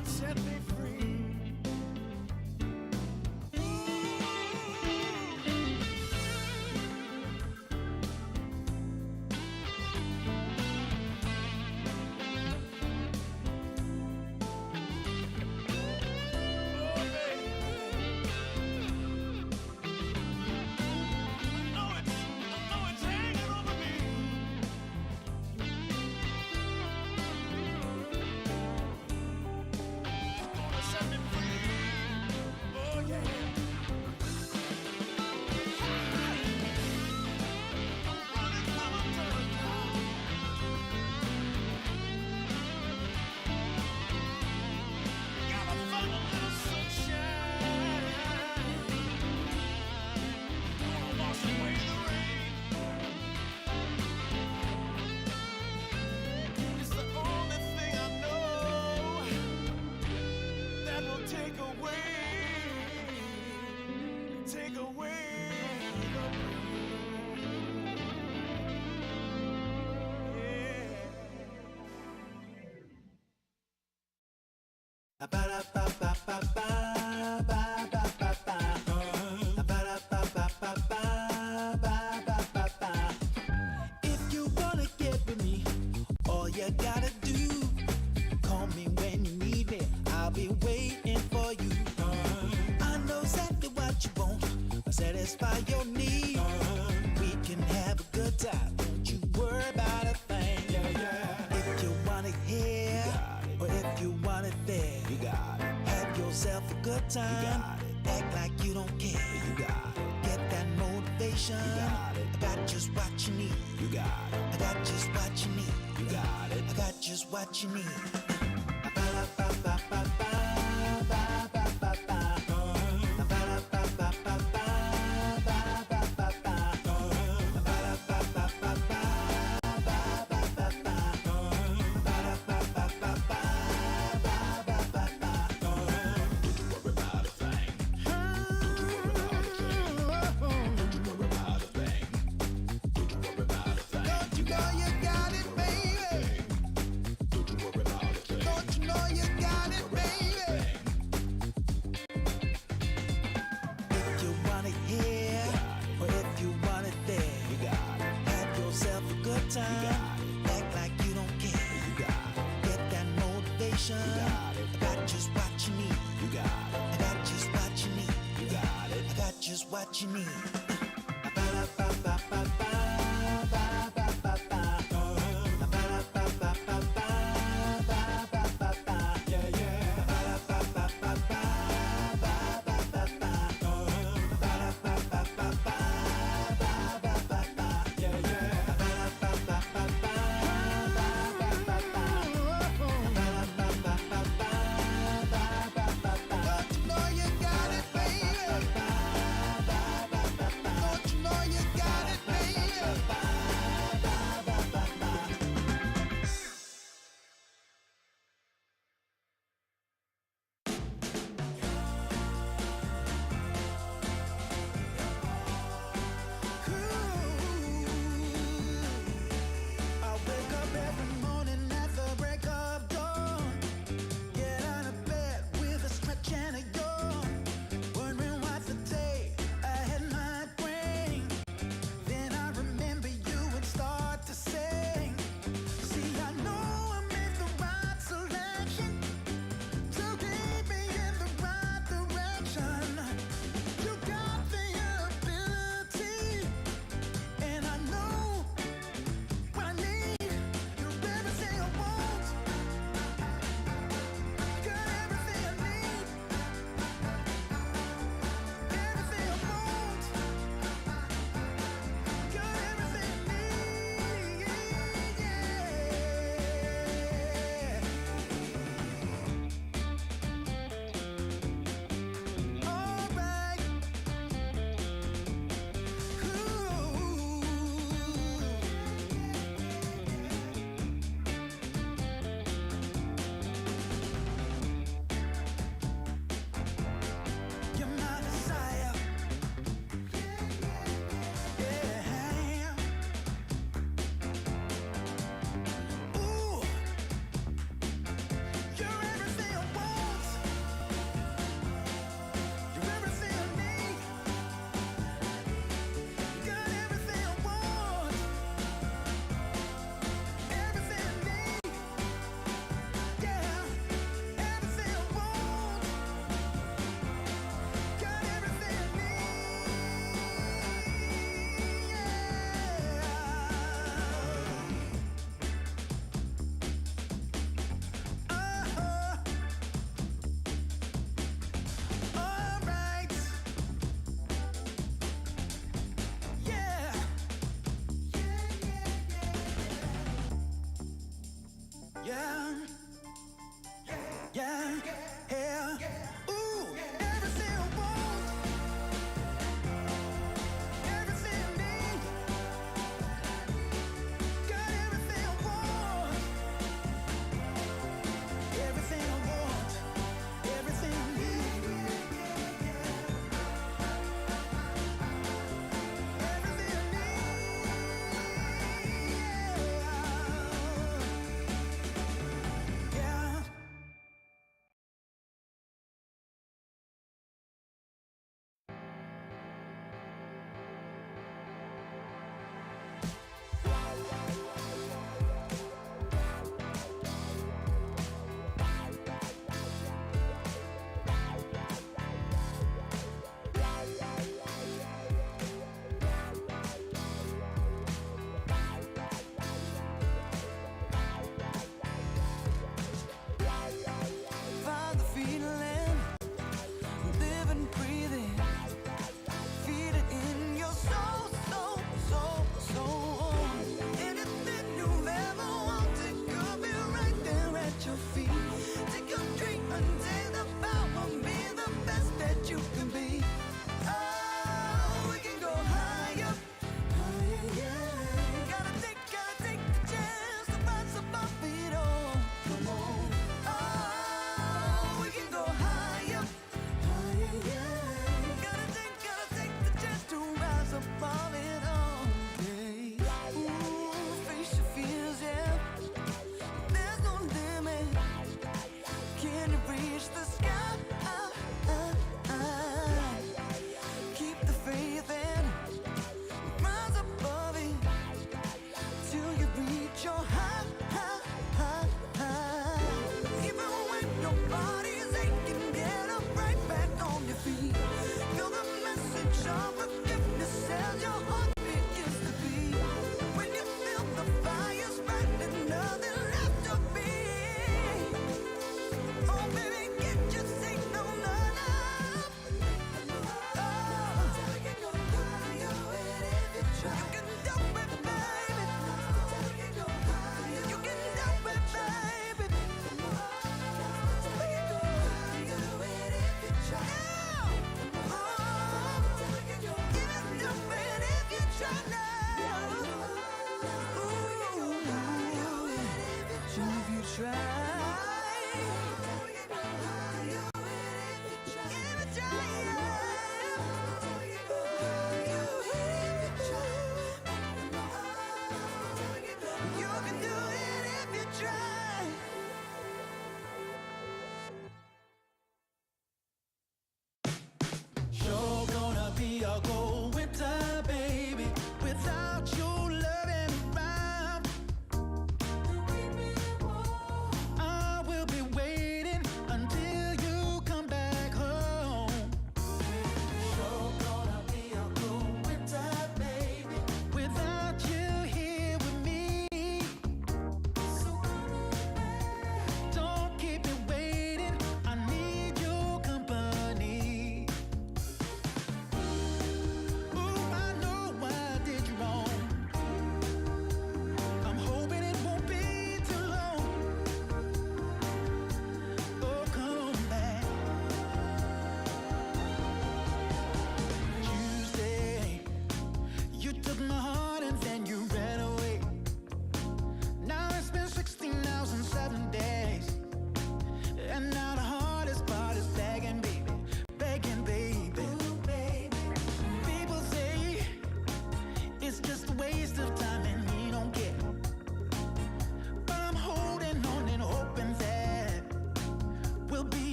and set me free. If you wanna get with me, all you gotta do, call me when you need me. I'll be waiting for you. I know exactly what you want, satisfy your need. We can have a good time, don't you worry about a thing. If you want it here, or if you want it there, you got it. Have yourself a good time, act like you don't care. You got it. Get that motivation, you got it. I got just what you need. You got it. I got just what you need. You got it. I got just what you need. What you need. Baby.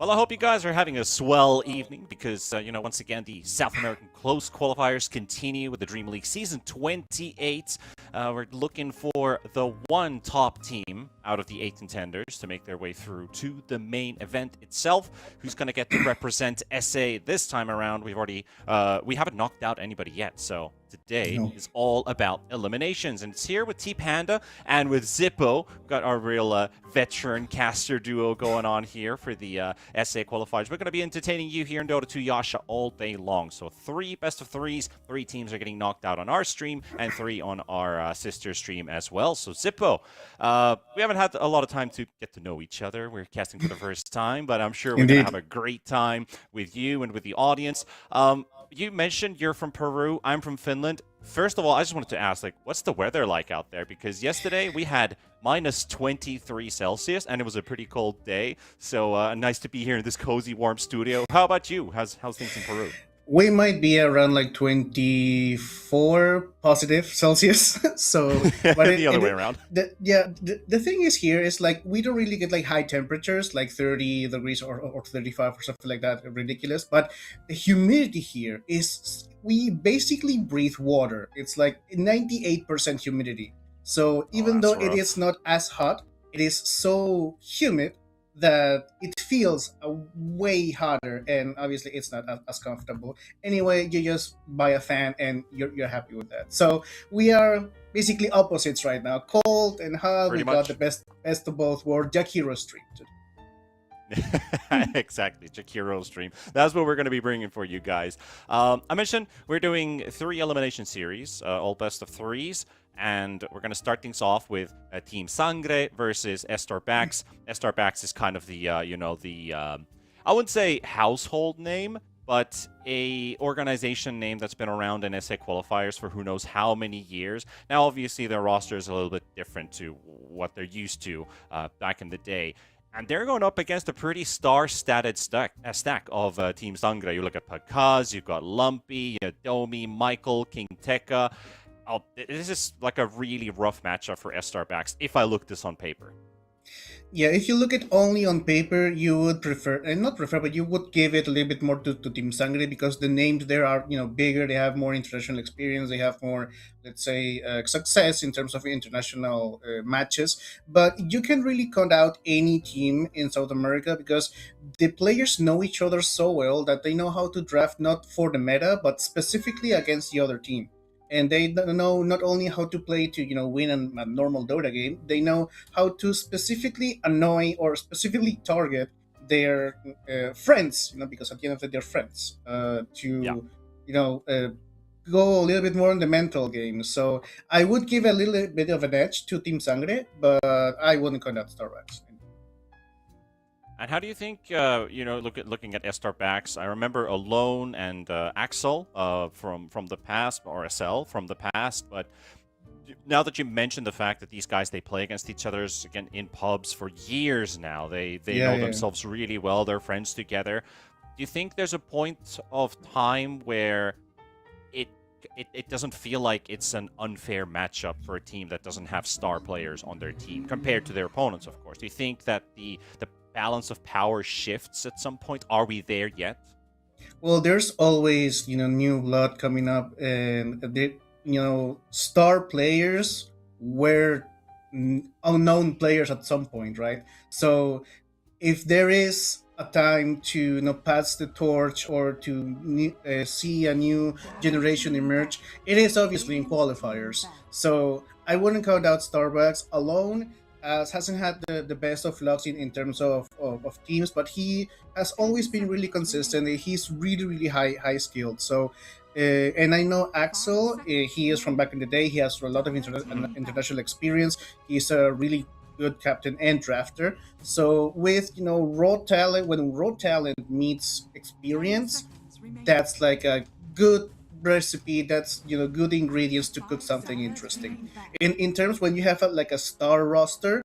Well, I hope you guys are having a swell evening because, once again, the South American Close Qualifiers continue with the DreamLeague Season 28. We're looking for the one top team out of the 8 contenders to make their way through to the main event itself. Who's going to get to represent SA this time around? We haven't knocked out anybody yet, so today is all about eliminations. And it's here with T-Panda and with Zippo. We've got our real veteran caster duo going on here for the SA qualifiers. We're going to be entertaining you here in Dota 2 Yasha all day long. So 3 best of 3s, 3 teams are getting knocked out on our stream, and 3 on our sister stream as well. So Zippo, we haven't had a lot of time to get to know each other. We're casting for the first time, but I'm sure we're going to have a great time with you and with the audience. You mentioned you're from Peru. I'm from Finland. First of all, I just wanted to ask, what's the weather like out there? Because yesterday we had minus 23 Celsius, and it was a pretty cold day. So nice to be here in this cozy, warm studio. How about you? How's things in Peru? We might be around like 24 positive Celsius. So, but the other way around. The thing is here is like we don't really get like high temperatures, like 30 degrees or 35 or something like that, ridiculous. But the humidity here is we basically breathe water. It's like 98% humidity. So even though it is not as hot, it is so humid that it feels way hotter, and obviously it's not as comfortable. Anyway, you just buy a fan and you're happy with that. So we are basically opposites right now, cold and hot. We got the best of both worlds. Jack Hero stream today. Exactly, Jakiro stream. That's what we're going to be bringing for you guys. I mentioned we're doing 3 elimination series, all best of 3s. And we're going to start things off with Team Sangre versus Estar. Estar is kind of the, I wouldn't say household name, but a organization name that's been around in SA qualifiers for who knows how many years. Now, obviously, their roster is a little bit different to what they're used to back in the day. And they're going up against a pretty star-statted stack of Team Sangre. You look at Pakaz, you've got Lumpy, Domi, Michael, King Tekka. This is like a really rough matchup for Estar if I look this on paper. Yeah, if you look at only on paper, you would prefer, and not prefer, but you would give it a little bit more to Team Sangre because the names there are, bigger. They have more international experience. They have more, let's say, success in terms of international matches. But you can really count out any team in South America because the players know each other so well that they know how to draft not for the meta, but specifically against the other team. And they know not only how to play to win a normal Dota game, they know how to specifically annoy or specifically target their friends, because at the end of the day they're friends, go a little bit more in the mental game. So I would give a little bit of an edge to Team Sangre, but I wouldn't count out Starbucks. And how do you think, looking at Estar I remember Alone and Axel from the past, or SL from the past, but now that you mentioned the fact that these guys, they play against each other again in pubs for years now, they know themselves really well, they're friends together. Do you think there's a point of time where it doesn't feel like it's an unfair matchup for a team that doesn't have star players on their team compared to their opponents, of course? Do you think that the balance of power shifts at some point? Are we there yet? Well, there's always new blood coming up, and star players were unknown players at some point, right? So if there is a time to pass the torch or to see a new generation emerge, it is obviously in qualifiers. So I wouldn't count out Starbucks alone, as hasn't had the best of lucks in terms of teams, but he has always been really consistent. He's really, really high skilled. So, and I know Axel, he is from back in the day. He has a lot of international experience. He's a really good captain and drafter. So with raw talent, when raw talent meets experience, that's like a good recipe. That's good ingredients to cook something interesting. In terms when you have a star roster,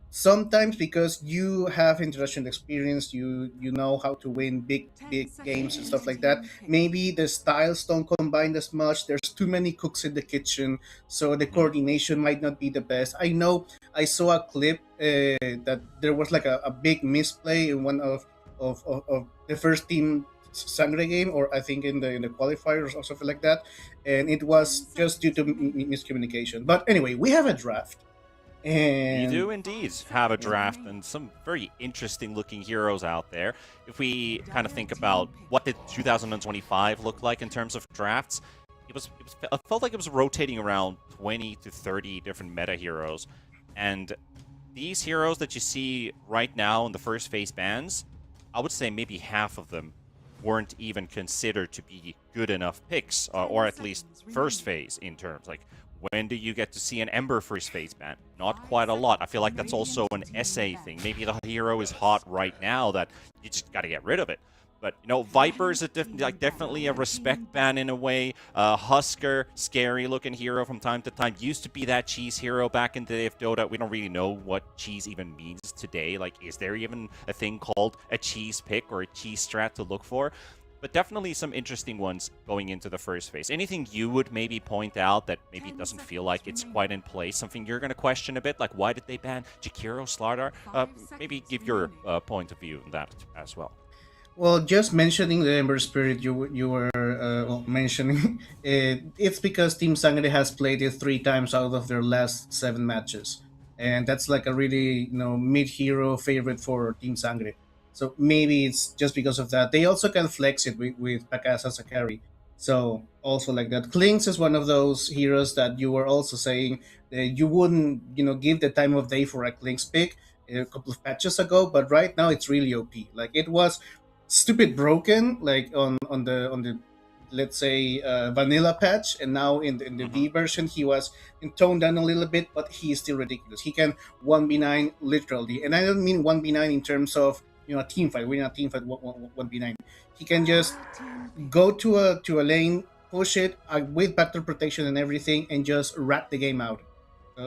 sometimes because you have international experience, you know how to win big games and stuff like that, maybe the styles don't combine as much. There's too many cooks in the kitchen, so the coordination might not be the best. I know I saw a clip that there was like a big misplay in one of of the first team Sangre game, or I think in the qualifiers or something like that, and it was just due to miscommunication. But anyway, we have a draft, We and do indeed have a draft and some very interesting looking heroes out there. If we kind of think about what did 2025 look like in terms of drafts, it felt like it was rotating around 20 to 30 different meta heroes. And these heroes that you see right now in the first phase bans, I would say maybe half of them weren't even considered to be good enough picks, or at least first phase in terms. Like, when do you get to see an Ember first phase ban? Not quite a lot. I feel like that's also an SA thing. Maybe the hero is hot right now that you just got to get rid of it. But, you know, Viper is definitely a respect ban in a way. Husker, scary-looking hero from time to time. Used to be that cheese hero back in the day of Dota. We don't really know what cheese even means today. Like, is there even a thing called a cheese pick or a cheese strat to look for? But definitely some interesting ones going into the first phase. Anything you would maybe point out that maybe doesn't feel like it's quite in place? Something you're going to question a bit? Like, why did they ban Jakiro, Slardar? Maybe give your point of view on that as well. well, just mentioning the Ember Spirit you were mentioning, it's because Team Sangre has played it 3 times out of their last 7 matches, and that's like a really mid hero favorite for Team Sangre. So maybe it's just because of that. They also can flex it with Pakas as a carry. So also like that. Klinks is one of those heroes that you were also saying you wouldn't give the time of day for a Klinks pick a couple of patches ago, but right now it's really OP. Like it was stupid broken like on the let's say vanilla patch, and now in the V version he was toned down a little bit, but he is still ridiculous. He can 1v9 literally, and I don't mean 1v9 in terms of a team fight. We're not a team fight 1v9. He can just go to a lane, push it with battle protection and everything, and just rat the game out.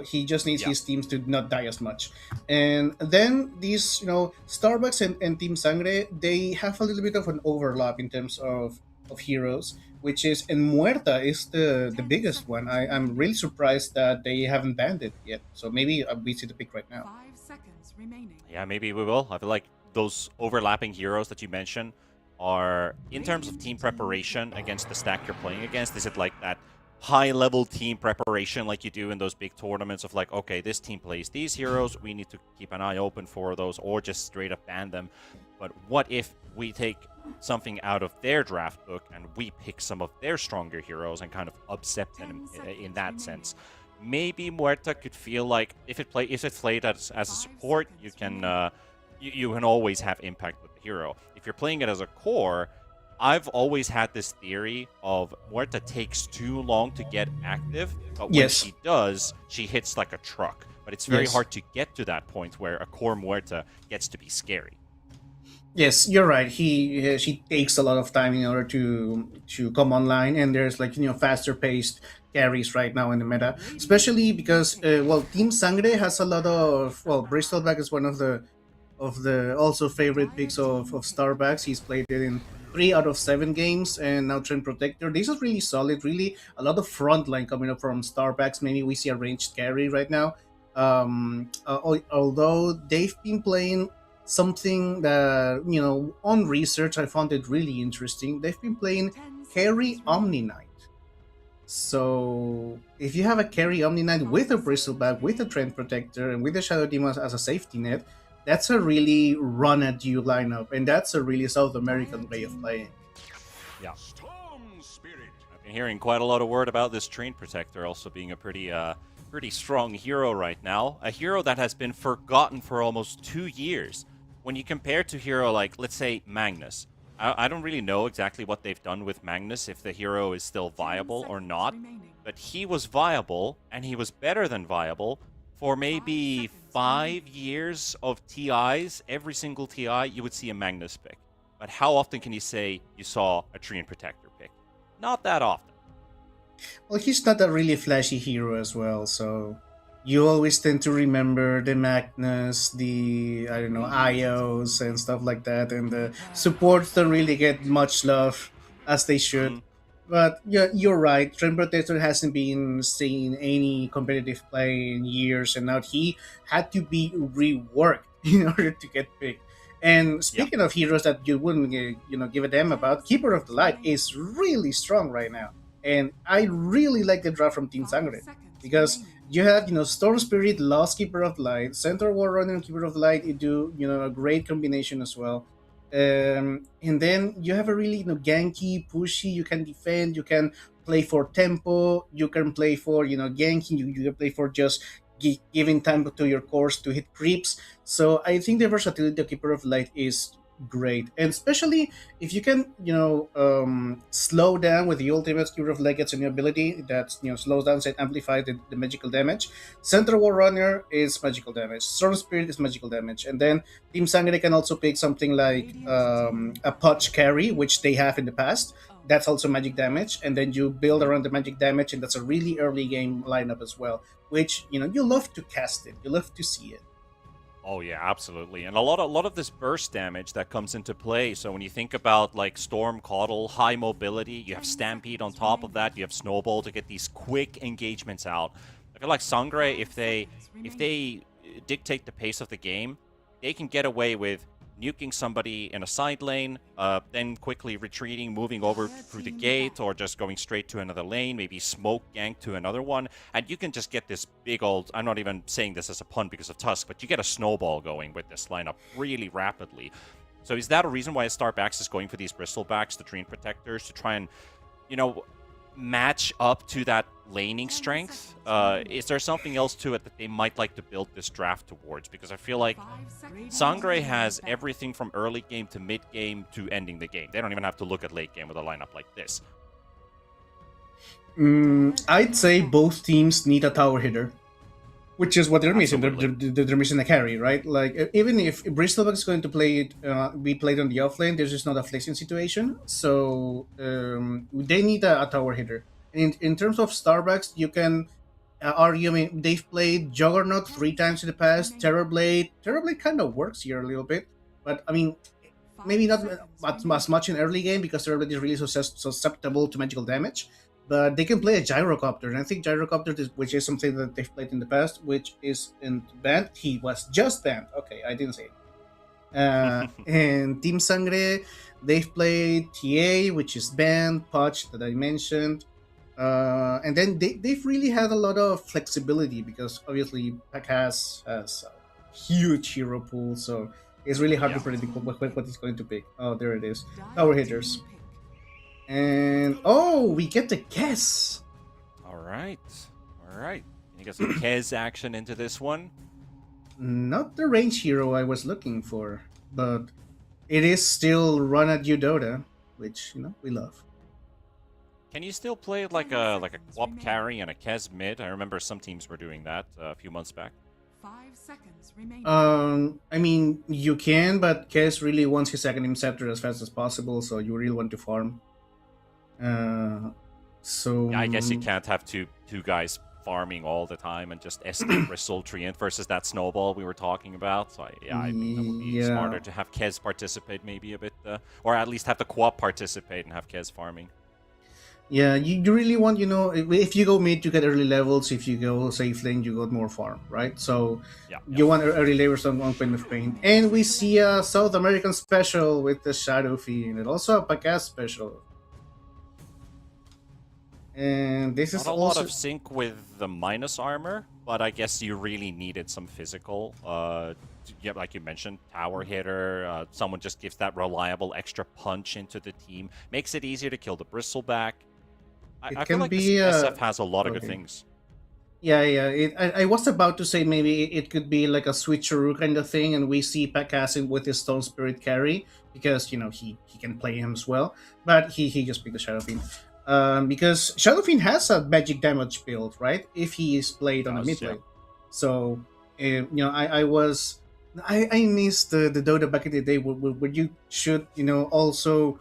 He just needs his teams to not die as much. And then these, Starbucks and Team Sangre, they have a little bit of an overlap in terms of heroes, which is, and Muerta is the biggest one. I'm really surprised that they haven't banned it yet. So maybe we see the pick right now. 5 seconds remaining. Yeah, maybe we will. I feel like those overlapping heroes that you mentioned are, in terms of team preparation against the stack you're playing against, is it like that high-level team preparation like you do in those big tournaments of like, okay, this team plays these heroes, we need to keep an eye open for those, or just straight up ban them. But what if we take something out of their draft book and we pick some of their stronger heroes and kind of upset them in that sense? Maybe Muerta could feel like if it's played as a support, you can always have impact with the hero. If you're playing it as a core, I've always had this theory of Muerta takes too long to get active, but when she does, she hits like a truck. But it's very hard to get to that point where a core Muerta gets to be scary. Yes, you're right. She takes a lot of time in order to come online, and there's like faster paced carries right now in the meta, especially because Team Sangre has a lot of Bristleback is one of the also favorite picks of Starbacks. He's played it in 3 out of 7 games, and now Trend Protector. This is really solid. Really, a lot of frontline coming up from Starbacks. Maybe we see a ranged carry right now. Although they've been playing something that on research I found it really interesting. They've been playing carry Omni Knight. So if you have a carry Omni Knight with a Bristleback, with a Trend Protector, and with a Shadow Demon as a safety net, that's a really run at you lineup, and that's a really South American way of playing. Yeah. I've been hearing quite a lot of word about this Train Protector also being a pretty strong hero right now. A hero that has been forgotten for almost 2 years. When you compare to a hero like, let's say, Magnus, I don't really know exactly what they've done with Magnus, if the hero is still viable or not, but he was viable, and he was better than viable, for maybe 5 years of TIs. Every single TI, you would see a Magnus pick. But how often can you say you saw a Tree and Protector pick? Not that often. Well, he's not a really flashy hero as well, so you always tend to remember the Magnus, the, IOs and stuff like that, and the supports don't really get much love as they should. But yeah, you're right. Trend Protector hasn't been seeing any competitive play in years, and now he had to be reworked in order to get picked. And Yeah. speaking of heroes that you wouldn't, give a damn about, Keeper of the Light is really strong right now, and I really like the draft from Team Sangre because you have, Storm Spirit, Lost Keeper of the Light, Centaur War Runner, and Keeper of the Light. You do, a great combination as well. And then you have a really, ganky, pushy. You can defend. You can play for tempo. You can play for, ganking. You can play for just giving time to your cores to hit creeps. So I think the versatility of Keeper of Light is great, and especially if you can, slow down with the ultimate. Keeper of Light gets a new ability that slows down and amplifies the magical damage. Center War Runner is magical damage. Storm Spirit is magical damage, and then Team Sangre can also pick something like a Punch Carry, which they have in the past. That's also magic damage, and then you build around the magic damage, and that's a really early game lineup as well. Which you love to cast it, you love to see it. Oh yeah, absolutely, and a lot of this burst damage that comes into play. So when you think about like Storm, Caudal, high mobility, you have Stampede on top of that. You have Snowball to get these quick engagements out. I feel like Sangre, if they dictate the pace of the game, they can get away with nuking somebody in a side lane, then quickly retreating, moving over through the gate, or just going straight to another lane, maybe smoke gank to another one, and you can just get this big old, I'm not even saying this as a pun because of Tusk, but you get a snowball going with this lineup really rapidly. So is that a reason why Starbacks is going for these Bristlebacks, the Treant Protectors, to try and, match up to that laning strength? Is there something else to it that they might like to build this draft towards? Because I feel like Sangre has everything from early game to mid game to ending the game. They don't even have to look at late game with a lineup like this. I'd say both teams need a tower hitter, which is what they're missing. They're missing a carry, right? Like, even if Bristleback is going to be played on the offlane, there's just not a flexing situation. So they need a tower hitter. In terms of Starbacks, you can argue. I mean, they've played Juggernaut 3 times in the past. Terrorblade kind of works here a little bit, but I mean, maybe not as much in early game because Terrorblade is really susceptible to magical damage. But they can play a Gyrocopter, and I think Gyrocopter, which is something that they've played in the past, which isn't banned. He was just banned. Okay, I didn't say it. And Team Sangre, they've played TA, which is banned, Potch that I mentioned. And then they've really had a lot of flexibility because obviously Pack has a huge hero pool, so it's really hard to predict what he's going to pick. Oh, there it is. Tower hitters. And we get the Kez. All right. You get some Kez action into this one. Not the range hero I was looking for, but it is still run at you Dota, which we love. Can you still play like a Quap carry and a Kez mid? I remember some teams were doing that a few months back. 5 seconds remaining. I mean, you can, but Kez really wants his second Scepter as fast as possible, so you really want to farm. So I guess you can't have two guys farming all the time and just SD Bristle Treant versus that Snowball we were talking about. So I mean, it would be smarter to have Kez participate maybe a bit, or at least have the Quap participate and have Kez farming. Yeah, you really want, if you go mid, you get early levels. If you go safe lane, you got more farm, right? So you want early levels on Queen of Pain. And we see a South American special with the Shadow Fiend, and also a Pacas special. And this is not a lot of sync with the minus armor, but I guess you really needed some physical. Like you mentioned, tower hitter. Someone just gives that reliable extra punch into the team. Makes it easier to kill the Bristleback. I feel like this SF has a lot of good things. Yeah. I was about to say maybe it could be like a switcheroo kind of thing, and we see Pacassin with his Stone Spirit carry because he can play him as well. But he just picked the Shadow Fiend. Because Shadow Fiend has a magic damage build, right? If he is played on a mid lane. So, I miss the Dota back in the day where you should, also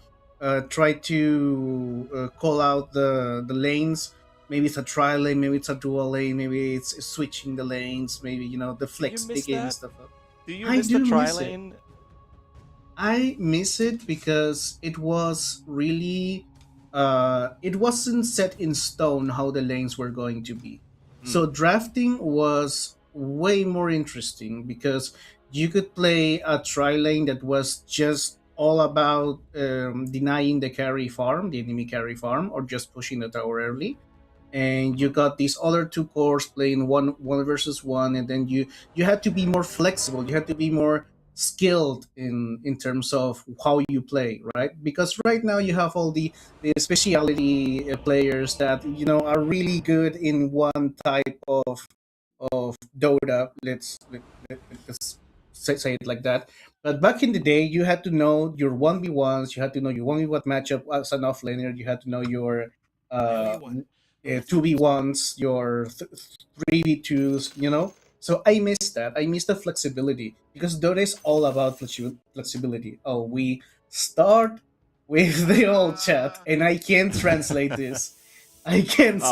try to call out the lanes. Maybe it's a tri lane, maybe it's a dual lane, maybe it's switching the lanes, maybe, the flex picking stuff up. Do you miss the tri lane? I miss it because it was really... it wasn't set in stone how the lanes were going to be. So drafting was way more interesting because you could play a tri lane that was just all about denying the carry farm, the enemy carry farm, or just pushing the tower early. And you got these other two cores playing one versus one, and then you had to be more flexible. You had to be more skilled in terms of how you play, right? Because right now you have all the speciality players that are really good in one type of Dota. Let's say it like that. But back in the day, you had to know your 1v1s, you had to know your 1v1 matchup as an offlaner, you had to know your 2v1s, your 3v2s, So I miss that. I miss the flexibility because Dota is all about flexibility. Oh, we start with the old chat, and I can't translate this. I can't.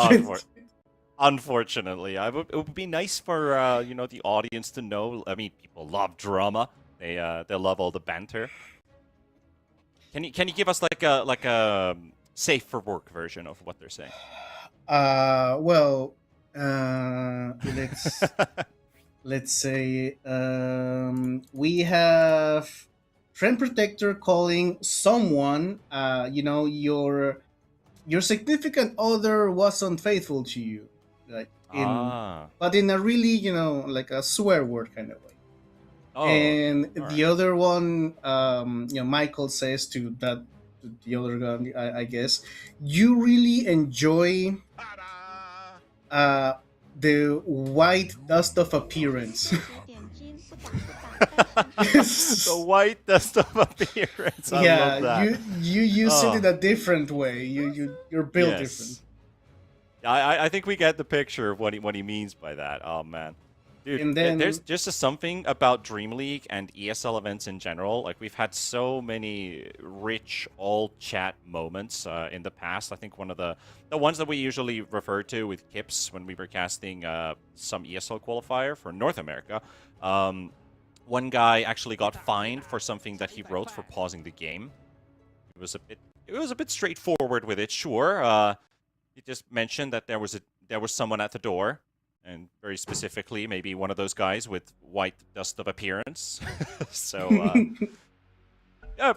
Unfortunately, it would be nice for the audience to know. I mean, people love drama. They love all the banter. Can you give us like a safe for work version of what they're saying? Well, let's say we have Friend Protector calling someone. Your significant other was unfaithful to you, like but in a really like a swear word kind of way. Oh, and the right. other one, Michael says to the other guy, I guess, you really enjoy the white dust of appearance. The white dust of appearance. I love that. you use it in a different way. You're built different. I think we get the picture of what he means by that. Oh man. Dude, And then, there's just something about DreamLeague and ESL events in general. Like, we've had so many rich all-chat moments in the past. I think one of the ones that we usually refer to with Kips when we were casting some ESL qualifier for North America, one guy actually got fined for something that he wrote for pausing the game. It was a bit straightforward with it, sure. He just mentioned that there was someone at the door. And very specifically, maybe one of those guys with white dust of appearance. So, yeah,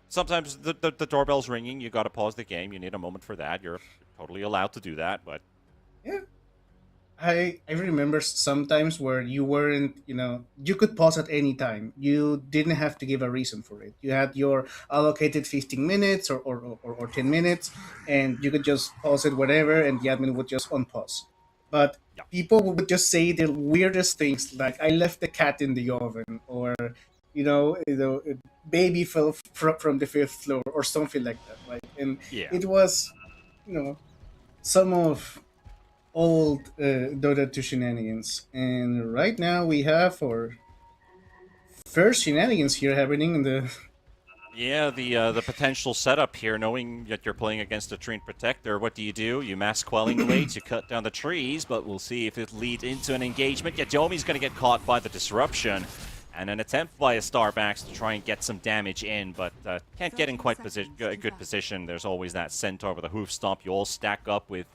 sometimes the doorbell's ringing. You got to pause the game. You need a moment for that. You're totally allowed to do that. But yeah, I remember sometimes where you weren't, you could pause at any time. You didn't have to give a reason for it. You had your allocated 15 minutes or 10 minutes, and you could just pause it whatever, and the admin would just unpause. But people would just say the weirdest things, like I left the cat in the oven, or baby fell from the fifth floor, or something like that. Right? And it was, some of old Dota 2 shenanigans. And right now we have our first shenanigans here happening in the. Yeah, the potential setup here, knowing that you're playing against a Treant Protector, what do? You mass quelling blades, you cut down the trees, but we'll see if it leads into an engagement. Yadomi's going to get caught by the disruption, and an attempt by Estar backs to try and get some damage in, but can't get in quite a good position. There's always that Centaur with a hoof stomp. You all stack up with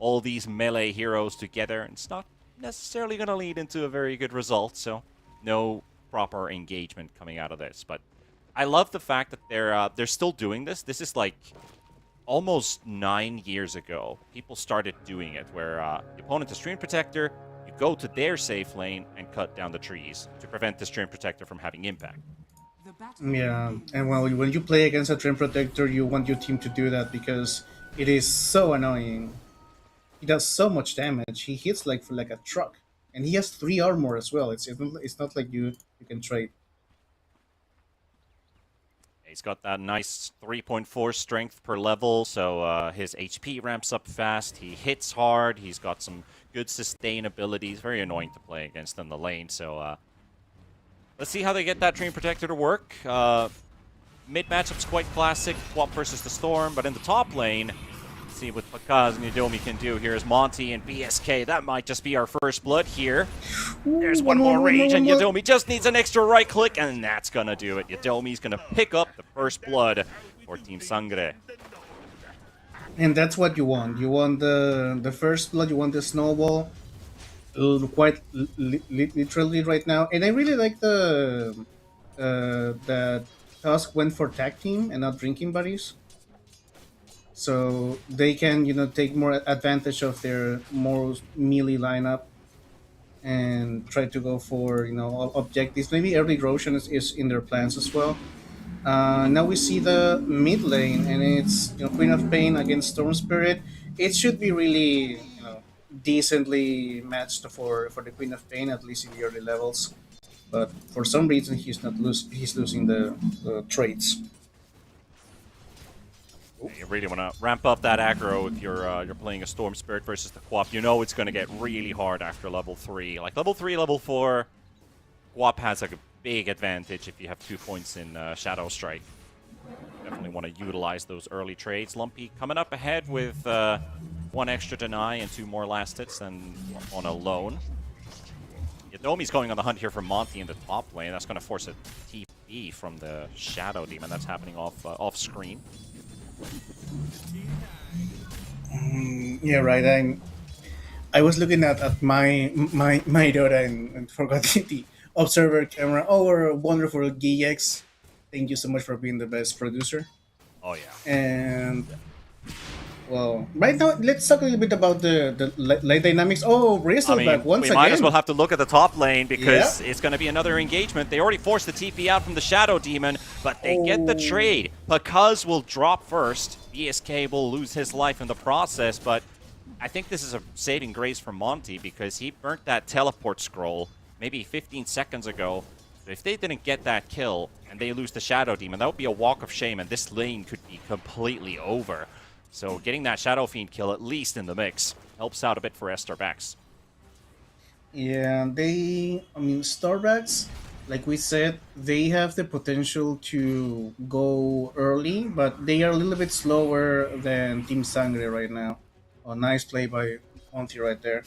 all these melee heroes together, and it's not necessarily going to lead into a very good result, so no proper engagement coming out of this, but I love the fact that they're still doing this. This is like almost 9 years ago. People started doing it, where the opponent is Treant Protector, you go to their safe lane and cut down the trees to prevent the Treant Protector from having impact. Yeah, and when you play against a Treant Protector, you want your team to do that because it is so annoying. He does so much damage. He hits like a truck, and he has 3 armor as well. It's not like you can trade. He's got that nice 3.4 strength per level, so his HP ramps up fast. He hits hard. He's got some good sustainability. He's very annoying to play against in the lane, so let's see how they get that Treant Protector to work. Mid matchup's quite classic, Swap versus the Storm, but in the top lane, see what Pakaz and Yadomi can do. Here's Monty and BSK. That might just be our first blood here. There's one more rage, and Yadomi just needs an extra right click, and that's gonna do it. Yadomi's gonna pick up the first blood for Team Sangre. And that's what you want. You want the first blood, you want the snowball. quite literally right now. And I really like that Tusk went for tag team and not drinking buddies, so they can take more advantage of their more melee lineup and try to go for objectives. Maybe early Roshan is in their plans as well. Now we see the mid lane, and it's Queen of Pain against Storm Spirit. It should be really decently matched for the Queen of Pain, at least in the early levels. But for some reason, he's losing the traits. You really want to ramp up that aggro if you're playing a Storm Spirit versus the Quap. You know it's going to get really hard after level 3. Like level 3, level 4, Quap has like a big advantage if you have 2 points in Shadow Strike. Definitely want to utilize those early trades. Lumpy coming up ahead with 1 extra deny and 2 more last hits and on a lone. Yadomi's going on the hunt here for Monty in the top lane. That's going to force a TP from the Shadow Demon. That's happening off screen. Yeah, right. I was looking at my Dota and forgot the observer camera. Oh, our wonderful GX. Thank you so much for being the best producer. Oh yeah. And well, right now let's talk a little bit about the lane dynamics. Oh, Bristleback once we again. might as well have to look at the top lane because it's going to be another engagement. They already forced the TP out from the Shadow Demon, but they get the trade. Pakaz will drop first. BSK will lose his life in the process, but I think this is a saving grace for Monty because he burnt that teleport scroll maybe 15 seconds ago. So if they didn't get that kill and they lose the Shadow Demon, that would be a walk of shame, and this lane could be completely over. So getting that Shadow Fiend kill, at least in the mix, helps out a bit for Estar backs. Yeah, Starbacks, like we said, they have the potential to go early, but they are a little bit slower than Team Sangre right now. Oh, nice play by Monty right there.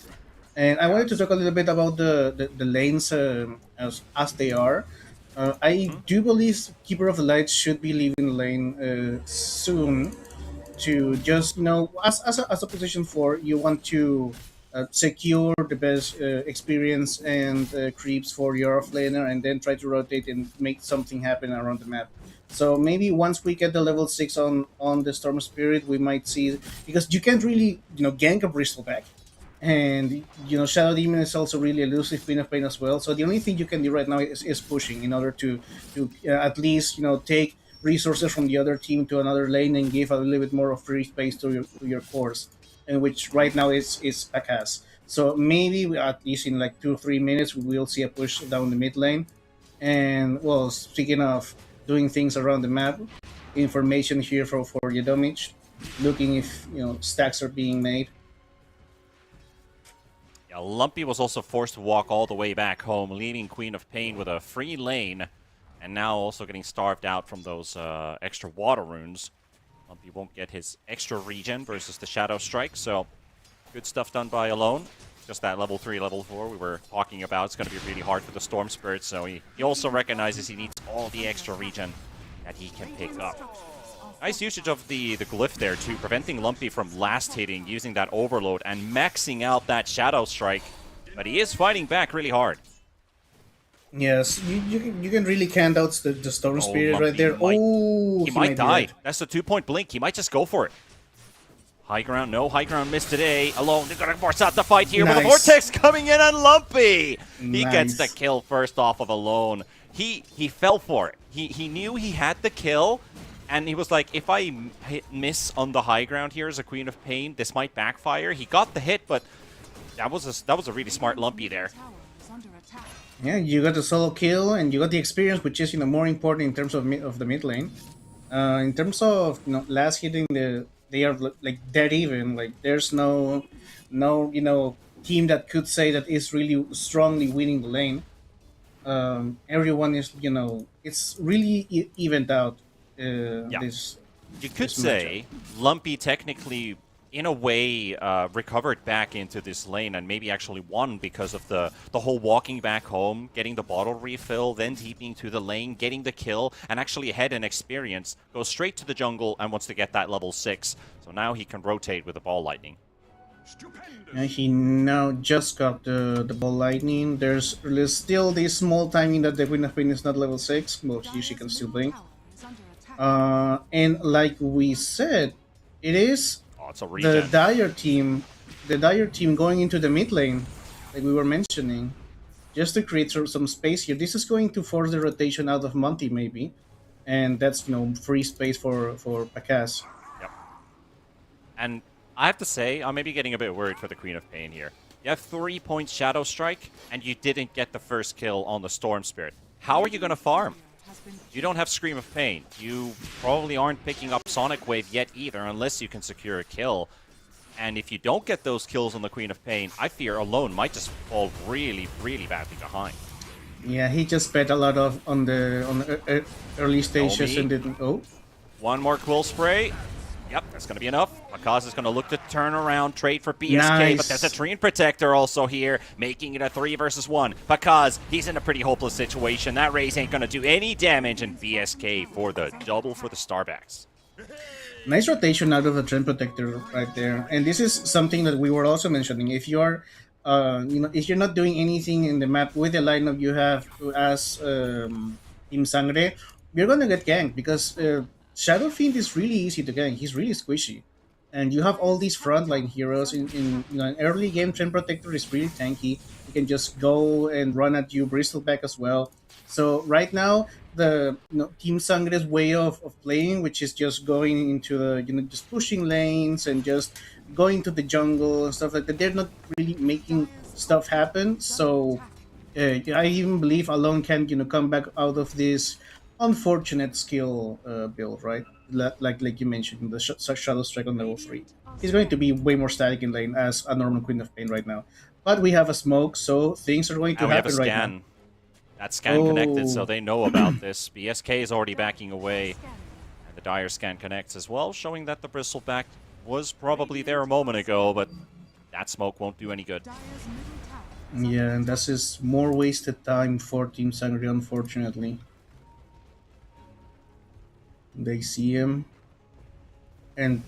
And I wanted to talk a little bit about the lanes as they are. I do believe Keeper of the Light should be leaving the lane soon to just, as a position 4, you want to secure the best experience and creeps for your offlaner, and then try to rotate and make something happen around the map. So maybe once we get the level 6 on the Storm Spirit, we might see, because you can't really gank a Bristleback, and Shadow Demon is also really elusive, Queen of Pain as well. So the only thing you can do right now is pushing in order to at least take resources from the other team to another lane and give a little bit more of free space to your cores, and which right now is Pakaz. So maybe at least in like 2 or 3 minutes we will see a push down the mid lane. And well, speaking of doing things around the map, information here for Yadomich, looking if stacks are being made. Yeah, Lumpy was also forced to walk all the way back home, leaving Queen of Pain with a free lane, and now also getting starved out from those extra water runes. Lumpy won't get his extra regen versus the Shadow Strike, so good stuff done by Alone. Just that level 3, level 4 we were talking about. It's going to be really hard for the Storm Spirit, so he also recognizes he needs all the extra regen that he can pick up. Nice usage of the glyph there too, preventing Lumpy from last hitting, using that overload and maxing out that Shadow Strike. But he is fighting back really hard. Yes, you can really count out the Storm Spirit right there. He might die. That's a 2-point blink. He might just go for it. High ground, no high ground missed today. Alone, they're gonna force out the fight here with a Vortex coming in on Lumpy. He gets the kill first off of Alone. He fell for it. He knew he had the kill, and he was like, if I miss on the high ground here as a Queen of Pain, this might backfire. He got the hit, but that was a really smart Lumpy there. Yeah, you got the solo kill and you got the experience, which is more important in terms of the mid lane. In terms of last hitting, they are like dead even. Like there's no team that could say that is really strongly winning the lane. Everyone is it's really evened out. This you could say Lumpy technically, in a way, recovered back into this lane and maybe actually won because of the whole walking back home, getting the bottle refill, then TPing to the lane, getting the kill, and actually ahead in experience, goes straight to the jungle and wants to get that level 6. So now he can rotate with the ball lightning. And he now just got the ball lightning. There's still this small timing that the Queen of Pain is not level 6, but she can still blink. And like we said, it is Oh, it's a the regen. dire team going into the mid lane, like we were mentioning, just to create some space here. This is going to force the rotation out of Monty maybe, and that's free space for Pakas. Yep. And I have to say, I'm maybe getting a bit worried for the Queen of Pain here. You have 3 points Shadow Strike, and you didn't get the first kill on the Storm Spirit. How are you going to farm? You don't have Scream of Pain. You probably aren't picking up Sonic Wave yet either, unless you can secure a kill. And if you don't get those kills on the Queen of Pain, I fear Alone might just fall really, really badly behind. Yeah, he just bet a lot on the early stages and didn't. Oh, one more Quill Spray. Yep, that's going to be enough. Akaz is going to look to turn around, trade for BSK, Nice. but there's a Treant Protector also here, making it a 3 versus 1. Pakaz, he's in a pretty hopeless situation. That raise ain't going to do any damage, and BSK for the double for the Starbacks. nice rotation out of the Trend Protector right there. And this is something that we were also mentioning. If you're, if you're not doing anything in the map with the lineup you have as Team Sangre, you're gonna get ganked because Shadow Fiend is really easy to gank. He's really squishy, and you have all these frontline heroes in an early game. Trend Protector is really tanky. You can just go and run at you, Bristleback as well. So right now, the Team Sangre's way of playing, which is just going into the just pushing lanes and just going to the jungle and stuff like that. They're not really making stuff happen. So I even believe Alone can come back out of this unfortunate skill build, right? Like you mentioned, the Shadow Strike on level 3. He's going to be way more static in lane as a normal Queen of Pain right now. But we have a smoke, so things are going to And we have a happen right scan. now. That scan connected, so Oh. they know about this. BSK is already backing away. And the Dire scan connects as well, showing that the Bristleback was probably there a moment ago, but that smoke won't do any good. Yeah, and this is more wasted time for Team Sangre, unfortunately. They see him. And,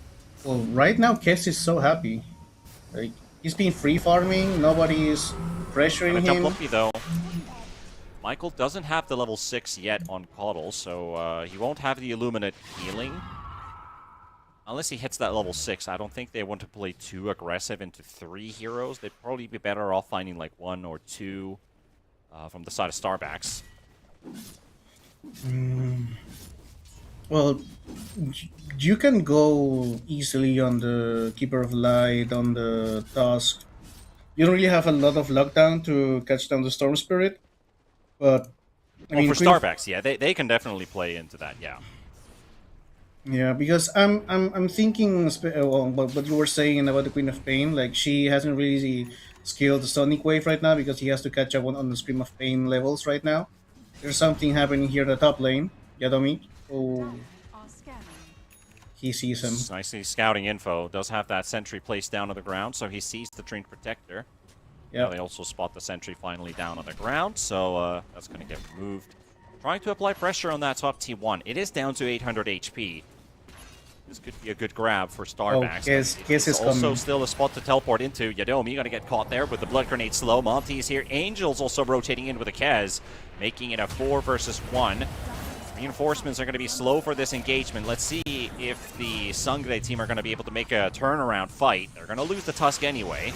well, right now, Kes is so happy. Like, he's been free farming, nobody is pressuring Gonna jump him. Lumpy though. Michael doesn't have the level 6 yet on Coddle, so he won't have the Illuminate healing. Unless he hits that level 6, I don't think they want to play too aggressive into 3 heroes. They'd probably be better off finding like 1 or 2 from the side of Starbacks. Well, you can go easily on the Keeper of Light, on the Tusk. You don't really have a lot of lockdown to catch down the Storm Spirit, but I mean, For Starbacks, yeah, they can definitely play into that, yeah. yeah, because I'm thinking what you were saying about the Queen of Pain. Like she hasn't really skilled the Sonic Wave right now because he has to catch up on the Scream of Pain levels right now. There's something happening here in the top lane. Yadomi. Oh, he sees him. It's nicely scouting info. Does have that sentry placed down on the ground, so he sees the Treant Protector. Yeah. They also spot the sentry finally down on the ground, so that's going to get removed. Trying to apply pressure on that top T1. It is down to 800 HP. This could be a good grab for Starbacks. Guess is also coming. still a spot to teleport into. Yadomi going to get caught there with the Blood Grenade slow. Monty's here. Angel's also rotating in with a Kez, making it a 4 versus 1. Reinforcements are going to be slow for this engagement. Let's see if the Sangre team are going to be able to make a turnaround fight. They're going to lose the Tusk anyway.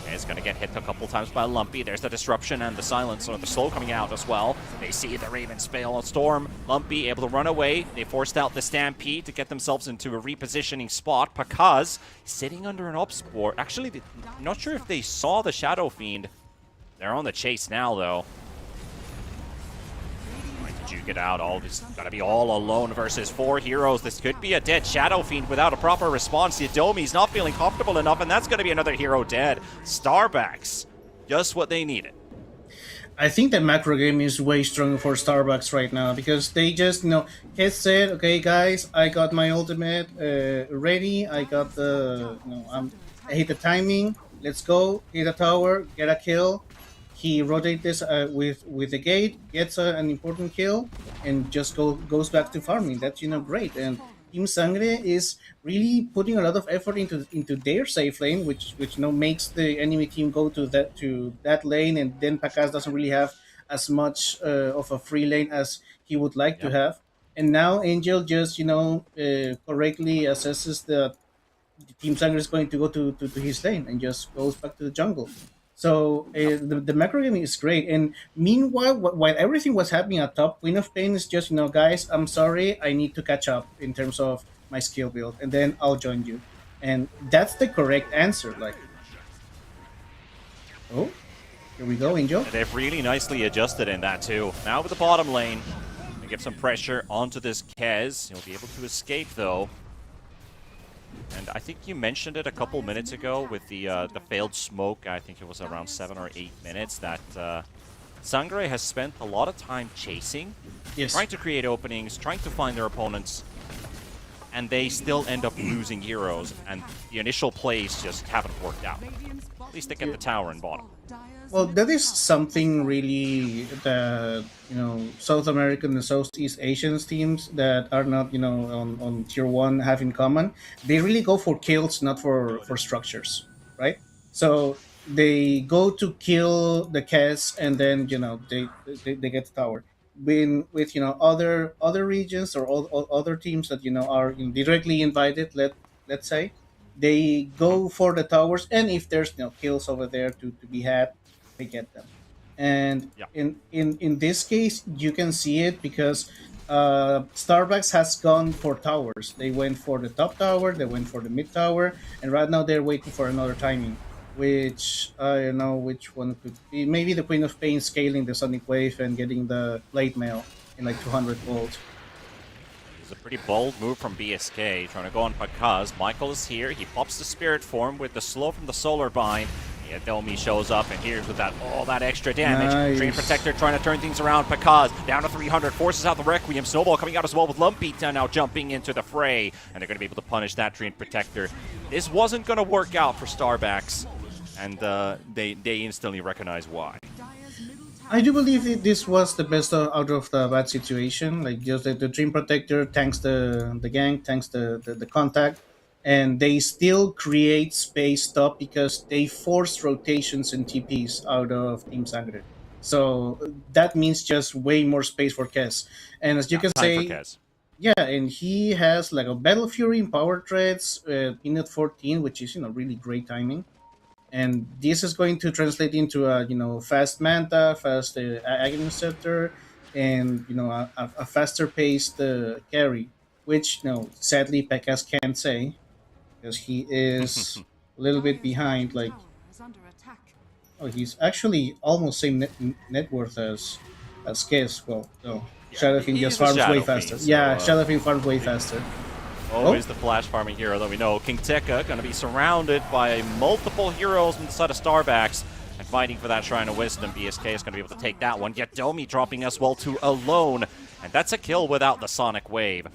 It's going to get hit a couple times by Lumpy. There's the Disruption and the Silence, or the Slow coming out as well. They see the Raven Spell on Storm. Lumpy able to run away. They forced out the Stampede to get themselves into a repositioning spot. Pakaz sitting under an Ops board. Actually, not sure if they saw the Shadow Fiend. They're on the chase now, though. Juke it out. All just gotta be all alone versus 4 heroes. This could be a dead Shadow Fiend without a proper response. Yadomi's not feeling comfortable enough, and that's gonna be another hero dead. Starbacks, just what they needed. I think the macro game is way stronger for Starbucks right now because they just, Kez said, okay, guys, I got my ultimate ready. I got the, I hit the timing. Let's go. Hit a tower, get a kill. He rotates this with the gate, gets an important kill, and just goes back to farming. That's great. And Team Sangre is really putting a lot of effort into their safe lane, which makes the enemy team go to that lane, and then Pacaz doesn't really have as much of a free lane as he would like to Yep. have. And now Angel just correctly assesses the Team Sangre is going to go to his lane and just goes back to the jungle. So the macro game is great. And meanwhile, while everything was happening at top, Queen of Pain is just, guys, I'm sorry, I need to catch up in terms of my skill build, and then I'll join you. And that's the correct answer. Like, oh, here we go, Angel. And they've really nicely adjusted in that too. Now with the bottom lane, they give some pressure onto this Kez. He'll be able to escape though. And I think you mentioned it a couple minutes ago with the failed smoke. I think it was around 7 or 8 minutes that Sangre has spent a lot of time chasing, Yes. trying to create openings, trying to find their opponents, and they still end up losing heroes. And the initial plays just haven't worked out. At least they get the tower in bottom. Well, that is something really that South American and Southeast Asian teams that are not on tier one have in common. They really go for kills, not for structures, right? So they go to kill the Kes, and then they get the tower. With other regions or other teams that are directly invited, let's say, they go for the towers, and if there's kills over there to be had, they get them. And Yeah. in this case, you can see it because Starbucks has gone for towers. They went for the top tower, they went for the mid tower, and right now they're waiting for another timing, which I don't know which one could be. Maybe the Queen of Pain scaling the Sonic Wave and getting the Blade Mail in like 200 gold. It's a pretty bold move from BSK, trying to go on Pakaz. Michael is here. He pops the Spirit Form with the slow from the Solar Bind. Yeah, Domi shows up, and here's with that extra damage. Nice. Dream Protector trying to turn things around. Pakaz down to 300, forces out the Requiem. Snowball coming out as well with Lumpy now jumping into the fray, and they're going to be able to punish that Dream Protector. This wasn't going to work out for Starbucks, and they instantly recognize why. I do believe that this was the best out of the bad situation. Like just the Dream Protector tanks the gank, tanks the contact, and they still create space top because they force rotations and TPs out of Team Sangre. So that means just way more space for Kes. And as you can Time say, for Kez. yeah, and he has like a Battle Fury in Power Threads, minute 14, which is really great timing. And this is going to translate into a fast Manta, fast Aghanim Scepter, and a faster paced carry, which sadly Pekkas can't say because he is a little bit behind. Like, oh, he's actually almost same net worth as Kes. Well, no, Yeah, Shadowfin he just is a farms way Shadow faster. Fiend, so, Yeah, Shadowfin farms way faster. Always the flash farming hero that we know. King Tekka going to be surrounded by multiple heroes inside of Starbucks and fighting for that Shrine of Wisdom. BSK is going to be able to take that one. Yet Domi dropping as well to alone. And that's a kill without the Sonic Wave.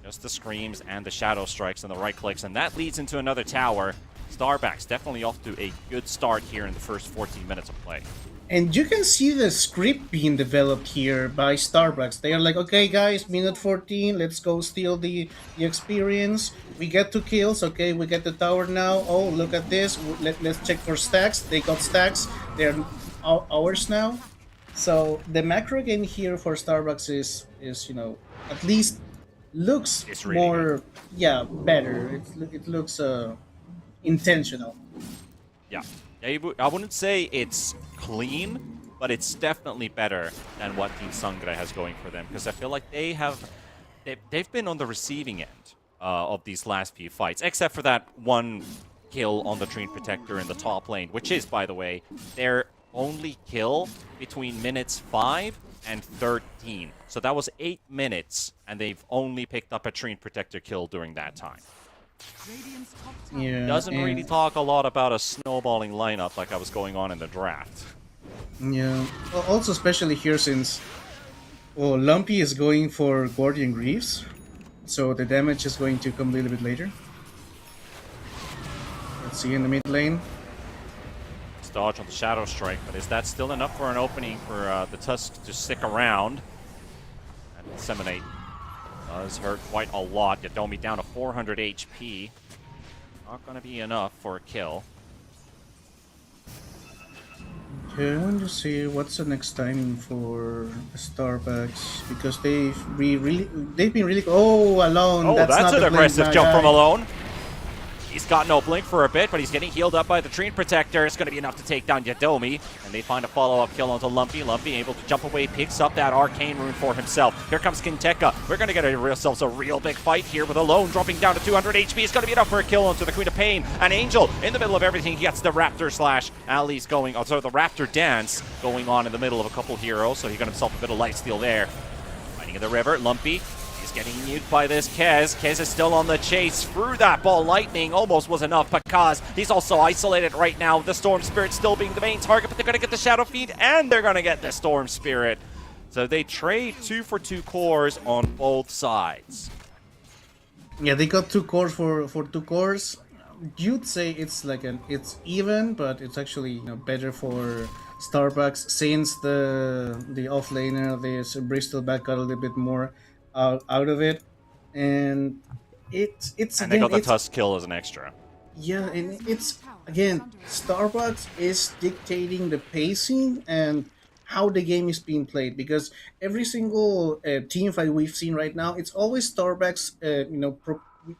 Just the screams and the shadow strikes and the right clicks. And that leads into another tower. Starbucks definitely off to a good start here in the first 14 minutes of play. And you can see the script being developed here by Starbucks. They are like, okay, guys, minute 14, let's go steal the experience. We get 2 kills, okay, we get the tower now. Oh, look at this. Let's check for stacks. They got stacks. They're ours now. So the macro game here for Starbucks is at least looks It's really more, better. It looks intentional. Yeah. I wouldn't say it's clean, but it's definitely better than what Team Sangre has going for them, because I feel like they've been on the receiving end of these last few fights, except for that one kill on the Dream Protector in the top lane, which is, by the way, their only kill between minutes 5 and 13. So that was 8 minutes, and they've only picked up a Dream Protector kill during that time. Yeah, Doesn't and- really talk a lot about a snowballing lineup like I was going on in the draft. Yeah. Well, also, especially here since Lumpy is going for Guardian Greaves, so the damage is going to come a little bit later. Let's see in the mid lane. Let's dodge on the Shadow Strike, but is that still enough for an opening for the Tusk to stick around and disseminate Does hurt quite a lot. Yadomi down to 400 HP. Not going to be enough for a kill. Okay, I want to see what's the next timing for Starbucks because they've been really alone. Oh, that's not an the blink, aggressive my jump from guy. Alone. He's got no blink for a bit, but he's getting healed up by the Treant Protector. It's going to be enough to take down Yadomi, and they find a follow-up kill onto Lumpy. Lumpy able to jump away, picks up that Arcane Rune for himself. Here comes Kinteka. We're going to get ourselves a real big fight here with Alone dropping down to 200 HP. It's going to be enough for a kill onto the Queen of Pain. And Angel, in the middle of everything, he gets the Raptor Slash. Ali's going, the Raptor Dance going on in the middle of a couple heroes, so he got himself a bit of lifesteal there. Fighting in the river, Lumpy. He's getting mute by this Kez. Kez is still on the chase through that ball. Lightning almost was enough because he's also isolated right now. The Storm Spirit still being the main target, but they're going to get the Shadow Feed and they're going to get the Storm Spirit. So they trade 2 for 2 cores on both sides. Yeah, they got 2 cores for 2 cores. You'd say it's like it's even, but it's actually better for Starbucks since the offlaner, this Bristleback got a little bit more out of it, and it's And they got the Tusk kill as an extra. Yeah, and it's again Starbucks is dictating the pacing and how the game is being played because every single team fight we've seen right now, it's always Starbucks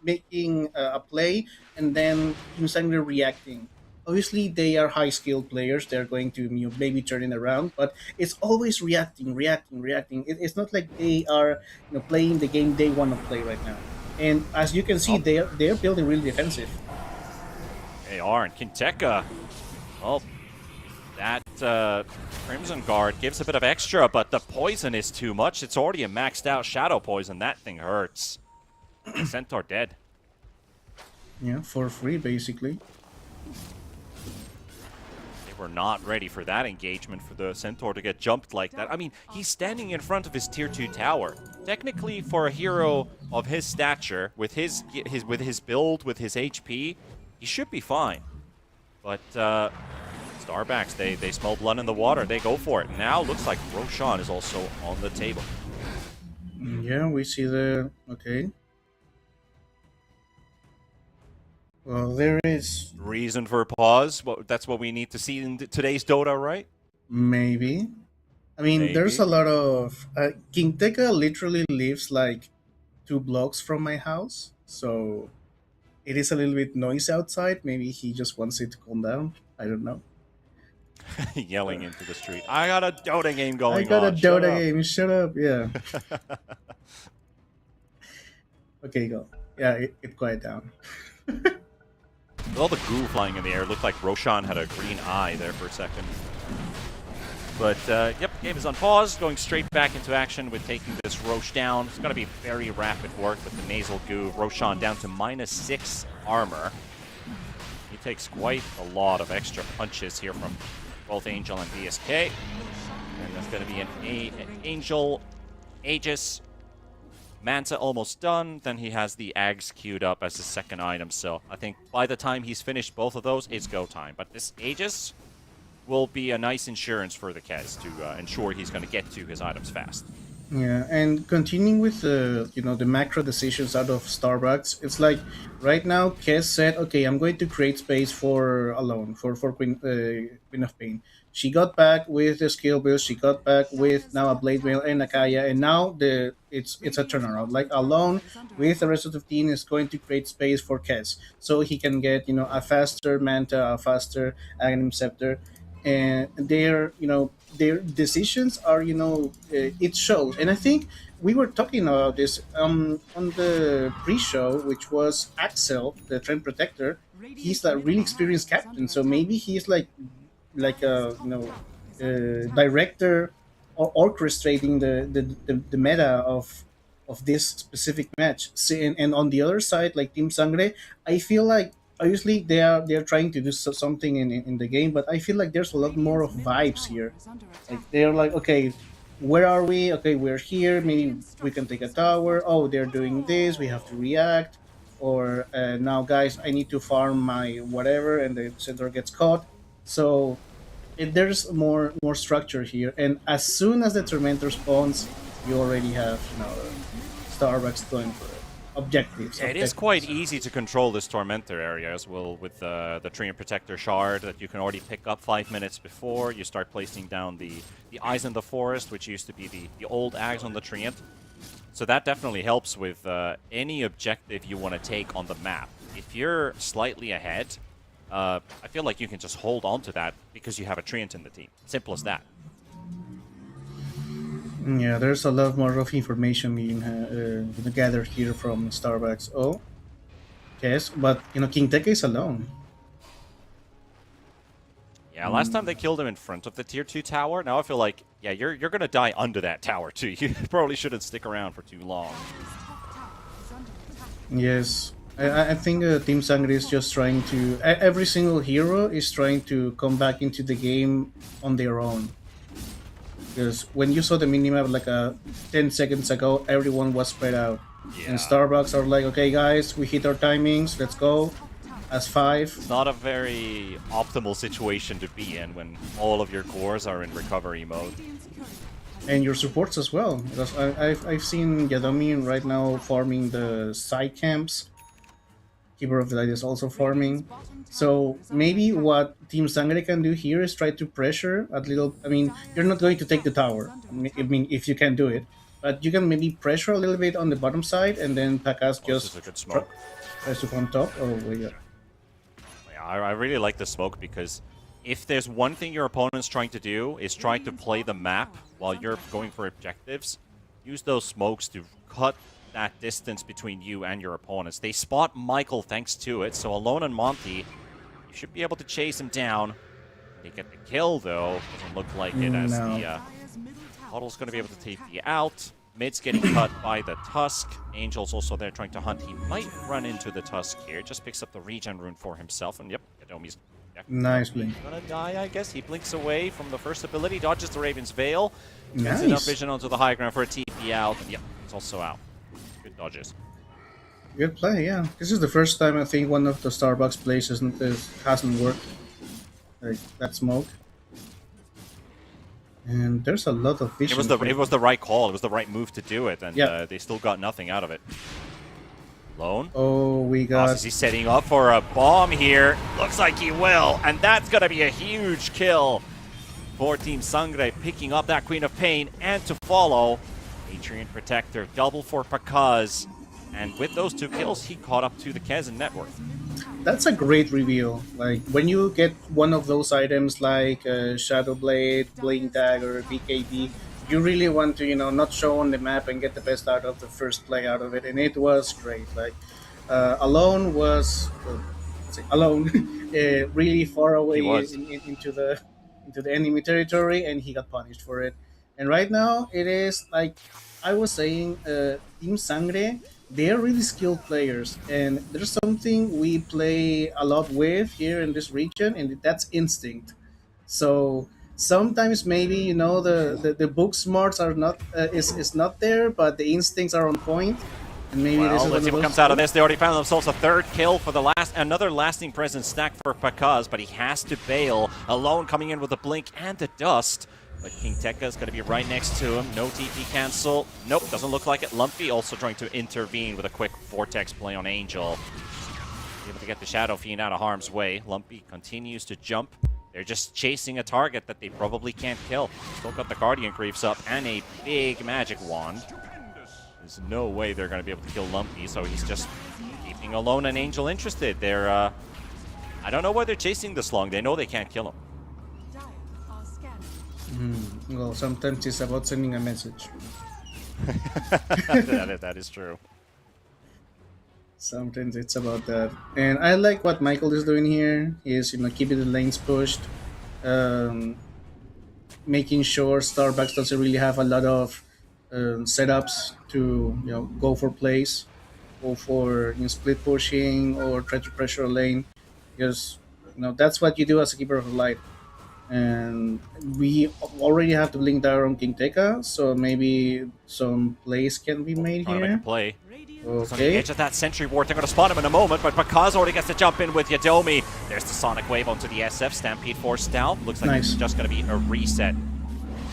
making a play and then Team Sangre reacting. Obviously, they are high-skilled players. They're going to maybe turn it around, but it's always reacting. It's not like they are playing the game they want to play right now. And as you can see, they're building really defensive. They are, and Kinteka, well, that Crimson Guard gives a bit of extra, but the poison is too much. It's already a maxed out Shadow Poison. That thing hurts. Centaur dead. Yeah, for free, basically. We're not ready for that engagement for the Centaur to get jumped like that. I mean, he's standing in front of his tier 2 tower. Technically, for a hero of his stature, with his build, with his HP, he should be fine. But Starbacks, they smell blood in the water. They go for it. Now looks like Roshan is also on the table. Yeah, we see the okay. Well, there is Reason for a pause. That's what we need to see in today's Dota, right? maybe. I mean, there's a lot of Kinteka literally lives like 2 blocks from my house, so it is a little bit noisy outside. Maybe he just wants it to calm down. I don't know. Yelling into the street. I got a Dota game going on. I got a Dota game. Shut up. Yeah. Okay, go. Yeah, it quiet down. With all the goo flying in the air, it looked like Roshan had a green eye there for a second. But, yep, game is on pause, going straight back into action with taking this Roche down. It's going to be very rapid work with the nasal goo. Roshan down to -6 armor. He takes quite a lot of extra punches here from both Angel and BSK. And that's going to be an Angel, Aegis, Manta almost done, then he has the Ags queued up as his second item, so I think by the time he's finished both of those, it's go time. But this Aegis will be a nice insurance for the Kez to ensure he's going to get to his items fast. Yeah, and continuing with the the macro decisions out of Starbucks, it's like right now Kez said, okay, I'm going to create space for Alone, for Queen of Pain. She got back with the skill build, she got back with now a Blade Mail and Nakaya, and now it's a turnaround. Like Alone with the rest of the team is going to create space for Kez, so he can get a faster Manta, a faster Aghanim Scepter, and their decisions are it shows. And I think we were talking about this on the pre-show, which was Axel, the Treant Protector. He's a really experienced captain, so maybe he's like a director or orchestrating the meta of this specific match. And on the other side, like Team Sangre, I feel like obviously they're trying to do something in the game, but I feel like there's a lot more of vibes here. Like they're like, okay, where are we? Okay, we're here. Maybe we can take a tower. Oh, they're doing this. We have to react. Or now, guys, I need to farm my whatever, and the center gets caught. So there's more structure here, and as soon as the Tormentor spawns, you already have Starbucks going for it. Objectives. Yeah, it is quite easy to control this Tormentor area as well with the Tree and Protector Shard that you can already pick up 5 minutes before you start placing down the Eyes in the Forest, which used to be the old Ags on the Treant. So that definitely helps with any objective you want to take on the map. If you're slightly ahead, I feel like you can just hold on to that because you have a Treant in the team. Simple as that. Yeah, there's a lot more of information being gathered here from Starbucks. Oh, yes, but King Teka is alone. Yeah, last time they killed him in front of the tier 2 tower. Now I feel like, yeah, you're gonna die under that tower too. You probably shouldn't stick around for too long. Yes, I think Team Sangre is just trying to. Every single hero is trying to come back into the game on their own. Because when you saw the minimap like 10 seconds ago, everyone was spread out. Yeah. And Starbucks are like, okay guys, we hit our timings, let's go. As 5. Not a very optimal situation to be in when all of your cores are in recovery mode. And your supports as well. Because I've seen Yadomi right now farming the side camps. Keeper of the Light is also farming. So maybe what Team Sangre can do here is try to pressure a little. I mean, you're not going to take the tower. I mean, if you can do it, but you can maybe pressure a little bit on the bottom side, and then Pakas just a good smoke. tries to farm top. Oh, yeah. Yeah, I really like the smoke because if there's one thing your opponent's trying to do is trying to play the map while you're going for objectives, use those smokes to cut that distance between you and your opponents. They spot Michael thanks to it, so Alone and Monty, you should be able to chase him down. They get the kill though. Doesn't look like it as the Huddle's going to be able to take the out. Mid's getting cut by the Tusk. Angel's also there trying to hunt. He might run into the Tusk here. Just picks up the regen rune for himself. And yep, Yadomi's nice blink. gonna die, I guess. He blinks away from the first ability, dodges the Raven's Veil. Nice. Gets enough vision onto the high ground for a TP out. And yep, it's also out. Good dodges. Good play, yeah. This is the first time I think one of the Starbucks plays hasn't worked. Like that smoke. And there's a lot of vision. It was the right call. It was the right move to do it, and yeah. They still got nothing out of it. Lone. Oh, we got. Is he setting up for a bomb here? Looks like he will, and that's gonna be a huge kill for Team Sangre, picking up that Queen of Pain, and to follow, Atrian Protector, double for Pakaz, and with those 2 kills, he caught up to the Kez in net worth. That's a great reveal. Like when you get one of those items like Shadow Blade, Blink Dagger, BKB, you really want to not show on the map and get the best out of the first play out of it, and it was great. Like Alone was really far away into the enemy territory, and he got punished for it. And right now it is like I was saying, Team Sangre, they are really skilled players, and there's something we play a lot with here in this region, and that's instinct. So sometimes maybe the book smarts are not is not there, but the instincts are on point. And maybe well, this is let's see what comes out of this. They already found themselves a 3rd kill for another lasting presence stack for Pakaz, but he has to bail. Alone coming in with the blink and the dust. But King Teka is going to be right next to him. No TP cancel. Nope, doesn't look like it. Lumpy also trying to intervene with a quick Vortex play on Angel. Able to get the Shadow Fiend out of harm's way. Lumpy continues to jump. They're just chasing a target that they probably can't kill. Still got the Guardian Creeps up and a big magic wand. There's no way they're going to be able to kill Lumpy, so he's just keeping Alone and Angel interested. They're, I don't know why they're chasing this long. They know they can't kill him. Well, sometimes it's about sending a message. that is true. Sometimes it's about that. And I like what Michael is doing here. He is, keeping the lanes pushed, making sure Starbucks doesn't really have a lot of setups to, go for plays, go for split pushing or try to pressure a lane, because that's what you do as a keeper of the light. And we already have the blink dagger on King Teka, so maybe some plays can be made Trying to here. make a play. Okay. On the edge of that Sentry Ward, they're going to spot him in a moment, but Pakaz already gets to jump in with Yadomi. There's the Sonic Wave onto the SF. Stampede forced down. Looks like it's just going to be a reset.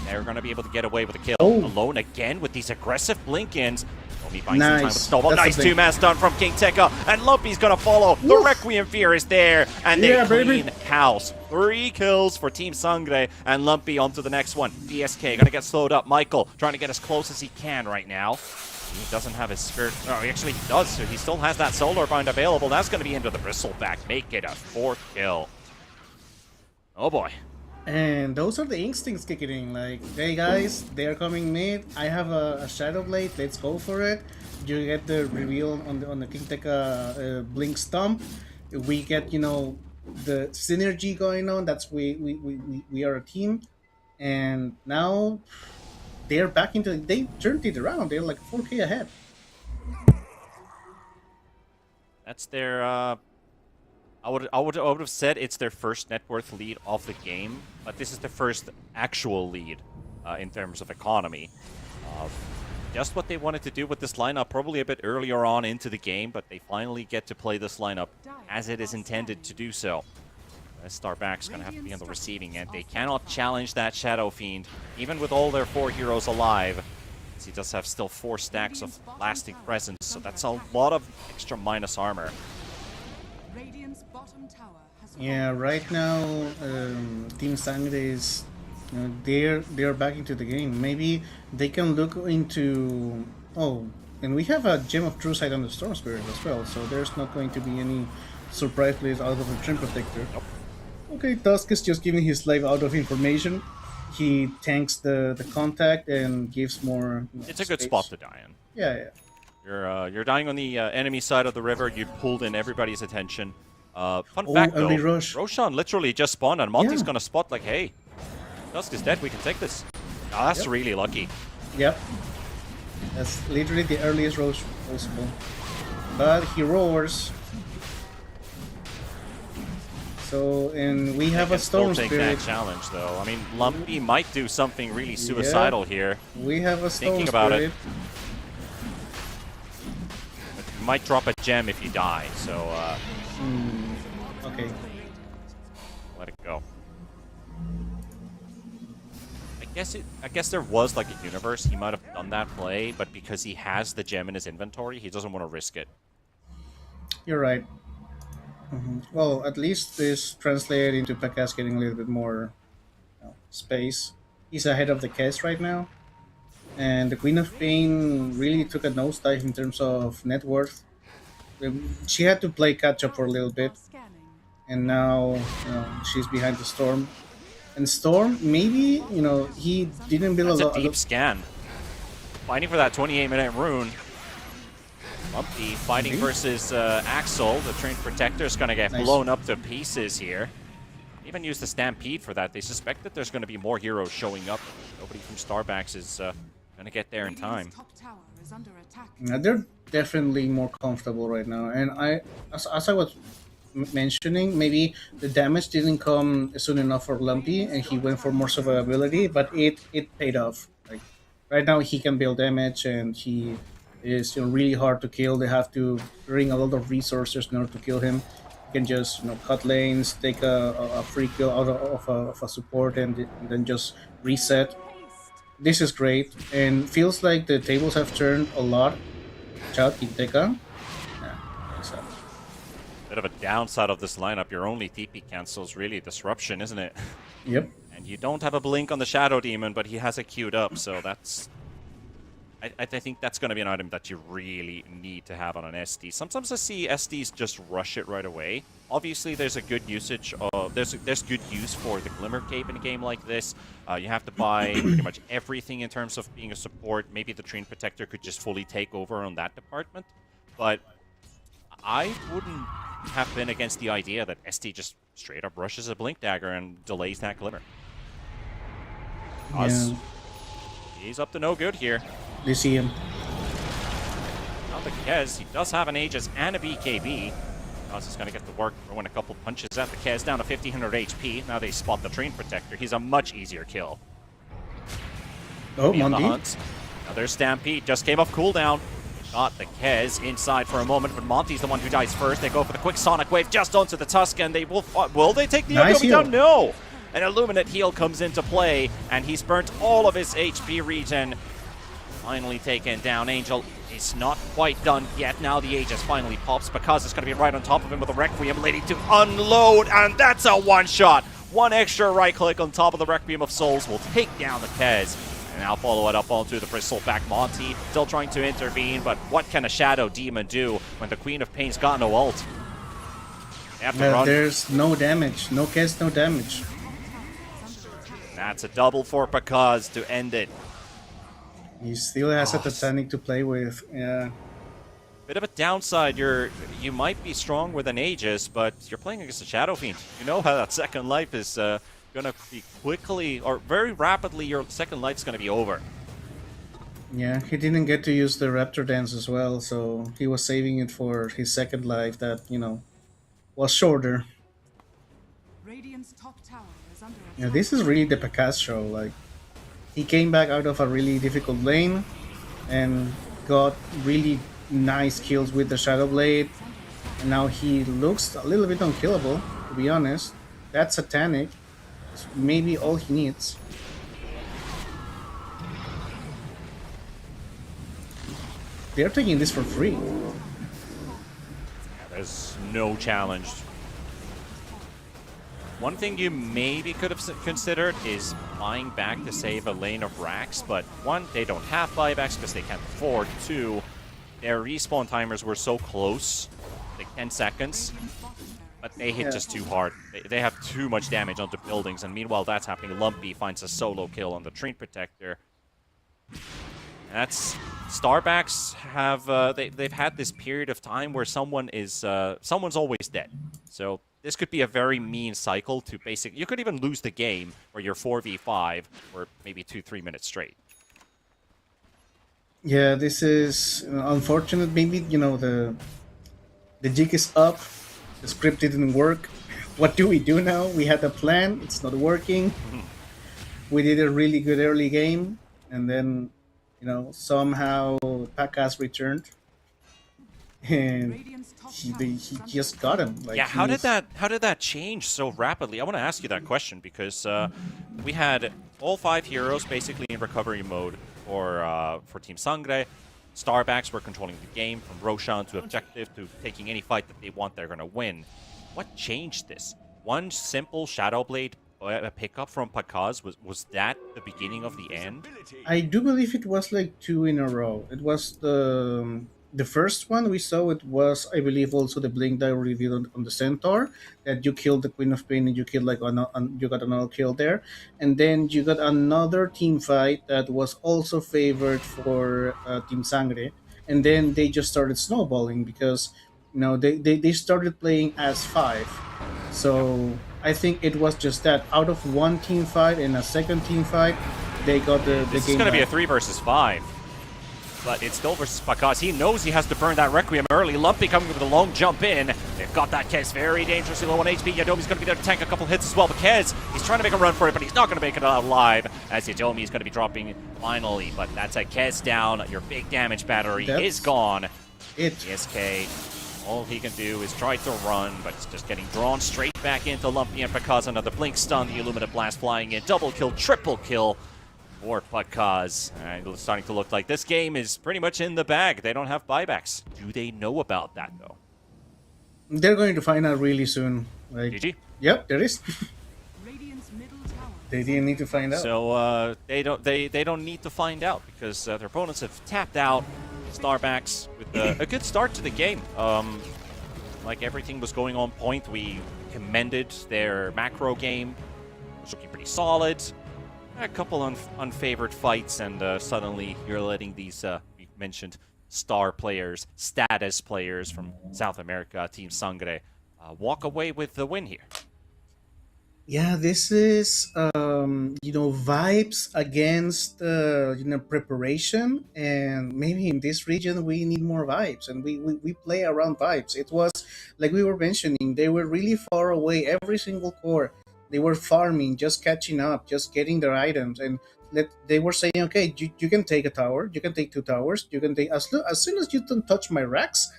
They're going to be able to get away with a kill. Alone again with these aggressive blink-ins. He buying some time with Nice. Snowball. That's the Nice thing. two-man stun from King Tekka, and Lumpy's gonna follow. The Woof. Requiem Fear is there, and they Yeah, baby. clean house. 3 kills for Team Sangre, and Lumpy onto the next one. DSK gonna get slowed up. Michael trying to get as close as he can right now. He doesn't have his spirit. Oh, he does. So he still has that Solar Bind available. That's gonna be into the Bristleback. Make it a 4th kill. Oh boy. And those are the instincts kicking in. Like, hey guys, they are coming mid. I have a Shadow Blade. Let's go for it. You get the reveal on the King Tekka Blink Stomp. We get, you know, the synergy going on. That's we are a team. And now they're back into. They turned it around. They're like 4K ahead. That's their. I would have said it's their first net worth lead of the game, but this is the first actual lead in terms of economy. Just what they wanted to do with this lineup, probably a bit earlier on into the game, but they finally get to play this lineup as it is intended to do so. Starback's going to have to be on the receiving end. They cannot challenge that Shadow Fiend, even with all their 4 heroes alive, as he does have still 4 stacks of lasting presence, so that's a lot of extra minus armor. Radiant's bottom tower has Yeah, right now Team Sangre is, you know, they're back into the game. Maybe they can look into and we have a Gem of True Sight on the Storm Spirit as well, so there's not going to be any surprise plays out of the Trim Protector. Nope. Okay, Tusk is just giving his slave out of information. He tanks the contact and gives more. You know, It's a good space. spot to die in. Yeah. You're dying on the enemy side of the river. You pulled in everybody's attention. Fun Oh, fact though, early rush. Roshan literally just spawned, and Monty's Yeah. gonna spot like, hey, Dusk is dead. We can take this. Oh, that's Yep. really lucky. Yep. That's literally the earliest rush possible. But he roars. So, and we have a Can still Storm take Spirit. that challenge though. I mean, Lumpy might do something really suicidal here. We have a Storm Thinking about Spirit. it. But you might drop a gem if you die. So Okay. let it go. I guess there was like a universe he might have done that play, but because he has the gem in his inventory, he doesn't want to risk it. You're right. Well, at least this translated into Pekas getting a little bit more space. He's ahead of the cast right now. And the Queen of Pain really took a nosedive in terms of net worth. She had to play catch up for a little bit, scanning. and now she's behind the Storm. And Storm, maybe, he didn't build That's a deep scan. Fighting for that 28-minute rune. Lumpy fighting versus Axel. The Trained Protector is going to get Nice. blown up to pieces here. Even use the Stampede for that. They suspect that there's going to be more heroes showing up. Nobody from Starbacks is going to get there in time. Radiant's top tower is under attack. They're definitely more comfortable right now. And as I was mentioning, maybe the damage didn't come soon enough for Lumpy, and he went for more survivability, but it paid off. Like right now, he can build damage, and he is really hard to kill. They have to bring a lot of resources in order to kill him. He can just cut lanes, take a free kill out of a support, and then just reset. This is great, and feels like the tables have turned a lot. Shout Kiteka. Bit of a downside of this lineup. Your only TP cancels really Disruption, isn't it? Yep. And you don't have a blink on the Shadow Demon, but he has it queued up, so that's... I think that's going to be an item that you really need to have on an SD. Sometimes I see SDs just rush it right away. Obviously, there's a good usage of... There's good use for the Glimmer Cape in a game like this. You have to buy pretty much everything in terms of being a support. Maybe the Trained Protector could just fully take over on that department. But I wouldn't have been against the idea that SD just straight up rushes a Blink Dagger and delays that Glimmer. Yeah. He's up to no good here. They see him. Not the Kez. He does have an Aegis and a BKB. Oz is going to get to work, throwing a couple punches at the Kez, down to 1500 HP. Now they spot the Train Protector. He's a much easier kill. Oh, Be on the Monty. hunt. Another Stampede just came off cooldown. Got the Kez inside for a moment, but Monty's the one who dies first. They go for the quick Sonic Wave just onto the Tusk, and they will they take the Nice Yokomi down? heal. No! An Illuminate heal comes into play, and he's burnt all of his HP regen. Finally taken down. Angel is not quite done yet. Now the Aegis finally pops because it's going to be right on top of him with the Requiem Lady to unload, and that's a one-shot. One extra right-click on top of the Requiem of Souls will take down the Kez. And now follow it up onto the Bristleback Monty. Still trying to intervene, but what can a Shadow Demon do when the Queen of Pain's got no ult? They have to run. There's no damage. No Kez, no damage. That's a double for Pakaz to end it. He still has a Titanic to play with. Yeah. Bit of a downside. You might be strong with an Aegis, but you're playing against a Shadow Fiend. You know how that second life is gonna be quickly or very rapidly. Your second life's gonna be over. Yeah, he didn't get to use the Raptor Dance as well, so he was saving it for his second life that, was shorter. Radiant's top tower is under attack. Yeah, this is really the Pakaz show. Like, he came back out of a really difficult lane and got really nice kills with the Shadow Blade, and now he looks a little bit unkillable, to be honest. That Satanic is maybe all he needs. They're taking this for free. Yeah, there's no challenge. One thing you maybe could have considered is buying back to save a lane of racks, but one, they don't have buybacks because they can't afford. Two, their respawn timers were so close, like 10 seconds, but they hit just too hard. They have too much damage onto buildings, and meanwhile that's happening. Lumpy finds a solo kill on the Train Protector. That's Starbacks have they've had this period of time where someone's always dead. So this could be a very mean cycle to you could even lose the game where you're 4v5 for maybe 2-3 minutes straight. Yeah, this is unfortunate. Maybe, the jig is up. The script didn't work. What do we do now? We had a plan. It's not working. We did a really good early game, and then, somehow Pakaz returned, and he just got him. Like, yeah, how did that change so rapidly? I want to ask you that question because we had all 5 heroes basically in recovery mode for Team Sangre. Starbacks were controlling the game from Roshan to objective to taking any fight that they want they're going to win. What changed this? One simple Shadow Blade pickup from Pakaz, was that the beginning of the end? I do believe it was like 2 in a row. It was the first one we saw. It was, I believe, also the blink that revealed on the Centaur, that you killed the Queen of Pain and you killed you got another kill there, and then you got another team fight that was also favored for Team Sangre, and then they just started snowballing because they started playing as 5. So I think it was just that out of one team fight and a second team fight, they got the game. This is going to be a 3 versus 5. But it's still versus Pakaz. He knows he has to burn that Requiem early. Lumpy coming with a long jump in. They've got that Kez very dangerously low on HP. Yadomi's going to be there to tank a couple hits as well. But Kez, he's trying to make a run for it, but he's not going to make it out alive as Yadomi is going to be dropping finally. But that's a Kez down. Your big damage battery is gone. ESK, all he can do is try to run, but it's just getting drawn straight back into Lumpy and Pakaz. Another blink stun, the Illumina Blast flying in. Double kill, triple kill for Pakaz. It's starting to look like this game is pretty much in the bag. They don't have buybacks. Do they know about that, though? They're going to find out really soon. Like, GG? Yep, there is. Radiant's middle tower. They didn't need to find out. So they don't need to find out because their opponents have tapped out. Starbacks with a good start to the game. Like everything was going on point. We commended their macro game. It was looking pretty solid. A couple unfavored fights, and suddenly you're letting these we mentioned star players, status players from South America, Team Sangre, walk away with the win here. Yeah, this is vibes against preparation, and maybe in this region we need more vibes, and we play around vibes. It was like we were mentioning, they were really far away. Every single core, they were farming, just catching up, just getting their items, and they were saying, okay, you can take a tower, you can take 2 towers, you can take as soon as you don't touch my racks,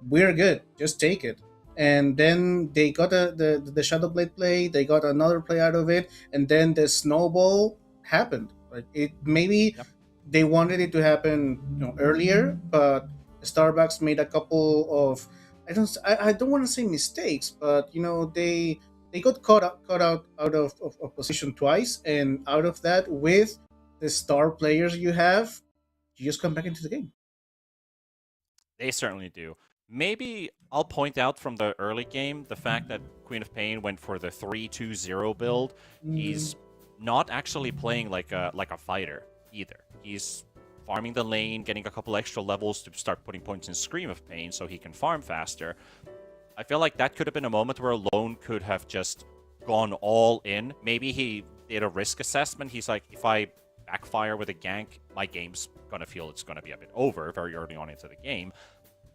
we're good. Just take it. And then they got the Shadow Blade play, they got another play out of it, and then the snowball happened. Like, it maybe they wanted it to happen, earlier, but Starbucks made a couple of, I don't want to say mistakes, but they got caught out of position twice, and out of that, with the star players you have, you just come back into the game. They certainly do. Maybe I'll point out from the early game the fact that Queen of Pain went for the 3-2-0 build. Mm, He's not actually playing like a fighter either. He's farming the lane, getting a couple extra levels to start putting points in Scream of Pain so he can farm faster. I feel like that could have been a moment where Alone could have just gone all in. Maybe he did a risk assessment. He's like, if I backfire with a gank, my game's gonna feel it's gonna be a bit over very early on into the game.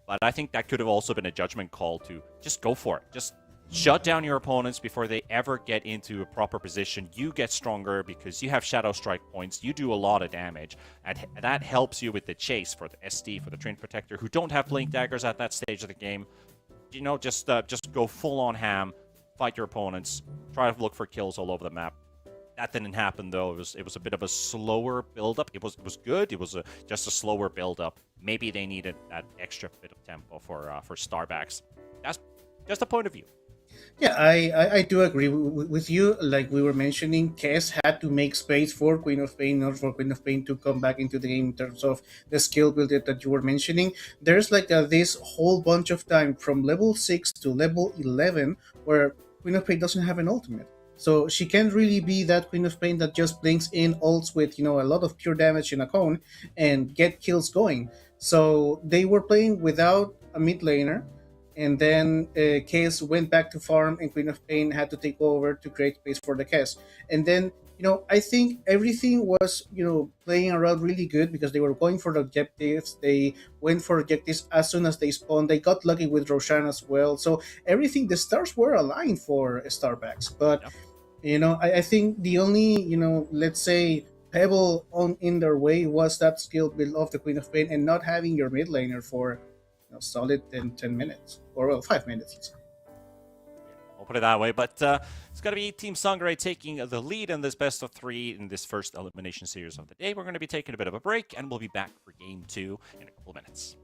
But I think that could have also been a judgment call to just go for it. Just shut down your opponents before they ever get into a proper position. You get stronger because you have Shadow Strike points. You do a lot of damage. And that helps you with the chase for the SD, for the Train Protector, who don't have Blink Daggers at that stage of the game. Just go full on ham, fight your opponents, try to look for kills all over the map. That didn't happen though. It was a bit of a slower build up. It was good. It was just a slower build up. Maybe they needed that extra bit of tempo for Starbacks. That's just a point of view. Yeah, I do agree with you. Like we were mentioning, Kess had to make space for Queen of Pain, not for Queen of Pain to come back into the game in terms of the skill build that you were mentioning. There's like this whole bunch of time from level 6 to level 11 where Queen of Pain doesn't have an ultimate. So she can't really be that Queen of Pain that just blinks in ults with, a lot of pure damage in a cone and get kills going. So they were playing without a mid laner, and then Case went back to farm, and Queen of Pain had to take over to create space for the Case. And then, I think everything was, playing around really good because they were going for the objectives. They went for objectives as soon as they spawned. They got lucky with Roshan as well. So everything, the stars were aligned for Starbacks. But, Yep. I think the only, let's say, pebble on in their way was that skill build of the Queen of Pain and not having your mid laner for solid 10 minutes, or well, 5 minutes. I'll put it that way. But it's going to be Team Sangre taking the lead in this best of 3 in this first elimination series of the day. We're going to be taking a bit of a break, and we'll be back for Game 2 in a couple of minutes.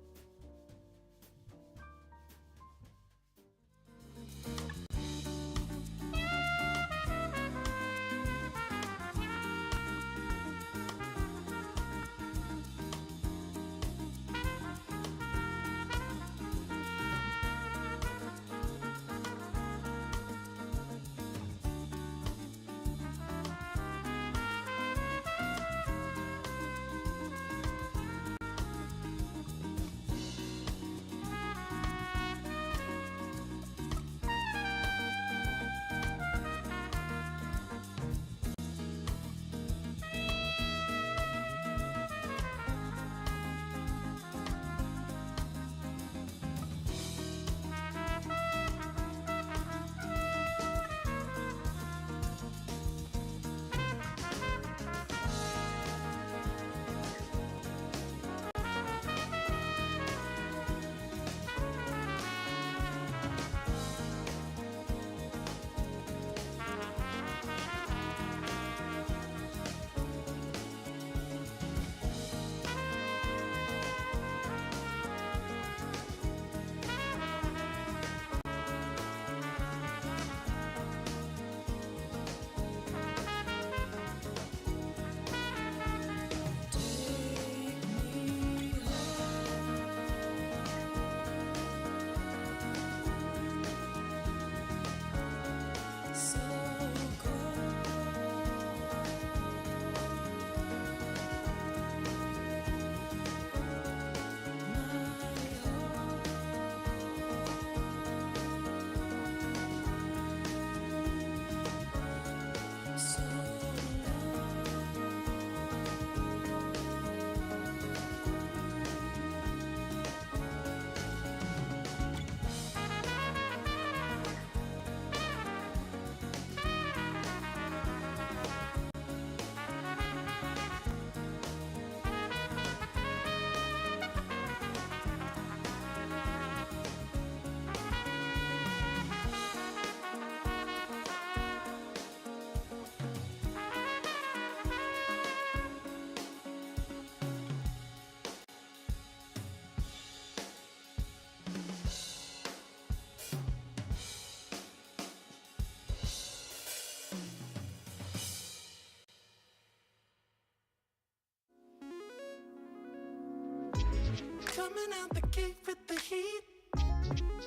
coming out the gate with the heat.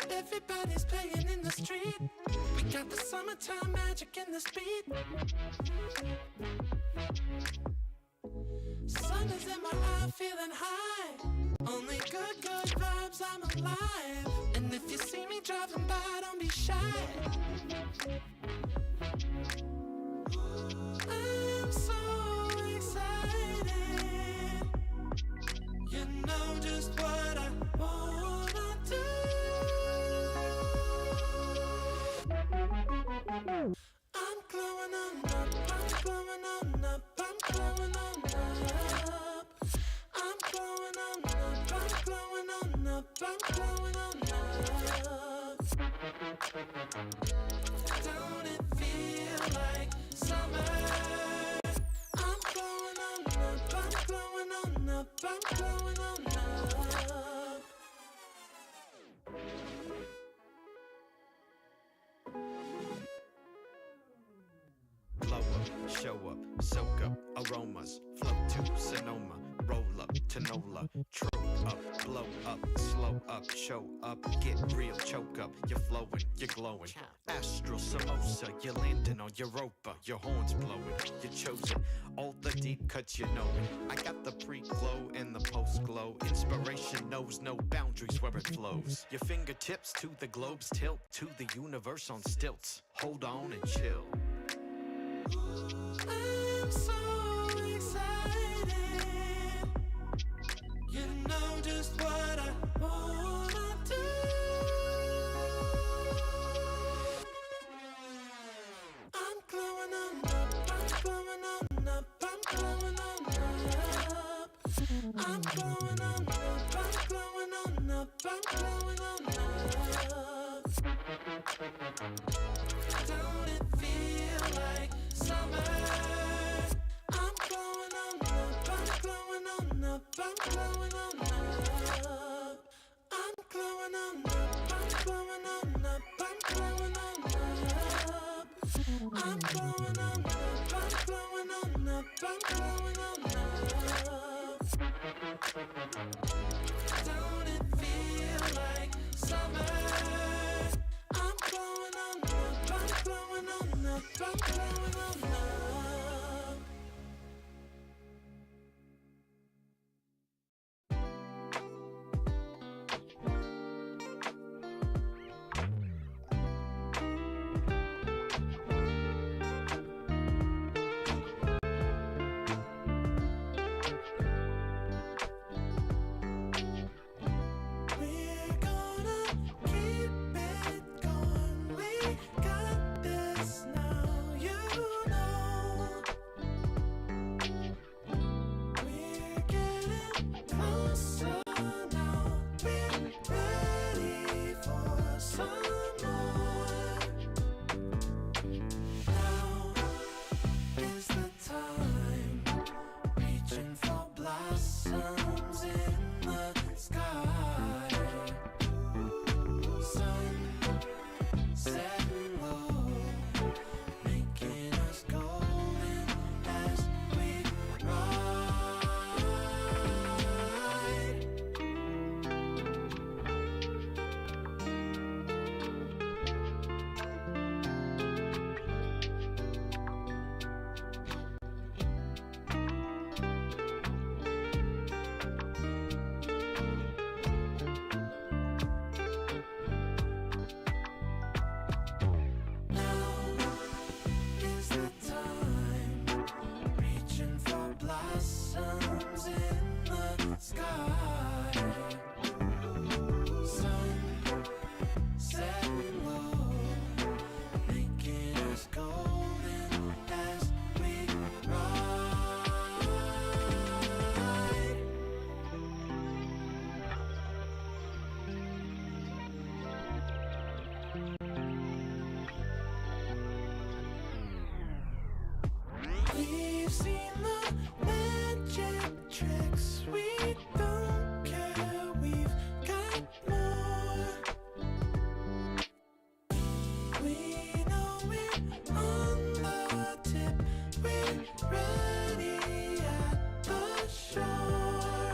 Everybody's playing in the street. We got the summertime magic in this beat. Sun is in my eye, feeling high. Only good vibes, I'm alive. And if you see me driving by, don't be shy. I'm so excited. You know just what I wanna do. I'm glowing on up, I'm glowing on up, I'm glowing on up. I'm glowing on up, I'm glowing on up, I'm glowing on up. Don't it feel like summer? I'm glowing on up, I'm glowing on up, I'm glowing on up. Blow up, show up, soak up aromas, float to Sonoma, roll up to Nola, trope up, blow up, slow up, show up, get real, choke up, you're flowing, you're glowing. Astral samosa, you're landing on Europa, your horns blowing, you're chosen, all the deep cuts you know it. I got the pre-glow and the post-glow, inspiration knows no boundaries where it flows. Your fingertips to the globe's tilt, to the universe on stilts, hold on and chill. I'm so excited. You know just what I wanna do. I'm glowing on up, I'm glowing on up, I'm glowing on up. I'm glowing on up, I'm glowing on up, I'm glowing on up. Don't it feel like summer? I'm glowing on up, I'm glowing on up, I'm glowing on up. I'm glowing on up, I'm glowing on up, I'm glowing on up. I'm glowing on up, I'm glowing on up, I'm glowing on up. Don't it feel like summer? I'm glowing on up, I'm glowing on up, I'm glowing on up. We're gonna keep it going. We got this now, you know. We're getting closer now. We're ready for some more. Now is the time, reaching for blossoms in the sky. Sun setting low, making us golden as we ride. Now is the time, reaching for blossoms in the sky. Sun setting low, making us golden as we ride. We've seen the magic tricks. We don't care. We've got more. We know we're on the tip. We're ready at the shore.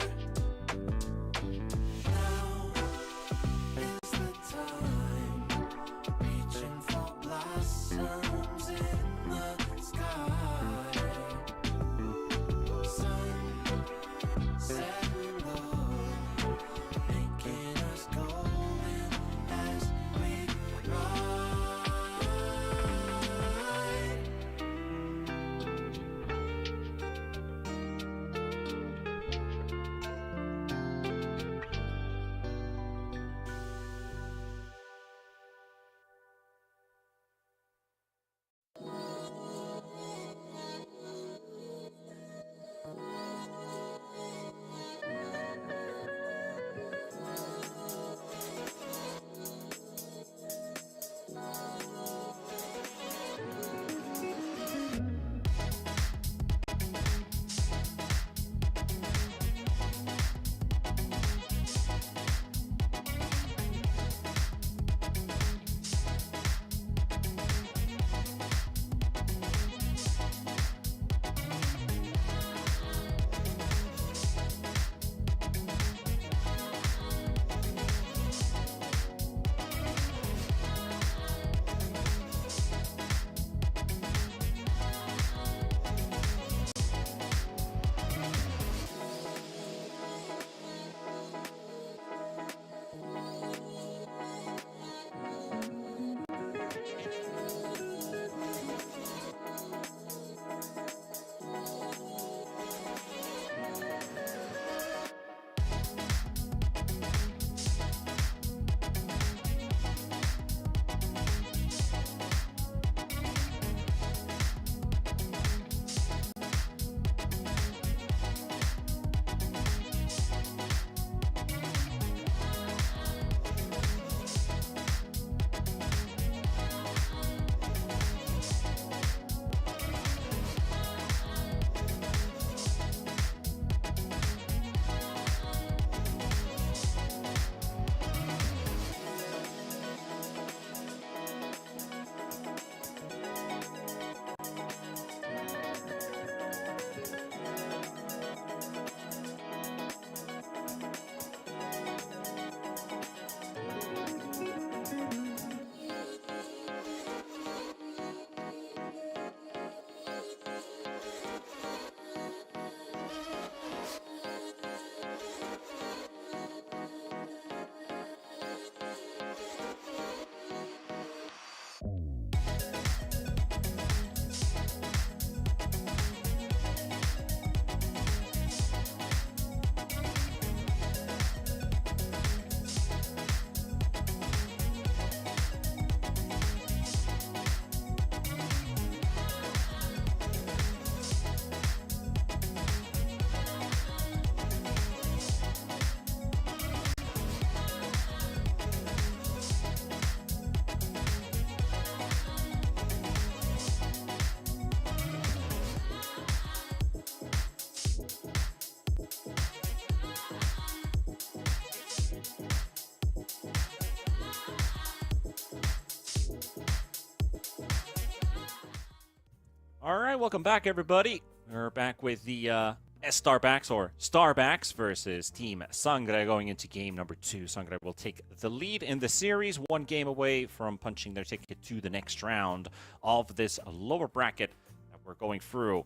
All right, welcome back, everybody. We're back with the Estar backs or Star backs versus Team Sangre going into game number 2. Sangre will take the lead in the series, one game away from punching their ticket to the next round of this lower bracket that we're going through.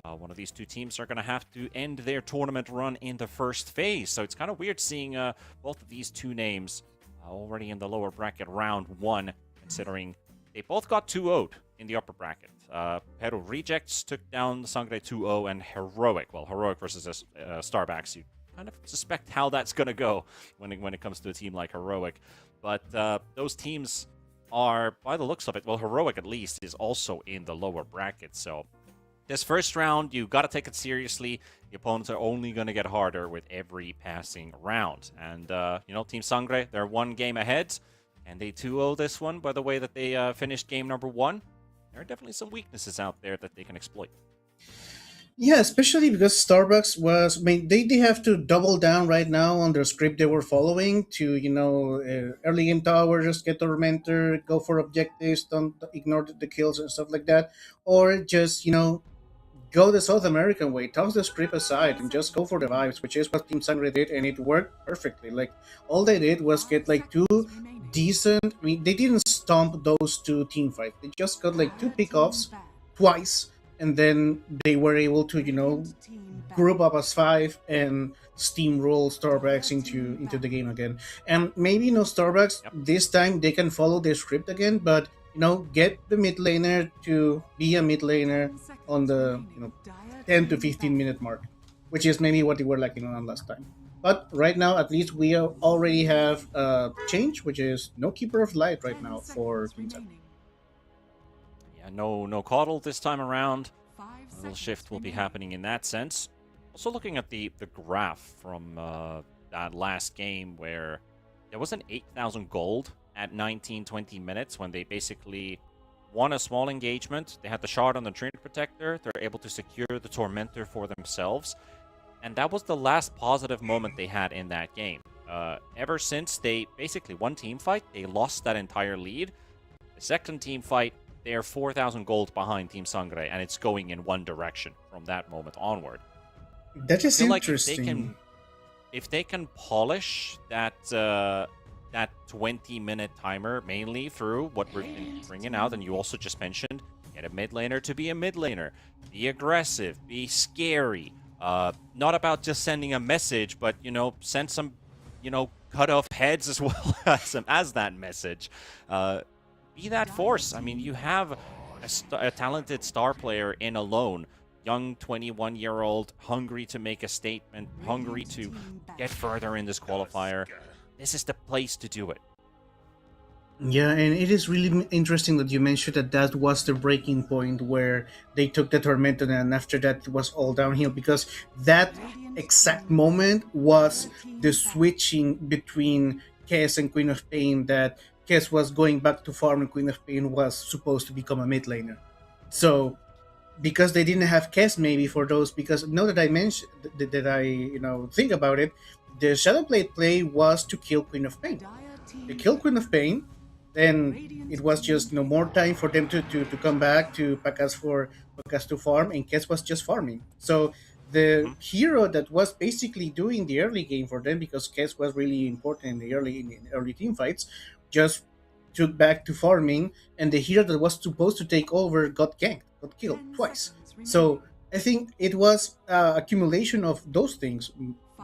One of these two teams are going to have to end their tournament run in the first phase, so it's kind of weird seeing both of these two names already in the lower bracket round 1, considering they both got 2-0'd in the upper bracket. Peru Rejects took down Sangre 2-0, and Heroic. Well, Heroic versus Starbacks. You kind of suspect how that's going to go when it comes to a team like Heroic. But those teams are, by the looks of it, well, Heroic at least is also in the lower bracket. So this first round, you got to take it seriously. The opponents are only going to get harder with every passing round. And, Team Sangre, they're one game ahead. And they 2-0 this one by the way that they finished game number 1. There are definitely some weaknesses out there that they can exploit. Yeah, especially because Starbucks was, they have to double down right now on their script they were following to, early game tower, just get Tormentor, go for objectives, don't ignore the kills and stuff like that. Or just, go the South American way, toss the script aside and just go for the vibes, which is what Team Sangre did, and it worked perfectly. Like, all they did was get like 2 decent, they didn't stomp those 2 team fights. They just got like 2 pickoffs twice, and then they were able to, group up as 5 and steamroll Starbucks into the game again. And maybe Starbucks, this time they can follow their script again, but get the mid laner to be a mid laner on the 10 to 15 minute mark, which is maybe what they were lacking on last time. But right now, at least we already have a change, which is no Keeper of Light right now for Team Sangre. Yeah, no Coddle this time around. A little shift will be happening in that sense. Also looking at the graph from that last game where there was an 8,000 gold at 19-20 minutes when they basically won a small engagement. They had the shard on the Trinity Protector. They're able to secure the Tormentor for themselves. And that was the last positive moment they had in that game. Ever since they basically won team fight, they lost that entire lead. The second team fight, they're 4,000 gold behind Team Sangre, and it's going in one direction from that moment onward. That is interesting. Like if they can polish that 20-minute timer mainly through what we've been bringing out, and you also just mentioned, get a mid laner to be a mid laner, be aggressive, be scary. Not about just sending a message, but, send some, cut off heads as well as that message. Be that force. I mean, you have a talented star player in Alone. Young 21-year-old, hungry to make a statement, hungry to get further in this qualifier. This is the place to do it. Yeah, and it is really interesting that you mentioned that was the breaking point where they took the Tormentor, and after that it was all downhill, because that exact moment was the switching between Kess and Queen of Pain, that Kess was going back to farm and Queen of Pain was supposed to become a mid laner. So, because they didn't have Kess maybe for those, because now that I mentioned, that I think about it, the Shadowblade play was to kill Queen of Pain. They killed Queen of Pain, then it was just more time for them to come back to Pakas to farm, and Kess was just farming. So the hero that was basically doing the early game for them, because Kess was really important in the early team fights, just took back to farming, and the hero that was supposed to take over got ganked, got killed twice. So I think it was accumulation of those things.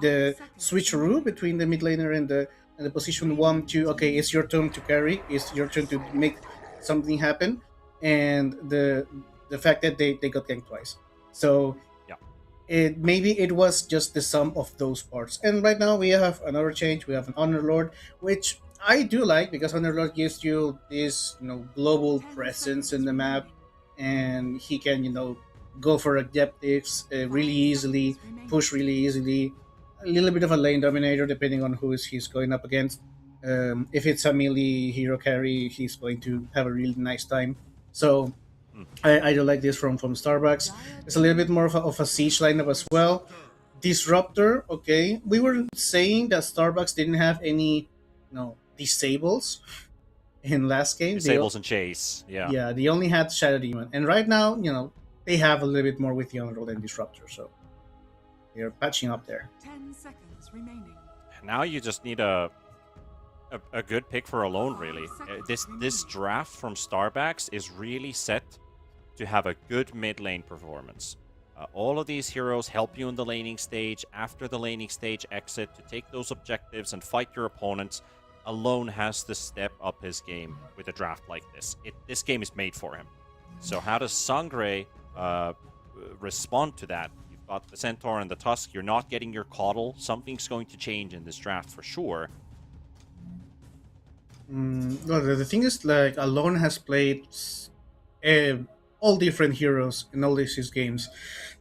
The switcheroo between the mid laner and the position 1 to, okay, it's your turn to carry, it's your turn to make something happen, and the fact that they got ganked twice. So maybe it was just the sum of those parts. And right now we have another change. We have an Honor Lord, which I do like, because Honor Lord gives you this global presence in the map, and he can go for objectives really easily, push really easily. A little bit of a lane dominator depending on who he's going up against. If it's a melee hero carry, he's going to have a really nice time. So I do like this from Starbucks. It's a little bit more of a siege lineup as well. Disruptor, okay. We were saying that Starbucks didn't have any disables in last game. Disables and chase, yeah. Yeah, they only had Shadow Demon. And right now, they have a little bit more with the Underworld and Disruptor, so they're patching up there. 10 seconds remaining. Now you just need a good pick for Alone, really. This draft from Starbacks is really set to have a good mid lane performance. All of these heroes help you in the laning stage, after the laning stage exit, to take those objectives and fight your opponents. Alone has to step up his game with a draft like this. This game is made for him. So how does Sangre respond to that? You've got the Centaur and the Tusk. You're not getting your Coddle. Something's going to change in this draft for sure. Well, the thing is, like, Alone has played all different heroes in all these games.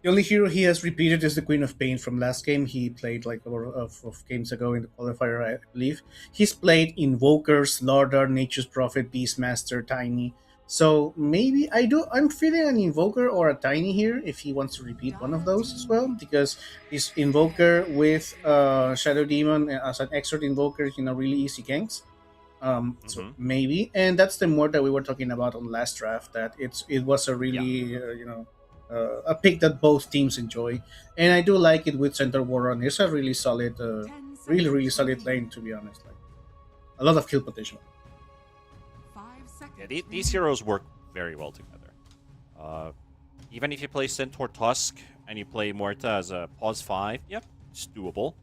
The only hero he has repeated is the Queen of Pain from last game. He played like a couple of games ago in the qualifier, I believe. He's played Invoker, Slardar, Nature's Prophet, Beastmaster, Tiny. So maybe I'm feeling an Invoker or a Tiny here if he wants to repeat one of those as well, because this Invoker with Shadow Demon as an extra Invoker, really easy ganks. So maybe, and that's the more that we were talking about on last draft, that it was a really a pick that both teams enjoy, and I do like it with Centaur Warren. It's a really solid, really solid lane, to be honest. Like, a lot of kill potential. 5 seconds. Yeah, these heroes work very well together. Even if you play Centaur Tusk and you play Muerta as a pause 5, yep, it's doable.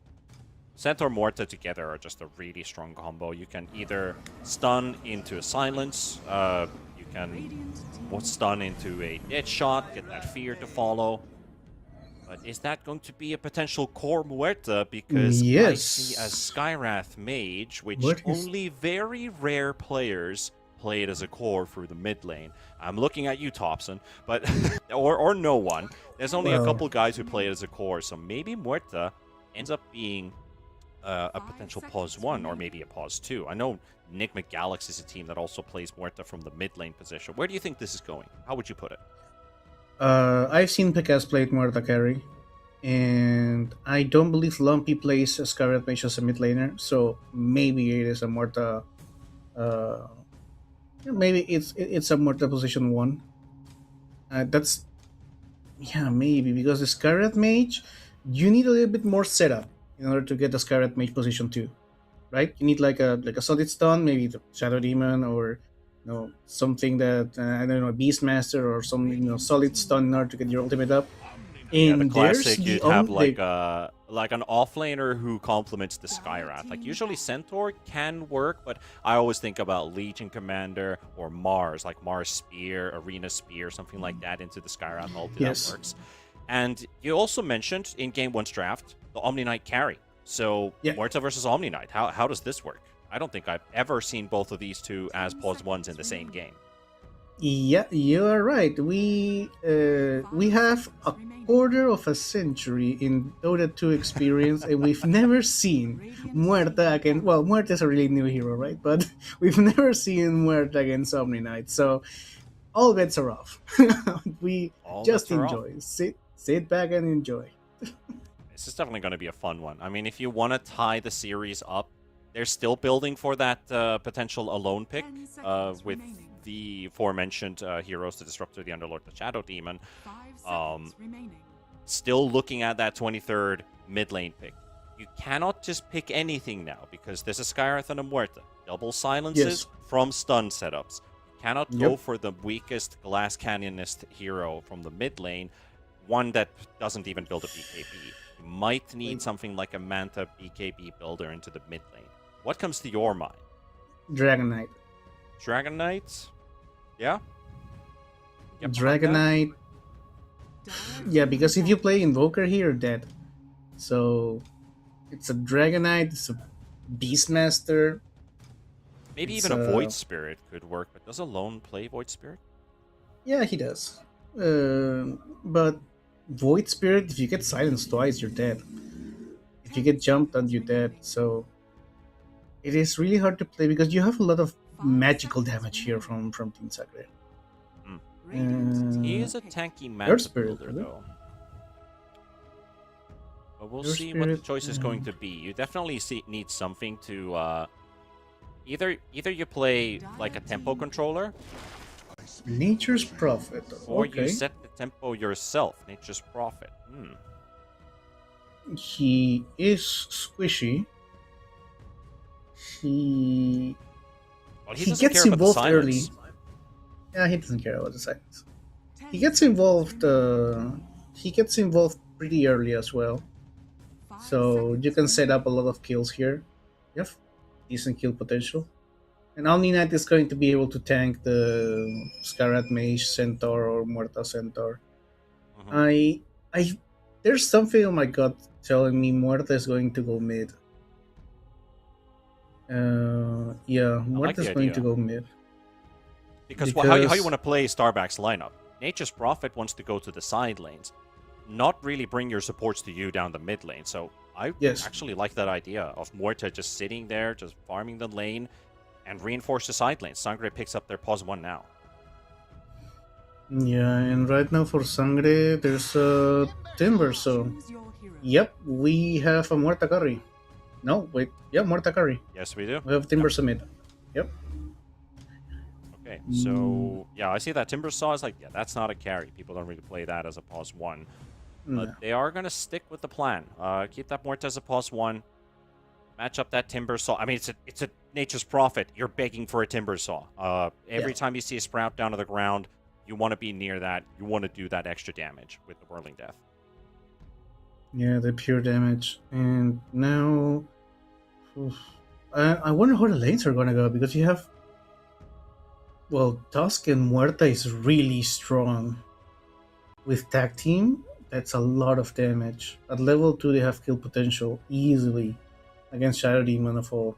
Centaur Muerta together are just a really strong combo. You can either stun into a silence, you can stun into a dead shot, get that fear to follow. But is that going to be a potential core Muerta? Because I see a Skywrath Mage, which only very rare players played as a core through the mid lane. I'm looking at you, Thompson, but or no one. There's only a couple guys who play it as a core, so maybe Muerta ends up being a potential pause 1 or maybe a pause 2. I know Nick McGalax is a team that also plays Muerta from the mid lane position. Where do you think this is going? How would you put it? I've seen Pekas play Muerta carry, and I don't believe Lumpy plays Scarlet Mage as a mid laner, so maybe it is a Muerta. Maybe it's a Muerta position 1. Maybe, because the Scarlet Mage, you need a little bit more setup in order to get the Scarlet Mage position 2, right? You need like a solid stun, maybe the Shadow Demon, or something that I don't know, a Beastmaster or some solid stun in order to get your ultimate up. Yeah, the classic, you'd have like an offlaner who complements the Skywrath. Like usually Centaur can work, but I always think about Legion Commander or Mars, like Mars Spear, Arena Spear, something like that into the Skywrath ulti that works. And you also mentioned in Game 1's draft the Omni Knight carry. So Muerta versus Omni Knight, how does this work? I don't think I've ever seen both of these two as pause 1s in the same game. Yeah, you are right. We have a quarter of a century in Dota 2 experience, and we've never seen Muerta against... Well, Muerta is a really new hero, right? But we've never seen Muerta against Omni Knight, so all bets are off. We just enjoy. Sit back and enjoy. This is definitely going to be a fun one. I mean, if you want to tie the series up, they're still building for that potential Alone pick with the aforementioned heroes, the Disruptor, the Underlord, the Shadow Demon. Still looking at that 23rd mid lane pick. You cannot just pick anything now because there's a Skywrath and a Muerta. Double silences from stun setups. You cannot go for the weakest Glass Canyonist hero from the mid lane, one that doesn't even build a BKB. You might need something like a Manta BKB builder into the mid lane. What comes to your mind? Dragon Knight. Dragon Knight? Yeah? Dragon Knight. Yeah, because if you play Invoker here, you're dead. So it's a Dragon Knight, it's a Beastmaster. Maybe even a Void Spirit could work, but does Alone play Void Spirit? Yeah, he does. But Void Spirit, if you get silenced twice, you're dead. If you get jumped on, you're dead. So it is really hard to play because you have a lot of magical damage here from Team Sangre. He is a tanky Manta builder, though. But we'll see what the choice is going to be. You definitely need something to... Either you play like a tempo controller, Nature's Prophet. Or you Okay. set the tempo yourself. Nature's Prophet. He is squishy. He Well, he he doesn't gets care about the involved early. silence. Yeah, he doesn't care about the silence. 10 He gets seconds involved. remaining. He gets involved pretty early as well. 5 So you seconds can set up a remaining. lot of kills here. You have decent kill potential. And Omni-Knight is going to be able to tank the Scarlet Mage Centaur or Muerta Centaur. Mhm. I there's something on my gut telling me Muerta is going to go mid. Yeah, I like Muerta the is going to idea. go mid. Because how you Because want to play Starback's lineup? Nature's Prophet wants to go to the side lanes, not really bring your supports to you down the mid lane. So I yes, actually like that idea of Muerta just sitting there, just farming the lane, and reinforce the side lanes. Sangre picks up their +1 now. yeah, and right now for Sangre there's a Timber, so Choose your hero. yep, we have a Muerta carry. No, wait, yeah, Muerta carry. Yes, we do. We have Timber Summit. Yep. Okay, Mm, so yeah, I see that Timber Saw is like, yeah, that's not a carry. People don't really play that as a +1. But no. they are going to stick with the plan. Keep that Muerta as a +1. Match up that Timber Saw. I mean, it's a Nature's Prophet. You're begging for a Timber Saw. Every Yeah. time you see a Sprout down to the ground, you want to be near that. You want to do that extra damage with the Whirling Death. Yeah, the pure damage. And now, oof, I wonder how the lanes are gonna go because you have, well, Tusk and Muerta is really strong. With tag team, that's a lot of damage. At level 2, they have kill potential easily against Shadow Demon of all.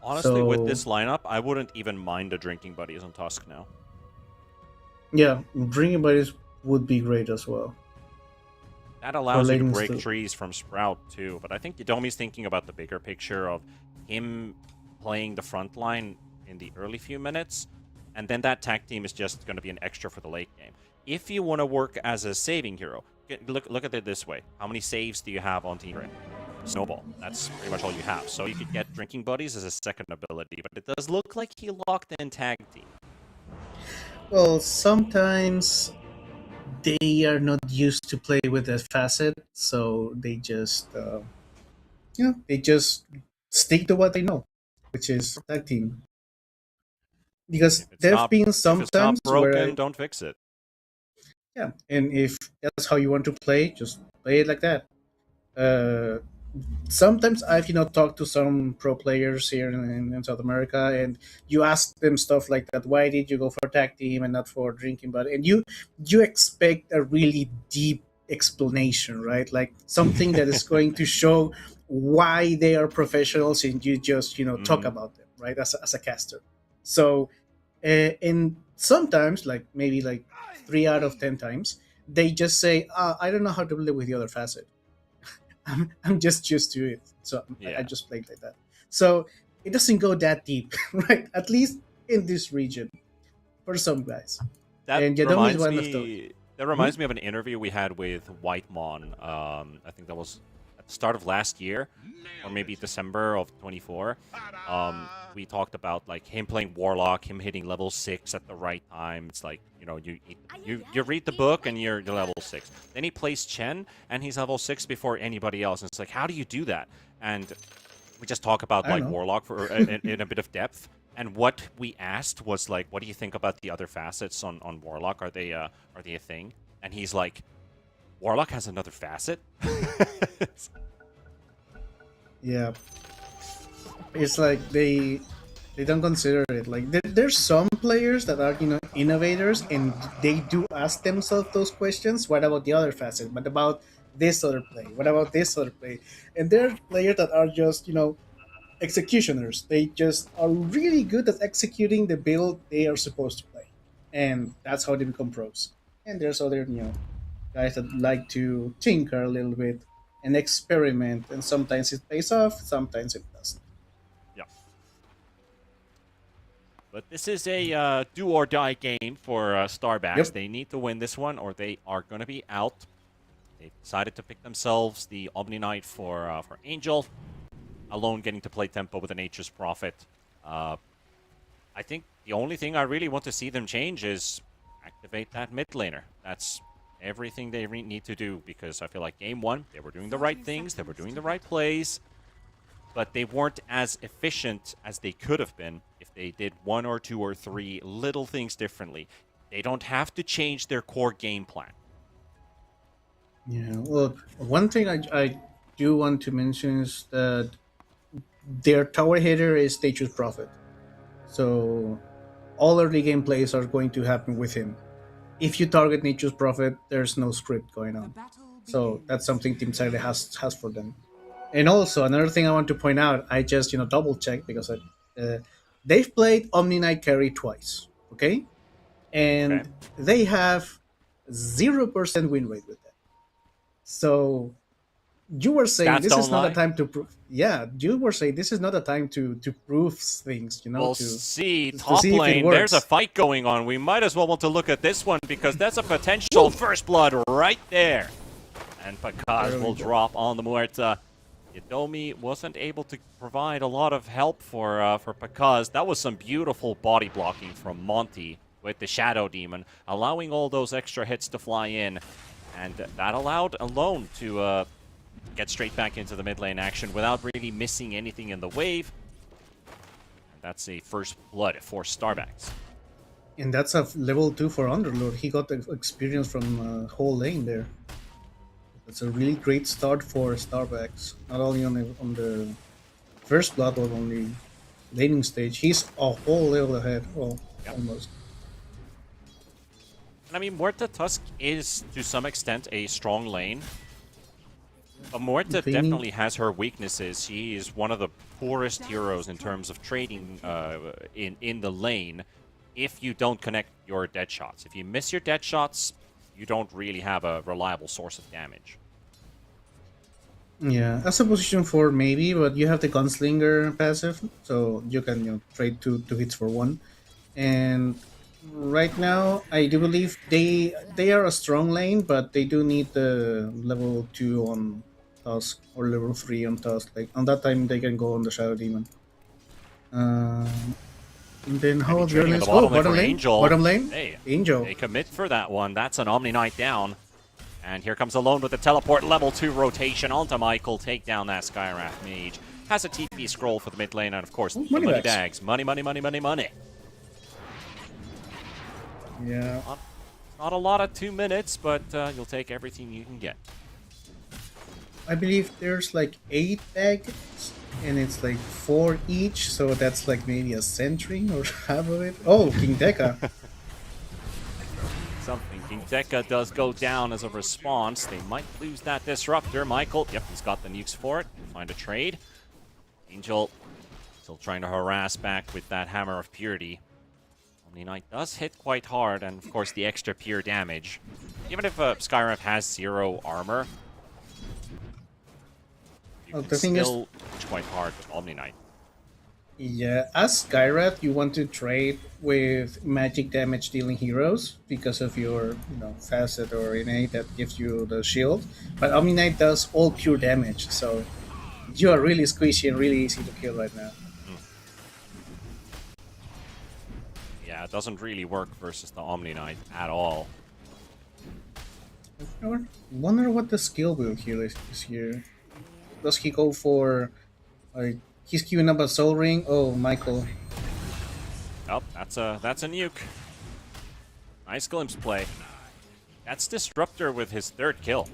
Honestly, with So, this lineup, I wouldn't even mind the Drinking Buddies on Tusk now. yeah, bringing buddies would be great as well. That For allows you to lanes break too. trees from Sprout too, but I think Yodomi's thinking about the bigger picture of him playing the front line in the early few minutes, and then that tag team is just going to be an extra for the late game. If you want to work as a saving hero, look at it this way. How many saves do you have on Team Red? Snowball. That's pretty much all you have. So you could get Drinking Buddies as a second ability, but it does look like he locked in tag team. Well, sometimes they are not used to play with that facet, so they just stick to what they know, which is tag team. Because If it's there have not been if it's sometimes not where broken, don't fix it. yeah, and if that's how you want to play, just play it like that. Uh, Sometimes I've talked to some pro players here in South America, and you ask them stuff like that. Why did you go for tag team and not for drinking? But and you expect a really deep explanation, right? Like something that is going to show why they are professionals, and you just talk Mhm. about them, right? As a caster. So, and sometimes, like maybe like 3 out of 10 times, they just say, "I don't know how to play with the other facet." I'm just used to it, so I Yeah. just played like that. So it doesn't go that deep, right? At least in this region, for some guys. That And Yadomi is reminds one of those. me. That Hmm? reminds me of an interview we had with Whitemon. I think that was at the start of last year, or maybe December of 24. We talked about like him playing Warlock, him hitting level 6 at the right time. It's like you read the book and you're level 6. Then he plays Chen and he's level 6 before anybody else. And it's like, how do you do that? And we just talk about I don't like know. Warlock for in a bit of depth. And what we asked was like, what do you think about the other facets on Warlock? Are they a thing? And he's like, Warlock has another facet. Yeah, it's like they don't consider it. Like there's some players that are innovators, and they do ask themselves those questions. What about the other facet? What about this other play? What about this other play? And there are players that are just executioners. They just are really good at executing the build they are supposed to play, and that's how they become pros. And there's other guys that like to tinker a little bit and experiment, and sometimes it pays off, sometimes it doesn't. Yeah. But this is a do or die game for Starbacks. Yep. They need to win this one, or they are going to be out. They've decided to pick themselves the Omni Knight for Angel. Alone getting to play tempo with a Nature's Prophet. I think the only thing I really want to see them change is activate that mid laner. That's everything they need to do, because I feel like game 1, they were doing the right things, they were doing the right plays, but they weren't as efficient as they could have been if they did 1 or 2 or 3 little things differently. They don't have to change their core game plan. Yeah, well, one thing I do want to mention is that their tower hitter is Nature's Prophet. So all early game plays are going to happen with him. If you target Nature's Prophet, there's no script going The on. battle So begins. that's something Team Saturday has for them. And also another thing I want to point out, I just double checked because they've played Omni Knight carry twice, okay, and Okay. they have 0% win rate with that. So you were saying Stats this don't is not a lie. time to prove. Yeah, you were saying this is not a time to prove things. We'll to see. to Top see if it lane, there's a works. fight going on. We might as well want to look at this one, because that's a potential first blood right there. And Pakaz There we will go. drop on the Muerta. Yadomi wasn't able to provide a lot of help for Pakaz. That was some beautiful body blocking from Monty with the Shadow Demon, allowing all those extra hits to fly in. And that allowed Alone to get straight back into the mid lane action without really missing anything in the wave. And that's a first blood for Starbacks. And that's a level 2 for Underlord. He got the experience from whole lane there. That's a really great start for Starbacks. Not only on the first blood, but on the laning stage. He's a whole level ahead. Well, Yep. almost. I mean, Muerta Tusk is, to some extent, a strong lane. But Muerta Cleaning. definitely has her weaknesses. She is one of the poorest heroes in terms of trading in the lane if you don't connect your dead shots. If you miss your dead shots, you don't really have a reliable source of damage. Yeah, that's a position 4 maybe, but you have the Gunslinger passive, so you can trade two hits for 1. And right now, I do believe they are a strong lane, but they do need the level 2 on Tusk or level 3 on Tusk. Like on that time, they can go on the Shadow Demon. And then how Maybe about your trading in lane? the Oh, bottom lane bottom for lane. Angel. Bottom lane. Hey, Angel. they commit for that one. That's an Omni Knight down. And here comes Alone with the teleport level 2 rotation onto Michael. Take down that Skywrath Mage. Has a TP scroll for the mid lane, and of course, the money money bags. bags. Money, money, money, money, money. Yeah. Not a lot of 2 minutes, but you'll take everything you can get. I believe there's like 8 bags, and it's like 4 each, so that's like maybe a century or half of it. Oh, King Deca. Something. King Deca does go down as a response. They might lose that Disruptor. Michael, yep, he's got the nukes for it. Find a trade. Angel still trying to harass back with that Hammer of Purity. Omni Knight does hit quite hard, and of course the extra pure damage. Even if Skywrath has 0 armor, you Oh, can the thing is- still hit quite hard with Omni Knight. Yeah, as Skyrath, you want to trade with magic damage dealing heroes because of your facet or innate that gives you the shield. But Omni Knight does all pure damage, so you are really squishy and really easy to kill right now. Yeah, it doesn't really work versus the Omni Knight at all. I wonder what the skill build here is here. Does he go for like he's queuing up a Soul Ring? Oh, Michael. Oh, that's a nuke. Nice glimpse play. That's Disruptor with his 3rd kill.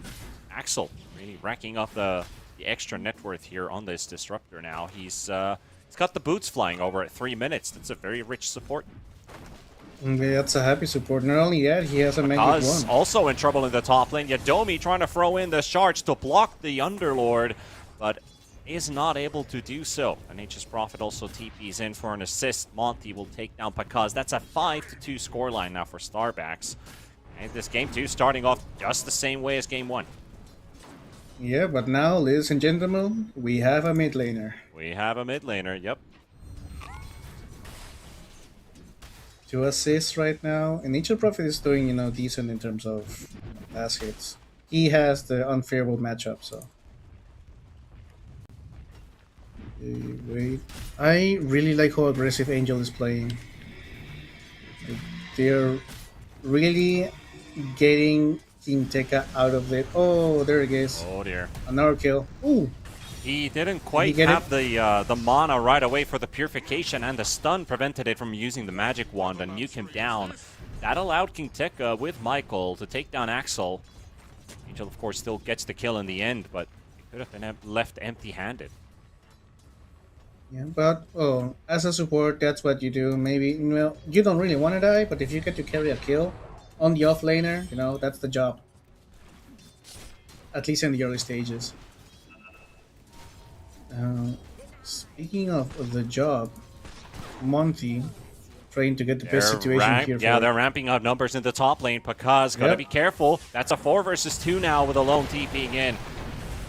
Axel really racking up the extra net worth here on this Disruptor now. He's got the boots flying over at 3 minutes. That's a very rich support. Yeah, that's a happy support. Not only that, he has a magic Oz one. also in trouble in the top lane. Yadomi trying to throw in the charge to block the Underlord, but is not able to do so. And Nature's Prophet also TP's in for an assist. Monty will take down Pakaz. That's a 5-2 scoreline now for Starbacks. And this game 2 starting off just the same way as game 1. Yeah, but now, ladies and gentlemen, we have a mid laner. We have a mid laner, yep. 2 assists right now, and Nature Prophet is doing decent in terms of pass hits. He has the unfavorable matchup, so. Okay, wait. I really like how aggressive Angel is playing. They're really getting King Tekka out of it. Oh, there it is. Oh dear. Another kill. Ooh, He didn't he quite get have the mana right away for the purification, and the stun prevented it from using the magic wand and nuke him down. That allowed King Tekka with Michael to take down Axel. Angel, of course, still gets the kill in the end, but he could have been left empty-handed. yeah, but as a support, that's what you do. Maybe you don't really want to die, but if you get to carry a kill on the offlaner, that's the job. At least in the early stages. Speaking of the job, Monty trying to get the best situation here. Yeah, they're ramping up numbers in the top lane. Paka's got to be careful. That's a 4 versus 2 now with Alone TPing in.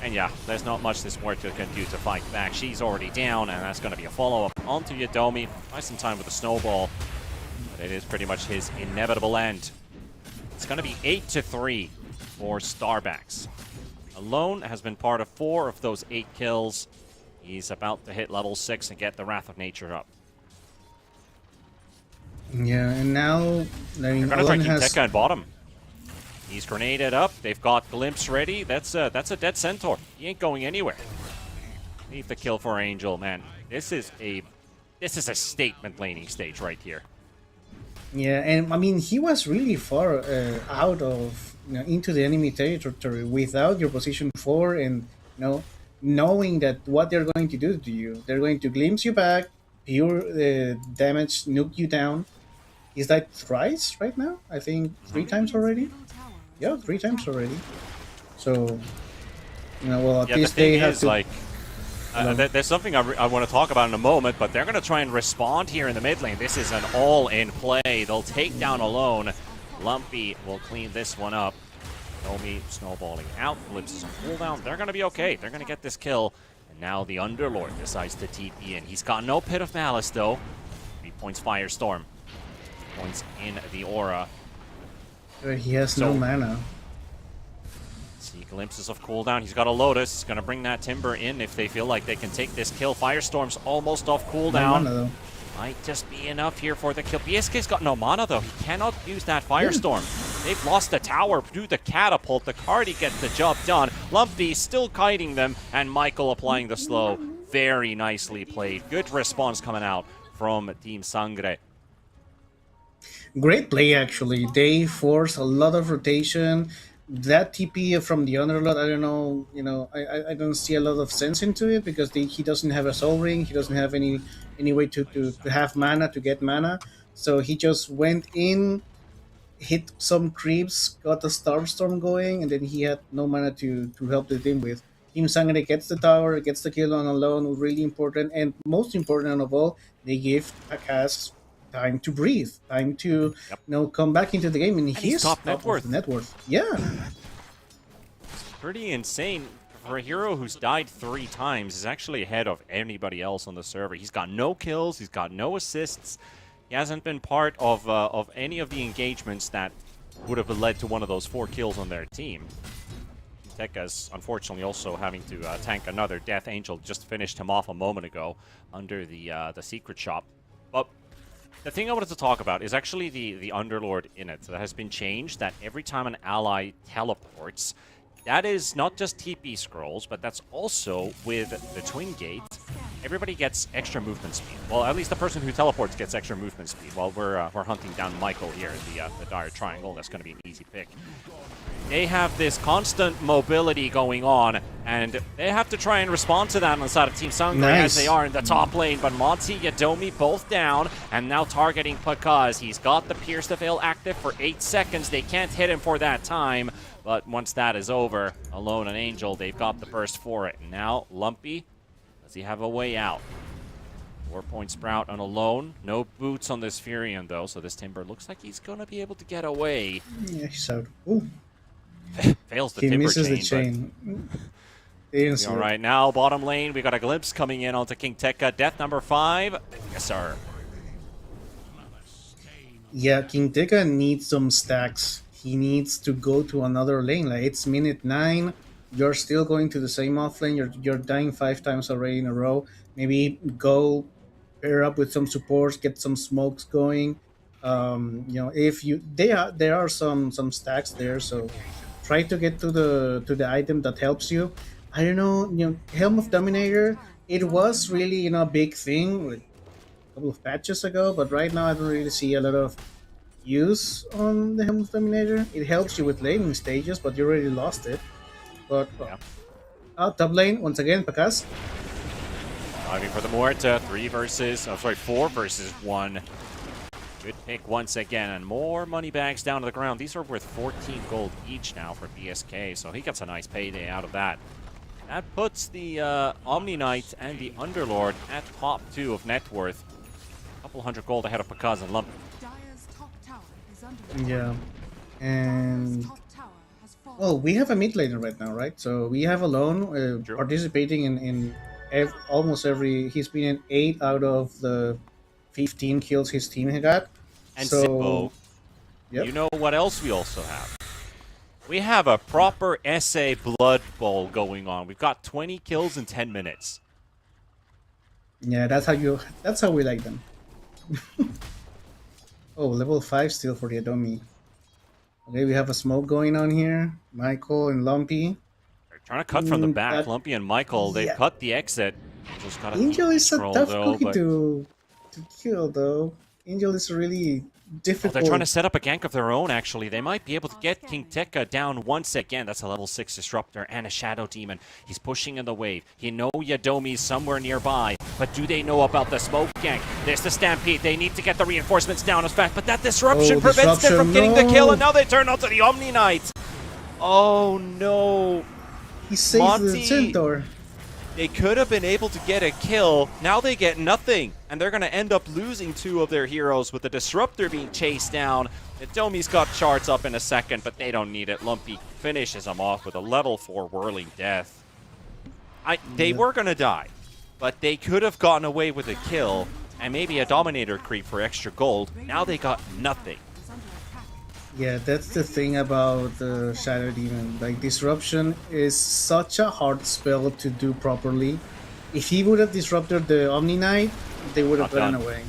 And yeah, there's not much this Muerto can do to fight back. She's already down, and that's going to be a follow-up onto Yadomi. Nice in time with the snowball. But it is pretty much his inevitable end. It's going to be 8-3 for Starbacks. Alone has been part of 4 of those 8 kills. He's about to hit level 6 and get the Wrath of Nature up. Yeah, and now They're going to try King Tekka at bottom. He's grenaded up. They've got Glimpse ready. That's a dead Centaur. He ain't going anywhere. Need the kill for Angel, man. This is a statement laning stage right here. Yeah, and I mean he was really far out of into the enemy territory without your position 4, and knowing that what they're going to do to you, they're going to glimpse you back, pure damage, nuke you down. He's died thrice right now. I think 3 times already. Yeah, 3 times already. So, well, at least they have to. There's something I want to talk about in a moment, but they're going to try and respond here in the mid lane. This is an all-in play. They'll take down Alone. Lumpy will clean this one up. Nomi snowballing out. Glimpses on cooldown. They're going to be okay. They're going to get this kill. And now the Underlord decides to TP in. He's got no Pit of Malice, though. 3 points Firestorm. Points in the aura. He has no mana. See glimpses of cooldown. He's got a Lotus. He's going to bring that Timber in if they feel like they can take this kill. Firestorm's almost off cooldown. No mana, might just be enough here for the kill. BSK's got no mana, though. He cannot use that Firestorm. They've lost the tower through the catapult. The Cardi gets the job done. Lumpy still kiting them, and Michael applying the slow. Very nicely played. Good response coming out from Team Sangre. Great play, actually. They force a lot of rotation. That TP from the Underlord, I don't know. I don't see a lot of sense into it because he doesn't have a Soul Ring. He doesn't have any way to have mana, to get mana. So he just went in, hit some creeps, got a Starstorm going, and then he had no mana to help the team with. Team Sangre gets the tower, gets the kill on Alone, really important. And most important of all, they give Akash time to breathe, time to come back into the game, and he's top net worth. Yeah, it's pretty insane for a hero who's died 3 times. Is actually ahead of anybody else on the server. He's got no kills, he's got no assists. He hasn't been part of any of the engagements that would have led to one of those 4 kills on their team. Tekka's unfortunately also having to tank another death. Angel just finished him off a moment ago under the secret shop. But the thing I wanted to talk about is actually the Underlord in it. That has been changed, that every time an ally teleports, that is not just TP scrolls, but that's also with the Twin Gate. Everybody gets extra movement speed. Well, at least the person who teleports gets extra movement speed while we're hunting down Michael here in the Dire Triangle. That's going to be an easy pick. They have this constant mobility going on, and they have to try and respond to that on the side of Team Sangre as they are in the top lane. But Monty, Yadomi both down, and now targeting Pakaz. He's got the Pierce the Veil active for 8 seconds. They can't hit him for that time, but once that is over, Alone and Angel, they've got the burst for it. And now, Lumpy, does he have a way out? 4-point Sprout on Alone. No boots on this Furion, though, so this Timber looks like he's going to be able to get away. Yeah, he's out. Ooh. Fails the he Timber misses chain. The chain. All right, now bottom lane, we got a glimpse coming in onto King Tekka. Death number 5. Yes, sir. Yeah, King Tekka needs some stacks. He needs to go to another lane. Like, it's minute 9. You're still going to the same offlane. You're dying 5 times already in a row. Maybe go pair up with some supports, get some smokes going. If you there are some stacks there, so try to get to the item that helps you. I don't know, Helm of Dominator. It was really a big thing like a couple of patches ago, but right now I don't really see a lot of use on the Helm of Dominator. It helps you with laning stages, but you already lost it. But Yeah. top lane once again, Pakas. Diving for the Muerta. 4 versus 1. Good pick once again, and more money bags down to the ground. These are worth 14 gold each now for BSK, so he gets a nice payday out of that. That puts the Omni Knight and the Underlord at top 2 of net worth. A couple hundred gold ahead of Pakaz and Lump. Dire's top tower is under attack. Yeah, and Dire's top tower has fallen. well, we have a mid laner right now, right? So we have Alone Sure. participating in almost every. He's been in 8 out of the 15 kills his team had got. And So, Simbo, yep. you know what else we also have? We have a proper SA Blood Bowl going on. We've got 20 kills in 10 minutes. Yeah, that's how we like them. Oh, level 5 still for the Adomi. Okay, we have a smoke going on here. Michael and Lumpy. They're trying to cut from the back. that- Lumpy and Michael, they've yeah. cut the exit. Just got Angel is a tough though, cookie but to kill, though. Angel is really difficult. they're trying to set up a gank of their own, actually. They might be able to get King Tekka down once again. That's a level 6 Disruptor and a Shadow Demon. He's pushing in the wave. He know Yadomi's somewhere nearby, but do they know about the smoke gank? There's the Stampede. They need to get the reinforcements down as fast, but that Disruption Oh, prevents them from getting the kill, no. and now they turn onto the Omni Knight. Oh, no. He saves the Monty- Centaur. They could have been able to get a kill. Now they get nothing. And they're going to end up losing 2 of their heroes with the Disruptor being chased down. Domi's got charts up in a second, but they don't need it. Lumpy finishes them off with a level 4 Whirling Death. They were going to die, but they could have gotten away with a kill and maybe a Dominator creep for extra gold. Now they got nothing. Is under attack. Yeah, that's the thing about the Shadow Demon. Like, Disruption is such a hard spell to do properly. If he would have disrupted the Omni Knight, they would have Not run done. away.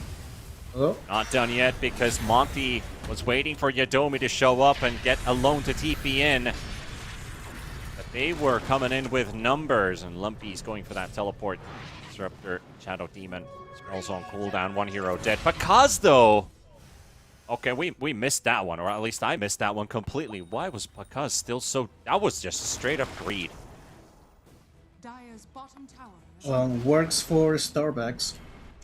Oh, Not done yet because Monty was waiting for Yadomi to show up and get Alone to TP in. But they were coming in with numbers, and Lumpy's going for that teleport. Disruptor, Shadow Demon, spells on cooldown, 1 hero dead. Pakaz, though... Okay, we missed that one, or at least I missed that one completely. Why was Pakaz still so... That was just straight up greed. Dire's bottom tower is works for Starbacks.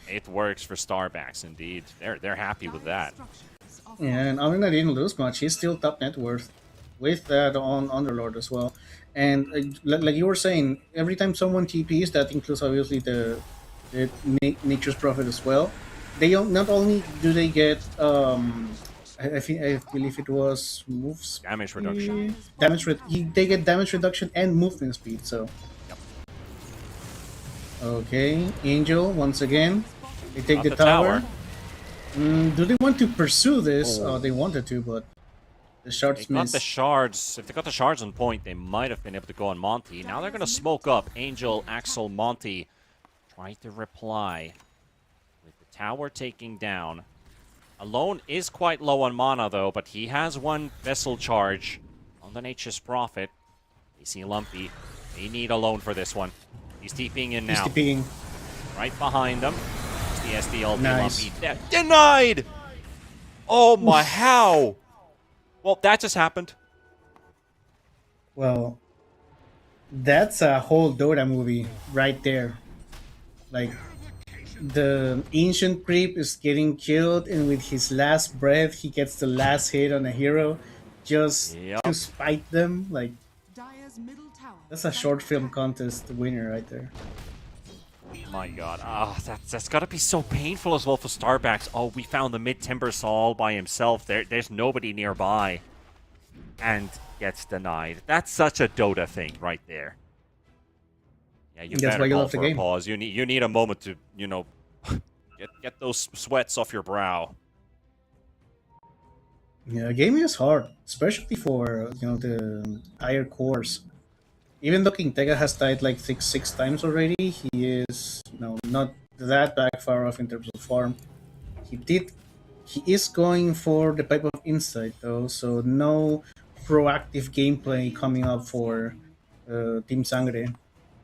It works for Starbacks, indeed. They're happy with that. structures are Yeah, and Omni Knight didn't lose much. He's still top net worth with that on Underlord as well. And like you were saying, every time someone TPs, that includes obviously the Nature's Prophet as well. They don't, not only do they get I believe it was moves Damage reduction. they get damage reduction and movement speed. So Yep. okay, Angel once again. They take Got the the tower. tower. Do they want to pursue this? Oh. They wanted to, but the They shards got missed. the shards. If they got the shards on point, they might have been able to go on Monty. Now they're going to smoke up Angel, Axel, Monty. Try to reply with the tower taking down. Alone is quite low on mana, though, but he has 1 vessel charge on the Nature's Prophet. They see Lumpy. They need Alone for this one. He's TPing in He's now. TPing. Right behind them. It's the SDLP Nice. Lumpy. Denied! Oh my, how? Well, that just happened. Well, that's a whole Dota movie right there. Like, the ancient creep is getting killed, and with his last breath, he gets the last hit on a hero just Yep. to spite them. Like, Dire's middle tower. that's a short film contest winner right there. My god. That's gotta be so painful as well for Starbacks. Oh, we found the mid-Timber all by himself. There's nobody nearby. And gets denied. That's such a Dota thing right there. Yeah, you That's better why you call love the for a game. pause. You need a moment to, get those sweats off your brow. Yeah, gaming is hard, especially for the higher cores. Even though King Tega has died like six times already, he is not that back far off in terms of farm. He did He is going for the type of insight though, so no proactive gameplay coming up for Team Sangre.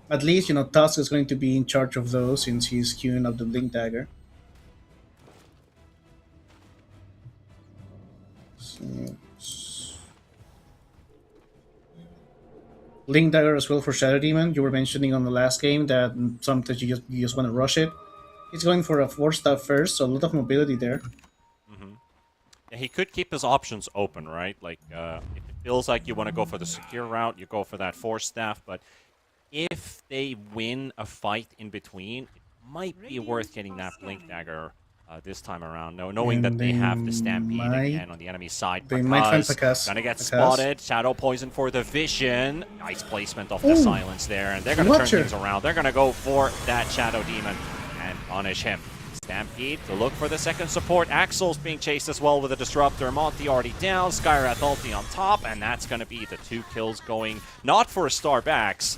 At least, Tusk is going to be in charge of those since he's queuing up the Blink Dagger. Blink Dagger as well for Shadow Demon. You were mentioning on the last game that sometimes you just want to rush it. He's going for a 4-staff first, so a lot of mobility there. Yeah, he could keep his options open, right? Like, if it feels like you want to go for the secure route, you go for that 4-staff, but if they win a fight in between, it might be worth getting that Blink Dagger this time around. Knowing that they have the Stampede again on the enemy side. They might find Pakas. Gonna get spotted. Shadow Poison for the Vision. Nice placement of the Silence there, and they're gonna turn things around. They're gonna go for that Shadow Demon and punish him. Stampede to look for the second support. Axel's being chased as well with a Disruptor. Monty already down. Skywrath ulti on top, and that's going to be the 2 kills going not for Star backs,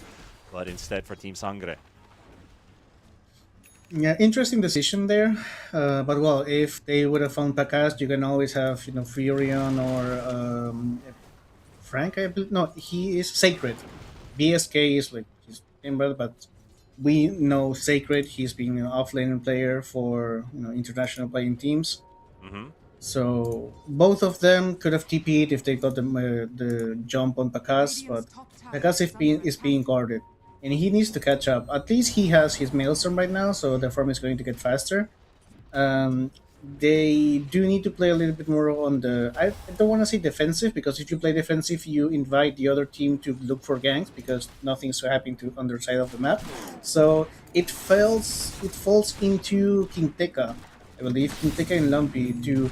but instead for Team Sangre. Yeah, interesting decision there. But well, if they would have found Pakas, you can always have Furion or Frank. I believe no, he is Sacred. BSK is like his timber, but we know Sacred. He's been an off-lane player for international playing teams. So both of them could have TP'd if they got the jump on Pakas, but Pakas is being guarded, and he needs to catch up. At least he has his Maelstrom right now, so the farm is going to get faster. They do need to play a little bit more on the... I don't want to say defensive, because if you play defensive, you invite the other team to look for ganks, because nothing's happening to underside of the map. So it falls into King Tekka, I believe, King Tekka and Lumpy, to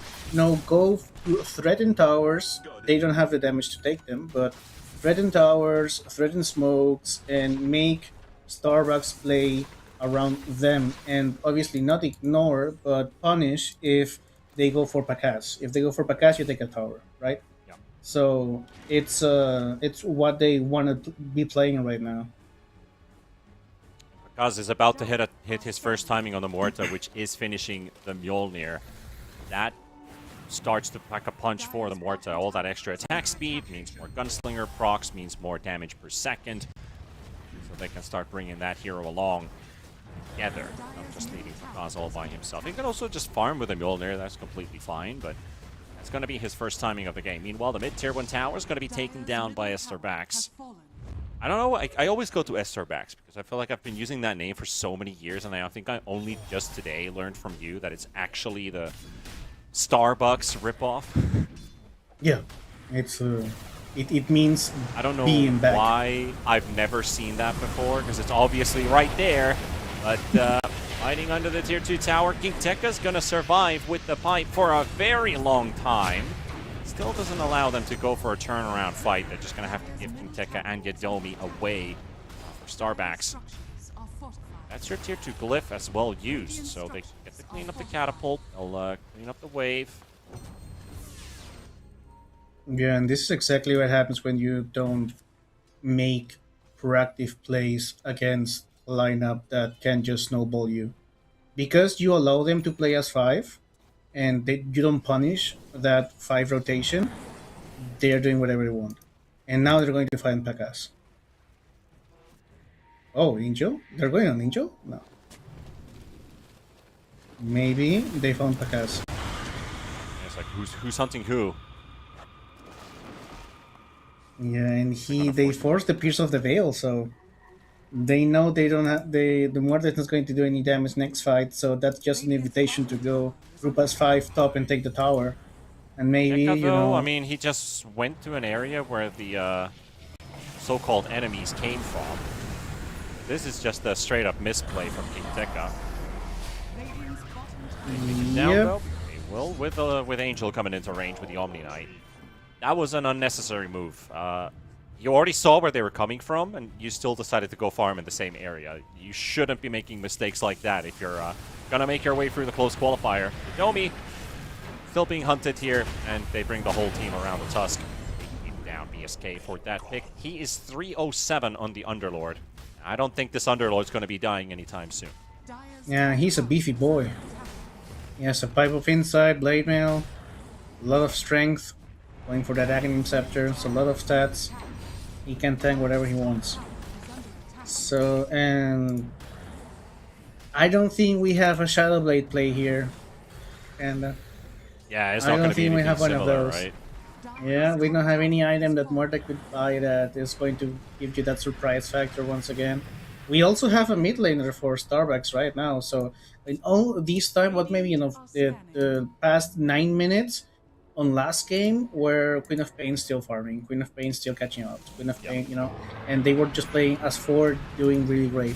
go to threaten towers. They don't have the damage to take them, but threaten towers, threaten smokes, and make Starbucks play around them, and obviously not ignore but punish if they go for Pakas. If they go for Pakas, you take a tower, right? Yeah. So it's what they want to be playing right now. Pakas is about to hit his first timing on the Morta, which is finishing the Mjolnir. That starts to pack a punch for the Morta. All that extra attack speed means more Gunslinger procs, means more damage per second. So they can start bringing that hero along together, not just leaving Pakas all by himself. He can also just farm with a Mjolnir, that's completely fine, but it's going to be his first timing of the game. Meanwhile, the mid-tier 1 tower is going to be taken down by Estar backs. I don't know, I always go to Estar backs because I feel like I've been using that name for so many years, and I think I only just today learned from you that it's actually the Starbucks ripoff. Yeah, it's it means I don't know being back. Why I've never seen that before, because it's obviously right there. But fighting under the tier 2 tower, King Tekka's gonna survive with the pipe for a very long time. Still doesn't allow them to go for a turnaround fight. They're just gonna have to give King Tekka and Yadomi away for Starbacks. That's your tier 2 glyph as well used, so they get to clean up the catapult. They'll clean up the wave. Yeah, and this is exactly what happens when you don't make proactive plays against a lineup that can just snowball you. Because you allow them to play as 5, and you don't punish that 5 rotation, they're doing whatever they want. And now they're going to find Pakas. Oh, Angel? They're going on Angel? No. Maybe they found Pakas. It's like, who's hunting who? Yeah, and they forced the Pierce of the Veil, so they know they don't have the Mordet is going to do any damage next fight, so that's just an invitation to go group as 5 top and take the tower. And maybe Tekka, though, I mean, he just went to an area where the so-called enemies came from. This is just a straight-up misplay from King Tekka. Down, though. They will, with Angel coming into range with the Omni Knight. That was an unnecessary move. You already saw where they were coming from, and you still decided to go farm in the same area. You shouldn't be making mistakes like that if you're gonna make your way through the close qualifier. Yomi still being hunted here, and they bring the whole team around the Tusk. Down BSK for that pick. He is 307 on the Underlord. I don't think this Underlord's going to be dying anytime soon. Yeah, he's a beefy boy. He has a pipe of insight, blade mail, a lot of strength, going for that Aghanim Scepter, so a lot of stats. He can tank whatever he wants. So, and I don't think we have a Shadow Blade play here. And Yeah, it's I not don't going to be think we anything have one of similar, those. right? yeah, we don't have any item that Morta could buy that is going to give you that surprise factor once again. We also have a mid laner for Starbucks right now, so in all this time, what maybe the past 9 minutes on last game where Queen of Pain still farming, Queen of Pain still catching up, Queen of Pain, and they were just playing as 4, doing really great.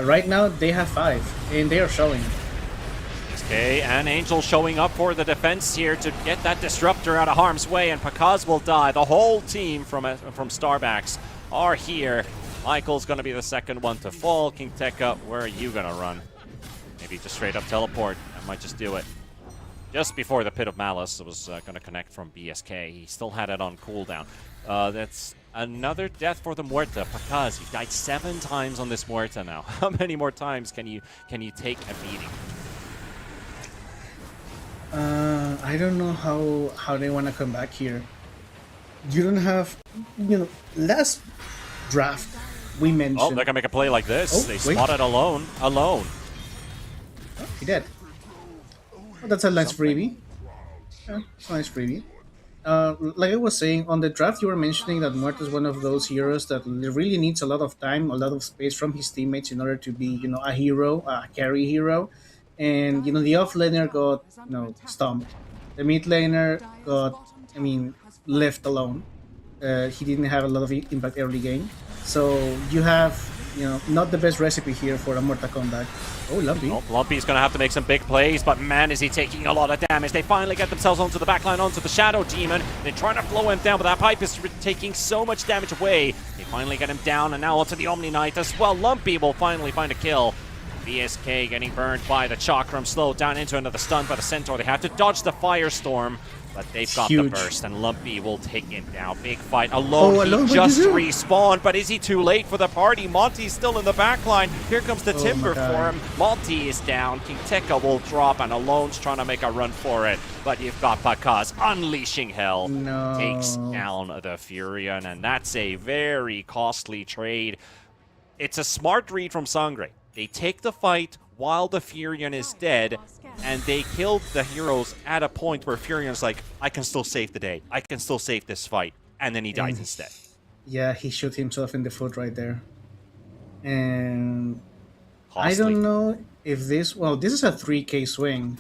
Right now they have 5, and they are showing. Okay, and Angel showing up for the defense here to get that disruptor out of harm's way, and Pakaz will die. The whole team from Starbucks are here. Michael's going to be the second one to fall. King Tekka, where are you going to run? Maybe just straight up teleport. That might just do it. Just before the Pit of Malice was going to connect from BSK. He still had it on cooldown. That's another death for the Muerta. Pakaz, you died 7 times on this Muerta now. How many more times can you take a beating? I don't know how they want to come back here. You don't have, last draft we mentioned. Oh, they're gonna make a play like this. Oh, They wait. spotted alone. Oh, he did. Oh, that's a nice freebie. Yeah, it's a nice freebie. Like I was saying, on the draft you were mentioning that Muerta is one of those heroes that really needs a lot of time, a lot of space from his teammates in order to be, a hero, a carry hero. And, the off laner got, stomped. The mid laner got, left alone. He didn't have a lot of impact early game. So you have, not the best recipe here for a Muerta comeback. Oh, Lumpy. Oh, Lumpy's going to have to make some big plays, but man, is he taking a lot of damage. They finally get themselves onto the backline, onto the Shadow Demon. They're trying to blow him down, but that pipe is taking so much damage away. They finally get him down, and now onto the Omni Knight as well. Lumpy will finally find a kill. BSK getting burned by the Chakram, slowed down into another stun by the Centaur. They have to dodge the Firestorm, but they've got the burst, and Lumpy will take him down. Big fight alone. He just respawned, but is he too late for the party? Monty's still in the backline. Here comes the timber for him. Monty is down. King Tekka will drop, and Alone's trying to make a run for it. But you've got Pakaz unleashing hell. No. Takes down the Furion, and that's a very costly trade. It's a smart read from Sangre. They take the fight while the Furion is dead, and they killed the heroes at a point where Furion's like, I can still save the day. I can still save this fight. And then he dies instead. Yeah, he shot himself in the foot right there. And Costly. I don't know if this is a 3k swing.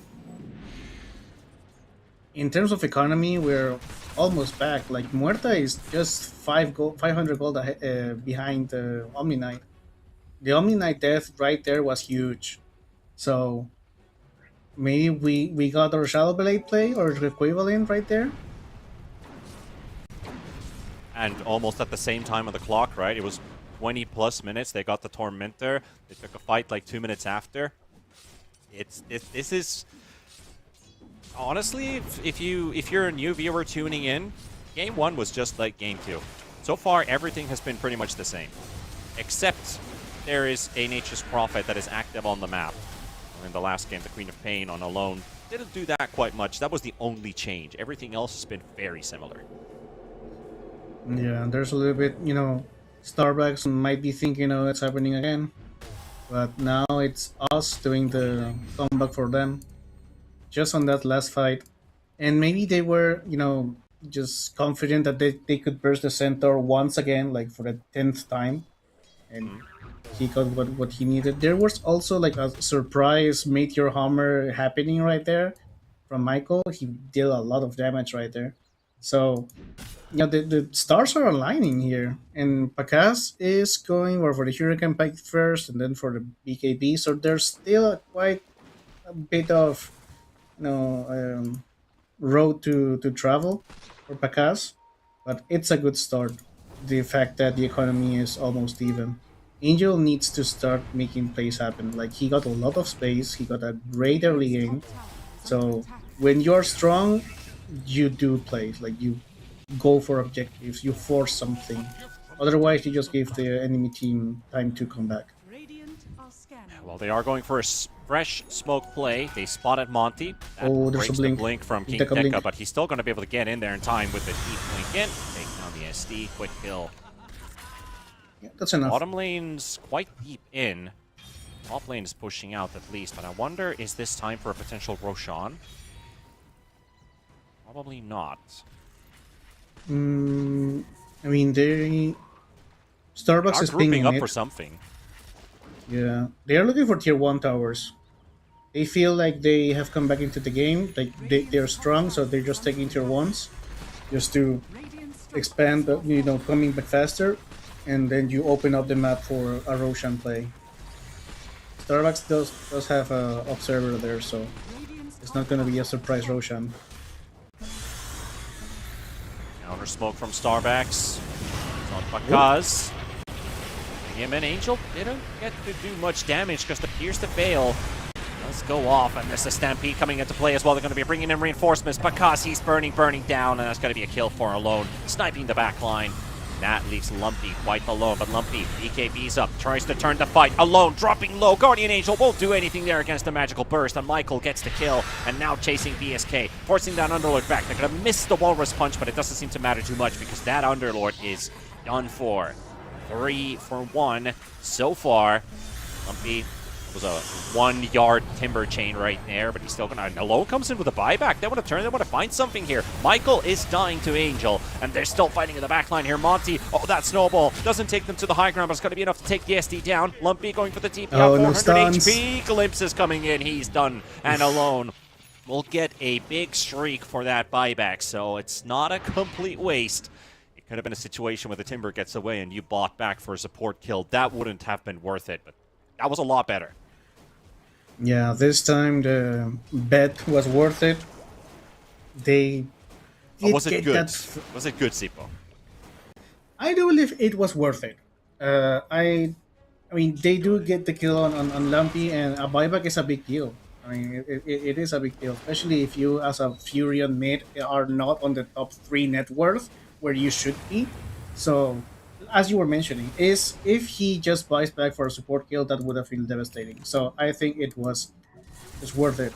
In terms of economy, we're almost back. Like, Muerta is just 500 gold behind the Omni Knight. The Omni Knight death right there was huge. So maybe we got our Shadow Blade play or equivalent right there. And almost at the same time on the clock, right? It was 20 plus minutes. They got the Tormentor. They took a fight like 2 minutes after. This is honestly, if you're a new viewer tuning in, game 1 was just like game 2. So far, everything has been pretty much the same, except there is a Nature's Prophet that is active on the map. In the last game, the Queen of Pain on Alone didn't do that quite much. That was the only change. Everything else has been very similar. Yeah, there's a little bit, Starbucks might be thinking, it's happening again. But now it's us doing the comeback for them. Just on that last fight. And maybe they were, just confident that they could burst the Centaur once again, like for the 10th time. And he got what he needed. There was also like a surprise Meteor Hammer happening right there from Michael. He did a lot of damage right there. So, the stars are aligning here. And Pakaz is going for the Hurricane Pike first and then for the BKB. So there's still quite a bit of, road to travel for Pakaz. But it's a good start. The fact that the economy is almost even. Angel needs to start making plays happen. Like, he got a lot of space, he got a great early game. So when you're strong, you do plays. Like, you go for objectives, you force something. Otherwise, you just give the enemy team time to come back. Well, they are going for a fresh smoke play. They spotted Monty. That Oh, there's a breaks the blink. blink from King Take a blink. Tekka, but he's still going to be able to get in there in time with the deep blink in. Take down the SD, quick kill. Yeah, that's enough. Bottom lane's quite deep in. Top lane is pushing out at least, but I wonder, is this time for a potential Roshan? Probably not. I mean, they... Starbucks Are is grouping pinging up it. for something. Yeah, they are looking for tier 1 towers. They feel like they have come back into the game. Like they're strong, so they're just taking tier 1s just to expand, you know, coming back faster, and then you open up the map for a Roshan play. Starbucks does have a observer there, so it's not going to be a surprise Roshan. Counter smoke from Starbucks. It's on Bakaz. Him and Angel didn't get to do much damage because the Pierce to fail does go off, and there's a Stampede coming into play as well. They're going to be bringing in reinforcements because he's burning down, and that's going to be a kill for Alone. Sniping the back line. That leaves Lumpy quite alone, but Lumpy, BKB's up, tries to turn the fight. Alone, dropping low. Guardian Angel won't do anything there against the magical burst, and Michael gets the kill, and now chasing BSK, forcing that Underlord back. They're going to miss the Walrus Punch, but it doesn't seem to matter too much because that Underlord is done for. 3 for 1 so far. Lumpy was a 1-yard timber chain right there, but he's still gonna. Alone comes in with a buyback. They want to turn. They want to find something here. Michael is dying to Angel, and they're still fighting in the back line here. Monty, oh, that snowball doesn't take them to the high ground, but it's going to be enough to take the SD down. Lumpy going for the TP out, 400 HP. Glimpse is coming in. He's done, and Alone will get a big streak for that buyback. So it's not a complete waste. Could have been a situation where the Timber gets away and you bought back for a support kill. That wouldn't have been worth it, but that was a lot better. Yeah, this time the bet was worth it. They did Was it get good? that. Was it good, Sipo? I do believe it was worth it. I mean, they do get the kill on Lumpy, and a buyback is a big deal. I mean, it is a big deal, especially if you, as a Furion mid, are not on the top 3 net worth where you should be. So, as you were mentioning, is if he just buys back for a support kill, that would have been devastating. So I think it's worth it.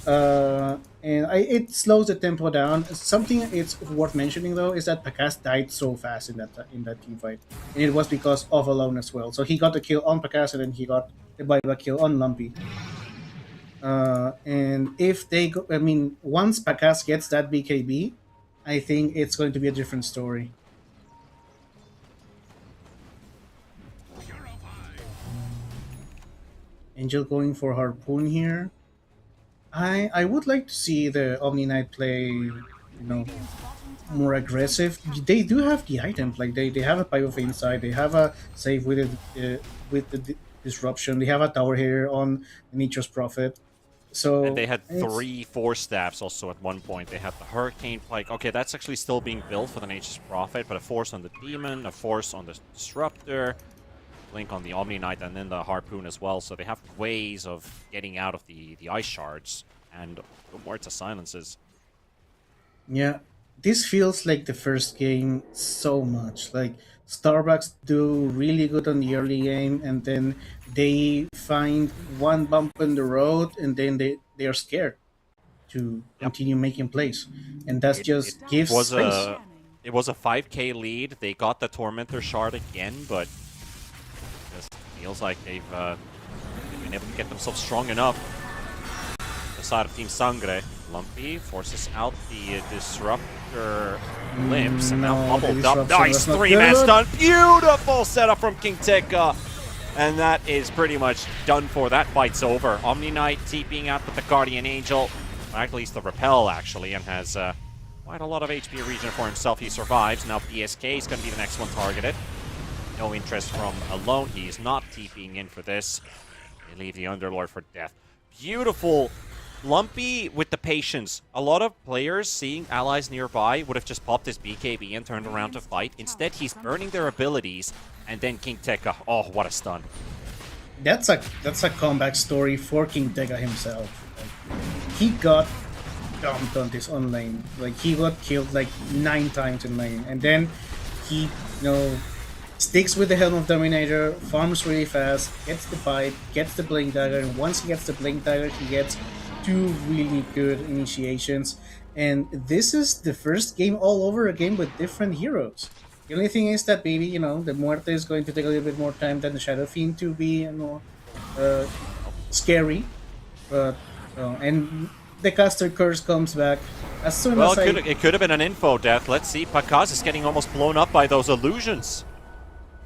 And it slows the tempo down. Something it's worth mentioning though is that Pakaz died so fast in that team fight, and it was because of Alone as well. So he got the kill on Pakaz, and then he got the buyback kill on Lumpy. And if they go, I mean, once Pakaz gets that BKB, I think it's going to be a different story. Angel going for Harpoon here. I would like to see the Omni Knight play, you know, more aggressive. They do have the items, like they have a Pipe of Insight, they have a save with the disruption, they have a tower here on Nature's Prophet. So And they had 3 Force Staffs also at one point. They had the Hurricane Pike. Okay, that's actually still being built for the Nature's Prophet, but a Force on the Demon, a Force on the Disruptor, Blink on the Omni Knight, and then the Harpoon as well. So they have ways of getting out of the Ice Shards and more to silences. Yeah, this feels like the first game so much. Like Starbucks do really good on the early game, and then they find one bump in the road, and then they are scared to continue making plays, and that's just gives was space. It was a 5k lead. They got the Tormentor Shard again, but it just feels like they've been able to get themselves strong enough. The side of Team Sangre. Lumpy forces out the Disruptor Glimpse, and now No, the bubbled up. disruption Nice was not 3-man good. stun. Beautiful setup from King Tekka. And that is pretty much done for. That fight's over. Omni Knight TPing out with the Guardian Angel. Actually, it's the Repel, actually, and has quite a lot of HP regen for himself. He survives. Now BSK is going to be the next one targeted. No interest from Alone. He is not TPing in for this. They leave the Underlord for death. Beautiful. Lumpy with the patience. A lot of players seeing allies nearby would have just popped his BKB and turned around to fight. Instead, he's burning their abilities, and then King Tekka. Oh, what a stun. That's a comeback story for King Tekka himself. Like, he got dumped on this on lane. Like he got killed like 9 times in lane, and then he sticks with the Helm of Dominator, farms really fast, gets the bite, gets the Blink Dagger, and once he gets the Blink Dagger, he gets 2 really good initiations. And this is the first game all over again with different heroes. The only thing is that maybe, the Muerte is going to take a little bit more time than the Shadow Fiend to be, scary. But, and the Caster Curse comes back as soon Well, as it could have been an info death. Let's see. Pakaz is getting almost blown up by those illusions.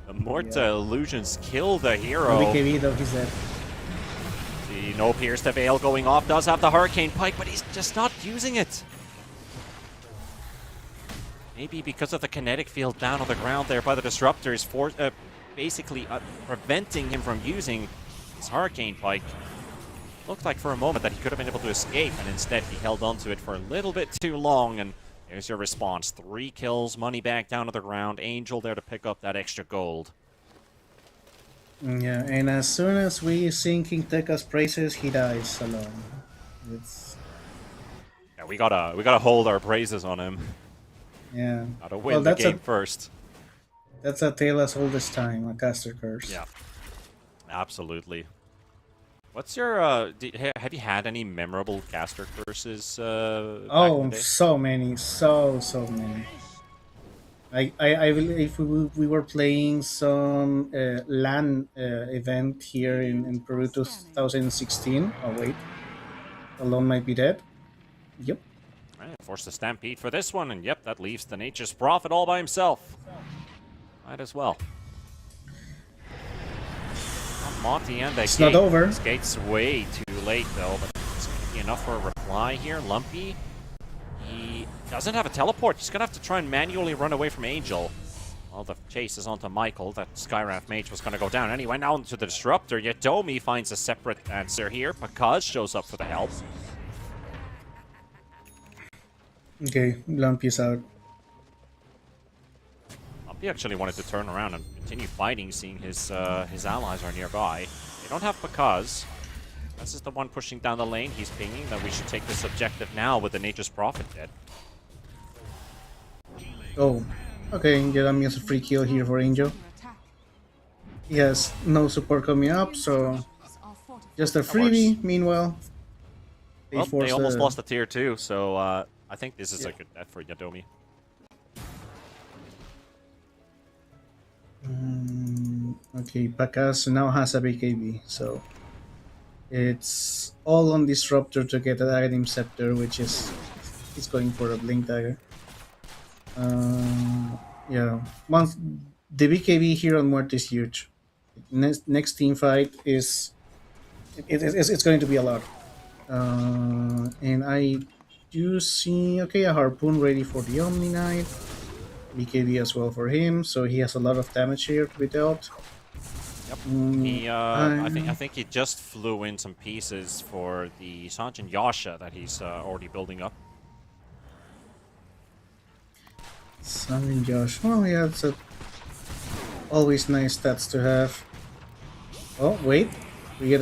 The Morta illusions kill the hero. BKB though, he's dead. See, no Pierce to Veil going off. Does have the Hurricane Pike, but he's just not using it. Maybe because of the kinetic field down on the ground there by the Disruptors, basically preventing him from using his Hurricane Pike. Looked like for a moment that he could have been able to escape, and instead he held on to it for a little bit too long, and there's your response. 3 kills, money back down to the ground, Angel there to pick up that extra gold. Yeah, and as soon as we sing King Tekka's praises, he dies alone. It's... Yeah, we gotta hold our praises on him. Yeah. Gotta win the game first. That's a tale as old as time, a Caster Curse. Yeah, absolutely. What's your, have you had any memorable caster curses? Oh, so many, so many. I believe we were playing some LAN event here in Peru 2016. Oh wait, Alone might be dead. Yep. Right, forced to stampede for this one, and yep, that leaves the Nature's Prophet all by himself. Might as well. Monty and the It's not over. This gate's way too late though, but it's going to be enough for a reply here. Lumpy, he doesn't have a teleport. He's going to have to try and manually run away from Angel. Well, the chase is onto Michael. That Skywrath Mage was going to go down anyway. Now into the Disruptor. Yet Domi finds a separate answer here. Pakaz shows up for the help. Okay, Lumpy's out. He actually wanted to turn around and continue fighting, seeing his allies are nearby. They don't have Pakaz. This is the one pushing down the lane. He's pinging that we should take this objective now with the Nature's Prophet dead. Oh, okay, yeah, that means a free kill here for Angel. He has no support coming up, so just a freebie. Meanwhile, they almost lost the tier 2, so I think this is a good death for Yadomi. Okay, Pakaz now has a BKB, so it's all on Disruptor to get the Item Scepter, which is he's going for a Blink Dagger. Yeah, once the BKB here on Muerte is huge. Next team fight is it's going to be a lot. And I do see a Harpoon ready for the Omni Knight. BKB as well for him, so he has a lot of damage here to be dealt. Yep. I think he just flew in some pieces for the Sanjin Yasha that he's already building up. Sanjin Josh. Oh yeah, it's always nice stats to have. Oh wait, we get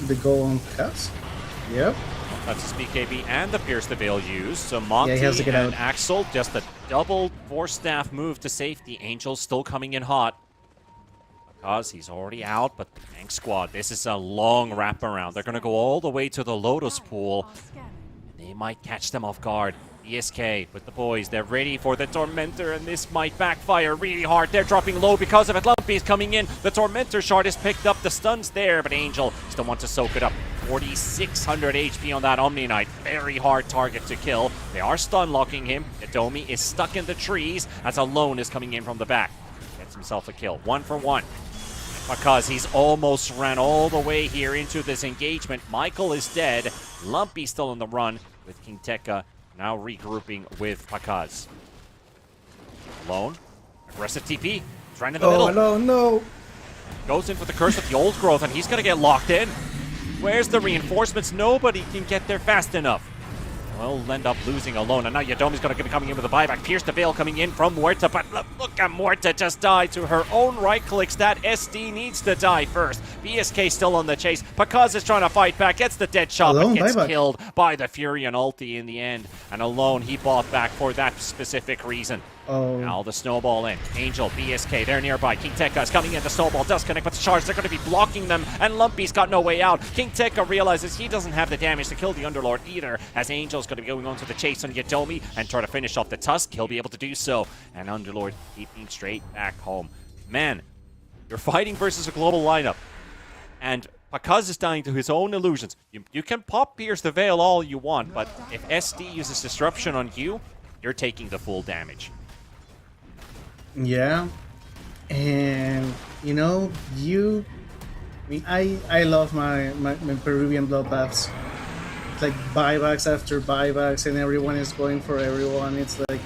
the goal on Cats. Yep. That's his BKB and the Pierce the Veil used. So Monty he has to get and out. Axel, just a double force staff move to safety. Angel's still coming in hot. Because he's already out, but the tank squad, this is a long wraparound. They're going to go all the way to the Lotus Pool. And they might catch them off guard. ESK with the boys, they're ready for the Tormentor, and this might backfire really hard. They're dropping low because of it. Lumpy's coming in. The Tormentor shard is picked up. The stun's there, but Angel still wants to soak it up. 4,600 HP on that Omni Knight. Very hard target to kill. They are stun locking him. Domi is stuck in the trees as Alone is coming in from the back. Gets himself a kill. 1 for 1. Because he's almost ran all the way here into this engagement. Michael is dead. Lumpy still on the run with King Tekka now regrouping with Pakaz. Alone. Aggressive TP. He's right in the middle. Oh no! Goes in for the curse of the old growth, and he's going to get locked in. Where's the reinforcements? Nobody can get there fast enough. We'll end up losing Alone, and now Yadomi's going to be coming in with a buyback. Pierce the Veil coming in from Muerta, but look at Muerta just die to her own right clicks. That SD needs to die first. BSK still on the chase. Pakaz is trying to fight back, gets the dead shot, Alone, but gets buyback. killed by the Fury and ulti in the end. And Alone, he bought back for that specific reason. Oh. Now the snowball in. Angel, BSK, they're nearby. King Tekka is coming in. The snowball does connect with the charge. They're going to be blocking them, and Lumpy's got no way out. King Tekka realizes he doesn't have the damage to kill the Underlord either, as Angel's going to be going on to the chase on Yadomi and try to finish off the Tusk. He'll be able to do so, and Underlord keeping straight back home. Man, you're fighting versus a global lineup, and Pakaz is dying to his own illusions. You can pop Pierce the Veil all you want, but if SD uses Disruption on you, you're taking the full damage. Yeah, and you know, I love my Peruvian bloodbaths. It's like buybacks after buybacks, and everyone is going for everyone. It's like,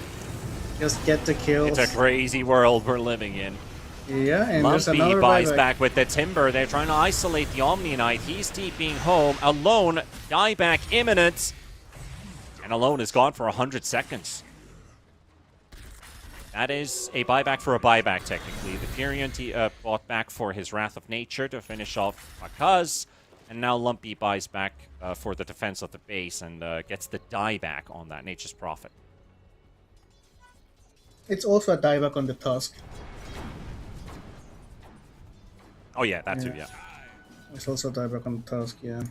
just get the kills. It's a crazy world we're living in. Yeah, and there's Lumpy another buys buyback. back with the Timber. They're trying to isolate the Omni Knight. He's TPing home. Alone, dieback imminent. And Alone is gone for 100 seconds. That is a buyback for a buyback, technically. The Furion bought back for his Wrath of Nature to finish off Pakaz. And now Lumpy buys back for the defense of the base and gets the dieback on that Nature's Prophet. It's also a dieback on the Tusk. Oh yeah, that too, yeah. It's also a dieback on the Tusk, yeah.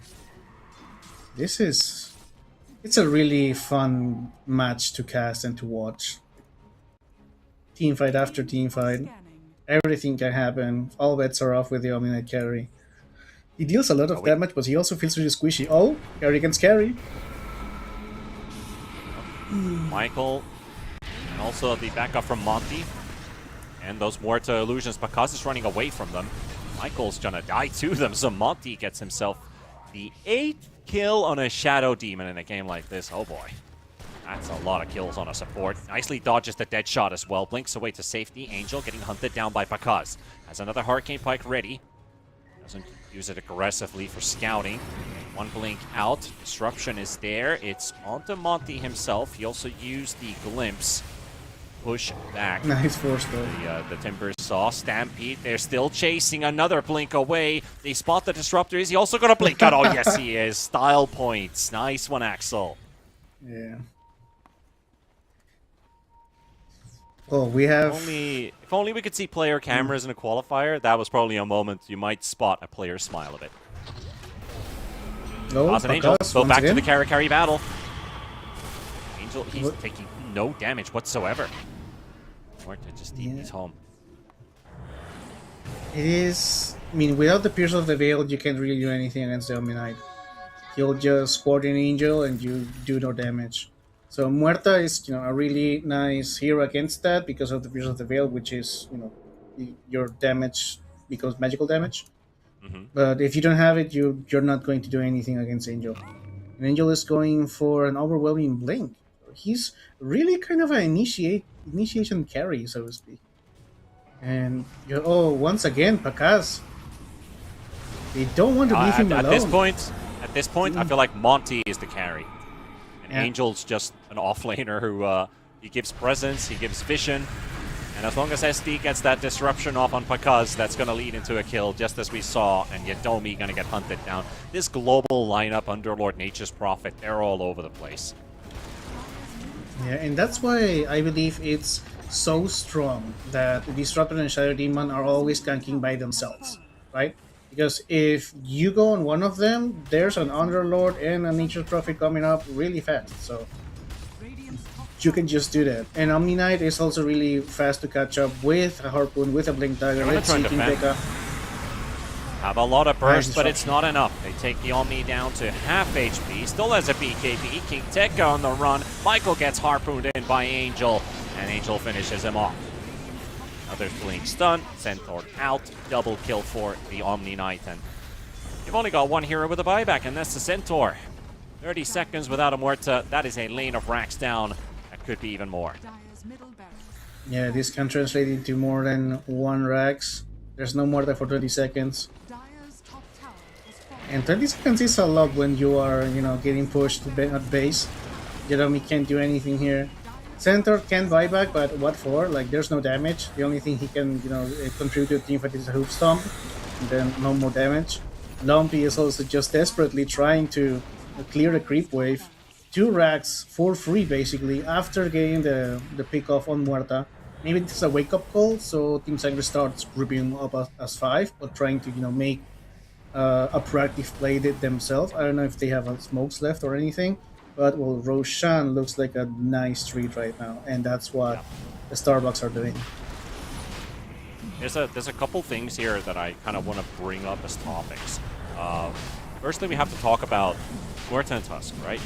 It's a really fun match to cast and to watch. Teamfight after teamfight. Everything can happen. All bets are off with the Omni Knight carry. He deals a lot of damage, but he also feels really squishy. Oh, carry against carry. Michael, and also the backup from Monty. And those Muerta illusions, Pakaz is running away from them. Michael's gonna die to them, so Monty gets himself the 8th kill on a Shadow Demon in a game like this. Oh boy. That's a lot of kills on a support. Nicely dodges the dead shot as well. Blinks away to safety. Angel getting hunted down by Pakaz. Has another Hurricane Pike ready. Doesn't use it aggressively for scouting. One blink out. Disruption is there. It's onto Monty himself. He also used the Glimpse. Push back. Nice force though. The Timbers saw Stampede. They're still chasing another blink away. They spot the Disruptor. Is he also going to blink out? Oh, yes, he is. Style points. Nice one, Axel. Yeah. Oh, we have... If only we could see player cameras in a qualifier, that was probably a moment you might spot a player smile a bit. No, An Angel, go back to the carry battle. Angel, he's What? taking no damage whatsoever. Muerta just TP's home. It is... I mean, without the Pierce of the Veil, you can't really do anything against the Omni Knight. He'll just squad an Angel and you do no damage. So Muerta is, a really nice hero against that because of the Pierce of the Veil, which is, your damage becomes magical damage. But if you don't have it, you're not going to do anything against Angel. And Angel is going for an overwhelming blink. He's really kind of an initiation carry, so to speak. And once again, Pakaz. They don't want to leave him alone. At this point, I feel like Monty is the carry. And Angel's just an offlaner who he gives presence, he gives vision. And as long as SD gets that disruption off on Pakaz, that's going to lead into a kill, just as we saw. And Yadomi going to get hunted down. This global lineup under Lord Nature's Prophet, they're all over the place. Yeah, and that's why I believe it's so strong that Disruptor and Shadow Demon are always ganking by themselves, right? Because if you go on one of them, there's an Underlord and a Nature's Prophet coming up really fast, so you can just do that. And Omni Knight is also really fast to catch up with a Harpoon, with a Blink Dagger. Let's see King Tekka. Have a lot of burst, but it's not enough. They take the Omni down to half HP. Still has a BKB. King Tekka on the run. Michael gets harpooned in by Angel, and Angel finishes him off. Another Blink stun. Centaur out. Double kill for the Omni Knight. And you've only got one hero with a buyback, and that's the Centaur. 30 seconds without a Muerta. That is a lane of racks down. That could be even more. Yeah, this can translate into more than one racks. There's no more than for 20 seconds. And 20 seconds is a lot when you are, getting pushed at base. Jeremy can't do anything here. Centaur can buy back, but what for? Like, there's no damage. The only thing he can, contribute to the teamfight is a hoof stomp. And then no more damage. Lumpy is also just desperately trying to clear the creep wave. 2 racks for free basically after getting the pick off on Muerta. Maybe this is a wake up call, so Team Sangre starts grouping up as 5, but trying to make a proactive play themselves. I don't know if they have smokes left or anything, but well, Roshan looks like a nice treat right now, and that's what the Starbucks are doing. There's a couple things here that I kind of want to bring up as topics. Firstly, we have to talk about Muerta and Tusk, right?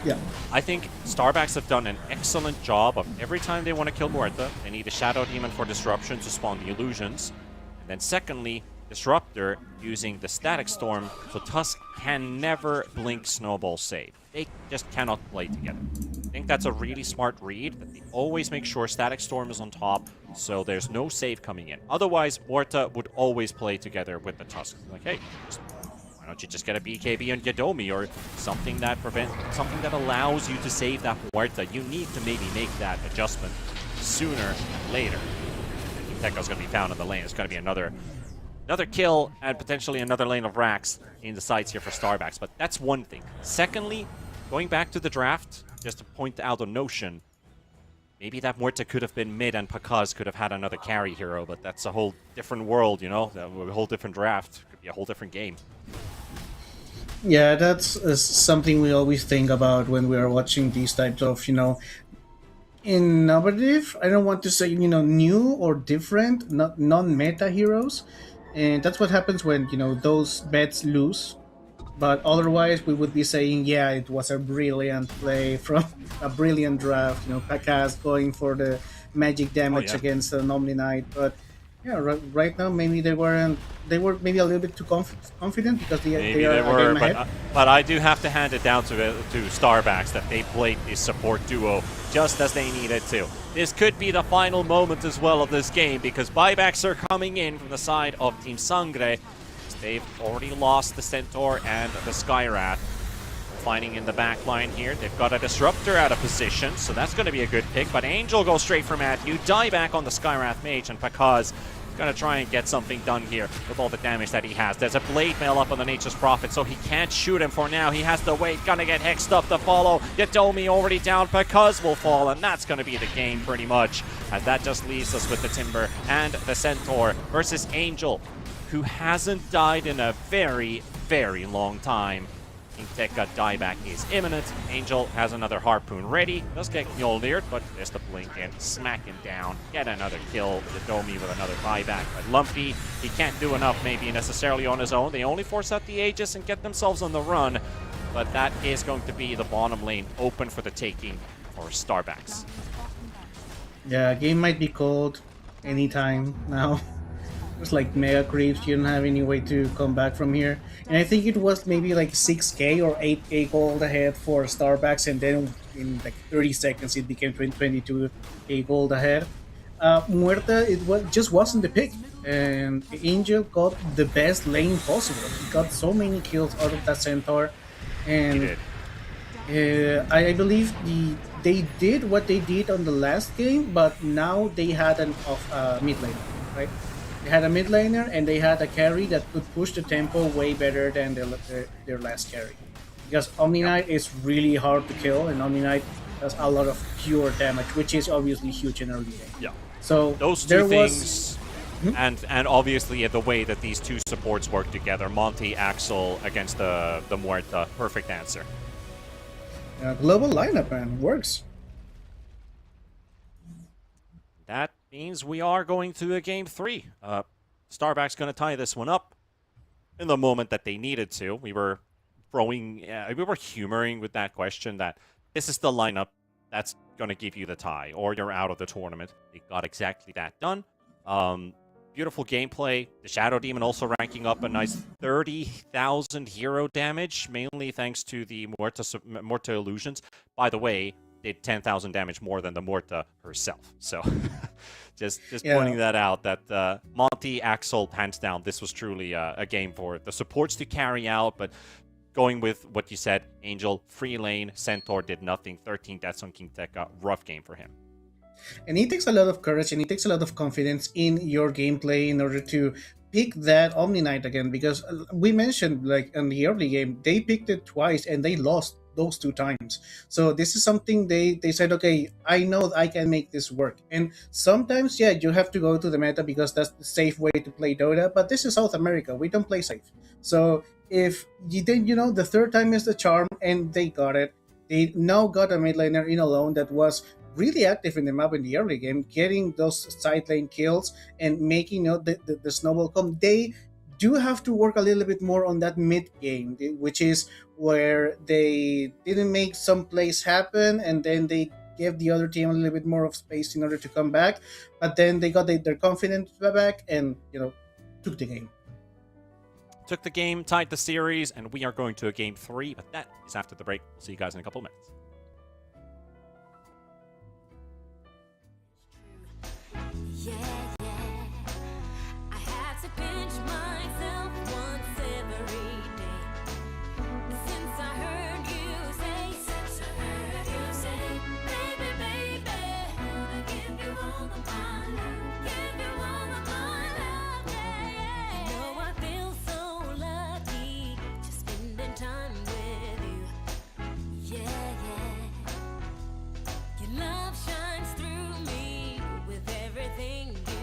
Yeah. I think Starbacks have done an excellent job of every time they want to kill Muerta, they need a Shadow Demon for disruption to spawn the illusions. And then secondly, Disruptor using the Static Storm, so Tusk can never blink Snowball save. They just cannot play together. I think that's a really smart read, that they always make sure Static Storm is on top, so there's no save coming in. Otherwise, Muerta would always play together with the Tusk. Like, hey, why don't you just get a BKB on Yadomi or something that allows you to save that Muerta? You need to maybe make that adjustment sooner than later. Tekka's going to be found in the lane. It's going to be another kill and potentially another lane of racks in the sights here for Starbacks. But that's one thing. Secondly, going back to the draft, just to point out a notion, maybe that Muerta could have been mid and Pakaz could have had another carry hero, but that's a whole different world, a whole different draft. Could be a whole different game. Yeah, that's something we always think about when we are watching these types of, innovative, I don't want to say, new or different, not non-meta heroes. And that's what happens when, those bets lose. But otherwise, we would be saying, yeah, it was a brilliant play from a brilliant draft. Pakaz going for the magic damage against an Omni Knight. But yeah, right now maybe they were maybe a little bit too confident because they were. But I do have to hand it down to Starbacks that they played this support duo just as they needed to. This could be the final moment as well of this game because buybacks are coming in from the side of Team Sangre. They've already lost the Centaur and the Skywrath. Fighting in the back line here. They've got a Disruptor out of position, so that's going to be a good pick. But Angel goes straight for Matthew. Die back on the Skywrath Mage, and Pakaz going to try and get something done here with all the damage that he has. There's a Blade Mail up on the Nature's Prophet, so he can't shoot him for now. He has to wait. Gonna get hexed up to follow. Yadomi already down. Pakaz will fall, and that's going to be the game pretty much, as that just leaves us with the Timber and the Centaur versus Angel, who hasn't died in a very, very long time. Tekka dieback is imminent. Angel has another Harpoon ready. Does get Mjolnired, but there's the blink and smack him down. Get another kill. Yadomi with another buyback. But Lumpy, he can't do enough maybe necessarily on his own. They only force out the Aegis and get themselves on the run. But that is going to be the bottom lane open for the taking for Starbacks. Yeah, game might be called anytime now. It's like mega creeps, you don't have any way to come back from here. And I think it was maybe like 6k or 8k gold ahead for Starbacks, and then in like 30 seconds it became 22k gold ahead. Muerta, just wasn't the pick, and Angel got the best lane possible. He got so many kills out of that Centaur, and I believe they did what they did on the last game, but now they had an mid laner, right? They had a mid laner and they had a carry that could push the tempo way better than their last carry. Because Omni Knight is really hard to kill, and Omni Knight does a lot of pure damage, which is obviously huge in early game. Yeah. So those two things, and obviously the way that these two supports work together, Monty, Axel against the Muerta, perfect answer. Global lineup, man, works. That means we are going to a game 3. Starbacks going to tie this one up in the moment that they needed to. We were humoring with that question that this is the lineup that's going to give you the tie, or you're out of the tournament. They got exactly that done. Beautiful gameplay. The Shadow Demon also ranking up a nice 30,000 hero damage, mainly thanks to the Muerta illusions. By the way, did 10,000 damage more than the Muerta herself. So just pointing that out, that Monty, Axel, hands down, this was truly a game for the supports to carry out, but going with what you said, Angel, free lane, Centaur did nothing, 13 deaths on King Tekka, rough game for him. And it takes a lot of courage and it takes a lot of confidence in your gameplay in order to pick that Omni Knight again, because we mentioned, like, in the early game, they picked it twice and they lost those 2 times. So this is something they said, okay, I know I can make this work. And sometimes, yeah, you have to go to the meta because that's the safe way to play Dota. But this is South America. We don't play safe. So if you think, the third time is the charm, and they got it. They now got a mid laner in alone that was really active in the map in the early game, getting those side lane kills and making the snowball come. They do have to work a little bit more on that mid game, which is where they didn't make some plays happen, and then they gave the other team a little bit more of space in order to come back. But then they got their confidence back and took the game. Took the game, tied the series, and we are going to a game 3, but that is after the break. We'll see you guys in a couple of minutes. Yeah, yeah. I had to pinch myself once every day. Since I heard you say, baby, baby, wanna give you all of my love, give you all of my love, yeah, yeah. You know I feel so lucky just spending time with you. Yeah, yeah. Your love shines through me with everything you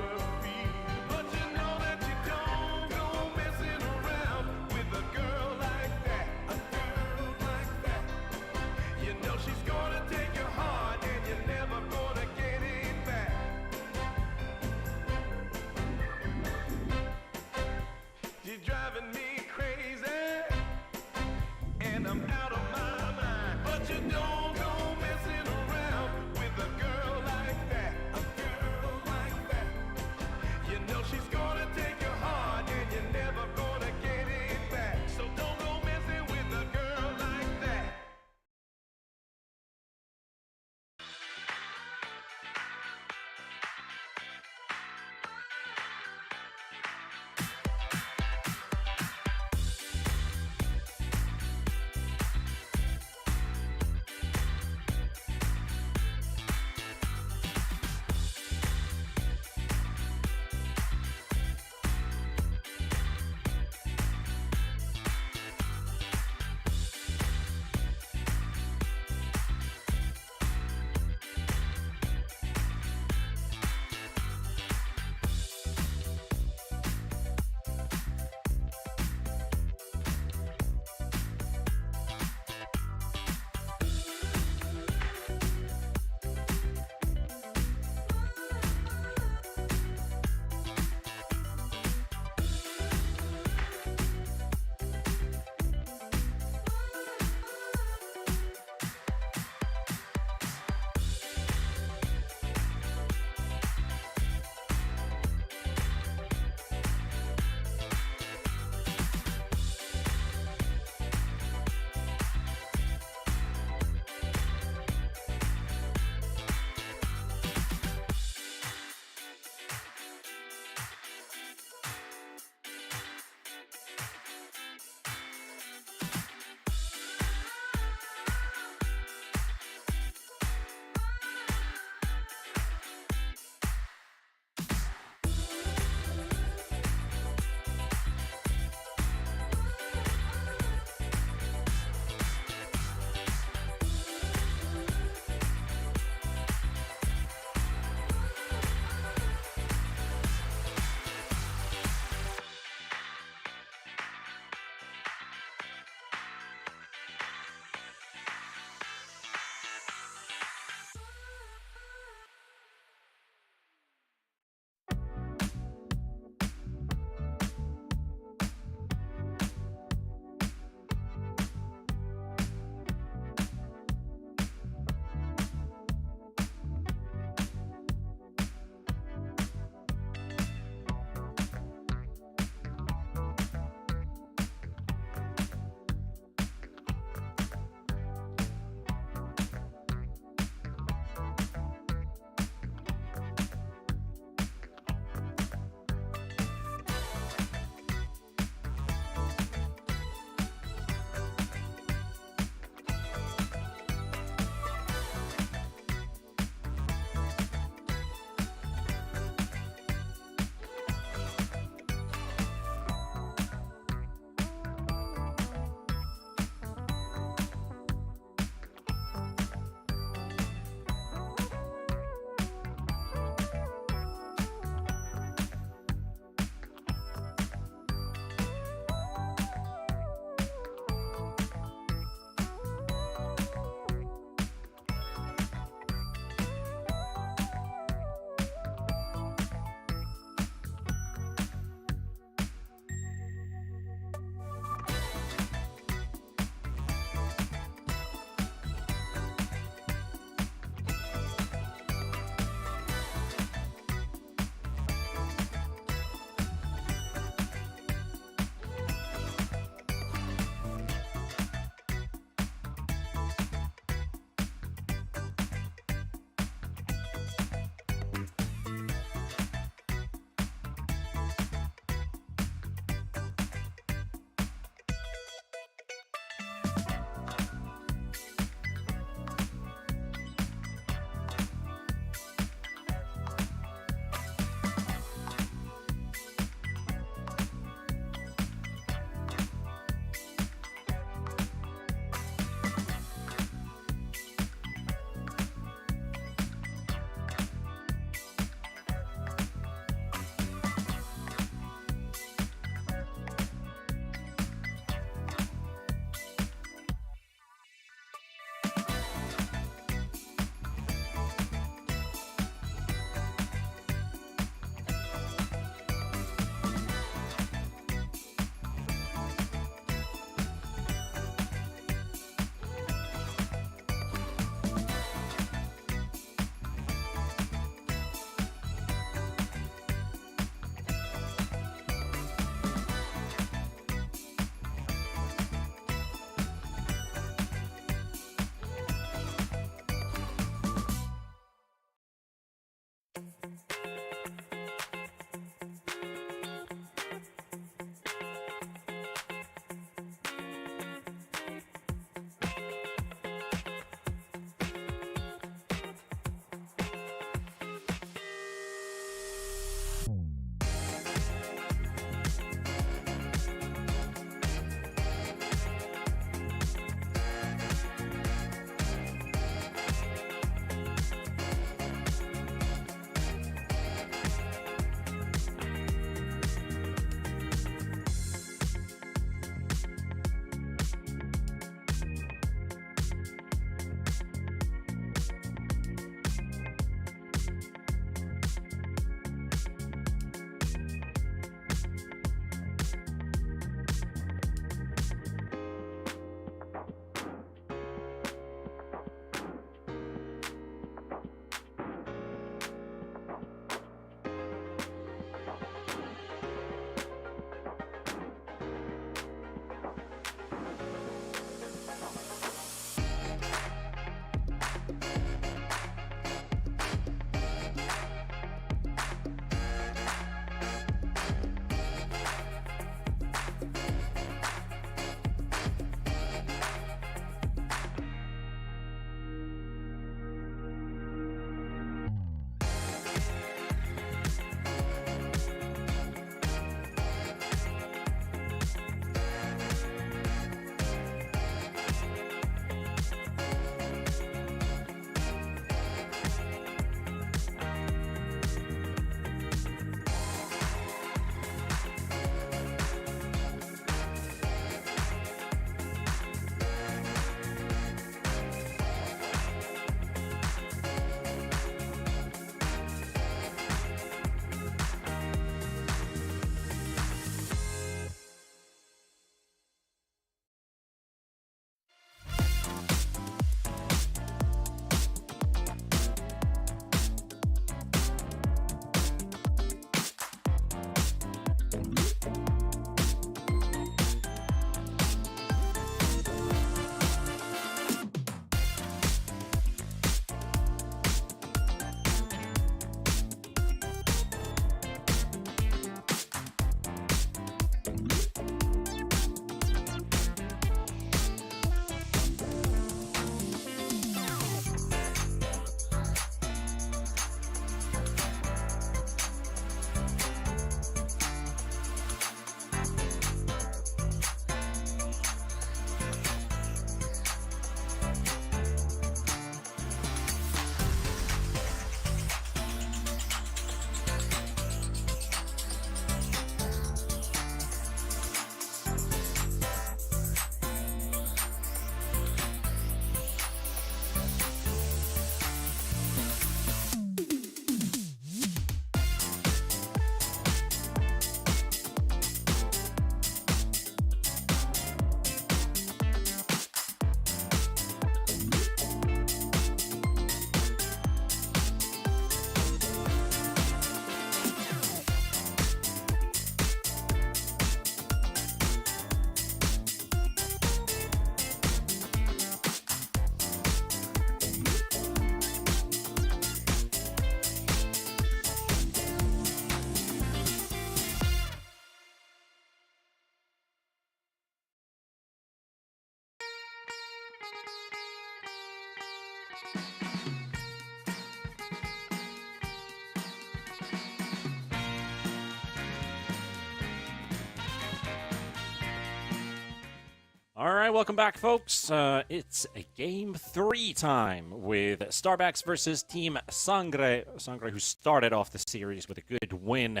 All right, welcome back, folks. It's a Game 3 time with Starbucks versus Team Sangre. Sangre, who started off the series with a good win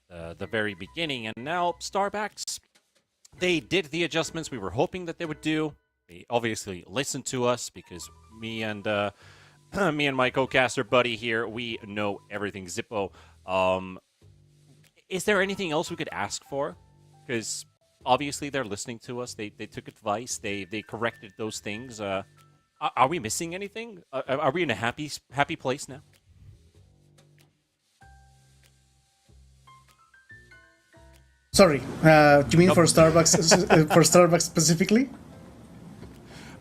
at the very beginning. And now Starbucks, they did the adjustments we were hoping that they would do. They obviously listened to us because me and my co-caster buddy here, we know everything Zippo. Is there anything else we could ask for? Because obviously they're listening to us. They took advice. They corrected those things. Are we missing anything? Are we in a happy place now? Sorry, do you mean for Starbucks for Starbucks specifically?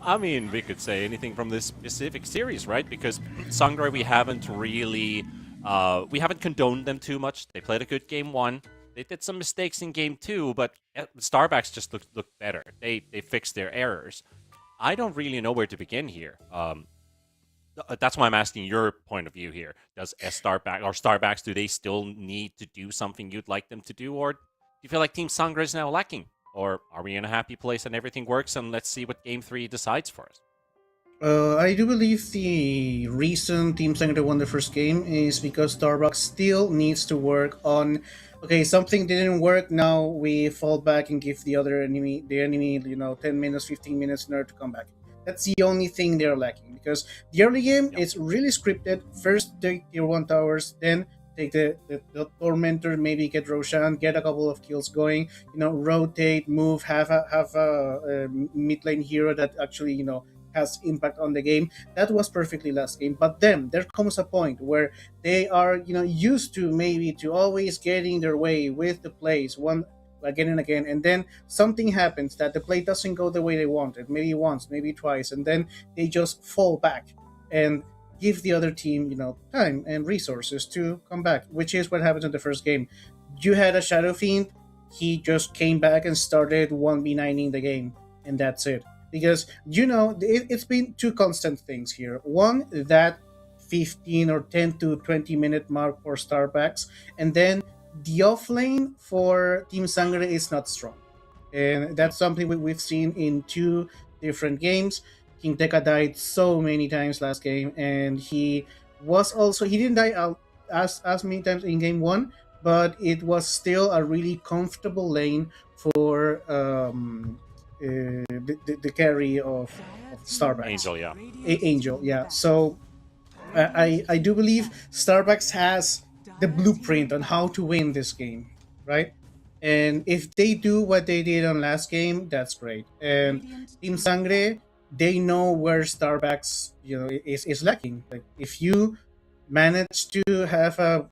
I mean, we could say anything from this specific series, right? Because Sangre, we haven't really, we haven't condoned them too much. They played a good game 1. They did some mistakes in game 2, but Starbucks just looked better. They fixed their errors. I don't really know where to begin here. That's why I'm asking your point of view here. Does Starbucks, do they still need to do something you'd like them to do, or do you feel like Team Sangre is now lacking? Or are we in a happy place and everything works, and let's see what Game 3 decides for us? I do believe the reason Team Sangre won the first game is because Starbucks still needs to work on. Okay, something didn't work. Now we fall back and give the enemy, 10 minutes, 15 minutes in order to come back. That's the only thing they're lacking, because the early game is really scripted. First, take tier 1 towers, then take the Tormentor, maybe get Roshan, get a couple of kills going, rotate, move, have a mid lane hero that actually, has impact on the game. That was perfectly last game. But then there comes a point where they are, used to maybe to always getting their way with the plays one again and again, and then something happens that the play doesn't go the way they wanted, maybe once, maybe twice, and then they just fall back and give the other team, time and resources to come back, which is what happened in the first game. You had a Shadow Fiend, he just came back and started 1v9ing the game, and that's it. Because, it's been two constant things here. One, that 15 or 10 to 20 minute mark for Starbucks, and then the offlane for Team Sangre is not strong. And that's something we've seen in 2 different games. King Tekka died so many times last game, and he didn't die as many times in game 1, but it was still a really comfortable lane for the carry of Starbucks. Angel, yeah. Angel, yeah. So I do believe Starbucks has the blueprint on how to win this game, right? And if they do what they did on last game, that's great. And Team Sangre, they know where Starbucks, is lacking. Like, if you manage to have a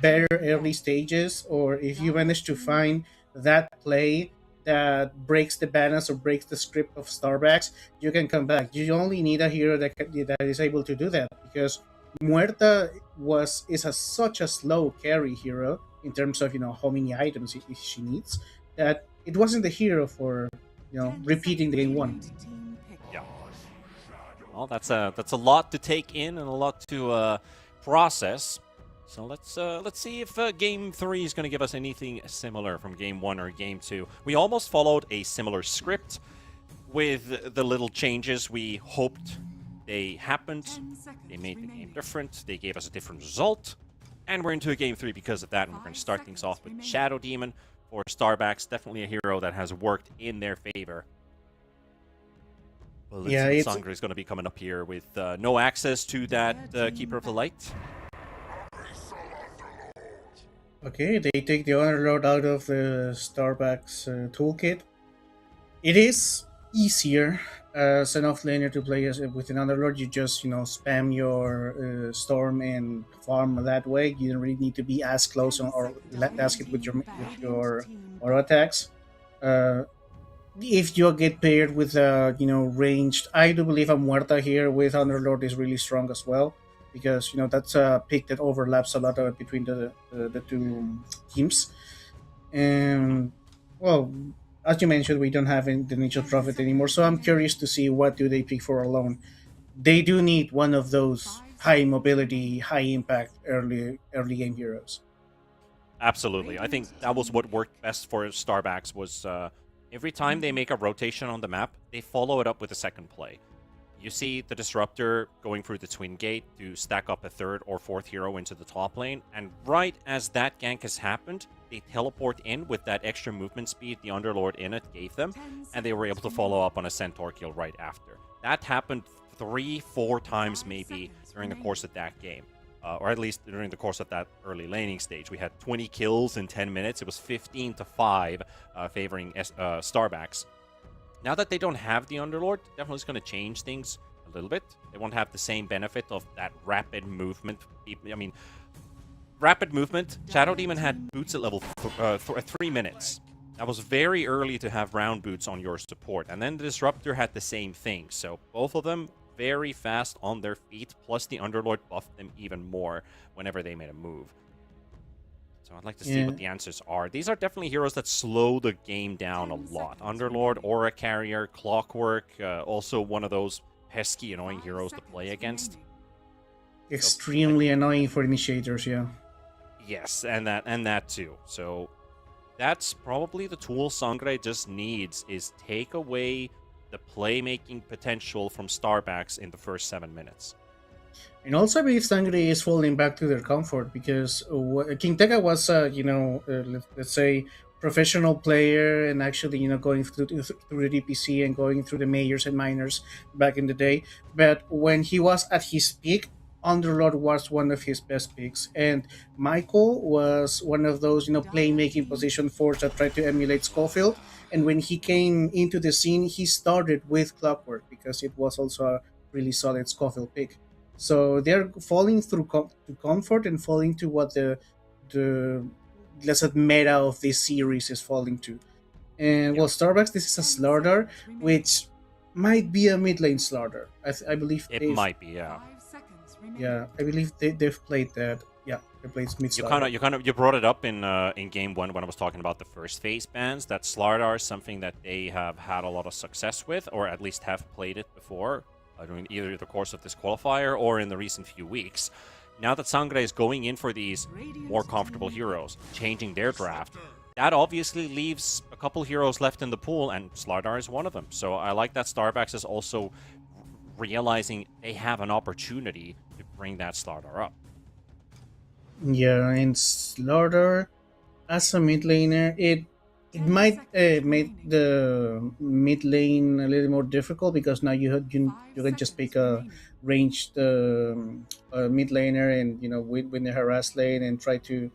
better early stages, or if you manage to find that play that breaks the balance or breaks the script of Starbucks, you can come back. You only need a hero that is able to do that, because Muerta is such a slow carry hero in terms of how many items she needs, that it wasn't the hero for repeating the game 1. Yeah. Well, that's a lot to take in and a lot to process. So let's see if Game 3 is going to give us anything similar from Game 1 or Game 2. We almost followed a similar script with the little changes we hoped they happened. They made the game different. They gave us a different result. And we're into a Game 3 because of that. And we're going to start things off with Shadow Demon for Starbucks. Definitely a hero that has worked in their favor. Well, Sangre is going to be coming up here with no access to that Keeper of the Light. Okay, they take the Underlord out of the Starbucks toolkit. It is easier as an offlaner to play with an Underlord. You just, spam your Storm and farm that way. You don't really need to be as close or task it with your auto attacks. If you get paired with ranged, I do believe a Muerta here with Underlord is really strong as well, because that's a pick that overlaps a lot between the 2 teams. And well, as you mentioned, we don't have the Nature Prophet anymore, so I'm curious to see what do they pick for alone. They do need one of those high mobility, high impact early game heroes. Absolutely. I think that was what worked best for Starbucks was every time they make a rotation on the map, they follow it up with a second play. You see the Disruptor going through the Twin Gate to stack up a third or fourth hero into the top lane, and right as that gank has happened, they teleport in with that extra movement speed the Underlord in it gave them, and they were able to follow up on a Centaur kill right after. That happened 3-4 times maybe during the course of that game. Or at least during the course of that early laning stage. We had 20 kills in 10 minutes. It was 15-5 favoring Starbacks. Now that they don't have the Underlord, definitely is going to change things a little bit. They won't have the same benefit of that rapid movement. I mean, rapid movement. Shadow Demon had boots at level 3 minutes. That was very early to have round boots on your support. And then the Disruptor had the same thing. So both of them very fast on their feet, plus the Underlord buffed them even more whenever they made a move. So I'd like to see what the answers are. These are definitely heroes that slow the game down a lot. Underlord, Aura Carrier, Clockwork, also one of those pesky, annoying heroes to play against. Extremely annoying for initiators, yeah. Yes, and that too. So that's probably the tool Sangre just needs, is take away the playmaking potential from Starbacks in the first 7 minutes. And also, I believe Sangre is falling back to their comfort because King Tega was, let's say, professional player and actually, going through the DPC and going through the majors and minors back in the day. But when he was at his peak, Underlord was one of his best picks, and Michael was one of those, playmaking position forwards that tried to emulate Schofield. And when he came into the scene, he started with Clockwork because it was also a really solid Schofield pick. So they're falling through to comfort and falling to what the let's say meta of this series is falling to. And well, Starbucks, this is a Slardar, which might be a mid lane Slardar. I believe it might be, yeah. Yeah, I believe they've played that. Yeah, they played mid Slardar. You brought it up in game 1 when I was talking about the first phase bans. That Slardar is something that they have had a lot of success with, or at least have played it before, during either the course of this qualifier or in the recent few weeks. Now that Sangre is going in for these more comfortable heroes, changing their draft, that obviously leaves a couple heroes left in the pool, and Slardar is one of them. So I like that Starbucks is also realizing they have an opportunity to bring that Slardar up. Yeah, and Slardar as a mid laner, it might make the mid lane a little more difficult because now you can just pick a ranged mid laner and win the harass lane and try to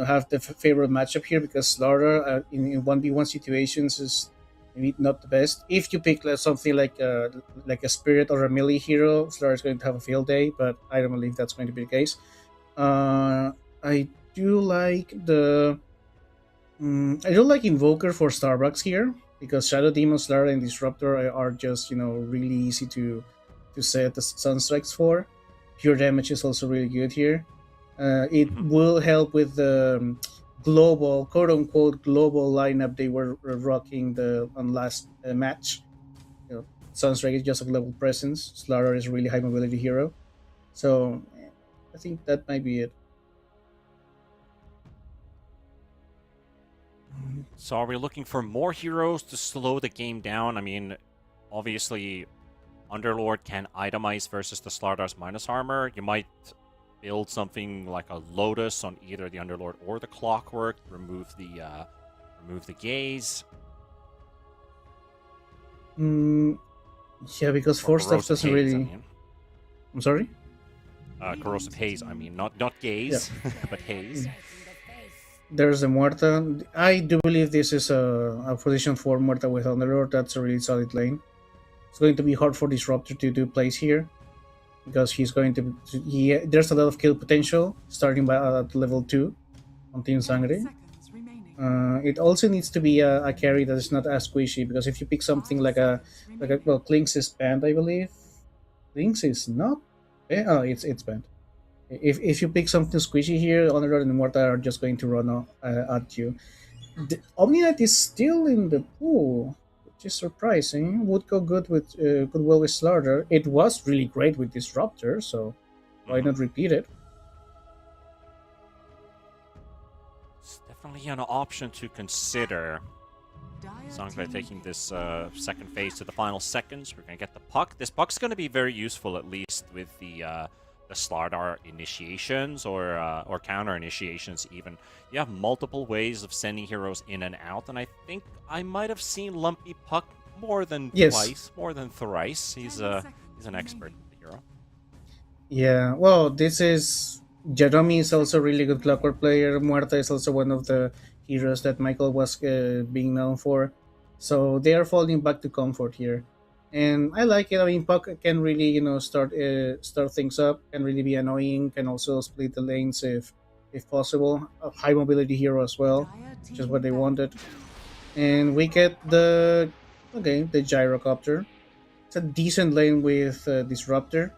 have the favorable matchup here, because Slardar in 1v1 situations is maybe not the best. If you pick something like a spirit or a melee hero, Slardar is going to have a field day, but I don't believe that's going to be the case. I do like Invoker for Starbucks here, because Shadow Demon, Slardar, and Disruptor are just really easy to set the Sunstrikes for. Pure damage is also really good here. It will help with the global, quote-unquote, global lineup they were rocking on last match. Sunstrike is just a global presence. Slardar is a really high mobility hero. So I think that might be it. So are we looking for more heroes to slow the game down? I mean, obviously, Underlord can itemize versus the Slardar's minus armor. You might build something like a Lotus on either the Underlord or the Clockwork, remove the gaze. Yeah, because Force Stuff doesn't really... I'm sorry? Corrosive Haze, I mean. Not gaze, yeah. But haze. There's the Muerta. I do believe this is a position for Muerta with Underlord. That's a really solid lane. It's going to be hard for Disruptor to do plays here, because he's going to... there's a lot of kill potential, starting at level 2 on Team Sangre. It also needs to be a carry that is not as squishy, because if you pick something like well, Klinks is banned, I believe. Klinks is not? It's banned. If you pick something squishy here, Underlord and Morta are just going to run at you. The Omni-Knight is still in the pool, which is surprising. Would go good with well with Slardar. It was really great with Disruptor, so why not repeat it? It's definitely an option to consider. Sangre taking this second phase to the final seconds. We're going to get the puck. This puck's going to be very useful, at least with the Slardar initiations or counter initiations even. You have multiple ways of sending heroes in and out, and I think I might have seen Lumpy Puck more than twice, more than thrice. He's an expert with the hero. Yeah, well, this is Jeremy is also a really good clockwork player. Muerta is also one of the heroes that Michael was being known for. So they are falling back to comfort here, and I like it. I mean, Puck can really start things up, can really be annoying, can also split the lanes if possible. A high mobility hero as well, which is what they wanted. And we get the gyrocopter. It's a decent lane with Disruptor.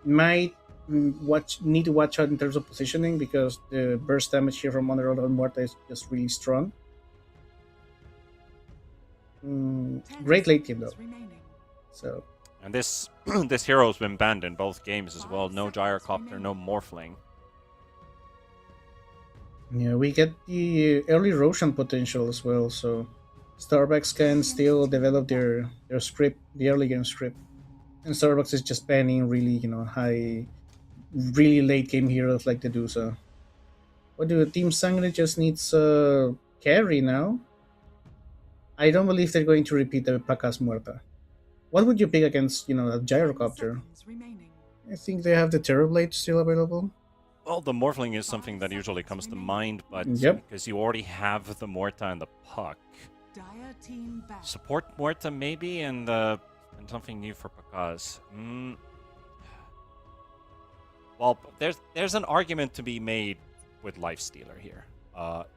Might need to watch out in terms of positioning because the burst damage here from Underworld and Muerta is just really strong. Great late game though. So. And this this hero's been banned in both games as well. No gyrocopter, no morphling. Yeah, we get the early Roshan potential as well, so Starbucks can still develop their script, the early game script. And Starbucks is just banning really, high, really late game heroes like the Dusa. What do Team Sangre just needs carry now? I don't believe they're going to repeat the Pacas Muerta. What would you pick against, a gyrocopter? I think they have the Terrorblade still available. Well, the morphling is something that usually comes to mind, but because you already have the Muerta and the Puck. Support Muerta maybe, and something new for Pacas. Well, there's an argument to be made with Lifestealer here.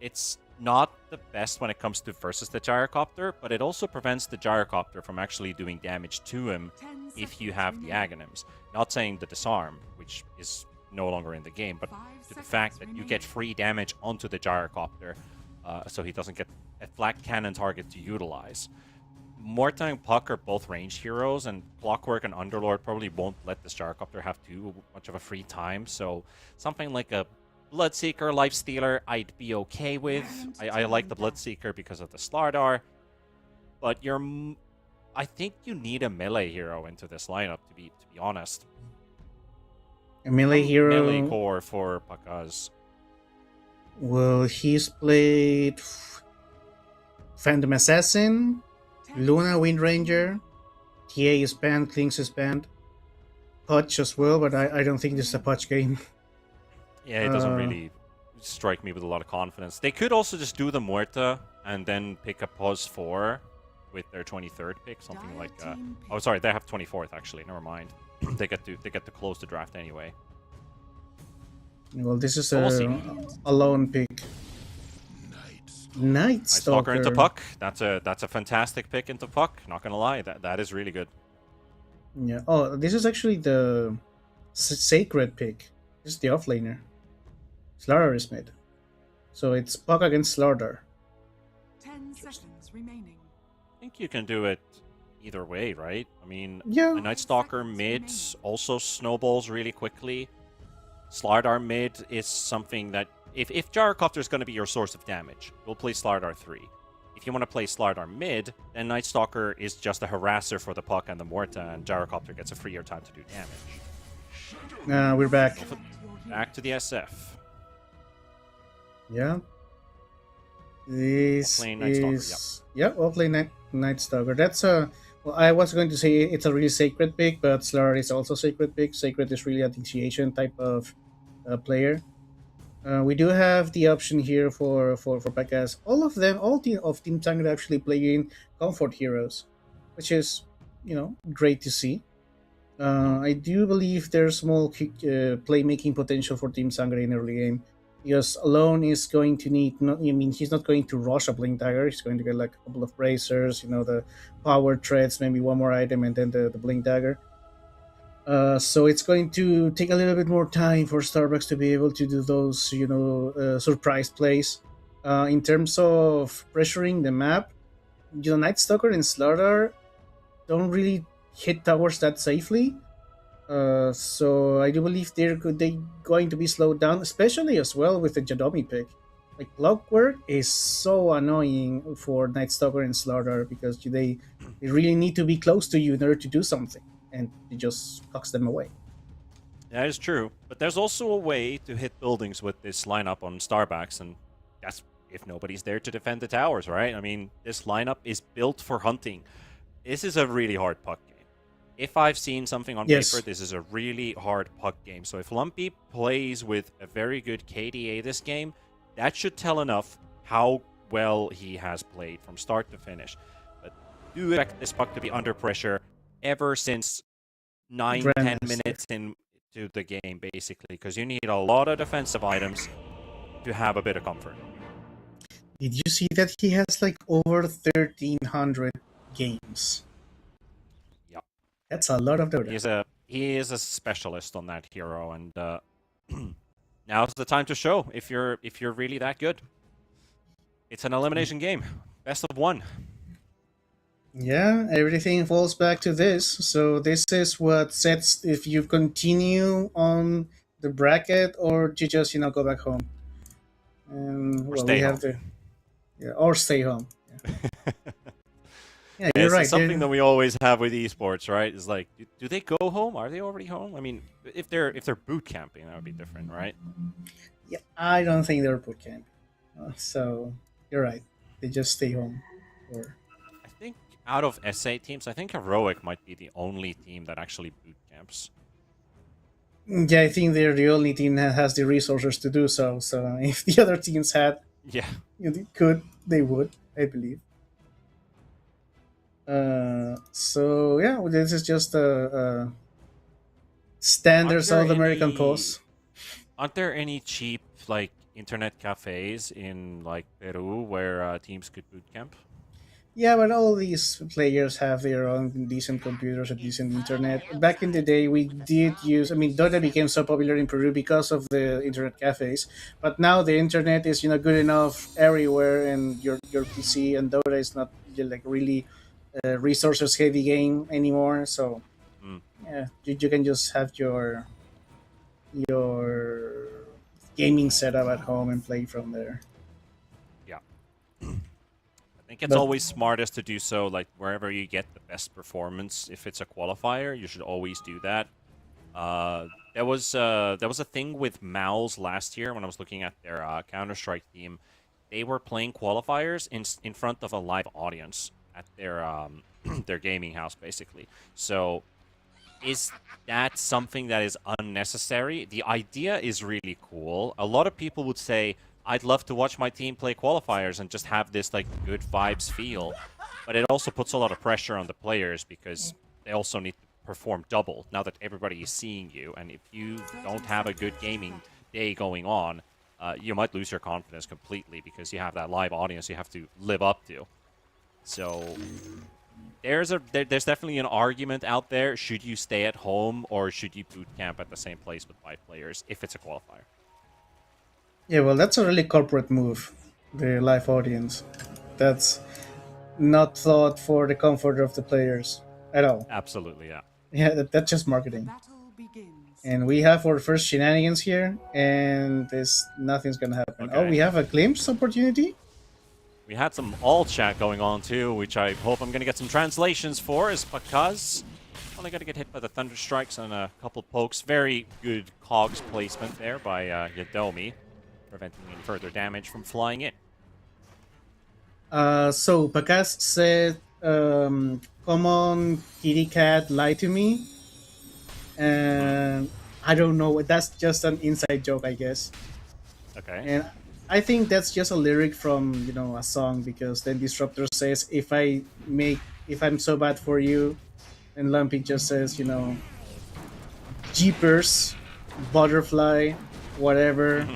It's not the best when it comes to versus the gyrocopter, but it also prevents the gyrocopter from actually doing damage to him if you have the Aghanims. Not saying the disarm, which is no longer in the game, but to the fact that you get free damage onto the gyrocopter, so he doesn't get a flat cannon target to utilize. Muerta and Puck are both ranged heroes, and Clockwork and Underlord probably won't let this gyrocopter have too much of a free time, so something like a Bloodseeker, Lifestealer, I'd be okay with. I like the Bloodseeker because of the Slardar, but I think you need a melee hero into this lineup to be honest. A melee hero. Melee core for Pacas. Well, he's played Phantom Assassin, Luna Windranger, TA is banned, Klings is banned, Putch as well, but I don't think this is a Putch game. Yeah, it doesn't really strike me with a lot of confidence. They could also just do the Muerta and then pick a Pause 4 with their 23rd pick, something like oh, sorry, they have 24th actually. Never mind. they get to close the draft anyway. Well, this is a lone pick. Night Stalker into Puck. That's a fantastic pick into Puck. Not gonna lie, that is really good. Yeah. Oh, this is actually the sacred pick. This is the offlaner. Slardar is mid, so it's Puck against Slardar. 10 seconds remaining. I think you can do it either way, right? I mean, yeah. A Night Stalker mid also snowballs really quickly. Slardar mid is something that if Gyrocopter is going to be your source of damage, you'll play Slardar 3. If you want to play Slardar mid, then Night Stalker is just a harasser for the Puck and the Muerta, and Gyrocopter gets a freer time to do damage. We're back. Back to the SF. Yeah. This is... Yeah, we'll play Night Stalker. That's a... Well, I was going to say it's a really sacred pick, but Slardar is also sacred pick. Sacred is really an initiation type of player. We do have the option here for Pacas. All of Team Sangre actually playing comfort heroes, which is, great to see. I do believe there's small playmaking potential for Team Sangre in early game. Because alone is going to need, he's not going to rush a Blink Dagger. He's going to get like a couple of bracers, the power treads, maybe one more item, and then the Blink Dagger. So it's going to take a little bit more time for Starbucks to be able to do those, surprise plays. In terms of pressuring the map, Night Stalker and Slardar don't really hit towers that safely. So I do believe they're going to be slowed down, especially as well with the Jadomi pick. like Clockwork is so annoying for Night Stalker and Slaughter because they really need to be close to you in order to do something, and it just cocks them away. That is true, but there's also a way to hit buildings with this lineup on Starbacks, and that's if nobody's there to defend the towers, right? I mean, this lineup is built for hunting. This is a really hard puck game. If I've seen something on Yes. paper, this is a really hard puck game. So if Lumpy plays with a very good KDA this game, that should tell enough how well he has played from start to finish. But do expect this puck to be under pressure ever since 9-10 Grandmaster. minutes into the game, basically, because you need a lot of defensive items to have a bit of comfort. Did you see that he has like over 1,300 games? Yep. That's a lot of Dota. He is a specialist on that hero, and now's the time to show if you're really that good. It's an elimination game, best of one. Yeah, everything falls back to this. So this is what sets if you continue on the bracket or you just go back home. And Or well, stay we have home. or stay home. Yeah, you're It's right. something that we always have with esports, right? Is like, do they go home? Are they already home? I mean, if they're boot camping, that would be different, right? Yeah, I don't think they're boot camp. So you're right. They just stay home. Or I think out of SA teams, I think Heroic might be the only team that actually boot camps. yeah, I think they're the only team that has the resources to do so. So if the other teams had, Yeah. they would, I believe. So yeah, well, this is just a standard Aren't there South American any- pause. Aren't there any cheap like internet cafes in like Peru where teams could boot camp? Yeah, but all these players have their own decent computers and decent internet. Back in the day, we did use. I mean, Dota became so popular in Peru because of the internet cafes. But now the internet is good enough everywhere, and your PC and Dota is not like really resources heavy game anymore. So Mm. yeah, you can just have your gaming setup at home and play from there. I think it's But- always smartest to do so like wherever you get the best performance. If it's a qualifier, you should always do that. There was a thing with Mouse last year when I was looking at their Counter-Strike team. They were playing qualifiers in front of a live audience at their their gaming house, basically. So is that something that is unnecessary? The idea is really cool. A lot of people would say, I'd love to watch my team play qualifiers and just have this like good vibes feel. But it also puts a lot of pressure on the players because they also need to perform double now that everybody is seeing you. And if you don't have a good gaming day going on, you might lose your confidence completely because you have that live audience you have to live up to. So there's definitely an argument out there. Should you stay at home or should you boot camp at the same place with 5 players if it's a qualifier? Yeah, well, that's a really corporate move, the live audience. That's not thought for the comfort of the players at all. Absolutely, yeah. Yeah, that's just marketing. Battle begins. And we have our first shenanigans here, and nothing's gonna happen. Oh, Okay. we have a glimpse opportunity? We had some all chat going on too, which I hope I'm going to get some translations for, is because only got to get hit by the Thunder Strikes and a couple pokes. Very good cogs placement there by Yadomi, preventing any further damage from flying in. So Pakas said, come on, kitty cat, lie to me. And I don't know, that's just an inside joke, I guess. Okay. And I think that's just a lyric from a song, because then Disruptor says, if I'm so bad for you, and Lumpy just says, jeepers, butterfly, whatever,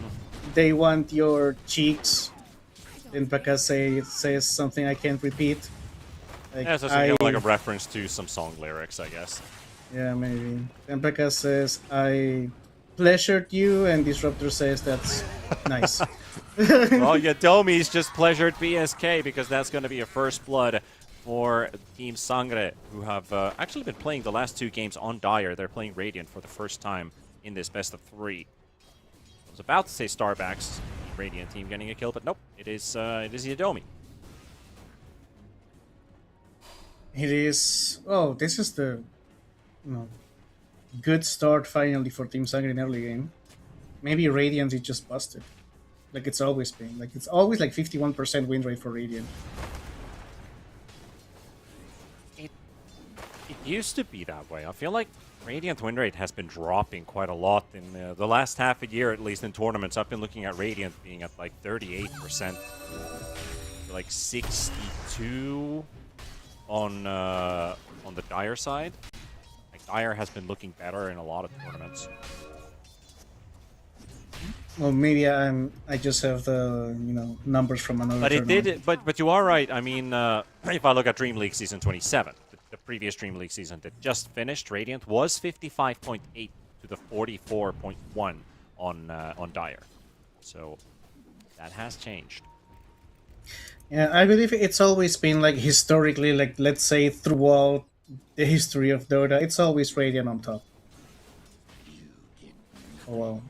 they want your cheeks. Then Pakas says something I can't repeat. Like, Yeah, so it's kind of like a reference to some song lyrics, I guess. yeah, maybe. Then Pakas says, I pleasured you, and Disruptor says, that's nice. Well, Yadomi's just pleasured BSK because that's going to be a first blood for Team Sangre, who have actually been playing the last 2 games on Dire. They're playing Radiant for the first time in this best of 3. I was about to say Starbacks. Radiant team getting a kill, but nope, it is Yadomi. It is. Oh, this is the, good start finally for Team Sangre in early game. Maybe Radiant is just busted, like it's always been. Like it's always like 51% win rate for Radiant. It used to be that way. I feel like Radiant win rate has been dropping quite a lot in the last half a year, at least in tournaments. I've been looking at Radiant being at like 38%, like 62 on the Dire side. Like Dire has been looking better in a lot of tournaments. Well, maybe I just have the numbers from another. But it tournament. did. But you are right. I mean, if I look at DreamLeague season 27, the previous DreamLeague season that just finished, Radiant was 55.8 to the 44.1 on Dire. So that has changed. Yeah, I believe it's always been like historically, like let's say throughout the history of Dota, it's always Radiant on top. Oh wow.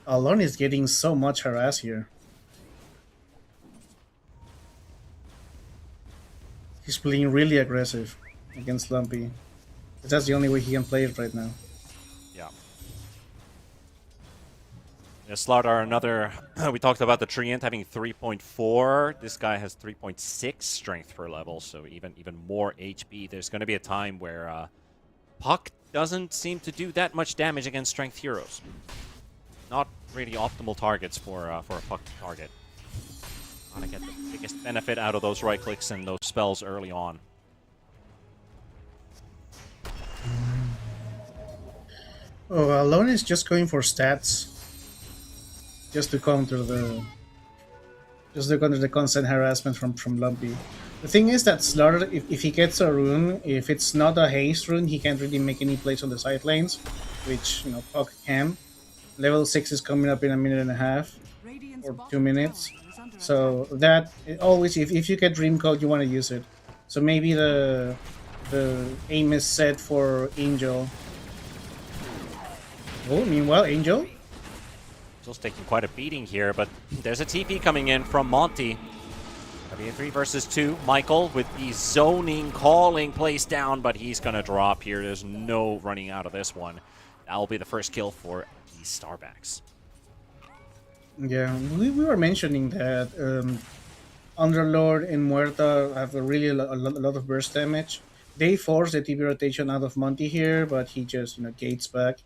Alon is getting so much harass here. He's playing really aggressive against Lumpy. That's the only way he can play it right now. Yeah. Slardar, another. We talked about the Treant having 3.4. This guy has 3.6 strength per level, so even more HP. There's going to be a time where Puck doesn't seem to do that much damage against strength heroes. Not really optimal targets for a Puck target. Want to get the biggest benefit out of those right clicks and those spells early on. Oh, Alone is just going for stats. Just to counter the constant harassment from Lumpy. The thing is that Slaughter, if he gets a rune, if it's not a haste rune, he can't really make any plays on the side lanes, which Puck can. Level 6 is coming up in a minute and a half or 2 minutes. So that always, if you get Dream Code, you want to use it. So maybe the aim is set for Angel. Oh, meanwhile, Angel. Angel's taking quite a beating here, but there's a TP coming in from Monty. That'll be a 3 versus 2. Michael with the zoning calling placed down, but he's gonna drop here. There's no running out of this one. That will be the first kill for the Starbacks. Yeah, we were mentioning that Underlord and Muerta have a lot of burst damage. They force the TP rotation out of Monty here, but he just gates back.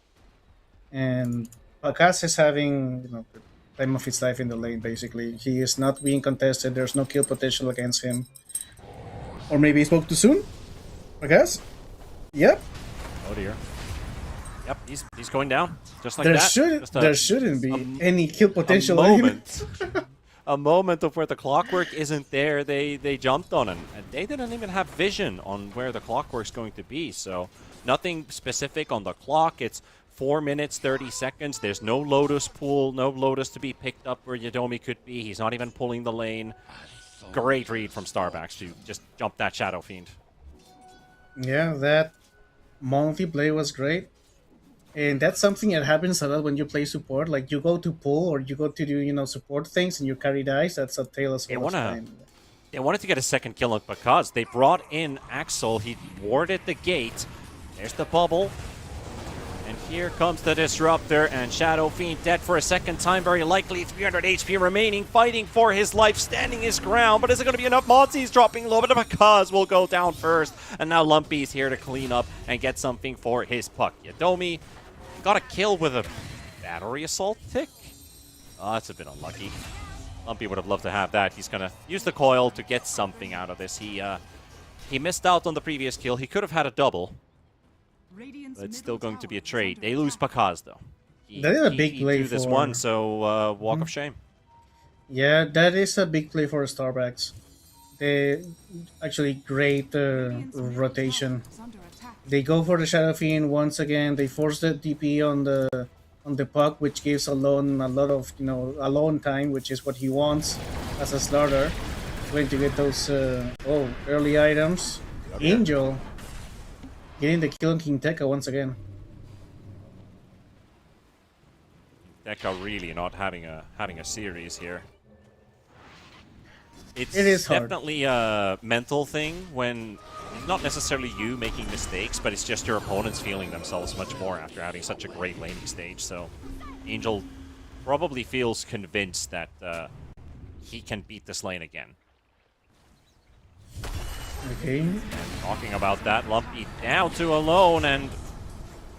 And Pakas is having the time of his life in the lane. Basically, he is not being contested. There's no kill potential against him. Or maybe he spoke too soon. Pakas. Yep. Oh dear. Yep, he's going down just like There that. there shouldn't be any kill potential. A moment. A moment of where the clockwork isn't there. They jumped on him, and they didn't even have vision on where the clockwork's going to be. So nothing specific on the clock. It's 4 minutes, 30 seconds. There's no Lotus pool, no Lotus to be picked up where Yadomi could be. He's not even pulling the lane. Great read from Starbacks to just jump that Shadow Fiend. Yeah, that multi-play was great. And that's something that happens a lot when you play support. Like you go to pull or you go to do, support things and you carry dice. That's a tail as well. They wanted to get a second kill on because they brought in Axel. He warded the gate. There's the bubble. And here comes the Disruptor, and Shadow Fiend dead for a second time, very likely. 300 HP remaining, fighting for his life, standing his ground. But is it going to be enough? Monty's dropping low, but Because will go down first. And now Lumpy's here to clean up and get something for his Puck. Yadomi got a kill with a battery assault tick. Oh, that's a bit unlucky. Lumpy would have loved to have that. He's going to use the coil to get something out of this. He missed out on the previous kill. He could have had a double. But it's still going to be a trade. They lose Pakaz, though. That is a big play for this one, so walk of shame. Yeah, that is a big play for Starbacks. They actually great rotation. They go for the Shadow Fiend once again. They force the DP on the Puck, which gives Alone a lot of alone time, which is what he wants as a starter. Going to get those early items. Okay. Angel getting the kill on King Tekka once again. Deca really not having a series here. It is hard. definitely a mental thing when not necessarily you making mistakes, but it's just your opponents feeling themselves much more after having such a great laning stage. So Angel probably feels convinced that he can beat this lane again. Okay. And talking about that, Lumpy down to alone, and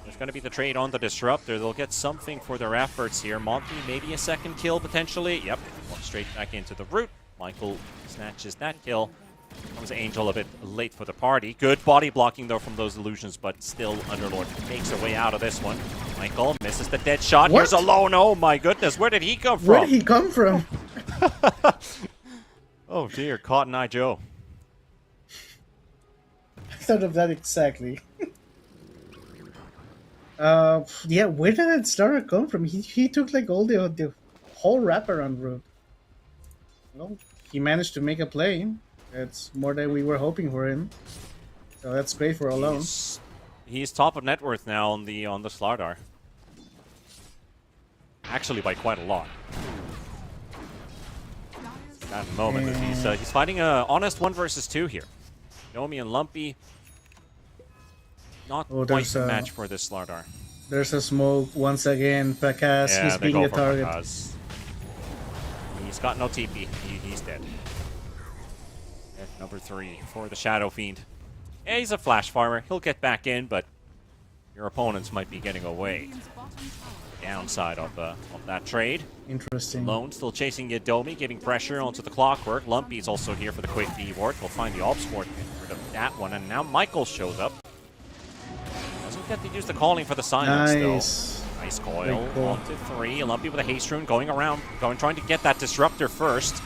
there's going to be the trade on the Disruptor. They'll get something for their efforts here. Monty, maybe a second kill potentially. Yep, straight back into the root. Michael snatches that kill. Comes Angel a bit late for the party. Good body blocking though from those illusions, but still Underlord makes a way out of this one. Michael misses the dead shot. What? Here's Alone. Oh my goodness, where did he come from? Where did he come from? Oh dear, Cotton Eye Joe. I thought of that exactly. Yeah, where did that starter come from? He took like all the whole wraparound route. Well, he managed to make a play. That's more than we were hoping for him. So that's great for Alone. He's top of net worth now on the Slardar. Actually, by quite a lot. That moment that he's fighting a honest 1 versus 2 here. Nomi and Lumpy. Not quite a match for this Slardar. There's a smoke once again. Pakas, he's being the target. Pakaz. He's got no TP. He's dead. Number 3 for the Shadow Fiend. Yeah, he's a flash farmer. He'll get back in, but your opponents might be getting away. Downside of that trade. Interesting. Lone still chasing Yadomi, giving pressure onto the Clockwork. Lumpy's also here for the quick D ward. We'll find the Ops ward to get rid of that one. And now Michael shows up. Doesn't get to use the calling for the silence, though. Nice coil. Cool. 1 to 3. Lumpy with a haste rune going around, trying to get that disruptor first.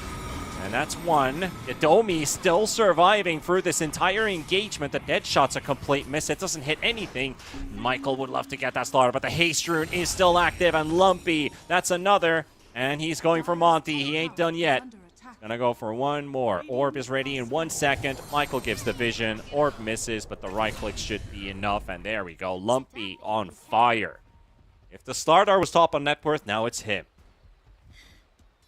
And that's 1. Yadomi still surviving through this entire engagement. The dead shot's a complete miss. It doesn't hit anything. Michael would love to get that slaughter, but the haste rune is still active. And Lumpy, that's another. And he's going for Monty. He ain't done yet. Gonna go for one more. Orb is ready in 1 second. Michael gives the vision. Orb misses, but the right click should be enough. And there we go. Lumpy on fire. If the Slardar was top on net worth, now it's him.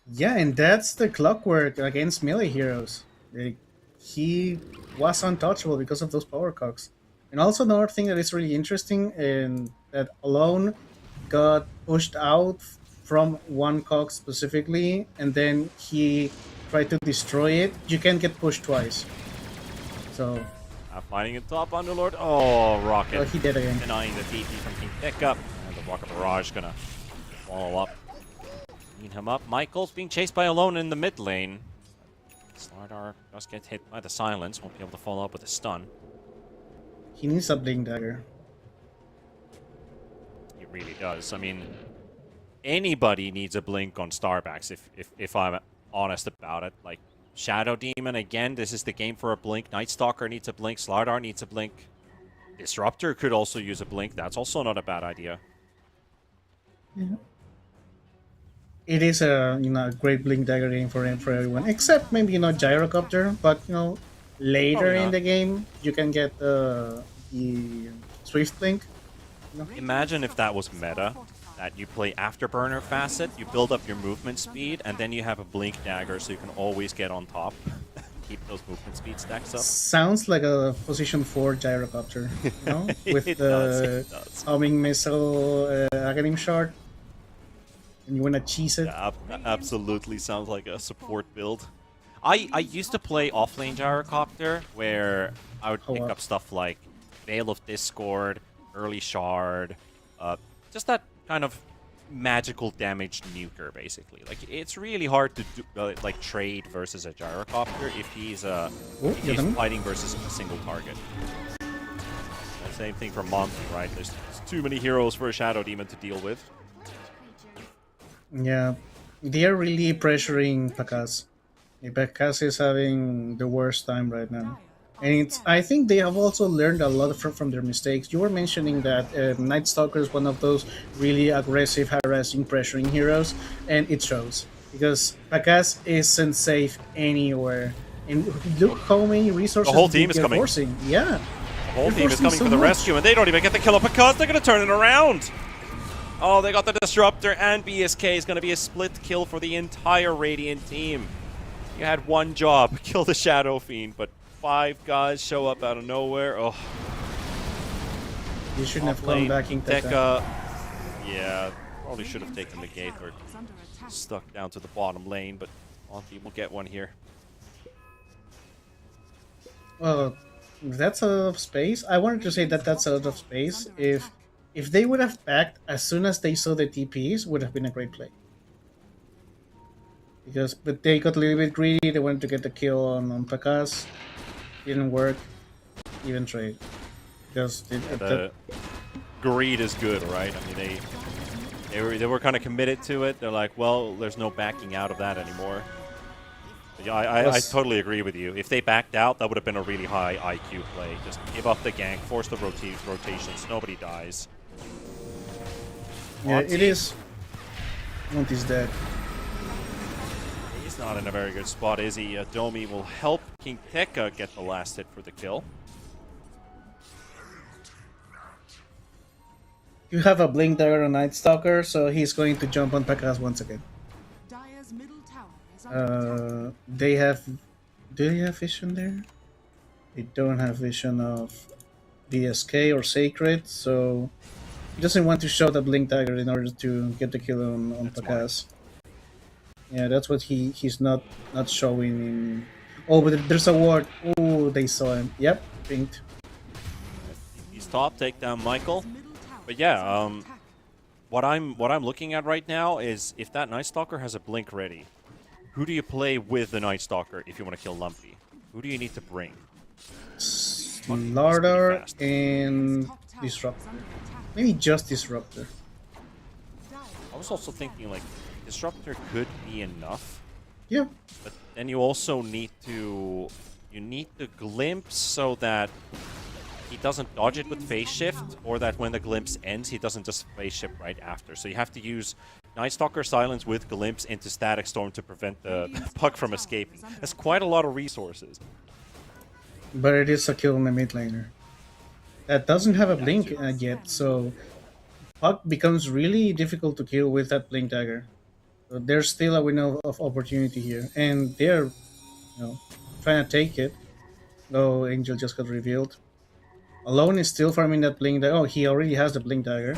Yeah, and that's the Clockwork against melee heroes. Like, he was untouchable because of those power cogs. And also another thing that is really interesting, and that Alone got pushed out from one cog specifically, and then he tried to destroy it. You can't get pushed twice. So Fighting it top, Underlord. Oh, Rocket. Oh, he did again. Denying the TP from King Pickup. And the Rocket Barrage gonna follow up. Clean him up. Michael's being chased by Alone in the mid lane. Slardar does get hit by the silence. Won't be able to follow up with a stun. He needs a Blink Dagger. He really does. I mean, anybody needs a blink on Starbacks if I'm honest about it. Like, Shadow Demon, again, this is the game for a blink. Night Stalker needs a blink. Slardar needs a blink. Disruptor could also use a blink. That's also not a bad idea. Yeah. It is a great Blink Dagger game for everyone, except maybe Gyrocopter. But later in the game you can get the Swift Blink. Imagine if that was meta, that you play Afterburner Facet, you build up your movement speed, and then you have a Blink Dagger so you can always get on top. Keep those movement speed stacks up. Sounds like a position 4 Gyrocopter, with It the does. homing missile Aghanim shard. And you wanna cheese it? Yeah, absolutely sounds like a support build. I used to play offlane Gyrocopter, where I would pick up stuff like Veil of Discord, Early Shard, just that kind of magical damage nuker, basically. Like, it's really hard to do, trade versus a Gyrocopter if he's fighting versus a single target. Same thing for Monty, right? There's too many heroes for a Shadow Demon to deal with. Yeah, they are really pressuring Pakas. Pakas is having the worst time right now. And I think they have also learned a lot from their mistakes. You were mentioning that Night Stalker is one of those really aggressive, harassing, pressuring heroes, and it shows. Because Pakas isn't safe anywhere. And look how many resources the whole team is coming. Forcing. Yeah. The whole team is coming for the rescue, and they don't even get the kill up because they're going to turn it around. Oh, they got the Disruptor and BSK is going to be a split kill for the entire Radiant team. You had one job, kill the Shadow Fiend, but 5 guys show up out of nowhere. Oh. You shouldn't have come back in Tekka. Yeah, probably should have taken the gate or stuck down to the bottom lane, but Monty will get one here. Well, that's out of space. I wanted to say that that's out of space. If they would have backed as soon as they saw the TPs, would have been a great play. But they got a little bit greedy. They wanted to get the kill on Pakas. Didn't work. Even trade. Because The greed is good, right? I mean, they were kind of committed to it. They're like, well, there's no backing out of that anymore. But yeah, I totally agree with you. If they backed out, that would have been a really high IQ play. Just give up the gank, force the rotations, nobody dies. yeah, it is. Monty's dead. He's not in a very good spot, is he? Domi will help King Tekka get the last hit for the kill. You have a Blink Dagger on Night Stalker, so he's going to jump on Pakas once again. Dire's middle tower is under attack. They have. Do they have vision there? They don't have vision of DSK or Sacred, so he doesn't want to show the Blink Dagger in order to get the kill on Pakas. Yeah, that's what he's not showing in. Oh, but there's a ward. Oh, they saw him. Yep, blinked. He's top, take down Michael. But yeah, what I'm looking at right now is if that Night Stalker has a blink ready, who do you play with the Night Stalker if you want to kill Lumpy? Who do you need to bring? Lardar and Disruptor. Maybe just Disruptor. I was also thinking like Disruptor could be enough. Yeah. But then you also need to glimpse so that he doesn't dodge it with phase shift, or that when the glimpse ends, he doesn't just phase shift right after. So you have to use Night Stalker Silence with glimpse into Static Storm to prevent the puck from escaping. That's quite a lot of resources. But it is a kill on the mid laner. That doesn't have a blink yet, so Puck becomes really difficult to kill with that Blink Dagger. So there's still a window of opportunity here, and they're, trying to take it. Though Angel just got revealed. Alone is still farming that Blink Dagger. Oh, he already has the Blink Dagger.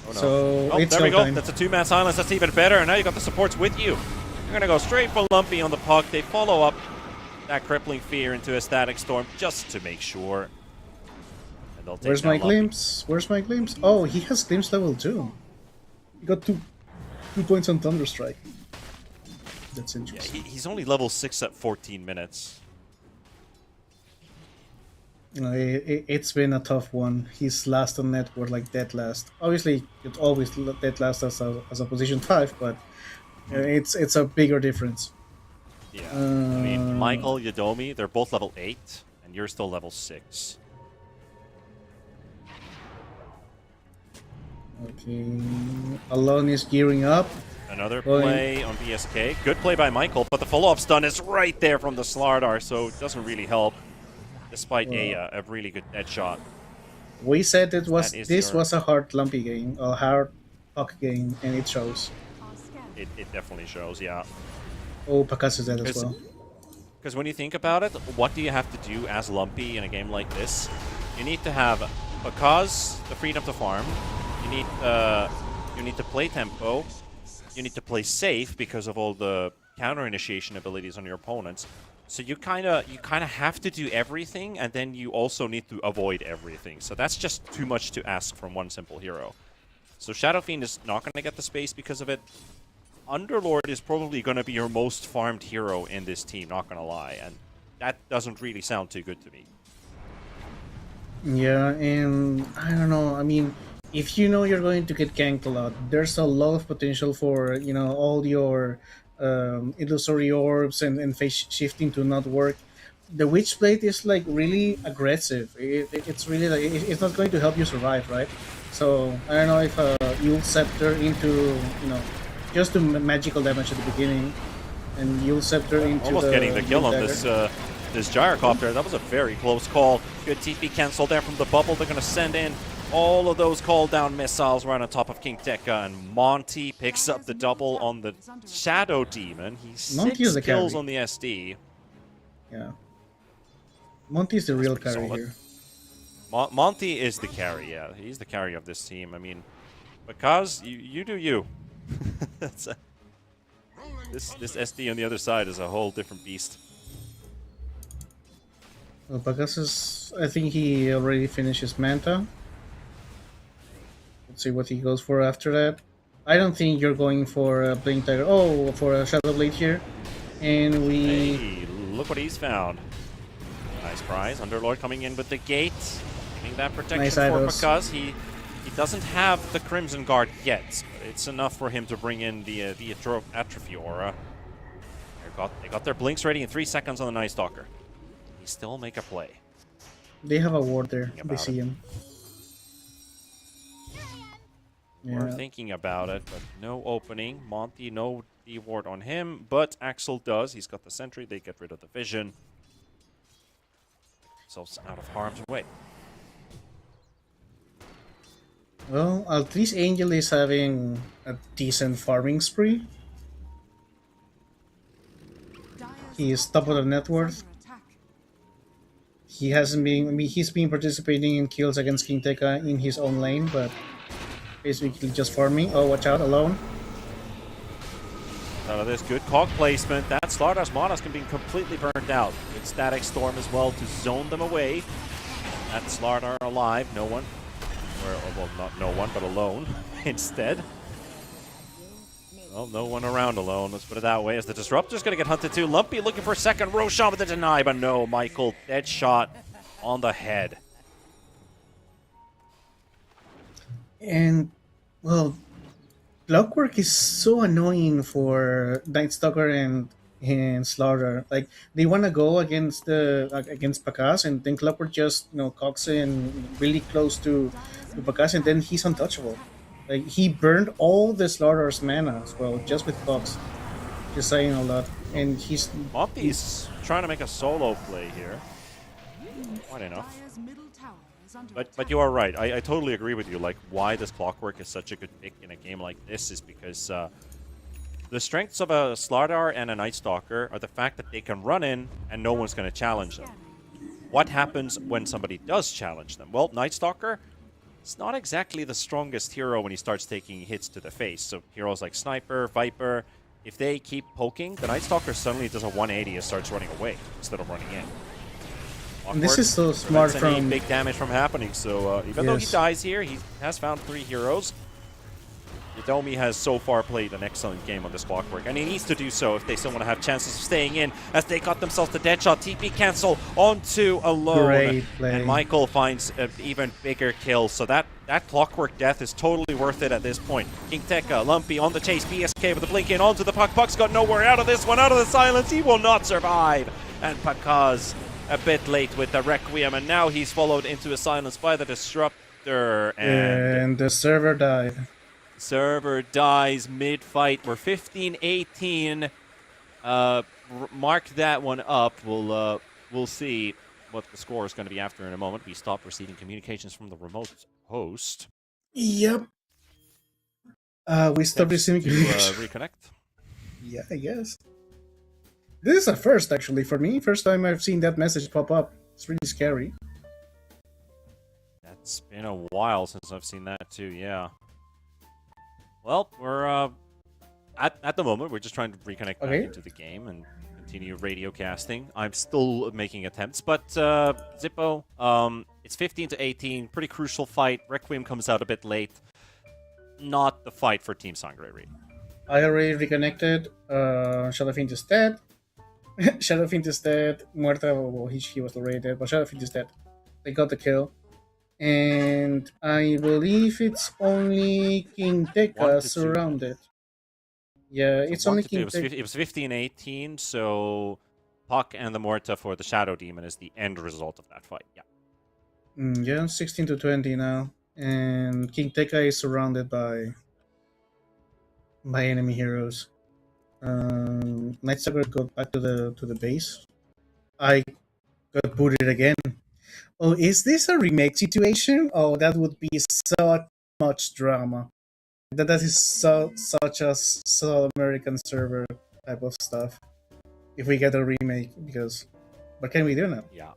Oh, no. So it's there we go. time. That's a 2-man silence. That's even better. And now you got the supports with you. You're going to go straight for Lumpy on the puck. They follow up that crippling fear into a Static Storm just to make sure. And they'll take Where's down my Lumpy. glimpse? Where's my glimpse? Oh, he has glimpse level 2. He got 2 points on Thunderstrike. That's Yeah, interesting. he's only level 6 at 14 minutes. It's been a tough one. He's last on net, or like dead last. Obviously, it's always dead last as a position 5, but it's a bigger difference. Yeah. I mean, Michael, Yadomi, they're both level 8, and you're still level 6. Okay. Alone is gearing up. Another play on BSK. Good play by Michael, but the follow-up stun is right there from the Slardar, so it doesn't really help, despite a really good dead shot. We said this was a hard Lumpy game, a hard Puck game, and it shows. It definitely shows, yeah. Oh, Pakas is dead as well. Because when you think about it, what do you have to do as Lumpy in a game like this? You need to have Pakas, the freedom to farm. You need to play tempo. You need to play safe because of all the counter initiation abilities on your opponents. So you kind of have to do everything, and then you also need to avoid everything. So that's just too much to ask from one simple hero. So Shadow Fiend is not going to get the space because of it. Underlord is probably going to be your most farmed hero in this team, not going to lie. And that doesn't really sound too good to me. Yeah, and I don't know. I mean, if you know you're going to get ganked a lot, there's a lot of potential for, all your illusory orbs and phase shifting to not work. The Witch Blade is like really aggressive. It's really like it's not going to help you survive, right? So I don't know if you'll Scepter into just do magical damage at the beginning, and you'll Scepter into almost getting the kill on this Gyrocopter. That was a very close call. Good TP cancel there from the bubble. They're going to send in All of those call-down missiles right on top of King Tekka, and Monty picks up the double on the Shadow Demon. He's Monty is 6 the kills carry. on the SD. Yeah. Monty's the real pretty carry solid. here. Monty is the carry, yeah. He's the carry of this team. I mean, because you do you. That's this SD on the other side is a whole different beast. Well, Pegasus, I think he already finished his Manta. Let's see what he goes for after that. I don't think you're going for a Blink Tiger. Oh, for a Shadow Blade here. And we... Hey, look what he's found. Nice prize. Underlord coming in with the gate. Giving that protection Nice for Eidos. because he doesn't have the Crimson Guard yet. But it's enough for him to bring in the Atrophy Aura. They got their blinks ready in 3 seconds on the Night Stalker. He still make a play. They have a ward there. They about see it. him. We're Yeah. thinking about it, but no opening. Monty, no D-ward on him, but Axel does. He's got the sentry. They get rid of the vision. Themselves out of harm's way. Well, at least Angel is having a decent farming spree. He is top of the net worth. He hasn't been. I mean, he's been participating in kills against King Tekka in his own lane, but basically just farming. Oh, watch out, alone. Out of this, good cog placement. That Stardust Monos can be completely burnt out. Good Static Storm as well to zone them away. That Slardar alive. No one. Well, not no one, but alone instead. Well, no one around alone, let's put it that way, as the Disruptor's going to get hunted too. Lumpy looking for a second. Roshan with the deny, but no, Michael, dead shot on the head. And, well, Clockwork is so annoying for Night Stalker and Slaughter. Like, they want to go against Pakas, and then Clockwork just, cocks in really close to Pakas, and then he's untouchable. Like, he burned all the Slaughter's mana as well, just with Cox. Just saying a lot. And he's... Monty's trying to make a solo play here. Quite enough. But you are right. I totally agree with you. Like, why this Clockwork is such a good pick in a game like this is because the strengths of a Slardar and a Night Stalker are the fact that they can run in and no one's going to challenge them. What happens when somebody does challenge them? Well, Night Stalker, it's not exactly the strongest hero when he starts taking hits to the face. So heroes like Sniper, Viper, if they keep poking, the Night Stalker suddenly does a 180 and starts running away instead of running in. And this is so smart prevents any from... big damage from happening. So even though he Yes. dies here, he has found 3 heroes. Yodomi has so far played an excellent game on this Clockwork, and he needs to do so if they still want to have chances of staying in, as they got themselves the dead shot. TP cancel onto Alone. Great play. And Michael finds an even bigger kill, so that Clockwork death is totally worth it at this point. King Tekka, Lumpy on the chase, BSK with the blink in onto the Puck. Puck's got nowhere out of this one, out of the silence. He will not survive. And Pakaz a bit late with the Requiem, and now he's followed into a silence by the Disruptor. And the server died. Server dies mid-fight. We're 15-18. Mark that one up. We'll see what the score is going to be after in a moment. We stop receiving communications from the remote host. Yep. We stopped receiving To communication. reconnect. Yeah, I guess. This is a first, actually, for me. First time I've seen that message pop up. It's really scary. That's been a while since I've seen that too. Yeah. Well, we're at the moment we're just trying to reconnect back Okay. into the game and continue radio casting. I'm still making attempts, but Zippo, it's 15-18, pretty crucial fight. Requiem comes out a bit late. Not the fight for Team Sangre. I already reconnected. Shadowfiend is dead. Shadowfiend is dead. Muerta, well, he was already dead, but Shadowfiend is dead. They got the kill. And I believe it's only King 1 to Tekka 2. surrounded. Yeah, it's So only 1 to 2. King It was Tekka. It was 15-18, so Puck and the Morta for the Shadow Demon is the end result of that fight. Yeah. Yeah, 16-20 now. And King Tekka is surrounded by enemy heroes. Night Stalker got back to the base. I got booted again. Oh, is this a remake situation? Oh, that would be so much drama. That is such a South American server type of stuff. If we get a remake, because what can we do now? Yeah.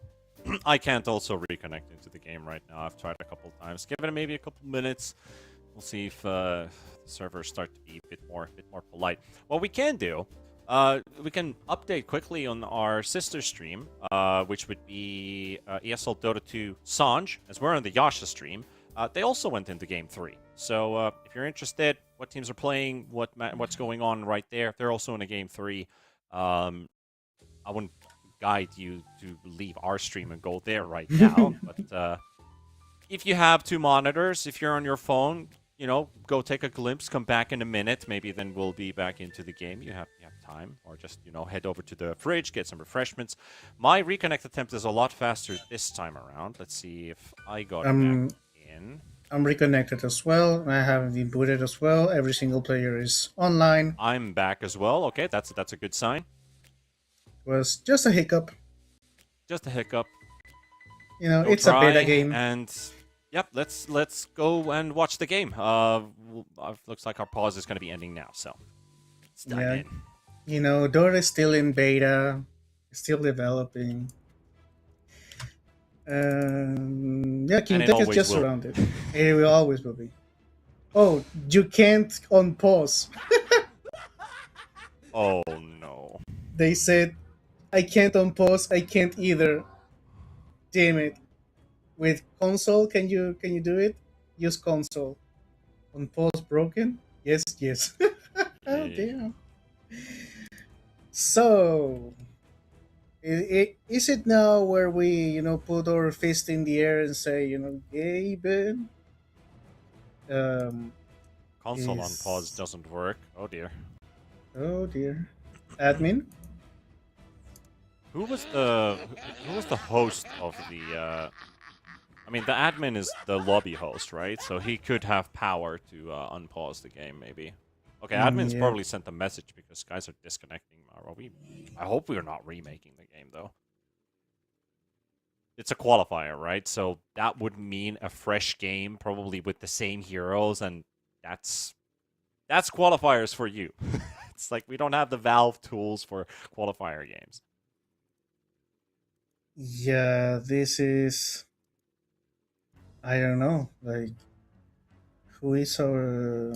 I can't also reconnect into the game right now. I've tried a couple times. Give it maybe a couple minutes. We'll see if the servers start to be a bit more polite. What we can do, we can update quickly on our sister stream, which would be ESL Dota 2 Sanj, as we're on the Yasha stream. They also went into Game 3. So if you're interested, what teams are playing, what's going on right there, they're also in a Game 3. I wouldn't guide you to leave our stream and go there right now, but if you have two monitors, if you're on your phone, go take a glimpse, come back in a minute, maybe then we'll be back into the game. You have time, or just, head over to the fridge, get some refreshments. My reconnect attempt is a lot faster this time around. Let's see if I got back in. I'm reconnected as well. I have been booted as well. Every single player is online. I'm back as well. Okay, that's a good sign. It was just a hiccup. Just a hiccup. It's a beta game. And yep, let's go and watch the game. Looks like our pause is going to be ending now, so let's dive in. Dota is still in beta, still developing. King Tech is just around it. It will always will be. Oh, you can't unpause. Oh no. They said, I can't unpause, I can't either. Damn it. With console, can you do it? Use console. Unpause broken? Yes. Oh, damn. So, is it now where we, put our fist in the air and say, hey, Ben? Console on pause doesn't work. Oh dear. Admin? Who was the host of the? The admin is the lobby host, right? So he could have power to unpause the game, maybe. Okay, admin's probably sent a message because guys are disconnecting. I hope we're not remaking the game though. It's a qualifier, right? So that would mean a fresh game, probably with the same heroes, and that's qualifiers for you. It's like we don't have the Valve tools for qualifier games. Yeah, this is... I don't know, like, who is our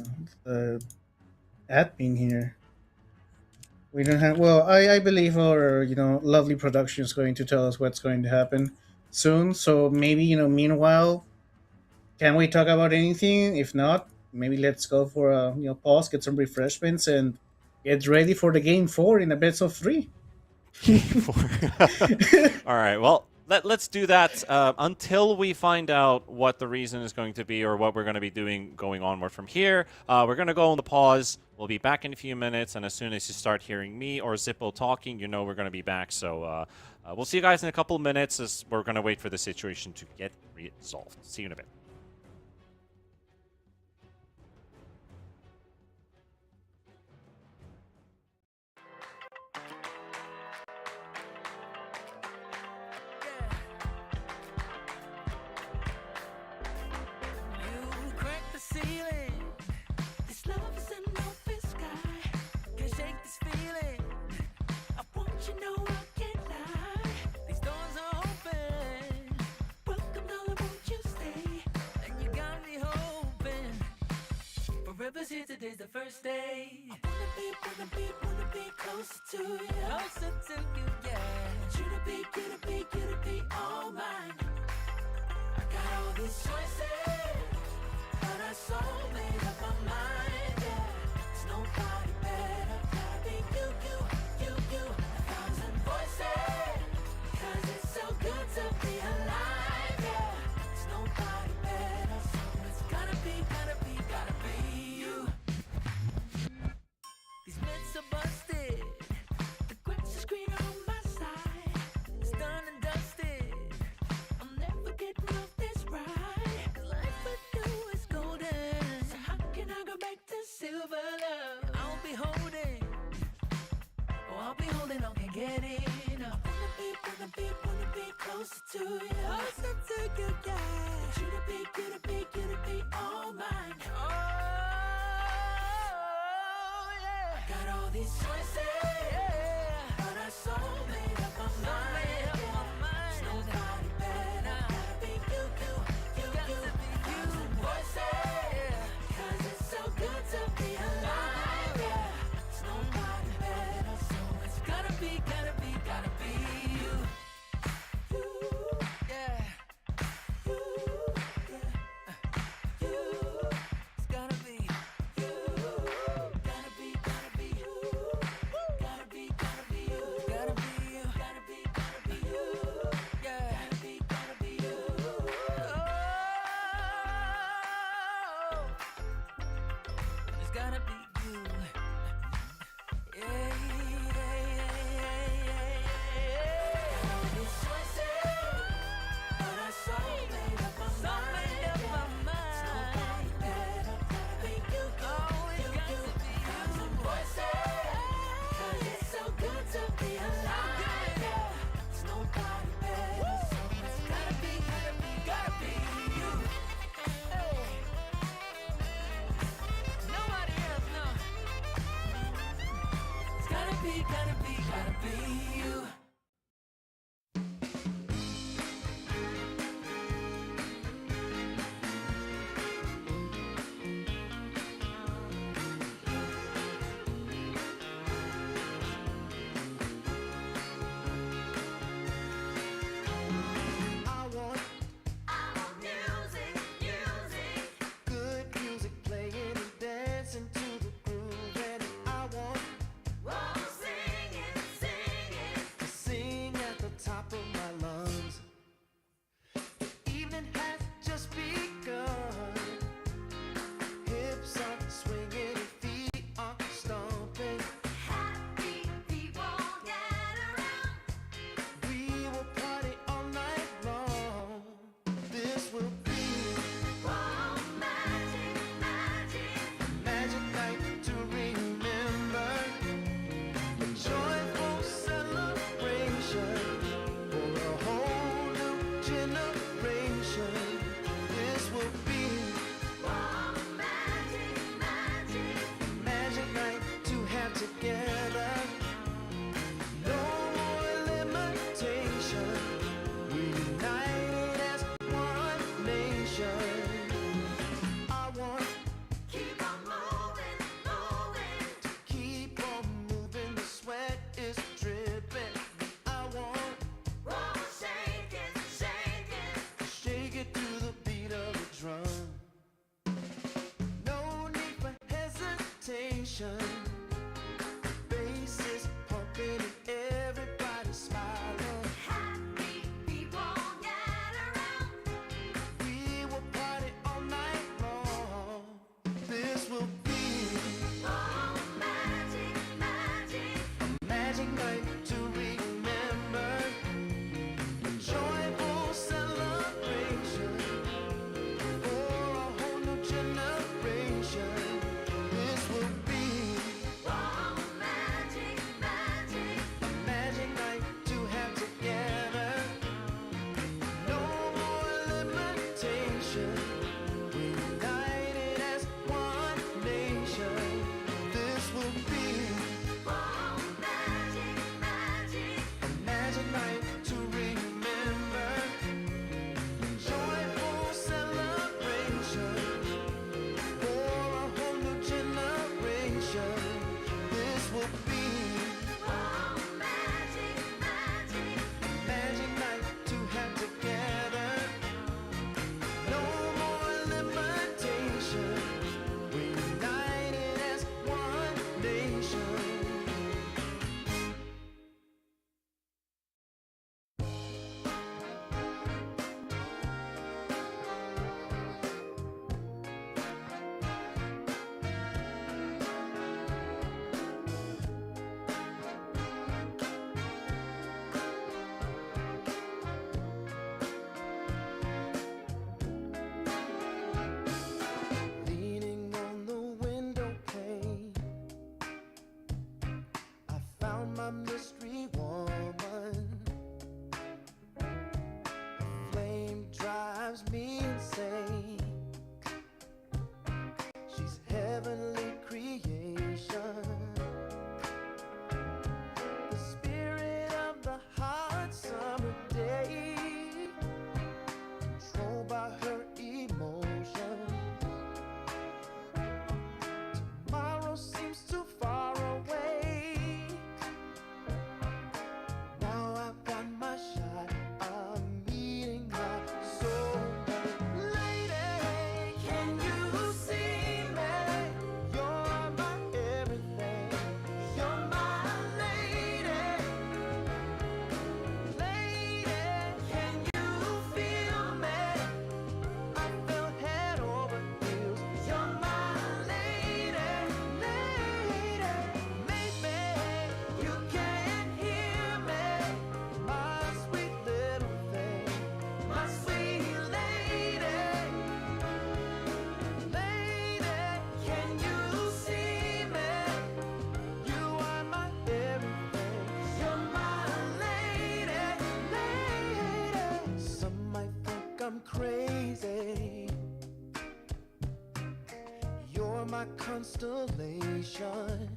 admin here? We don't have... Well, I believe our, lovely production is going to tell us what's going to happen soon. So maybe, meanwhile, can we talk about anything? If not, maybe let's go for a pause, get some refreshments, and get ready for the Game 4 in a best of 3. All right, well, let's do that until we find out what the reason is going to be or what we're going to be doing going onward from here. We're going to go on the pause. We'll be back in a few minutes, and as soon as you start hearing me or Zippo talking, we're going to be back. So we'll see you guys in a couple of minutes as we're going to wait for the situation to get resolved. See you in a bit. Forever's here, today's the first day. I wanna be closer to you. Closer to you, yeah. You to be all mine. I got all these choices, but I so made up my mind, yeah. There's nobody better, gotta be you. 1,000 voices, 'cause it's so good to be alive, yeah. There's nobody better, so it's gotta be you. These myths are busted, the grass is greener on my side. It's done and dusted, I'm never getting off this ride. 'Cause life with you is golden, so how can I go back to silver love? I'll be holding on, can't get enough. Wanna be close closer to you. Closer to you, yeah. Want you to be, you to be, you to be all mine. Oh, yeah. Got all these choices, yeah. But I so made up my mind. There's nobody better. Gotta be you, you, you, you. Got some voices, 'cause it's so good to be alive, yeah. There's nobody better, so it's gotta be you. Yeah. You, yeah. You, it's gotta be you. Gotta be you. Gotta be you. Gotta be you. Gotta be you. Yeah. Gotta be you. Oh, it's gotta be you. Yeah, all these choices, but I so made up my mind. Nobody better, gotta be you. You. Got some voices, 'cause it's so good to be alive. Yeah. There's nobody better, so it's gotta be you. Hey. Nobody else, no. It's gotta be you. I want music, good music playing and dancing to the groove, and I want singing, to sing at the top of my lungs. The evening has just begun. Hips are swinging and feet are stomping. Happy people gather round. We will party all night long. This will be magic night to remember. A joyful celebration for a whole new generation. This will be magic night to have together. No more limitation. We united as one nation. I want keep on moving. The sweat is dripping. I want shake it to the beat of the drum. No need for hesitation. Bass is pumping and everybody's smiling. Happy people gather round. We will party all night long. This will be magic night to remember. A joyful celebration for a whole new generation. This will be are my constellation.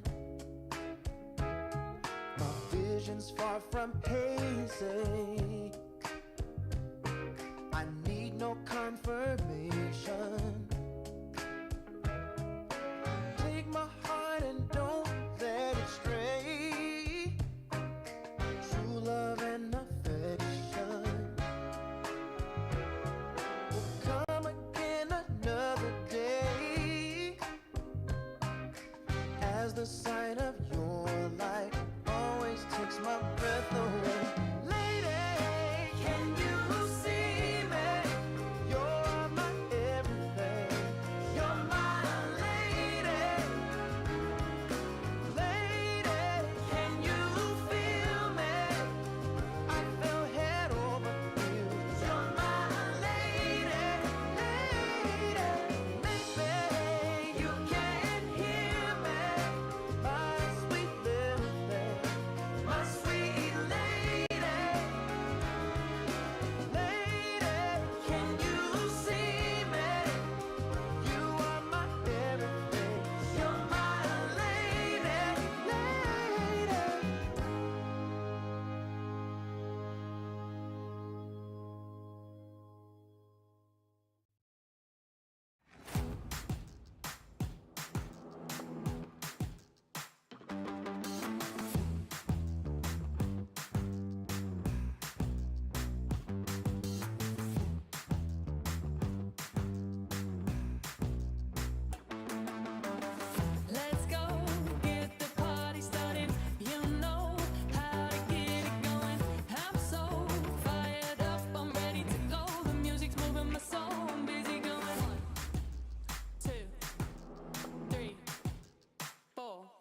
My vision's far from hazy. I need no confirmation. Take my heart and don't let it stray. True love and affection will come again another day. As the sight of your light always takes my breath away. Lady, can you see me? You're my everything. You're my lady. Lady, can you feel me? I fell head over heels. You're my lady, lady. Maybe you can hear me, my sweet little thing, my sweet lady. Lady, can you see me? You are my everything. You're my lady, lady. Let's go, get the party started. You know how to get it going. I'm so fired up, I'm ready to go. The music's moving my soul, I'm busy going. 1, 2, 3, 4.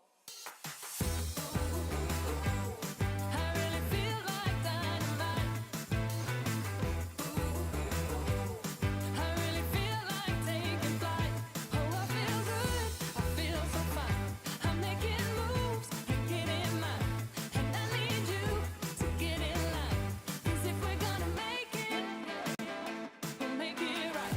I really feel like dynamite. I really feel like taking flight. Oh, I feel good, I feel so fine. I'm making moves and getting mine. And I need you to get in line. 'Cause if we're gonna make it, we'll make it right.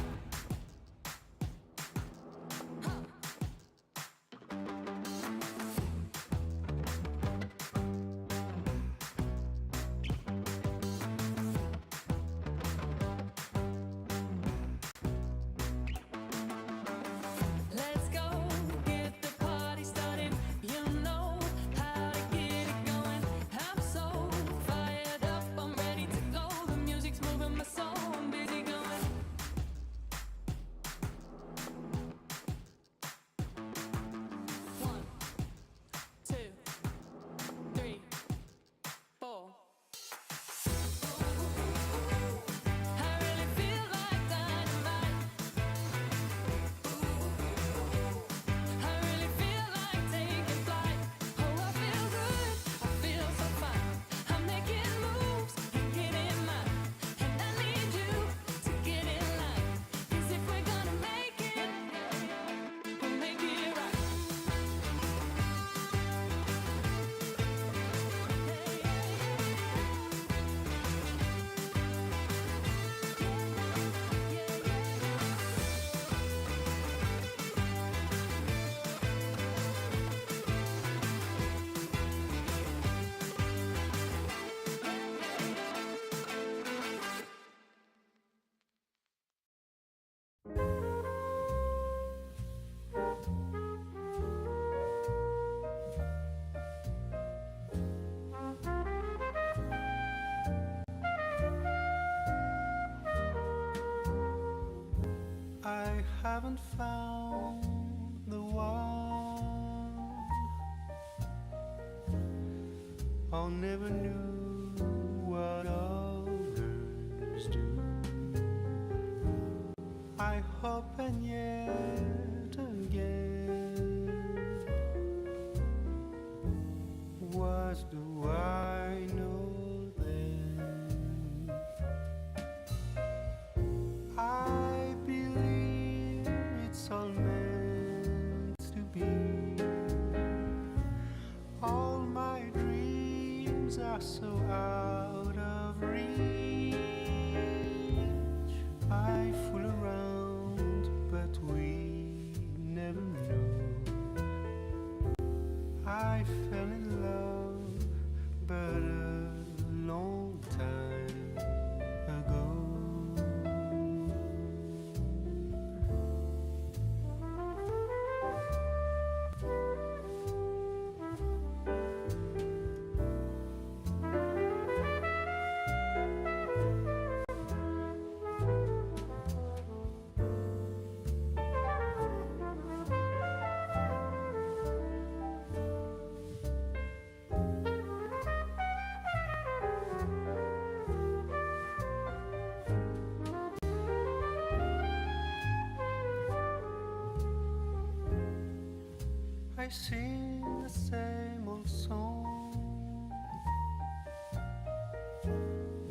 Let's go, get the party started. You know how to get it going. I'm so fired up, I'm ready to go. The music's moving my soul, I'm busy going. 1, 2, 3, 4. I really feel like dynamite. I really feel like taking flight. Oh, I feel good, I feel so fine. I'm making moves and getting mine. And I need you to get in line. 'Cause if we're gonna make it, we'll make it right. I haven't found the one. I never knew what others do. I hope and yet again, what do I know then? I believe it's all meant to be. All my dreams are so out of reach. I fool around, but we never know. I sing the same old song.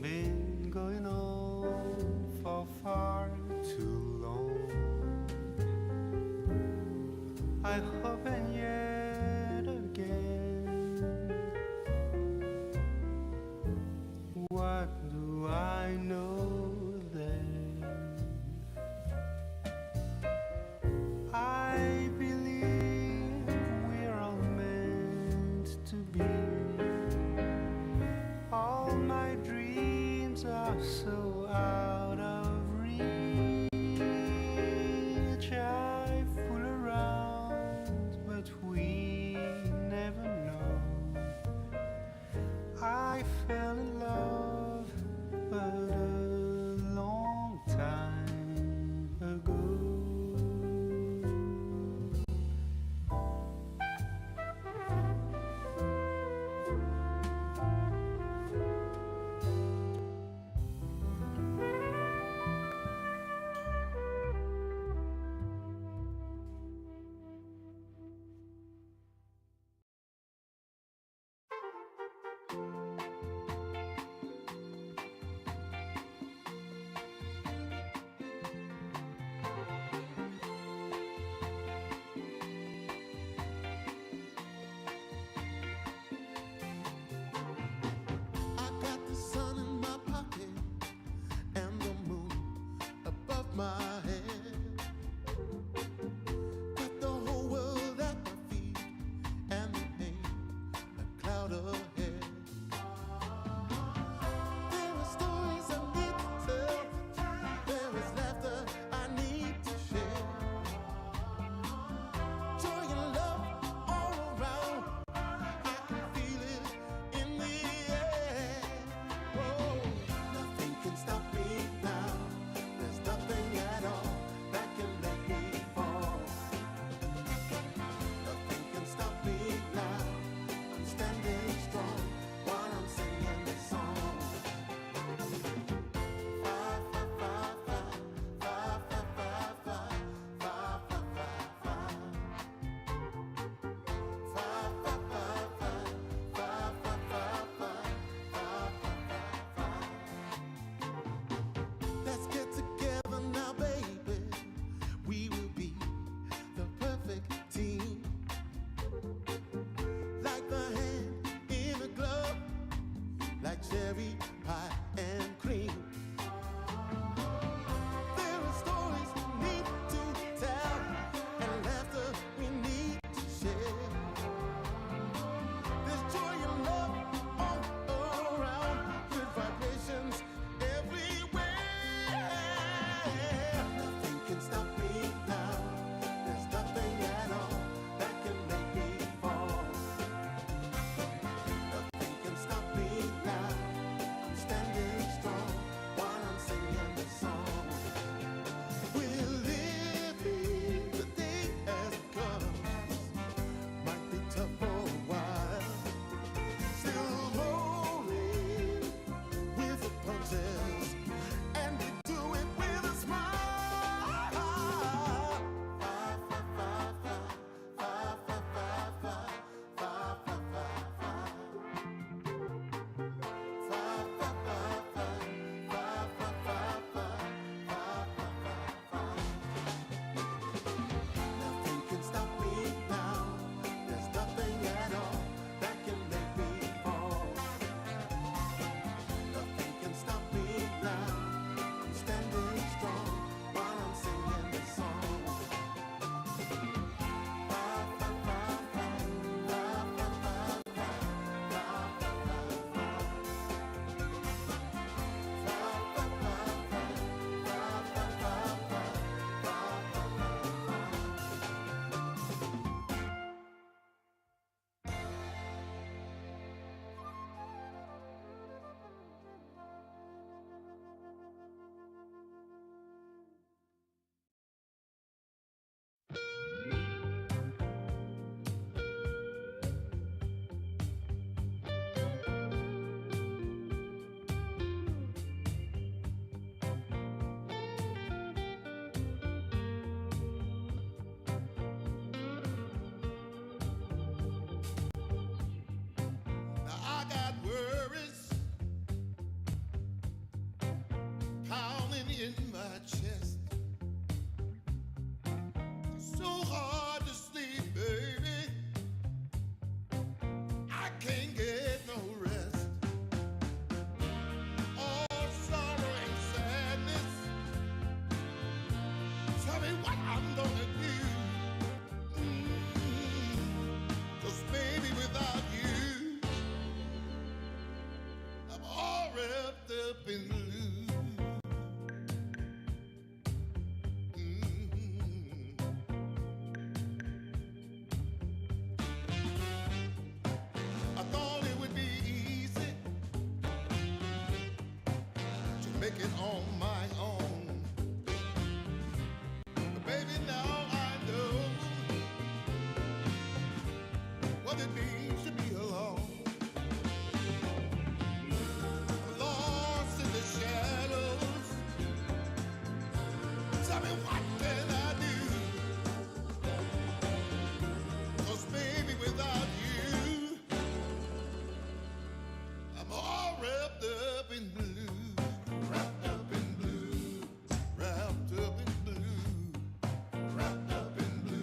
Been going on for far too long. I hope and yet again. What do I know then? I believe we're all meant to be. All my dreams are so out of reach. I fool around, but we never know. I fell in love, but a long time ago. I got the sun in my pocket and the moon above my head. Got the whole world at my feet and the pain a cloud ahead. There are stories I need to tell. There is laughter I need to share. Joy and love all around. I can feel it in the air. Whoa, nothing can stop me now. There's nothing at all that can make me fall. Nothing can stop me now. I'm standing strong while I'm singing this song. Fa fa fa fa fa fa fa fa fa fa fa fa. Fa fa fa fa fa fa fa fa fa fa. Let's get together now, baby. We will be the perfect team. Like the hand in a glove, like cherry pie and cream. There are stories we need to tell and laughter we need to share. There's joy and love all around, good vibrations everywhere. Nothing can stop me now. There's nothing at all that can make me fall. Nothing can stop me now. I'm make it on my own. But baby, now I know what it means to be alone. I'm lost in the shadows. Tell me, what can I do? 'Cause baby, without you, I'm all wrapped up in blue. Wrapped up in blue. Wrapped up in blue. Wrapped up in blue.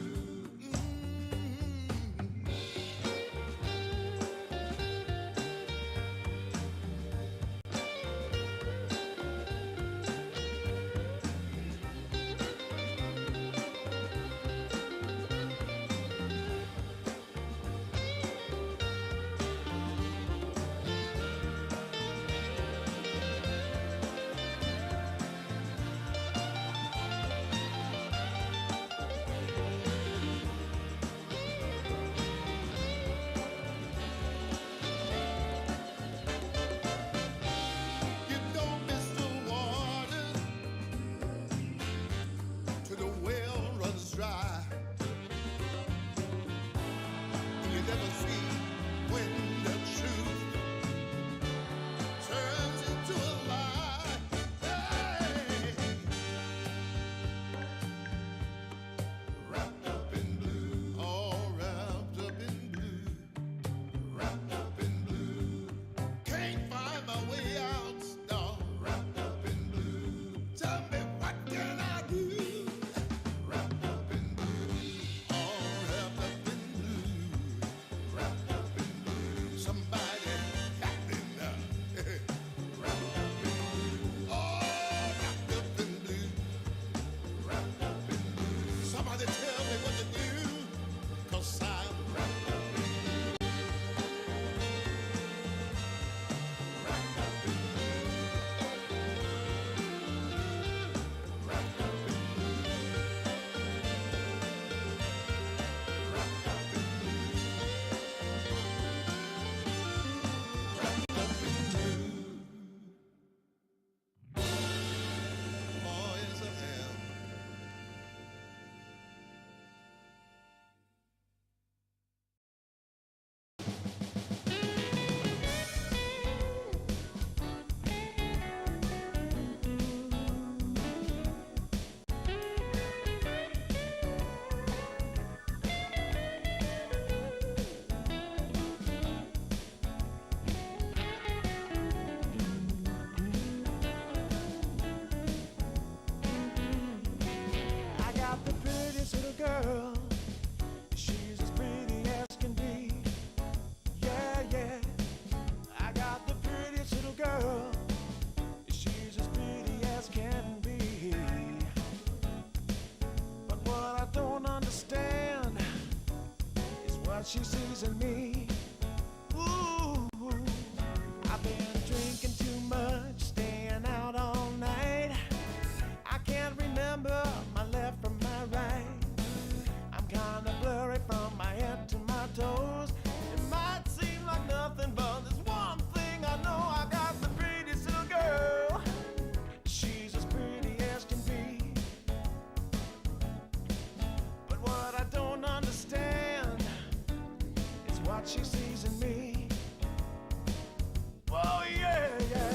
You don't miss the water till the well runs dry. And you never see when the truth turns into a lie. Hey. Wrapped up in blue, all wrapped up in blue. Wrapped up in blue. Can't find my way out, no. Wrapped up in blue. Tell me, what can I do? Wrapped up in blue. All wrapped up in blue. Wrapped up in blue. Somebody help me now. Wrapped up in blue. All wrapped up in blue. Wrapped up in blue. Somebody tell me what to do, 'cause I'm wrapped up in blue. Wrapped up in blue. Wrapped up in blue. Wrapped up in blue. Wrapped up in blue. Oh, yes, I am. I got the prettiest little girl. She's as pretty as can be. Yeah, yeah. I got the prettiest little girl. She's as pretty as can be. But what I don't understand is what she sees in me. Ooh, I've been drinking too much, staying out all night. I can't remember my left from my right. I'm kinda blurry from my head to my toes. It might seem like nothing, but there's one thing I know. I got the prettiest little girl. She's as pretty as can be. But what I don't understand is what she sees in me. Oh yeah, yeah.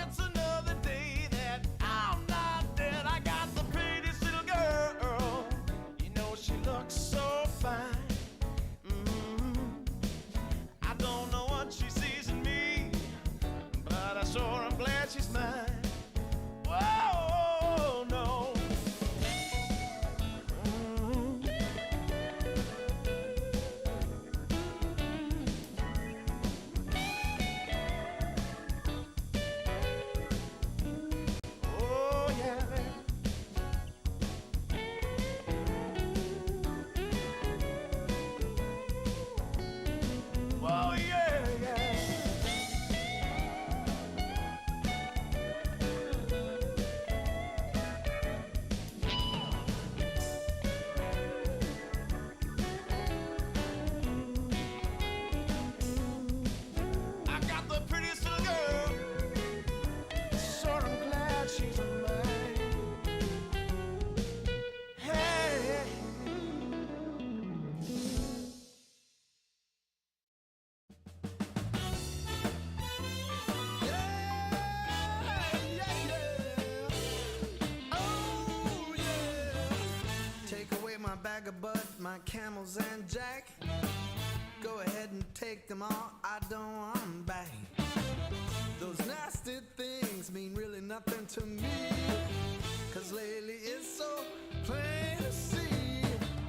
It's another day that I'm not dead. I mine. Whoa, no. Oh, yeah. Oh, yeah, yeah. I got the prettiest little girl. Sure, I'm glad she's mine. Hey. Oh, yeah. Take away my bag of bud, my camels and jack. Go ahead and take them all, I don't want them back. Those nasty things mean really nothing to me. Cause lately it's so plain to see.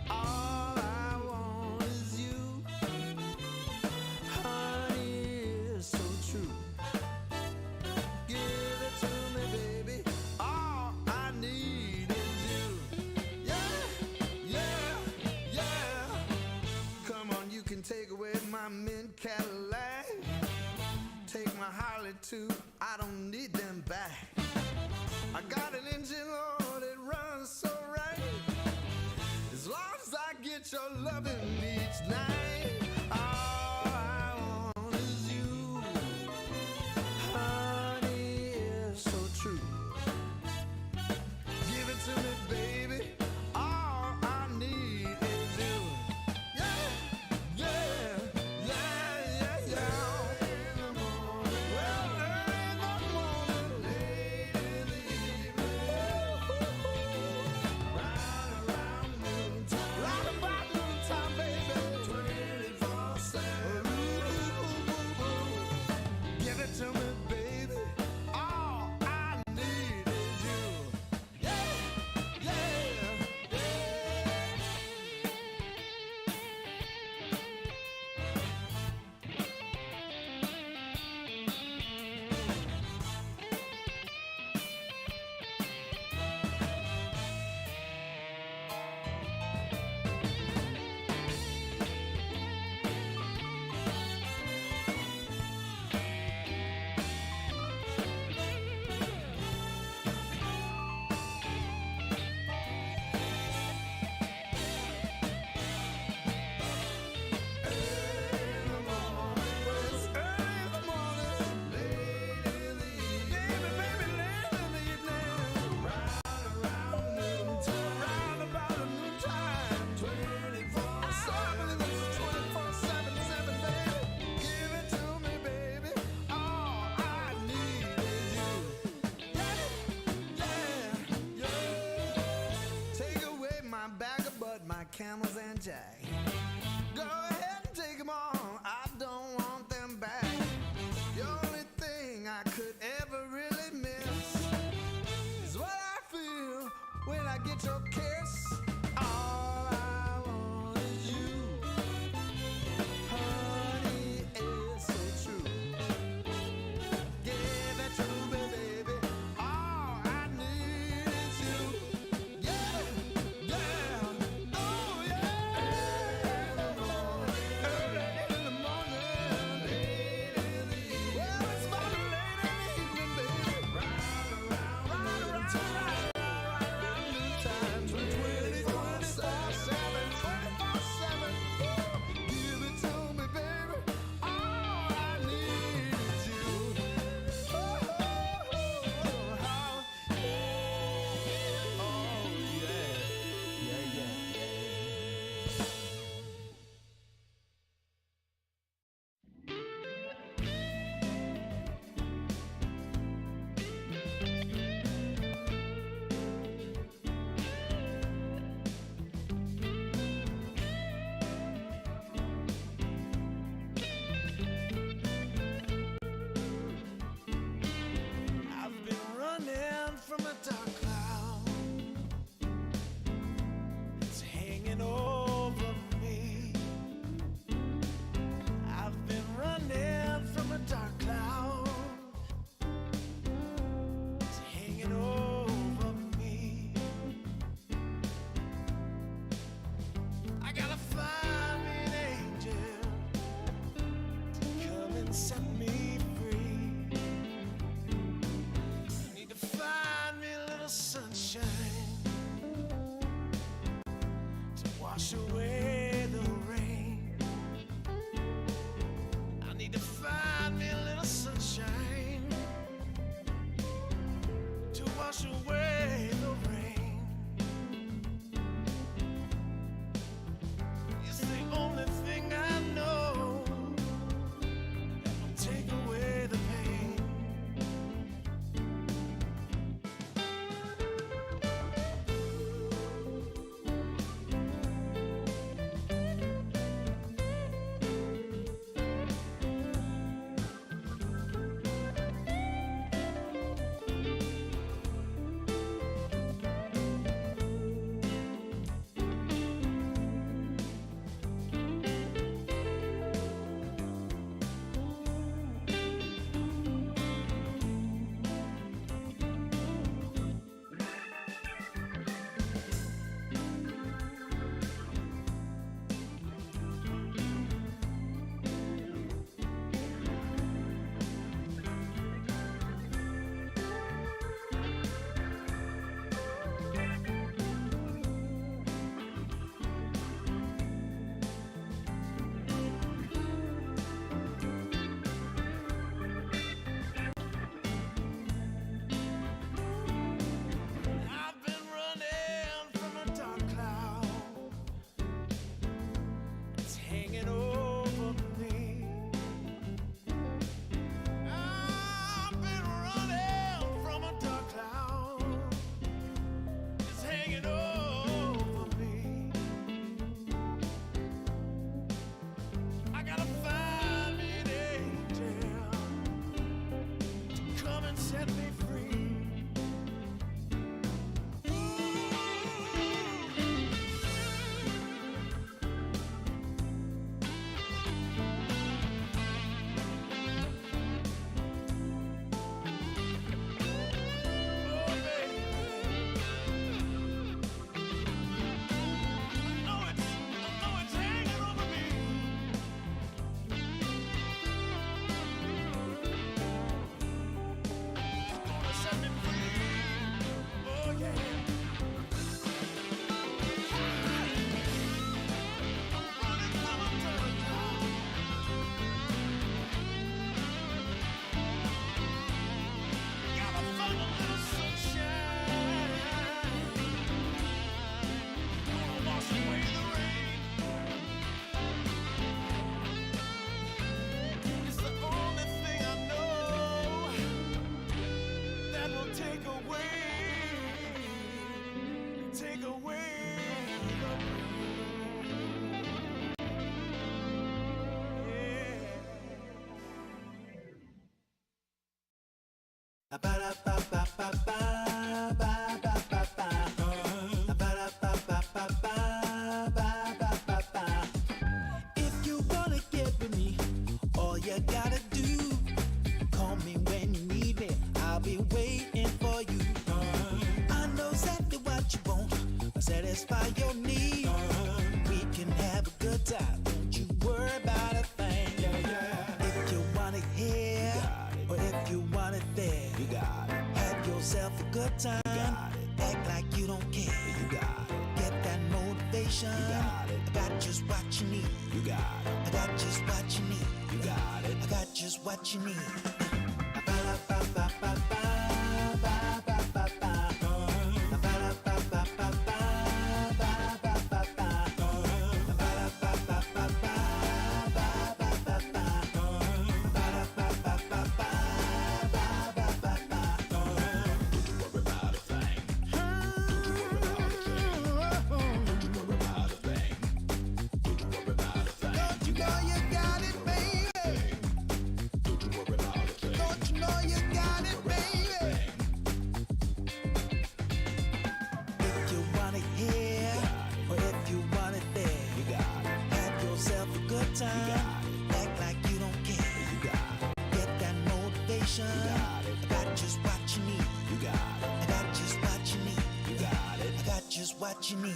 All I want is you. Honey, is so true. Give it to me, baby. All I need is you. Yeah, yeah, yeah. Come on, you can take away my mint Cadillac. Take my Harley too, I don't need them back. I got an engine, Lord, it runs so right. As long as I get your loving each night. All I want is you. Honey, is so true. Give it to me, baby. All I need is you. Yeah, yeah, yeah, yeah, yeah. In the morning, well, early in the morning, late in the evening. Round around noontime, round about noontime, baby. 20 hanging over me. I've been running from a dark cloud. It's hanging over me. I gotta find me an angel to come and set me free. Take away the If you wanna get with me, all you gotta do, call me when you need me. I'll be waiting for you. I know exactly what you want, satisfy your need. We can have a good time, don't you worry about a thing. If you want it here, or if you want it there, you got it. Have yourself a good time, act like you don't care. You got it. Get that motivation, you got it. I got just what you need. You got it. I got just what you need. You got it. I got just what you need. Act like you don't care. You got it. Get that motivation. You got it. I got just what you need. You got it. I got just what you need. You got it. I got just what you need.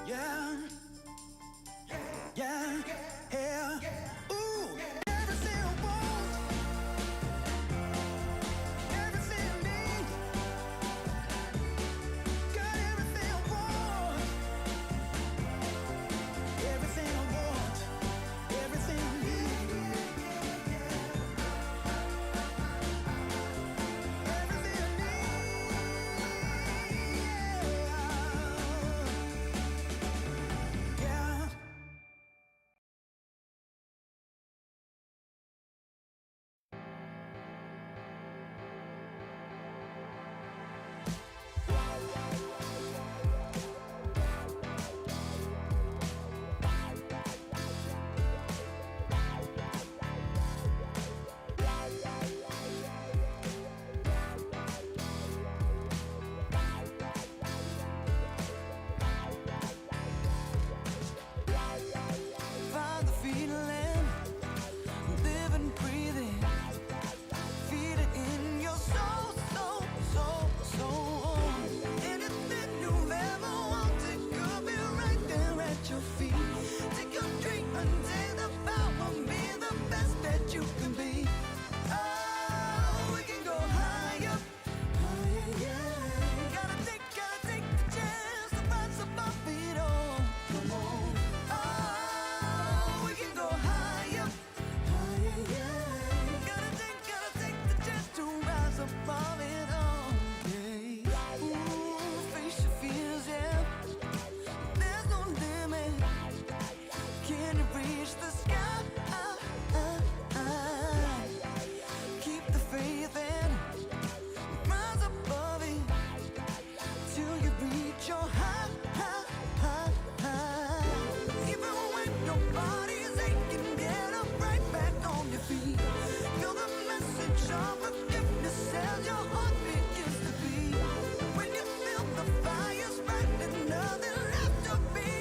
Yeah, yeah, yeah. Ooh, everything I want, everything I need. Got everything I want, everything I want, everything I need. Everything I need, yeah. Find the feeling, live and breathe it, feel it in your soul, soul, soul, soul. Anything you've ever wanted could be right there at your feet. Take your dream and take the power, be the best that you can be. Oh, we can go higher, higher, yeah. Gotta take the chance to rise above it all. Come on. Oh, we can go higher, higher, yeah. Gotta take the chance to rise above it all. Yeah. Ooh, face your fears, yeah. There's no limit. Can you reach the sky? Keep the faith and rise above it till you reach your high, high, high, high. Even when your body's aching, get up right back on your feet. Feel the message of forgiveness as your heart begins to beat. When you feel the fire's burning, nothing left to be.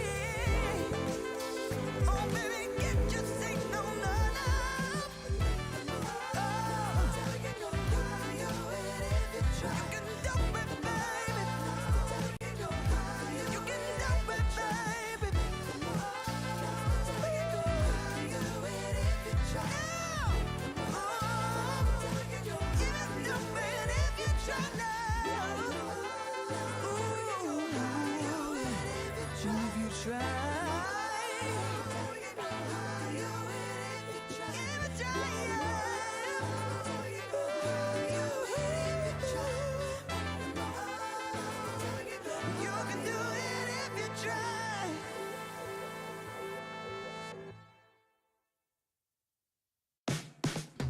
Oh, baby, get your signal on up. Oh, you can go higher if you try. You can do it, baby. You can do it, baby. We can go higher if you try. Oh, you can do it if you try now. Ooh, if you try. You can do it if you try.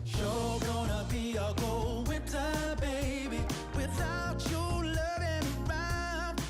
Sure gonna be a cold winter, baby, without you loving around.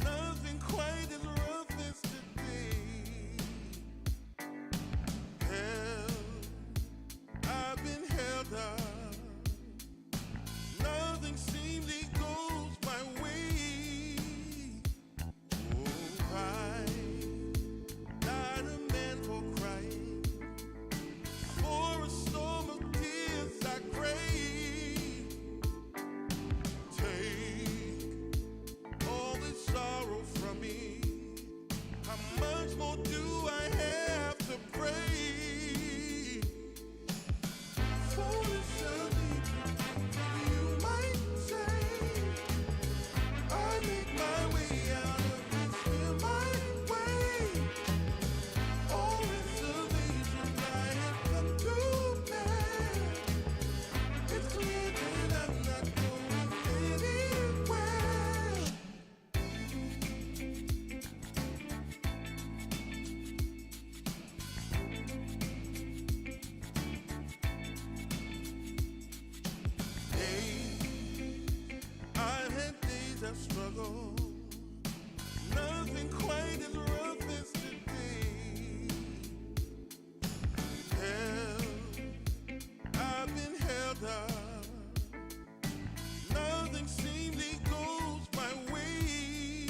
Nothing quite as rough as today. Held, I've been held up. Nothing seemingly goes my way. Oh, I not a man for crying. For a storm of tears I crave. Take all this sorrow from me. How much more do I have to pray? Foolish of me, you might say. I make my way out of this here my way. All reservations I have come to bear. It's clear that I'm not going anywhere. I've had days of struggle. Nothing quite as rough as today. Held, I've been held up. Nothing seemingly goes my way.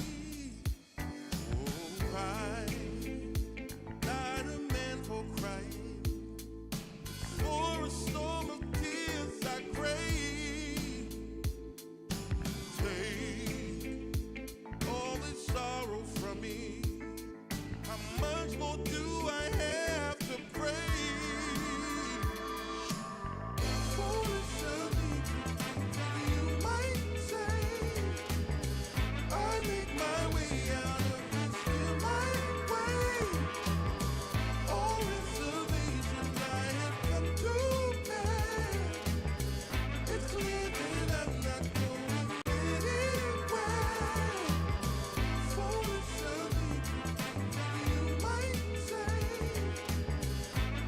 Oh, I not a man for crying. For a storm of tears I crave. Take all this sorrow from me. How much more do I have to pray? Foolish of me, you might say. I make my way out of this here my way. All reservations I have come to bear. It's clear that I'm not going anywhere. Foolish of me, you might say.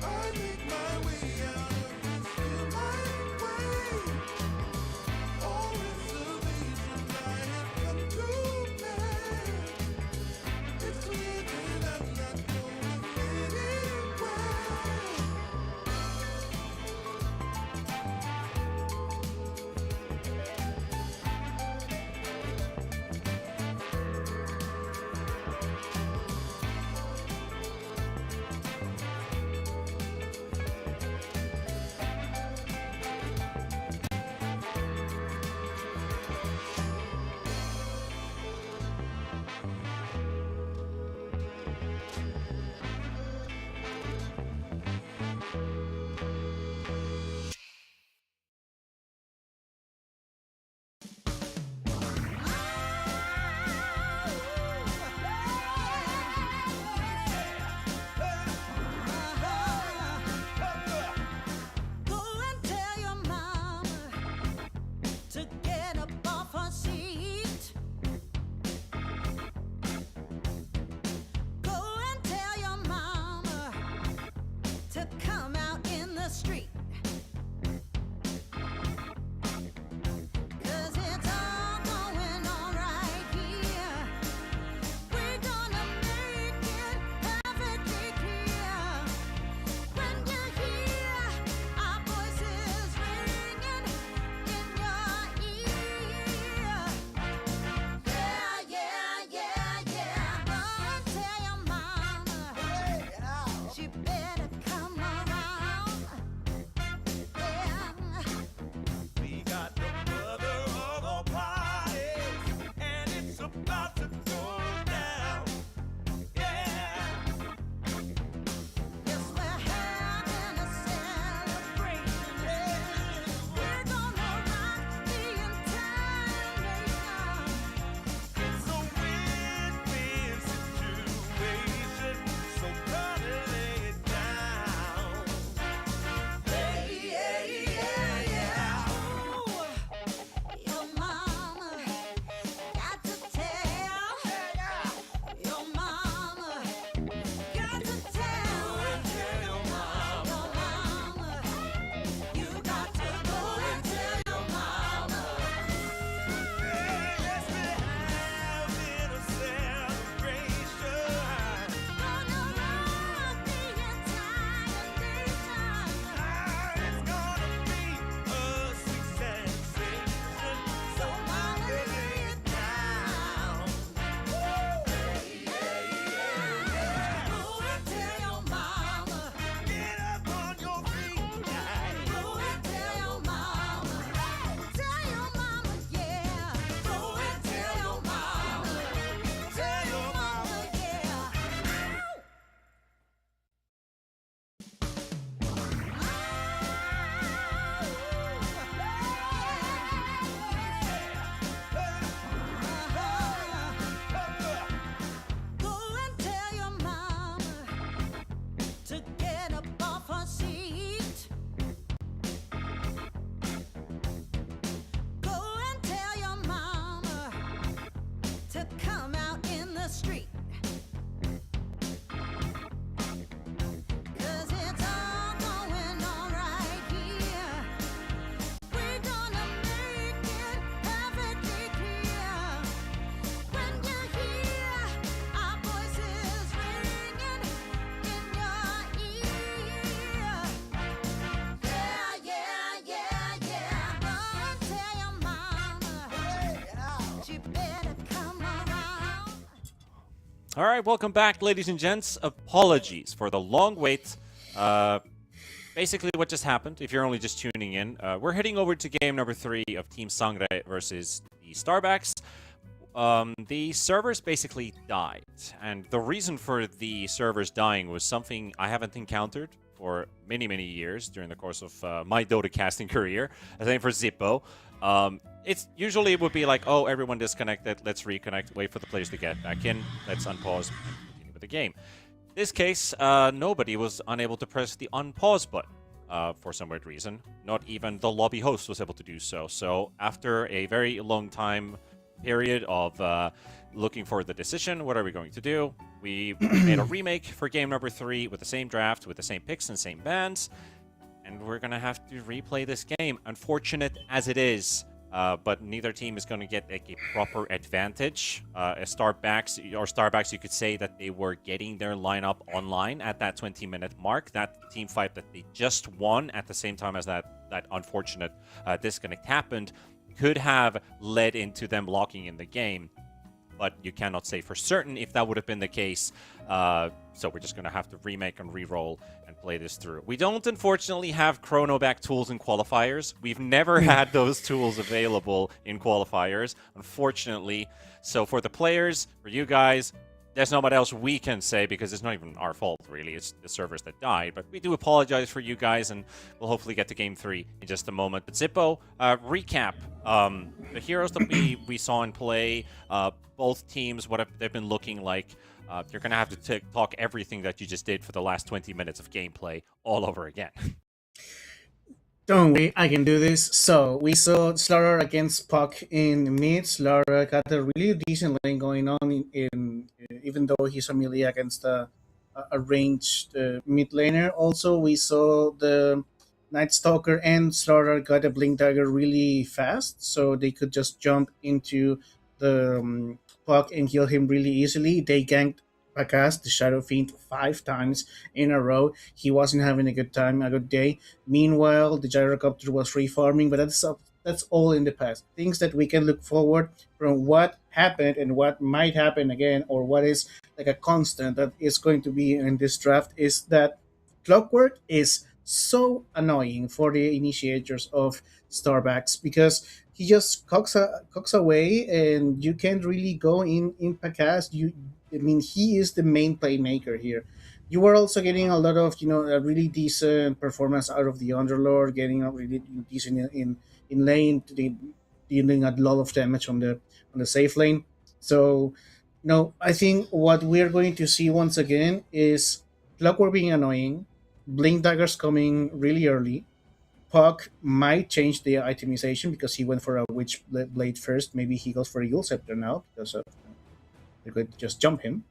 I make my way out of this here my way. All reservations I have come to bear. It's clear that I'm not going anywhere. Go and tell your mama to get up off her seat. Go and tell your mama to come out in the street. 'Cause it's all going on right here. We're gonna make it perfectly clear. When you hear our voices ringing in your ear. Yeah, yeah, yeah, yeah. Go and tell your mama she better come around. Yeah. We got the mother of all parties, and it's about to go down. Yeah. Yes, we're having a celebration. We're gonna rock the entire nation. It's a win-win situation, so gotta lay it down. Yeah, yeah, yeah. Ooh, your mama got to tell to come out in the street. 'Cause it's all going on right here. We're gonna make it perfectly clear. When you hear our voices ringing in your ear. Yeah, yeah, yeah, yeah. Run, tell your mama. She better come around. All right, welcome back, ladies and gents. Apologies for the long wait. Basically, what just happened, if you're only just tuning in, we're heading over to game number 3 of Team Sangre versus the Starbacks. The servers basically died, and the reason for the servers dying was something I haven't encountered for many, many years during the course of my Dota casting career. I think for Zippo. It's usually it would be like, oh, everyone disconnected, let's reconnect, wait for the players to get back in, let's unpause and continue with the game. This case, nobody was unable to press the unpause button for some weird reason. Not even the lobby host was able to do so. So after a very long time period of looking for the decision, what are we going to do? We made a remake for game number 3 with the same draft, with the same picks and same bands, and we're going to have to replay this game. Unfortunate as it is, but neither team is going to get like, a proper advantage. Starbacks, you could say that they were getting their lineup online at that 20-minute mark. That team fight that they just won at the same time as that unfortunate disconnect happened could have led into them locking in the game. But you cannot say for certain if that would have been the case. So we're just going to have to remake and re-roll and play this through. We don't, unfortunately, have chronoback tools in qualifiers. We've never had those tools available in qualifiers, unfortunately. So for the players, for you guys, there's not much else we can say because it's not even our fault, really. It's the servers that died. But we do apologize for you guys, and we'll hopefully get to Game 3 in just a moment. But Zippo, recap. The heroes that we saw in play, both teams, what have they been looking like? You're going to have to talk everything that you just did for the last 20 minutes of gameplay all over again. Don't worry, I can do this. So we saw Slaughter against Puck in mid. Slaughter got a really decent lane going on in even though he's a melee against a ranged mid laner. Also, we saw the Night Stalker and Slaughter got a Blink Dagger really fast, so they could just jump into the Puck and kill him really easily. They ganked Pakas, the Shadow Fiend, 5 times in a row. He wasn't having a good day. Meanwhile, the Gyrocopter was free farming, but that's all in the past. Things that we can look forward from what happened and what might happen again, or what is like a constant that is going to be in this draft, is that Clockwork is so annoying for the initiators of Starbacks because he just cocks away and you can't really go in Pakas. He is the main playmaker here. You were also getting a lot of, a really decent performance out of the Underlord, getting a really decent in lane, dealing a lot of damage on the safe lane. So, I think what we're going to see once again is Clockwork being annoying, Blink Daggers coming really early. Puck might change the itemization because he went for a Witch Blade first. Maybe he goes for a Yule Scepter now because they're going to just jump him.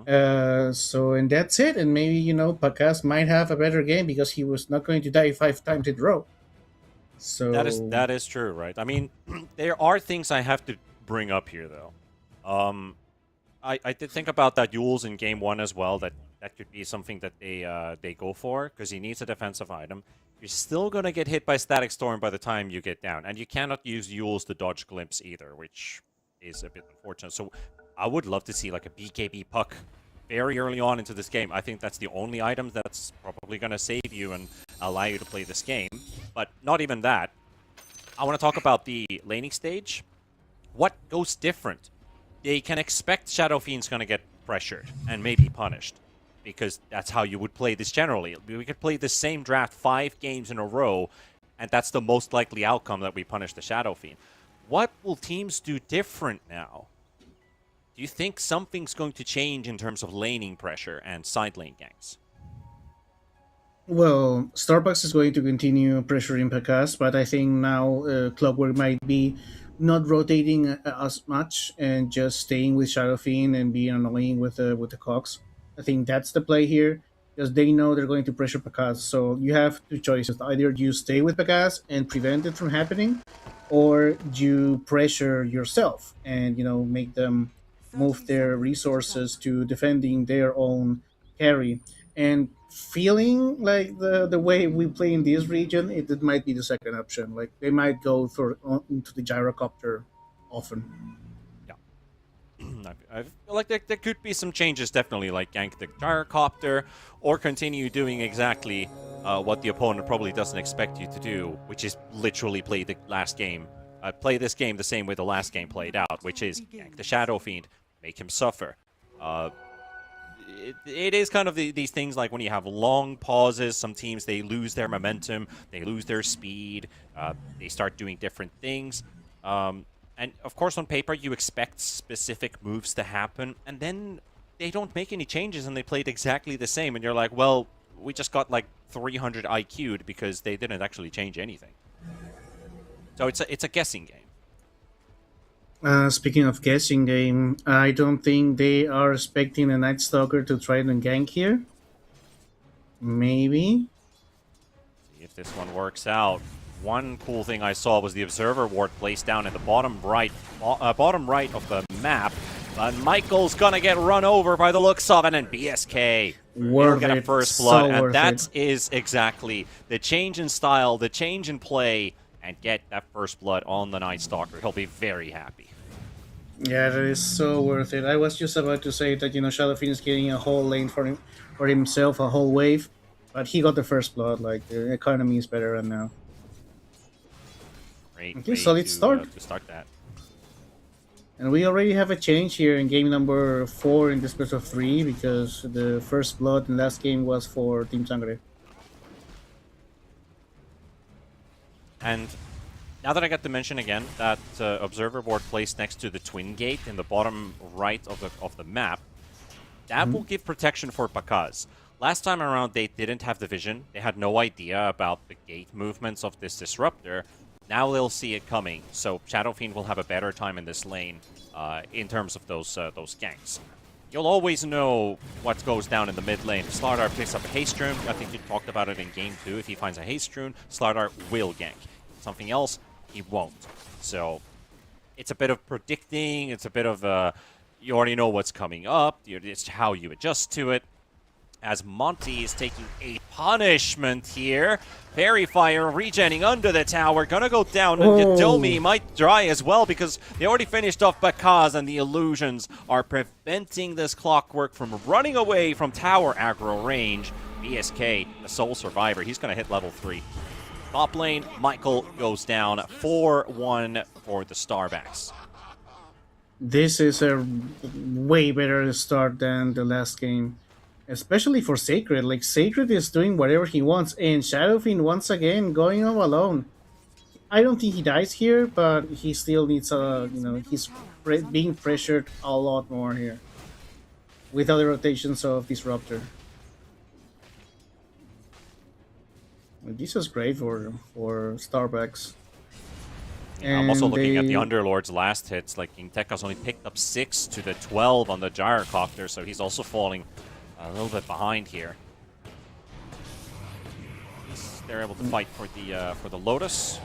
And that's it. And maybe, Pakas might have a better game because he was not going to die 5 times in a row. So That is true, right? I mean, there are things I have to bring up here, though. I did think about that Yules in Game 1 as well, that could be something that they go for, because he needs a defensive item. You're still going to get hit by Static Storm by the time you get down, and you cannot use Yules to dodge Glimpse either, which is a bit unfortunate. So I would love to see like a BKB Puck very early on into this game. I think that's the only item that's probably going to save you and allow you to play this game. But not even that. I want to talk about the laning stage. What goes different? They can expect Shadow Fiend's going to get pressured and maybe punished, because that's how you would play this generally. We could play the same draft 5 games in a row, and that's the most likely outcome, that we punish the Shadow Fiend. What will teams do different now? Do you think something's going to change in terms of laning pressure and side lane ganks? Well, Starbucks is going to continue pressuring Pakas, but I think now Clockwork might be not rotating as much and just staying with Shadowfiend and being annoying with the cogs. I think that's the play here because they know they're going to pressure Pekas. So you have two choices: either you stay with Pekas and prevent it from happening, or you pressure yourself and make them 30 move their seconds to resources go. to defending their own carry. And feeling like the way we play in this region, it might be the second option. Like they might go for into the gyrocopter often. I feel like there could be some changes, definitely, like gank the gyrocopter, or continue doing exactly what the opponent probably doesn't expect you to do, which is literally play the last game. Play this game the same way the last game played out, which is gank the Shadow Fiend, make him suffer. It is kind of these things like when you have long pauses, some teams, they lose their momentum, they lose their speed, they start doing different things. And of course, on paper, you expect specific moves to happen, and then they don't make any changes and they played exactly the same, and you're like, well, we just got like 300 IQ'd because they didn't actually change anything. So it's a guessing game. Speaking of guessing game, I don't think they are expecting a Night Stalker to try and gank here. Maybe. See if this one works out. One cool thing I saw was the Observer Ward placed down in the bottom right of the map. But Michael's gonna get run over by the looks of it, and BSK will get a first blood, and that is exactly the change in style, the change in play, and get that first blood on the Night Stalker. He'll be very happy. Yeah, that is so worth it. I was just about to say that Shadowfiend is getting a whole lane for himself, a whole wave, but he got the first blood. Like the economy is better right now. Great Okay, way solid start. to start that. And we already have a change here in game number 4 in this best of 3 because the first blood in last game was for Team Sangre. And now that I got to mention again that observer board placed next to the twin gate in the bottom right of the map, that will give protection for Pakaz. Last time around, they didn't have the vision. They had no idea about the gate movements of this disruptor. Now they'll see it coming, so Shadowfiend will have a better time in this lane in terms of those ganks. You'll always know what goes down in the mid lane. Slardar picks up a haste rune. I think you talked about it in game 2. If he finds a haste rune, Slardar will gank. Something else, he won't. So it's a bit of predicting. It's a bit of you already know what's coming up. It's how you adjust to it. As Monty is taking a punishment here. Fairy Fire regenning under the tower. Gonna go down, and Yadomi might dry as well because they already finished off Bakaz, and the illusions are preventing this Clockwork from running away from tower aggro range. BSK, the sole survivor, he's gonna hit level 3. Top lane, Michael goes down 4-1 for the Starbacks. This is a way better start than the last game. Especially for Sacred. Like, Sacred is doing whatever he wants, and Shadowfiend once again going all alone. I don't think he dies here, but he still needs he's being pressured a lot more here. With other rotations of Disruptor. This is great for Starbacks. Yeah, I'm also looking at the Underlord's last hits. Like, King Tekka's only picked up 6 to the 12 on the Gyrocopter, so he's also falling a little bit behind here. They're able to fight for the Lotus.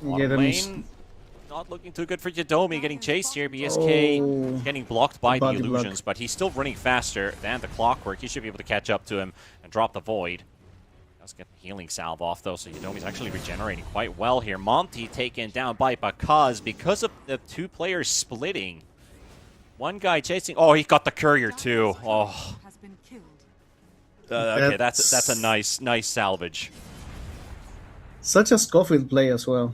Bottom lane, not looking too good for Yadomi, getting chased here. BSK getting blocked by the illusions, but he's still running faster than the Clockwork. He should be able to catch up to him and drop the Void. Does get the healing salve off though, so Yadomi's actually regenerating quite well here. Monty taken down by Bakaz because of the 2 players splitting. One guy chasing. Oh, he got the courier too. Oh. Has been killed. Okay, that's a nice salvage. Such a Schofield play as well.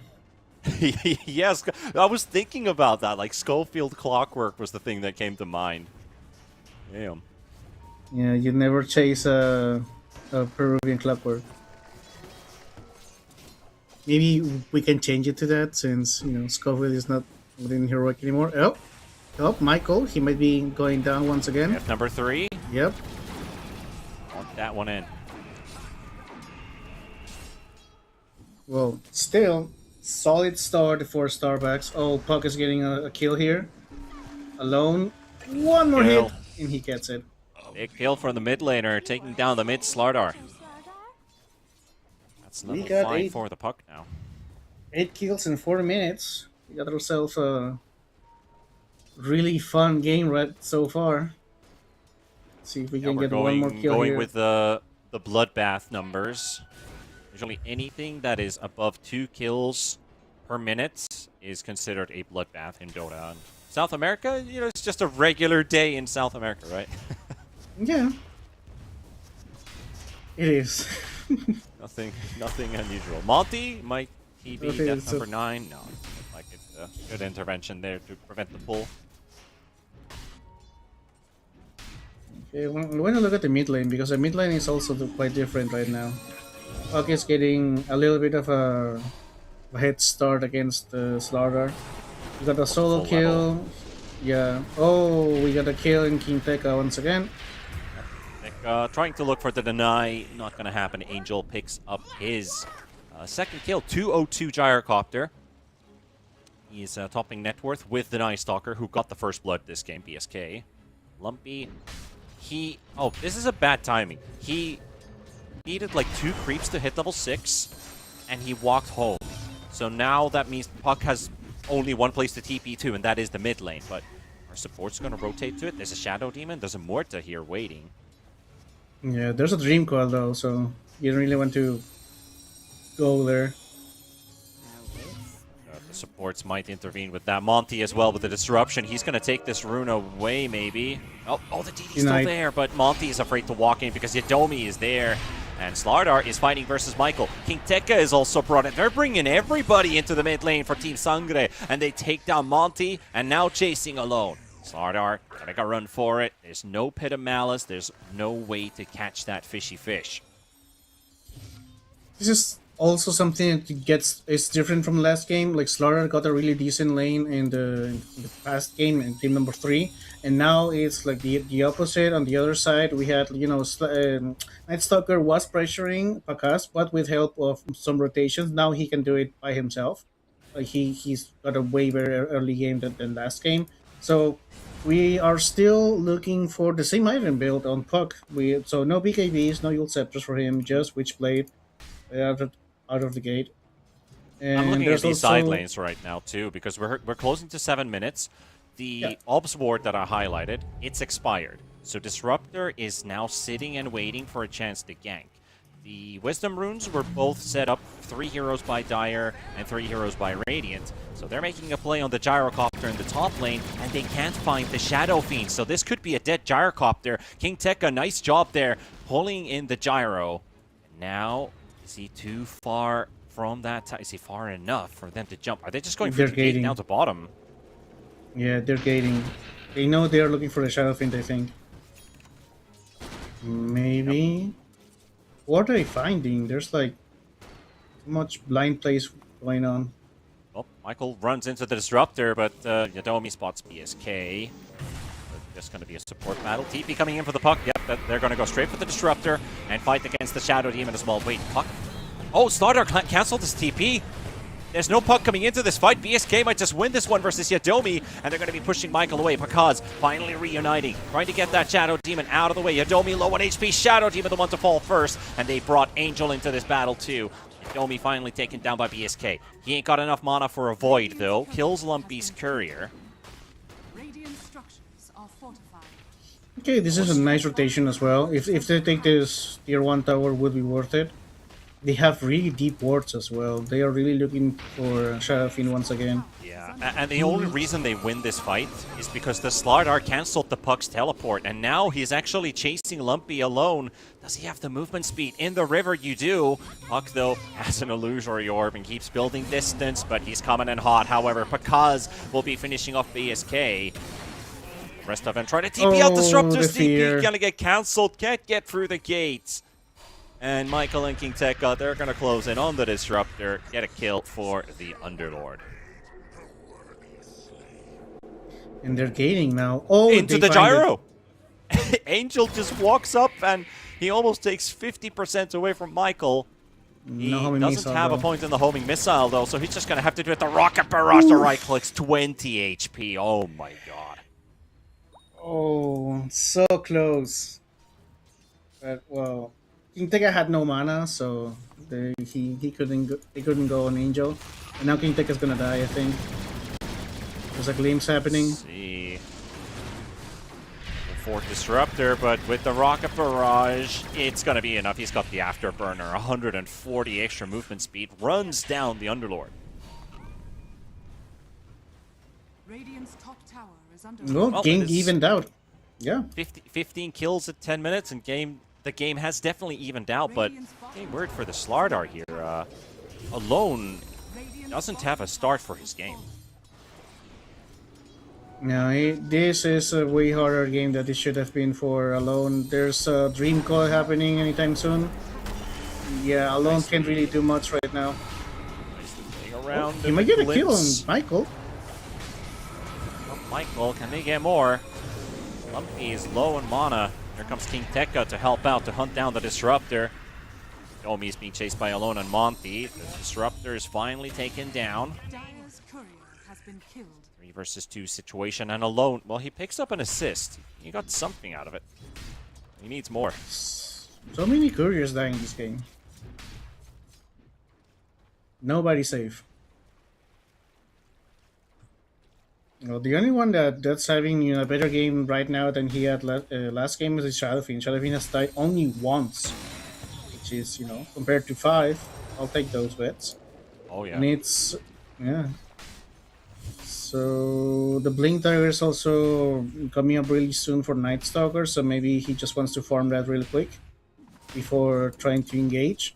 Yes, I was thinking about that. Like, Schofield Clockwork was the thing that came to mind. Damn. Yeah, you never chase a Peruvian Clockwork. Maybe we can change it to that since Schofield is not within heroic anymore. Oh, Michael, he might be going down once again. F number 3. Yep. Want that one in. Well, still, Solid start for Starbucks. Oh, Puck is getting a kill here. Alone. One more Kill. hit, and he gets it. Big kill from the mid laner, taking down the mid Slardar. That's We level got 5 eight. for the Puck now. 8 kills in 4 minutes. We got ourselves a really fun game right so far. See if we Yeah, can we're get one more kill going here. with the bloodbath numbers. Usually anything that is above 2 kills per minute is considered a bloodbath in Dota. And South America, you know, it's just a regular day in South America, right? Yeah. It is. Nothing unusual. Monty, might he be Okay, death so- number 9? No, like it's a good intervention there to prevent the pull. Okay, when I look at the mid lane, because the mid lane is also quite different right now. Puck is getting a little bit of a head start against Slardar. We got a solo Full kill. level. Yeah. Oh, we got a kill in King Tekka once again. Trying to look for the deny, not going to happen. Angel picks up his second kill, 202 Gyrocopter. He's topping net worth with the Night Stalker, who got the first blood this game, BSK. Lumpy, oh, this is a bad timing. He needed like 2 creeps to hit level 6, and he walked home. So now that means Puck has only one place to TP to, and that is the mid lane. But our support's going to rotate to it. There's a Shadow Demon. There's a Morta here waiting. Yeah, there's a Dream Coil though, so you don't really want to go there. The supports might intervene with that. Monty as well with the disruption. He's going to take this rune away, maybe. Oh, the DD's still Denied. there, but Monty is afraid to walk in because Yadomi is there. And Slardar is fighting versus Michael. King Tekka is also brought in. They're bringing everybody into the mid lane for Team Sangre. And they take down Monty, and now chasing alone. Slardar gonna make a run for it. There's no Pit of Malice. There's no way to catch that fishy fish. This is also something that is different from last game. Like Slaughter got a really decent lane in the past game in game number 3, and now it's like the opposite. On the other side, we had Night Stalker was pressuring Pakas, but with help of some rotations. Now he can do it by himself. He's got a way better early game than last game. So we are still looking for the same item build on Puck. So no BKBs, no Yule Scepters for him, just Witchblade out of the gate. And I'm looking at there's these also- side lanes right now too, because we're closing to 7 minutes. The Obs ward that I highlighted, it's expired. So Disruptor is now sitting and waiting for a chance to gank. The Wisdom runes were both set up, 3 heroes by Dire and 3 heroes by Radiant. So they're making a play on the Gyrocopter in the top lane, and they can't find the Shadow Fiend. So this could be a dead Gyrocopter. King Tekka, nice job there, pulling in the Gyro. And now, is he too far from that? Is he far enough for them to jump? Are they just going for They're the gate gating. down to bottom? Yeah, they're gating. They know they're looking for the Shadow Fiend, I think. Maybe. What are they finding? There's like too much blind plays going on. Well, Michael runs into the Disruptor, but Yadomi spots BSK. Just going to be a support battle. TP coming in for the Puck. Yep, they're going to go straight for the Disruptor and fight against the Shadow Demon as well. Wait, Puck? Oh, Slardar canceled his TP. There's no Puck coming into this fight. BSK might just win this one versus Yadomi, and they're going to be pushing Michael away. Pakaz finally reuniting, trying to get that Shadow Demon out of the way. Yadomi low on HP. Shadow Demon the one to fall first, and they brought Angel into this battle too. Yadomi finally taken down by BSK. He ain't got enough mana for a Void though. Kills Lumpy's Courier. Radiant structures are fortified. Okay, this is a nice rotation as well. If they take this tier 1 tower, would be worth it. They have really deep wards as well. They are really looking for Shadow Fiend once again. Yeah, and the only reason they win this fight is because the Slardar cancelled the Puck's teleport, and now he's actually chasing Lumpy alone. Does he have the movement speed? In the river, you do. Puck, though, has an illusory orb and keeps building distance, but he's coming in hot. However, Pakaz will be finishing off BSK. Rest of them trying to TP out. Disruptor's the fear. TP gonna get cancelled. Can't get through the gates. And Michael and King Tekka, they're going to close in on the Disruptor, get a kill for the Underlord. And they're gating now. Oh, Into they the find Gyro! Angel just walks up and he almost takes 50% away from Michael. He No homing doesn't missile, have a though. point in the homing missile, though, so he's just going to have to do it. The rocket barrage, the right clicks, 20 HP. Oh my god. Oh, so close. But well, King Teka had no mana, so he couldn't go on Angel, and now King Teka's gonna die. I think there's a glimpse happening. Let's see. The 4th Disruptor, but with the rocket barrage, it's going to be enough. He's got the afterburner, 140 extra movement speed, runs down the Underlord. Radiant's top tower is under Well, Well, game it is- evened out. Yeah. 15 kills at 10 minutes, and the game has definitely evened out, but game word for the Slardar here. Alone doesn't have a start for his game. No, this is a way harder game than it should have been for Alone. There's a Dream Call happening anytime soon. Yeah, Alone can't really do much right now. Playing around. He in might the get a kill on glimpse. Michael. Oh, Michael, can they get more? Lumpy is low on mana. Here comes King Tekka to help out, to hunt down the Disruptor. Domi is being chased by Alone and Monty. The Disruptor is finally taken down. Dire's courier has been killed. 3 versus 2 situation, and Alone, well, he picks up an assist. He got something out of it. He needs more. So many couriers dying in this game. Nobody safe. Well, the only one that's having a better game right now than he had last game is Shadowfiend. Shadowfiend has died only once, which is, compared to 5, I'll take those bets. Oh, yeah. And it's, yeah. So the Blink Dagger is also coming up really soon for Night Stalker, so maybe he just wants to farm that really quick before trying to engage.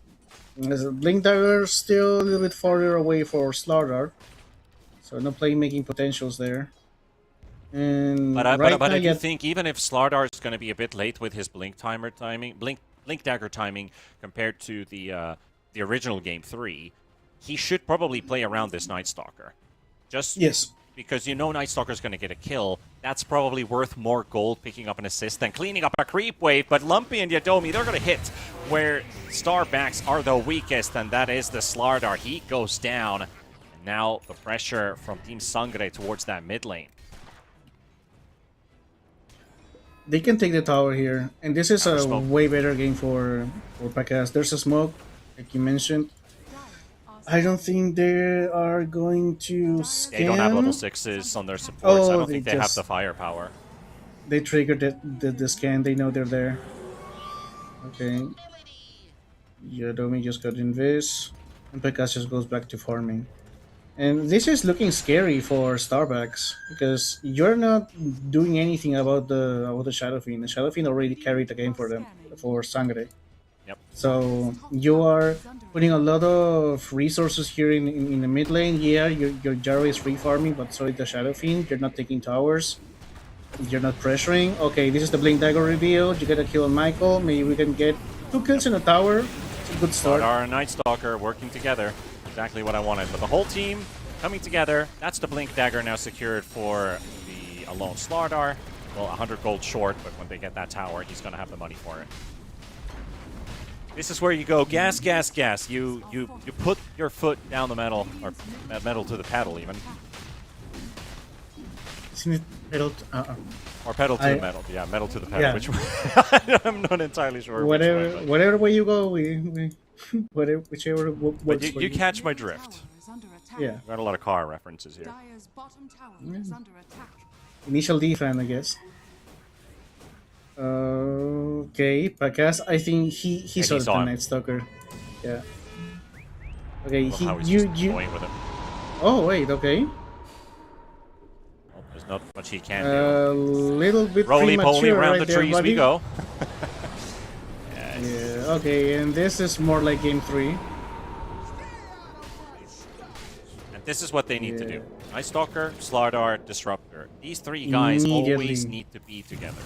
As a Blink Dagger still a little bit farther away for Slardar, so no playmaking potentials there. And But I now do yet- think even if Slardar is going to be a bit late with his Blink Dagger timing compared to the original Game 3, he should probably play around this Night Stalker. Just Yes. because Night Stalker is going to get a kill, that's probably worth more gold picking up an assist than cleaning up a creep wave. But Lumpy and Yadomi, they're going to hit where Starbacks are the weakest, and that is the Slardar. He goes down. And now the pressure from Team Sangre towards that mid lane. They can take the tower here, and this is Tower a smoke. way better game for Pakas. There's a smoke, like you mentioned. I don't think they are going to scan. They don't have level 6s on their supports. I Oh, don't think they they have just- the firepower. They triggered the scan. They know they're there. Okay. Yadomi just got invis, and Pakas just goes back to farming. And this is looking scary for Starbacks because you're not doing anything about the Shadowfiend. The Shadowfiend already carried the game for them, for Sangre. Yep. So you are putting a lot of resources here in the mid lane. Yeah, your Jaro is free farming, but so is the Shadowfiend. You're not taking towers. You're not pressuring. Okay, this is the Blink Dagger reveal. You get a kill on Michael. Maybe we can get 2 kills in a tower. It's a good start. Slardar and Night Stalker working together. Exactly what I wanted. But the whole team coming together. That's the Blink Dagger now secured for the Alone Slardar. Well, 100 gold short, but when they get that tower, he's going to have the money for it. This is where you go gas, gas, gas. You put your foot down the metal, or metal to the pedal even. Isn't it pedal? Or pedal to I- the metal. Yeah, metal to the pedal. Yeah. Which one? I'm not entirely sure. which Whatever, one, but- whatever way you go, we whichever But works you, for you you. catch my drift. Tower is under attack. Yeah. Got a lot of car references here. Dire's bottom tower is under attack. Initial defense, I guess. Okay, Pakas. I think he Yeah, saw he saw the him. Night Stalker. Yeah. Okay, Love how he's you. just going with him. Oh wait, okay. Well, there's not much he can do. A little bit Roly poly premature around right the there, trees buddy. we go. Yeah. Okay, and this is more like Game 3. And this is what they need to Yeah. do. Night Stalker, Slardar, Disruptor. These 3 guys Immediately. always need to be together.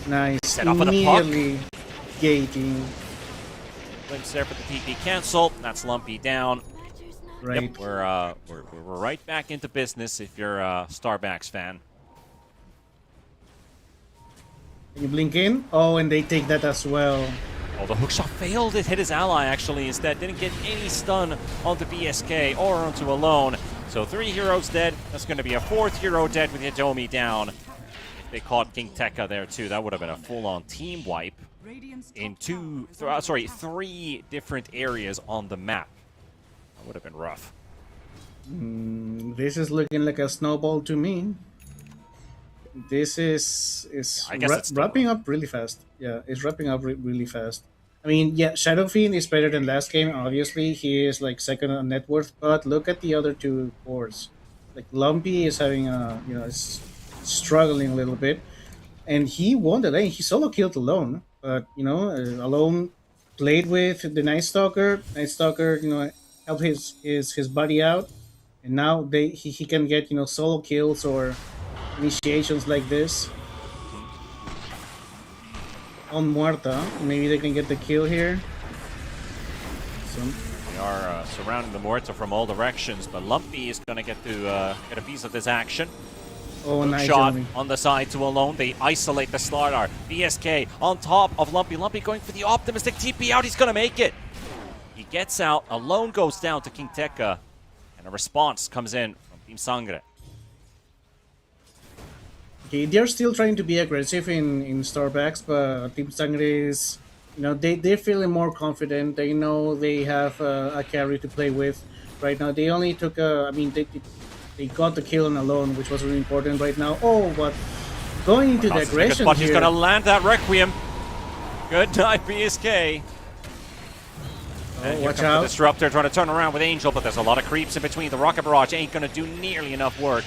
Nice. Set off of the puck. Immediately gating. Glimpse there for the TP cancel. That's Lumpy down. Right. Yep, we're right back into business if you're a Starbacks fan. Can you blink in? Oh, and they take that as well. Oh, the hookshot failed. It hit his ally, actually, instead. Didn't get any stun onto BSK or onto Alone. So 3 heroes dead. That's going to be a 4th hero dead with Hitomi down. If they caught King Tekka there, too, that would have been a full-on team wipe in 3 different areas on the map. That would have been rough. This is looking like a snowball to me. This is I guess it's wrapping up really fast. Yeah, it's wrapping up really fast. I mean, yeah, Shadowfiend is better than last game. Obviously, he is like second on net worth. But look at the other 2 cores. Like Lumpy is having a is struggling a little bit, and he won the lane. He solo killed Alone, but Alone played with the Night Stalker. Night Stalker, helped his buddy out, and now he can get solo kills or initiations like this on Muerta. Maybe they can get the kill here. So They are surrounding the Muerta from all directions, but Lumpy is going to get a piece of this action. oh, nice Shot Jeremy. on the side to Alone. They isolate the Slardar. BSK on top of Lumpy. Lumpy going for the optimistic TP out. He's going to make it. He gets out. Alone goes down to King Tekka. And a response comes in from Team Sangre. Okay, they're still trying to be aggressive in Starbacks, but Team Sangre is, they're feeling more confident. They know they have a carry to play with right now. They only took they got the kill on Alone, which was really important right now. Oh, but going into the aggression But here. he's going to land that Requiem. Good night, BSK. And here watch comes out. the Disruptor trying to turn around with Angel, but there's a lot of creeps in between. The Rocket Barrage ain't going to do nearly enough work.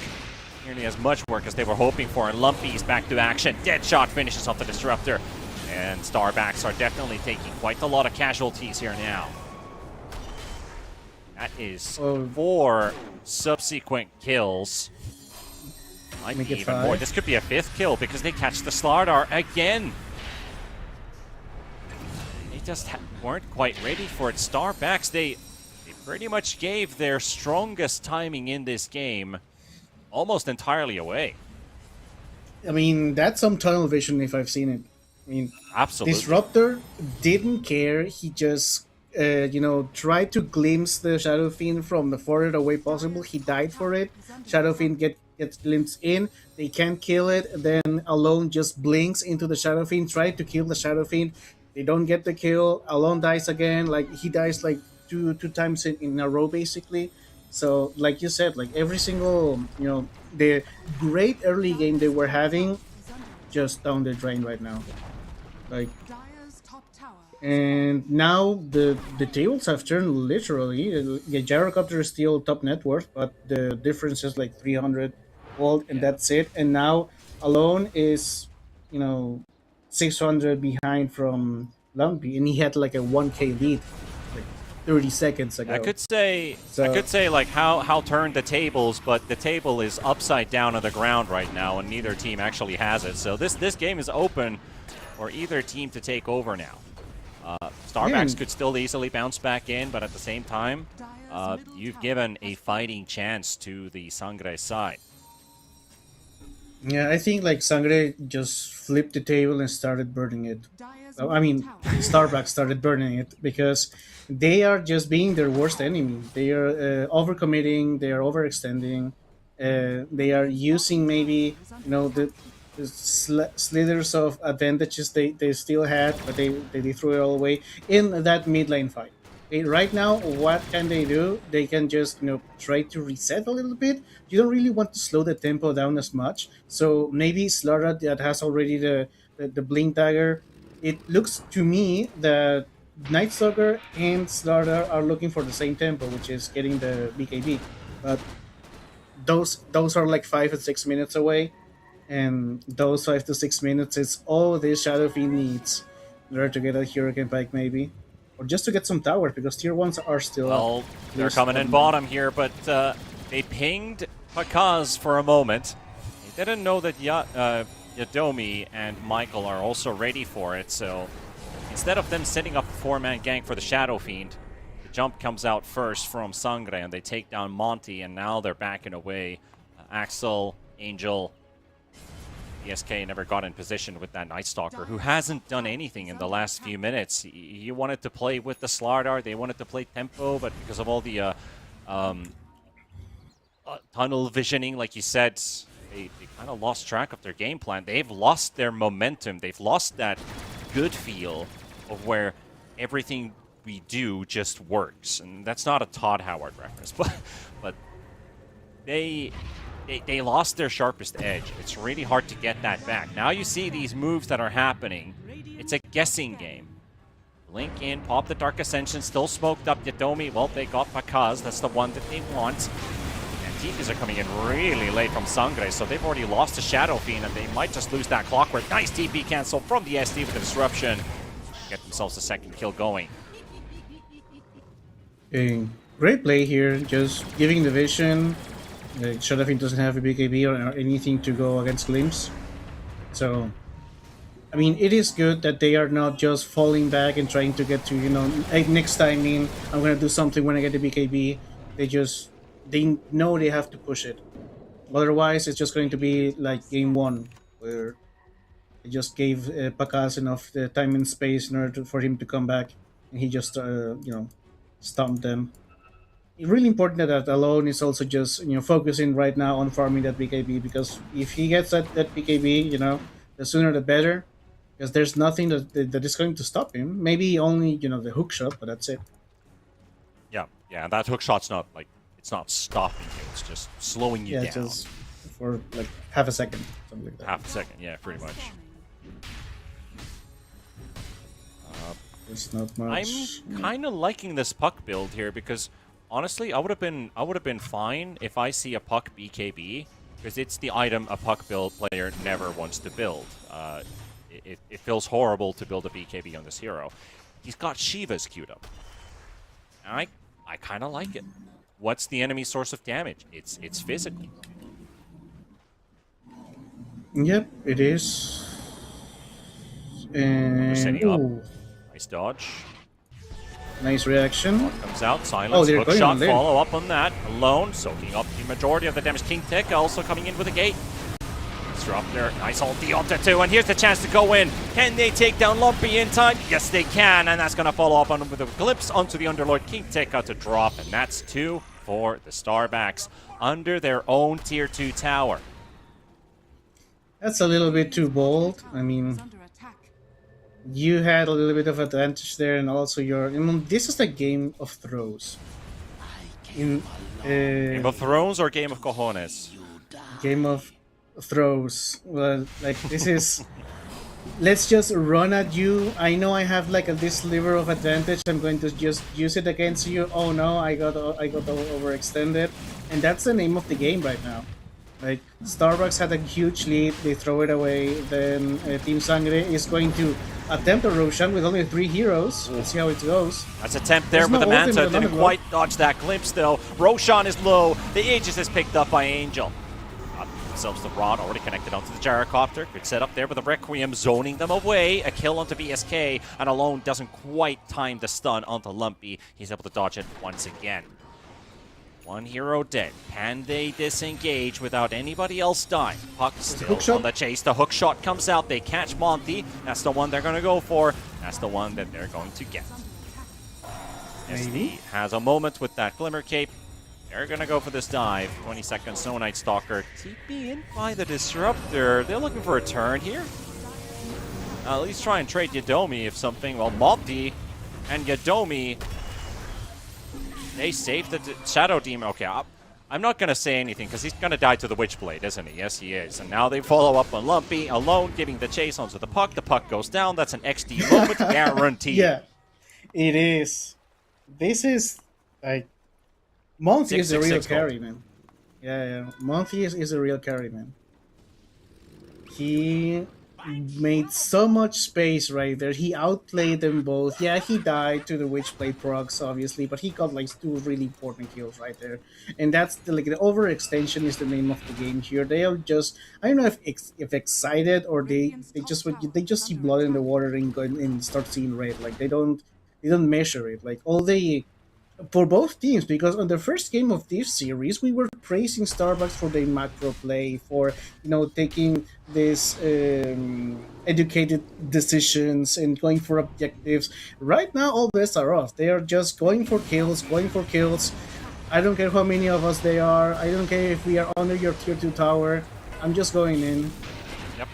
Nearly as much work as they were hoping for, and Lumpy's back to action. Deadshot finishes off the Disruptor, and Starbacks are definitely taking quite a lot of casualties here now. That is 4 subsequent kills. Might be Make it even 5. more. This could be a 5th kill because they catch the Slardar again. They just weren't quite ready for it. Starbacks, they pretty much gave their strongest timing in this game almost entirely away. I mean, that's some tunnel vision if I've seen it. I mean, Absolutely. Disruptor didn't care. He just, tried to glimpse the Shadow Fiend from the furthest away possible. He died for it. Shadow Fiend gets glimpsed in. They can't kill it. Then Alone just blinks into the Shadow Fiend, try to kill the Shadow Fiend. They don't get the kill. Alone dies again. Like, he dies like two times in a row, basically. So, like you said, like every single, the great early game they were having, just down the drain right now. Like, Dire's top tower. and now the tables have turned literally. The Gyrocopter is still top net worth, but the difference is like 300 gold, and that's it. And now Alone is, 600 behind from Lumpy, and he had like a 1k lead. 30 seconds ago. I could say like how turned the tables, but the table is upside down on the ground right now, and neither team actually has it. So this game is open for either team to take over now. Starbacks could still easily bounce back in, but at the same time, you've given a fighting chance to the Sangre side. Yeah, I think like Sangre just flipped the table and started burning it. Dire's Starbacks started burning it because they are just being their worst enemy. They are overcommitting. They are overextending. They are using maybe the slithers of advantages they still had, but they threw it all away in that mid lane fight. Right now, what can they do? They can just try to reset a little bit. You don't really want to slow the tempo down as much. So maybe Slardar that has already the blink dagger. It looks to me that Night Stalker and Slardar are looking for the same tempo, which is getting the BKB. But those are like 5 and 6 minutes away, and those 5 to 6 minutes is all this Shadow Fiend needs in order to get a Hurricane Pike maybe. Or just to get some towers, because tier 1s are still Well, they're coming in bottom here, but they pinged Pakaz for a moment. They didn't know that Yadomi and Michael are also ready for it, so instead of them setting up a 4-man gank for the Shadow Fiend, the jump comes out first from Sangre, and they take down Monty, and now they're backing away. Axel, Angel, ESK never got in position with that Night Stalker, who hasn't done anything in the last few minutes. He wanted to play with the Slardar, they wanted to play tempo, but because of all the tunnel visioning, like you said, they kind of lost track of their game plan. They've lost their momentum. They've lost that good feel of where everything we do just works. And that's not a Todd Howard reference, but they lost their sharpest edge. It's really hard to get that back. Now you see these moves that are happening. It's a guessing game. Blink in, pop the Dark Ascension, still smoked up Yadomi. Well, they got Pakaz. That's the one that they want. And TPs are coming in really late from Sangre, so they've already lost to Shadow Fiend, and they might just lose that Clockwork. Nice TP cancel from the SD with the disruption. Get themselves a second kill going. Great play here, just giving the vision. Shadow Fiend doesn't have a BKB or anything to go against Glimpse. So, I mean, it is good that they are not just falling back and trying to get to, next time in, I'm going to do something when I get the BKB. They know they have to push it. Otherwise, it's just going to be like game one, where they just gave Pakaz enough time and space in order for him to come back, and he just, stomped them. Really important that Alone is also just focusing right now on farming that BKB, because if he gets that BKB, the sooner the better, because there's nothing that is going to stop him. Maybe only the hook shot, but that's it. Yeah, and that hook shot's not it's not stopping you, it's just slowing you down. Just for like half a second, something like that. Half a second, yeah, pretty much. It's not much. I'm kind of liking this puck build here because honestly, I would have been fine if I see a puck BKB, because it's the item a puck build player never wants to build. It feels horrible to build a BKB on this hero. He's got Shivas queued up. And I kind of like it. What's the enemy source of damage? It's physical. Yep, it is. They're setting up. Ooh, Nice dodge. nice reaction. Comes out, silence, they're hook going shot, on there. follow up on that. Alone, soaking up the majority of the damage. King Tech also coming in with a gate. Disruptor, nice ulti onto two, and here's the chance to go in. Can they take down Lumpy in time? Yes, they can, and that's going to follow up on with a glimpse onto the Underlord. King Tech got to drop, and that's 2 for the Starbacks under their own Tier 2 tower. That's a little bit too bold. I mean, Under attack. you had a little bit of advantage there, and also this is the Game of Throws. Game of Thrones or Game of Cojones? Game of Throws. Well, like this is. Let's just run at you. I know I have like this sliver of advantage. I'm going to just use it against you. Oh no, I got overextended, and that's the name of the game right now. Like Starbucks had a huge lead, they throw it away. Then Team Sangre is going to attempt a Roshan with only 3 heroes. Let's see how it goes. That's attempt there There's with no the Manta. ultimate Didn't quite dodge that glimpse though. Roshan is low. The Aegis is picked up by Angel. Got themselves the Rod already connected onto the Gyrocopter. Good setup there with the Requiem zoning them away. A kill onto BSK, and Alone doesn't quite time the stun onto Lumpy. He's able to dodge it once again. 1 hero dead. Can they disengage without anybody else dying? Puck still on the chase. The hook shot comes out. They catch Monty. That's the one they're going to go for. That's the one that they're going to get. SD has a moment with that Glimmer Cape. They're going to go for this dive. 20 seconds, no Night Stalker. TP in by the Disruptor. They're looking for a turn here. At least try and trade Yadomi if something. Well, Monty and Yadomi, they saved the Shadow Demon. Okay, I'm not going to say anything because he's going to die to the Witchblade, isn't he? Yes, he is. And now they follow up on Lumpy, Alone, giving the chase onto the puck. The puck goes down. That's an XD moment guaranteed. Yeah, it is. This is like Monty is a real carry, man. Yeah. Monty is a real carry, man. He made so much space right there. He outplayed them both. Yeah, he died to the Witchblade procs, obviously, but he got like 2 really important kills right there. And that's the overextension is the name of the game here. They are just, I don't know if excited or they just see blood in the water and go and start seeing red. Like they don't measure it. Like for both teams, because on the first game of this series we were praising Starbucks for their macro play, for taking these educated decisions and going for objectives. Right now, all bets are off. They are just going for kills, going for kills. I don't care how many of us they are. I don't care if we are under your tier 2 tower. I'm just going in. Yep.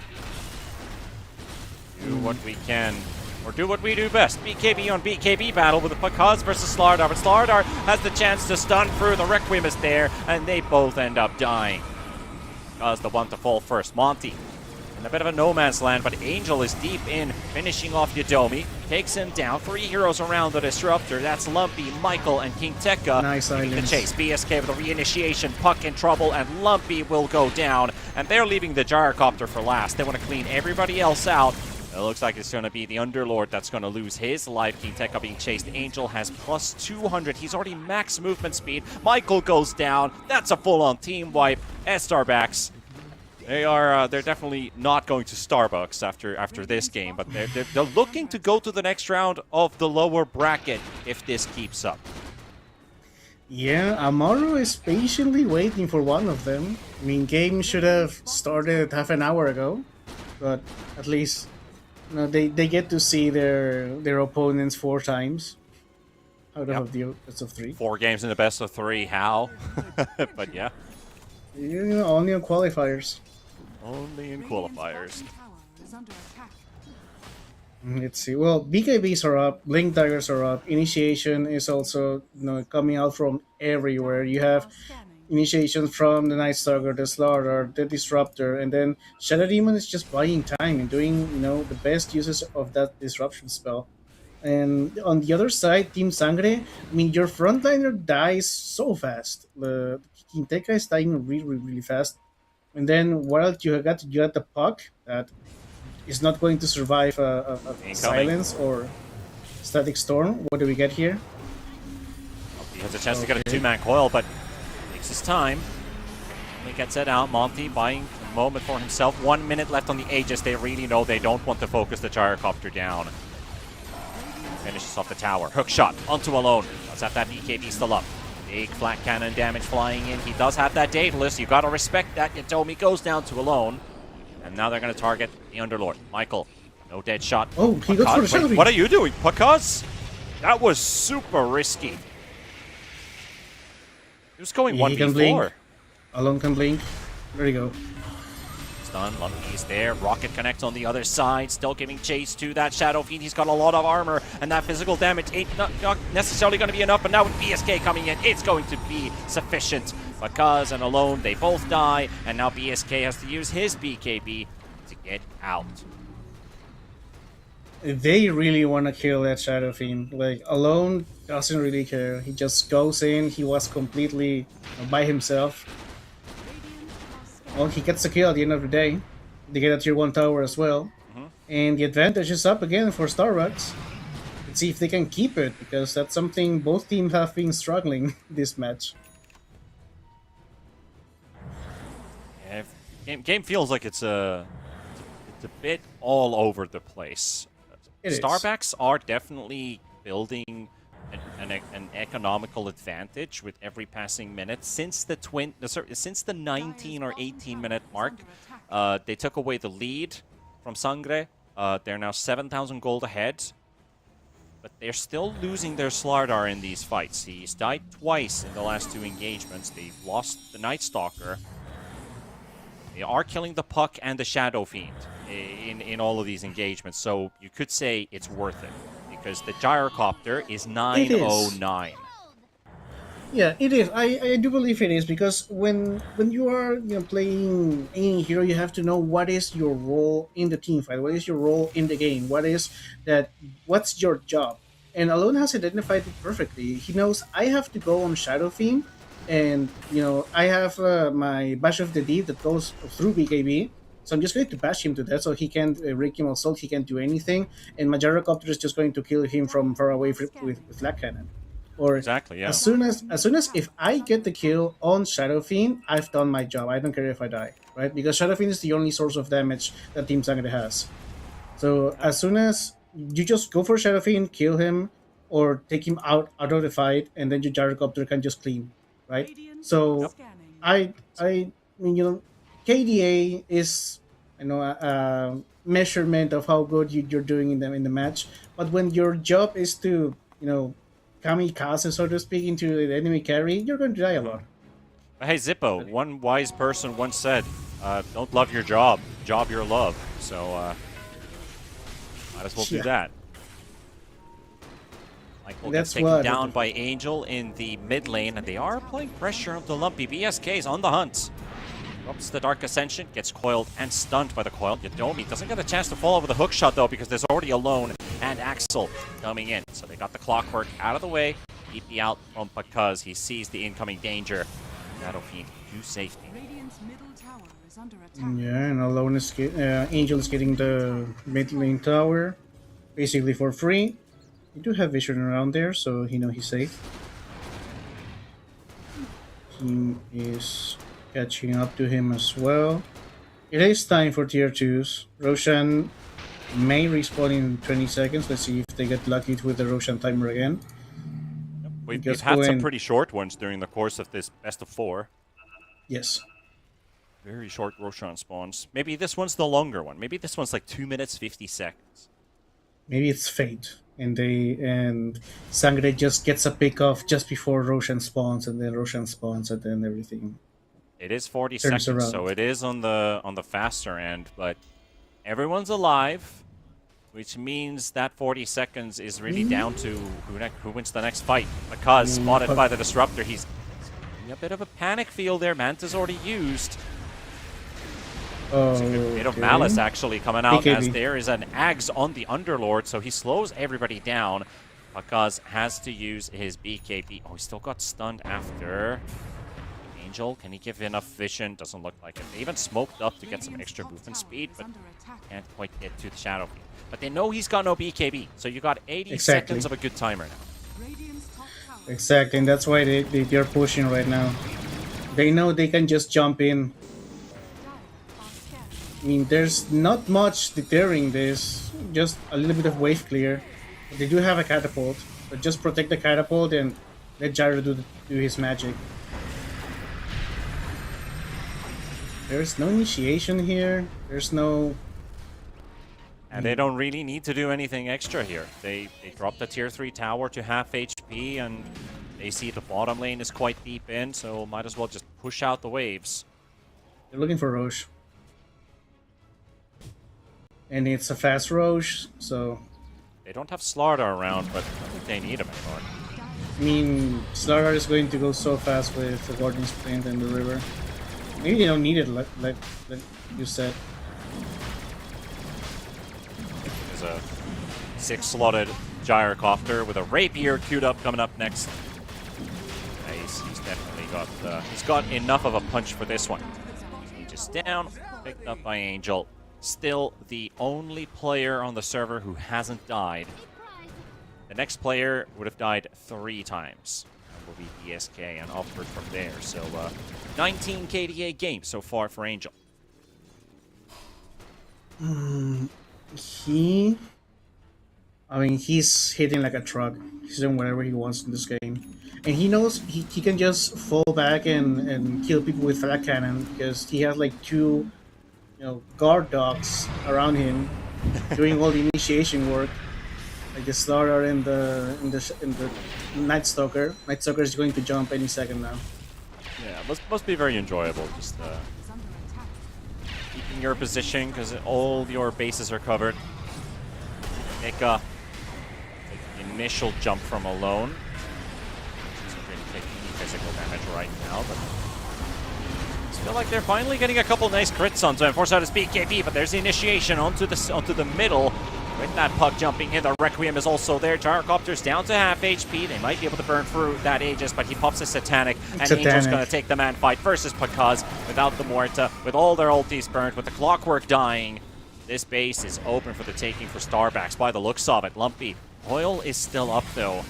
Do what we can, or do what we do best. BKB on BKB battle with the Pakaz versus Slardar. But Slardar has the chance to stun through. The Requiem is there, and they both end up dying. Pakaz the one to fall first. Monty in a bit of a no man's land, but Angel is deep in, finishing off Yadomi. Takes him down. 3 heroes around the Disruptor. That's Lumpy, Michael, and King Tekka. Nice leading the silence. chase. BSK with a reinitiation. Puck in trouble, and Lumpy will go down. And they're leaving the Gyrocopter for last. They want to clean everybody else out. It looks like it's going to be the Underlord that's going to lose his life. King Tekka being chased. Angel has plus 200. He's already max movement speed. Michael goes down. That's a full-on team wipe. Estar backs. They're definitely not going to Starbucks after this game, but they're looking to go to the next round of the lower bracket if this keeps up. Yeah, Amaru is patiently waiting for one of them. I mean, game should have started half an hour ago, but at least they get to see their opponents 4 times out of the best of 3. 4 games in the best of 3. How? But yeah. Only on qualifiers. Only in Radiant's qualifiers. bottom tower is under attack. Let's see. Well, BKBs are up, Blink Daggers are up, Initiation is also coming out from everywhere. You have Scanning. Initiation from the Night Stalker, the Slaughter, the Disruptor, and then Shadow Demon is just buying time and doing the best uses of that disruption spell. And on the other side, Team Sangre, I mean, your frontliner dies so fast. The King Tekka is dying really, really fast. And then while you got the puck that is not going to survive a silence or static storm. What do we get here? He has a chance to get a 2-man coil, but takes his time. He gets it out. Monty buying a moment for himself. 1 minute left on the Aegis. They really know they don't want to focus the Gyrocopter down. Finishes off the tower. Hook shot onto Alone. Let's have that BKB still up. Big flat cannon damage flying in. He does have that Daedalus. You gotta respect that. Yatomi goes down to Alone. And now they're gonna target the Underlord. Michael, no dead shot. Oh, he goes for the Shadow Beam. What are you doing, Pakaz? That was super risky. He was going He can 1v4. blink. Alone can blink. There you go. Stun, Lumpy is there. Rocket connects on the other side. Still giving chase to that Shadow Fiend. He's got a lot of armor, and that physical damage ain't not necessarily going to be enough. But now with BSK coming in, it's going to be sufficient. Pakaz and Alone, they both die, and now BSK has to use his BKB to get out. They really want to kill that Shadow Fiend. Like, Alone doesn't really care. He just goes in. He was completely by himself. Well, he gets the kill at the end of the day. They get a tier 1 tower as well. And the advantage is up again for Starbucks. Let's see if they can keep it, because that's something both teams have been struggling this match. Yeah, game feels like it's a bit all over the place. It is. Starbacks are definitely building an economical advantage with every passing minute since the 19 or 18 minute mark. They took away the lead from Sangre. They're now 7,000 gold ahead, but they're still losing their Slardar in these fights. He's died twice in the last 2 engagements. They've lost the Night Stalker. They are killing the Puck and the Shadow Fiend in all of these engagements, so you could say it's worth it, because the Gyrocopter is 909. Yeah, it is. I do believe it is, because when you are playing any hero, you have to know what is your role in the team fight, what is your role in the game, what's your job. And Alone has identified it perfectly. He knows I have to go on Shadow Fiend, and I have my Bash of the Deep that goes through BKB. So I'm just going to bash him to death, so he can't break him assault, he can't do anything, and my Gyrocopter is just going to kill him from far away with flat cannon. Or Exactly, yeah. as soon as if I get the kill on Shadow Fiend, I've done my job. I don't care if I die, right? Because Shadow Fiend is the only source of damage that Team Sangre has. So as soon as you just go for Shadow Fiend, kill him, or take him out of the fight, and then your Gyrocopter can just clean, right? So I mean, KDA is, a measurement of how good you're doing in the match. But when your job is to, kamikaze, so to speak, into the enemy carry, you're going to die a lot. But hey, Zippo, one wise person once said, don't love your job, job your love. So, might as well do Yeah. that. Michael That's gets taken what- down by Angel in the mid lane, and they are applying pressure on the Lumpy. BSK's on the hunt. Drops the Dark Ascension, gets coiled and stunned by the coil. Yadomi doesn't get a chance to fall over the hook shot, though, because there's already Alone and Axel coming in. So they got the Clockwork out of the way. EP out from because he sees the incoming danger. That'll feed to safety. Radiant's middle tower is under attack. Yeah, and Alone is Angel is getting the mid lane tower basically for free. You do have vision around there, so he's safe. Team is catching up to him as well. It is time for tier 2s. Roshan may respawn in 20 seconds. Let's see if they get lucky with the Roshan timer again. We've Just had go some in. pretty short ones during the course of this best of 4. Yes. Very short Roshan spawns. Maybe this one's the longer one. Maybe this one's like 2 minutes, 50 seconds. Maybe it's fate. And Sangre just gets a pick off just before Roshan spawns, and then Roshan spawns, and then everything. It is 40 Turns seconds, around. so it is on the faster end, but everyone's alive, which means that 40 seconds is really down to who wins the next fight. Because spotted by the Disruptor, he's in a bit of a panic feel there. Manta's already used. Oh, A bit of malice actually coming out as BKB. there is an Ags on the Underlord, so he slows everybody down. Because has to use his BKB. Oh, he still got stunned after. Angel, can he give enough vision? Doesn't look like it. They even smoked up to get some extra movement speed, but can't quite get to the Shadow Field. But they know he's got no BKB, so you got 80 Exactly. seconds of a good timer now. Radiant's top tower. Exactly, and that's why they're pushing right now. They know they can just jump in. I mean, there's not much deterring this, just a little bit of wave clear. They do have a catapult, but just protect the catapult and let Gyro do his magic. There's no initiation here. There's no... And they don't really need to do anything extra here. They drop the tier 3 tower to half HP, and they see the bottom lane is quite deep in, so might as well just push out the waves. They're looking for Roche. And it's a fast Roche, so... They don't have Slardar around, but I think they need him anymore. I mean, Slardar is going to go so fast with the Guardian Sprint and the River. Maybe they don't need it, like you said. There's a 6-slotted Gyrocopter with a Rapier queued up coming up next. Nice, he's definitely got he's got enough of a punch for this one. He just down, picked up by Angel. Still the only player on the server who hasn't died. The next player would have died 3 times. That will be ESK and upward from there. So 19 KDA games so far for Angel. He's hitting like a truck. He's doing whatever he wants in this game. And he knows he can just fall back and kill people with flat cannon because he has like 2 guard dogs around him doing all the initiation work. Like the Starter and the Night Stalker. Night Stalker is going to jump any second now. Yeah, must be very enjoyable. Just keeping your position because all your bases are covered. Take the initial jump from Alone. She's not really taking any physical damage right now, but I feel like they're finally getting a couple nice crits onto him. Force out his BKB, but there's the initiation onto the middle. With that puck jumping in, the Requiem is also there. Gyrocopter's down to half HP. They might be able to burn through that Aegis, but he pops a Satanic, and Angel's going to take the man fight versus Pakaz without the Morta, with all their ultis burnt, with the Clockwork dying. This base is open for the taking for Starbacks by the looks of it. Lumpy. Oil is still up, though.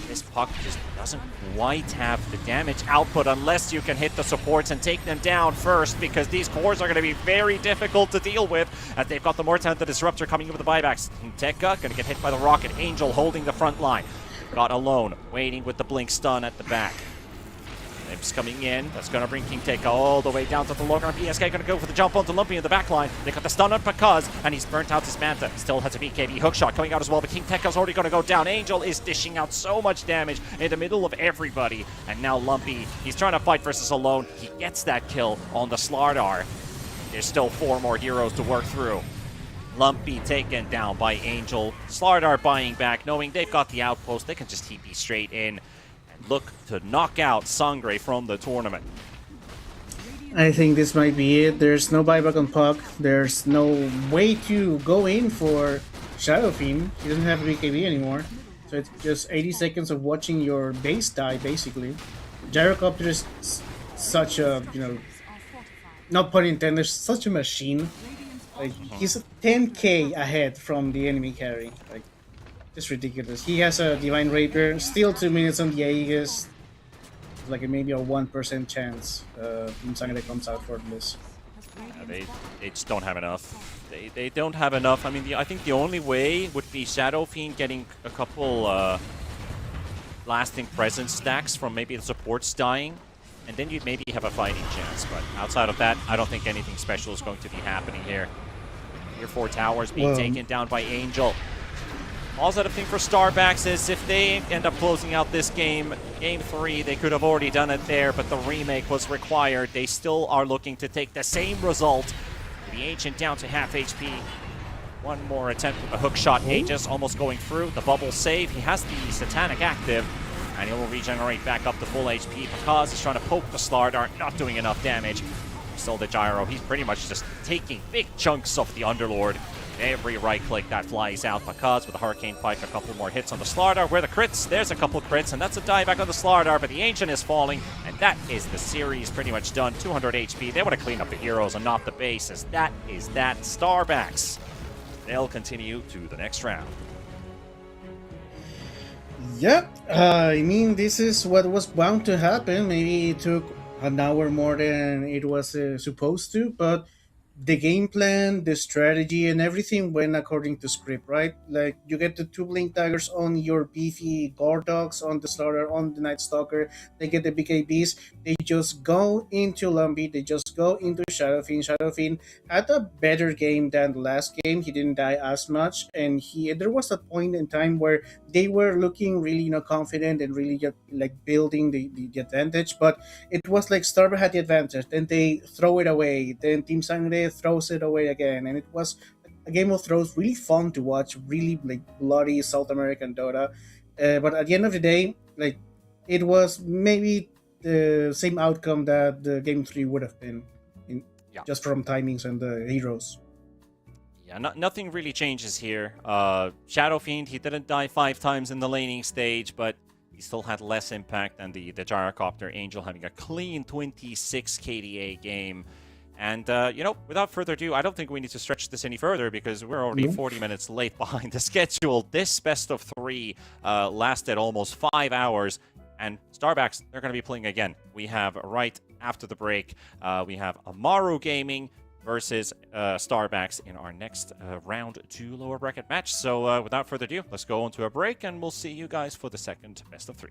This puck just doesn't quite have the damage output unless you can hit the supports and take them down first, because these cores are going to be very difficult to deal with as they've got the Morta and the Disruptor coming in with the buybacks. Tekka going to get hit by the Rocket. Angel holding the front line. Got Alone, waiting with the Blink stun at the back. Imps coming in. That's going to bring King Teka all the way down to the low ground. PSK going to go for the jump onto Lumpy in the backline. They got the stun on Pakaz, and he's burnt out his Manta. Still has a BKB hookshot coming out as well, but King Teka's already going to go down. Angel is dishing out so much damage in the middle of everybody. And now Lumpy, he's trying to fight versus alone. He gets that kill on the Slardar. There's still 4 more heroes to work through. Lumpy taken down by Angel. Slardar buying back, knowing they've got the outpost. They can just TP straight in and look to knock out Sangre from the tournament. I think this might be it. There's no buyback on Puck. There's no way to go in for Shadow Fiend. He doesn't have BKB anymore. So it's just 80 seconds of watching your base die, basically. Gyrocopter is such a, not pun intended, such a machine. Like, he's 10k ahead from the enemy carry. Like, it's ridiculous. He has a Divine Rapier, still 2 minutes on the Aegis. Like maybe a 1% chance Team Sangre comes out for this. Yeah, they just don't have enough. They don't have enough. I mean, I think the only way would be Shadow Fiend getting a couple lasting presence stacks from maybe the supports dying, and then you'd maybe have a fighting chance. But outside of that, I don't think anything special is going to be happening here. Tier 4 towers being taken down by Angel. Positive thing for Starbacks is if they end up closing out this game, Game 3, they could have already done it there, but the remake was required. They still are looking to take the same result. The Ancient down to half HP. One more attempt with a hook shot. Aegis almost going through. The bubble save. He has the Satanic active, and he will regenerate back up to full HP because he's trying to poke the Slardar, not doing enough damage. Still the Gyro. He's pretty much just taking big chunks of the Underlord. Every right click that flies out because with the Hurricane Pike, a couple more hits on the Slardar. Where the crits? There's a couple crits, and that's a die back on the Slardar, but the Ancient is falling, and that is the series pretty much done. 200 HP. They want to clean up the heroes and not the bases. That is that. Starbacks. They'll continue to the next round. Yep, I mean, this is what was bound to happen. Maybe it took an hour more than it was supposed to, but the game plan, the strategy, and everything went according to script, right? Like, you get the 2 Blink Daggers on your beefy Guard Dogs, on the Slaughter, on the Night Stalker. They get the BKBs. They just go into Lumpy. They just go into Shadow Fiend. Shadow Fiend had a better game than the last game. He didn't die as much, and there was a point in time where they were looking really, confident and really like building the advantage. But it was like Starber had the advantage, then they throw it away. Then Team Sangre throws it away again, and it was a Game of Thrones, really fun to watch, really like bloody South American Dota. But at the end of the day, like, it was maybe the same outcome that the Game 3 would have been, just from timings and the heroes. Yeah, nothing really changes here. Shadow Fiend, he didn't die 5 times in the laning stage, but he still had less impact than the Gyrocopter. Angel having a clean 26 KDA game. And, without further ado, I don't think we need to stretch this any further because we're already 40 minutes late behind the schedule. This best of 3 lasted almost 5 hours. And Starbacks, they're going to be playing again. We have, right after the break, we have Amaru Gaming versus Starbacks in our next round 2 lower bracket match. So without further ado, let's go on to a break and we'll see you guys for the second best of 3.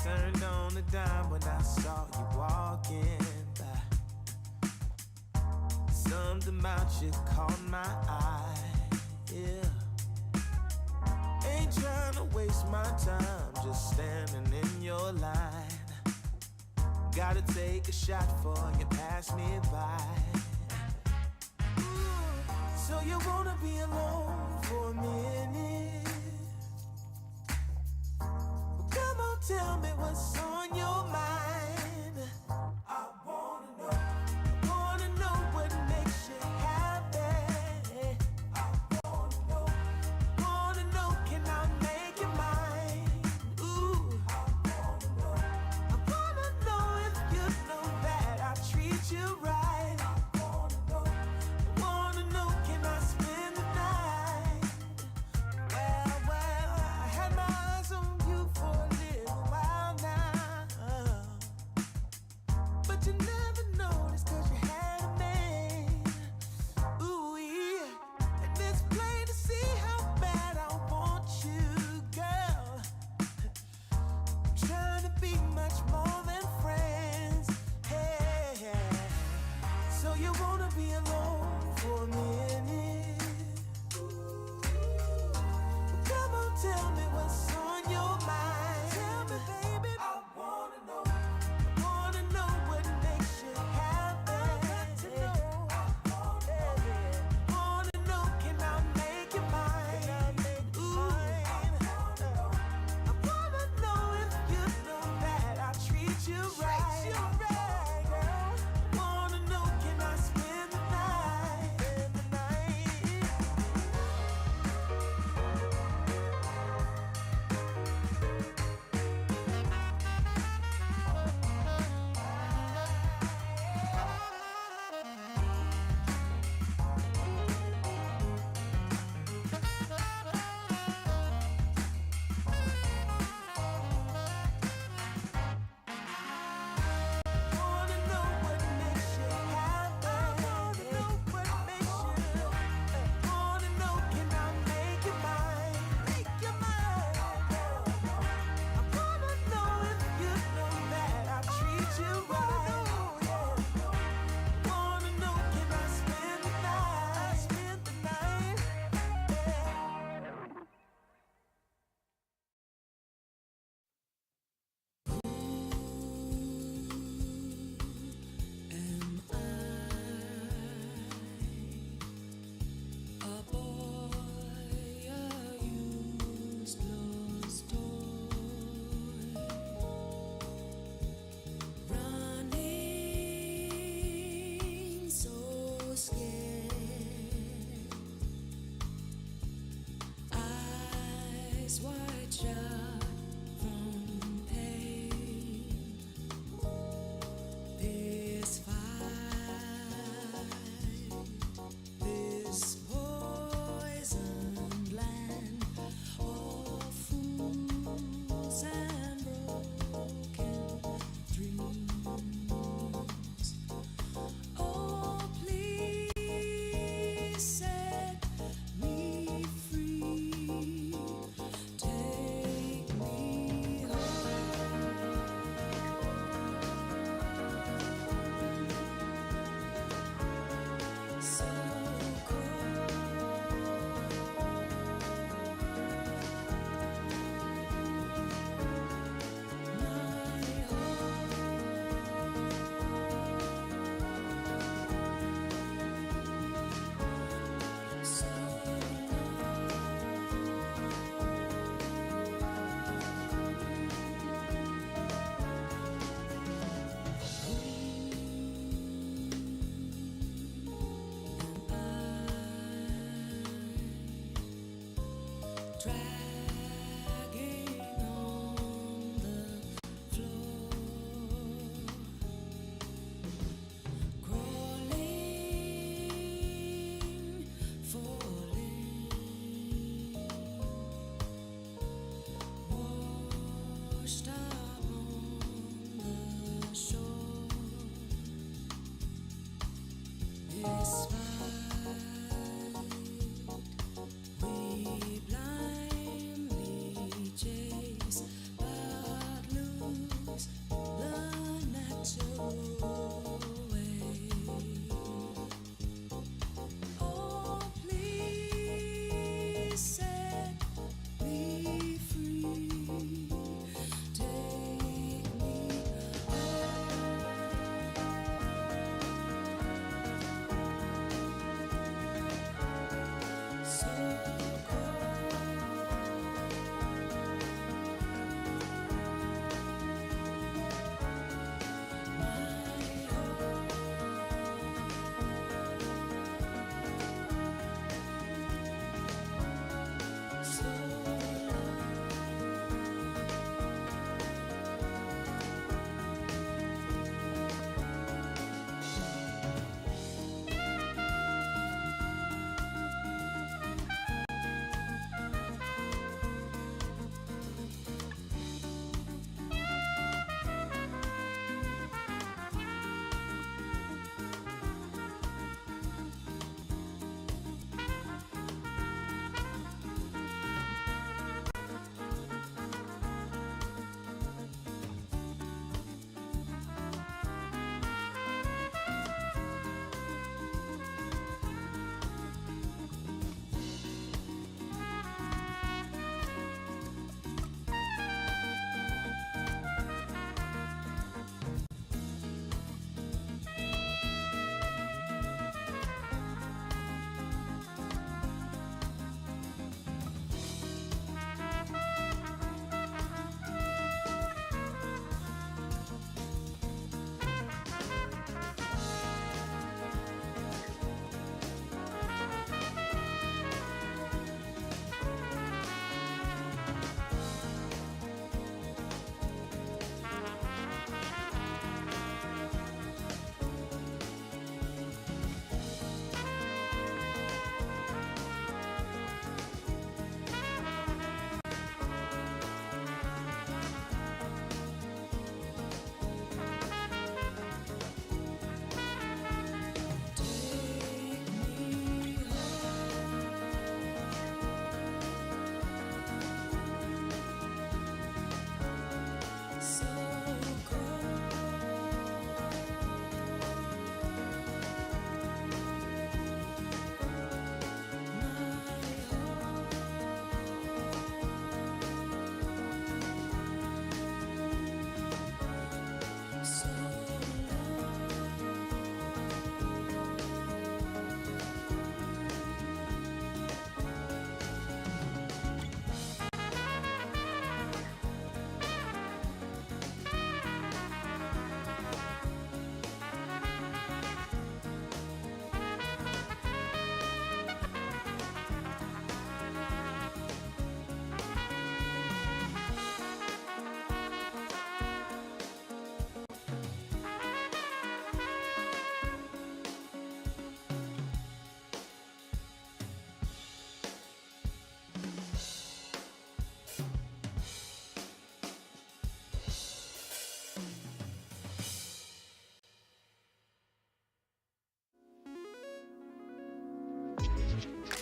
turned on a dime when I saw you walking by. Something about you caught my eye, yeah. Ain't trying to waste my time, just standing in your line. Gotta take a shot for you pass me by. So you wanna be alone for a minute? Well, come on, tell me what's on your mind. I wanna know what makes you happy. Wanna know, can I make you mine? Ooh, I wanna know if you know that I treat you right. Wanna know, can I spend the night? Well, I had my eyes on you for a little while now.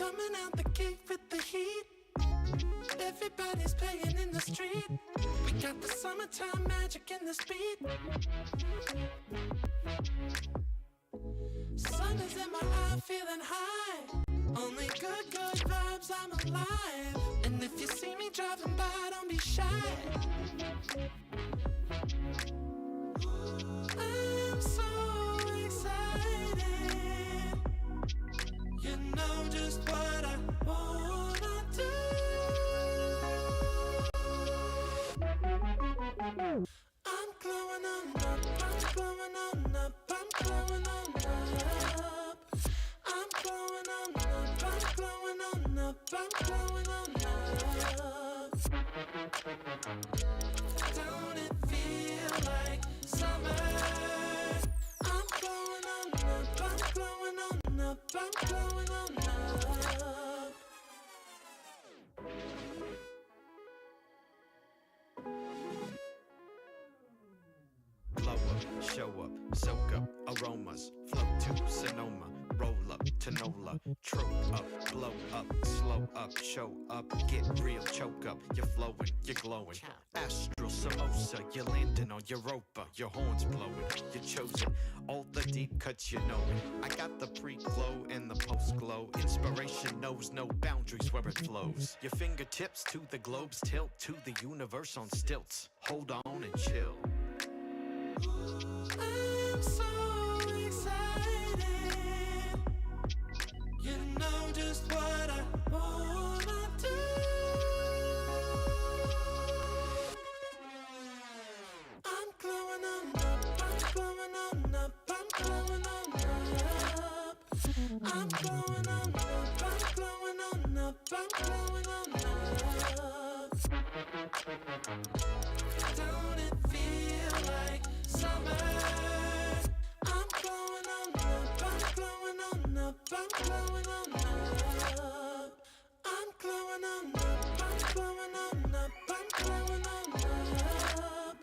coming out the gate with the heat. Everybody's playing in the street. We got the summertime magic in this beat. Sun is in my eye, feeling high. Only good vibes, I'm alive. And if you see me driving by, don't be shy. I'm so excited. You know just what I wanna do. I'm glowing on up, I'm glowing on up, I'm glowing on up. I'm glowing on up, I'm glowing on up, I'm glowing on up. Don't it feel like summer? I'm glowing on up, I'm glowing on up, I'm glowing on up. Blow up, show up, soak up aromas, flow to Sonoma, roll up to Nola, trope up, blow up, slow up, show up, get real, choke up, you're flowing, you're glowing. Astral samosa, you're landing on Europa, your horns blowing, you're chosen. All the deep cuts you know. I got the pre-glow and the post-glow. Inspiration knows no boundaries where it flows. Your fingertips to the globe's tilt, to the universe on stilts. Hold on and chill. I'm so excited. You know just what I wanna do. I'm glowing on up, I'm glowing on up, I'm glowing on up. I'm glowing on up, I'm glowing on up, I'm glowing on up. Don't it feel like summer? I'm glowing on up, I'm glowing on up, I'm glowing on up. I'm glowing on up, I'm glowing on up, I'm glowing on up.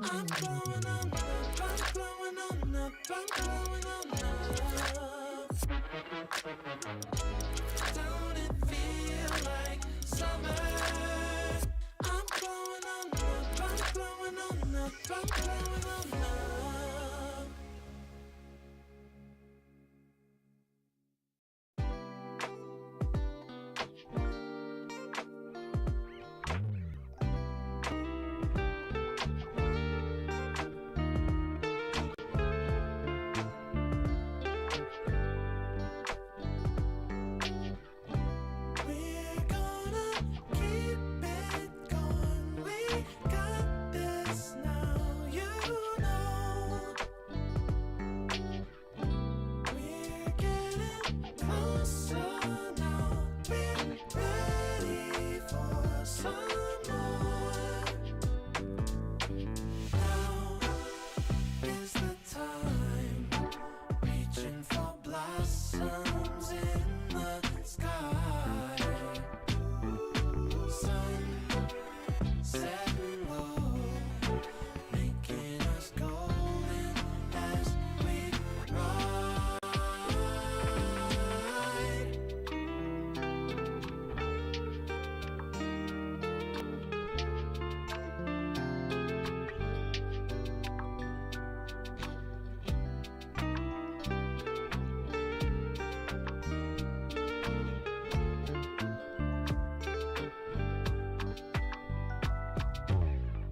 I'm glowing on up, I'm glowing on up, I'm glowing on up. Don't it feel like summer? I'm glowing on up, I'm glowing on up, I'm glowing on up. We're gonna keep it going. We got this now, you know. We're getting closer now. We're ready for some more. Now is the time, reaching for blossoms in the sky. Sun setting low, making us golden as we ride.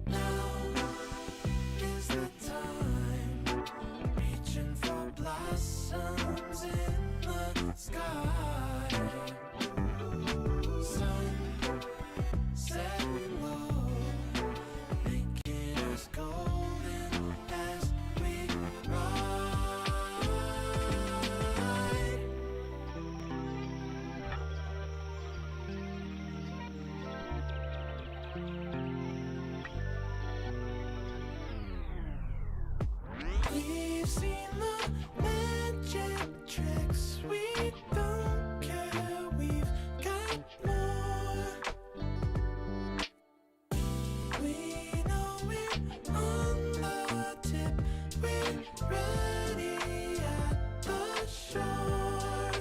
Now is the time, reaching for blossoms in the sky. Sun setting low, making us golden as we ride. We've seen the magic tricks. We don't care. We've got more. We know we're on the tip. We're ready at the shore.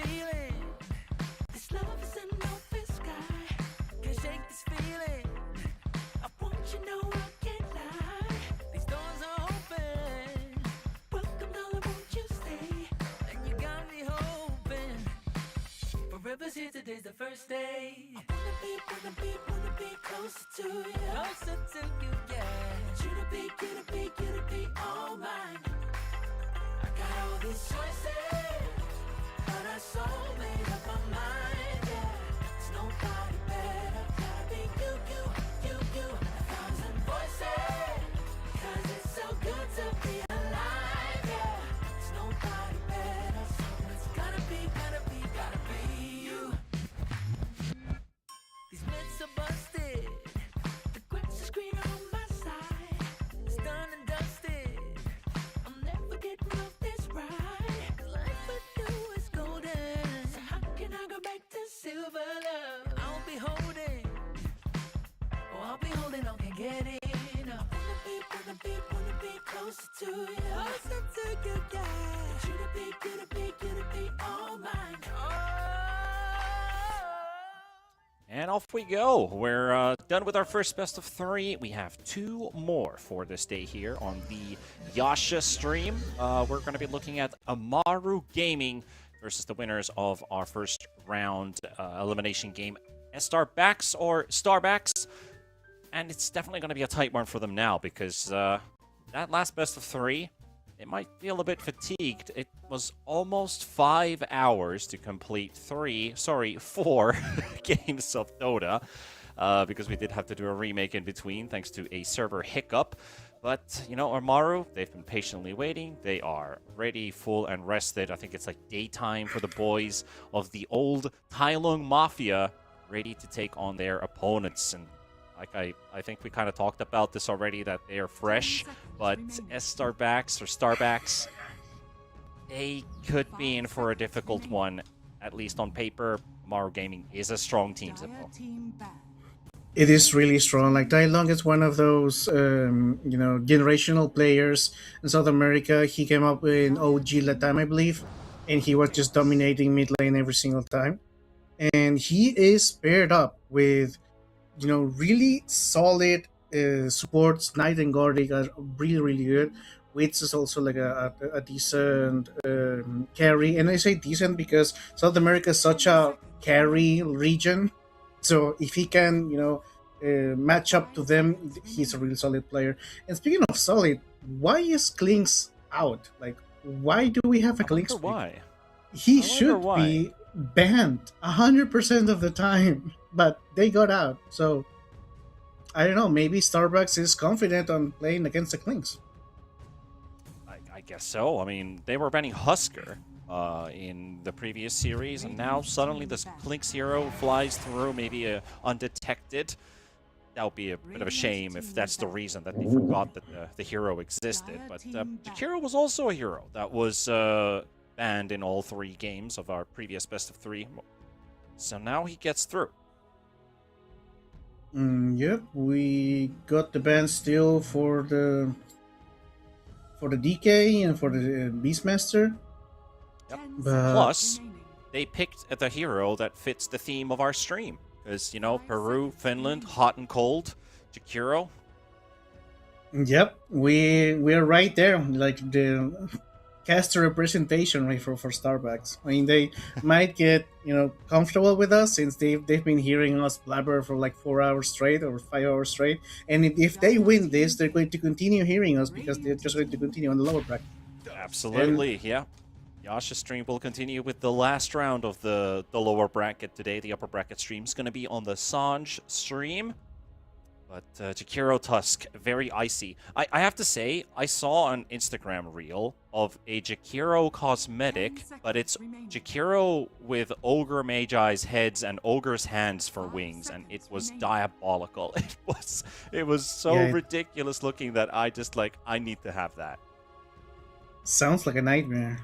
ceiling. This love is an open sky. Can't shake this feeling. I want you to know I can't lie. These doors are open. Welcome, darling, won't you stay? And you got me hoping. Forever's here, today's the first day. I wanna be closer to you. Closer to you, yeah. Want you to be all mine. I got all these choices, but I so made up my mind, yeah. There's nobody better, gotta be you. A thousand voices, 'cause it's so good to be alive, yeah. There's nobody better, so it's gotta be you. These myths are busted, the grass is green on my side. It's done and dusted, I'm never getting off this ride. 'Cause life with you is golden, so how can I go back to silver love? I'll be holding on, can't get enough. Wanna be closer to you. Closer to you, yeah. Want you to be all mine. And off we go. We're done with our first best of 3. We have 2 more for this day here on the Yasha stream. We're going to be looking at Amaru Gaming versus the winners of our first round elimination game, Estar backs or Starbacks. And it's definitely going to be a tight one for them now because that last best of 3, it might feel a bit fatigued. It was almost 5 hours to complete 4 games of Dota because we did have to do a remake in between thanks to a server hiccup. But, you know, Amaru, they've been patiently waiting. They are ready, full, and rested. I think it's like daytime for the boys of the old Tailung Mafia, ready to take on their opponents. And like I think we kind of talked about this already, that they are fresh, but Starbacks, they could be in for a difficult one, at least on paper. Amaru Gaming is a strong team, Zippo. It is really strong. Like Tai Long is one of those, generational players in South America. He came up in OG Latam, I believe, and he was just dominating mid lane every single time. And he is paired up with, really solid supports. Knight and Gordic are really, really good. Wits is also like a decent carry. And I say decent because South America is such a carry region. So if he can, match up to them, he's a really solid player. And speaking of solid, why is Klinks out? Like, why do we have a Klinks? Why? He should be banned 100% of the time, but they got out. So I don't know. Maybe Starbucks is confident on playing against the Klinks. I guess so. I mean, they were banning Husker in the previous series, and now suddenly this Klinks hero flies through, maybe undetected. That would be a bit of a shame if that's the reason that they forgot that the hero existed. But Jakiro was also a hero that was banned in all 3 games of our previous best of 3. So now he gets through. Yep, we got the ban still for the DK and for the Beastmaster. Yep. But Plus, they picked the hero that fits the theme of our stream. Because, Peru, Finland, hot and cold, Jakiro. Yep, we're right there, like the caster representation, right, for Starbucks. I mean, they might get comfortable with us since they've been hearing us blabber for like 4 hours straight or 5 hours straight. And if they win this, they're going to continue hearing us because they're just going to continue on the lower bracket. Absolutely, yeah. Yasha stream will continue with the last round of the lower bracket today. The upper bracket stream is going to be on the Sanj stream. But Jakiro Tusk, very icy. I have to say, I saw an Instagram reel of a Jakiro cosmetic, but it's Jakiro with Ogre Magi's heads and Ogre's hands for wings, and it was diabolical. It was so ridiculous looking that I just I need to have that. Sounds like a nightmare.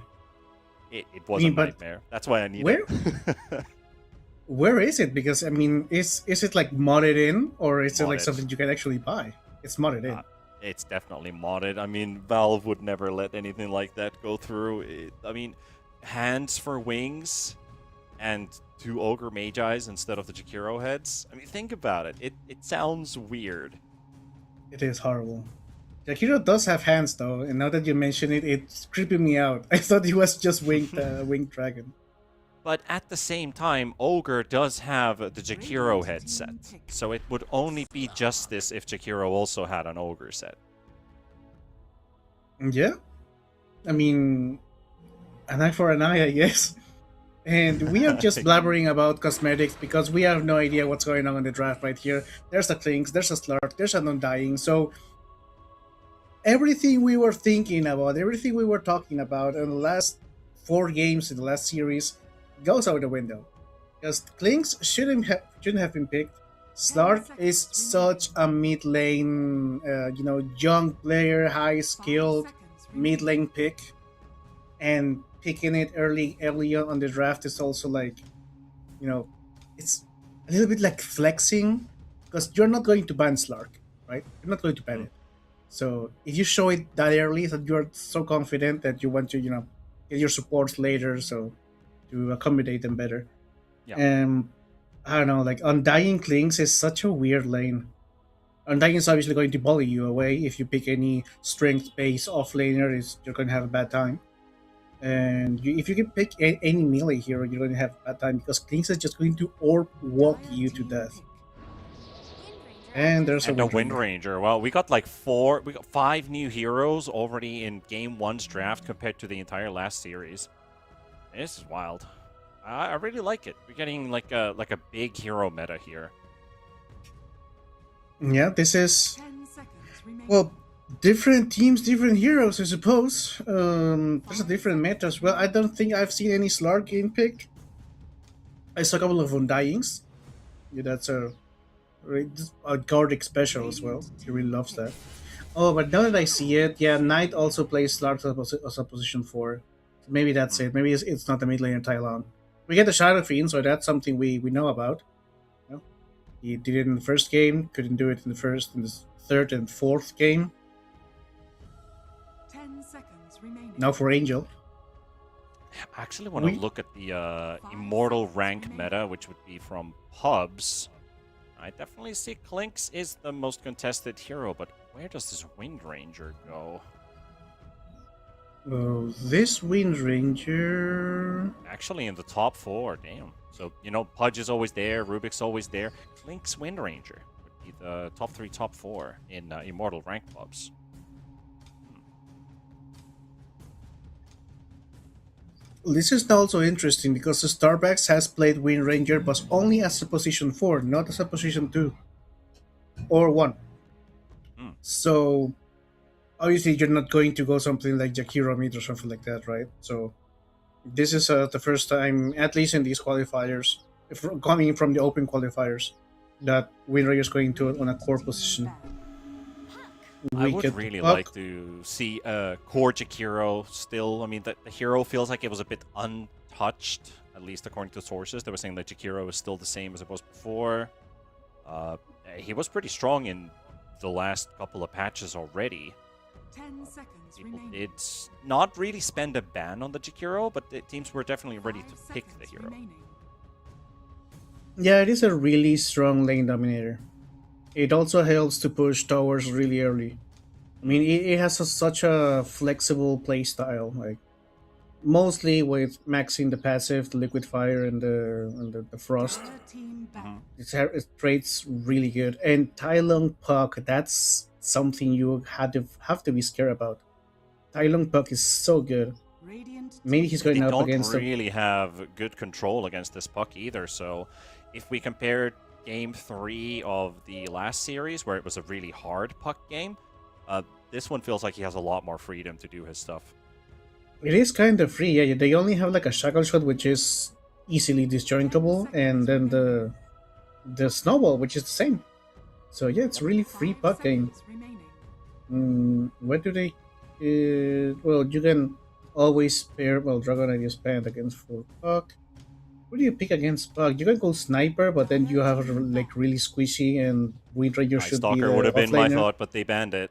It was a nightmare. That's why I need it. Where is it? Because, I mean, is it like modded in, or is it like Modded. something you can actually buy? It's modded in. It's definitely modded. I mean, Valve would never let anything like that go through. I mean, hands for wings, and 2 Ogre Magi's instead of the Jakiro heads. I mean, think about it. It sounds weird. It is horrible. Jakiro does have hands though, and now that you mention it, it's creeping me out. I thought he was just winged dragon. But at the same time, Ogre does have the Jakiro headset, so it would only be justice if Jakiro also had an Ogre set. Yeah, I mean, an eye for an eye, I guess. And we are just blabbering about cosmetics because we have no idea what's going on in the draft right here. There's a Klinks, there's a Slark, there's an Undying. So everything we were thinking about, everything we were talking about in the last 4 games in the last series goes out the window. Because Klinks shouldn't have been picked. Slark is such a mid lane, young player, high skilled mid lane pick, and picking it early on the draft is also like, it's a little bit like flexing, because you're not going to ban Slark, right? You're not going to ban it. So if you show it that early, that you're so confident that you want to, get your supports later, so to accommodate them better. Yeah. I don't know, like Undying Klinks is such a weird lane. Undying is obviously going to bully you away. If you pick any strength-based off-laner, you're going to have a bad time. And if you can pick any melee hero, you're going to have a bad time because Klinks is just going to orb walk you to death. And there's a Wind Ranger. Well, we got 5 new heroes already in Game 1's draft compared to the entire last series. This is wild. I really like it. We're getting like a big hero meta here. Yeah, this is different teams, different heroes, I suppose. There's a different meta as well. I don't think I've seen any Slark game pick. I saw a couple of Undyings. Yeah, that's a Gardic special as well. He really loves that. Oh, but now that I see it, yeah, Knight also plays Slark as a position 4. Maybe that's it. Maybe it's not the mid laner Tylon. We get the Shadow Fiend, so that's something we know about. He did it in the first game, couldn't do it in the third and fourth game. 10 seconds remaining. Now for Angel. I actually want to look at the Immortal rank meta, which would be from pubs. I definitely see Klinks is the most contested hero, but where does this Wind Ranger go? This Wind Ranger... Actually in the top 4, damn. So, Pudge is always there, Rubik's always there. Klinks Wind Ranger would be the top 3, top 4 in Immortal rank pubs. This is also interesting because the Starbucks has played Wind Ranger, but only as a position 4, not as a position 2 or 1. So obviously you're not going to go something like Jakiro mid or something like that, right? So this is the first time, at least in these qualifiers, coming from the open qualifiers, that Wind Ranger is going to on a core position. I would really like to see core Jakiro still. I mean, the hero feels like it was a bit untouched, at least according to sources. They were saying that Jakiro is still the same as it was before. He was pretty strong in the last couple of patches already. 10 seconds People remaining. did not really spend a ban on the Jakiro, but the teams were definitely ready to pick the hero. Yeah, it is a really strong lane dominator. It also helps to push towers really early. I mean, it has such a flexible playstyle, like mostly with maxing the passive, the liquid fire, and the frost. It trades really good. And Tai Lung Puck, that's something you have to be scared about. Tai Lung Puck is so good. Maybe he's going up against. They don't really have good control against this puck either. So, if we compare Game 3 of the last series, where it was a really hard puck game, this one feels like he has a lot more freedom to do his stuff. It is kind of free, yeah. They only have like a shackle shot, which is easily disjointable, and then the snowball, which is the same. So yeah, it's really free puck game. What do they? Well, you can always pair. Well, Dragonite is banned against full puck. What do you pick against puck? You can go sniper, but then you have like really squishy, and Wind Ranger should be Stalker would have been my thought, but they banned it.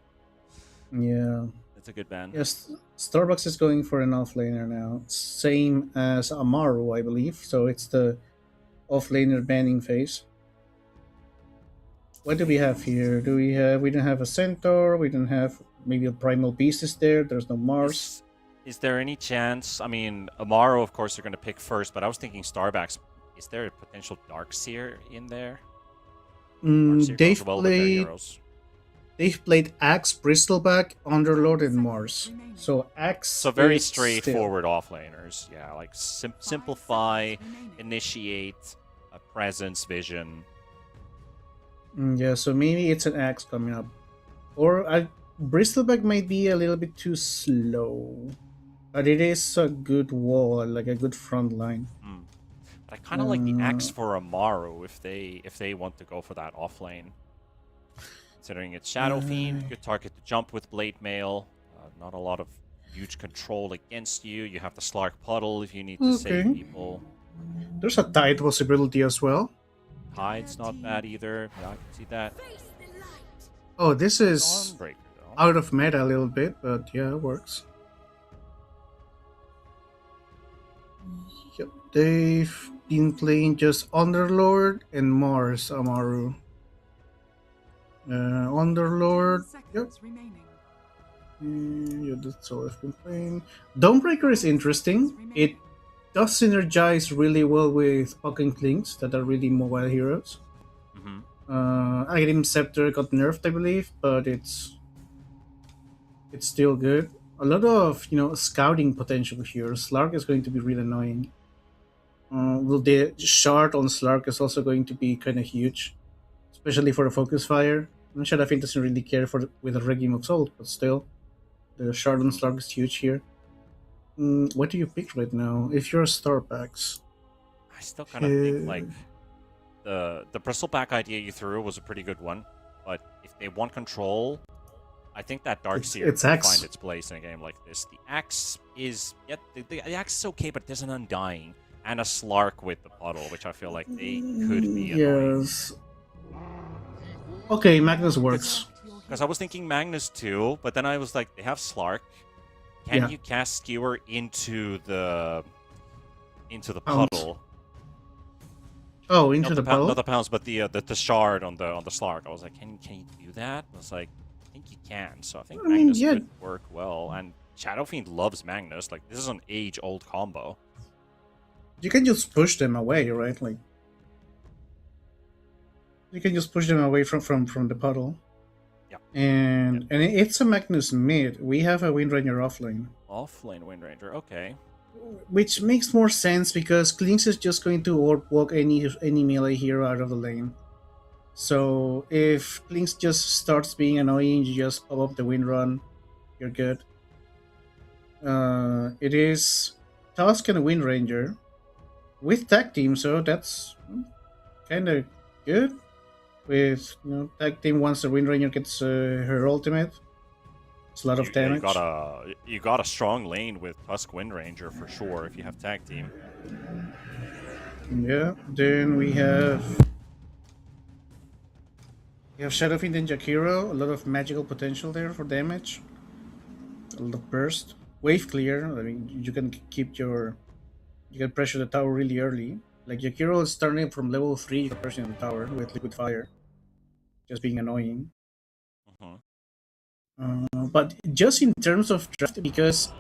Yeah. That's a good ban. Yes, Starbucks is going for an offlaner now. Same as Amaru, I believe. So it's the offlaner banning phase. What do we have here? We don't have a centaur, we don't have maybe a primal beast is there, there's no Mars. Is there any chance? I mean, Amaru, of course, you're going to pick first, but I was thinking Starbucks. Is there a potential Darkseer in there? Darkseer goes well with their heroes. They've played Axe, Bristleback, Underlord, and Mars. So Axe. So very is straightforward offlaners. Yeah, like simplify, initiate, a presence, vision. Yeah, so maybe it's an Axe coming up. Or Bristleback might be a little bit too slow. But it is a good wall, like a good front line. But I kind of like the Axe for Amaru if they want to go for that offlane. Considering it's Shadow Fiend, good target to jump with Blade Mail. Not a lot of huge control against you. You have the Slark Puddle if you need to save people. There's a Tide possibility as well. Tide's not bad either. Yeah, I can see that. Oh, this is Dawnbreaker, though. out of meta a little bit, but yeah, it works. Yep, they've been playing just Underlord and Mars Amaru. Underlord. Yep. Yeah, that's all I've been playing. Dawnbreaker is interesting. It does synergize really well with Puck and Klings that are really mobile heroes. Item Scepter got nerfed, I believe, but it's still good. A lot of scouting potential here. Slark is going to be really annoying. Well, the shard on Slark is also going to be kind of huge, especially for a focus fire. Shadow Fiend doesn't really care with a Regium of Salt, but still, the shard on Slark is huge here. What do you pick right now? If you're a Starbucks, I still kind of think like the Bristleback idea you threw was a pretty good one, but if they want control, I think that Darkseer will find its place in a game like this. The Axe is the Axe is okay, but there's an Undying and a Slark with the Puddle, which I feel like they could be annoying. Yes. Okay, Magnus works. Because I was thinking Magnus too, but then I was like, they have Slark. Can you cast Skewer into the puddle? Oh, into the puddle? Not the pounds, but the shard on the Slark. I was like, can you do that? I was like, I think you can. So I think Magnus could work well. And Shadow Fiend loves Magnus. Like, this is an age-old combo. You can just push them away, right? Like, you can just push them away from the puddle. Yeah. And it's a Magnus mid. We have a Windranger offlane. Offlane Windranger, okay. Which makes more sense because Klings is just going to walk any melee hero out of the lane. So if Klings just starts being annoying, you just pop up the Windrun, you're good. It is Tusk and Windranger with tag team, so that's kind of good. With tag team, once the Windranger gets her ultimate, it's a lot of damage. You got a strong lane with Tusk Windranger for sure if you have tag team. Yeah. Then we have Shadow Fiend and Jakiro. A lot of magical potential there for damage. A lot of burst. Wave clear. I mean, you can you can pressure the tower really early. Like Jakiro is starting from level 3, you can pressure the tower with liquid fire. Just being annoying. But just in terms of draft, because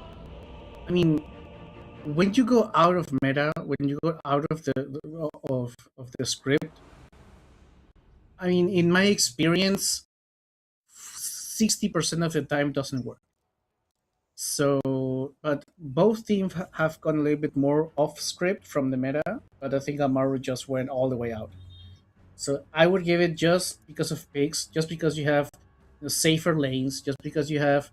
I mean, when you go out of meta, when you go out of the script, I mean, in my experience, 60% of the time doesn't work. So, but both teams have gone a little bit more off script from the meta, but I think Amaru just went all the way out. So I would give it just because of picks, just because you have safer lanes, just because you have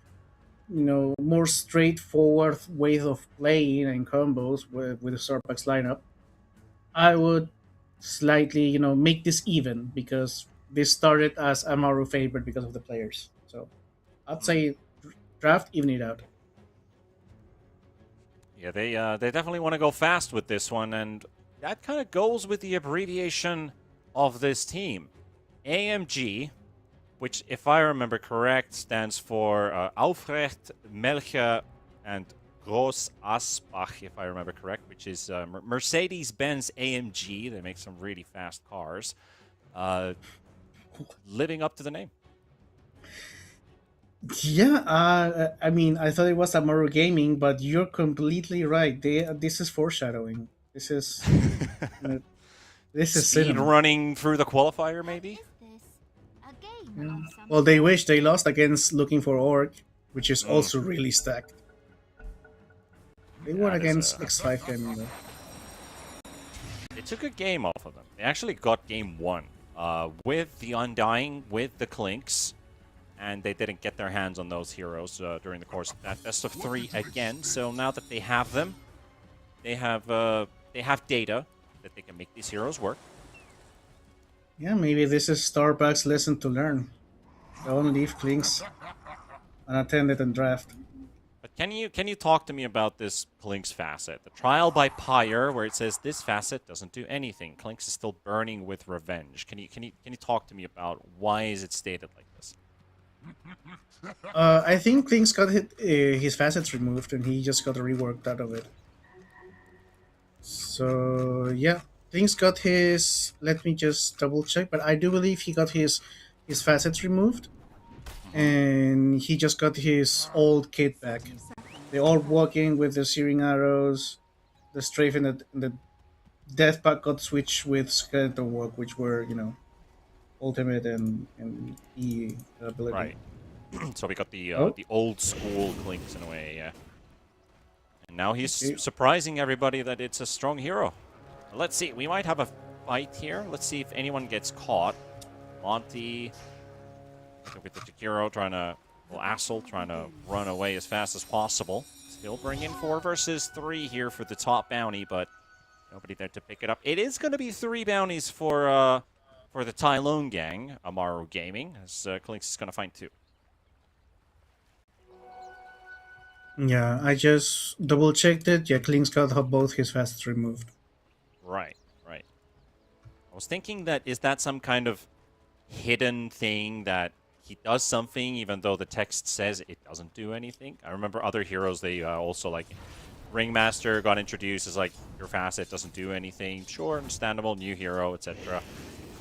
more straightforward ways of playing and combos with the Starbucks lineup. I would slightly make this even because this started as Amaru favorite because of the players. So I'd say draft, even it out. Yeah, they definitely want to go fast with this one, and that kind of goes with the abbreviation of this team. AMG which, if I remember correct, stands for Aufrecht, Melcher, and Gross Asbach, if I remember correct, which is Mercedes-Benz AMG. They make some really fast cars. Living up to the name. Yeah, I mean, I thought it was Amaru Gaming, but you're completely right. This is foreshadowing. This is this is Speed cinema. running through the qualifier, maybe? Well, they wish they lost against Looking for Orc, which is also really stacked. They won That is against a- X5 Gaming though. They took a game off of them. They actually got game one with the Undying, with the Clinks, and they didn't get their hands on those heroes during the course of that best of 3 again. So now that they have them, they have data that they can make these heroes work. Yeah, maybe this is Starbucks' lesson to learn. Don't leave Clinks unattended in draft. But can you talk to me about this Clinks facet? The trial by Pyre, where it says this facet doesn't do anything. Clinks is still burning with revenge. Can you talk to me about why is it stated like this? I think Clinks got his facets removed, and he just got reworked out of it. So yeah, Clinks got his. Let me just double check, but I do believe he got his facets removed, and he just got his old kit back. They all walking with the searing arrows, the strafe, and the death pack got switched with skeleton walk, which were ultimate and E ability. Right. So we got the Oh. the old school Clinks in a way, yeah. And now he's surprising everybody that it's a strong hero. Let's see, we might have a fight here. Let's see if anyone gets caught. Monty with the Takiro trying to, well, Assel trying to run away as fast as possible. Still bringing 4 versus 3 here for the top bounty, but nobody there to pick it up. It is going to be 3 bounties for the Tylone gang, Amaru Gaming, as Clinks is going to find 2. Yeah, I just double checked it. Yeah, Clinks got both his facets removed. Right, right. I was thinking that, is that some kind of hidden thing that he does something even though the text says it doesn't do anything? I remember other heroes, they also, like, Ringmaster got introduced as, like, your facet doesn't do anything. Sure, understandable, new hero, etc.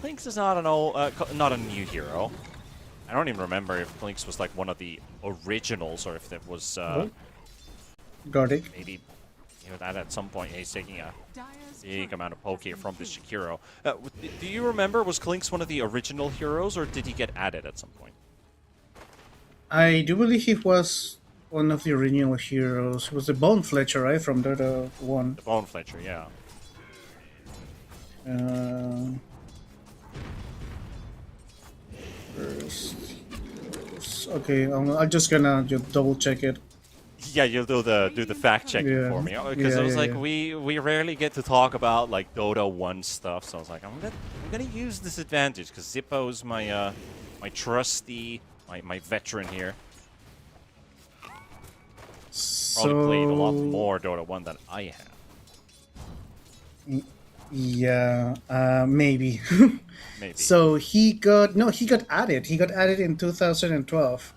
Clinks is not not a new hero. I don't even remember if Clinks was, like, one of the originals or if it was Gardic. maybe that at some point he's taking a big amount of poke here from this Shakiro. Do you remember, was Clinks one of the original heroes, or did he get added at some point? I do believe he was one of the original heroes. It was the Bone Fletcher, right, from Dota 1. The Bone Fletcher, yeah. First heroes. Okay, I'm just gonna double check it. Yeah, you'll do the fact checking Yeah. for me, because Yeah, I was yeah, like, yeah. we rarely get to talk about, like, Dota 1 stuff, so I was like, I'm gonna use this advantage because Zippo's my my trusty, my veteran here. Probably played a lot more Dota 1 than I have. Yeah, maybe. Maybe. So he got added. He got added in 2012.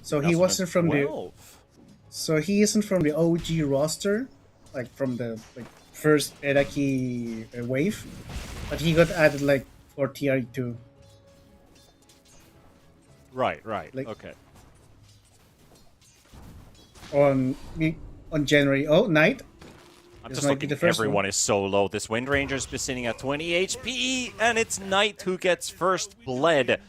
So he wasn't from the. 2012. So he isn't from the OG roster, like from the first Eraki wave, but he got added like for TR2. Right, Like- okay. on January 9th. I'm This just might be looking, the first everyone one. is so low. This Wind Ranger's been sitting at 20 HP, and it's Knight who gets first bled.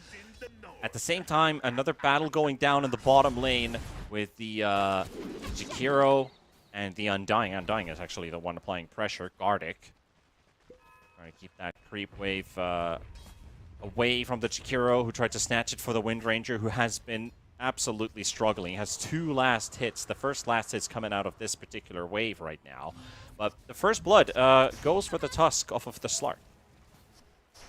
At the same time, another battle going down in the bottom lane with the Jakiro and the Undying. Undying is actually the one applying pressure. Gardic. Trying to keep that creep wave away from the Jakiro, who tried to snatch it for the Wind Ranger, who has been absolutely struggling. He has 2 last hits. The first last hit's coming out of this particular wave right now. But the first blood goes for the Tusk off of the Slark.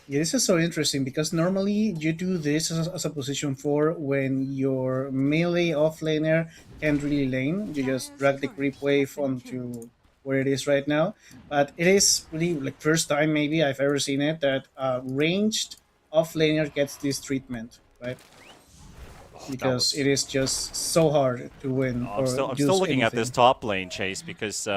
Yeah, this is so interesting because normally you do this as a position 4 when your melee offlaner can't really lane. You just drag the creep wave onto where it is right now. But it is really like first time maybe I've ever seen it that ranged offlaner gets this treatment. right? Because it is just so hard to win. I'm still looking at this top lane chase because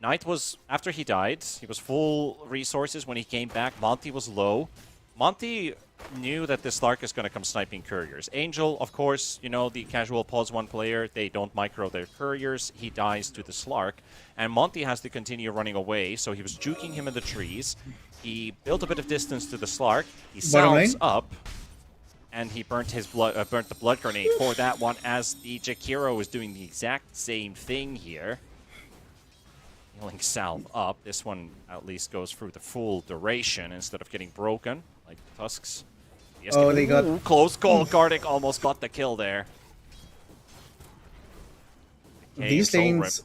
Knight was, after he died, he was full resources when he came back. Monty was low. Monty knew that this Slark is going to come sniping couriers. Angel, of course, you know, the casual pause 1 player, they don't micro their couriers. He dies to the Slark. And Monty has to continue running away, so he was juking him in the trees. He built a bit of distance to the Slark. He salves up. And he burnt his burnt the blood grenade for that one, as the Jakiro is doing the exact same thing here. Healing salve up. This one at least goes through the full duration instead of getting broken, like the Tusks. Oh, they got... Close call. Gardic almost got the kill there. These lanes...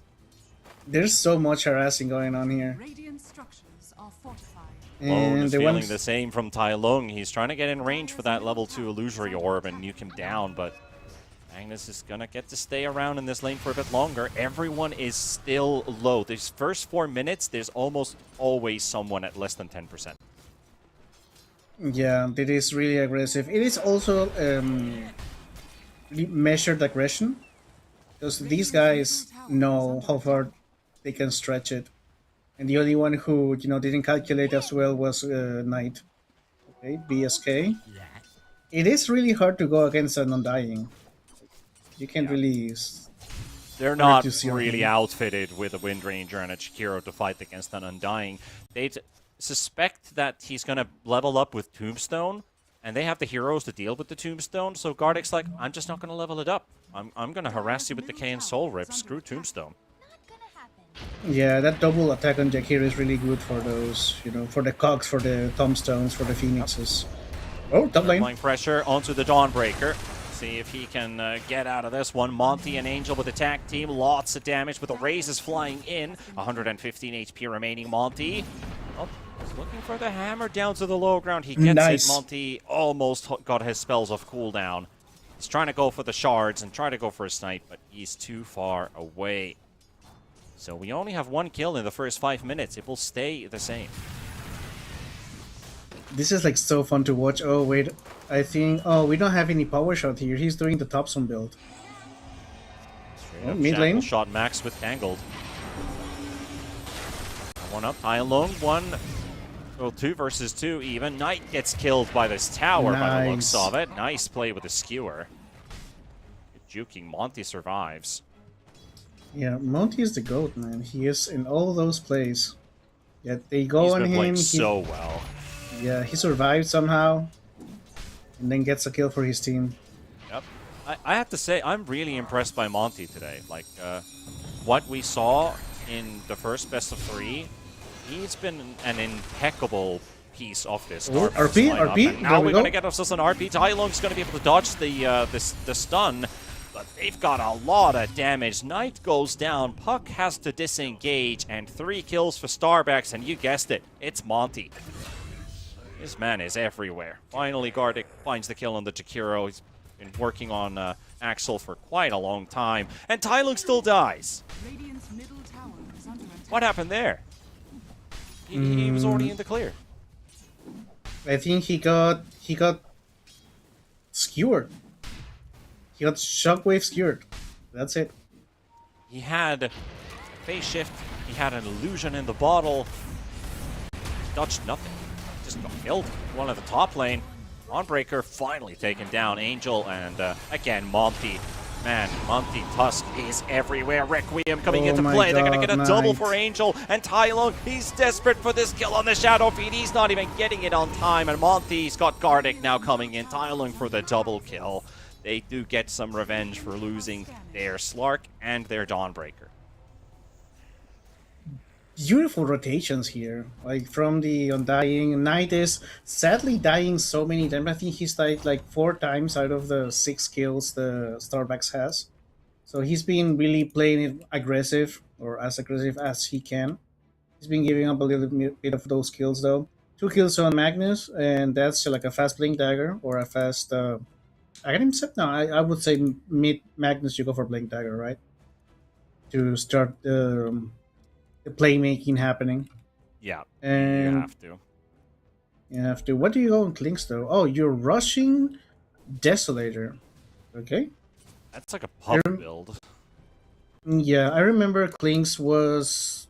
There's so much harassing going on here. Radiant structures are fortified. Lone is they feeling went... the same from Tai Lung. He's trying to get in range for that level 2 illusory orb and nuke him down, but Magnus is gonna get to stay around in this lane for a bit longer. Everyone is still low. These first 4 minutes, there's almost always someone at less than 10%. Yeah, it is really aggressive. It is also measured aggression, because these guys know how far they can stretch it. And the only one who, you know, didn't calculate as well was Knight. Okay, BSK. It is really hard to go against an Undying. You can't really... They're not really outfitted with a Wind Ranger and a Chikiro to fight against an Undying. They suspect that he's going to level up with Tombstone, and they have the heroes to deal with the Tombstone, so Gardic's like, I'm just not going to level it up. I'm going to harass you with the K and Soul Rip. Screw Tombstone. Yeah, that double attack on Jakiro is really good for those, you know, for the cogs, for the tombstones, for the phoenixes. Oh, top lane. Applying pressure onto the Dawnbreaker. See if he can get out of this one. Monty and Angel with attack team. Lots of damage with the razes flying in. 115 HP remaining. Monty. Oh, he's looking for the hammer down to the low ground. He gets it. Monty almost got his spells off cooldown. He's trying to go for the shards and try to go for a snipe, but he's too far away. So we only have 1 kill in the first 5 minutes. It will stay the same. This is like so fun to watch. Oh wait, I think... Oh, we don't have any power shot here. He's doing the Thompson build. Oh, mid lane. Shot max with Tangled. One up. Tai Lung. 2 versus 2 even. Knight gets killed by this tower by the looks of it. Nice play with the skewer. Good juking. Monty survives. Yeah, Monty is the GOAT, man. He is in all those plays. Yeah, they go He's on been him. playing so well. Yeah, he survived somehow, and then gets a kill for his team. Yep. I have to say, I'm really impressed by Monty today. Like, what we saw in the first best of 3, he's been an impeccable piece of this. RP. And now we're going to get ourselves an RP. Tai Lung's going to be able to dodge the stun. But they've got a lot of damage. Knight goes down, Puck has to disengage, and 3 kills for Starbucks, and you guessed it, it's Monty. This man is everywhere. Finally, Gardic finds the kill on the Jakiro. He's been working on Axel for quite a long time, and Tai Lung still dies. Radiant's middle tower is under attack. What happened there? He was already in the clear. I think he got skewered. He got shockwave skewered. That's it. He had a phase shift. He had an illusion in the bottle. Dodged nothing. Just got killed. One of the top lane. Dawnbreaker finally taken down. Angel and again Monty. Man, Monty Tusk is everywhere. Requiem coming into play. They're going to get a double for Angel. And Tai Lung, he's desperate for this kill on the Shadow Feed. He's not even getting it on time. And Monty's got Gardic now coming in. Tai Lung for the double kill. They do get some revenge for losing their Slark and their Dawnbreaker. Beautiful rotations here. Like from the Undying. Knight is sadly dying so many times. I think he's died like 4 times out of the 6 kills the Starbucks has. So he's been really playing it aggressive, or as aggressive as he can. He's been giving up a little bit of those kills though. 2 kills on Magnus, and that's like a fast Blink Dagger or a fast... I would say mid Magnus you go for Blink Dagger, right? To start the playmaking happening. Yeah, and you have to. You have to. What do you go on Clinks though? Oh, you're rushing Desolator. Okay. That's like a pub build. Yeah, I remember Klinks was.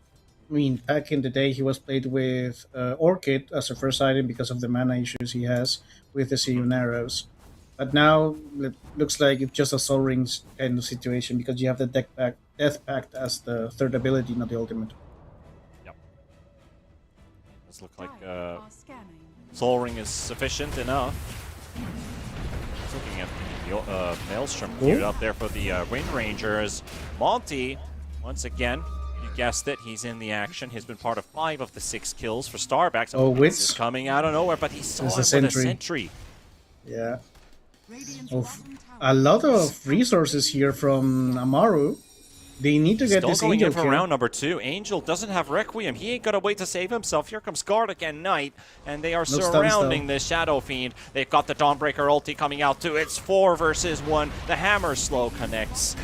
I mean, back in the day, he was played with Orchid as a first item because of the mana issues he has with the Seiyun arrows. But now it looks like it's just a Soul Rings kind of situation because you have the Death Pact as the third ability, not the ultimate. Yep. Does look like Dire are scanning. Soul Ring is sufficient enough. Just looking at the Maelstrom queued up there for the Wind Rangers. Monty, once again, you guessed it, he's in the action. He's been part of 5 of the 6 kills for Starbucks. Oh, Wits Wits is coming out of nowhere, but he saw it It's a with a sentry. sentry. Yeah. Radiant's Of bottom tower a lot of resources here from Amaru. They need to get Still this going Angel in for kill. round number 2. Angel doesn't have Requiem. He ain't gonna wait to save himself. Here comes Garlic and Knight, and they are No stuns, surrounding though. the Shadow Fiend. They've got the Dawnbreaker ulti coming out too. It's 4 versus 1. The Hammer slow connects.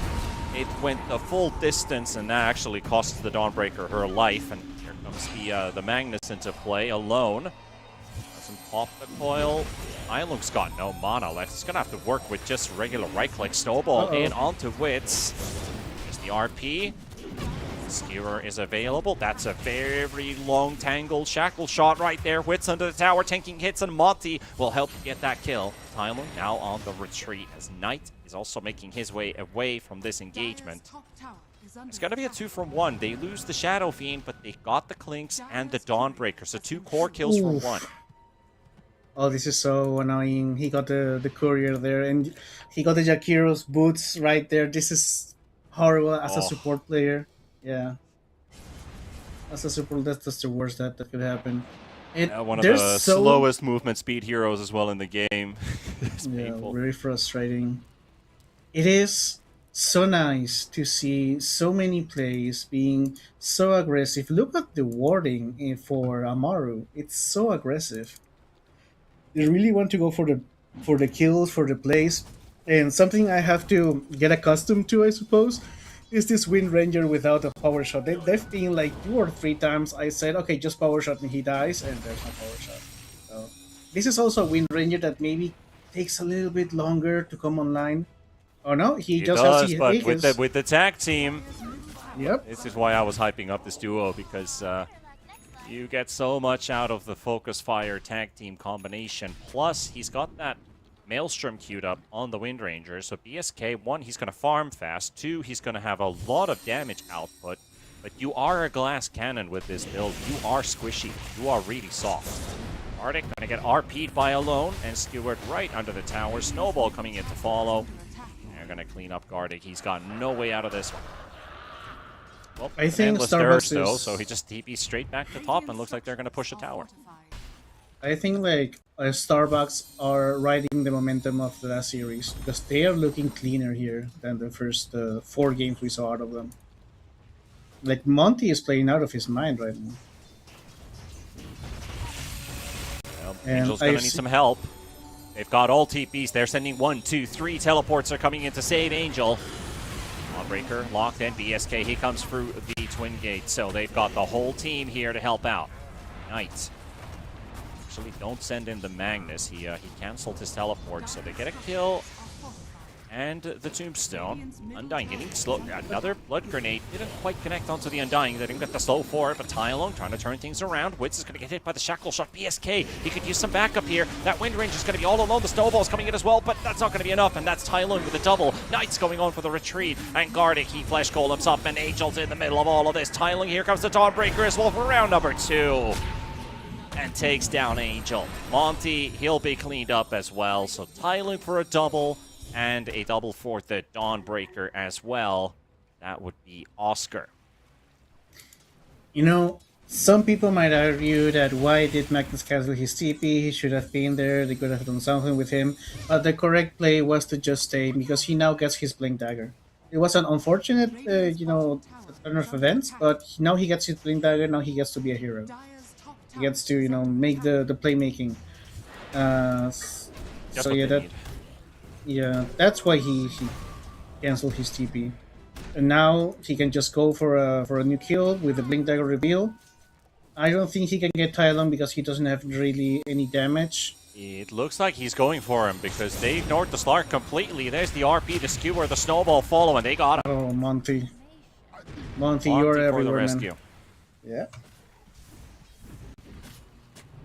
It went the full distance, and that actually costs the Dawnbreaker her life. And here comes the Magnus into play alone. Doesn't pop the coil. Ilum's got no mana left. He's gonna have to work with just regular right-click snowball in onto Wits. There's the RP. Skewer is available. That's a very long tangled shackle shot right there. Wits under the tower, tanking hits, and Monty will help get that kill. Tylon now on the retreat as Knight is also making his way away from this engagement. Dire's top tower is under It's going to be a attack. 2 from 1. They lose the Shadow Fiend, but they got the Clinks and the Dawnbreaker. So 2 core kills from Oof. 1. Oh, this is so annoying. He got the courier there, and he got the Jakiro's boots right there. This is horrible as a Oh. support player. Yeah. As a support, that's the worst that could happen. One of they're the so- slowest movement speed heroes as well in the game. It's Yeah, painful. very frustrating. It is so nice to see so many plays being so aggressive. Look at the wording for Amaru. It's so aggressive. They really want to go for the kills, for the plays. And something I have to get accustomed to, I suppose, is this Wind Ranger without a power shot. They've been like 2 or 3 times I said, okay, just power shot and he dies, and there's no power shot. So this is also a Wind Ranger that maybe takes a little bit longer to come online. Oh no, he It just does, has but with the tag team, Yep. this is why I was hyping up this duo, because you get so much out of the Focus Fire tag team combination. Plus, he's got that Maelstrom queued up on the Wind Ranger. So BSK, 1, he's going to farm fast. 2, he's going to have a lot of damage output. But you are a glass cannon with this build. You are squishy. You are really soft. Arctic going to get RP'd by Alone and skewered right under the tower. Snowball coming in to follow. They're going to clean up Gardic. He's got no way out of this one. Well, I an think endless Starbucks dirge, though, is- so he just TP's straight back to top and looks like they're going to push a tower. I think like Starbucks are riding the momentum of the last series because they are looking cleaner here than the first 4 games we saw out of them. Like Monty is playing out of his mind right now. Well, And Angel's going I've to need se- some help. They've got all TPs. They're sending 1, 2, 3 teleports are coming in to save Angel. Lawbreaker locked in. BSK, he comes through the Twin Gate. So they've got the whole team here to help out. Knight. Actually, don't send in the Magnus. He canceled his teleport, so they get a kill. And the Tombstone. Undying getting slow. Another Blood Grenade. Didn't quite connect onto the Undying. They didn't get the slow for it, but Tylon trying to turn things around. Wits is going to get hit by the Shackle Shot. BSK, he could use some backup here. That Wind Range is going to be all alone. The Snowball's coming in as well, but that's not going to be enough, and that's Tylon with a double. Knight's going on for the retreat, and Gardic, he Flesh Golems up, and Angel's in the middle of all of this. Tylon, here comes the Dawnbreaker as well for round number 2. And takes down Angel. Monty, he'll be cleaned up as well, so Tylon for a double. And a double for the Dawnbreaker as well. That would be Oscar. You know, some people might argue that why did Magnus cancel his TP? He should have been there. They could have done something with him. But the correct play was to just stay because he now gets his Blink Dagger. It was an unfortunate, turn of events, but now he gets his Blink Dagger. Now he gets to be a hero. Dire's top He tower gets to, is under make attack. the playmaking. Just So what yeah, they that need. yeah, that's why he canceled his TP, and now he can just go for a new kill with the Blink Dagger reveal. I don't think he can get Tylon because he doesn't have really any damage. It looks like he's going for him because they ignored the Slark completely. There's the RP, the skewer, the snowball following. They got him. Oh, Monty. Monty, Monty you're for the everywhere, rescue. man. Yeah.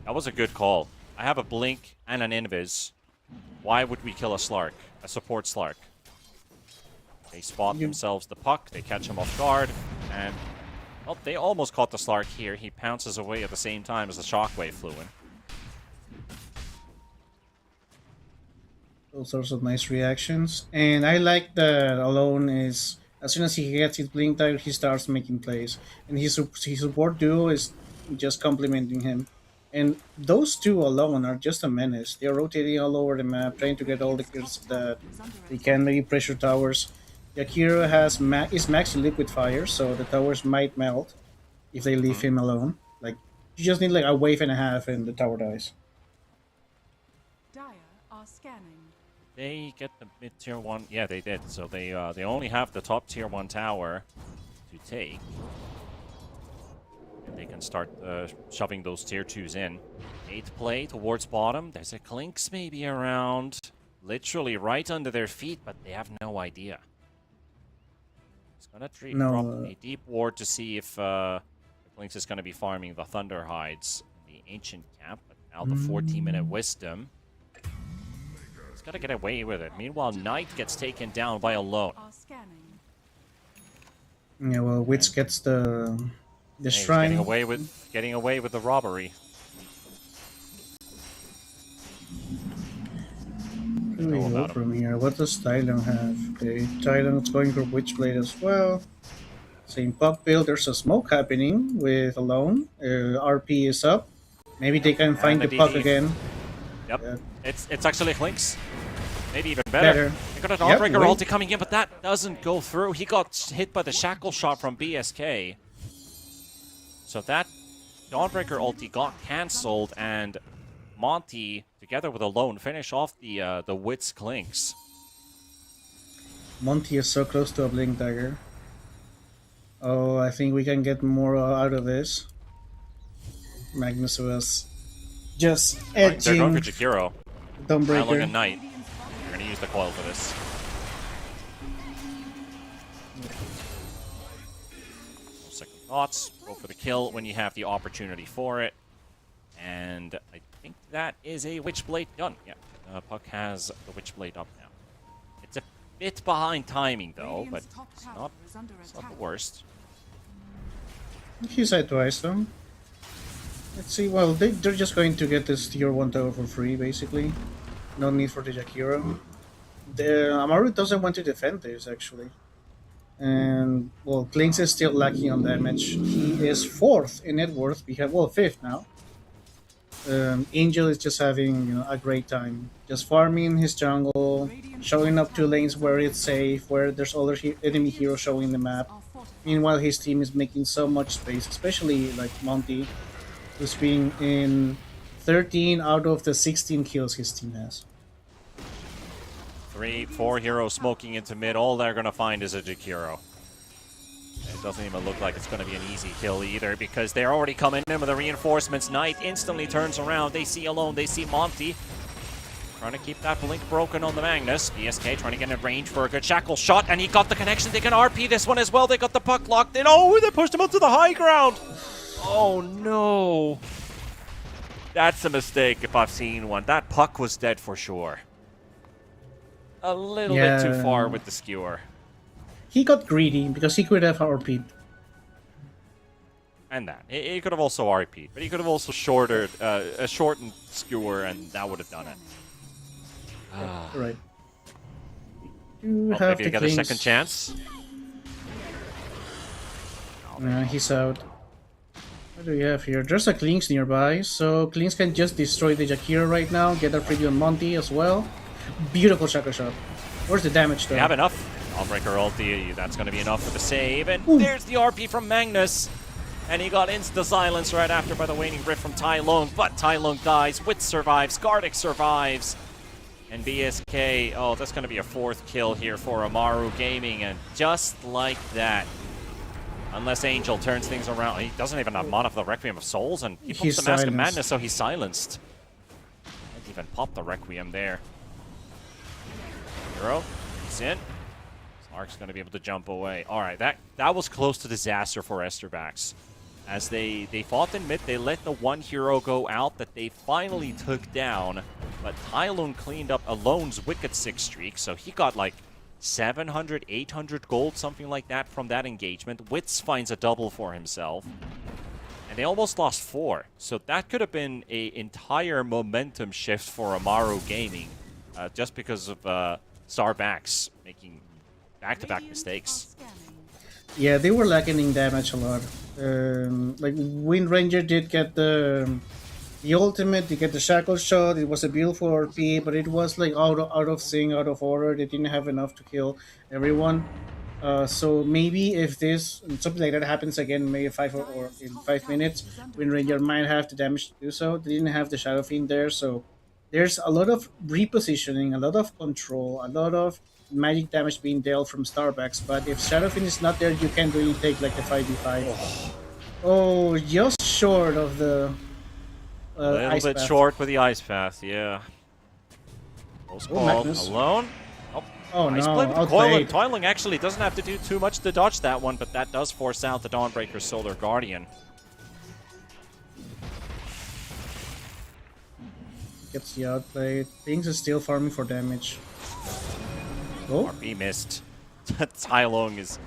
That was a good call. I have a blink and an invis. Why would we kill a Slark? A support Slark. They spot themselves the puck, they catch him off guard, and well, they almost caught the Slark here. He pounces away at the same time as the shockwave flew in. All sorts of nice reactions. And I like that Alone is, as soon as he gets his blink tire, he starts making plays. And his support duo is just complimenting him. And those two alone are just a menace. They're rotating all over the map, trying to get all the kills that they can, maybe pressure towers. Yakiro is max liquid fire, so the towers might melt if they leave him alone. Like, you just need like a wave and a half and the tower dies. Dire are scanning. They get the mid tier 1. Yeah, they did. So they only have the top tier 1 tower to take. And they can start shoving those tier 2s in. 8 play towards bottom. There's a Clinks maybe around. Literally right under their feet, but they have no idea. He's gonna drop a deep ward to see if Clinks is gonna be farming the Thunder Hides in the Ancient Camp. But now the 14-minute Wisdom. He's gotta get away with it. Meanwhile, Knight gets taken down by Alone. Are scanning. Yeah, well, Witz gets the He's shrine. getting away with the robbery. Where do we go from here? What does Tylon have? Okay, Tylon's going for Witchblade as well. Same puck build. There's a smoke happening with Alone. RP is up. Maybe they can find the puck again. Yep. Yeah. It's actually Clinks. Maybe even better. They got an Dawnbreaker ulti coming in, but that doesn't go through. He got hit by the shackle shot from BSK. So that Dawnbreaker ulti got cancelled, and Monty, together with Alone, finish off the Wits Clinks. Monty is so close to a Blink Dagger. Oh, I think we can get more out of this. Magnus was just edging. They're going for Jakiro. Dawnbreaker. and Knight. They're going to use the coil for this. No second thoughts. Go for the kill when you have the opportunity for it. And I think that is a Witchblade done. Yeah, Puck has the Witchblade up now. It's a bit behind timing though, but it's not the worst. He's at twice though. Let's see, well, they're just going to get this tier 1 tower for free, basically. No need for the Jakiro. The Amaru doesn't want to defend this, actually. And, well, Clinks is still lacking on damage. He is 4th in net worth. We have, well, 5th now. Angel is just having a great time. Just farming his jungle, showing up to lanes where it's safe, where there's other enemy heroes showing the map. Meanwhile, his team is making so much space, especially like Monty, who's been in 13 out of the 16 kills his team has. 4 heroes smoking into mid. All they're going to find is a Jakiro. It doesn't even look like it's going to be an easy kill either, because they're already coming in with the reinforcements. Knight instantly turns around. They see Alone. They see Monty. Trying to keep that blink broken on the Magnus. BSK trying to get in range for a good shackle shot, and he got the connection. They can RP this one as well. They got the puck locked in. Oh, they pushed him up to the high ground. Oh, no. That's a mistake if I've seen one. That puck was dead for sure. A little bit too far with the skewer. He got greedy because he could have RP'd. And that. He could have also RP'd, but he could have also shortened skewer, and that would have done it. Right. Well, maybe you get a second chance. He's out. What do we have here? There's a Clinks nearby, so Clinks can just destroy the Jakiro right now, get a preview on Monty as well. Beautiful shackle shot. Where's the damage though? We have enough. Dawnbreaker ulti, that's going to be enough for the save. And there's the RP from Magnus. And he got insta-silence right after by the Waning Rift from Tai Lung. But Tai Lung dies, Wit survives, Gardic survives. And BSK, oh, that's going to be a 4th kill here for Amaru Gaming. And just like that, unless Angel turns things around, he doesn't even have Mod of the Requiem of Souls. And he pumps the Mask of Madness, so he's silenced. and pop the Requiem there. Hero, he's in. Snark's going to be able to jump away. All right, that was close to disaster for Esterbacks. As they fought in mid, they let the one hero go out that they finally took down. But Tylung cleaned up Alone's Wicked 6 streak, so he got like 700, 800 gold, something like that from that engagement. Wits finds a double for himself. And they almost lost 4. So that could have been an entire momentum shift for Amaru Gaming. Just because of Starbacks making back-to-back mistakes. Yeah, they were lacking in damage a lot. Like Wind Ranger did get the ultimate, they get the shackle shot. It was a beautiful RP, but it was like out of sync, out of order. They didn't have enough to kill everyone. So maybe if this something like that happens again, maybe or in 5 minutes, Wind Ranger might have the damage to do so. They didn't have the Shadow Fiend there, so there's a lot of repositioning, a lot of control, a lot of magic damage being dealt from Starbacks. But if Shadow Fiend is not there, you can't really take like a 5v5. Oh, just short of the a little ice bit path. short with the Ice Path, yeah. Close call. Magnus. Alone. Oh Nice no, play with outplayed. Toiling actually doesn't have to do too much to dodge that one, but that does force out the Dawnbreaker Solar Guardian. Gets the outplayed. Things are still farming for damage. Oh, RP missed. Tylung is...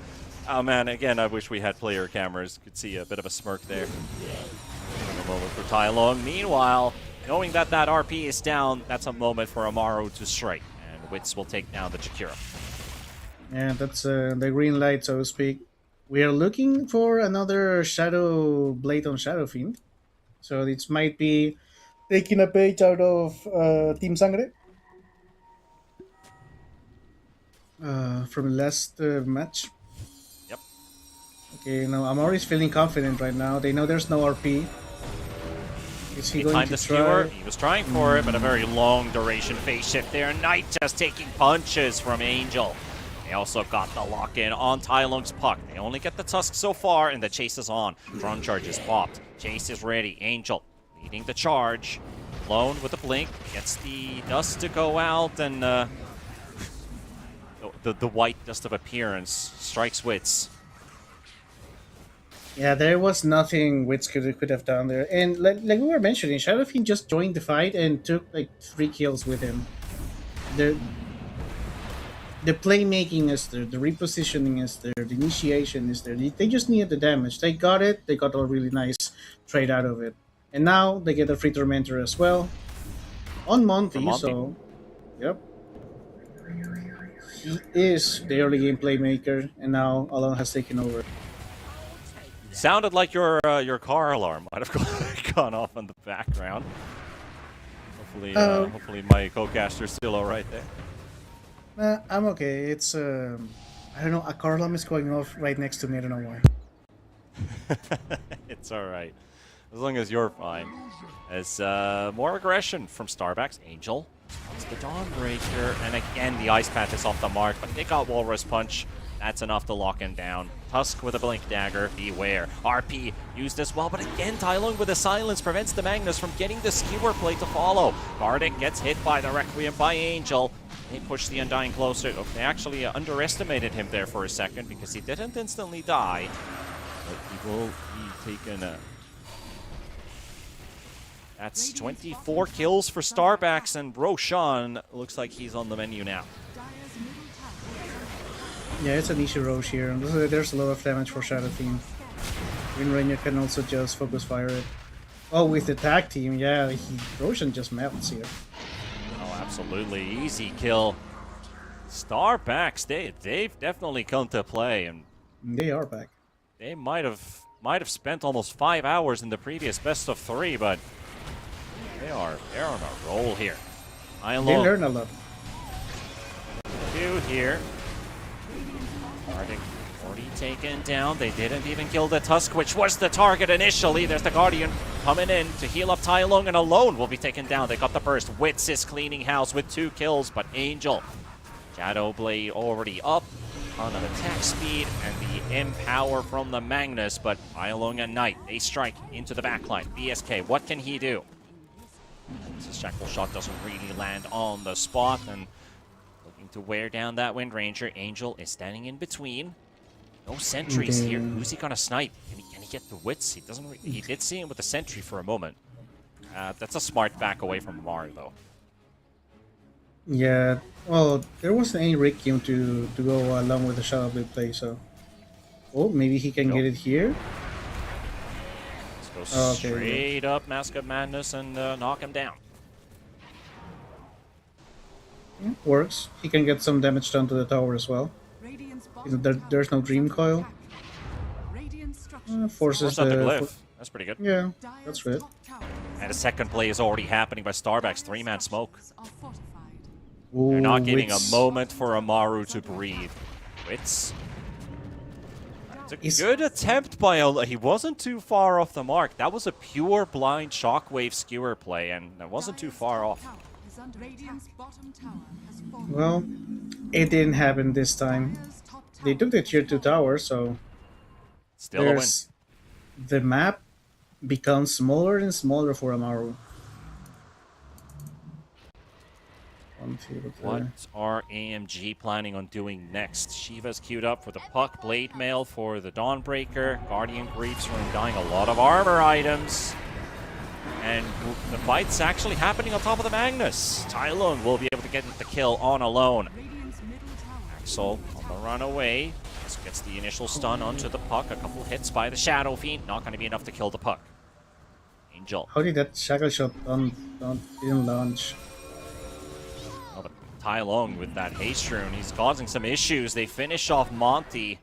Oh man, again, I wish we had player cameras. Could see a bit of a smirk there. A moment for Tylung. Meanwhile, knowing that that RP is down, that's a moment for Amaru to strike. And Wits will take down the Jakiro. yeah, that's the green light, so to speak. We are looking for another Shadow Blade on Shadow Fiend. So it might be taking a page out of Team Sangre. From last match. Yep. Okay, now Amaru is feeling confident right now. They know there's no RP. Is he going Timed to the skewer. try? He was trying for it, but a very long duration phase shift there. Knight just taking punches from Angel. They also got the lock-in on Tylung's puck. They only get the Tusk so far, and the chase is on. Drone charge is popped. Chase is ready. Angel leading the charge. Lone with a blink. Gets the dust to go out, and the white dust of appearance strikes Wits. Yeah, there was nothing Wits could have done there. And like we were mentioning, Shadow Fiend just joined the fight and took like 3 kills with him. The playmaking is there, the repositioning is there, the initiation is there. They just needed the damage. They got it. They got a really nice trade out of it. And now they get a free Tormentor as well. On Monty, so... Yep. He is the early game playmaker, and now Alon has taken over. Sounded like your car alarm might have gone off in the background. Hopefully my co-caster's still all right there. I'm okay. It's I don't know. A car alarm is going off right next to me. I don't know why. It's all right, as long as you're fine. As more aggression from Starbacks. Angel wants the Dawnbreaker, and again the Ice Path is off the mark, but they got Walrus Punch. That's enough to lock him down. Tusk with a Blink Dagger, beware. RP used as well, but again Tylung with a Silence prevents the Magnus from getting the Skewer Plate to follow. Bardic gets hit by the Requiem by Angel. They push the Undying closer. Oh, they actually underestimated him there for a second because he didn't instantly die. But he will be taken a... That's 24 kills for Starbacks, and Roshan looks like he's on the menu now. Yeah, it's an easy Roche here. There's a lot of damage for Shadow Fiend. Wind Ranger can also just focus fire it. Oh, with the tag team, yeah, Roshan just melts here. Oh, absolutely. Easy kill. Starbacks, they've definitely come to play, and They are back. they might have spent almost 5 hours in the previous best of 3, but they're on a roll here. They learn a lot. 2 here. Guarding 40 taken down. They didn't even kill the Tusk, which was the target initially. There's the Guardian coming in to heal up Tylung, and Alone will be taken down. They got the burst. Wits is cleaning house with 2 kills, but Angel. Shadow Blade already up on an attack speed, and the empower from the Magnus, but Tylung and Knight, they strike into the backline. BSK, what can he do? This shackle shot doesn't really land on the spot, and looking to wear down that Wind Ranger. Angel is standing in between. No sentries here. Who's he gonna snipe? Can he get the wits? He doesn't. He did see him with the sentry for a moment. That's a smart back away from Amaru, though. Yeah, well, there wasn't any Requiem to go along with the Shadow Blade play, so... Oh, maybe he can get it here? Let's go straight up Mask of Madness and knock him down. Yeah, works. He can get some damage done to the tower as well. There's no Dream Coil. Forces out the the... glyph. That's pretty good. Yeah, that's right. And a second play is already happening by Starback's 3-man smoke. Ooh, They're not giving Wits. a moment for Amaru to breathe. Wits. It's a good attempt by he wasn't too far off the mark. That was a pure blind shockwave skewer play, and it wasn't too far off. Well, it didn't happen this time. They took the tier 2 tower, so... Still a win. The map becomes smaller and smaller for Amaru. What are AMG planning on doing next? Shiva's queued up for the Puck, Blade Mail for the Dawnbreaker, Guardian Griefs for dying a lot of armor items. And the fight's actually happening on top of the Magnus. Tylone will be able to get the kill on alone. Axel on the run away. Just gets the initial stun onto the Puck. A couple hits by the Shadow Fiend. Not going to be enough to kill the Puck. Angel. How did that shackle shot didn't launch? Oh, but Tylone with that haste rune, he's causing some issues. They finish off Monty.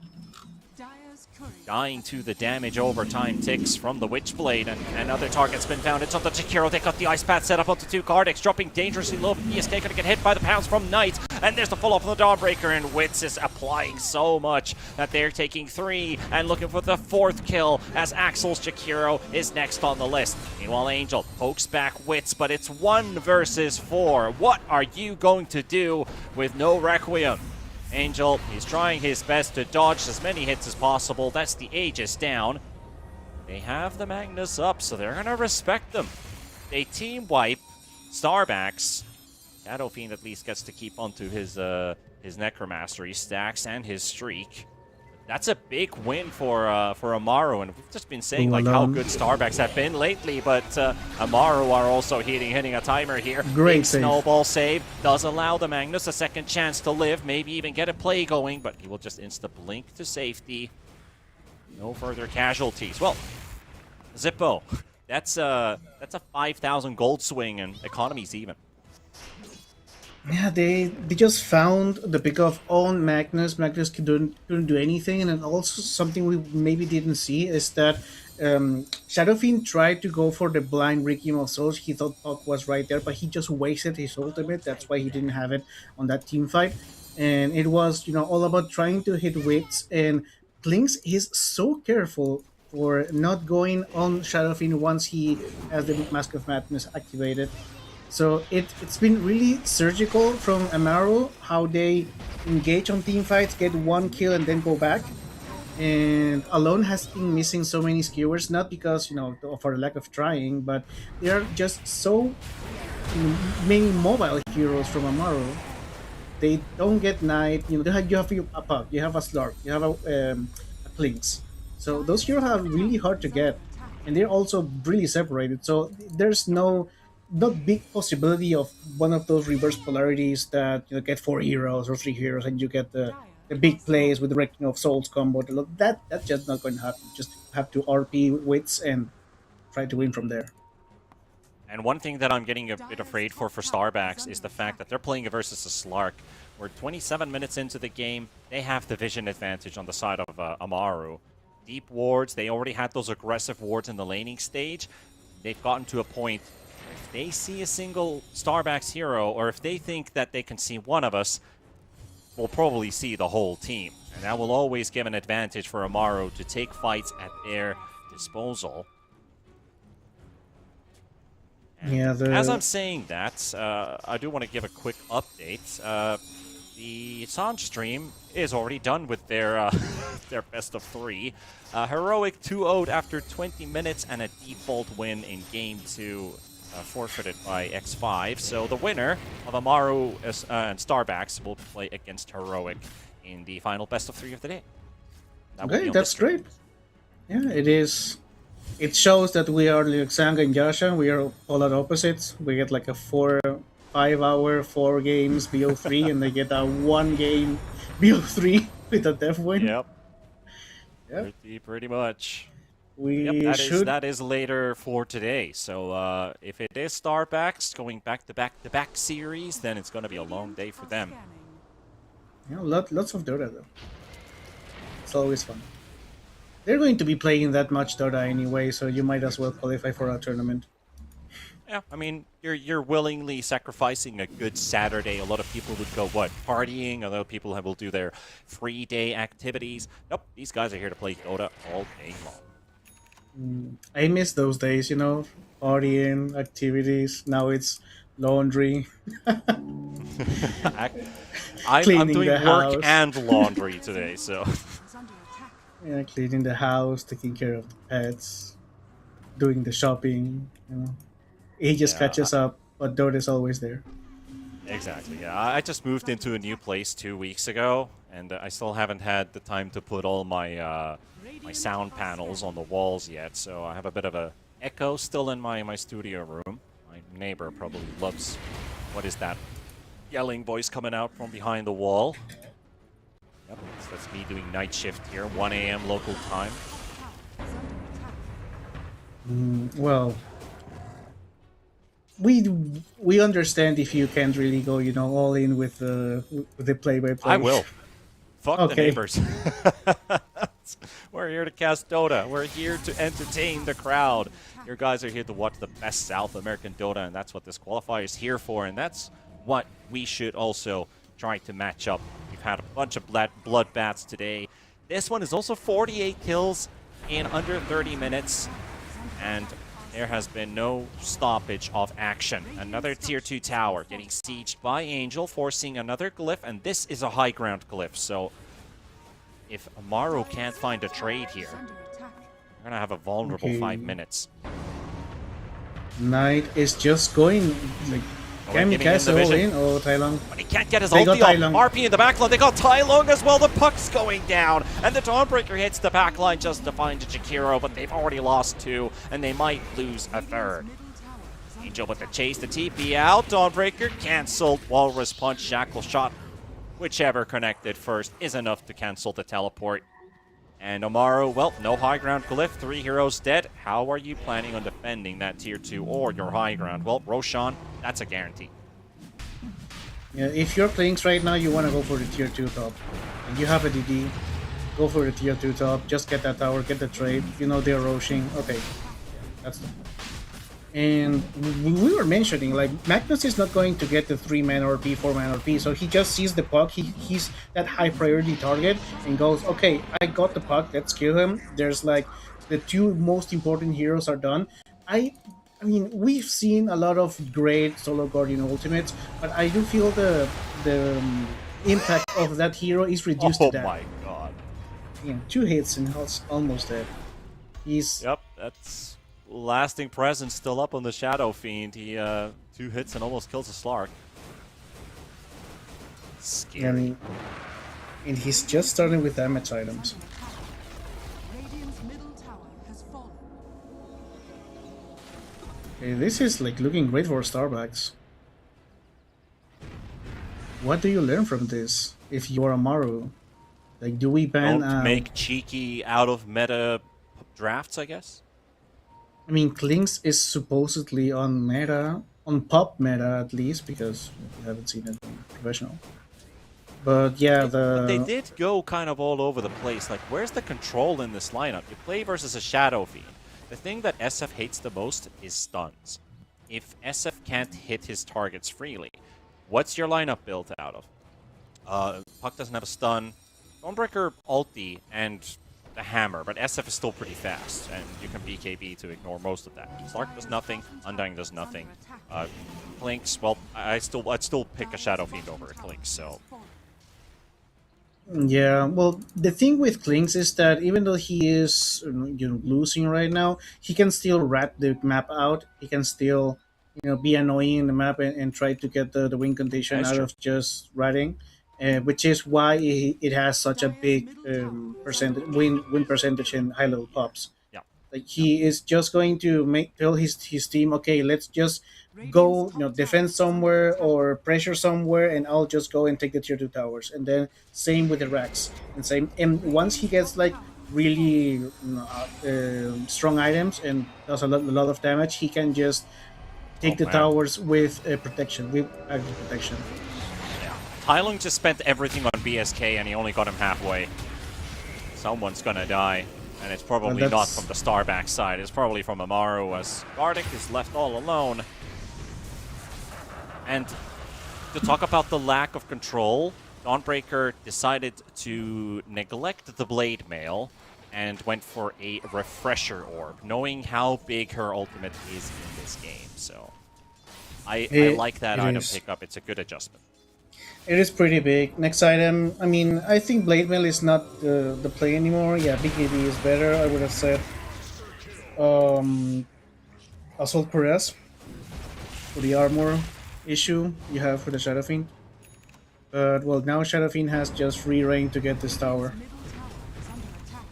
Dying to the damage over time ticks from the Witchblade, and another target's been found. It's on the Chikiro. They got the Ice Path set up onto 2 Cardex, dropping dangerously low. ESK gonna get hit by the pounds from Knight, and there's the full off on the Dawnbreaker, and Wits is applying so much that they're taking 3 and looking for the 4th kill as Axel's Chikiro is next on the list. Meanwhile, Angel pokes back Wits, but it's 1 versus 4. What are you going to do with no Requiem? Angel, he's trying his best to dodge as many hits as possible. That's the Aegis down. They have the Magnus up, so they're going to respect them. They team wipe Starbacks. Shadow Fiend at least gets to keep onto his Necromastery stacks and his streak. That's a big win for Amaru, and we've just been saying like how good Starbacks have been lately, but Amaru are also hitting a timer here. Great big snowball save does allow the Magnus a second chance to live, maybe even get a play going, but he will just insta-blink to safety. No further casualties. Well, Zippo, that's a 5,000 gold swing, and economy's even. Yeah, they just found the pick of own Magnus. Magnus couldn't do anything, and then also something we maybe didn't see is that Shadow Fiend tried to go for the blind Requiem of Souls. He thought Puck was right there, but he just wasted his ultimate. That's why he didn't have it on that team fight. And it was, all about trying to hit Wits. And Klinks is so careful for not going on Shadow Fiend once he has the Mask of Madness activated. So it's been really surgical from Amaru, how they engage on team fights, get 1 kill and then go back. And Alone has been missing so many skewers, not because, of our lack of trying, but they are just so many mobile heroes from Amaru. They don't get Knight, you have a Puck, you have a Slurp, you have a Klinks. So those heroes are really hard to get, and they're also really separated. So there's no big possibility of one of those reverse polarities that get 4 heroes or 3 heroes and you get the big plays with the Wrecking of Souls combo. That's just not going to happen. Just have to RP Wits and try to win from there. And one thing that I'm getting a bit afraid for Starbacks is the fact that they're playing versus a Slark. We're 27 minutes into the game. They have the vision advantage on the side of Amaru. Deep wards, they already had those aggressive wards in the laning stage. They've gotten to a point if they see a single Starbacks hero, or if they think that they can see one of us, we'll probably see the whole team. And that will always give an advantage for Amaru to take fights at their disposal. And yeah, as I'm saying that, I do want to give a quick update. The Sanj stream is already done with their their best of 3. Heroic 2-0'd after 20 minutes and a default win in Game 2. forfeited by X5. So the winner of Amaru and Starbacks will play against Heroic in the final best of 3 of the day. That will be Okay, on that's this stream. great. Yeah, it is. It shows that we are like Sangre and Yasha. We are polar opposites. We get like a 5 hour, 4 games BO3, and they get a 1 game BO3 with a death win. Yep. Yep. Pretty much. We Yep, should. that is later for today. So if it is Starbacks going back to back series, then it's going to be a long day for them. Yeah, lots of Dota though. It's always fun. They're going to be playing that much Dota anyway, so you might as well qualify for a tournament. Yeah, I mean, you're willingly sacrificing a good Saturday. A lot of people would go, what, partying? A lot of people will do their free day activities. Nope, these guys are here to play Dota all day long. I miss those days, partying, activities. Now it's laundry. I'm Cleaning doing the work house. and laundry today, so. Is under attack. Yeah, cleaning the house, taking care of the pets, doing the shopping. He just Yeah, catches up, but Dota is always there. Exactly, yeah. I just moved into a new place 2 weeks ago, and I still haven't had the time to put all my my sound panels on the walls yet, so I have a bit of a echo still in my studio room. My neighbor probably loves, what is that, yelling voice coming out from behind the wall. Yep, that's me doing night shift here, 1 a.m. local time. Is under attack. Well, we understand if you can't really go, all in with the play-by-play. I will. Fuck the Okay. neighbors. We're here to cast Dota. We're here to entertain the crowd. Your guys are here to watch the best South American Dota, and that's what this qualifier is here for, and that's what we should also try to match up. We've had a bunch of bloodbaths today. This one is also 48 kills in under 30 minutes, and there has been no stoppage of action. Another tier 2 tower getting sieged by Angel, forcing another glyph, and this is a high ground glyph, so if Amaru can't find a trade here, Is under attack. we're gonna have a vulnerable Okay. 5 minutes. Knight is just going like getting in the kamikaze all vision. in. Oh, Tai Long. But he can't get his They got ulti off. Tai Lung. RP in the backline. They got Tai Lung as well. The puck's going down. And the Dawnbreaker hits the backline just to find Jakiro, but they've already lost 2, and they might lose a third. Middle tower is under Angel with the chase, the TP out. Dawnbreaker cancelled. Walrus punch, Shackle shot. Whichever connected first is enough to cancel the teleport. And Amaru, well, no high ground glyph. 3 heroes dead. How are you planning on defending that tier 2 or your high ground? Well, Roshan, that's a guarantee. Yeah, if you're playing right now, you want to go for the tier 2 top. And you have a DD, go for the tier 2 top. Just get that tower, get the trade. They're rushing. Okay, that's the. And we were mentioning, like, Magnus is not going to get the 3-man RP, 4-man RP, so he just sees the puck, he's that high priority target, and goes, okay, I got the puck, let's kill him. There's, like, the 2 most important heroes are done. I mean, we've seen a lot of great solo Guardian ultimates, but I do feel the impact of that hero is reduced Oh to that. my god. 2 hits and he's almost dead. He's Yep, that's lasting presence still up on the Shadow Fiend. He 2 hits and almost kills a Slark. Scary. and he's just starting with damage items. Radiant's middle tower has fallen. Okay, this is like looking great for Starbucks. What do you learn from this if you are Amaru? Like, do we ban? Don't make cheeky out of meta drafts, I guess. I mean, Klinks is supposedly on meta, on pop meta at least, because we haven't seen it in professional. But yeah, They did go kind of all over the place. Like, where's the control in this lineup? You play versus a Shadow Fiend. The thing that SF hates the most is stuns. If SF can't hit his targets freely, what's your lineup built out of? Puck doesn't have a stun. Dawnbreaker ulti and the hammer, but SF is still pretty fast, and you can BKB to ignore most of that. Slark does nothing, Undying does nothing. Clinks, well, I'd still pick a Shadow Fiend over a Clinks, so... Yeah, well, the thing with Klinks is that even though he is losing right now, he can still rat the map out. He can still be annoying in the map and try to get the win condition That's out true. of just ratting, which is why it has such a big percentage win percentage in high level pops. Yeah. Like he is just going to tell his team, okay, let's just go, defend somewhere or pressure somewhere, and I'll just go and take the tier 2 towers. And then same with the racks, and once he gets like really strong items and does a lot of damage, he can just Oh, take the man. towers with protection, with active protection. Tylung just spent everything on BSK and he only got him halfway. Someone's gonna die. And it's probably Well, not that's- from the Starback side. It's probably from Amaru as Gardic is left all alone. And to talk about the lack of control, Dawnbreaker decided to neglect the Blade Mail and went for a Refresher Orb, knowing how big her ultimate is in this game. So I like that it item is. pickup. It's a good adjustment. It is pretty big. Next item, I mean, I think Blade Mail is not the play anymore. Yeah, BKB is better. I would have said Assault Cuirass for the armor issue you have for the Shadow Fiend. But, well, now Shadow Fiend has just free reign to get this tower. Middle tower is under attack.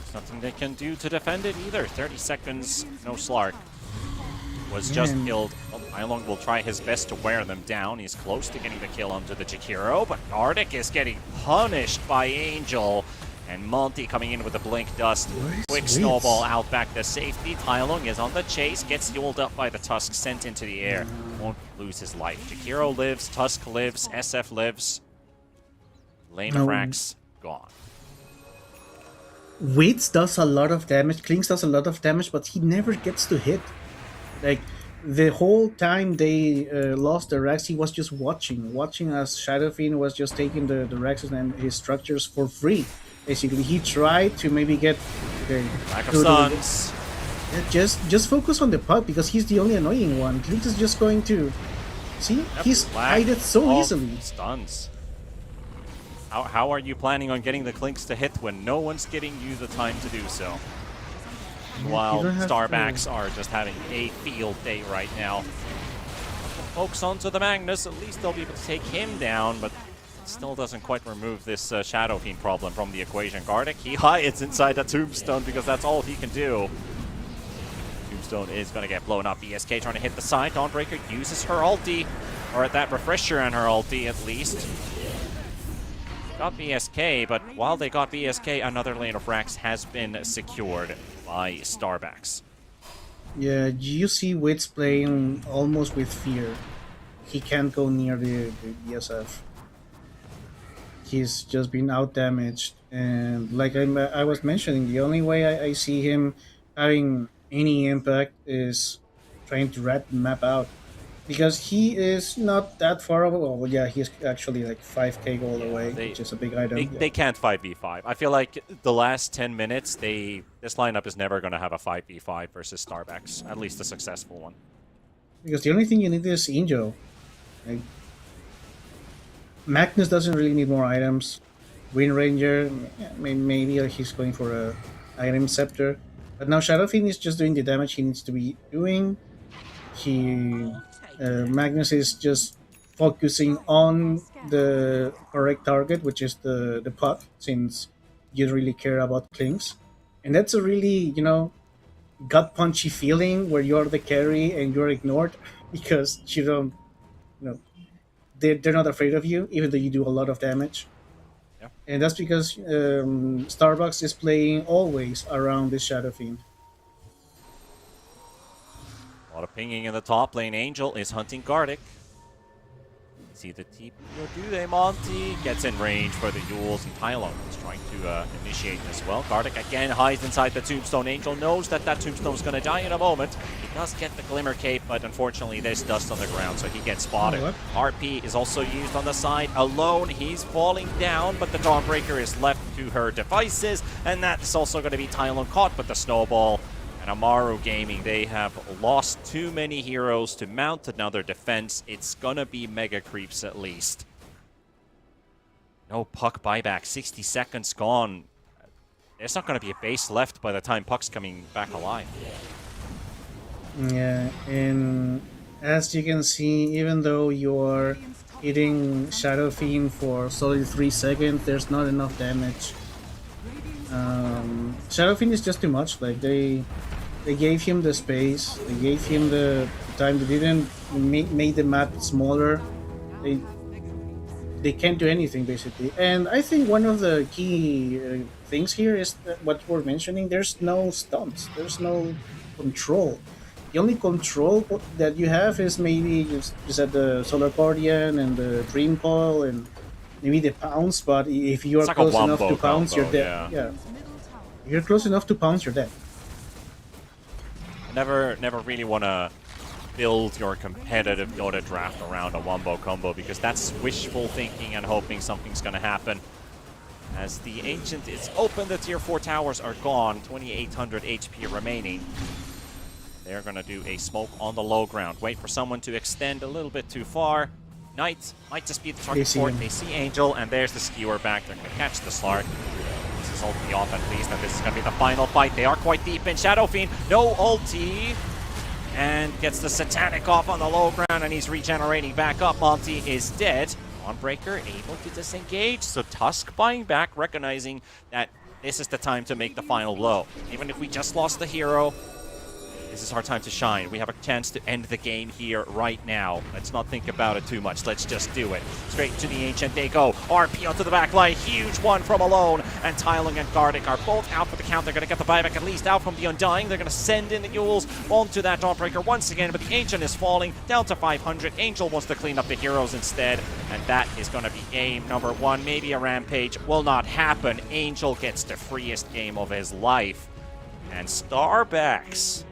There's nothing they can do to defend it either. 30 seconds, no Slark. Was just Man. killed. Well, Tylung will try his best to wear them down. He's close to getting the kill onto the Jakiro, but Gardic is getting punished by Angel. And Monty coming in with a Blink Dust. Quick snowball out back to safety. Tylung is on the chase, gets fueled up by the Tusk, sent into the air. Won't lose his life. Jakiro lives, Tusk lives, SF lives. Lane of No. Rax gone. Wits does a lot of damage, Klinks does a lot of damage, but he never gets to hit. Like, the whole time they lost the Rex, he was just watching as Shadow Fiend was just taking the Rexes and his structures for free. Basically, he tried to maybe get the Lack of to the- stuns. Yeah, just focus on the puck because he's the only annoying one. Klinks is just going to see he's Lack hided so of easily. Stuns. How are you planning on getting the Klinks to hit when no one's getting you the time to do so? While you don't have Starbacks to- are just having a field day right now. Focus onto the Magnus, at least they'll be able to take him down, but it still doesn't quite remove this Shadow Fiend problem from the equation. Gardic, he hides inside that Tombstone because that's all he can do. Tombstone is going to get blown up. BSK trying to hit the side. Dawnbreaker uses her ulti, or that refresher on her ulti at least. Got BSK, but while they got BSK, another lane of Rax has been secured by Starbacks. Yeah, you see Wits playing almost with fear. He can't go near the ESF. He's just been out damaged, and like I was mentioning, the only way I see him having any impact is trying to rat the map out, because he is not that far away. Well, yeah, he's actually like 5k gold away, which is a big item. They can't 5v5. I feel like the last 10 minutes, this lineup is never going to have a 5v5 versus Starbacks, at least a successful one. Because the only thing you need is Injo. Like, Magnus doesn't really need more items. Wind Ranger, maybe he's going for a item scepter. But now Shadowfiend is just doing the damage he needs to be doing. Magnus is just focusing on the correct target, which is the puck, since you don't really care about Klinks. And that's a really, gut punchy feeling where you're the carry and you're ignored because you don't, they're not afraid of you, even though you do a lot of damage. Yeah. And that's because Starbucks is playing always around this Shadow Fiend. A lot of pinging in the top lane. Angel is hunting Gardic. See the TP, or do they? Monty gets in range for the Yules, and Tylung is trying to initiate as well. Gardic again hides inside the Tombstone. Angel knows that Tombstone is going to die in a moment. He does get the Glimmer Cape, but unfortunately there's dust on the ground, so he gets spotted. Oh, RP is also used on the side. Alone, he's falling down, but the Dawnbreaker is left to her devices, and that's also going to be Tylung caught with the snowball. And Amaru Gaming, they have lost too many heroes to mount another defense. It's gonna be mega creeps at least. No puck buyback, 60 seconds gone. There's not gonna be a base left by the time puck's coming back alive. Yeah, and as you can see, even though you are Radiant's top hitting tower is under Shadow attack. Fiend for solid 3 seconds, there's not enough damage. Radiant's top tower is under Shadow Fiend is attack. just too much. Like they gave him the space, they gave him the time. They didn't make the map smaller. Now They has bigger dreams. they can't do anything basically. And I think one of the key things here is that what we're mentioning. There's no stunts. There's no control. The only control that you have is maybe just at the Solar Guardian and the Dream Coil and maybe the pounce. But if you It's are like a close enough wombo to pounce, you're combo, dead. yeah. Yeah, Radiant's middle tower if you're close enough to pounce, you're dead. Never really want to build your competitive Dota draft around a wombo combo because that's wishful thinking and hoping something's going to happen. As the Ancient is open, the tier 4 towers are gone, 2800 HP remaining. They're going to do a smoke on the low ground. Wait for someone to extend a little bit too far. Knight might just be the target see for it. him. They see Angel, and there's the skewer back. They're going to catch the Slark. This is ulti off at least, and this is going to be the final fight. They are quite deep in Shadow Fiend. No ulti. And gets the Satanic off on the low ground, and he's regenerating back up. Monty is dead. Dawnbreaker able to disengage, so Tusk buying back, recognizing that this is the time to make the final blow. Even if we just lost the hero, this is our time to shine. We have a chance to end the game here right now. Let's not think about it too much. Let's just do it. Straight to the Ancient they go. RP onto the back line. Huge one from Alone. And Tyling and Gardic are both out for the count. They're going to get the buyback at least out from the Undying. They're going to send in the Yules onto that Dawnbreaker once again. But the Ancient is falling down to 500. Angel wants to clean up the heroes instead. And that is going to be game number 1. Maybe a Rampage will not happen. Angel gets the freest game of his life. And Starbacks.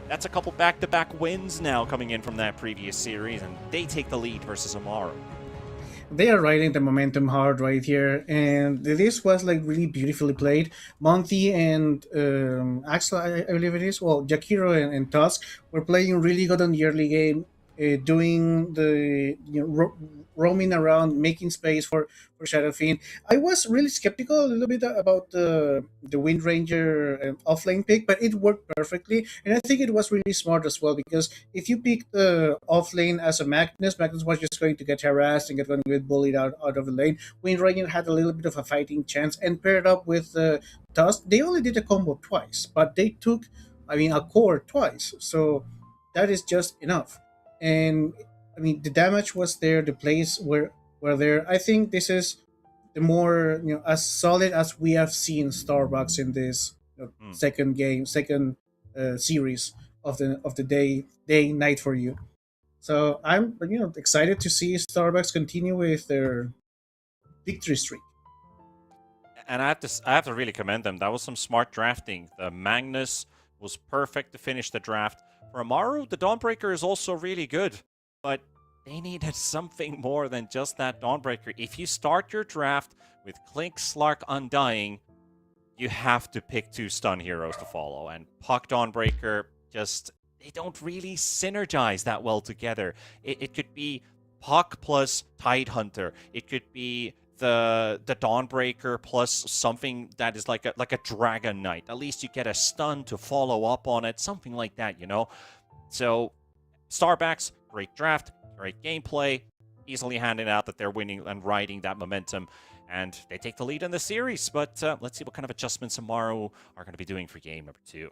That's a couple back-to-back wins now coming in from that previous series, and they take the lead versus Amaru. They are riding the momentum hard right here, and this was like really beautifully played. Monty and Axel, I believe it is. Well, Jakiro and Tusk were playing really good on the early game, doing the roaming around, making space for Shadow Fiend. I was really skeptical a little bit about the Wind Ranger offlane pick, but it worked perfectly, and I think it was really smart as well because if you pick the offlane as a Magnus, Magnus was just going to get harassed and going to get bullied out of the lane. Wind Ranger had a little bit of a fighting chance, and paired up with Tusk, they only did a combo twice, but they took, I mean, a core twice, so that is just enough. And I mean, the damage was there, the plays were there. I think this is the more as solid as we have seen Starbucks in this second game, second series of the day night for you. So I'm excited to see Starbucks continue with their victory streak. And I have to really commend them. That was some smart drafting. The Magnus was perfect to finish the draft. For Amaru, the Dawnbreaker is also really good, but they needed something more than just that Dawnbreaker. If you start your draft with Clink, Slark, Undying, you have to pick 2 stun heroes to follow. And Puck, Dawnbreaker, they don't really synergize that well together. It could be Puck plus Tidehunter. It could be the Dawnbreaker plus something that is like a Dragon Knight. At least you get a stun to follow up on it, something like that, So, Starbacks, great draft, great gameplay, easily handing out that they're winning and riding that momentum, and they take the lead in the series. But let's see what kind of adjustments Amaru are going to be doing for game number 2.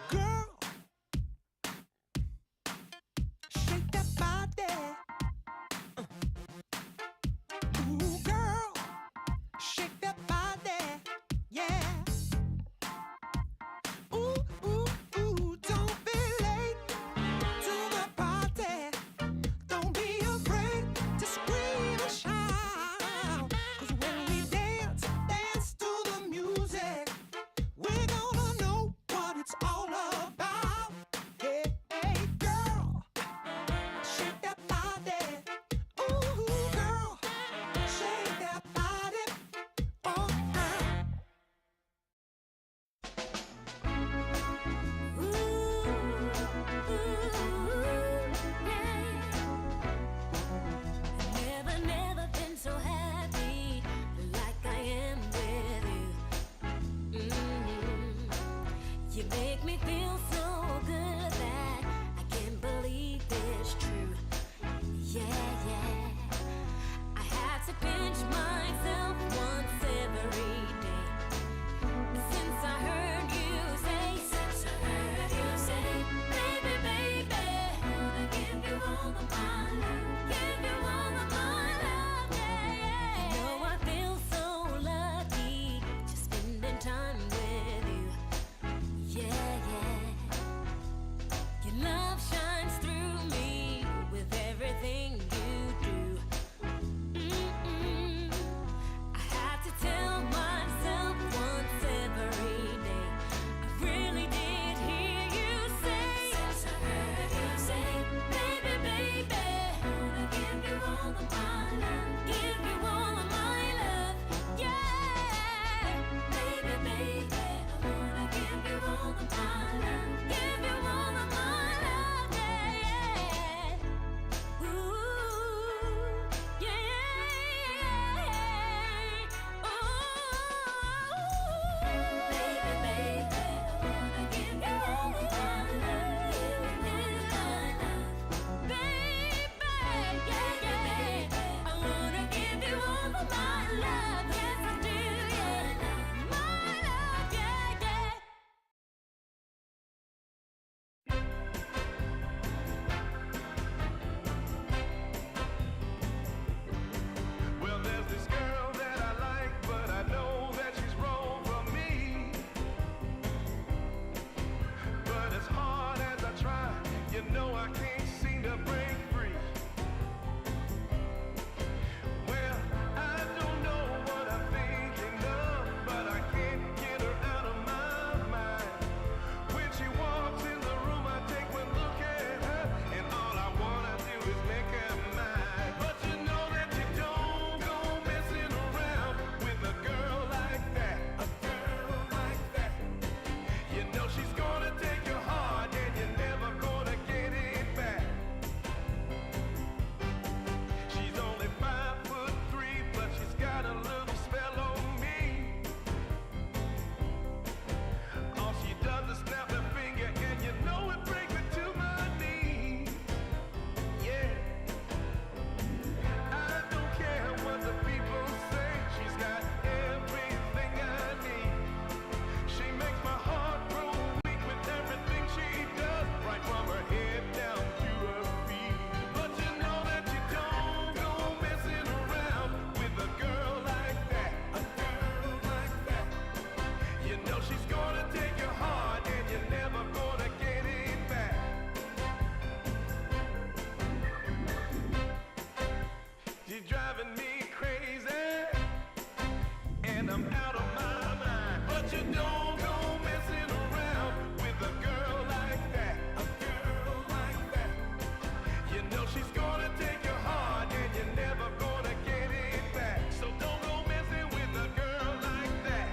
Girl, shake that body. She's driving me crazy, and I'm out of my mind. But you don't go messing around with a girl like that. A girl like that. You know she's gonna take your heart, and you're never gonna get it back. So don't go messing with a girl like that.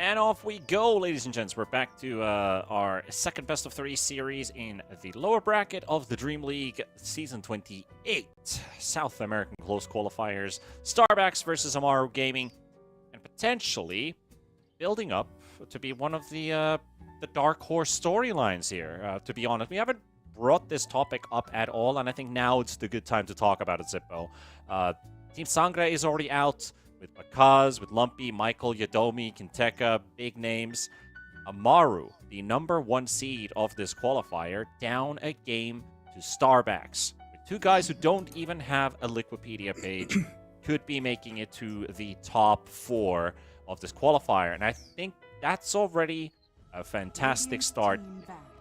And off we go, ladies and gents. We're back to our second best of 3 series in the lower bracket of the Dream League Season 28. South American close qualifiers. Starbacks versus Amaru Gaming. And potentially building up to be one of the dark horse storylines here. To be honest, we haven't brought this topic up at all, and I think now it's the good time to talk about it, Zippo. Team Sangre is already out. With Bakaz, with Lumpy, Michael, Yadomi, Kinteka, big names. Amaru, the number 1 seed of this qualifier, down a game to Starbacks. With 2 guys who don't even have a Liquipedia page, could be making it to the top 4 of this qualifier. And I think that's already a fantastic start.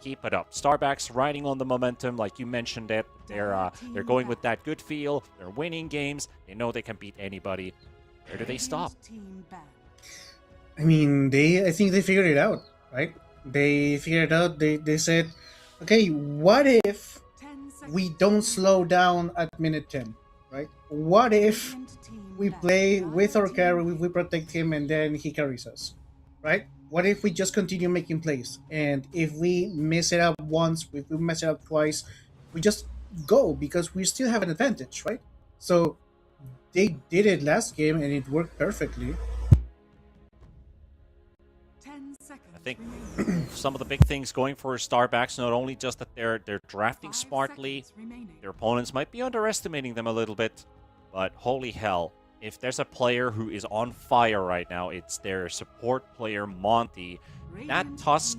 Keep it up. Starbacks riding on the momentum, like you mentioned it. They're going with that good feel. They're winning games. They know they can beat anybody. Where do they stop? I mean, I think they figured it out, right? They figured it out. They said, okay, what if we don't slow down at minute 10, right? What if we play with our carry, we protect him, and then he carries us, right? What if we just continue making plays? And if we mess it up once, if we mess it up twice, we just go because we still have an advantage, right? So they did it last game and it worked perfectly. I think some of the big things going for Starbacks, not only just that they're drafting smartly, their opponents might be underestimating them a little bit, but holy hell, if there's a player who is on fire right now, it's their support player, Monty. That Tusk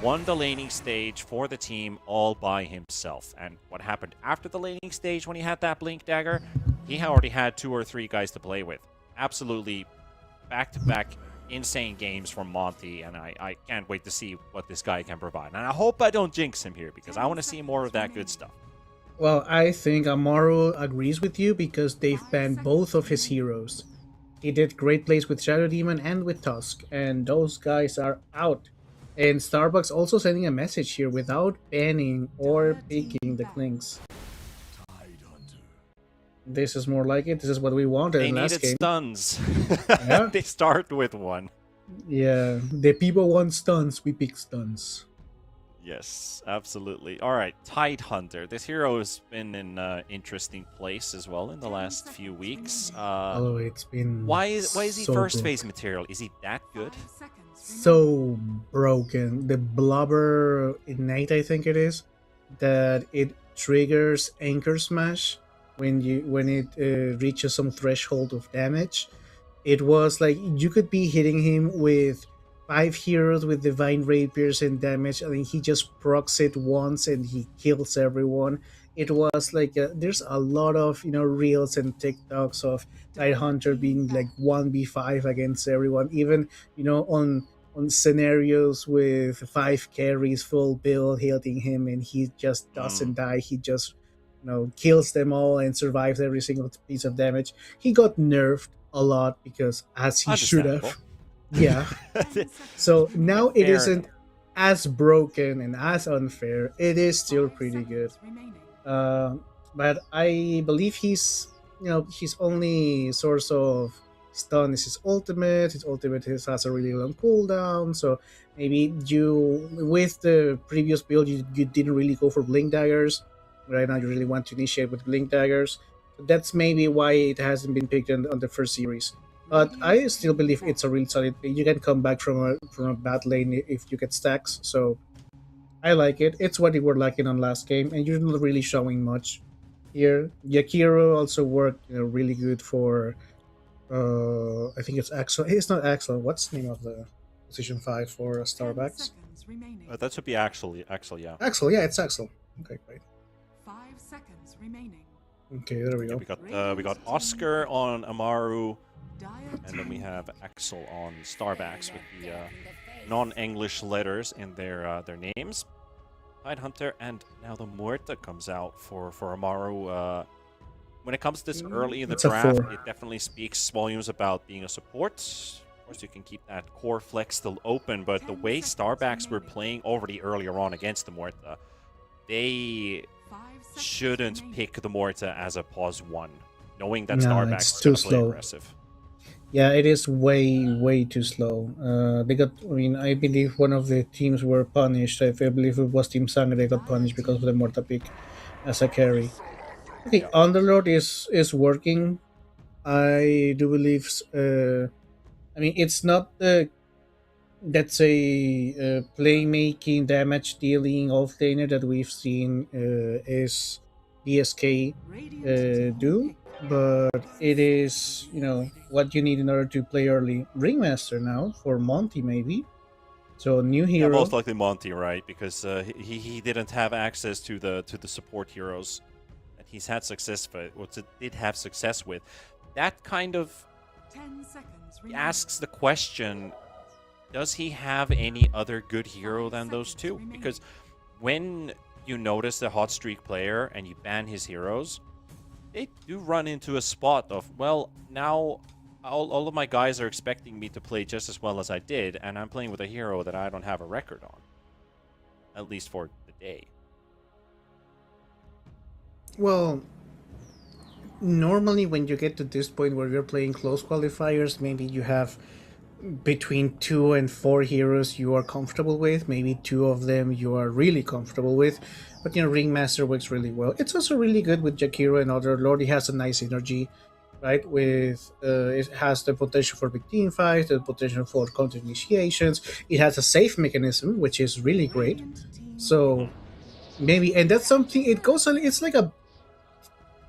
won the laning stage for the team all by himself. And what happened after the laning stage when he had that Blink Dagger? He already had 2 or 3 guys to play with. Absolutely back-to-back insane games from Monty, and I can't wait to see what this guy can provide. And I hope I don't jinx him here, because I want to see more of that good stuff. Well, I think Amaru agrees with you because they've banned both of his heroes. He did great plays with Shadow Demon and with Tusk, and those guys are out. And Starbucks also sending a message here without banning or picking the Klings. This is more like it. This is what we wanted in last game. They needed stuns. Yeah. They start with 1. Yeah, the people want stuns. We pick stuns. Yes, absolutely. All right, Tidehunter. This hero has been in an interesting place as well in the last few weeks. It's been why is he so first broken. phase material? Is he that good? So broken. The Blubber Ignite, I think it is, that it triggers Anchor Smash when it reaches some threshold of damage. It was like you could be hitting him with 5 heroes with Divine Rapiers and damage, and then he just procs it once and he kills everyone. It was like there's a lot of reels and TikToks of Tidehunter being like 1v5 against everyone, even on scenarios with 5 carries full build hitting him and he just doesn't die. He just kills them all and survives every single piece of damage. He got nerfed a lot because as he should have. Yeah. So now it isn't as broken and as unfair. It is still pretty good. But I believe his only source of stun is his ultimate. His ultimate has a really long cooldown. So maybe with the previous build, you didn't really go for Blink Daggers. Right now, you really want to initiate with Blink Daggers. That's maybe why it hasn't been picked on the first series. But I still believe it's a real solid pick. You can come back from a bad lane if you get stacks. So I like it. It's what you were lacking on last game, and you're not really showing much here. Yakiro also worked really good for. I think it's Axel. It's not Axel. What's the name of the position 5 for Starbacks? That should be Axel, yeah. Axel, yeah, it's Axel. Okay, great. 5 seconds remaining. Okay, there we go. We got Oscar on Amaru, and then we have Axel on Starbacks with the non-English letters in their names. Tidehunter, and now the Muerta comes out for Amaru. When it comes this early in the draft, it definitely speaks volumes about being a support. Of course, you can keep that core flex still open, but the way Starbacks were playing already earlier on against the Muerta, they shouldn't pick the Muerta as a pause 1, knowing that Starbacks is going to play aggressive. Yeah, it is way too slow. They got. I mean, I believe one of the teams were punished. I believe it was Team Sangre. They got punished because of the Morta pick as a carry. Okay, Yeah. Underlord is working. I do believe. I mean, it's not the that's a playmaking, damage dealing offlaner that we've seen is DSK Radiant team do, pick. but it is what you need in order to play early. Ringmaster now for Monty maybe, so new Yeah, most hero. likely Monty, right? Because he didn't have access to the support heroes that he's had success with, what it did have success with. That kind of 10 seconds remaining. asks the question: does he have any other good hero than those two? Because when you notice a hot streak player and you ban his heroes, they do run into a spot of, well, now all of my guys are expecting me to play just as well as I did, and I'm playing with a hero that I don't have a record on, at least for the day. Well, normally when you get to this point where you're playing close qualifiers, maybe you have between 2 and 4 heroes you are comfortable with. Maybe 2 of them you are really comfortable with. But Ringmaster works really well. It's also really good with Jakiro and other Lord. It has a nice energy, right? With it has the potential for big team fights, the potential for counter initiations. It has a safe mechanism, which is really great. Radiant team So maybe, and that's something. It goes. It's like a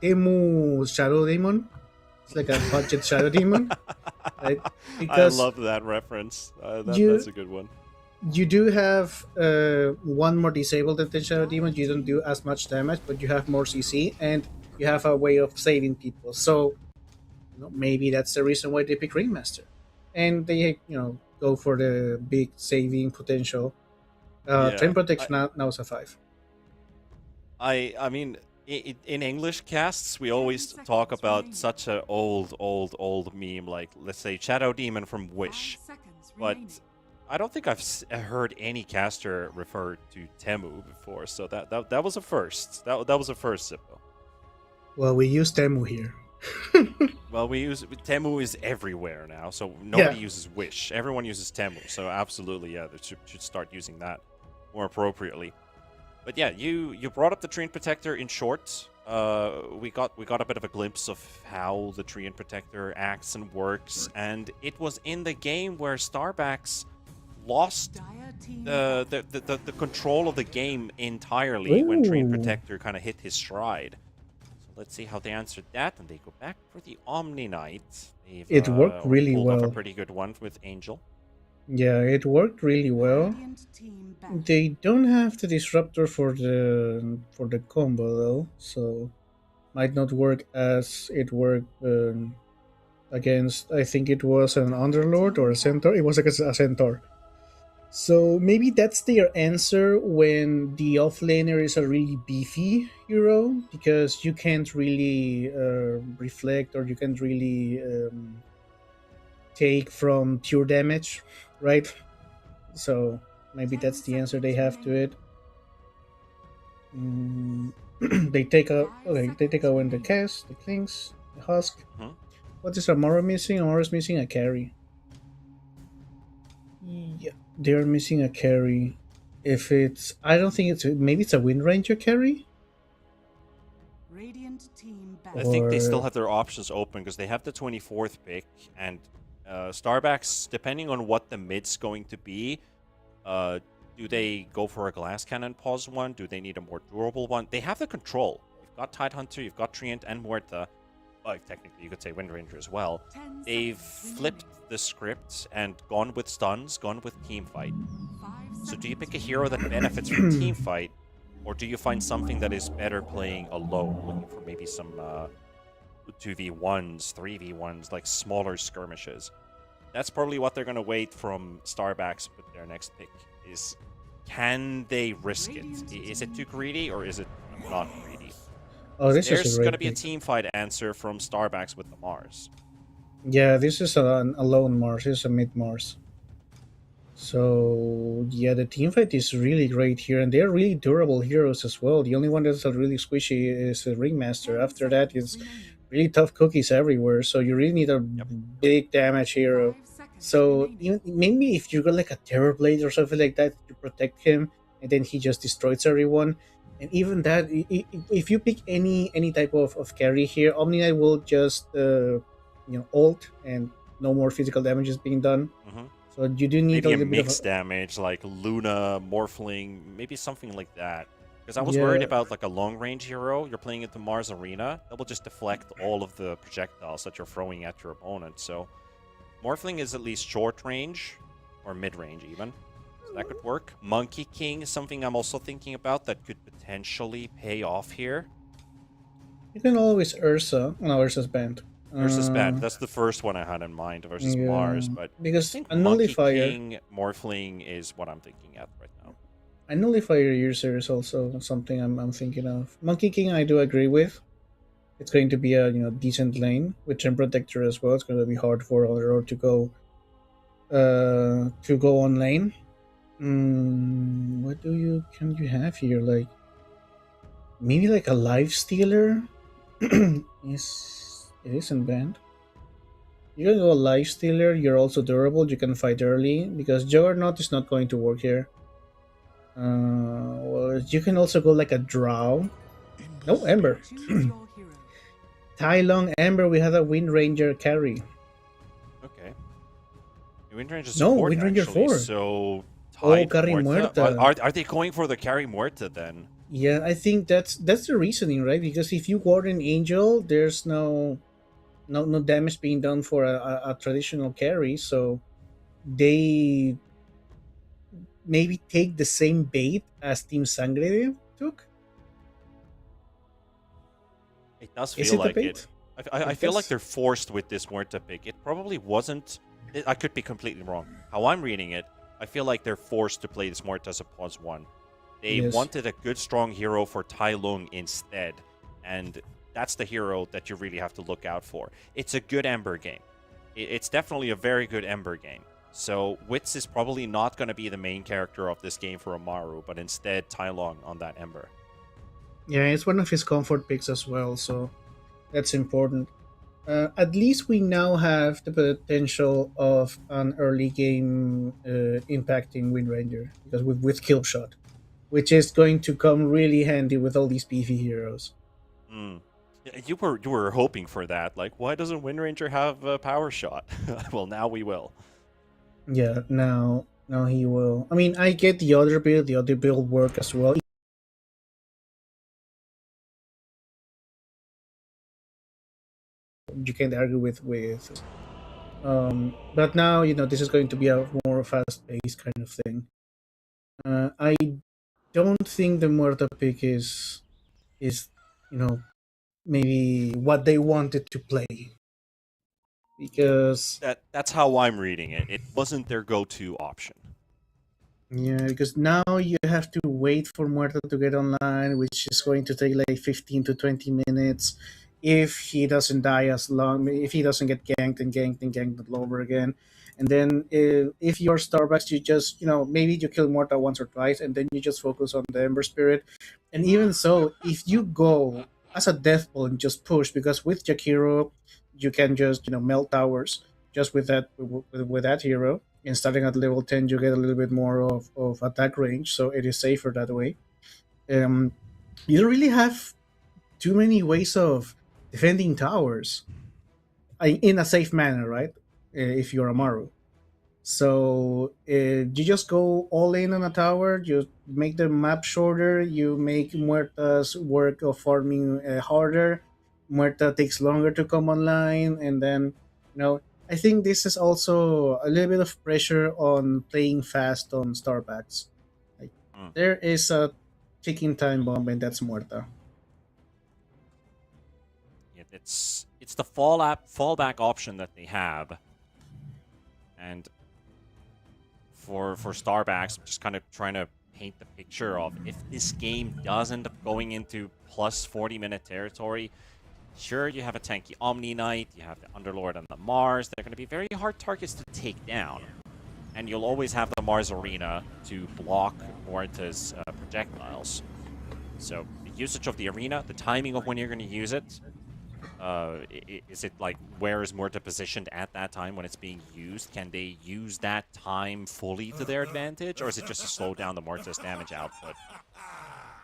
Emu Shadow Demon. It's like a budget Shadow Demon, right? I Because love that reference. you That's a good one. you do have one more disabled than Shadow Demon. You don't do as much damage, but you have more CC, and you have a way of saving people. So maybe that's the reason why they pick Ringmaster, and they go for the big saving potential. Train Yeah, protection now is a 5. I mean, in English casts, we always talk about such a old meme, like, let's say Shadow Demon from 5 Wish. seconds But remaining. I don't think I've heard any caster refer to Temu before, so that was a first. That was a first, Zippo. Well, we use Temu here. Well, Temu is everywhere now, so nobody Yeah. uses Wish. Everyone uses Temu, so absolutely, yeah, they should start using that more appropriately. But yeah, you brought up the Treant Protector in short. We got a bit of a glimpse of how the Treant Protector acts and works, and it was in the game where Starbacks lost Dire team the control of the game entirely when Treant Ooh. Protector kind of hit his stride. So let's see how they answered that, and they go back for the Omni Knight. It worked really pulled off a well. pretty good one with Angel. Yeah, it worked really well. Radiant team back. They don't have the disruptor for the combo though, so might not work as it worked against. I think it was an Underlord or a Centaur. It was against a Centaur. So maybe that's their answer when the offlaner is a really beefy hero, because you can't really reflect, or you can't really take from pure damage, right? So maybe that's the answer they have to it. They take away the cast, the clinks, the husk. Mhm. What is Amaru missing? Amaru's missing a carry. Yeah, they're missing a carry. If it's, I don't think maybe it's a Wind Ranger carry. Radiant team back. I think they still Or- have their options open because they have the 24th pick, and Starbacks, depending on what the mid's going to be, do they go for a Glass Cannon pause one? Do they need a more durable one? They have the control. You've got Tidehunter, you've got Treant and Muerta. Well, technically, you could say Wind Ranger as well. 10 They've seconds flipped the script and gone with stuns, gone with team fight. remaining. 5 So do you pick a seconds hero that benefits from team fight, or do you find something that is better playing alone, looking for maybe some 2v1s, 3v1s, like smaller skirmishes? That's probably what they're going to wait from Starbacks with their next pick, is can they risk it? Is it too greedy, or is it not greedy? Oh, this There's is a going great to be a pick. team fight answer from Starbacks with the Mars. Yeah, this is a lone Mars. This is a mid Mars. So yeah, the team fight is really great here, and they're really durable heroes as well. The only one that's really squishy is the Ringmaster. After that, it's really tough cookies everywhere. So you really need a big damage hero. 5 seconds So remaining. maybe if you got like a Terror Blade or something like that to protect him, and then he just destroys everyone. And even that, if you pick any type of carry here, Omni Knight will just ult and no more physical damage is being done. Mhm. So you do need Maybe a a little bit of mixed damage like Luna, Morphling, maybe something like that. Because I was worried Yeah. about like a long range hero. You're playing into Mars Arena. That will just deflect all of the projectiles that you're throwing at your opponent. So Morphling is at least short range or mid range even. So that could work. Monkey King is something I'm also thinking about that could potentially pay off here. You can always Ursa. No, Ursa's banned. Versus Band. That's the first one I had in mind versus yeah, Mars, but I because think a Monkey nullifier, King, Morphling is what I'm thinking at right now. a nullifier user is also something I'm thinking of. Monkey King, I do agree with. It's going to be a decent lane with Gem Protector as well. It's going to be hard for other to go on lane. What can you have here? Like maybe like a Life Stealer. It isn't banned. You can go a Life Stealer. You're also durable. You can fight early because Juggernaut is not going to work here. Well, you can also go like a Drow. No, Ember. Choose your hero. Tai Long Ember. We had a Wind Ranger carry. Okay. Wind Ranger No, support, Wind Ranger actually, 4. So Oh, Tide Carry Muerta. Are they going for the Carry Muerta then? Yeah, I think that's the reasoning, right? Because if you guard an Angel, there's no damage being done for a traditional carry, so they maybe take the same bait as Team Sangre took. It does Is feel it a like bait? it. I feel like does. they're forced with this Muerta pick. It probably wasn't. I could be completely wrong. How I'm reading it, I feel like they're forced to play this Muerta as a +1. They Yes. wanted a good, strong hero for Tai Lung instead, and that's the hero that you really have to look out for. It's a good Ember game. It's definitely a very good Ember game. So Wits is probably not going to be the main character of this game for Amaru, but instead Tai Lung on that Ember. Yeah, it's one of his comfort picks as well, so that's important. At least we now have the potential of an early game impacting Wind Ranger because with Kill Shot, which is going to come really handy with all these beefy heroes. Mm. You were hoping for that. Like, why doesn't Wind Ranger have a power shot? Well, now we will. Yeah, now he will. I mean, I get the other build. The other build work as well. You can't argue with. But now this is going to be a more fast-paced kind of thing. I don't think the Muerta pick is maybe what they wanted to play because That's how I'm reading it. It wasn't their go-to option. yeah, because now you have to wait for Muerta to get online, which is going to take like 15 to 20 minutes. If he doesn't die as long, if he doesn't get ganked and ganked and ganked all over again. And then if you're Starbucks, you just, maybe you kill Muerta once or twice and then you just focus on the Ember Spirit. And even so, if you go as a death ball and just push, because with Jakiro, you can just, melt towers just with that hero. And starting at level 10, you get a little bit more of attack range, so it is safer that way. You don't really have too many ways of defending towers in a safe manner, right? If you're Amaru. So you just go all in on a tower, you make the map shorter, you make Muerta's work of farming harder. Muerta takes longer to come online, and then, I think this is also a little bit of pressure on playing fast on Starbacks. Like, there is a ticking time bomb, and that's Muerta. Yeah, it's the fallback option that they have, and for Starbacks, I'm just kind of trying to paint the picture of if this game does end up going into plus 40-minute territory. Sure, you have a tanky Omni Knight, you have the Underlord and the Mars. They're going to be very hard targets to take down. And you'll always have the Mars Arena to block Muerta's projectiles. So the usage of the arena, the timing of when you're going to use it, Is it like where is Morta positioned at that time when it's being used? Can they use that time fully to their advantage, or is it just to slow down the Morta's damage output?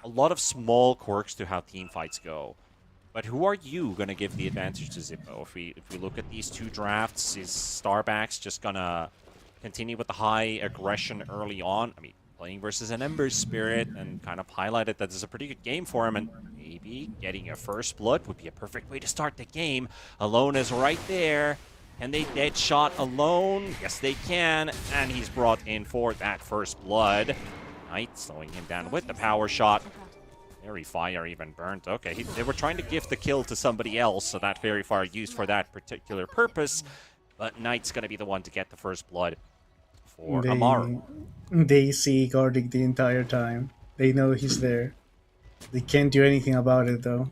A lot of small quirks to how team fights go. But who are you going to give the advantage to Zippo? If we look at these two drafts, is Starback's just going to continue with the high aggression early on? I mean, playing versus an Ember Spirit and kind of highlighted that this is a pretty good game for him, and maybe getting a first blood would be a perfect way to start the game. Alone is right there. Can they dead shot Alone? Yes, they can, and he's brought in for that first blood. Knight slowing him down with the power shot. Fairy Fire even burnt. Okay, they were trying to give the kill to somebody else, so that Fairy Fire used for that particular purpose. But Knight's going to be the one to get the first blood for Amaru. They see guarding the entire time. They know he's there. They can't do anything about it, though.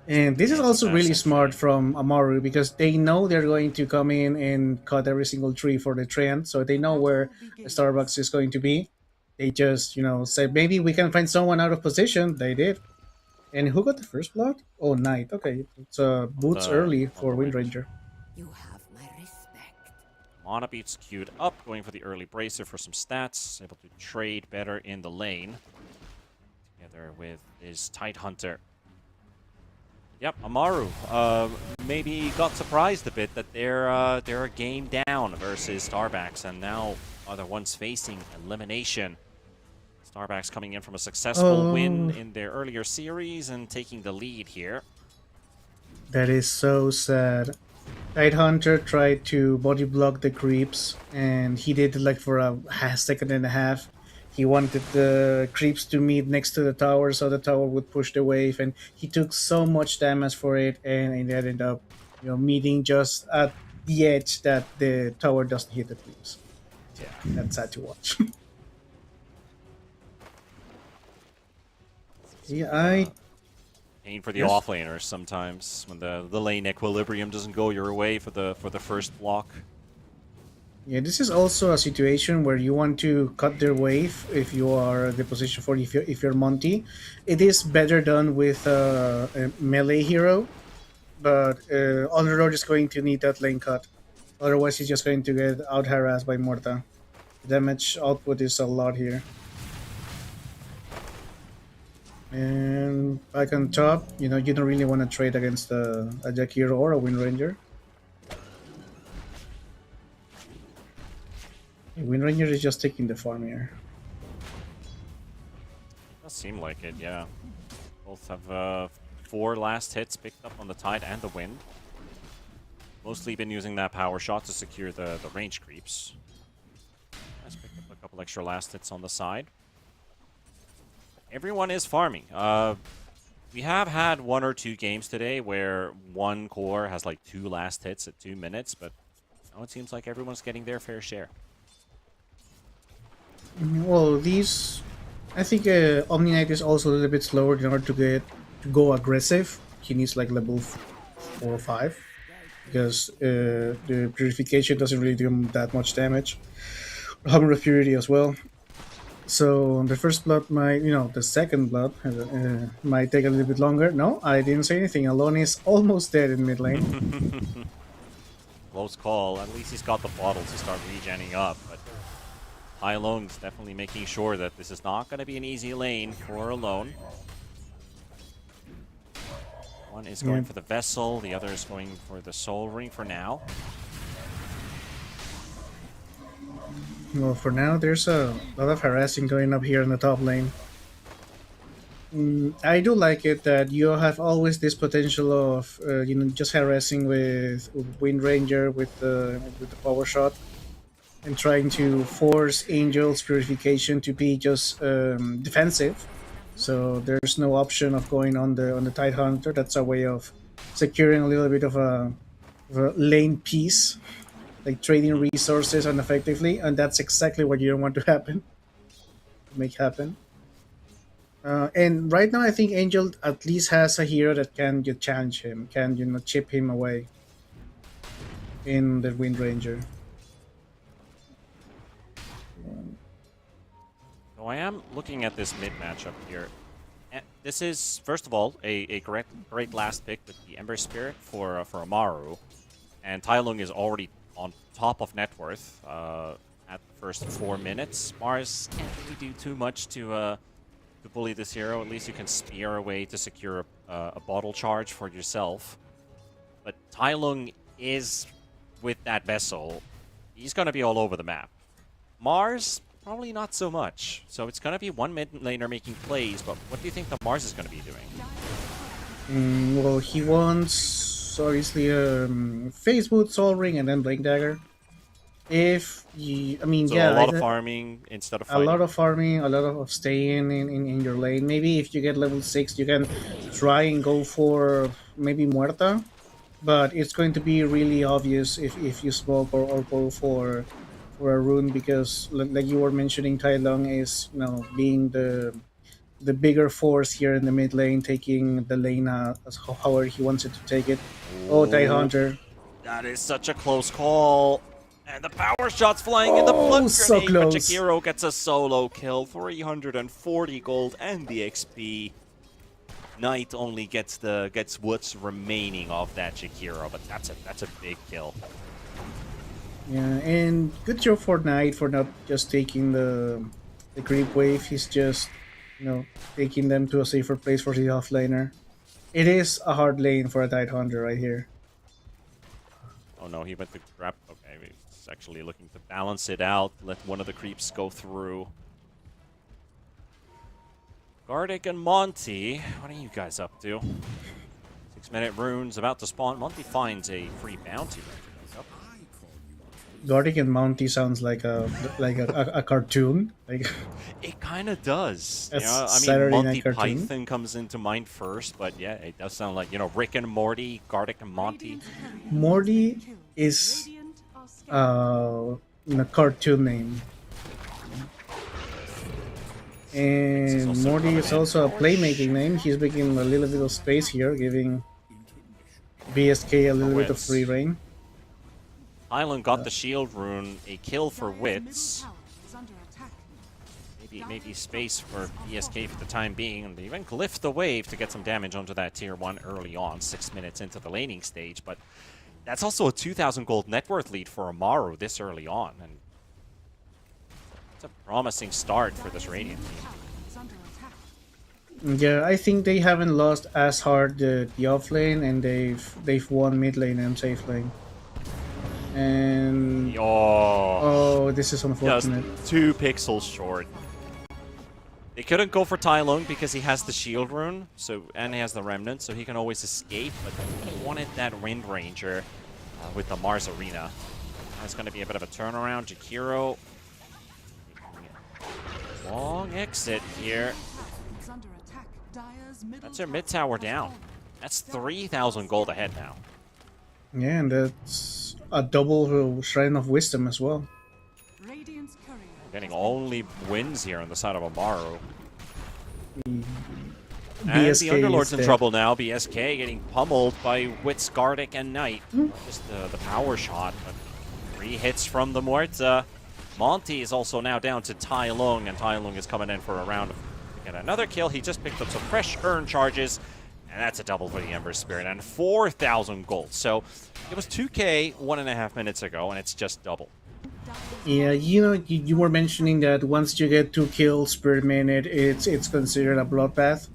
And this is also really smart from Amaru, because they know they're going to come in and cut every single tree for the trend, so they know where Starbucks is going to be. They just, say, maybe we can find someone out of position. They did. And who got the first blood? Oh, Knight. Okay, it's boots early for Wind Ranger. You have my respect. Mana beats queued up, going for the early bracer for some stats, able to trade better in the lane. Together with his Tidehunter. Yep, Amaru maybe got surprised a bit that they're a game down versus Starbacks, and now are the ones facing elimination. Starbacks coming in from a successful win in their earlier series and taking the lead here. That is so sad. Tidehunter tried to body block the creeps, and he did it like for a second and a half. He wanted the creeps to meet next to the tower so the tower would push the wave, and he took so much damage for it, and it ended up meeting just at the edge that the tower doesn't hit the creeps. Yeah, that's sad to watch. Yeah, Pain for the offlaners sometimes when the lane equilibrium doesn't go your way for the first block. Yeah, this is also a situation where you want to cut their wave if you are the position for if you're Monty. It is better done with a melee hero, but Underlord is going to need that lane cut. Otherwise, he's just going to get out harassed by Morta. Damage output is a lot here. And back on top, you don't really want to trade against a Jack Hero or a Wind Ranger. Wind Ranger is just taking the farm here. Does seem like it, yeah. Both have 4 last hits picked up on the Tide and the Wind. Mostly been using that power shot to secure the range creeps. Has picked up a couple extra last hits on the side. Everyone is farming. We have had 1 or 2 games today where one core has like 2 last hits at 2 minutes, but now it seems like everyone's getting their fair share. Well, I think Omni Knight is also a little bit slower in order to go aggressive. He needs like level 4 or 5 because the purification doesn't really do him that much damage. Hammer of Purity as well. So the first blood might, the second blood might take a little bit longer. No, I didn't say anything. Alone is almost dead in mid lane. Close call. At least he's got the bottle to start regenning up. But High Alone's definitely making sure that this is not going to be an easy lane for Alone. One is going for the Vessel. The other is going for the Soul Ring for now. Well, for now, there's a lot of harassing going up here in the top lane. I do like it that you have always this potential of, just harassing with Wind Ranger with the power shot and trying to force Angel's purification to be just defensive. So there's no option of going on the Tidehunter. That's a way of securing a little bit of a lane piece. Like trading resources uneffectively, and that's exactly what you don't want to make happen. And right now, I think Angel at least has a hero that can challenge him, can chip him away in the Wind Ranger. So I am looking at this mid matchup here. this is, first of all, a great last pick with the Ember Spirit for Amaru. And Tai Lung is already on top of net worth at the first 4 minutes. Mars can't really do too much to bully this hero. At least you can spear away to secure a bottle charge for yourself. But Tai Lung is, with that vessel, he's going to be all over the map. Mars, probably not so much. So it's going to be one mid laner making plays, but what do you think that Mars is going to be doing? Well, he wants, obviously, Phase Boot, Soul Ring, and then Blink Dagger. If you, I mean, So yeah, a lot of farming instead of a fighting. lot of farming, a lot of staying in your lane. Maybe if you get level 6, you can try and go for maybe Muerta, but it's going to be really obvious if you smoke or go for a rune, because like you were mentioning, Tai Lung is, you know, being the bigger force here in the mid lane, taking the lane as however he wants it to take it. Oh, Tai Hunter. That is such a close call. And the power shot's flying in the blood grenade, so but close. Jakiro gets a solo kill, 340 gold and the XP. Knight only gets what's remaining of that Jakiro, but that's a big kill. Yeah, and good job for Knight for not just taking the creep wave. He's just, you know, taking them to a safer place for the offlaner. It is a hard lane for a Tide Hunter right here. Oh no, he went to grab. Okay, he's actually looking to balance it out, let one of the creeps go through. Gardic and Monty, what are you guys up to? 6-minute runes about to spawn. Monty finds a free bounty. Gardic and Mounty sounds like a cartoon. Like It kind of does. You That's know, I mean, Saturday Monty Night cartoon. Python comes into mind first, but yeah, it does sound like, you know, Rick and Morty, Gardic and Monty. Morty is a cartoon name, and Morty is also a playmaking name. He's making a little bit of space here, giving BSK a little bit of free reign. Island got the shield rune, a kill for Wits. Maybe space for BSK for the time being, and they even glyph the wave to get some damage onto that tier 1 early on, 6 minutes into the laning stage. But that's also a 2,000 gold net worth lead for Amaru this early on, and it's a promising start for this Radiant team. Yeah, I think they haven't lost as hard the offlane, and they've won mid lane and safe lane. And oh, this is Just unfortunate. 2 pixels short. They couldn't go for Tai Lung because he has the shield rune, and he has the remnant, so he can always escape. But he wanted that Wind Ranger with the Mars Arena. That's going to be a bit of a turnaround. Jakiro, long exit here. That's their mid tower down. That's 3,000 gold ahead now. Yeah, and that's a double Shrine of Wisdom as well. Getting only wins here on the side of Amaru. And BSK the Underlord's is in dead. trouble now. BSK getting pummeled by Wits, Gardic, and Knight. Just the power shot, but 3 hits from the Muerta. Monty is also now down to Tai Lung, and Tai Lung is coming in for a round to get another kill. He just picked up some fresh earn charges, and that's a double for the Ember Spirit, and 4,000 gold. So it was 2k 1.5 minutes ago, and it's just double. Yeah, you know, you were mentioning that once you get 2 kills per minute, it's considered a bloodbath.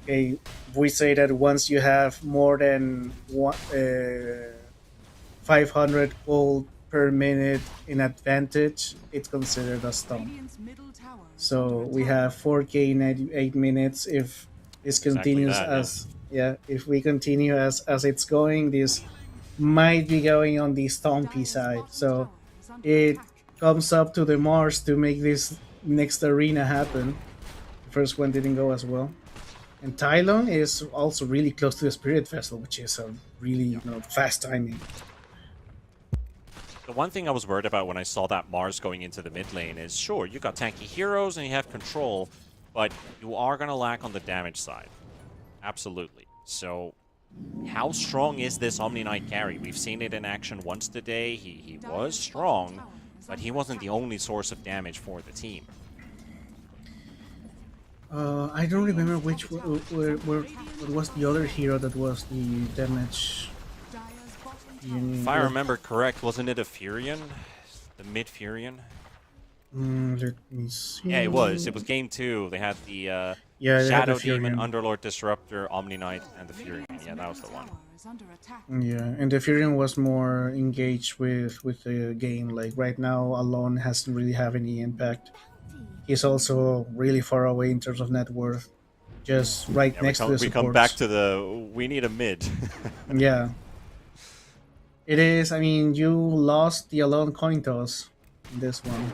Okay, we say that once you have more than 500 gold per minute in advantage, it's considered a stomp. So we have 4k in 8 minutes. If this continues if we continue as it's going, this might be going on the stompy side. So it comes up to the Mars to make this next arena happen. The first one didn't go as well. And Tai Lung is also really close to the Spirit Vessel, which is a really fast timing. The one thing I was worried about when I saw that Mars going into the mid lane is, sure, you got tanky heroes and you have control, but you are going to lack on the damage side. Absolutely. So how strong is this Omni Knight carry? We've seen it in action once today. He was strong, but he wasn't the only source of damage for the team. I don't remember what was the other hero that was the damage Dire's bottom unit. If I remember correct, wasn't it a Furion? The mid Furion? Let me see. Yeah, it was. It was game 2. They had the Yeah, they had the Shadow Demon, Furion. Underlord Disruptor, Omni Knight, and the Furion. Yeah, that was the one. tower is under attack. Yeah, and the Furion was more engaged with the game. Like right now, alone hasn't really have any impact. He's also really far away in terms of net worth, just right Yeah, next to the we supports. come back to the we need a mid. Yeah, it is. I mean, you lost the alone coin toss in this one.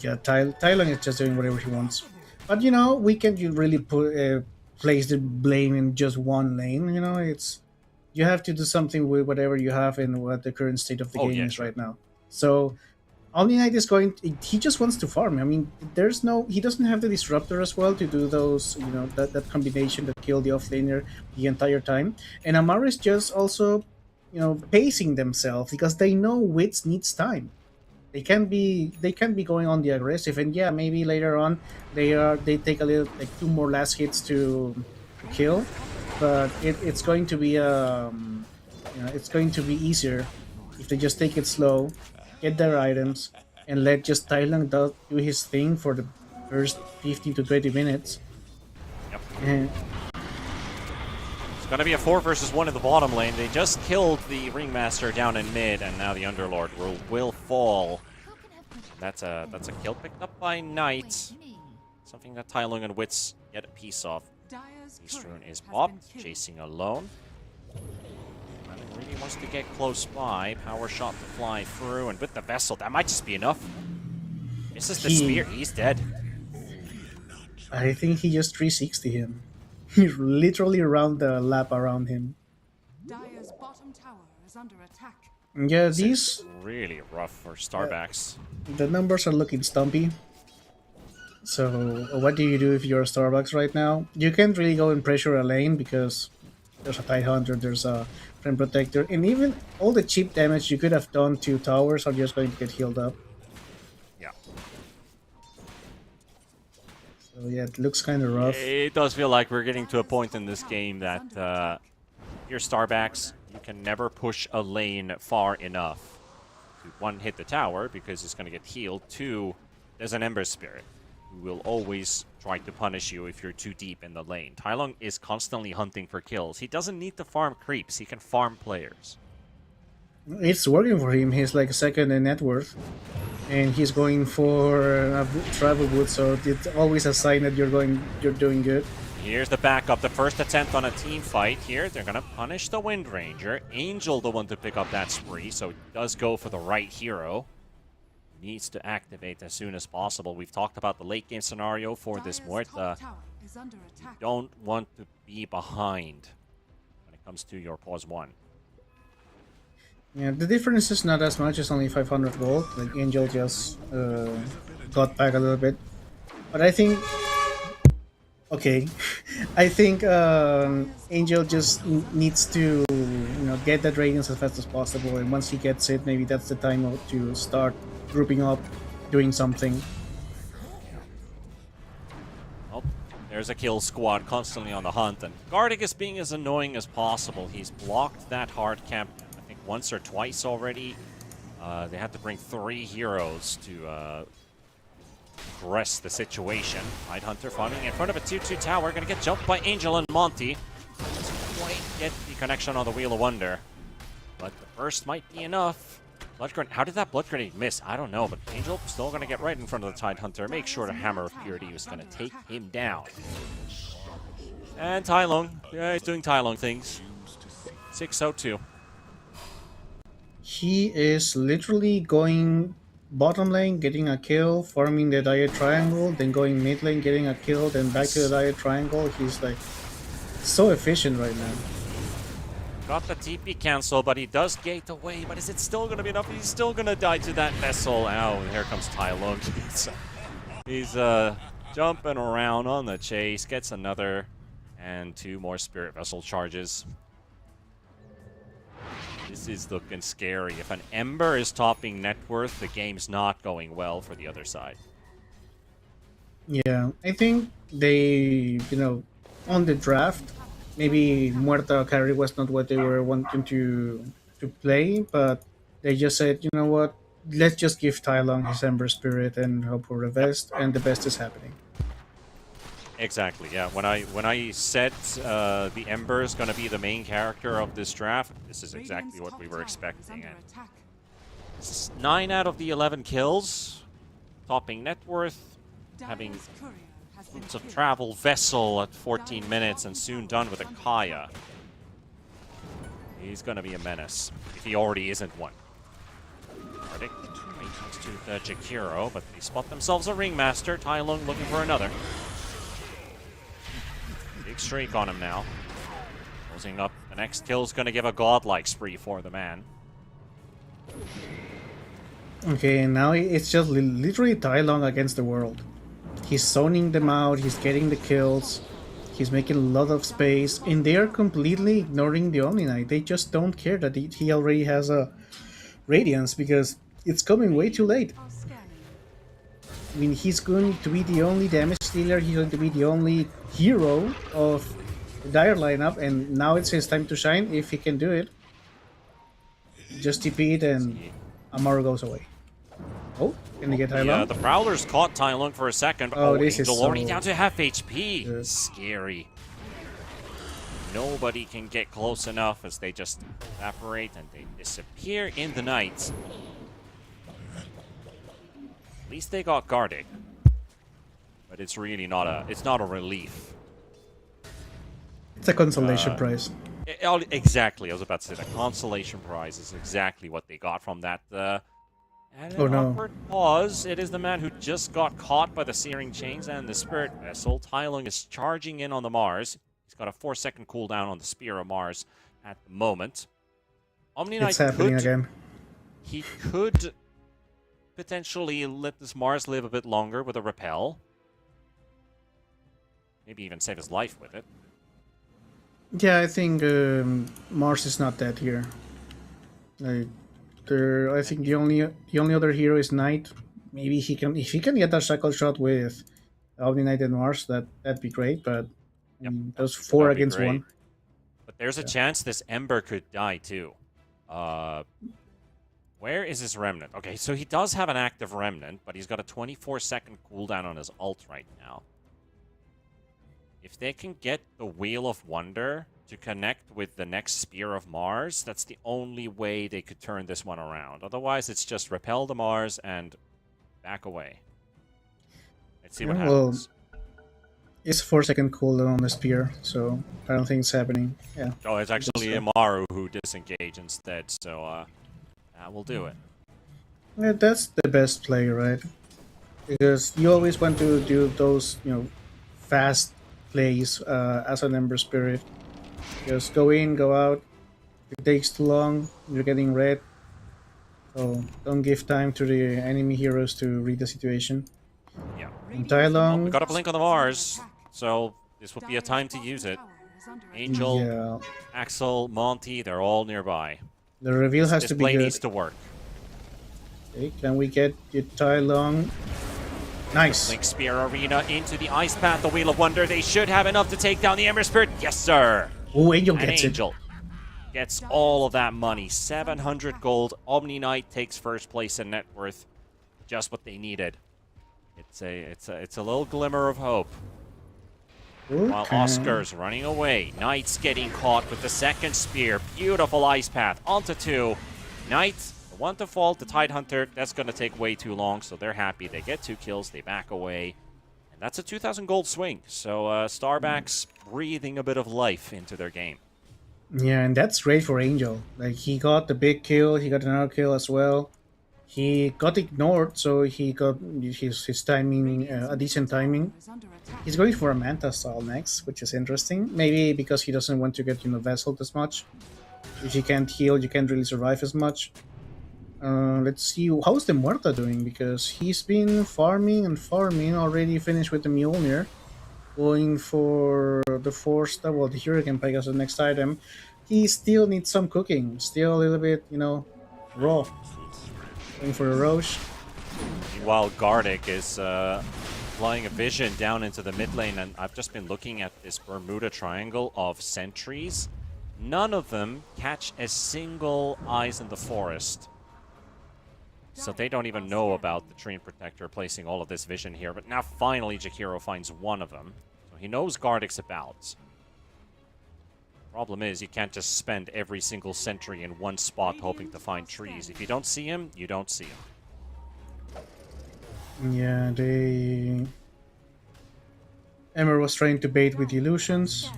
Yeah, Tylon is just doing whatever he wants. But you know, we can't really place the blame in just one lane. You know, it's you have to do something with whatever you have and what the current state of the game Yeah, is sure. right now. So Omni Knight is going. He just wants to farm. I mean, there's no. He doesn't have the disruptor as well to do those. You know, that combination that kill the offlaner the entire time. And Amaru is just also, you know, pacing themselves because they know Wits needs time. They can be going on the aggressive, and yeah, maybe later on they take a little like 2 more last hits to kill, but it's going to be it's going to be easier if they just take it slow, get their items, and let just Thailand do his thing for the first 15 to 20 minutes. Yep. And It's gonna be a 4 versus 1 in the bottom lane. They just killed the Ringmaster down in mid, and now the Underlord will fall. That's a kill picked up by Knight. Something that Tai Lung and Wits get a piece of. Dire's Eastrun courier is has up, been killed. chasing alone. And really wants to get close by. Power shot to fly through, and with the vessel, that might just be enough. This is the spear. He's dead. I think he just 360 him. He literally round the lap around him. Dire's bottom tower is under attack. Yeah, This these is really rough for Starbacks. the numbers are looking stumpy. So what do you do if you're Starbucks right now? You can't really go and pressure a lane because there's a Tide Hunter, there's a Friend Protector, and even all the cheap damage you could have done to towers are just going to get healed up. Yeah. So yeah, it looks kind of rough. It does feel like we're getting to a point in this game that your Starbacks, you can never push a lane far enough to 1, hit the tower because it's going to get healed. 2, there's an Ember Spirit who will always try to punish you if you're too deep in the lane. Tai Lung is constantly hunting for kills. He doesn't need to farm creeps. He can farm players. It's working for him. He's like second in net worth, and he's going for a travel wood. So it's always a sign that you're doing good. Here's the backup. The first attempt on a team fight here. They're going to punish the Wind Ranger. Angel the one to pick up that spree, so he does go for the right hero. Needs to activate as soon as possible. We've talked about the late game scenario for this Dire's Muerta. top tower is under attack. Don't want to be behind when it comes to your pause 1. Yeah, the difference is not as much. It's only 500 gold. Like Angel just got back a little bit, but I think okay, I think Angel just needs to get that radiance as fast as possible, and once he gets it, maybe that's the time to start grouping up, doing something. Oh, there's a kill squad constantly on the hunt, and Gardic is being as annoying as possible. He's blocked that hard camp, I think, once or twice already. They had to bring 3 heroes to address the situation. Tide Hunter farming in front of a 2-2 tower, gonna get jumped by Angel and Monty. Doesn't quite get the connection on the Wheel of Wonder, but the burst might be enough. Blood grenade. How did that blood grenade miss? I don't know, but Angel still gonna get right in front of the Tide Hunter. Make sure the Hammer of Purity was gonna take him down. And Tai Lung, yeah, he's doing Tai Lung things. 602. He is literally going bottom lane, getting a kill, farming the Dire Triangle, then going mid lane, getting a kill, then back to the Dire Triangle. He's like so efficient right now. Got the TP cancel, but he does gate away. But is it still going to be enough? He's still going to die to that vessel. Ow, and here comes Tai Lung. He's jumping around on the chase. Gets another and 2 more Spirit Vessel charges. This is looking scary. If an Ember is topping net worth, the game's not going well for the other side. Yeah, I think they, on the draft, maybe Muerta carry was not what they were wanting to play, but they just said, you know what, let's just give Tai Long his Ember Spirit and hope for the Yep. best, and the best is happening. Exactly. Yeah. When I said the Ember is going to be the main character of this draft, this is exactly what we were expecting. And 9 out of the 11 kills, topping net worth, having lots of travel vessel at 14 minutes, and soon done with a Kaya. He's going to be a menace if he already isn't one. Arctic comes to the Jakiro, but they spot themselves a Ringmaster. Tai Lung looking for another. Big streak on him now. Closing up. The next kill is going to give a godlike spree for the man. Okay, now it's just literally Tai Long against the world. He's zoning them out, he's getting the kills, he's making a lot of space, and they are completely ignoring the Omni Knight. They just don't care that he already has a Radiance because it's coming way too late. I mean, he's going to be the only damage dealer, he's going to be the only hero of the Dire lineup, and now it's his time to shine if he can do it. Just TP it and Amaru goes away. Oh, can he get Tai Long? The Prowlers caught Tai Lung for a second. Oh, this Angel is already so down to half HP. good. Scary. Nobody can get close enough as they just evaporate and they disappear in the night. At least they got guarded. But it's really not a relief. It's a consolation prize. Exactly, I was about to say the consolation prize is exactly what they got from that. And an Oh, no. awkward pause. It is the man who just got caught by the searing chains and the spirit vessel. Tai Lung is charging in on the Mars. He's got a 4-second cooldown on the Spear of Mars at the moment. Omni Knight It's happening again. He could potentially let this Mars live a bit longer with a repel. Maybe even save his life with it. Yeah, I think Mars is not dead here. I think the only other hero is Knight. Maybe if he can get that shackle shot with Omni Knight and Mars, that'd be great. But Yep, those 4 that'd be against great. 1. But there's a chance this Ember could die too. Where is his Remnant? Okay, so he does have an active Remnant, but he's got a 24-second cooldown on his ult right now. If they can get the Wheel of Wonder to connect with the next Spear of Mars, that's the only way they could turn this one around. Otherwise, it's just repel the Mars and back away. Let's see what happens. It's a 4-second cooldown on the spear, so I don't think it's happening. Yeah. Oh, it's actually Amaru who disengaged instead, so that will do it. Yeah, that's the best play, right? Because you always want to do those, fast plays as an Ember Spirit. Just go in, go out. If it takes too long, you're getting red. So don't give time to the enemy heroes to read the situation. Yeah. And Tai Long, We got a blink on the Mars, so this would be a time to use it. Angel, yeah, Axel, Monty, they're all nearby. the reveal has This to be play good. needs to work. Okay, can we get Tai Long? Nice. Link Spear Arena into the Ice Path, the Wheel of Wonder. They should have enough to take down the Ember Spirit. Yes, sir. Oh, Angel And gets Angel gets all of that money. 700 gold. Omni Knight takes first place in net worth. Just what they needed. It's a little glimmer of hope. it. While Okay. Oscar's running away. Knight's getting caught with the second spear. Beautiful ice path. Onto 2. Knight, the one to fall, the Tidehunter. That's going to take way too long, so they're happy. They get 2 kills. They back away. And that's a 2,000 gold swing. So Starback's breathing a bit of life into their game. Yeah, and that's great for Angel. Like, he got the big kill, he got another kill as well. He got ignored, so he got his timing, a decent timing. He's going for a Manta style next, which is interesting. Maybe because he doesn't want to get, vesseled as much. If you can't heal, you can't really survive as much. Let's see, how's the Muerta doing? Because he's been farming and farming, already finished with the Mjolnir. Going for the the Hurricane Pike as the next item. He still needs some cooking. Still a little bit, raw. Going for a Roche. Meanwhile, Gardic is applying a vision down into the mid lane, and I've just been looking at this Bermuda triangle of sentries. None of them catch a single eyes in the forest. So they don't even know about the Treant Protector placing all of this vision here. But now finally Jakiro finds one of them. So he knows Gardeck's about. Problem is, you can't just spend every single sentry in one spot hoping to find trees. If you don't see him, you don't see him. Yeah, they... Emmer was trying to bait with illusions.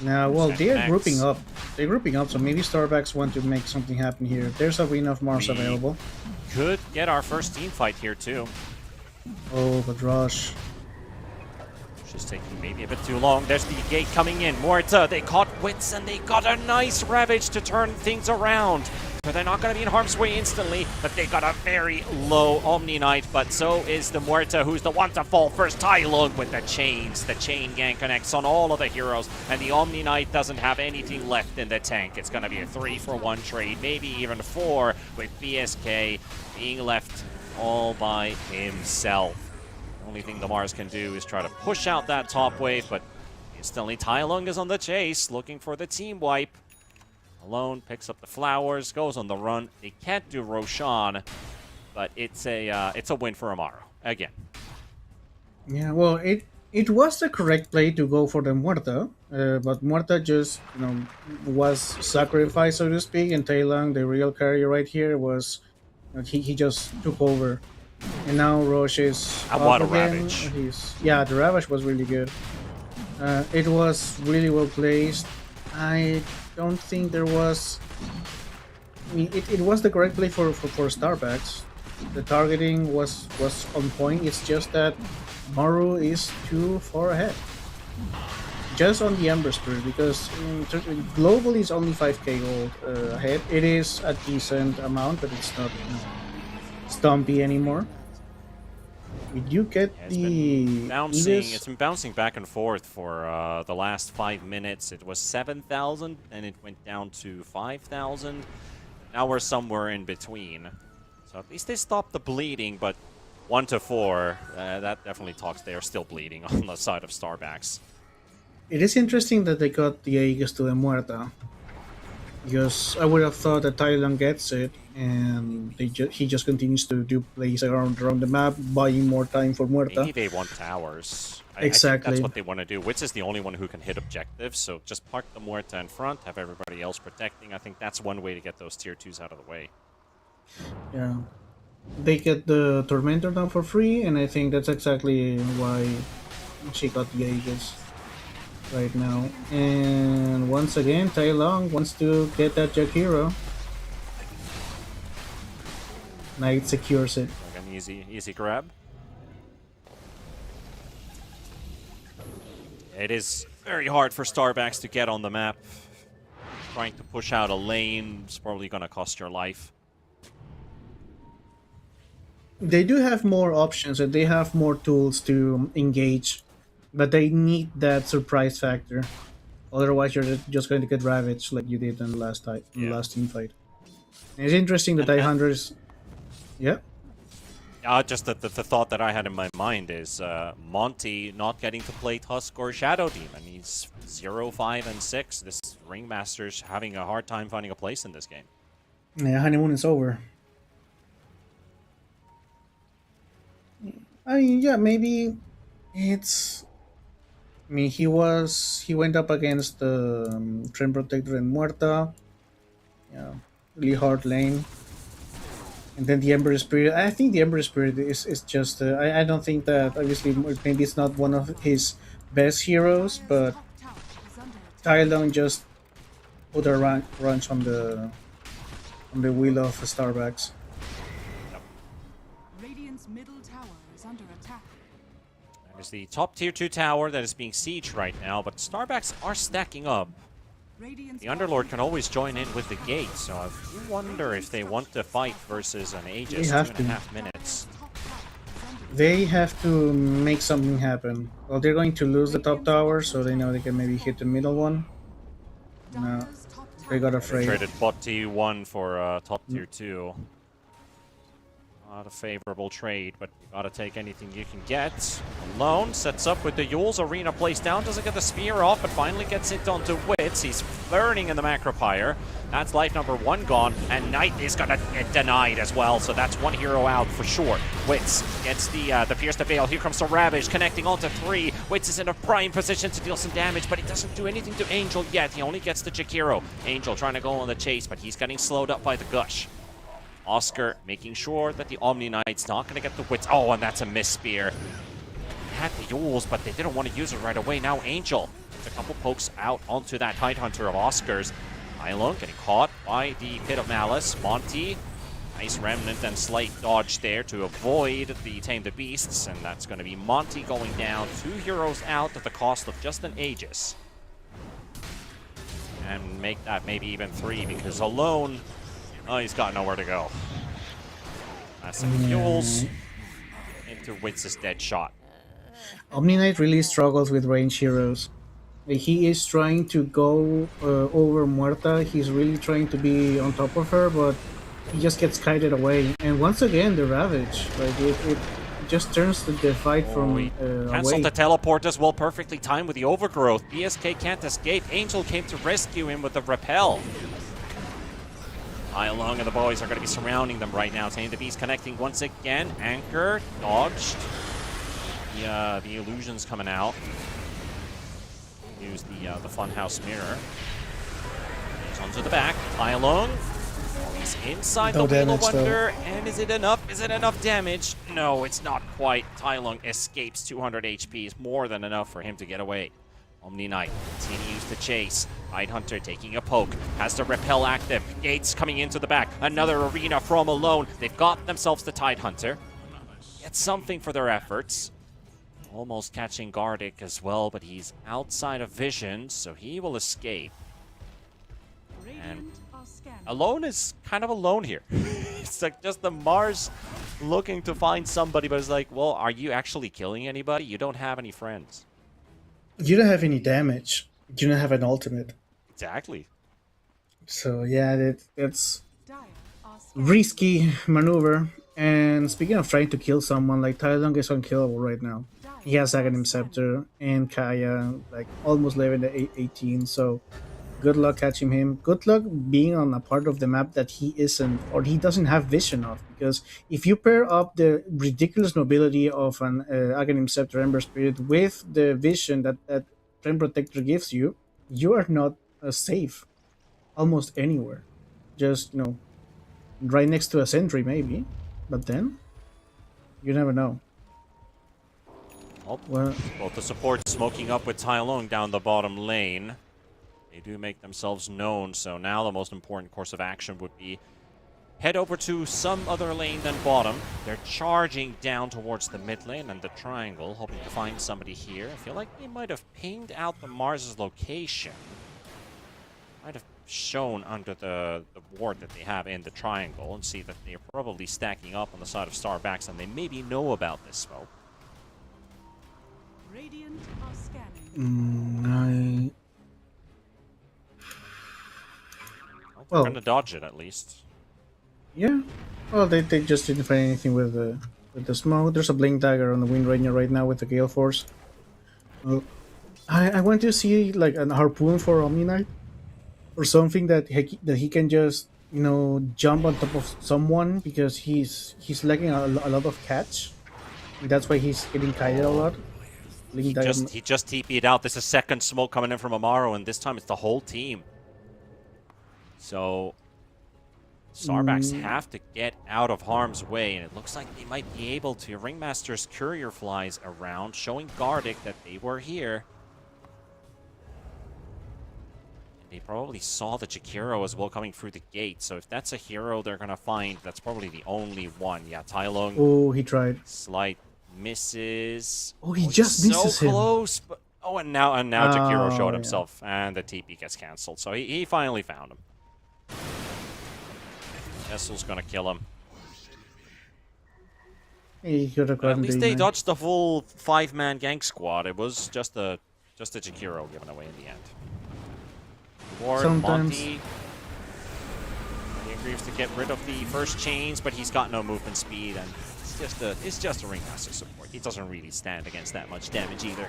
Now, well, they're grouping up. They're grouping up, so maybe Starbacks want to make something happen here. There's a Ring of Mars available. Could get our first team fight here, too. Oh, but Rush. Just taking maybe a bit too long. There's the gate coming in. Morta, they caught Wits, and they got a nice Ravage to turn things around. So they're not going to be in harm's way instantly, but they got a very low Omni Knight, but so is the Muerta, who's the one to fall first. Tai Lung with the chains. The chain gang connects on all of the heroes, and the Omni Knight doesn't have anything left in the tank. It's going to be a 3-for-1 trade, maybe even 4, with BSK being left all by himself. The only thing the Mars can do is try to push out that top wave, but instantly Tai Lung is on the chase, looking for the team wipe. Alone picks up the flowers, goes on the run. They can't do Roshan, but it's a win for Amaru again. Yeah, well, it was the correct play to go for the Muerta, but Muerta just was sacrificed, so to speak, and Tai Lung, the real carrier right here, was he just took over, and now Roche is And up what a again. Ravage! Yeah, the Ravage was really good. It was really well placed. I don't think there was... I mean, it was the correct play for Starbacks. The targeting was on point. It's just that Maru is too far ahead. Just on the Ember Spirit, because globally it's only 5k gold ahead. It is a decent amount, but it's not stumpy anymore. Did you get the bouncing? Aegis? It's been bouncing back and forth for the last 5 minutes. It was 7,000, and it went down to 5,000. Now we're somewhere in between. So at least they stopped the bleeding, but 1 to 4, that definitely talks they are still bleeding on the side of Starbacks. It is interesting that they got the Aegis to the Muerta, because I would have thought that Tai Lung gets it, and he just continues to do plays around the map, buying more time for Muerta. Maybe they want towers. I think Exactly. that's what they want to do. Wits is the only one who can hit objectives, so just park the Muerta in front, have everybody else protecting. I think that's one way to get those tier 2s out of the way. Yeah, they get the Tormentor now for free, and I think that's exactly why she got the Aegis right now. And once again, Tai Lung wants to get that Jakiro. Knight secures it. Like an easy grab. It is very hard for Starbacks to get on the map. Trying to push out a lane is probably going to cost your life. They do have more options and they have more tools to engage, but they need that surprise factor. Otherwise, you're just going to get ravaged like you did in the last team fight. And it's interesting that I100's... Yeah? Just the thought that I had in my mind is Monty not getting to play Tusk or Shadow Demon. He's 0, 5, and 6. This Ringmaster's having a hard time finding a place in this game. Yeah, honeymoon is over. I mean, yeah, maybe it's... I mean, he went up against the Treant Protector and Muerta. Yeah, really hard lane. And then the Ember Spirit. I think the Ember Spirit is just... I don't think that, obviously, maybe it's not one of his best heroes, but Tai Lung just put a wrench on the wheel of Starbacks. Radiant's middle tower is under attack. There's the top tier 2 tower that is being sieged right now, but Starbacks are stacking up. Radiant's The Underlord can always join in with the gate, so I do wonder if they want to fight versus an Aegis, They have 2.5 minutes. They have to make something happen. Well, they're going to lose the top tower, so they know they can maybe hit the middle one. No, they got They afraid. traded bot T1 for top tier 2. Not a favorable trade, but you gotta take anything you can get. Alone sets up with the Yule's Arena placed down, doesn't get the spear off, but finally gets it onto Wits. He's burning in the Macropyre. That's life number 1 gone, and Knight is gonna get denied as well, so that's 1 hero out for sure. Wits gets the Pierce to Veil. Here comes the Ravage, connecting onto 3. Wits is in a prime position to deal some damage, but he doesn't do anything to Angel yet. He only gets the Jakiro. Angel trying to go on the chase, but he's getting slowed up by the Gush. Oscar making sure that the Omni Knight's not going to get the Wits. Oh, and that's a miss spear. They had the Yules, but they didn't want to use it right away. Now Angel gets a couple pokes out onto that Tidehunter of Oscar's. Mylon getting caught by the Pit of Malice. Monty, nice remnant and slight dodge there to avoid the Tame the Beasts. And that's going to be Monty going down. 2 heroes out at the cost of just an Aegis. And make that maybe even 3, because alone... Oh, he's got nowhere to go. Massive fuels into Wits' dead shot. Omni Knight really struggles with range heroes. He is trying to go over Muerta. He's really trying to be on top of her, but he just gets kited away. And once again, the Ravage. Like it just turns the fight from Cancelled away. the teleport as well, perfectly timed with the overgrowth. BSK can't escape. Angel came to rescue him with the repel. Long and the boys are going to be surrounding them right now. Tame the Beast connecting once again. Anchor dodged. The illusion's coming out. Use the Funhouse Mirror. He's onto the back. Long. He's inside No the Wheel of damage, though. Wonder. And is it enough? Is it enough damage? No, it's not quite. Long escapes 200 HP. Is more than enough for him to get away. Omni Knight continues to chase. Tidehunter taking a poke. Has the repel active. Gates coming into the back. Another arena from Alone. They've got themselves the Tidehunter. Get something for their efforts. Almost catching Gardic as well, but he's outside of vision, so he will escape. And Alone is kind of alone here. It's like just the Mars looking to find somebody, but it's like, well, are you actually killing anybody? You don't have any friends. You don't have any damage. You don't have an ultimate. Exactly. So yeah, it's risky maneuver. And speaking of trying to kill someone, like Tylong is unkillable right now. He has Aghanim Scepter and Kaya, like almost level 18. So good luck catching him. Good luck being on a part of the map that he isn't, or he doesn't have vision of. Because if you pair up the ridiculous mobility of an Aghanim Scepter Ember Spirit with the vision that Flame Protector gives you, you are not safe almost anywhere. Just, right next to a sentry maybe. But then, you never know. Oh, Well, both the supports smoking up with Tylong down the bottom lane. They do make themselves known, so now the most important course of action would be head over to some other lane than bottom. They're charging down towards the mid lane and the triangle, hoping to find somebody here. I feel like they might have pinged out the Mars's location. Might have shown under the ward that they have in the triangle, and see that they're probably stacking up on the side of Starbacks, and they maybe know about this smoke. Radiant are scanning. They're gonna dodge it at least. Yeah. Well, they just didn't find anything with the smoke. There's a Blink Dagger on the Wind Ranger right now with the Gale Force. Well, I want to see like an harpoon for Omni Knight, or something that he can just jump on top of someone, because he's lacking a lot of catch. That's why he's getting kited a lot. He just TP'd out. This is second smoke coming in from Amaru, and this time it's the whole team. So Starbacks have to get out of harm's way, and it looks like they might be able to. Ringmaster's Courier flies around, showing Gardic that they were here. And they probably saw the Jakiro as well coming through the gate, so if that's a hero they're going to find, that's probably the only one. Yeah, Tylong. Oh, he tried. Slight misses. Oh, he just misses so him. close, but and now Jakiro showed yeah. himself, and the TP gets cancelled. So he finally found him. Kessel's gonna kill him. He could have But at gotten least the they knight. dodged the full 5-man gank squad. It was just a Jakiro given away in the end. Ward, Sometimes- Monty. He agrees to get rid of the first chains, but he's got no movement speed, and it's just a ringmaster support. He doesn't really stand against that much damage either.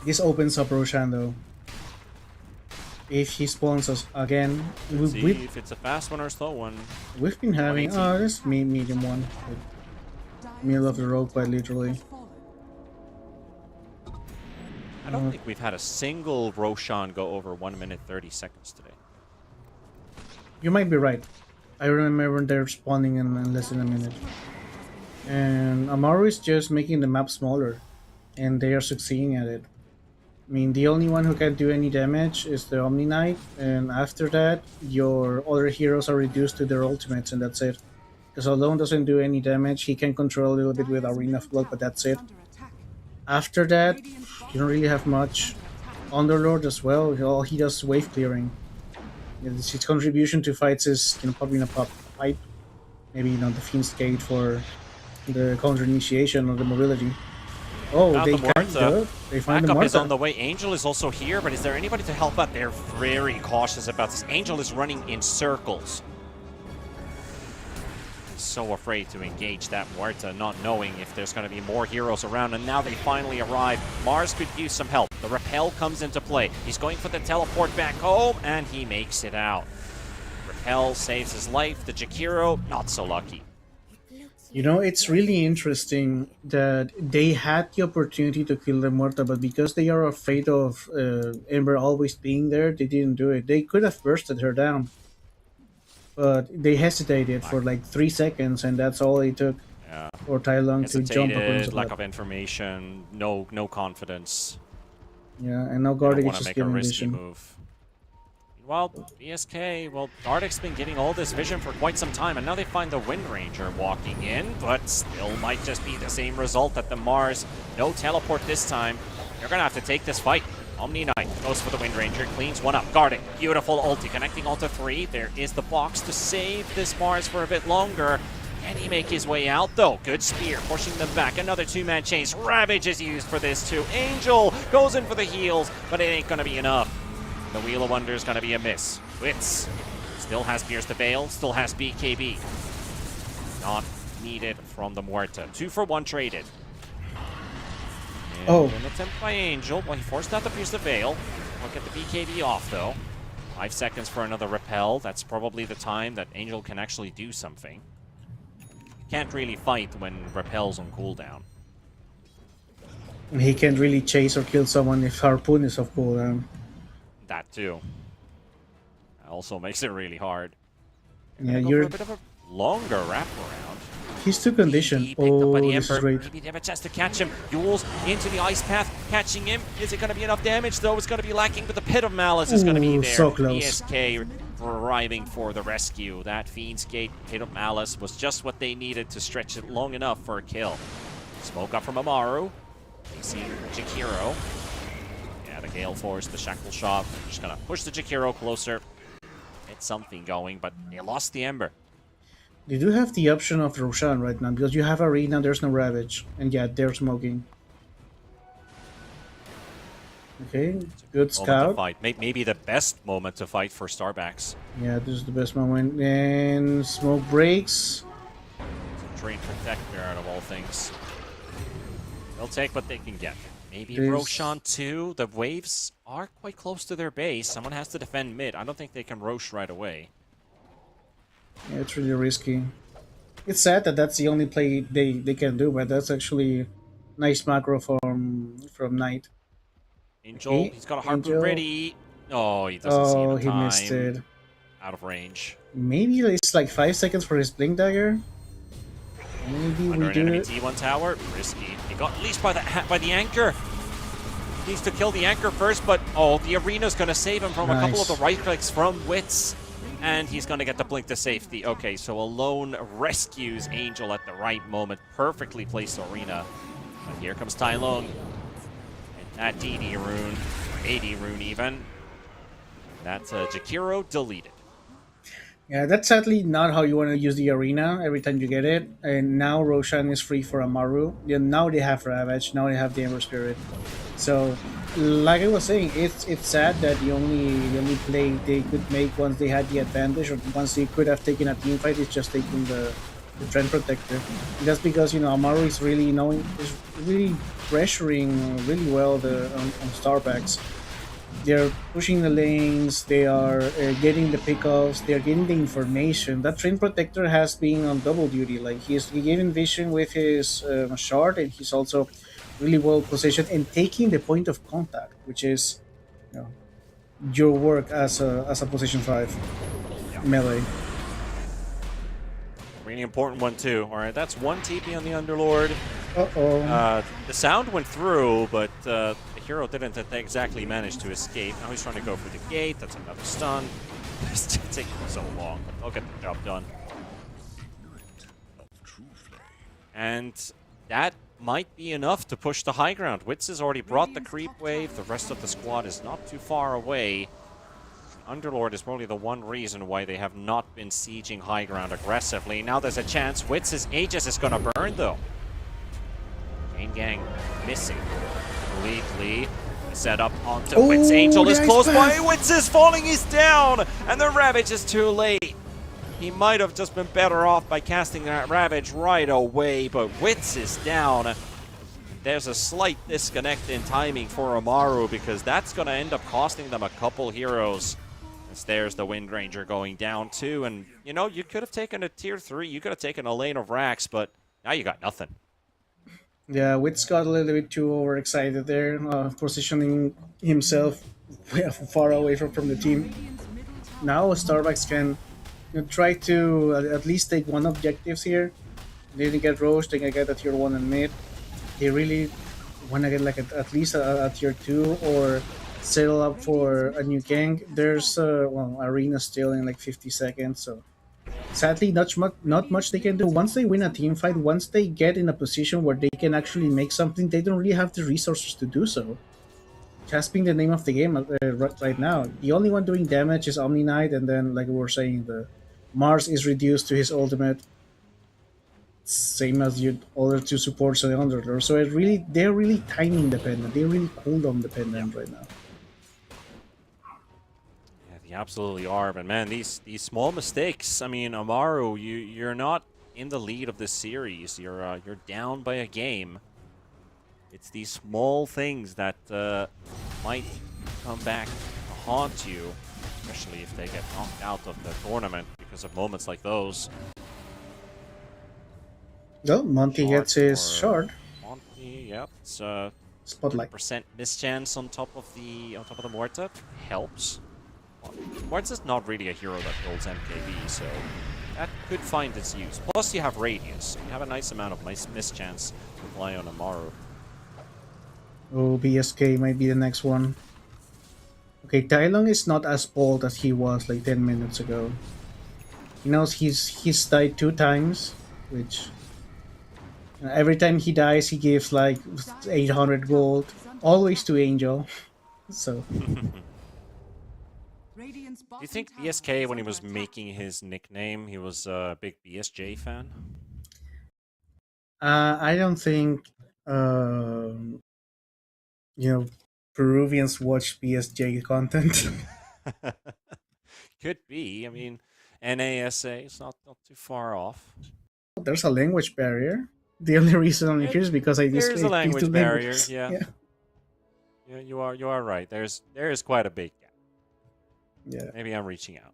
This opens up Roshan though. If he spawns us again, See if it's a fast one or a slow one. we've been having 180. this medium one, middle of the road quite literally. I don't think we've had a single Roshan go over 1 minute 30 seconds today. You might be right. I remember they're spawning in less than a minute. And Amaru is just making the map smaller, and they are succeeding at it. I mean, the only one who can do any damage is the Omni Knight, and after that, your other heroes are reduced to their ultimates, and that's it. Because Alone doesn't do any damage, he can control a little bit with Arena of Blood, but that's it. After that, you don't really have much. Underlord as well, all he does is wave clearing. His contribution to fights is, popping a pop pipe. Maybe, the Fiend's Gate for the counter initiation or the mobility. Oh, Found they the can't Muerta. do it. They find the Backup is Muerta. on the way. Angel is also here, but is there anybody to help out? They're very cautious about this. Angel is running in circles. He's so afraid to engage that Muerta, not knowing if there's going to be more heroes around, and now they finally arrive. Mars could use some help. The Repel comes into play. He's going for the teleport back home, and he makes it out. Repel saves his life. The Jakiro, not so lucky. It's really interesting that they had the opportunity to kill the Muerta, but because they are afraid of Ember always being there, they didn't do it. They could have bursted her down, but they hesitated for like 3 seconds, and that's all it took for Tai Lung to jump up. Hesitated, lack of information, no confidence. Yeah, and now Don't Gardic want is to just make a giving risky vision. move. Well, BSK, Gardic's been getting all this vision for quite some time, and now they find the Wind Ranger walking in, but still might just be the same result at the Mars. No teleport this time. They're going to have to take this fight. Omni Knight goes for the Wind Ranger, cleans one up. Gardic, beautiful ulti, connecting all to 3. There is the box to save this Mars for a bit longer. Can he make his way out, though? Good spear, pushing them back. Another two-man chase. Ravage is used for this, too. Angel goes in for the heals, but it ain't going to be enough. The Wheel of Wonder is going to be a miss. Wits still has Pierce the Veil, still has BKB. Not needed from the Muerta. 2 for 1 traded. And an attempt by Angel. Well, he forced out the Pierce the Veil. We'll get the BKB off, though. 5 seconds for another Repel. That's probably the time that Angel can actually do something. Can't really fight when Repel's on cooldown. He can't really chase or kill someone if Harpoon is off cooldown. That too. That also makes it really hard. Yeah, Go you're. for a bit of a longer wraparound. He's too conditioned. He picked up by the This is Emperor. great. Maybe they have a chance to catch him. Yules into the ice path, catching him. Is it going to be enough damage, though? It's going to be lacking, but the Pit of Malice is going to be Ooh, there. so close. ESK arriving for the rescue. That Fiend's Gate Pit of Malice was just what they needed to stretch it long enough for a kill. Smoke up from Amaru. They see Jakiro. Yeah, the Gale Force, the Shackle Shot. Just going to push the Jakiro closer. Get something going, but they lost the Ember. They do have the option of Roshan right now, because you have Arena, there's no Ravage. And yeah, they're smoking. Okay, good Moment to scout. fight. Maybe the best moment to fight for Starbacks. Yeah, this is the best moment. And smoke breaks. Train Protect there out of all things. They'll take what they can get. Maybe There's- Roshan too. The waves are quite close to their base. Someone has to defend mid. I don't think they can Rosh right away. Yeah, it's really risky. It's sad that that's the only play they can do, but that's actually nice macro from Knight. Angel, Okay, he's got a harpoon Angel. ready. Oh, he doesn't see the he time. missed it. Out of range. Maybe it's like 5 seconds for his Blink Dagger. Maybe Under we an do enemy it. T1 tower. Risky. He got leashed by the anchor. Needs to kill the anchor first, but the arena's going to save him from a couple of the Nice. right clicks from Wits. And he's going to get the blink to safety. Okay, so Alone rescues Angel at the right moment. Perfectly placed arena. But here comes Tai Lung. And that DD rune, or AD rune even. That's Jakiro deleted. Yeah, that's sadly not how you want to use the arena every time you get it. And now Roshan is free for Amaru. Yeah, now they have Ravage. Now they have the Ember Spirit. So, like I was saying, it's sad that the only play they could make once they had the advantage or once they could have taken a team fight is just taking the Trend Protector. And that's because Amaru is really is really pressuring really well on Starbacks. They're pushing the lanes, they are getting the pickoffs, they're getting the information. That Train Protector has been on double duty. Like he giving vision with his shard, and he's also really well positioned and taking the point of contact, which is you know, your work as a position 5 melee. Really important one too. All right, that's one TP on the Underlord. Uh-oh. The sound went through, but the hero didn't exactly manage to escape. Now he's trying to go for the gate. That's another stun. It's taking so long, but they'll get the job done. And that might be enough to push the high ground. Witz has already brought the creep wave. The rest of the squad is not too far away. Underlord is probably the one reason why they have not been sieging high ground aggressively. Now there's a chance. Witz's Aegis is going to burn, though. Chain Gang missing completely. Set up onto Witz. Angel is close by. Witz is falling. He's down. And the Ravage is too late. He might have just been better off by casting that Ravage right away, but Witz is down. There's a slight disconnect in timing for Amaru because that's going to end up costing them a couple heroes. As there's the Wind Ranger going down too, and you could have taken a tier 3, you could have taken a lane of Rax, but now you got nothing. Yeah, Witz got a little bit too overexcited there, positioning himself far away from the team. Now Starbucks can try to at least take one objectives here. They didn't get Roche, they can get a tier 1 and mid. They really want to get like at least a tier 2 or settle up for a new gang. There's arena still in like 50 seconds, so sadly not much they can do. Once they win a team fight, once they get in a position where they can actually make something, they don't really have the resources to do so. Just being the name of the game right now. The only one doing damage is Omni Knight, and then like we were saying, the Mars is reduced to his ultimate, same as your other two supports on the Underlord. So they're really timing dependent. They're really cooldown dependent right now. Yeah, they absolutely are. But man, these small mistakes. I mean, Amaru, you're not in the lead of this series. You're down by a game. It's these small things that might come back to haunt you, especially if they get knocked out of the tournament because of moments like those. Well, Monty gets his shard. Monty, yep. It's Spotlight. percent mischance on top of the Muerta helps. Muerta's not really a hero that builds MKB, so that could find its use. Plus, you have Radius. You have a nice amount of mischance to rely on Amaru. Oh, BSK might be the next one. Okay, Tylon is not as bold as he was like 10 minutes ago. He knows he's died 2 times, which every time he dies he gives like 800 gold, always to Angel. So Do you think BSK, when he was making his nickname, he was a big BSJ fan? I don't think Peruvians watch BSJ content. Could be. I mean, NASA is not too far off. There's a language barrier. The only reason I'm here is because I There's a language barrier. languages. Yeah. Yeah, you are right. There is quite a big gap. Yeah. Maybe I'm reaching out.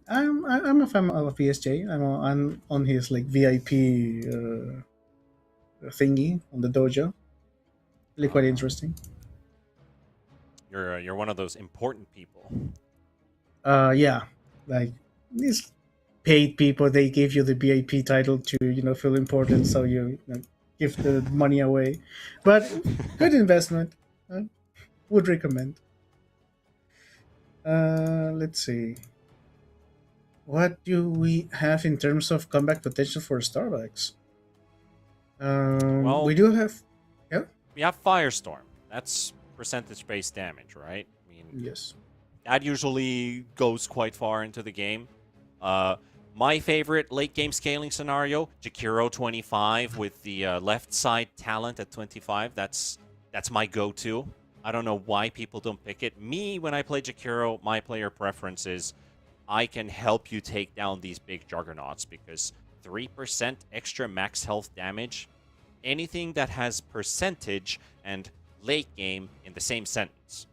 I'm a fan of BSJ. I'm on his like VIP thingy on the dojo. Really quite interesting. You're one of those important people. Yeah, like these paid people, they give you the VIP title to feel important, so you give the money away. But good investment. Would recommend. Let's see. What do we have in terms of comeback potential for Starbucks? Well, we do have. Yeah. We have Firestorm. That's percentage-based damage, right? I mean, Yes. that usually goes quite far into the game. My favorite late game scaling scenario, Jakiro 25 with the left side talent at 25. That's my go-to. I don't know why people don't pick it. Me, when I play Jakiro, my player preference is I can help you take down these big juggernauts because 3% extra max health damage, anything that has percentage and late game in the same sentence.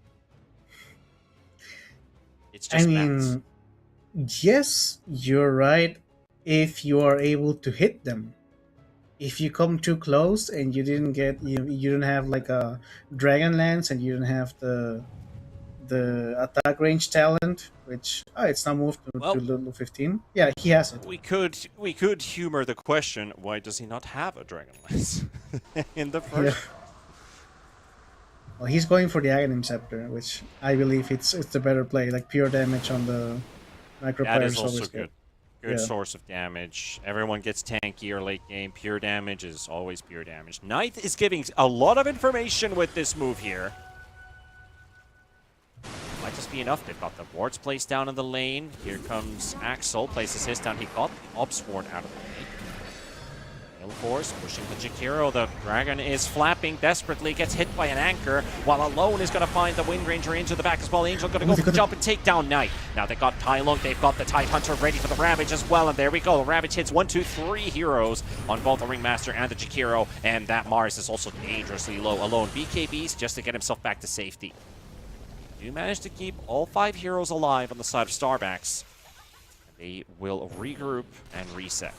It's just maths. Yes, you're right. If you are able to hit them, if you come too close and you didn't get you don't have like a dragon lance and you don't have the attack range talent, which it's now moved to level 15. Yeah, he has it. We could humor the question: why does he not have a dragon lance in the first? Yeah. Well, he's going for the Aghanim Scepter, which I believe it's the better play. Like pure damage on the macro That player is is also always good. good. Good Yeah. source of damage. Everyone gets tankier late game. Pure damage is always pure damage. Knight is giving a lot of information with this move here. Might just be enough. They've got the wards placed down in the lane. Here comes Axel, places his down. He got the Obs Ward out of the way. Gale Force pushing the Jakiro. The dragon is flapping desperately, gets hit by an anchor, while Alone is going to find the Wind Ranger into the back as well. Angel going to go for the jump and take down Knight. Now they got Tai Lung, they've got the Tide Hunter ready for the Ravage as well, and there we go. The Ravage hits 1, 2, 3 heroes on both the Ringmaster and the Jakiro, and that Mars is also dangerously low. Alone BKBs just to get himself back to safety. You managed to keep all 5 heroes alive on the side of Starbacks. They will regroup and reset.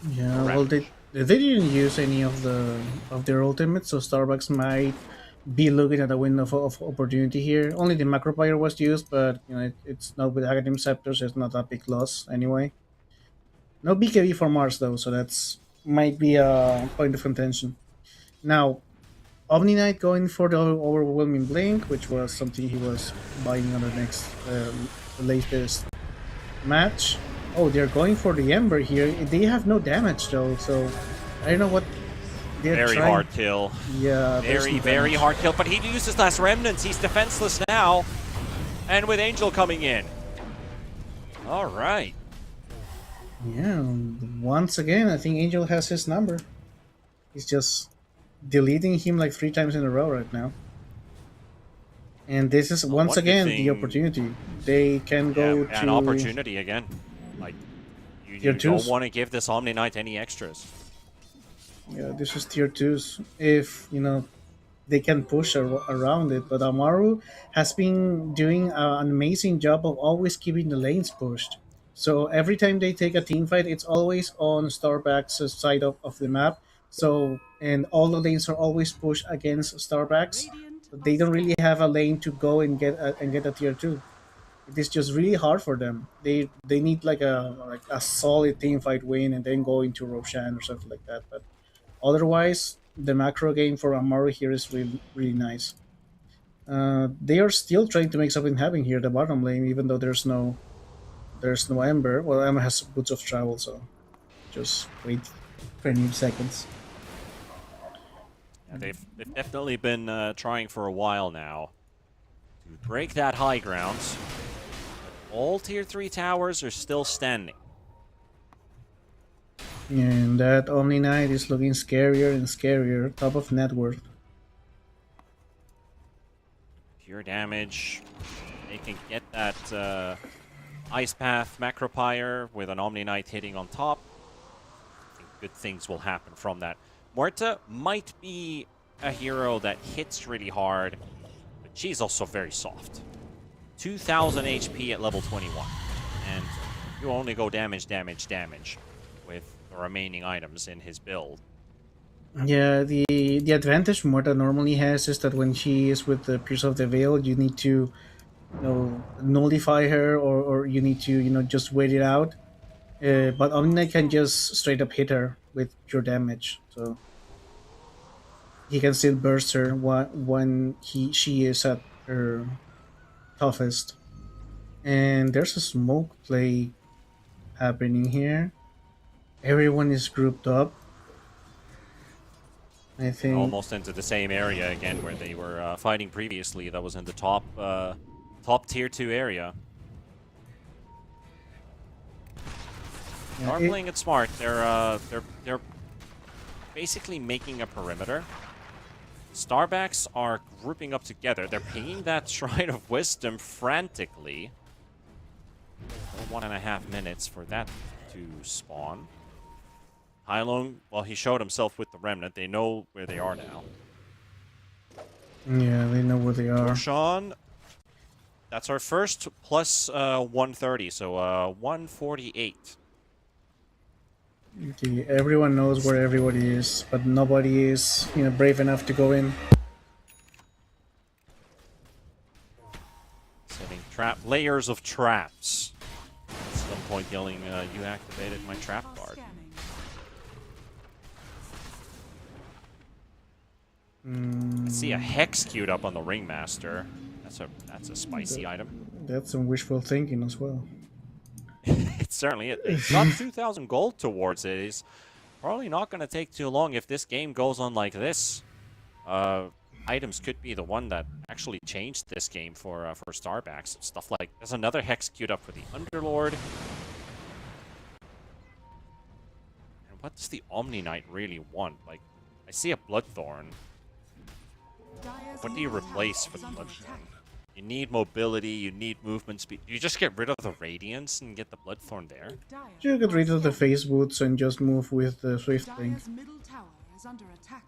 Yeah, well, they didn't use any of their ultimates, so Starbucks might be looking at a window of opportunity here. Only the macro player was used, but it's not with Aghanim Scepter, so it's not a big loss anyway. No BKB for Mars though, so that's might be a point of contention. Now, Omni Knight going for the overwhelming blink, which was something he was buying on the next latest match. Oh, they're going for the Ember here. They have no damage though, so I don't know what they're Very trying. hard kill. Yeah, Very hard kill, but he used his last remnants. He's defenseless now. And with Angel coming in. All right. Yeah, once again, I think Angel has his number. He's just deleting him like 3 times in a row right now. And this is once one good again the thing- opportunity. They can go to an opportunity again. Like, you Tier don't 2s. want to give this Omni Knight any extras. Yeah, this is tier 2s. If they can push around it, but Amaru has been doing an amazing job of always keeping the lanes pushed. So every time they take a team fight, it's always on Starback's side of the map. So and all the lanes are always pushed against Starbacks. They don't really have a lane to go and get a tier 2. It is just really hard for them. They need like a solid team fight win and then go into Roshan or something like that. But otherwise, the macro game for Amaru here is really nice. They are still trying to make something happen here, the bottom lane, even though there's no Ember. Well, Ember has Boots of Travel, so just wait 20 seconds. Yeah, they've definitely been trying for a while now to break that high ground. But all tier 3 towers are still standing. And that Omni Knight is looking scarier and scarier, top of net worth. Pure damage. They can get that Ice Path Macropyre with an Omni Knight hitting on top. I think good things will happen from that. Morta might be a hero that hits really hard, but she's also very soft. 2,000 HP at level 21. And you only go damage with the remaining items in his build. Yeah, the advantage Morta normally has is that when she is with the Pierce of the Veil, you need to nullify her or you need to just wait it out. But Omni Knight can just straight up hit her with pure damage, so he can still burst her when she is at her toughest. And there's a smoke play happening here. Everyone is grouped up. I think Almost into the same area again where they were fighting previously. That was in the top tier 2 area. Are it- playing it smart. They're basically making a perimeter. Starbacks are grouping up together. They're pinging that Shrine of Wisdom frantically. 1.5 minutes for that to spawn. Hylong, well, he showed himself with the Remnant. They know where they are now. Yeah, they know where they are. Roshan, that's our first plus 130, so 148. Okay, everyone knows where everybody is, but nobody is, brave enough to go in. Setting layers of traps. At some point yelling, you activated my trap guard. I see a Hex queued up on the Ringmaster. That's a spicy item. That's some wishful thinking as well. It's certainly it. They got 2,000 gold towards it. It's probably not going to take too long if this game goes on like this. Items could be the one that actually changed this game for Starbacks. Stuff like there's another Hex queued up for the Underlord. And what does the Omni Knight really want? Like, I see a Bloodthorn. What do you replace for the Bloodthorn? You need mobility, you need movement speed. You just get rid of the Radiance and get the Bloodthorn there. You get rid of the face boots and just move with the Swift Blink. middle tower is under attack.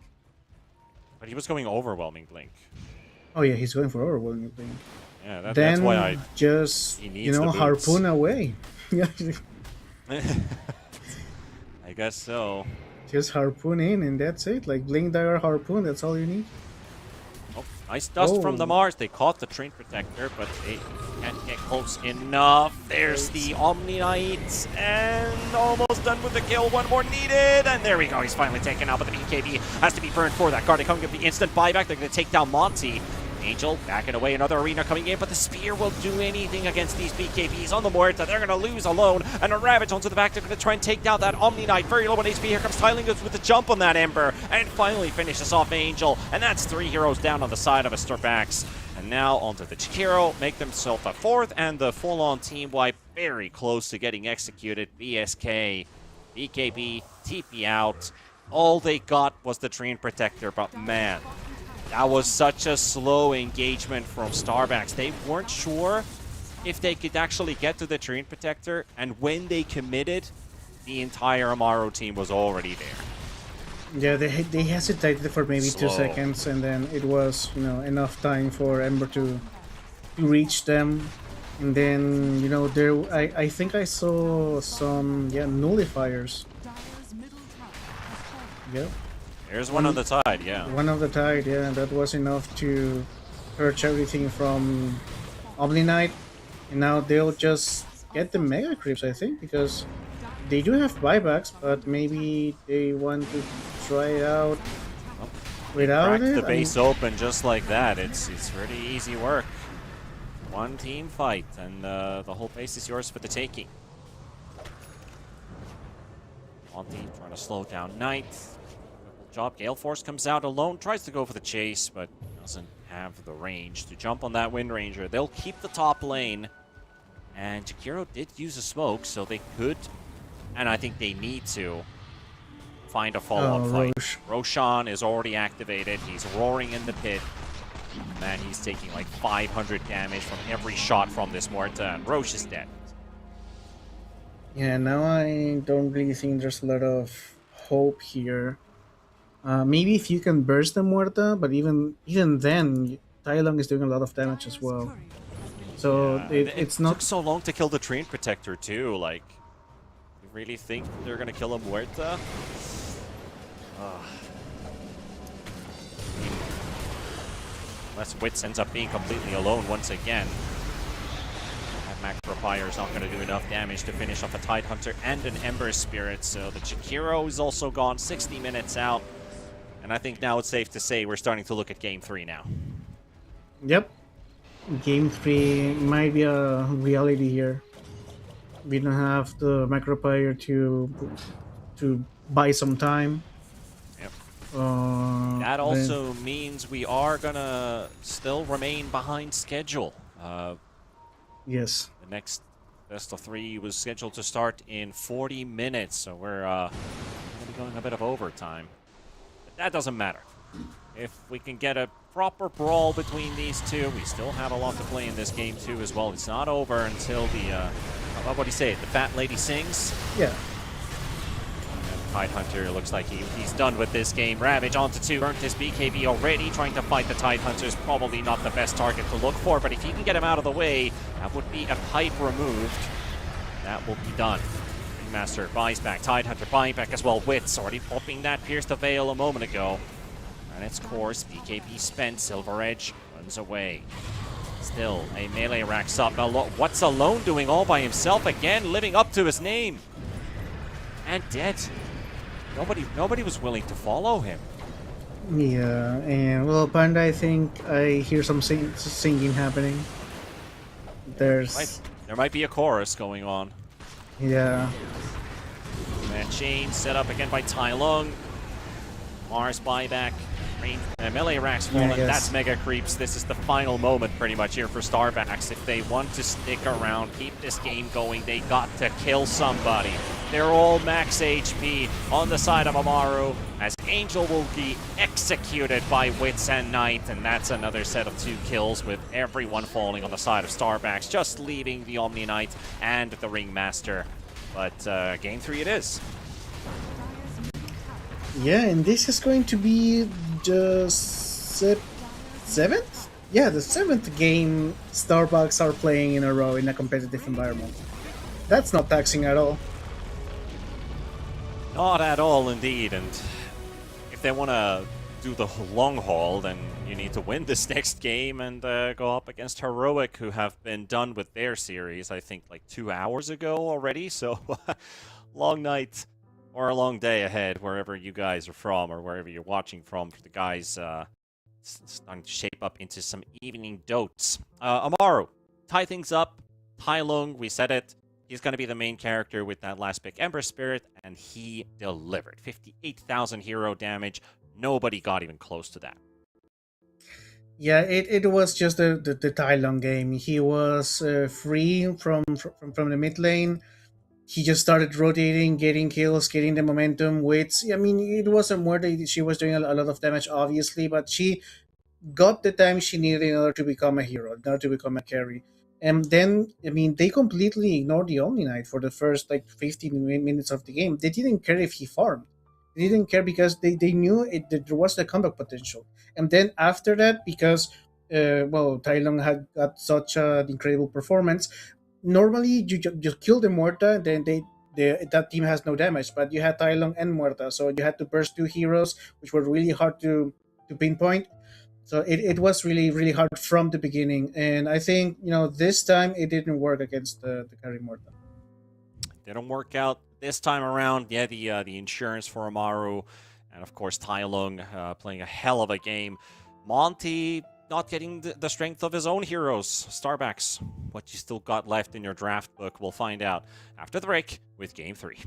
But he was going Overwhelming Blink. Oh yeah, he's going for overwhelming Blink. Yeah, Then that's why I... just, he needs the boots. harpoon away. I guess so. Just harpoon in and that's it. Like Blink Dagger Harpoon, that's all you need. Oh, nice dust from the Mars. They caught the Train Protector, but they can't get close enough. There's the Omni Knight, and almost done with the kill. One more needed, and there we go. He's finally taken out, but the BKB has to be burned for that card. They come get the instant buyback. They're going to take down Monty. Angel backing away, another arena coming in, but the spear will do anything against these BKBs on the Muerta. They're going to lose alone, and a Ravage onto the back. They're going to try and take down that Omni Knight. Very low on HP. Here comes Tylingus with the jump on that Ember, and finally finishes off Angel, and that's 3 heroes down on the side of a Starbacks. And now onto the Chikiro, make themselves a 4th, and the full-on team wipe very close to getting executed. BSK, BKB, TP out. All they got was the Train Protector, but man, that was such a slow engagement from Starbacks. They weren't sure if they could actually get to the Train Protector, and when they committed, the entire Amaru team was already there. Yeah, they hesitated for maybe Slow. 2 seconds, and then it was enough time for Ember to reach them. And then there I think I saw some nullifiers. Yep. There's one on the tide, yeah. One of the tide, yeah, that was enough to purge everything from Omni Knight, and now they'll just get the Mega Creeps, I think, because they do have buybacks, but maybe they want to try it out without Crack it. the base open just like that. It's pretty easy work. One team fight, and the whole base is yours for the taking. Monty trying to slow down Knight. Job. Gale Force comes out alone, tries to go for the chase, but doesn't have the range to jump on that Wind Ranger. They'll keep the top lane, and Chikiro did use a smoke, so they could, and I think they need to, find a follow-up fight. Roshan is already activated. He's roaring in the pit. Man, he's taking like 500 damage from every shot from this Muerta, and Roche is dead. Yeah, now I don't really think there's a lot of hope here. Maybe if you can burst the Muerta, but even then, Tai Lung is doing a lot of damage as well. So Yeah, it's it not took so long to kill the Train Protector too. Like, you really think they're gonna kill a Muerta? Unless Wits ends up being completely alone once again. That Macropire is not going to do enough damage to finish off a Tidehunter and an Ember Spirit, so the Chikiro is also gone, 60 minutes out. And I think now it's safe to say we're starting to look at Game 3 now. Yep. Game 3 might be a reality here. We don't have the Macropire to buy some time. Yep. Then- That also means we are going to still remain behind schedule. Yes. The next Best of 3 was scheduled to start in 40 minutes, so we're going to be going a bit of overtime. But that doesn't matter. If we can get a proper brawl between these two, we still have a lot to play in this game too as well. It's not over until the, what do you say, the fat lady sings? Yeah. Tidehunter looks like he's done with this game. Ravage onto 2. Burnt his BKB already, trying to fight the Tidehunter's probably not the best target to look for, but if he can get him out of the way, that would be a pipe removed. That will be done. Ringmaster buys back. Tidehunter buying back as well. Wits already popping that Pierce the Veil a moment ago. And its course, BKB spent. Silver Edge runs away. Still, a melee racks up. What's Alone doing all by himself again, living up to his name? And dead. Nobody was willing to follow him. Yeah, and well, Panda, I think I hear some singing happening. There might be a chorus going on. Yeah. And chain set up again by Tai Lung. Mars buyback. Melee racks fallen. Yeah, That's mega creeps. This is the final moment pretty much here for Starbacks. If they want to stick around, keep this game going, they got to kill somebody. They're all max HP on the side of Amaru as Angel will be executed by Wits and Knight, and that's another set of 2 kills with everyone falling on the side of Starbacks, just leaving the Omni Knight and the Ringmaster. But game 3 it is. Yeah, and this is going to be the 7th? Yeah, the 7th game Starbucks are playing in a row in a competitive environment. That's not taxing at all. Not at all, indeed. And if they want to do the long haul, then you need to win this next game and go up against Heroic, who have been done with their series, I think, like 2 hours ago already. So, long night. Or a long day ahead, wherever you guys are from, or wherever you're watching from, for the guys starting to shape up into some evening dotes. Amaru, tie things up. Tai Lung, we said it. He's going to be the main character with that last pick, Ember Spirit, and he delivered. 58,000 hero damage. Nobody got even close to that. Yeah, it was just the Tai Lung game. He was free from the mid lane. He just started rotating, getting kills, getting the momentum. Wits. I mean, it wasn't more that she was doing a lot of damage, obviously, but she got the time she needed in order to become a hero, in order to become a carry. And then, I mean, they completely ignored the Omni Knight for the first, 15 minutes of the game. They didn't care if he farmed. They didn't care because they knew that there was the comeback potential. And then after that, because, Tai Lung had got such an incredible performance, normally you just kill the Muerta, then that team has no damage. But you had Tai Lung and Muerta, so you had to burst 2 heroes, which were really hard to pinpoint. So it was really, really hard from the beginning. And I think, this time it didn't work against the carry Muerta. Didn't work out this time around. Yeah, the insurance for Amaru, and of course Tai Lung playing a hell of a game. Monty not getting the strength of his own heroes. Starbacks, what you still got left in your draft book, we'll find out after the break with Game 3.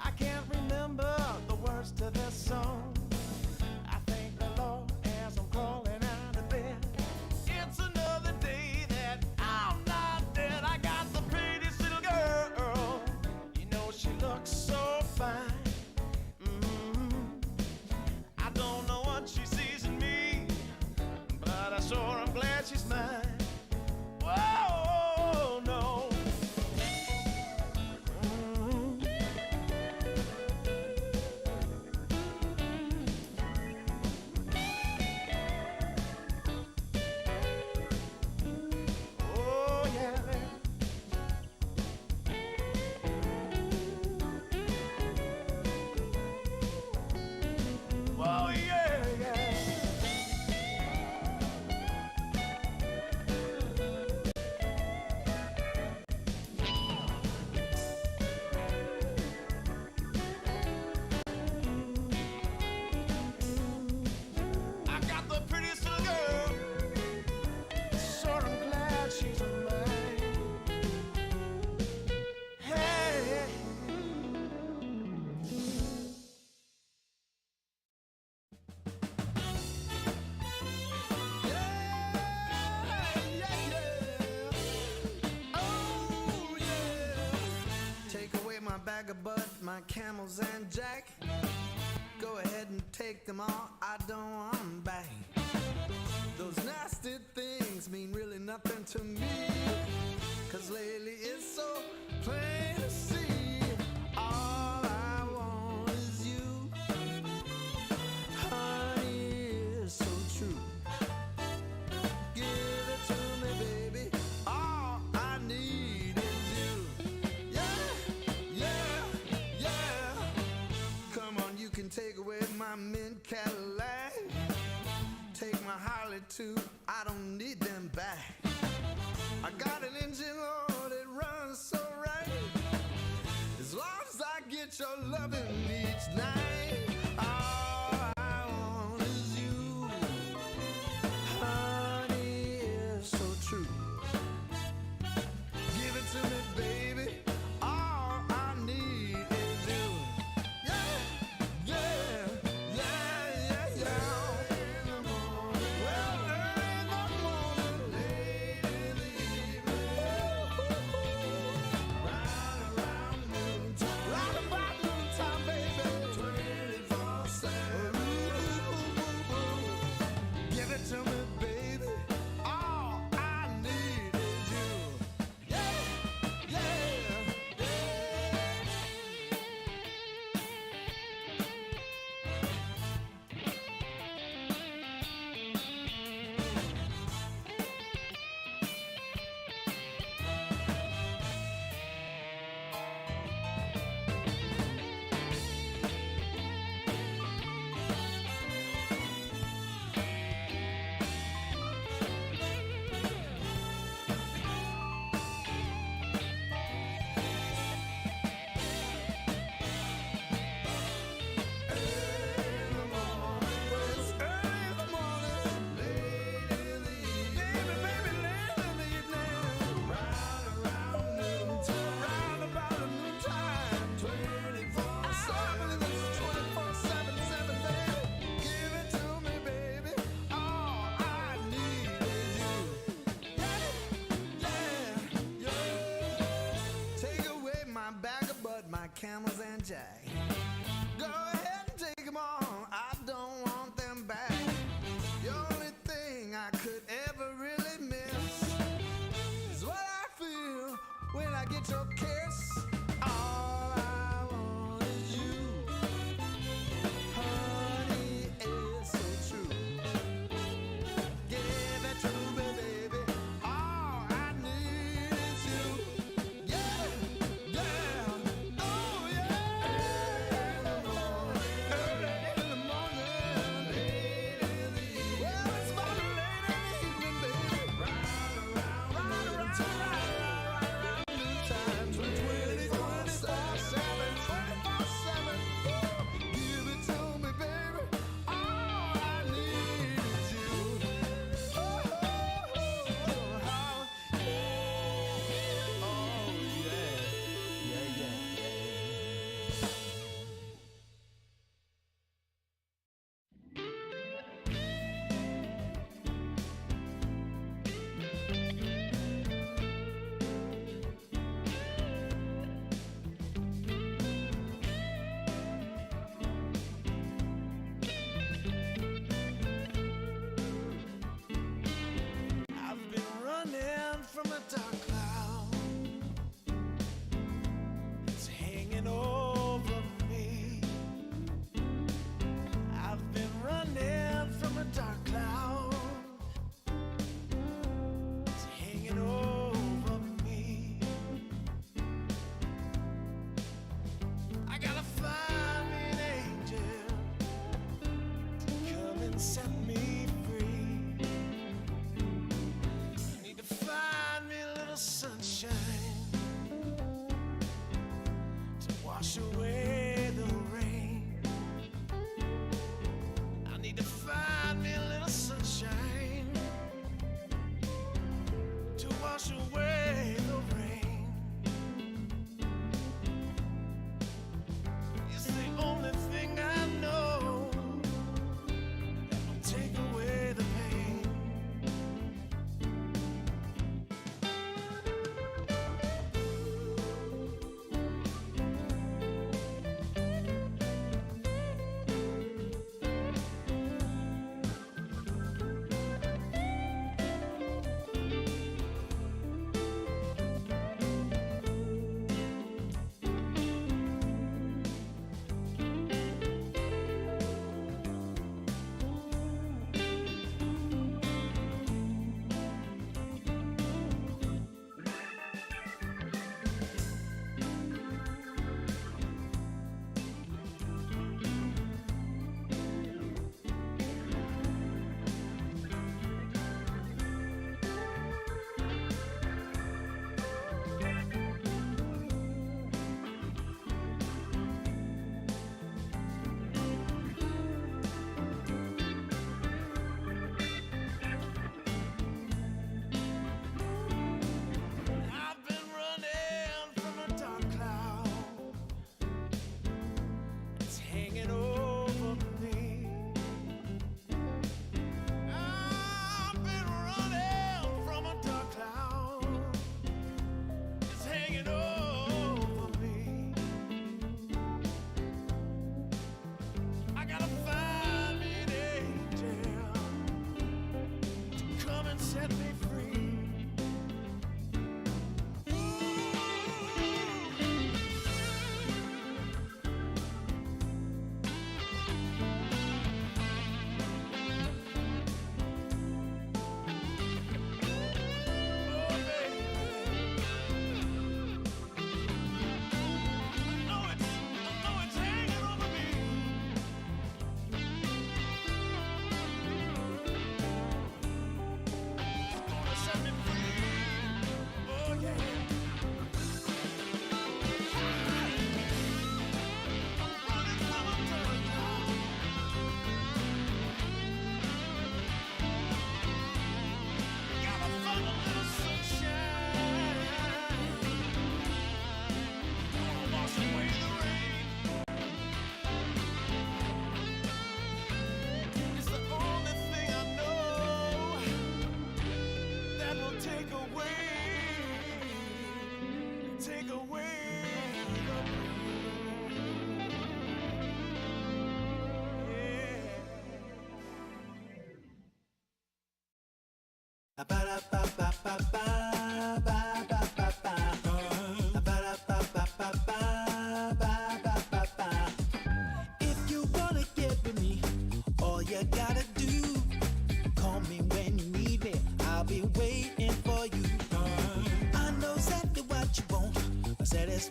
I can't remember the words to this song. I thank the Lord as I'm crawling out of bed. It's another day that I'm not dead. I got the prettiest little girl. You know she looks so fine. I don't know what she sees in me, but I sure am glad she's mine. Whoa, no. my bag of bud, my camels and jack. Go ahead and take them all, I don't want them back. Those nasty things mean really nothing to me, 'cause lately it's so plain to see. All I want is you, honey, is so true. Give it to me, baby, all I need is you. Yeah, yeah, yeah. Come on, you can take away my mint Cadillac, take my Harley too, I don't need them back. I got an engine, Lord, it runs so right, as long as I get your loving each night. All I want is you, honey, is so true. Give it to me, baby, all I need is you. Yeah, yeah, yeah, yeah, yeah. In the morning, well, early in the morning, late in the evening, right around noontime, right about noontime, baby, 24/7. Give it to me, baby, all I need is you. Yeah, yeah, yeah. Camels and jack. Go ahead and take them all, I don't want them back. The only thing I could ever really miss is what I feel when I get your kiss. All I want is you, honey, it's so true. Give it to me, baby, all I need is you. Yeah, yeah, oh yeah. Early in the morning,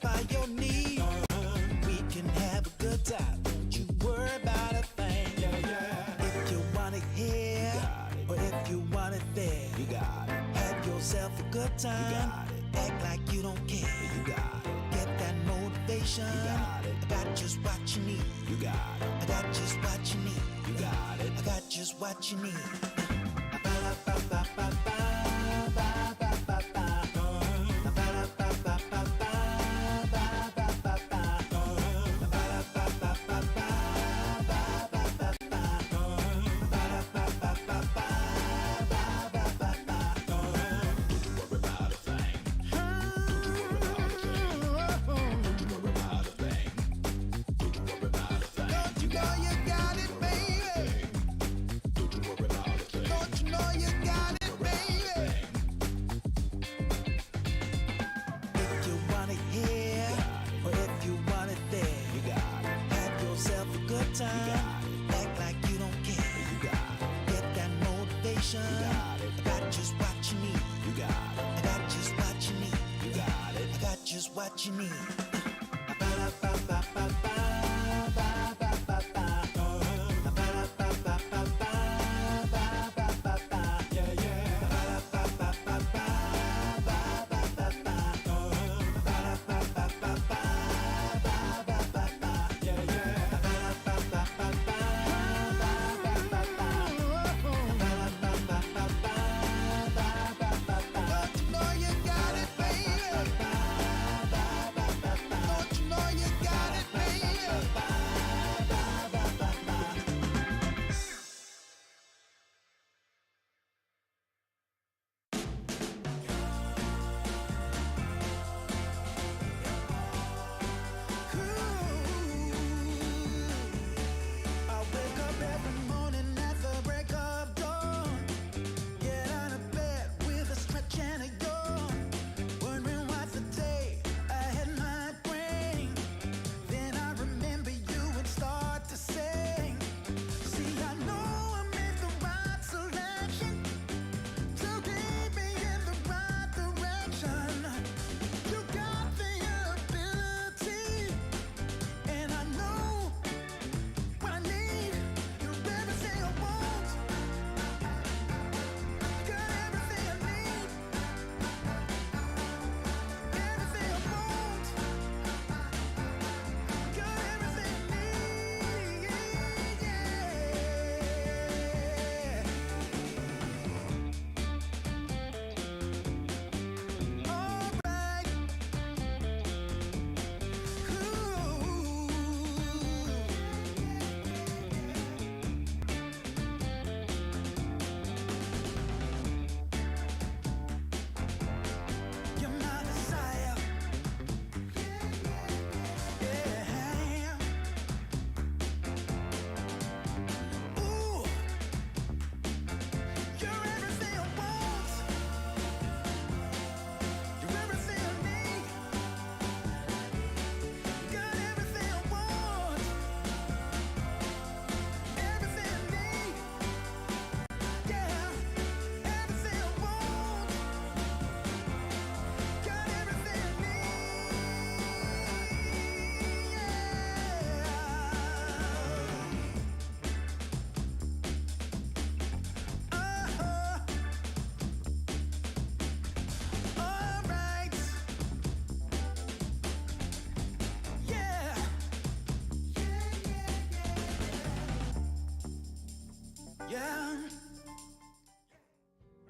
satisfy your need. We can have a good time. Don't you worry about a thing. If you want it here, or if you want it there, you got it. Have yourself a good time. You got it. Act like you don't care. You got it. Get that motivation. You got it. I got just what you need. You got it. I got just what you need. You got it. I got just what you need. Act like you don't care. You got it. Get that motivation. You got it. I got just what you need. You got it. I got just what you need. You got it. I got just what you need.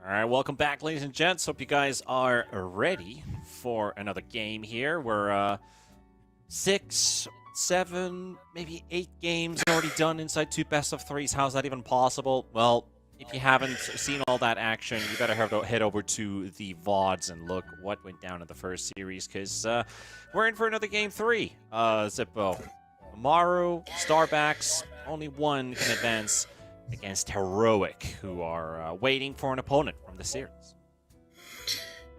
All right, welcome back, ladies and gents. Hope you guys are ready for another game here. We're 6, 7, maybe 8 games already done inside 2 best-of-3s. How's that even possible? Well, if you haven't seen all that action, you better head over to the VODs and look what went down in the first series, because we're in for another game 3. Zippo, Amaru, Starbacks, only one can advance against Heroic, who are waiting for an opponent from the series.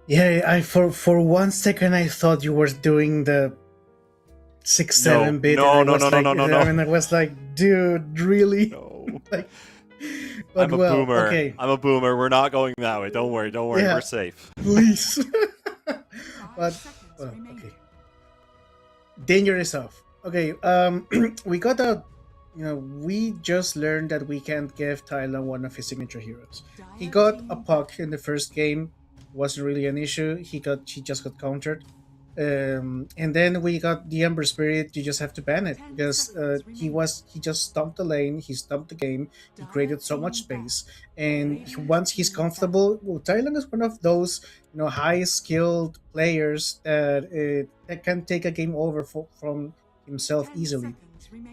Yeah, I for 1 second I thought you were doing the 6-7 bit. No. And I was like, dude, really? No. Like, I'm a boomer. Okay. I'm a boomer. We're not going that way. Don't worry. Yeah. We're safe. Please. 5 But seconds well, remaining. okay. dangerous stuff. Okay, we got a, we just learned that we can't give Tyler one of his signature heroes. He got a puck in the first game, wasn't really an issue. He just got countered, and then we got the Ember Spirit. You just have to ban it because he just stumped the lane, he stumped the game, he created so much space, and once he's comfortable, well, Thailand is one of those high skilled players that can take a game over from himself easily.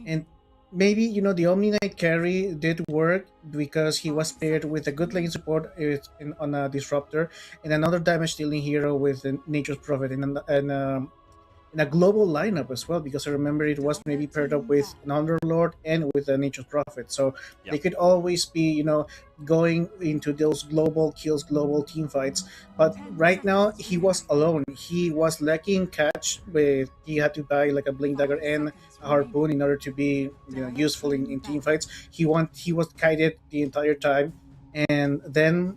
And maybe the Omni Knight carry did work because he was paired with a good lane support on a disruptor and another damage dealing hero with Nature's Prophet in a global lineup as well, because I remember it was maybe paired up with an Underlord and with a Nature's Prophet, so they could always be going into those global kills, global team fights. But right now he was alone. He was lacking catch. With he had to buy like a blink dagger and a harpoon in order to be useful in team fights. He was kited the entire time, and then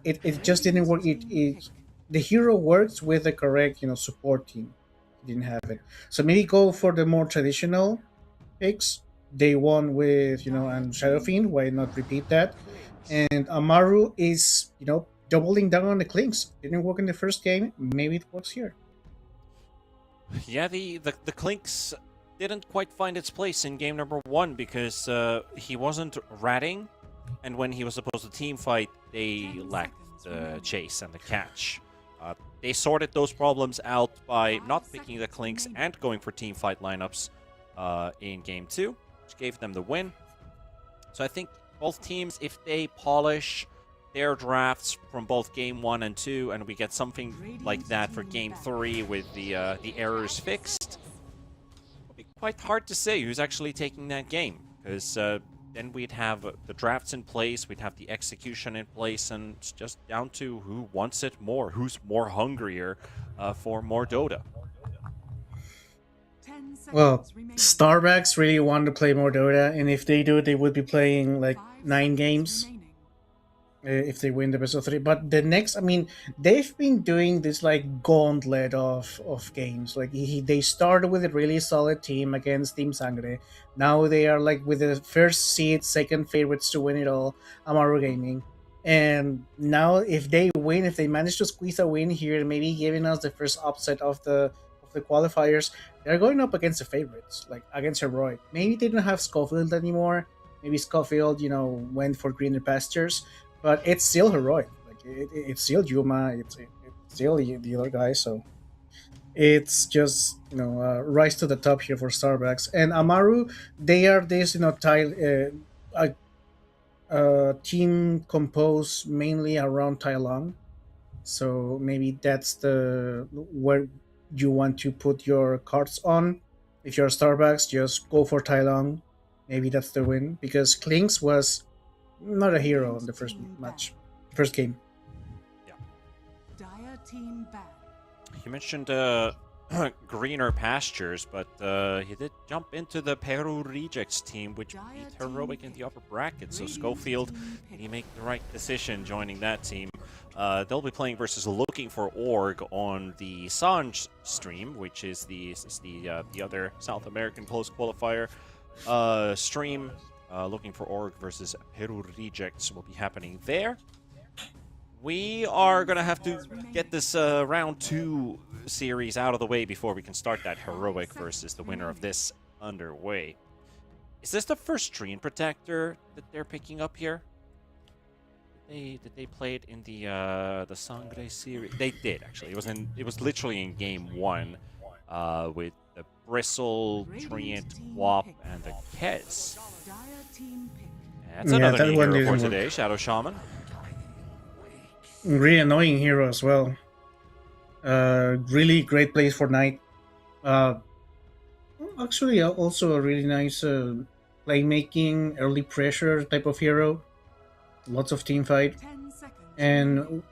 it just didn't work. The hero works with the correct support team. He didn't have it, so maybe go for the more traditional picks. They won with and Shadow Fiend. Why not repeat that? And Amaru is doubling down on the clinks. Didn't work in the first game. Maybe it works here. Yeah, the Clinks didn't quite find its place in game number 1 because he wasn't ratting, and when he was supposed to team fight, they lacked the chase and the catch. They sorted those problems out by not picking the Clinks and going for team fight lineups in game 2, which gave them the win. So I think both teams, if they polish their drafts from both game 1 and 2, and we get something like that for game 3 with the errors fixed, it'll be quite hard to say who's actually taking that game, because then we'd have the drafts in place, we'd have the execution in place, and it's just down to who wants it more, who's more hungrier for more Dota. Well, Starbucks really want to play more Dota, and if they do, they would be playing like 9 games if they win the best of 3. But the next, I mean, they've been doing this like gauntlet of games. Like they started with a really solid team against Team Sangre. Now they are like with the first seed, second favorites to win it all, Amaru Gaming. And now if they win, if they manage to squeeze a win here, maybe giving us the first upset of the qualifiers, they're going up against the favorites, like against Heroic. Maybe they don't have Schofield anymore. Maybe Schofield, went for greener pastures, but it's still Heroic. Like it's still Yuma. It's still the other guy. So it's just rise to the top here for Starbucks and Amaru. They are this team composed mainly around Tai Long. So maybe that's the where you want to put your cards on. If you're Starbucks, just go for Tai Long. Maybe that's the win, because Klinks was not a hero in the first game. Yeah. Dire team bad. You mentioned greener pastures, but he did jump into the Peru Rejects team, which beat Heroic in the upper bracket. So Schofield, did he make the right decision joining that team? They'll be playing versus Looking for Org on the Sanj stream, which is the other South American close qualifier stream. Looking for Org versus Peru Rejects will be happening there. We are going to have to get this round 2 series out of the way before we can start that Heroic versus the winner of this underway. Is this the first Stream Protector that they're picking up here? Did they play it in the Sangre series? They did, actually. It was literally in game 1 with the Bristle, Treant, Wop, and the Kez. That's another new hero for today, Shadow Shaman. Really annoying hero as well. Really great plays for Knight. Actually, also a really nice playmaking, early pressure type of hero. Lots of team fight, and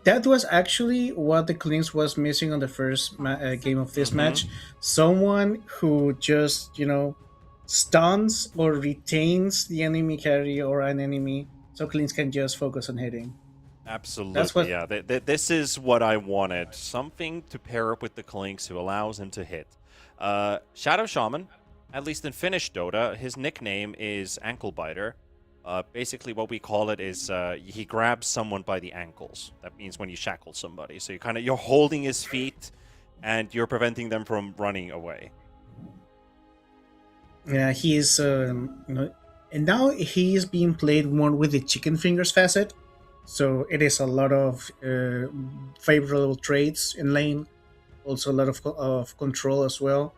that was actually what the Cleans was missing on the first game of this match. Someone who just stuns or retains the enemy carry or an enemy, so Cleans can just focus on hitting. Absolutely, yeah. This is what I wanted. Something to pair up with the Clinks who allows him to hit. Shadow Shaman, at least in Finnish Dota, his nickname is Ankle Biter. Basically, what we call it is he grabs someone by the ankles. That means when you shackle somebody. So you're holding his feet, and you're preventing them from running away. Yeah, he is, and now he is being played more with the chicken fingers facet. So it is a lot of favorable trades in lane, also a lot of control as well.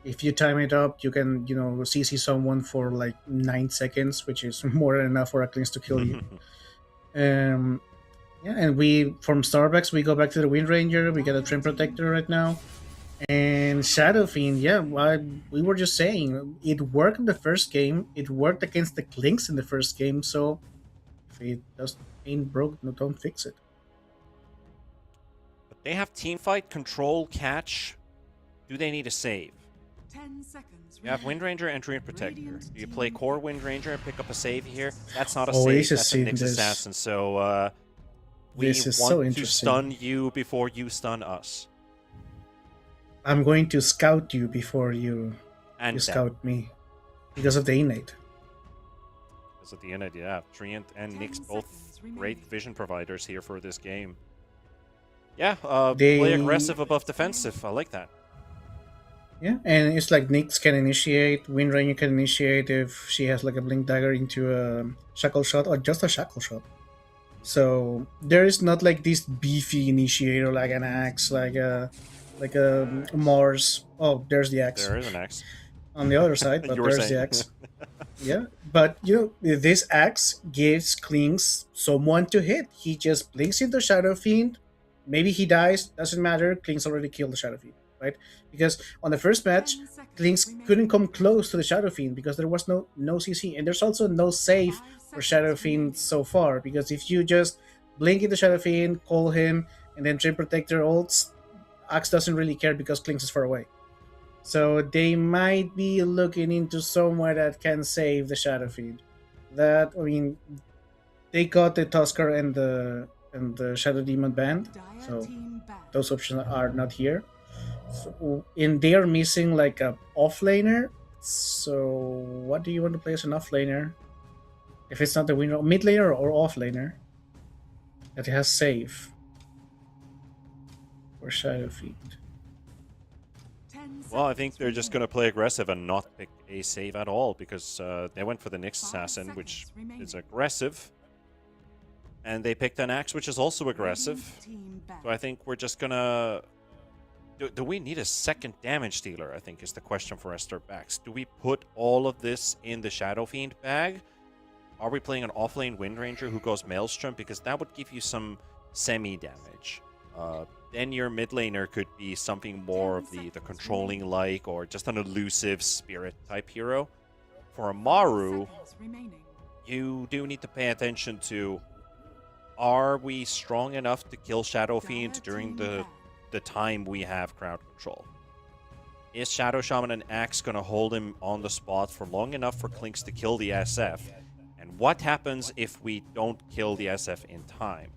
If you time it up, you can, CC someone for like 9 seconds, which is more than enough for a cleanse to kill you. Yeah, and we, from Starbucks, we go back to the Wind Ranger, we get a Trim Protector right now. And Shadow Fiend, yeah, we were just saying, it worked in the first game, it worked against the Clinks in the first game, so if it ain't broke, no, don't fix it. But they have Teamfight, Control, Catch. Do they need a save? 10 seconds. You have Wind Ranger and Dream Protector. Do you play core Wind Ranger and pick up a save here? That's not a save, that's a Nyx Assassin. So we want to stun you before you stun us. I'm going to scout you before you scout me. Because of the innate. Because of the innate, yeah. Treant and Nyx both great vision providers here for this game. Yeah, play aggressive above defensive. I like that. Yeah, and it's like Nyx can initiate, Wind Ranger can initiate if she has like a Blink Dagger into a Shackle Shot or just a Shackle Shot. So there is not like this beefy initiator like an Axe, like a Mars. Oh, there's the Axe. There is an Axe. On the other side, but there's the Axe. Yeah, but this Axe gives Klings someone to hit. He just blinks into Shadow Fiend. Maybe he dies, doesn't matter. Klings already killed the Shadow Fiend, right? Because on the first match, Klings couldn't come close to the Shadow Fiend because there was no CC, and there's also no save for Shadow Fiend so far. Because if you just blink into Shadow Fiend, call him, and then Trim Protector ults, Axe doesn't really care because Klings is far away. So they might be looking into somewhere that can save the Shadow Fiend. They got the Tusker and the Shadow Demon banned, so those options are not here. So, and they are missing like a offlaner. So what do you want to play as an offlaner? If it's not the winner, mid laner or offlaner that has save for Shadow Fiend. Well, I think they're just going to play aggressive and not pick a save at all because they went for the Nyx Assassin, which is aggressive. And they picked an Axe, which is also aggressive. So I think we're just going to... Do we need a second damage dealer, I think, is the question for Estar backs. Do we put all of this in the Shadow Fiend bag? Are we playing an offlane Wind Ranger who goes Maelstrom? Because that would give you some semi-damage. Then your mid laner could be something more of the controlling like or just an elusive spirit type hero. For Amaru, you do need to pay attention to, are we strong enough to kill Shadow Fiend during the time we have crowd control? Is Shadow Shaman and Axe going to hold him on the spot for long enough for Clinks to kill the SF? And what happens if we don't kill the SF in time?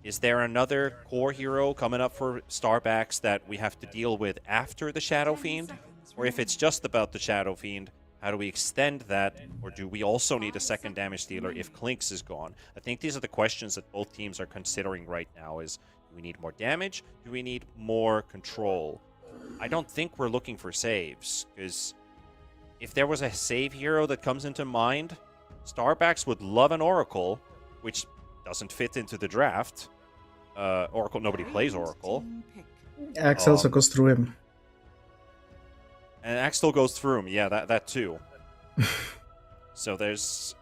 Is there another core hero coming up for Starbacks that we have to deal with after the Shadow Fiend? Or if it's just about the Shadow Fiend, how do we extend that? Or do we also need a second damage dealer if Clinks is gone? I think these are the questions that both teams are considering right now is, do we need more damage? Do we need more control? I don't think we're looking for saves, because if there was a save hero that comes into mind, Starbacks would love an Oracle, which doesn't fit into the draft. Oracle, nobody plays Oracle. Axe also goes through him. And Axe still goes through him, yeah, that too. So there's...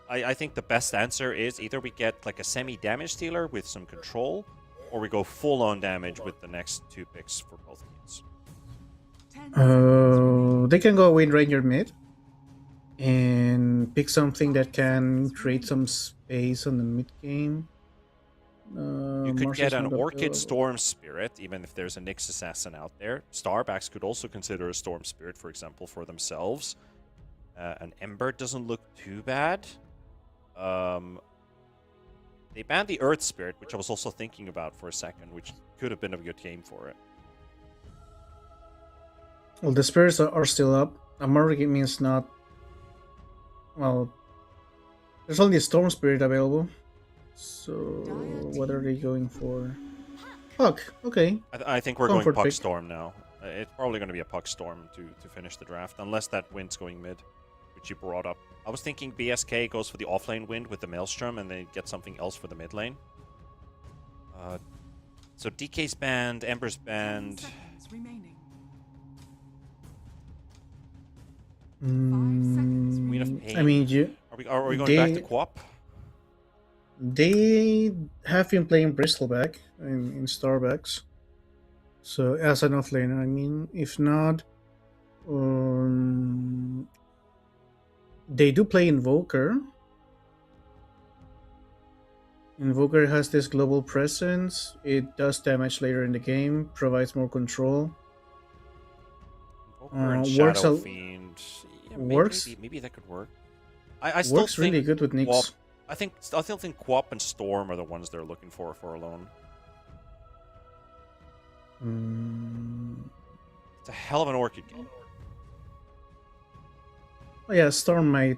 I think the best answer is either we get like a semi-damage dealer with some control, or we go full-on damage with the next two picks for both teams. They can go Wind Ranger mid and pick something that can create some space on the mid game. You could get an Orchid Storm Spirit, even if there's a Nyx Assassin out there. Starbacks could also consider a Storm Spirit, for example, for themselves. An Ember doesn't look too bad. They banned the Earth Spirit, which I was also thinking about for a second, which could have been a good game for it. Well, the spirits are still up. Amaru means not. Well, there's only a storm spirit available. So what are they going for? Puck. Okay. I think we're going Comfort Puck pick. Storm now. It's probably going to be a Puck Storm to finish the draft, unless that wind's going mid, which you brought up. I was thinking BSK goes for the offlane wind with the Maelstrom, and they get something else for the mid lane. So DK's banned, Ember's 10 banned. seconds remaining. Queen of Pain. I mean, Are we going back to they- Quap? they have been playing Bristleback in Starbacks. So as an offlaner, I mean, if not, they do play Invoker. Invoker has this global presence. It does damage later in the game, provides more control. Invoker and works Shadow a- Fiend. Yeah, works- maybe that could work. I still Works think really good with Nyx. Quap, I still think Quap and Storm are the ones they're looking for alone. It's a hell of an Orchid game. Oh yeah, Storm might.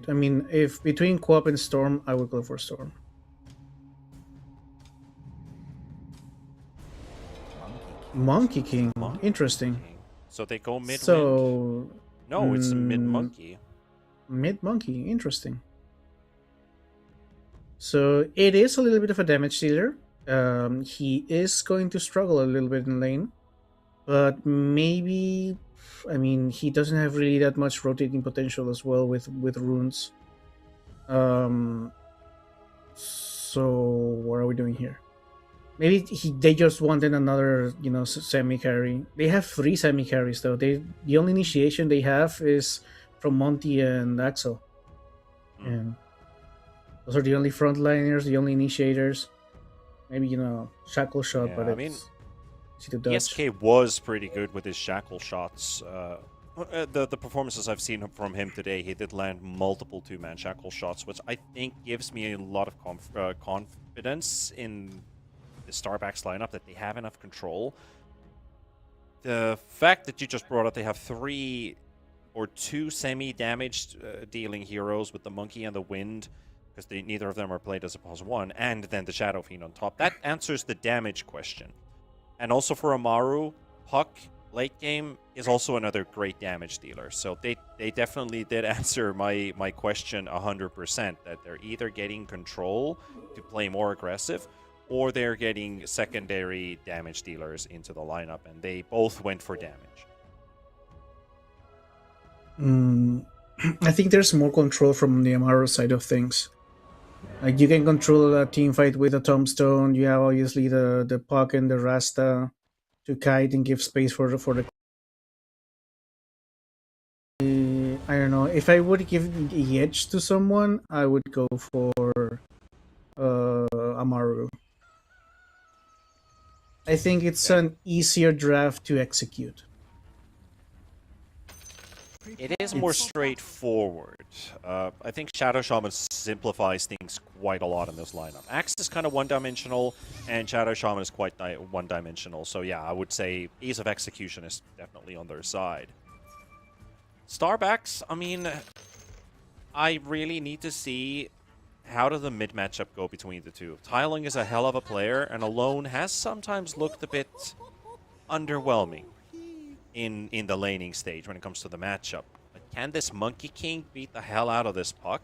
I mean, if between Quap and Storm, I would go for Storm. Monkey King. Interesting. So they go mid. So No, it's a mid monkey. mid monkey. Interesting. So it is a little bit of a damage dealer. He is going to struggle a little bit in lane, but maybe. I mean, he doesn't have really that much rotating potential as well with runes. So what are we doing here? Maybe they just wanted another, semi carry. They have 3 semi carries though. The only initiation they have is from Monty and Axel, and those are the only frontliners, the only initiators. Maybe shackle shot, Yeah, but I mean, it's easy to dodge. ESK was pretty good with his shackle shots. The performances I've seen from him today, he did land multiple 2-man shackle shots, which I think gives me a lot of confidence in the Starbacks lineup that they have enough control. The fact that you just brought up, they have 3 or 2 semi-damaged dealing heroes with the Monkey and the Wind, because neither of them are played as a +1, and then the Shadow Fiend on top. That answers the damage question. And also for Amaru, Puck late game is also another great damage dealer. So they definitely did answer my question 100%, that they're either getting control to play more aggressive, or they're getting secondary damage dealers into the lineup, and they both went for damage. I think there's more control from the Amaru side of things. Like, you can control a team fight with a tombstone. You have obviously the Puck and the Rasta to kite and give space for the. I don't know. If I would give the edge to someone, I would go for Amaru. I think it's an easier draft to execute. It is more straightforward. I think Shadow Shaman simplifies things quite a lot in this lineup. Axe is kind of one-dimensional, and Shadow Shaman is quite one-dimensional. So yeah, I would say ease of execution is definitely on their side. Starbacks, I mean, I really need to see how does the mid matchup go between the two. Tylung is a hell of a player, and alone has sometimes looked a bit underwhelming in the laning stage when it comes to the matchup. But can this Monkey King beat the hell out of this Puck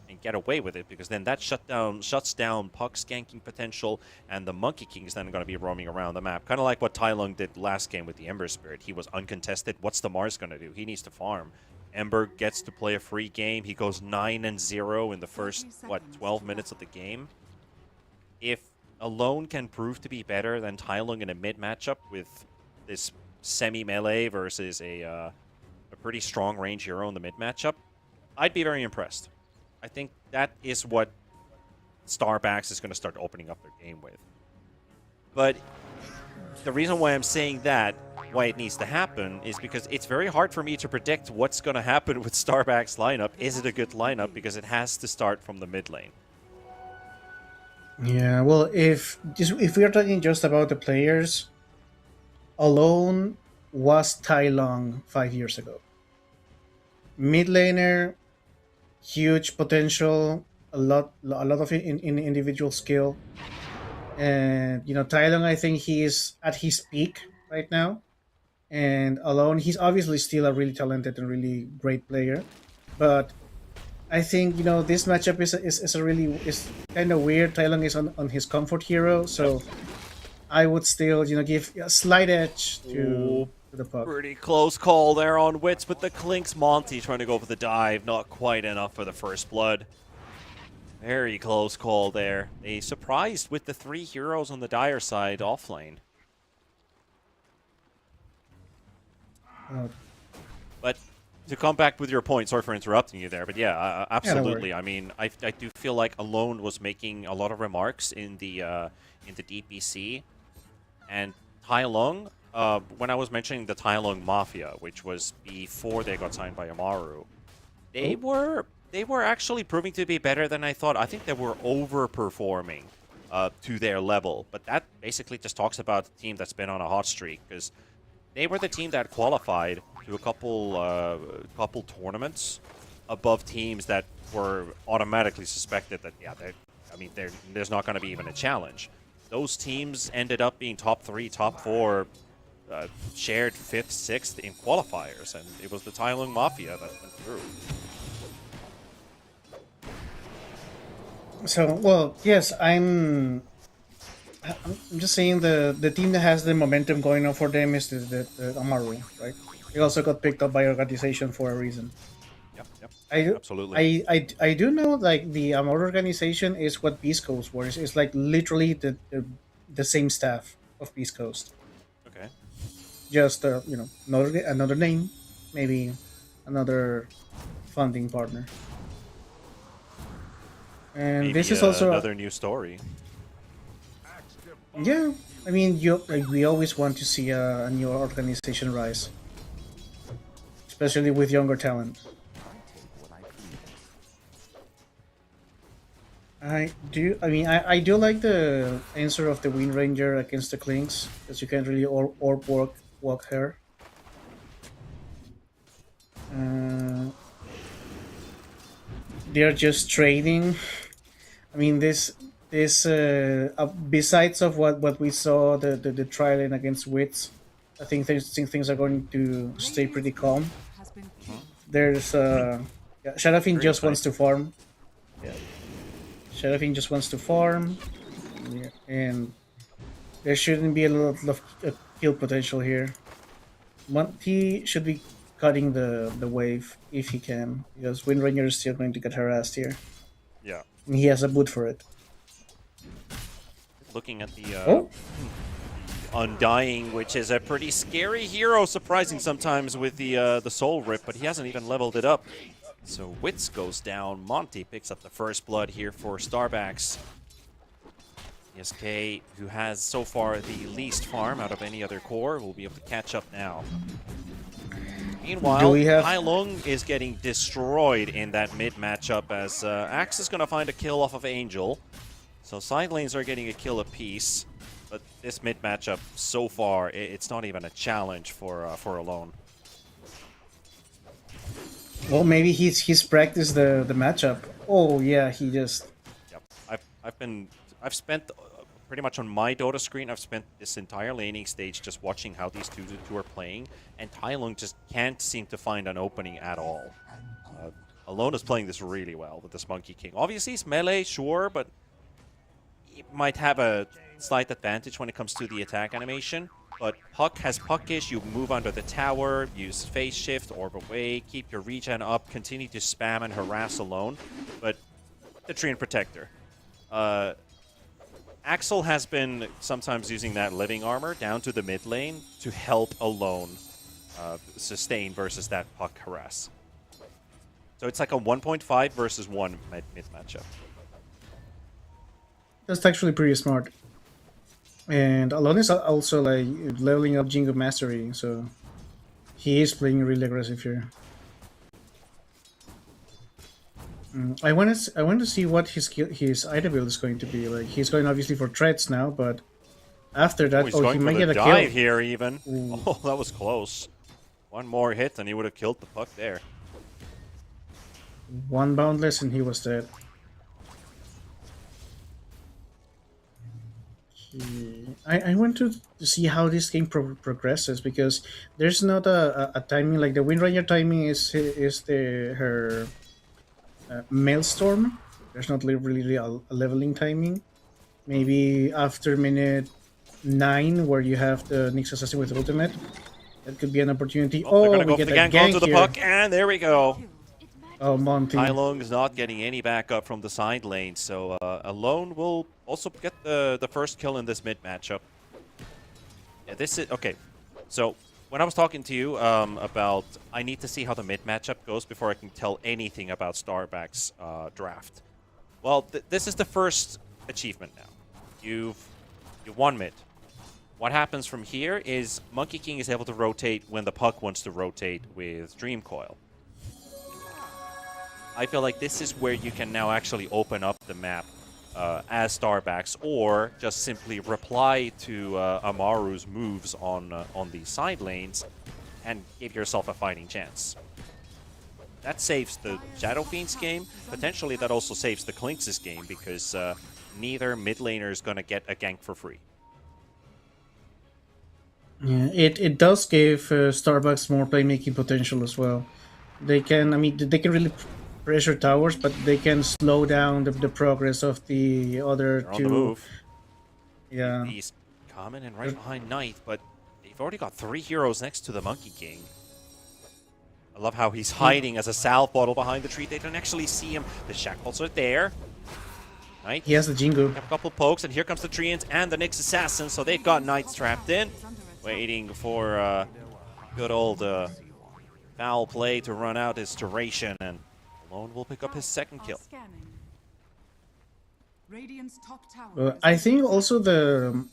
and get away with it? Because then that shuts down Puck's ganking potential, and the Monkey King is then going to be roaming around the map. Kind of like what Tylung did last game with the Ember Spirit. He was uncontested. What's the Mars going to do? He needs to farm. Ember gets to play a free game. He goes 9-0 in the first, 12 minutes of the game. If alone can prove to be better than Tylung in a mid matchup with this semi-melee versus a pretty strong range hero in the mid matchup, I'd be very impressed. I think that is what Starbacks is going to start opening up their game with. But the reason why I'm saying that, why it needs to happen, is because it's very hard for me to predict what's going to happen with Starbacks' lineup. Is it a good lineup? Because it has to start from the mid lane. Yeah, well, if we are talking just about the players, alone was Tai Long 5 years ago. Mid laner, huge potential, a lot of in individual skill, and Tai Long, I think he is at his peak right now. And Alone, he's obviously still a really talented and really great player, but I think this matchup is a really is kind of weird. Tai Long is on his comfort hero, so I would still give a slight edge to the puck. Pretty close call there on Wits with the Clinks. Monty trying to go for the dive, not quite enough for the first blood. Very close call there. They surprised with the 3 heroes on the Dire side offlane. But to come back with your point, sorry for interrupting you there, but yeah, absolutely. I mean, I do feel like Alone was making a lot of remarks in the DPC, and Tai Long. When I was mentioning the Tai Long Mafia, which was before they got signed by Amaru, they were actually proving to be better than I thought. I think they were overperforming to their level, but that basically just talks about the team that's been on a hot streak, because they were the team that qualified to a couple tournaments above teams that were automatically suspected that there's not going to be even a challenge. Those teams ended up being top 3, top 4, shared 5th, 6th in qualifiers, and it was the Tai Long Mafia that went through. So, well, yes, I'm just saying the team that has the momentum going on for them is the Amaru, right? They also got picked up by organization for a reason. Yep, absolutely. I do know, like, the Amaru organization is what Beast Coast was. It's like literally the same staff of Beast Coast. Okay. Just another name, maybe another funding partner. And Maybe this is also another new story. Yeah, I mean, we always want to see a new organization rise, especially with younger talent. I do. I mean, I do like the answer of the Wind Ranger against the Clinks, because you can't really orb walk her. They're just trading. I mean, this besides of what we saw the trial in against Wits, I think things are going to stay pretty calm. Has been killed. There's Shadowfiend just exciting. wants to farm. Yeah, Shadowfiend just wants to farm, and there shouldn't be a lot of kill potential here. He should be cutting the wave if he can, because Wind Ranger is still going to get harassed here. Yeah. And he has a boot for it. Looking at the Undying, which is a pretty scary hero, surprising sometimes with the Soul Rip, but he hasn't even leveled it up. So Wits goes down. Monty picks up the first blood here for Starbacks. ESK, who has so far the least farm out of any other core, will be able to catch up now. Meanwhile, Tai Long is getting destroyed in that mid matchup as Axe is going to find a kill off of Angel. So side lanes are getting a kill apiece, but this mid matchup so far, it's not even a challenge for Alone. Well, maybe he's practiced the matchup. Oh yeah, he just. Yep, I've spent pretty much on my Dota screen. I've spent this entire laning stage just watching how these two are playing, and Tai Long just can't seem to find an opening at all. Alone is playing this really well with this Monkey King. Obviously, he's melee, sure, but he might have a slight advantage when it comes to the attack animation. But Puck has Puckish, you move under the tower, use phase shift, orb away, keep your regen up, continue to spam and harass Alone. But the Treant Protector. Axel has been sometimes using that living armor down to the mid lane to help Alone sustain versus that Puck harass. So it's like a 1.5 versus 1 mid matchup. That's actually pretty smart. And Alone is also like leveling up Jingo Mastery, so he is playing really aggressive here. I want to see what his item build is going to be. Like, he's going obviously for threats now, but After that, Oh, he's he going for might the get a dive kill. here even. Ooh. Oh, that was close. One more hit and he would have killed the puck there. One boundless and he was dead. I want to see how this game progresses because there's not a timing like the Wind Ranger timing is her Maelstrom. There's not really a leveling timing. Maybe after minute 9 where you have the Nyx Assassin with ultimate, that could be an opportunity. Oh, they're Oh, gonna we go for get the a gank gank onto the here. puck, and there we go. Oh, Monty. Tai Lung is not getting any backup from the side lane, so Alone will also get the first kill in this mid matchup. Yeah, this is okay. So when I was talking to you about I need to see how the mid matchup goes before I can tell anything about Starback's draft. Well, this is the first achievement now. You've won mid. What happens from here is Monkey King is able to rotate when the puck wants to rotate with Dream Coil. I feel like this is where you can now actually open up the map as Starbacks, or just simply reply to Amaru's moves on the side lanes and give yourself a fighting chance. That saves the Shadow Fiend's game. Potentially that also saves the Clinks' game because neither mid laner is going to get a gank for free. Yeah, it does give Starbucks more playmaking potential as well. They can, I mean, they can really pressure towers, but they can slow down the progress of the other They're on two. the move. Yeah. He's coming in right behind Knight, but they've already got 3 heroes next to the Monkey King. I love how he's hiding as a salve bottle behind the tree. They don't actually see him. The shackles are there. Knight. He has the Jingu. Have a couple pokes, and here comes the Treants and the Nyx Assassin, so they've got Knight trapped in. Waiting for good old foul play to run out his duration, and Alone will pick up his second kill. I think also the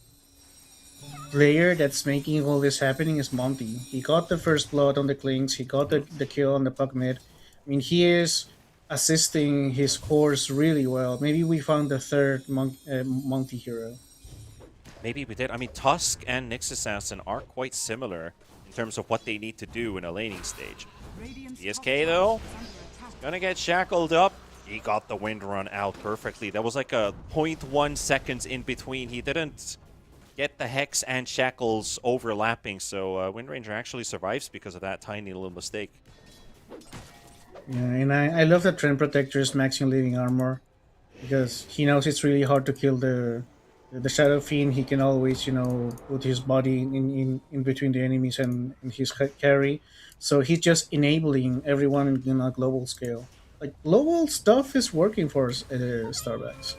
player that's making all this happening is Monty. He got the first blood on the Clinks. He got the kill on the puck mid. I mean, he is assisting his cores really well. Maybe we found the third Monty hero. Maybe we did. I mean, Tusk and Nyx Assassin are quite similar in terms of what they need to do in a laning stage. DSK, though, gonna get shackled up. He got the wind run out perfectly. That was like a 0.1 seconds in between. He didn't get the Hex and Shackles overlapping, so Wind Ranger actually survives because of that tiny little mistake. Yeah, and I love that Trend Protector is maxing living armor because he knows it's really hard to kill the Shadow Fiend. He can always, put his body in between the enemies and his carry. So he's just enabling everyone in a global scale. Like, global stuff is working for Starbacks.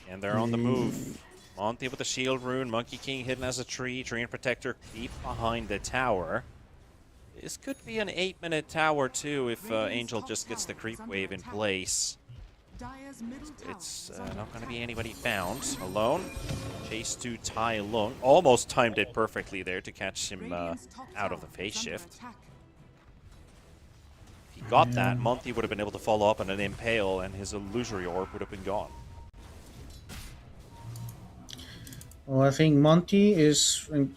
And they're on the move. Monty with the shield rune, Monkey King hidden as a tree, Treant Protector deep behind the tower. This could be an 8-minute tower too if Angel just gets the creep wave in place. It's not going to be anybody found. Alone. Chase to Tai Lung. Almost timed it perfectly there to catch him out of the phase shift. If he got that, Monty would have been able to follow up on an Impale and his Illusory Orb would have been gone. Well, I think Monty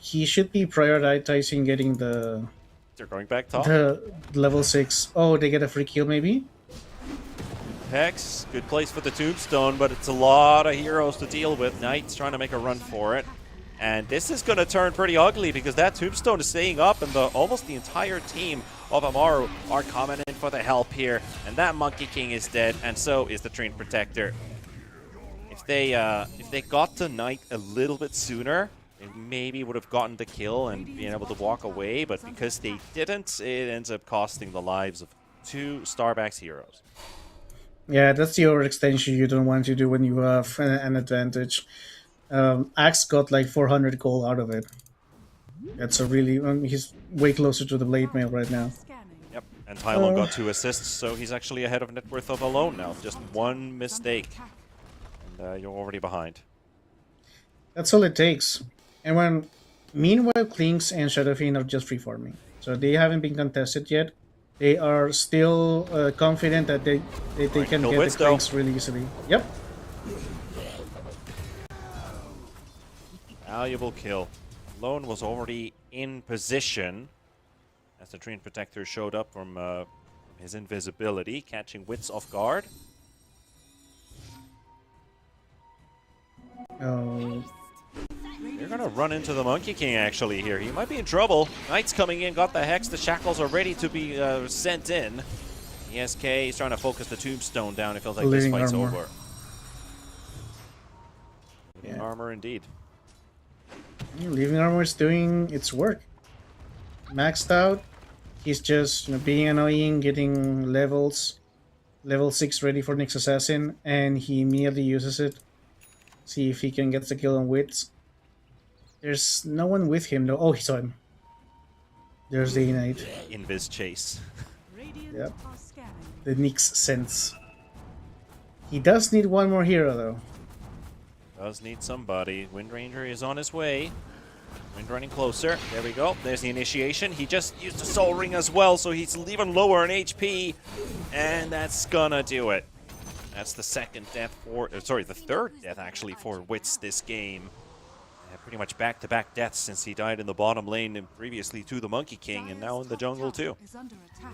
he should be prioritizing getting They're going back top. the level 6. Oh, they get a free kill maybe? Hex, good place for the Tombstone, but it's a lot of heroes to deal with. Knight's trying to make a run for it. And this is going to turn pretty ugly because that Tombstone is staying up and almost the entire team of Amaru are coming in for the help here. And that Monkey King is dead, and so is the Treant Protector. If they got to Knight a little bit sooner, they maybe would have gotten the kill and been able to walk away, but because they didn't, it ends up costing the lives of 2 Starbacks heroes. Yeah, that's the overextension you don't want to do when you have an advantage. Axe got like 400 gold out of it. That's a really... he's way closer to the blade mail right now. Yep, and Tylon got 2 assists, so he's actually ahead of net worth of Alone now. Just one mistake, and you're already behind. That's all it takes. And meanwhile, Clinks and Shadow Fiend are just free farming. So they haven't been contested yet. They are still confident that they can get the Clinks really easily. Yep. Valuable kill. Lone was already in position as the Treant Protector showed up from his invisibility, catching Wits off guard. Oh, They're gonna run into the Monkey King actually here. He might be in trouble. Knight's coming in, got the Hex. The Shackles are ready to be sent in. ESK is trying to focus the Tombstone down. It feels like this Living fight's armor. over. Yeah. Armor indeed. Living Armor is doing its work. Maxed out. He's just being annoying, getting levels. Level 6 ready for next assassin, and he immediately uses it. See if he can get the kill on Wits. There's no one with him though. Oh, he saw him. There's the innate. Invis chase. Radiant Yep. are scanning. The Nyx sense. He does need one more hero though. Does need somebody. Wind Ranger is on his way. Wind running closer. There we go. There's the initiation. He just used the Soul Ring as well, so he's even lower in HP. And that's gonna do it. That's the second death for... sorry, the third death actually for Wits this game. Pretty much back-to-back deaths since he died in the bottom lane and previously to the Monkey King and now in the jungle too. Is under attack.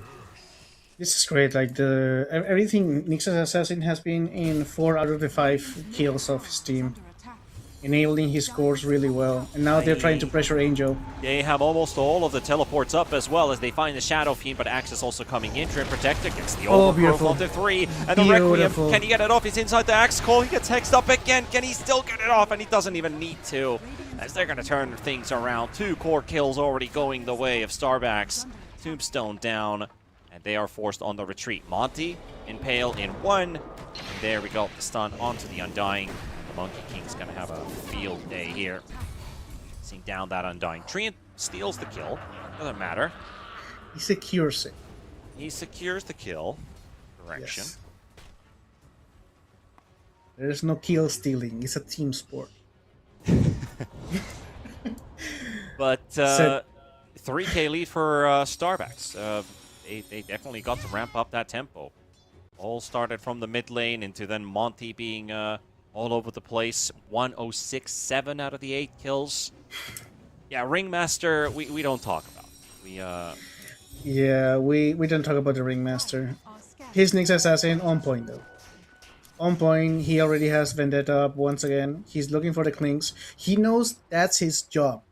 This is great. Like everything Nyx's assassin has been in 4 out of the 5 kills of his team, Under attack. enabling his scores really well. And now they're trying to pressure Angel. They have almost all of the teleports up as well as they find the Shadow Fiend, but Axe is also coming in. Treant Protector gets the Oh, overgrowth beautiful. onto 3. And the Requiem, Beautiful. can he get it off? He's inside the Axe Call. He gets hexed up again. Can he still get it off? And he doesn't even need to, as they're going to turn things around. 2 core kills already going the way of Starbucks. Tombstone down, and they are forced on the retreat. Monty, Impale in 1. And there we go. The stun onto the Undying. The Monkey King's going to have a field day here. Seeing down that Undying. Treant steals the kill. Doesn't matter. He secures it. He secures the kill. Correction. Yes. There's no kill stealing. It's a team sport. But So- 3k lead for Starbucks. They definitely got to ramp up that tempo. All started from the mid lane into then Monty being all over the place. 106.7 out of the 8 kills. Yeah, Ringmaster, we don't talk about. Yeah, we don't talk about the Ringmaster. Are scanning. His Nyx assassin on point though. On point. He already has Vendetta up once again. He's looking for the clinks. He knows that's his job.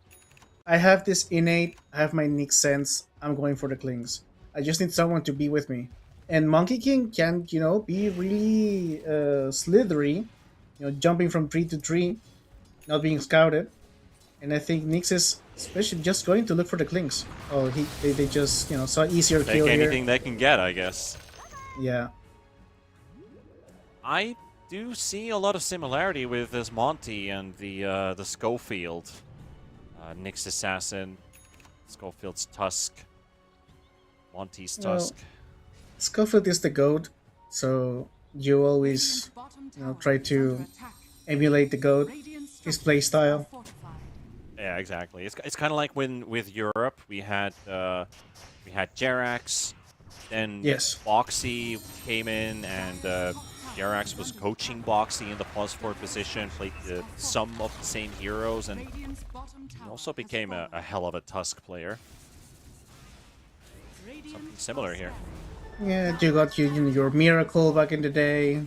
I have this innate. I have my Nyx sense. I'm going for the clinks. I just need someone to be with me. And Monkey King can, be really slithery, jumping from tree to tree, not being scouted. And I think Nyx is especially just going to look for the clinks. Oh, they just, saw easier Take kill anything here. they can get, I guess. Yeah. I do see a lot of similarity with this Monty and the Schofield. Nyx Assassin, Schofield's Tusk, Monty's Well, Tusk. Schofield is the goat, so you always Radiant's bottom tower try is to under attack. emulate the goat. Radiant's His structures playstyle. are fortified. Yeah, exactly. It's kind of like when with Europe we had Jerax, then Yes. Boxy came in and Jerax was coaching Boxy in the +4 position, played some of the same heroes, and Radiant's bottom tower he also has became a fallen. hell of a Tusk player. Radiant something similar are here. scanning. Yeah, you got your Miracle back in the day,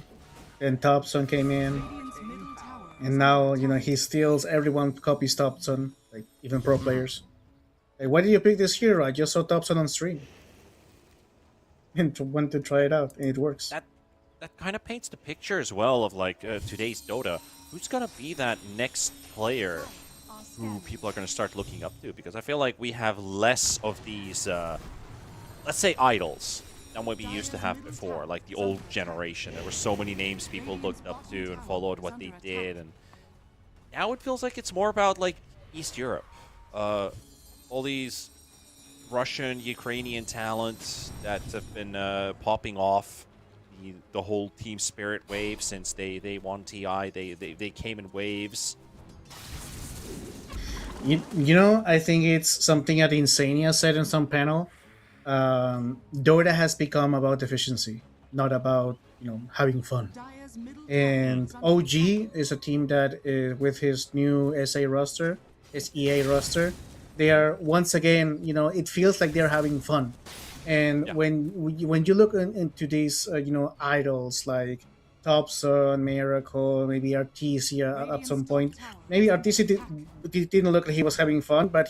then Thompson came in, Radiant's middle tower is and now under he steals everyone copies Thompson, like even pro players. Like, why did you pick this hero? I just saw Thompson on stream, and went to try it out, and it works. That kind of paints the picture as well of like today's Dota. Who's gonna be that next player are who scanning. people are gonna start looking up to? Because I feel like we have less of these, let's say, idols than what we used to have before. Like the old generation, there were so many names people looked up to and followed what they did, and now it feels like it's more about like East Europe. All these Russian, Ukrainian talents that have been popping off. The whole team spirit wave since they won TI, they came in waves. I think it's something that Insania said in some panel. Dota has become about efficiency, not about having fun. Dire's And OG is a team that, with his new SEA roster, they are once again, it feels like they're having fun. And Yeah. when you look into these, idols like Thompson, Miracle, maybe Artesia at some point. Maybe Artesia didn't look like he was having fun, but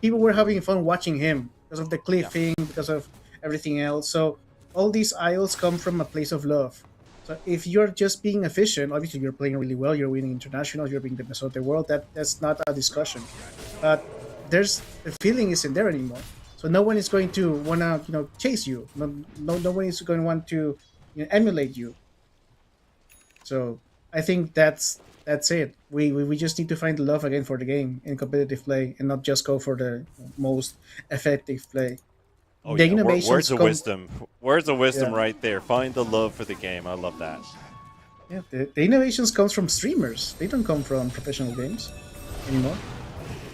people were having fun watching him because of the cliffing, because of everything else. So all these idols come from a place of love. So if you're just being efficient, obviously you're playing really well, you're winning internationals, you're being the best of the world. That's not a discussion. But the feeling isn't there anymore. So no one is going to wanna chase you. No one is going to want to emulate you. So I think that's it. We just need to find the love again for the game in competitive play, and not just go for the most effective play. Oh, The yeah. innovations Words of come- wisdom. Words of wisdom Yeah. right there. Find the love for the game. I love that. Yeah, the innovations comes from streamers. They don't come from professional games anymore.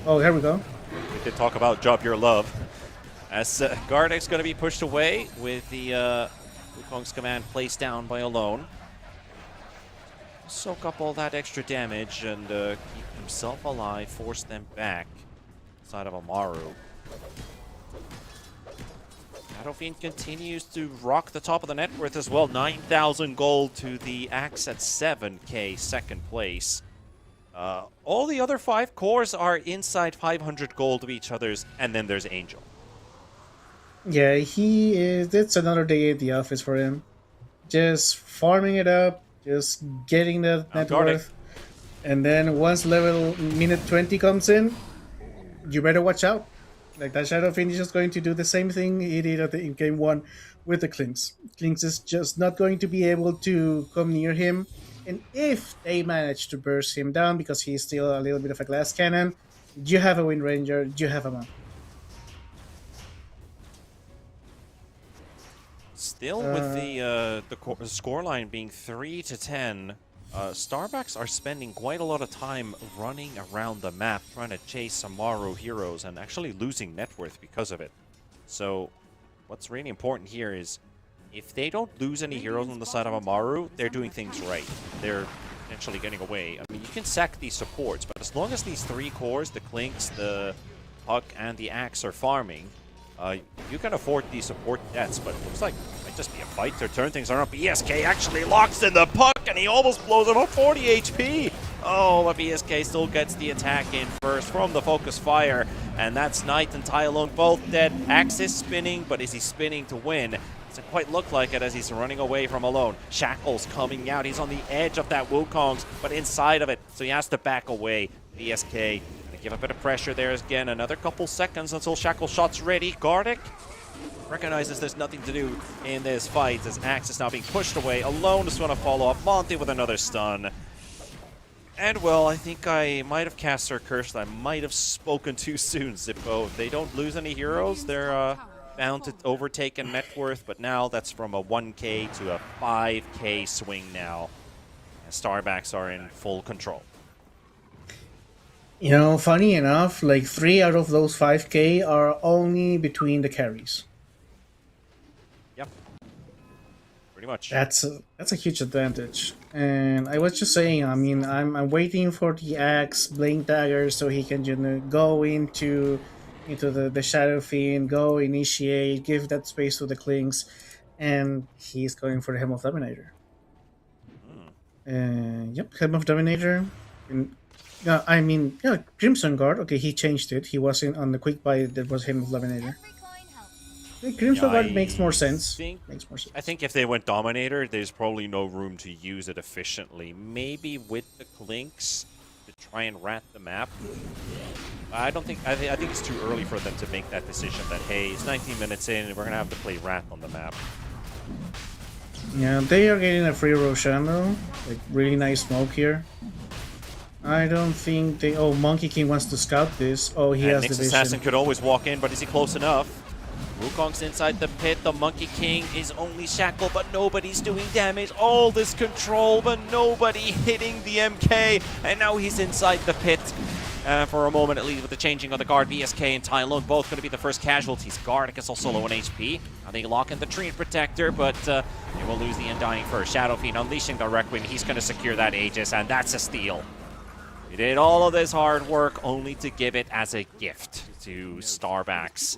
Oh, here we go. We did talk about drop your love. As Gardek's going to be pushed away with the Wukong's command placed down by Alone. Soak up all that extra damage and keep himself alive, force them back side of Amaru. Battlefield continues to rock the top of the net worth as well. 9,000 gold to the Axe at 7k, second place. All the other 5 cores are inside 500 gold of each other's, and then there's Angel. Yeah, he is. It's another day at the office for him. Just farming it up, just getting the net guarding. worth. And then once minute 20 comes in, you better watch out. Like that Shadow Fiend is just going to do the same thing he did in game 1 with the Clinks. Clinks is just not going to be able to come near him. And if they manage to burst him down because he's still a little bit of a glass cannon, you have a Wind Ranger, you have a man. Still with the scoreline being 3-10, Starbacks are spending quite a lot of time running around the map trying to chase Amaru heroes and actually losing net worth because of it. So what's really important here is if they don't lose any heroes on the side of Amaru, they're doing things right. They're potentially getting away. I mean, you can sack these supports, but as long as these 3 cores, the Clinks, the Puck, and the Axe are farming, you can afford these support deaths, but it looks like it might just be a fight to turn things around. BSK actually locks in the Puck, and he almost blows him up 40 HP. Oh, but BSK still gets the attack in first from the focus fire, and that's Knight and Tai Alone both dead. Axe is spinning, but is he spinning to win? Doesn't quite look like it as he's running away from Alone. Shackle's coming out. He's on the edge of that Wukong's, but inside of it, so he has to back away. BSK give a bit of pressure there again. Another couple seconds until Shackle shot's ready. Gardic recognizes there's nothing to do in this fight as Axe is now being pushed away. Alone is going to follow up. Monty with another stun. And well, I think I might have cast her curse. I might have spoken too soon, Zippo. If they don't lose any heroes, they're bound to overtake in net worth, but now that's from a 1k to a 5k swing now. And Starbacks are in full control. Funny enough, like 3 out of those 5k are only between the carries. Yep. Pretty much. That's a huge advantage. And I was just saying, I mean, I'm waiting for the Axe Blink Dagger so he can go into the Shadow Fiend, go initiate, give that space to the Clinks, and he's going for the Helm of Dominator. Yep, Helm of Dominator. Crimson Guard. Okay, he changed it. He wasn't on the quick buy. That was Helm of Dominator. Crimson Guard makes more sense. I think if they went Dominator, there's probably no room to use it efficiently. Maybe with the Clinks to try and rat the map. I think it's too early for them to make that decision that, hey, it's 19 minutes in and we're going to have to play rat on the map. Yeah, they are getting a free Roshan though. Like, really nice smoke here. I don't think they... Oh, Monkey King wants to scout this. Oh, he has the Nyx vision. Assassin could always walk in, but is he close enough? Wukong's inside the pit. The Monkey King is only shackled, but nobody's doing damage. All this control, but nobody hitting the MK. And now he's inside the pit. for a moment at least with the changing of the guard. BSK and Tai Lung both going to be the first casualties. Gardic also low on HP. Now they lock in the Tree Protector, but they will lose the Undying first. Shadow Fiend unleashing the Requiem. He's going to secure that Aegis, and that's a steal. We did all of this hard work only to give it as a gift to Starbacks.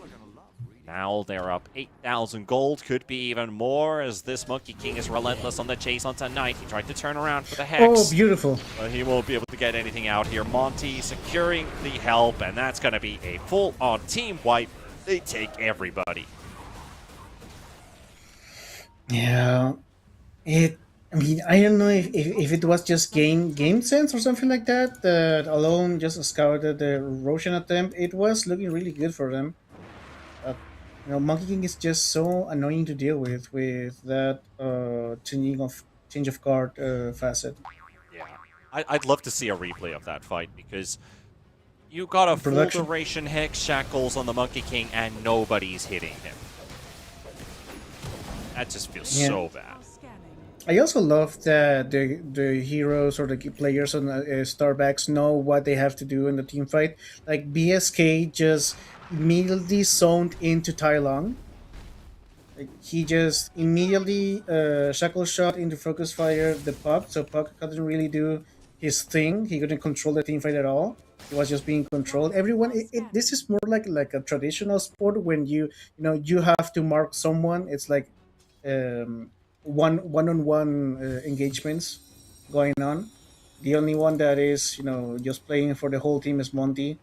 Now they're up 8,000 gold, could be even more as this Monkey King is relentless on the chase on tonight. He tried to turn around for the Hex. Oh, beautiful. But he won't be able to get anything out here. Monty securing the help, and that's going to be a full-on team wipe. They take everybody. Yeah. I mean, I don't know if it was just game sense or something like that, that alone just scouted the Roshan attempt. It was looking really good for them. Monkey King is just so annoying to deal with that change of card facet. Yeah, I'd love to see a replay of that fight because you got a full duration Hex shackles on the Monkey King and nobody's hitting him. That just feels so bad. I also love that the heroes or the players on Starbacks know what they have to do in the team fight. Like BSK just immediately zoned into Tai Lung. Like he just immediately shackle shot into focus fire the Puck, so Puck couldn't really do his thing. He couldn't control the team fight at all. He was just being controlled. Everyone, this is more like a traditional sport when you have to mark someone. It's like one-on-one engagements going on. The only one that is just playing for the whole team is Monty.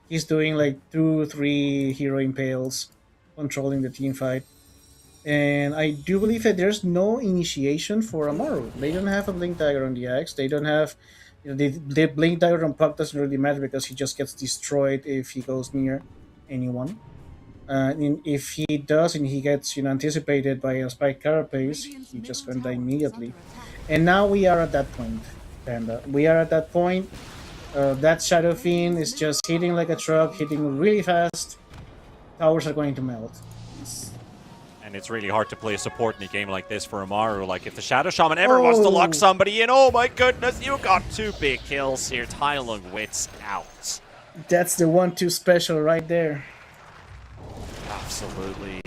He's doing like 2-3 hero impales, controlling the team fight. And I do believe that there's no initiation for Amaru. They don't have a Blink Dagger on the Axe. They don't have, the Blink Dagger on Puck doesn't really matter because he just gets destroyed if he goes near anyone. And if he does and he gets anticipated by a Spike Carapace, he just gonna die immediately. And now we are at that point, Panda. We are at that point. That Shadow Fiend is just hitting like a truck, hitting really fast. Towers are going to melt. And it's really hard to play a support in a game like this for Amaru. Like, if the Shadow Shaman ever wants to lock somebody in, oh my goodness, you got 2 big kills here. Tai Lung wits out. That's the 1-2 special right there. Absolutely.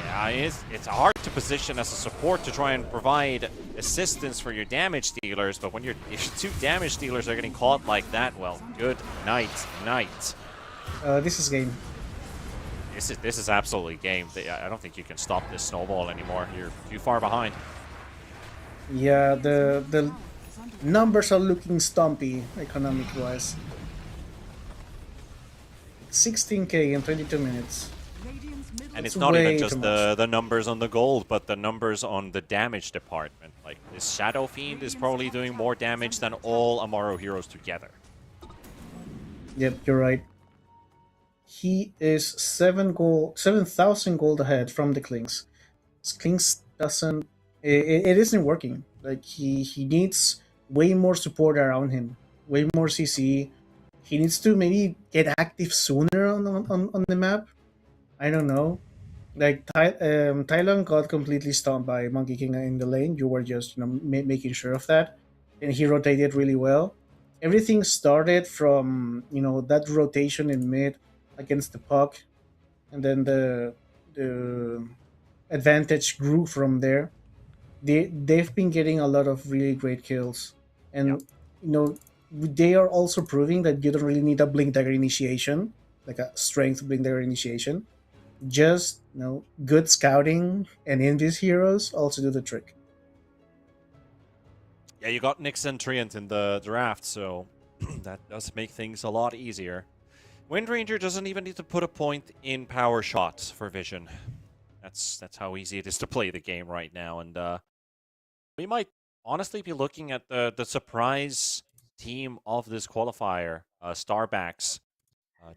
Yeah, it's hard to position as a support to try and provide assistance for your damage dealers, but when if 2 damage dealers are getting caught like that, well, good night. This is game. This is absolutely game. I don't think you can stop this snowball anymore. You're too far behind. Yeah, the numbers are looking stumpy economic-wise. 16k in 22 minutes. And it's not even just the numbers on the gold, but the numbers on the damage department. Like, this Shadow Fiend is probably doing more damage than all Amaru heroes together. Yep, you're right. He is 7,000 gold ahead from the Klings. Klings doesn't... It isn't working. Like, he needs way more support around him. Way more CC. He needs to maybe get active sooner on the map. I don't know. Like, Tai Lung got completely stomped by Monkey King in the lane. You were just making sure of that. And he rotated really well. Everything started from, that rotation in mid against the Puck. And then the advantage grew from there. They've been getting a lot of really great kills. And, they are also proving that you don't really need a Blink Dagger initiation, like a strength Blink Dagger initiation. Just, good scouting and Envious heroes also do the trick. Yeah, you got Nick Centriant in the draft, so that does make things a lot easier. Wind Ranger doesn't even need to put a point in power shots for Vision. That's how easy it is to play the game right now, and we might honestly be looking at the surprise team of this qualifier, Starbacks,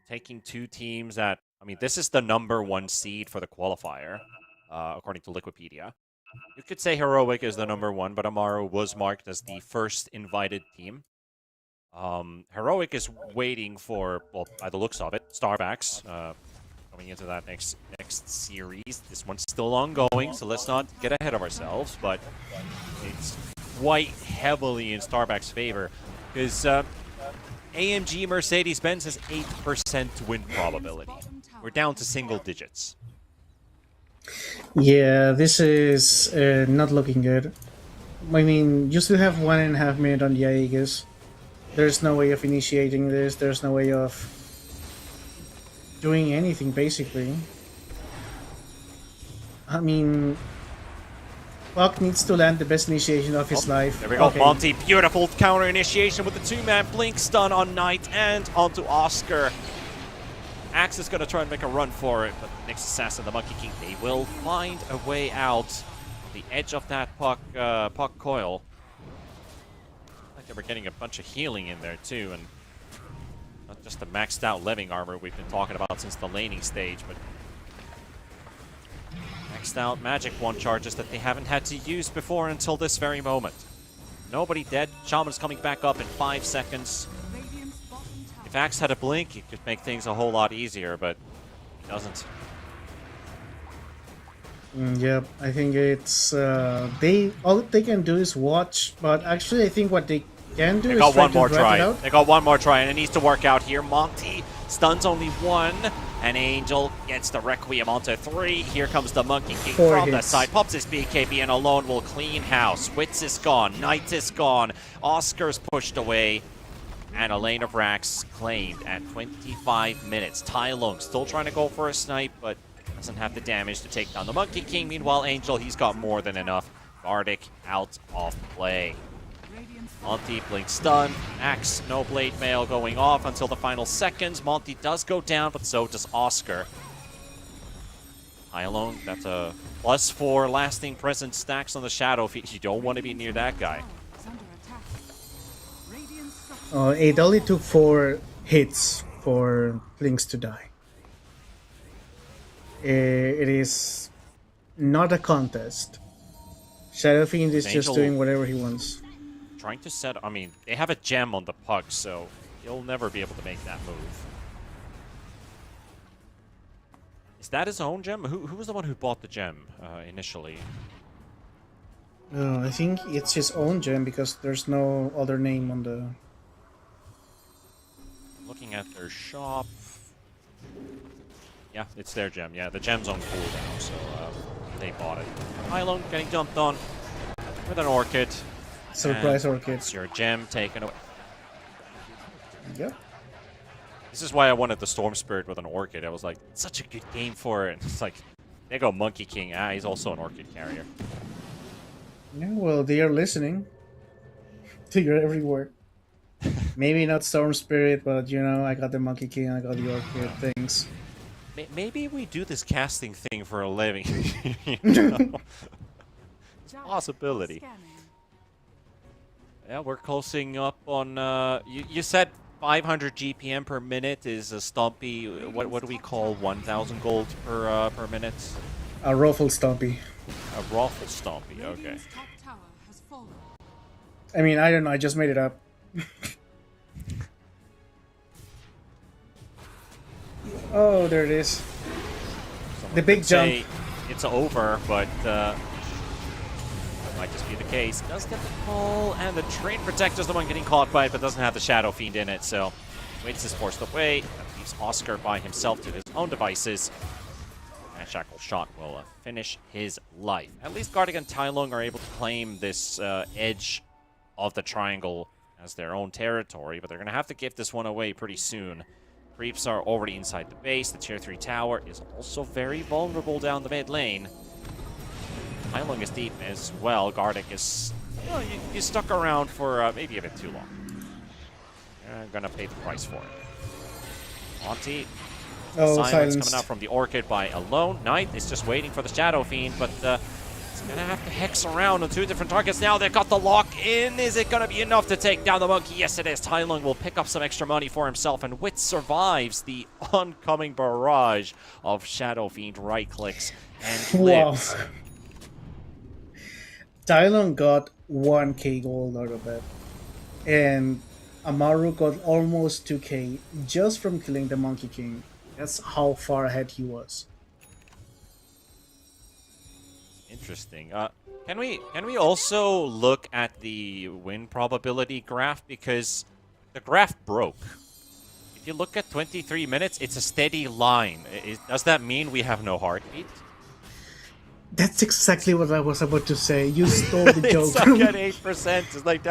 taking 2 teams that, this is the #1 seed for the qualifier, according to Liquipedia. You could say Heroic is the #1, but Amaru was marked as the first invited team. Heroic is waiting for, well, by the looks of it, Starbacks, coming into that next series. This one's still ongoing, so let's not get ahead of ourselves, but it's quite heavily in Starbacks' favor, because AMG Mercedes-Benz has 8% win probability. We're down to single digits. Yeah, this is not looking good. I mean, you still have 1.5 minutes on the Aegis. There's no way of initiating this. There's no way of doing anything, basically. I mean, Puck needs to land the best initiation of his life. There we go, Okay. Monty. Beautiful counter initiation with the two-man blink stun on Knight and onto Oscar. Axe is going to try and make a run for it, but Nyx Assassin, the Monkey King, they will find a way out. The edge of that puck coil. Like they were getting a bunch of healing in there too, and not just the maxed out living armor we've been talking about since the laning stage, but maxed out magic one charges that they haven't had to use before until this very moment. Nobody dead. Shaman's coming back up in 5 seconds. Radiant's bottom tower. If Axe had a blink, he could make things a whole lot easier, but he doesn't. Yep, I think it's all they can do is watch, but actually I think what they can do They is got try one to more drag it try. out. They got one more try, and it needs to work out here. Monty stuns only one, and Angel gets the Requiem onto 3. Here comes the Monkey King 4 from the hits. side. Pops his BKB, and alone will clean house. Wits is gone. Knight is gone. Oscar's pushed away. And a lane of racks claimed at 25 minutes. Tai Lung still trying to go for a snipe, but doesn't have the damage to take down the Monkey King. Meanwhile, Angel, he's got more than enough. Gardic out of play. Radiant's Monty blink stun. Axe, no blade mail going off until the final seconds. Monty does go down, but so does Oscar. Tai Lung, that's a +4 lasting presence stacks on the Shadow Feet. You don't want to be near that guy. is under attack. Radiant structure. It only took 4 hits for Blinks to die. It is not a contest. Shadow Fiend is just Angel- doing whatever he wants. Trying to set, I mean, they have a gem on the puck, so he'll never be able to make that move. Is that his own gem? Who was the one who bought the gem initially? I think it's his own gem because there's no other name on the. Looking at their shop. Yeah, it's their gem. Yeah, the gem's on cooldown, so they bought it. Mylon getting dumped on with an Orchid. Surprise And Orchid. It's your gem taken away. Yep. This is why I wanted the Storm Spirit with an Orchid. I was like, such a good game for it. It's like, they go Monkey King. Ah, he's also an Orchid carrier. Yeah, well, they are listening to your every word. Maybe not Storm Spirit, but you know, I got the Monkey King, I got the Orchid things. Maybe we do this casting thing for a living. You know? It's a possibility. Scanning. Yeah, we're closing up on. You said 500 GPM per minute is a Stumpy. What do we call 1,000 gold per minute? A Ruffle Stompy. A Raffle Stumpy. Okay. Radiant's top tower has fallen. I mean, I don't know, I just made it up. Oh, there it is. The big jump. Say it's over, but that might just be the case. Does get the call, and the Train Protector's the one getting caught by it, but doesn't have the Shadow Fiend in it, so Waits is forced away. That leaves Oscar by himself to his own devices. And Shackle Shot will finish his life. At least Gardic and Tai Lung are able to claim this edge of the triangle as their own territory, but they're going to have to give this one away pretty soon. Creeps are already inside the base. The tier 3 tower is also very vulnerable down the mid lane. Tai Lung is deep as well. Gardic is... Well, you stuck around for maybe a bit too long. You're going to pay the price for it. Monty. Oh, Silence silenced. coming out from the Orchid by Alone. Knight is just waiting for the Shadow Fiend, but he's going to have to hex around on 2 different targets now. They've got the lock in. Is it going to be enough to take down the Monkey? Yes, it is. Tai Lung will pick up some extra money for himself, and Wit survives the oncoming barrage of Shadow Fiend right clicks and Wow. lives. Tai Lung got 1k gold out of it. And Amaru got almost 2k just from killing the Monkey King. That's how far ahead he was. Interesting. Can we also look at the win probability graph, because the graph broke. If you look at 23 minutes, it's a steady line. Does that mean we have no heartbeat? That's exactly what I was about to say. You stole the It's joke. stuck at 8%. It's like,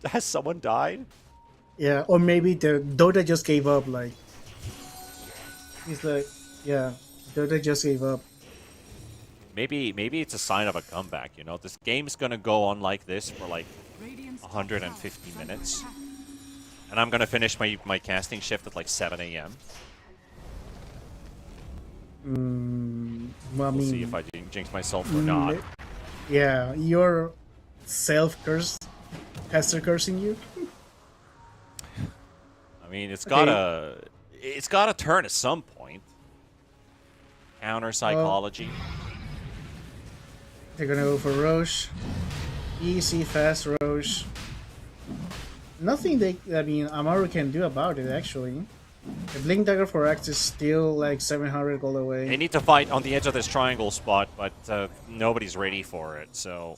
has someone died? Yeah, or maybe the Dota just gave up. Like, he's like, yeah, Dota just gave up. Maybe it's a sign of a comeback, you know? This game's gonna go on like this for like Radiant's top 150 tower is under minutes. attack. And I'm gonna finish my casting shift at like 7 a.m. Well, I We'll mean, see if I jinx myself or not. yeah, your self-curse, caster cursing you. I mean, it's Okay. gotta turn at some point. Counter psychology. They're gonna go for Roche. Easy, fast Roche. Nothing Amaru can do about it, actually. The Blink Dagger for Axe is still like 700 gold They away. need to fight on the edge of this triangle spot, but nobody's ready for it, so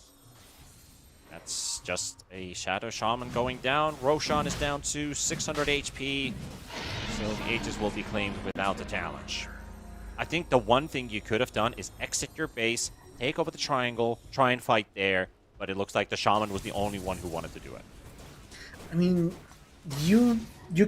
that's just a Shadow Shaman going down. Roshan is down to 600 HP, so the Aegis will be claimed without a challenge. I think the one thing you could have done is exit your base, take over the triangle, try and fight there, but it looks like the Shaman was the only one who wanted to do it. I mean, you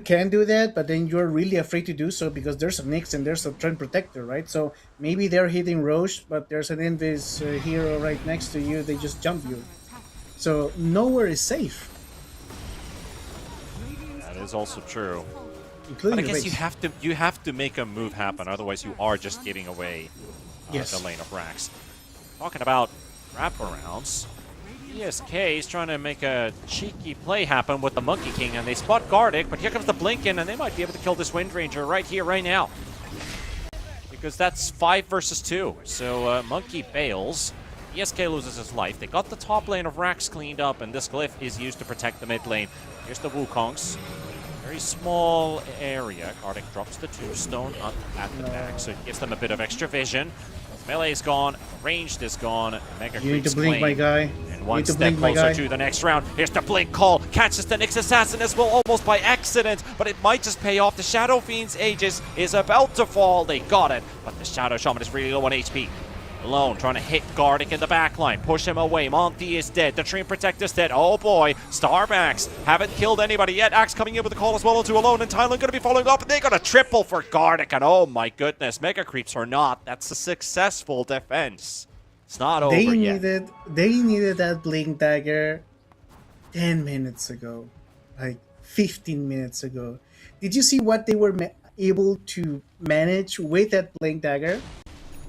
can do that, but then you're really afraid to do so because there's a Nyx and there's a Trend Protector, right? So maybe they're hitting Roche, but there's an Invis hero right next to you. They just jump you. So nowhere is safe, That is also true. including But I the guess base. you have to make a move happen, otherwise you are just giving away Yes. the lane of Rax. Talking about wraparounds, ESK is trying to make a cheeky play happen with the Monkey King, and they spot Gardic, but here comes the Blink in, and they might be able to kill this Wind Ranger right here, right now. Because that's 5 versus 2. So Monkey bails. ESK loses his life. They got the top lane of Rax cleaned up, and this glyph is used to protect the mid lane. Here's the Wukongs. Very small area. Gardic drops the tombstone up at the back, so it gives them a bit of extra vision. Melee is gone, ranged is gone. Mega You need creeps to blink, my claim. guy. And You one need to step blink, my closer guy. to the next round. Here's the blink call. Catches the Nyx Assassin as well, almost by accident, but it might just pay off. The Shadow Fiend's Aegis is about to fall. They got it, but the Shadow Shaman is really low on HP. Alone, trying to hit Gardic in the backline. Push him away. Monty is dead. The Treant Protector's dead. Oh boy. Starbacks haven't killed anybody yet. Axe coming in with a call as well onto Alone, and Thailand going to be following up. And they got a triple for Gardic. And oh my goodness, Mega Creeps or not, that's a successful defense. It's not over yet. They needed that Blink Dagger 10 minutes ago, like 15 minutes ago. Did you see what they were able to manage with that Blink Dagger?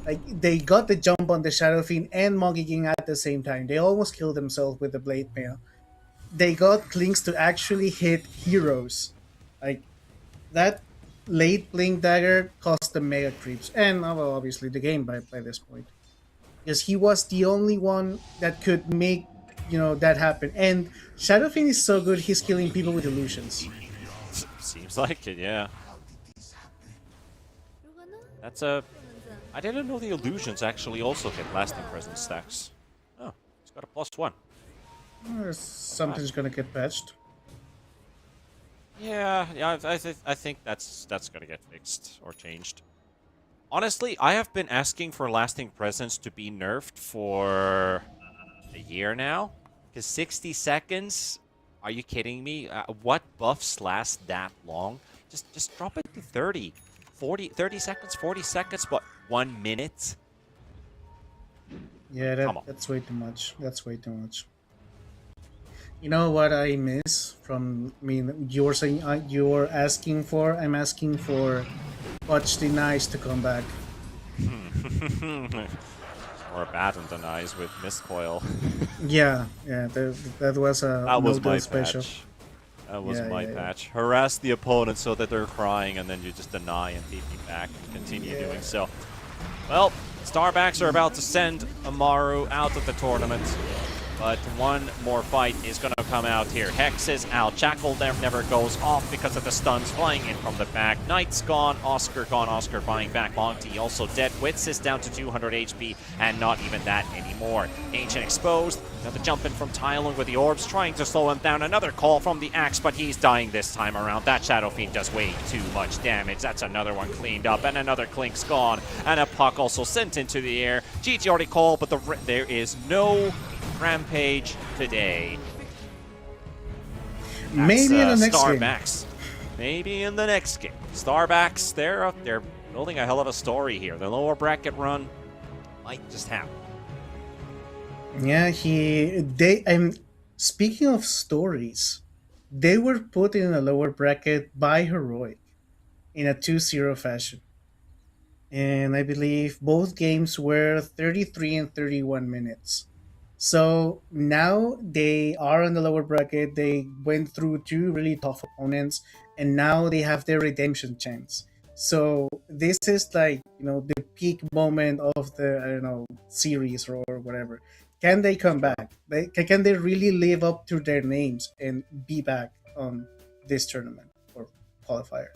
Like, they got the jump on the Shadow Fiend and Monkey King at the same time. They almost killed themselves with the Blade Mail. They got Clinks to actually hit heroes. Like, that late Blink Dagger cost the Mega Creeps. And, well, obviously, the game by this point. Because he was the only one that could make, that happen. And Shadow Fiend is so good, he's killing people with illusions. Seems like it, yeah. That's a... I didn't know the illusions actually also hit lasting presence stacks. Oh, he's got a +1. Something's gonna get patched. Yeah, I think that's gonna get fixed or changed. Honestly, I have been asking for lasting presence to be nerfed for a year now. Because 60 seconds? Are you kidding me? What buffs last that long? Just drop it to 30. 30 seconds, 40 seconds, but 1 minute? Yeah, Come on. that's way too much. That's way too much. You know what I miss from, you were saying you were asking for, I'm asking for Watch the Nice to come back. Or Batten denies with Mistcoil. Yeah, that was a That was my special. patch. That was Yeah, my yeah, yeah. patch. Harass the opponent so that they're crying, and then you just deny and TP back and continue doing so. Well, Starbacks are about to send Amaru out of the tournament. But one more fight is going to come out here. Hex is out. Jackal never goes off because of the stuns flying in from the back. Knight's gone. Oscar gone. Oscar buying back. Monty also dead. Wits is down to 200 HP, and not even that anymore. Ancient exposed. Another jump in from Tylung with the orbs, trying to slow him down. Another call from the axe, but he's dying this time around. That Shadow Fiend does way too much damage. That's another one cleaned up, and another Clink's gone. And a puck also sent into the air. GG already called, but there is no Rampage today. That's, maybe in the next game. Starbacks. Maybe in the next game. Starbacks, they're building a hell of a story here. The lower bracket run might just happen. Yeah, speaking of stories, they were put in a lower bracket by Heroic in a 2-0 fashion. And I believe both games were 33 and 31 minutes. So now they are in the lower bracket. They went through 2 really tough opponents, and now they have their redemption chance. So this is like, the peak moment of the, I don't know, series or whatever. Can they come back? Can they really live up to their names and be back on this tournament or qualifier?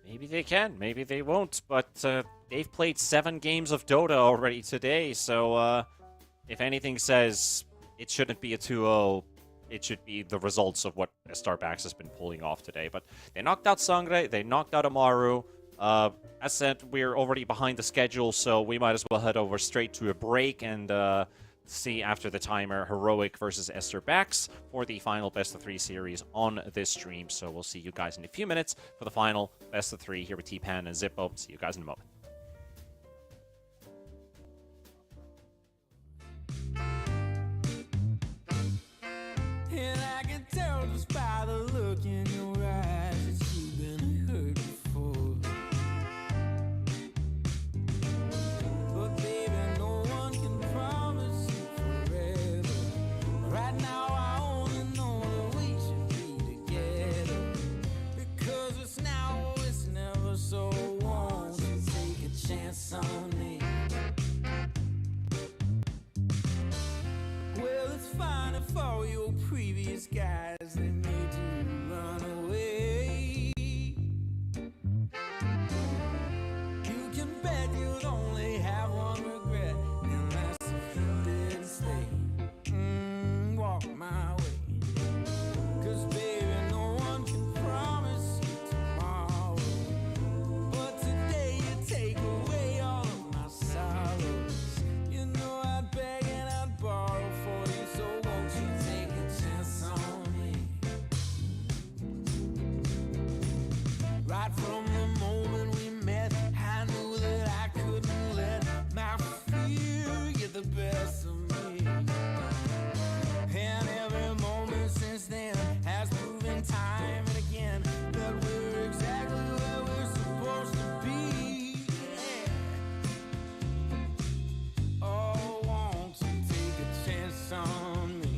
Maybe they can, maybe they won't, but they've played 7 games of Dota already today, so if anything says it shouldn't be a 2-0, it should be the results of what Starbacks has been pulling off today. But they knocked out Sangre, they knocked out Amaru. As said, we're already behind the schedule, so we might as well head over straight to a break and see after the timer Heroic versus Starbacks for the final best of 3 series on this stream. So we'll see you guys in a few minutes for the final best of 3 here with T-Pan and Zippo. See you guys in a moment. And I can tell just by the look in your eyes that you've been hurt before. But baby, no one can promise you forever. Right now I only know that we should be together. Because it's now or it's never, so won't you take a chance on me? Well, it's fine if all your previous guys they made you run away. You can bet you'd only have one regret, and that's if you didn't stay. Walk my way. 'Cause baby, no one can promise you tomorrow. But today you take away all of my sorrows. You know I'd beg and I'd borrow for you, so won't you take a chance on me? Right from the moment we met, I knew that I couldn't let my fear get the best of me. And every moment since then has proven time and again that we're exactly where we're supposed to be. Yeah. Oh, won't you take a chance on me?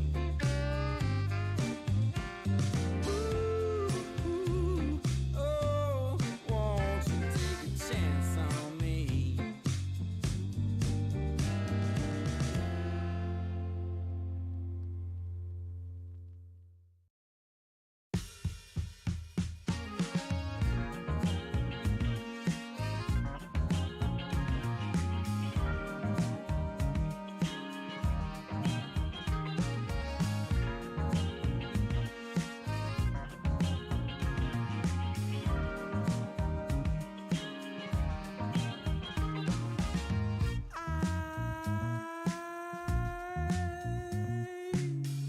Ooh, oh, won't you take a chance on me?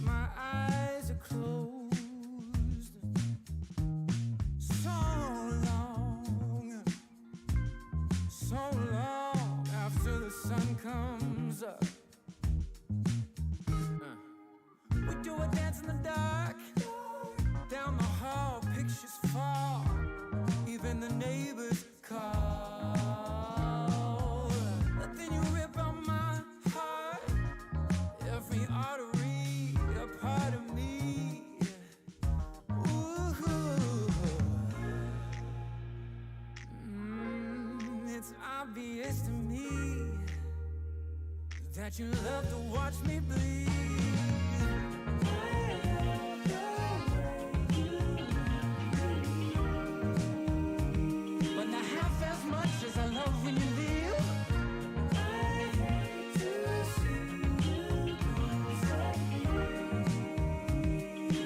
My eyes are closed so long after the sun comes up. We do a dance in the dark, down the hall, pictures fall, even the neighbors call. But then you rip out my heart, every artery, a part of me. Ooh. It's obvious to me that you love to watch me bleed. But not half as much as I love when you leave. I hate to see you go.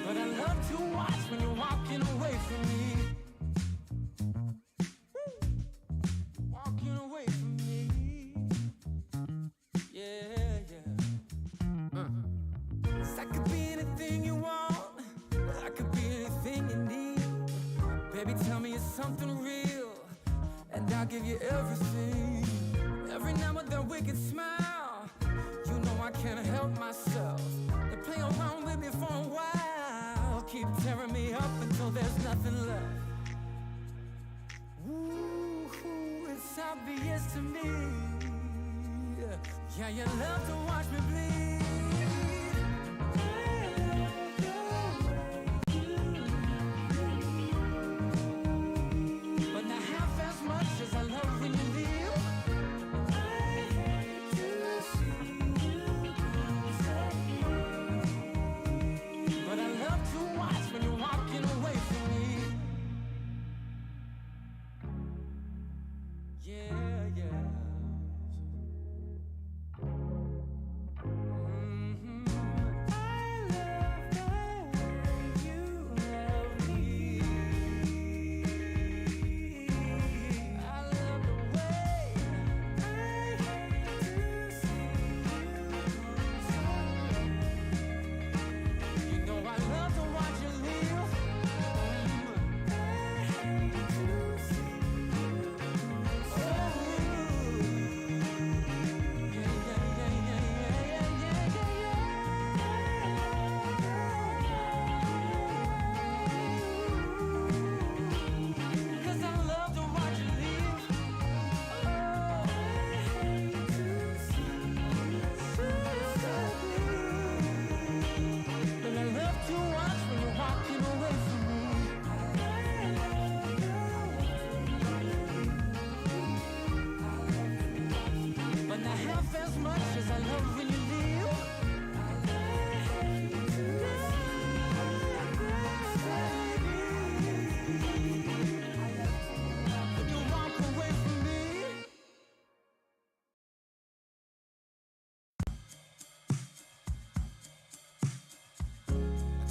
But I love to watch when you're walking away from me. Walking away from me. Yeah, yeah. 'Cause I could be anything you want. I could be anything you need. Baby, tell me it's something real, and I'll give you everything. Every now and then wicked smile. You know I can't help myself. They play around with me for a while. Keep tearing me up until there's nothing left. Ooh, it's obvious to me. Yeah, you love to watch me bleed. But not half as much as I love when you leave. I hate to see you go. But I love to watch when you're walking away from me. Yeah, yeah.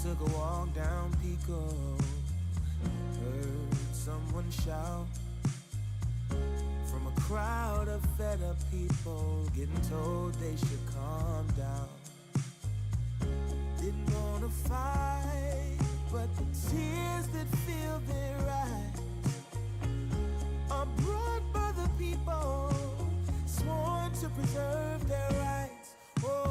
Took a walk down Pico, heard someone shout from a crowd of fed up people, getting told they should calm down. Didn't wanna fight, but the tears that fill their eyes are brought by the people sworn to preserve their rights. Oh,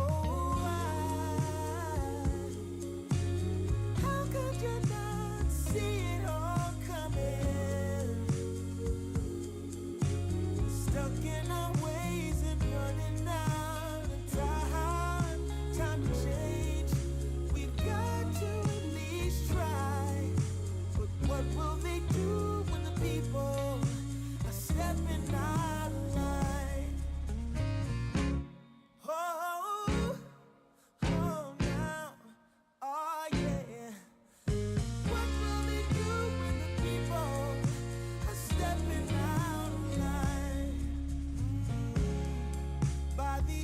by the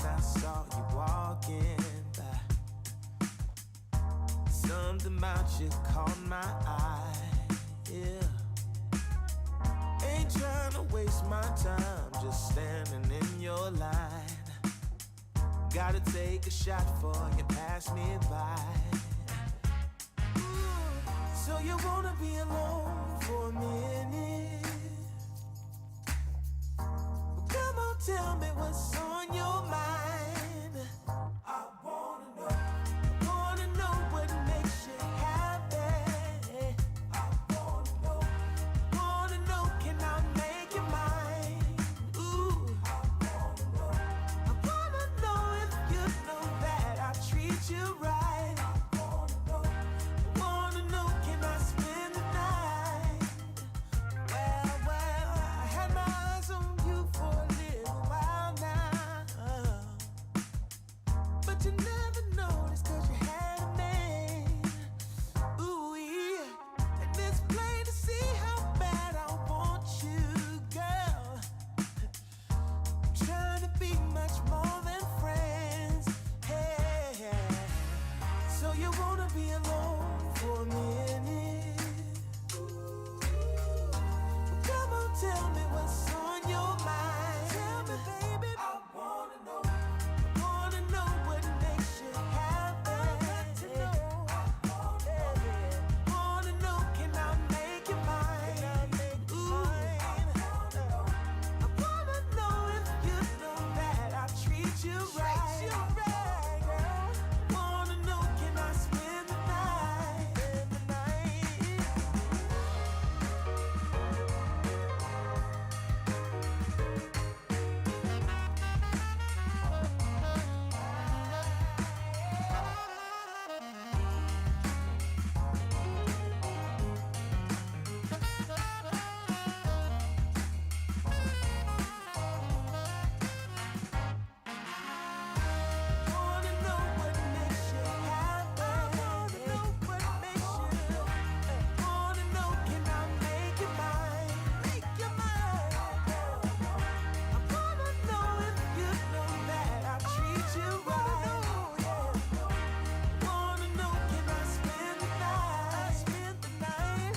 when I saw you walking by. Something about you caught my eye, yeah. Ain't trying to waste my time, just standing in your line. Gotta take a shot for you pass me by. So you wanna be alone for a minute? Well, come on, tell me what's on your mind. I wanna know what makes you happy. I wanna know, can I make you mine? Ooh, I wanna know if you know that I treat you right. Wanna know, can I spend the night? Well, I had my eyes on you for a little while now, but you never noticed 'cause you had a man. Ooh, yeah, and it's plain to see how bad I want you, girl. Trying to be much more than friends, hey. So you wanna be alone for a minute? Come on, tell me what's on your mind. Tell me, baby. I wanna know what makes you happy. I got to know. Wanna know, can I make you mine? Ooh, I wanna know if you know that I treat you right. Girl. Wanna know, can I spend the night? Wanna know what makes you happy. Wanna know what makes you. Wanna know, can I make you mine? Make you mine. I wanna know if you know that I treat you right. Wanna know, can I spend the night? Spend the night.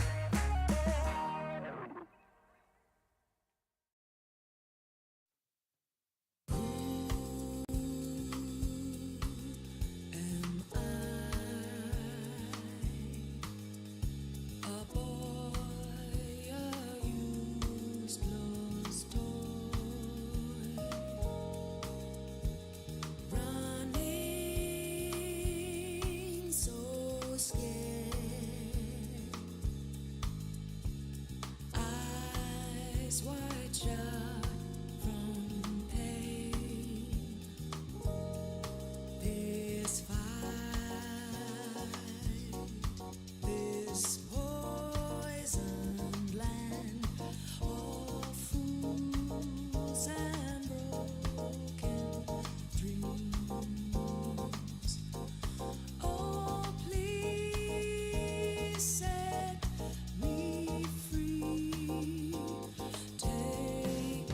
A boy, a used lost toy, running so scared, eyes wide shut from pain. This fight, this poisoned land of fools and broken dreams. Oh, please set me free. Take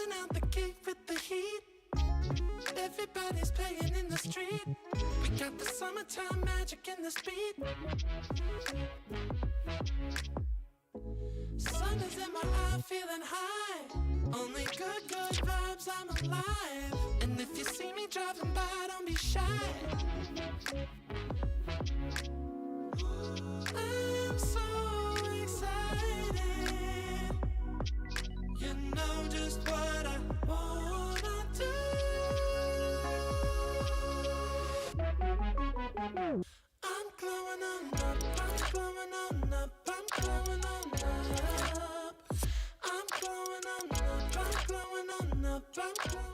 coming out the gate with the heat. Everybody's playing in the street. We got the summertime magic in the speed. Sun is in my eye, feeling high. Only good vibes, I'm alive. And if you see me driving by, don't be shy. I'm so excited. You know just what I wanna do. I'm glowing on up, I'm glowing on up, I'm glowing on up. I'm glowing on up, I'm glowing on up, I'm glowing on up.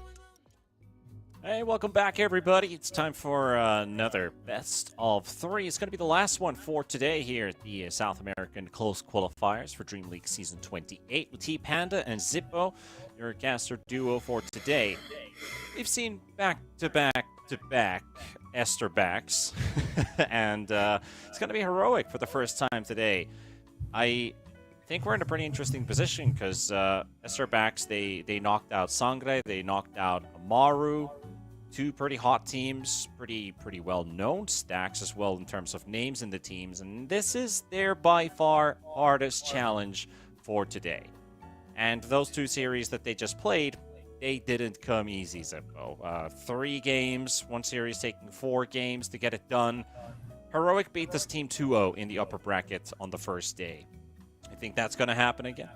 Hey, welcome back, everybody. It's time for another best of 3. It's going to be the last one for today here at the South American Close Qualifiers for DreamLeague Season 28 with T-Panda and Zippo, your caster duo for today. We've seen back-to-back Estar backs, and it's going to be heroic for the first time today. I think we're in a pretty interesting position because Estar backs, they knocked out Sangre, they knocked out Amaru. 2 pretty hot teams, pretty well-known stacks as well in terms of names in the teams, and this is their by far hardest challenge for today. And those 2 series that they just played, they didn't come easy, Zippo. 3 games, 1 series taking 4 games to get it done. Heroic beat this team 2-0 in the upper bracket on the first day. I think that's going to happen again.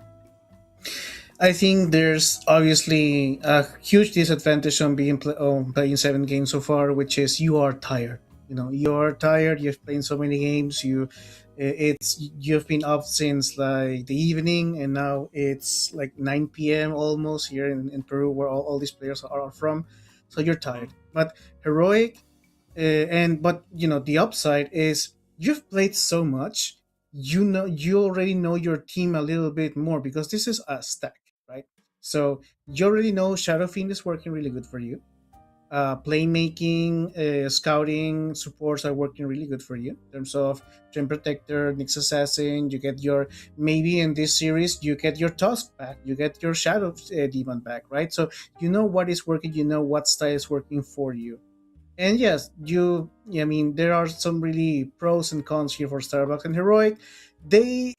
I think there's obviously a huge disadvantage on playing 7 games so far, which is you are tired. You are tired. You've played so many games. You've been up since like the evening, and now it's like 9 p.m. almost here in Peru, where all these players are from. So you're tired. But heroic, but the upside is you've played so much. You already know your team a little bit more because this is a stack, right? So you already know Shadowfiend is working really good for you. Playmaking, scouting, supports are working really good for you in terms of Gem Protector, Nyx Assassin. You get maybe in this series, you get your Tusk back, you get your Shadow Demon back, right? So you know what is working, you know what style is working for you. And yes, there are some really pros and cons here for Starbucks and Heroic. They've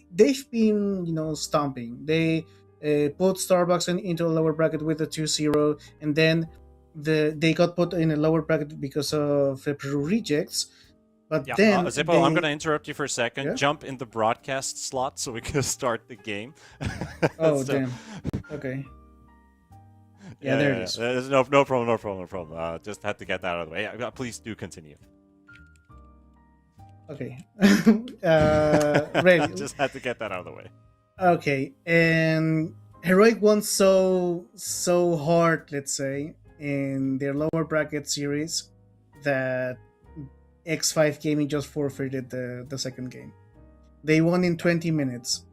been, stomping. They put Starbucks into a lower bracket with a 2-0, and then they got put in a lower bracket because of Peru rejects. But then Zippo, I'm going to interrupt you for a second. Yeah? Jump in the broadcast slot so we can start the game. Oh, damn. Okay. Yeah, there it is. No problem. Just had to get that out of the way. Please do continue. Okay. Ready. Just had to get that out of the way. Okay, and Heroic won so hard, let's say, in their lower bracket series that X5 Gaming just forfeited the second game. They won in 20 minutes,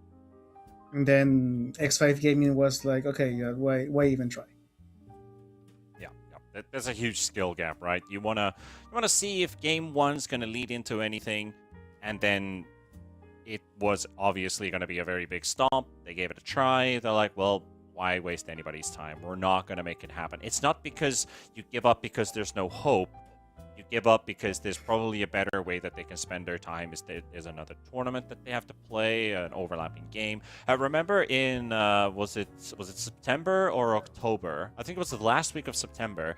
and then X5 Gaming was like, okay, yeah, why even try? Yeah. There's a huge skill gap, right? You wanna see if game 1's gonna lead into anything, and then it was obviously going to be a very big stomp. They gave it a try. They're like, well, why waste anybody's time? We're not going to make it happen. It's not because you give up because there's no hope. You give up because there's probably a better way that they can spend their time. There's another tournament that they have to play, an overlapping game. I remember in, was it September or October? I think it was the last week of September.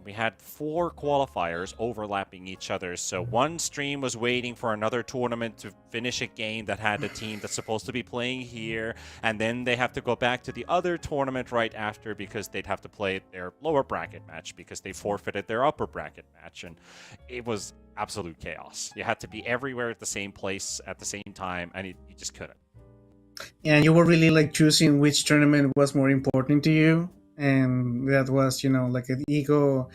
We had 4 qualifiers overlapping each other, so one stream was waiting for another tournament to finish a game that had a team that's supposed to be playing here, and then they have to go back to the other tournament right after because they'd have to play their lower bracket match because they forfeited their upper bracket match, and it was absolute chaos. You had to be everywhere at the same place at the same time, and you just couldn't. And you were really like choosing which tournament was more important to you. And that was, like an ego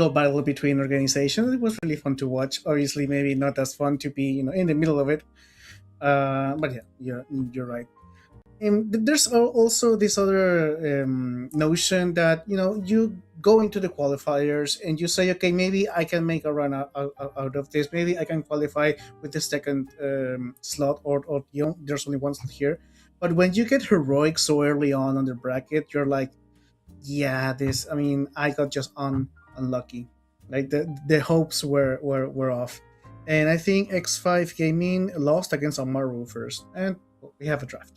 battle between organizations. It was really fun to watch. Obviously, maybe not as fun to be, in the middle of it. But yeah, you're right. And there's also this other notion that, you go into the qualifiers and you say, okay, maybe I can make a run out of this. Maybe I can qualify with the second slot, or there's only one slot here. But when you get Heroic so early on the bracket, you're like, yeah, this. I mean, I got just unlucky. Like the hopes were off, and I think X5 Gaming lost against Amaru first, and we have a draft.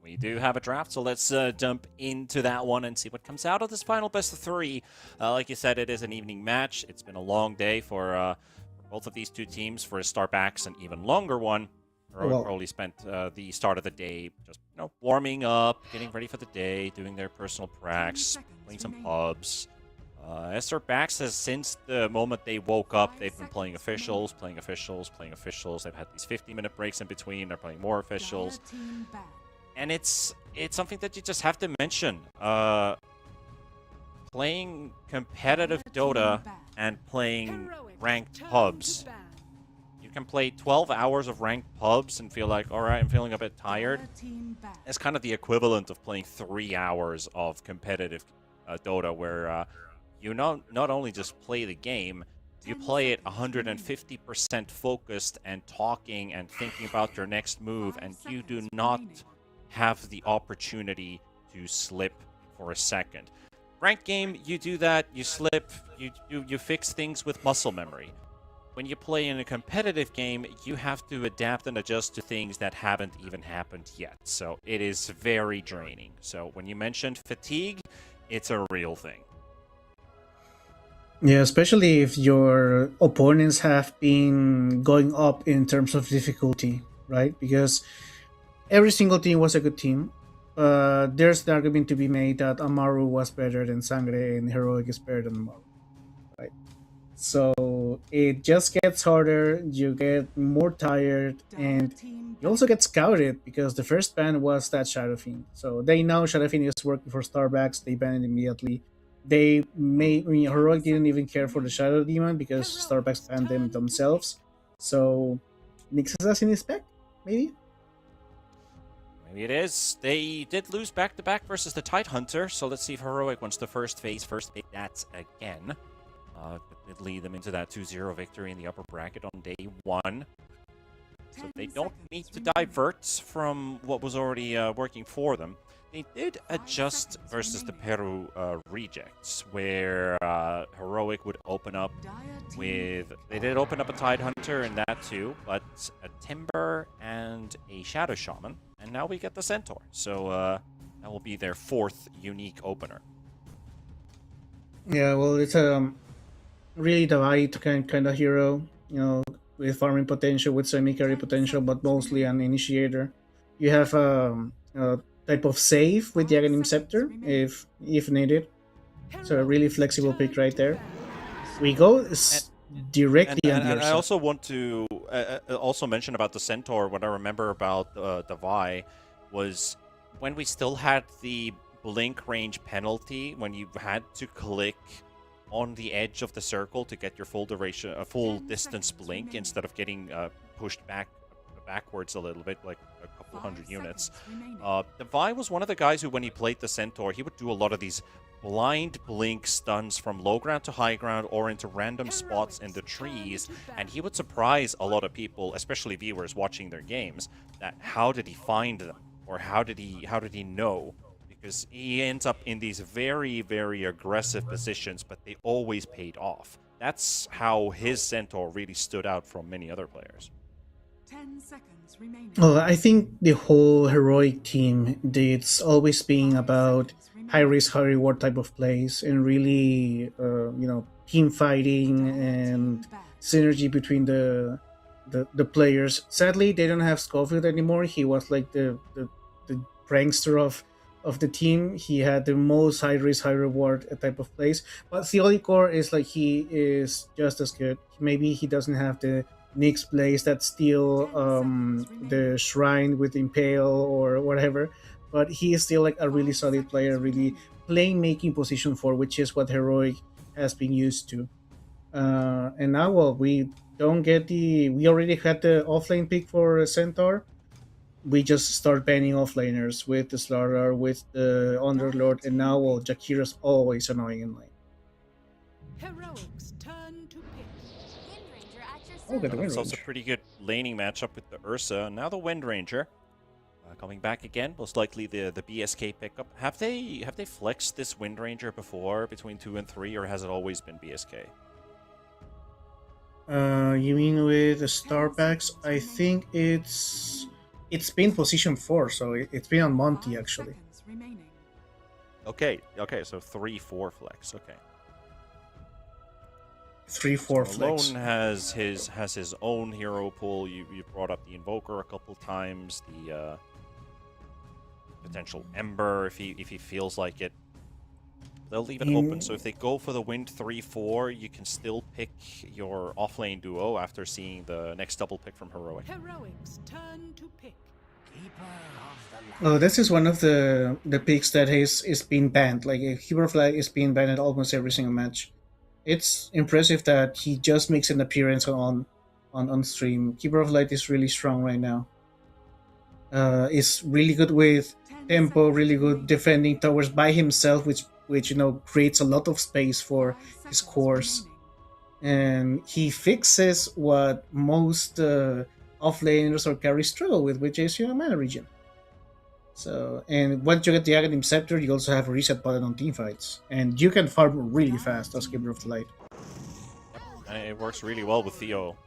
We do have a draft, so let's jump into that one and see what comes out of this final best of three. Like you said, it is an evening match. It's been a long day for both of these two teams. For Starbacks, an even longer one. Well- Probably spent the start of the day just warming up, getting ready for the day, doing their personal pracs, playing some pubs. Starbacks has, since the moment they woke up, they've been playing officials, playing officials, playing officials. They've had these 50-minute breaks in between. They're playing more officials. And it's something that you just have to mention. Playing competitive Dota and playing ranked pubs. You can play 12 hours of ranked pubs and feel like, all right, I'm feeling a bit tired. It's kind of the equivalent of playing 3 hours of competitive Dota, where you not only just play the game, you play it 150% focused and talking and thinking about your next move, and you do not have the opportunity to slip for a second. Ranked game, you do that, you slip, you fix things with muscle memory. When you play in a competitive game, you have to adapt and adjust to things that haven't even happened yet. So it is very draining. So when you mentioned fatigue, it's a real thing. Yeah, especially if your opponents have been going up in terms of difficulty, right? Because every single team was a good team. There's the argument to be made that Amaru was better than Sangre and Heroic is better than Amaru, right? So it just gets harder, you get more tired, and you also get scouted because the first ban was that Shadow Fiend. So they know Shadow Fiend is working for Starbacks, they ban it immediately. They made, I mean, Heroic didn't even care for the Shadow Demon because Starbacks banned them themselves. So Nyx Assassin is back, maybe? Maybe it is. They did lose back-to-back versus the Tidehunter, so let's see if Heroic wants to first phase that again. It lead them into that 2-0 victory in the upper bracket on day one. So they don't need to divert from what was already working for them. They did adjust versus the Peru rejects, where Heroic would open up with... They did open up a Tidehunter in that too, but a Timber and a Shadow Shaman. And now we get the Centaur. So that will be their fourth unique opener. Yeah, well, it's a really divide kind of hero, with farming potential, with semi-carry potential, but mostly an initiator. You have a type of save with the Aghanim Scepter, if needed. So a really flexible pick right there. We go directly on the And I also want to also mention about the Centaur. What I remember about the Vi was when we still had the blink range penalty, when you had to click on the edge of the circle to get your full duration, a full distance blink instead of getting pushed backwards a little bit, like a couple hundred units. The Vi was one of the guys who, when he played the Centaur, he would do a lot of these blind blink stuns from low ground to high ground or into random spots in the trees, and he would surprise a lot of people, especially viewers watching their games, that how did he find them, or how did he know? Because he ends up in these very, very aggressive positions, but they always paid off. That's how his Centaur really stood out from many other players. 10 seconds remaining. Well, I think the whole Heroic team, it's always been about high risk, high reward type of plays, and really, team fighting and synergy between the players. Sadly, they don't have Schofield anymore. He was like the prankster of the team. He had the most high risk, high reward type of plays. But Theolicor is like, he is just as good. Maybe he doesn't have the Nyx plays that steal the shrine with Impale or whatever, but he is still like a really solid player, really playmaking position 4, which is what Heroic has been used to. And now, well, we already had the offlane pick for Centaur. We just start banning offlaners with the Slardar, with the Underlord, and now, well, Jakira's always annoying in lane. Heroic's turn to pick. Oh, got the Wind It's also Ranger. a pretty good laning matchup with the Ursa, and now the Wind Ranger. Coming back again, most likely the BSK pickup. Have they flexed this Wind Ranger before between 2 and 3, or has it always been BSK? You mean with the Starbacks? I think it's been position 4, so it's been on Monty 5 actually. seconds remaining. Okay, so 3-4 flex. Okay. 3-4 So flex. Malone has his own hero pool. You brought up the Invoker a couple times. The potential Ember if he feels like it. They'll leave it open. So if they go for the Wind 3-4, you can still pick your offlane duo after seeing the next double pick from Heroic. Heroic's turn to pick. Oh, this is one of the picks that is being banned. Like Keeper of Light is being banned at almost every single match. It's impressive that he just makes an appearance on stream. Keeper of Light is really strong right now. Is really good with 10 tempo, seconds really good remaining. defending towers by himself, which creates a lot of space for 5 his seconds cores. remaining. And he fixes what most offlaners or carries struggle with, which is mana regen. So, and once you get the Aghanim Scepter, you also have a reset button on teamfights, and you can farm really fast as Keeper of the Light. And it works really well with Theo.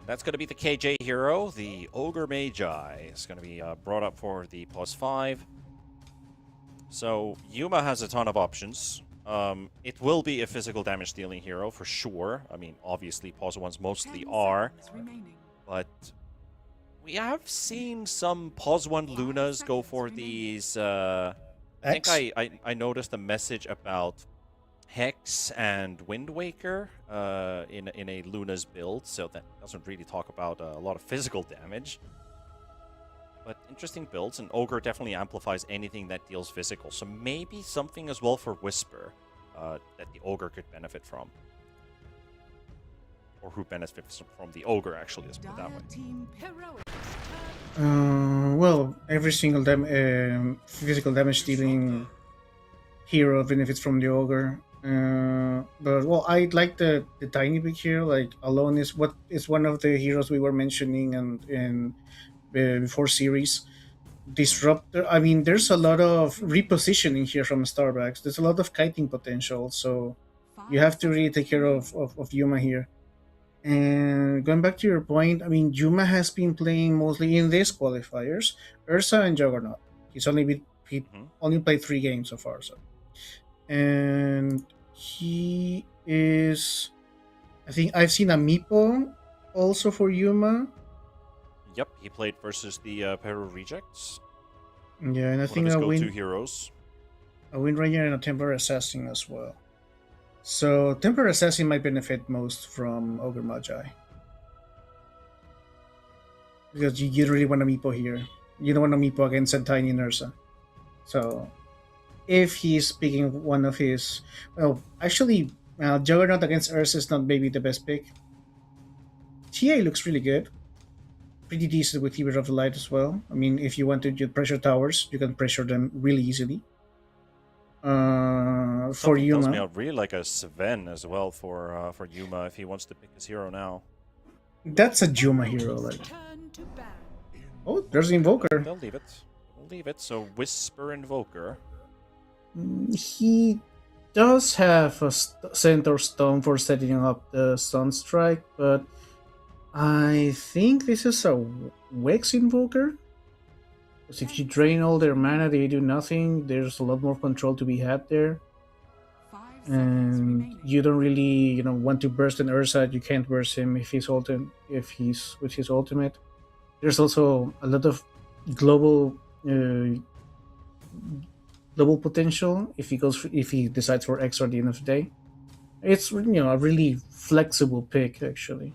That's going to be the KJ hero. The Ogre Magi is going to be brought up for the +5. So Yuma has a ton of options. It will be a physical damage dealing hero for sure. I mean, obviously, +1s mostly 10 are, seconds remaining. but we have seen some +1 Lunas go for these. I think X? I noticed a message about Hex and Wind Waker in a Luna's build, so that doesn't really talk about a lot of physical damage. But interesting builds, and Ogre definitely amplifies anything that deals physical. So maybe something as well for Whisper that the Ogre could benefit from. Or who benefits from the Ogre, actually, let's put it that Dire way. team heroic. Well, every single physical damage dealing hero benefits from the Ogre. But well, I like the tiny big hero. Like Alone is one of the heroes we were mentioning and before series. Disruptor. I mean, there's a lot of repositioning here from Starbacks. There's a lot of kiting potential, so you have to really take care of Yuma here. And going back to your point, I mean, Yuma has been playing mostly in these qualifiers, Ursa and Juggernaut. He only played 3 games so far, so. And he is, I think I've seen a Meepo also for Yuma. Yep, he played versus the Peru Rejects. Yeah, and I One think of his a go-to Wind heroes. Ranger and a Temporary Assassin as well. So Temporary Assassin might benefit most from Ogre Magi. Because you really want a Meepo here. You don't want a Meepo against a Tiny Nursa. So if he's picking one of his... Well, actually, Juggernaut against Ursa is not maybe the best pick. TA looks really good. Pretty decent with Keeper of the Light as well. I mean, if you want to do pressure towers, you can pressure them really easily. For Something tells me Yuma, I'd really like a Sven as well for Yuma if he wants to pick his hero now. that's a Yuma hero. Like, Turn to ban. oh, there's the Invoker. They'll leave it. We'll leave it. So Whisper Invoker. He does have a Centaur Stone for setting up the Sunstrike, but I think this is a Wex Invoker. Because if you drain all their mana, they do nothing. There's a lot more control to be had there. 5 seconds And remaining. you don't really, want to burst an Ursa. You can't burst him if he's with his ultimate. There's also a lot of global potential if he decides for X at the end of the day. It's a really flexible pick actually.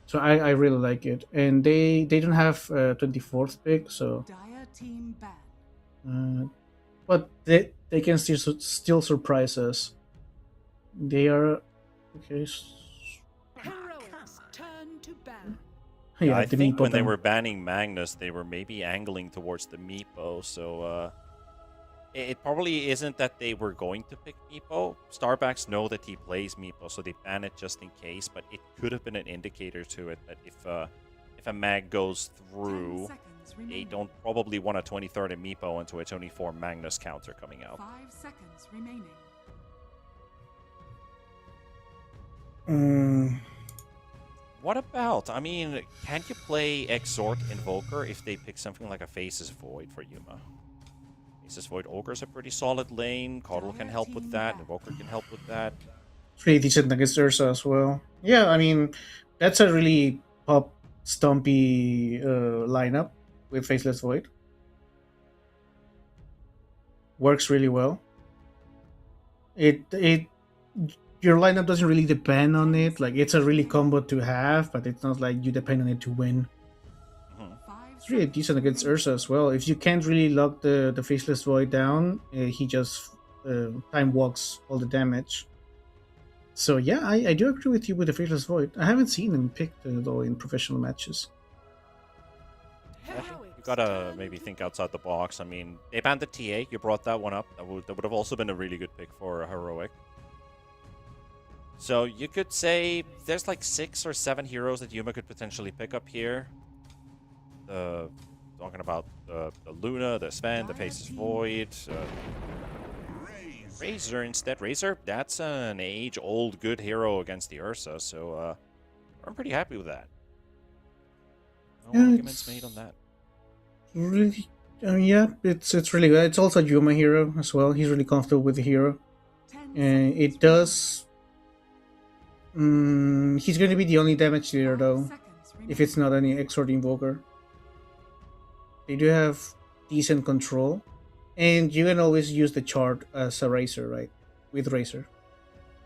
So I really like it, and they don't have 24th pick, so Dire team ban. but they can still surprise us. They are okay. Heroics turn to ban. Yeah, I the think Meepo when they ban. were banning Magnus, they were maybe angling towards the Meepo, so it probably isn't that they were going to pick Meepo. Starbacks know that he plays Meepo, so they ban it just in case, but it could have been an indicator to it that if a mag goes 10 through, seconds they remaining. don't probably want a 23rd Meepo into a 24 Magnus counter coming out. 5 seconds remaining. What about, I mean, can't you play Exort Invoker if they pick something like a Faces Void for Yuma? Faces Void Ogre's a pretty solid lane, Caudle can help with that, Invoker can help with that. Pretty decent against Ursa as well. Yeah, I mean, that's a really pop stumpy lineup with Faceless Void. Works really well. It your lineup doesn't really depend on it. Like, it's a really combo to have, but it's not like you depend on it to win. It's really decent against Ursa as well. If you can't really lock the Faceless Void down, he just time walks all the damage. So yeah, I do agree with you with the Faceless Void. I haven't seen him picked though in professional matches. Yeah, you gotta maybe think outside the box. I mean, they banned the TA, you brought that one up. That would have also been a really good pick for a Heroic. So you could say there's like 6 or 7 heroes that Yuma could potentially pick up here. Talking about the Luna, the Sven, the Faces Void, Razor instead. Razor, that's an age-old good hero against the Ursa, so I'm pretty happy with that. No arguments made on that. Really, yeah, it's really good. It's also a Yuma hero as well. He's really comfortable with the hero. And it does. He's going to be the only damage dealer though, if it's not any Exort Invoker. They do have decent control, and you can always use the chart as a Razor, right? With Razor.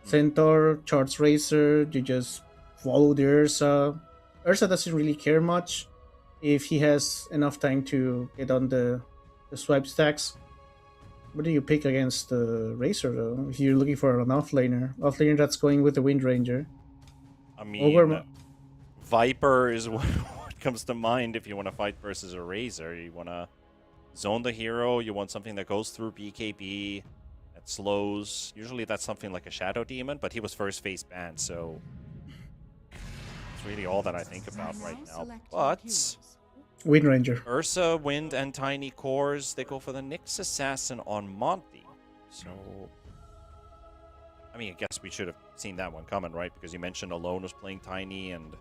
Centaur, charts Razor, you just follow the Ursa. Ursa doesn't really care much if he has enough time to get on the swipe stacks. What do you pick against the Razor though? If you're looking for an offlaner that's going with the Wind Ranger. I mean, Viper is what comes to mind if you want to fight versus a Razor. You want to zone the hero, you want something that goes through BKB, that slows. Usually that's something like a Shadow Demon, but he was first phase banned, so it's really all that I think about right now. But Wind Ranger. Ursa, Wind, and Tiny Cores, they go for the Nyx Assassin on Monty. So, I mean, I guess we should have seen that one coming, right? Because you mentioned Alone was playing Tiny, and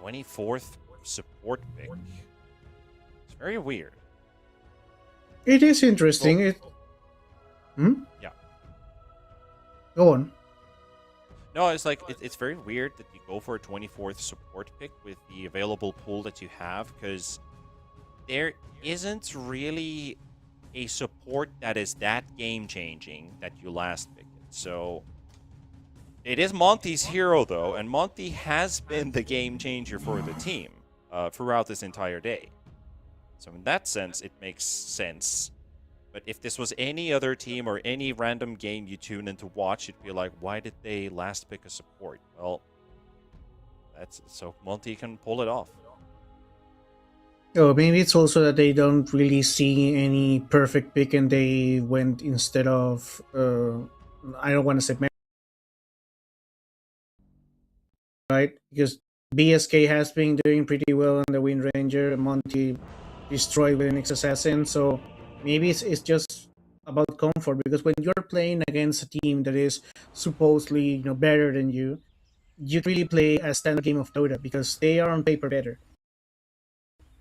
24th support pick. It's very weird. It is interesting. Yeah. Go on. No, it's like, it's very weird that you go for a 24th support pick with the available pool that you have, because there isn't really a support that is that game-changing that you last pick it. So, it is Monty's hero, though, and Monty has been the game-changer for the team throughout this entire day. So in that sense, it makes sense. But if this was any other team or any random game you tune in to watch, you'd be like, why did they last pick a support? Well, that's so Monty can pull it off. Oh, maybe it's also that they don't really see any perfect pick and they went instead of, I don't want to say right? Because BSK has been doing pretty well on the Wind Ranger, Monty destroyed with an Assassin, so maybe it's just about comfort, because when you're playing against a team that is supposedly better than you really play a standard game of Dota because they are on paper better.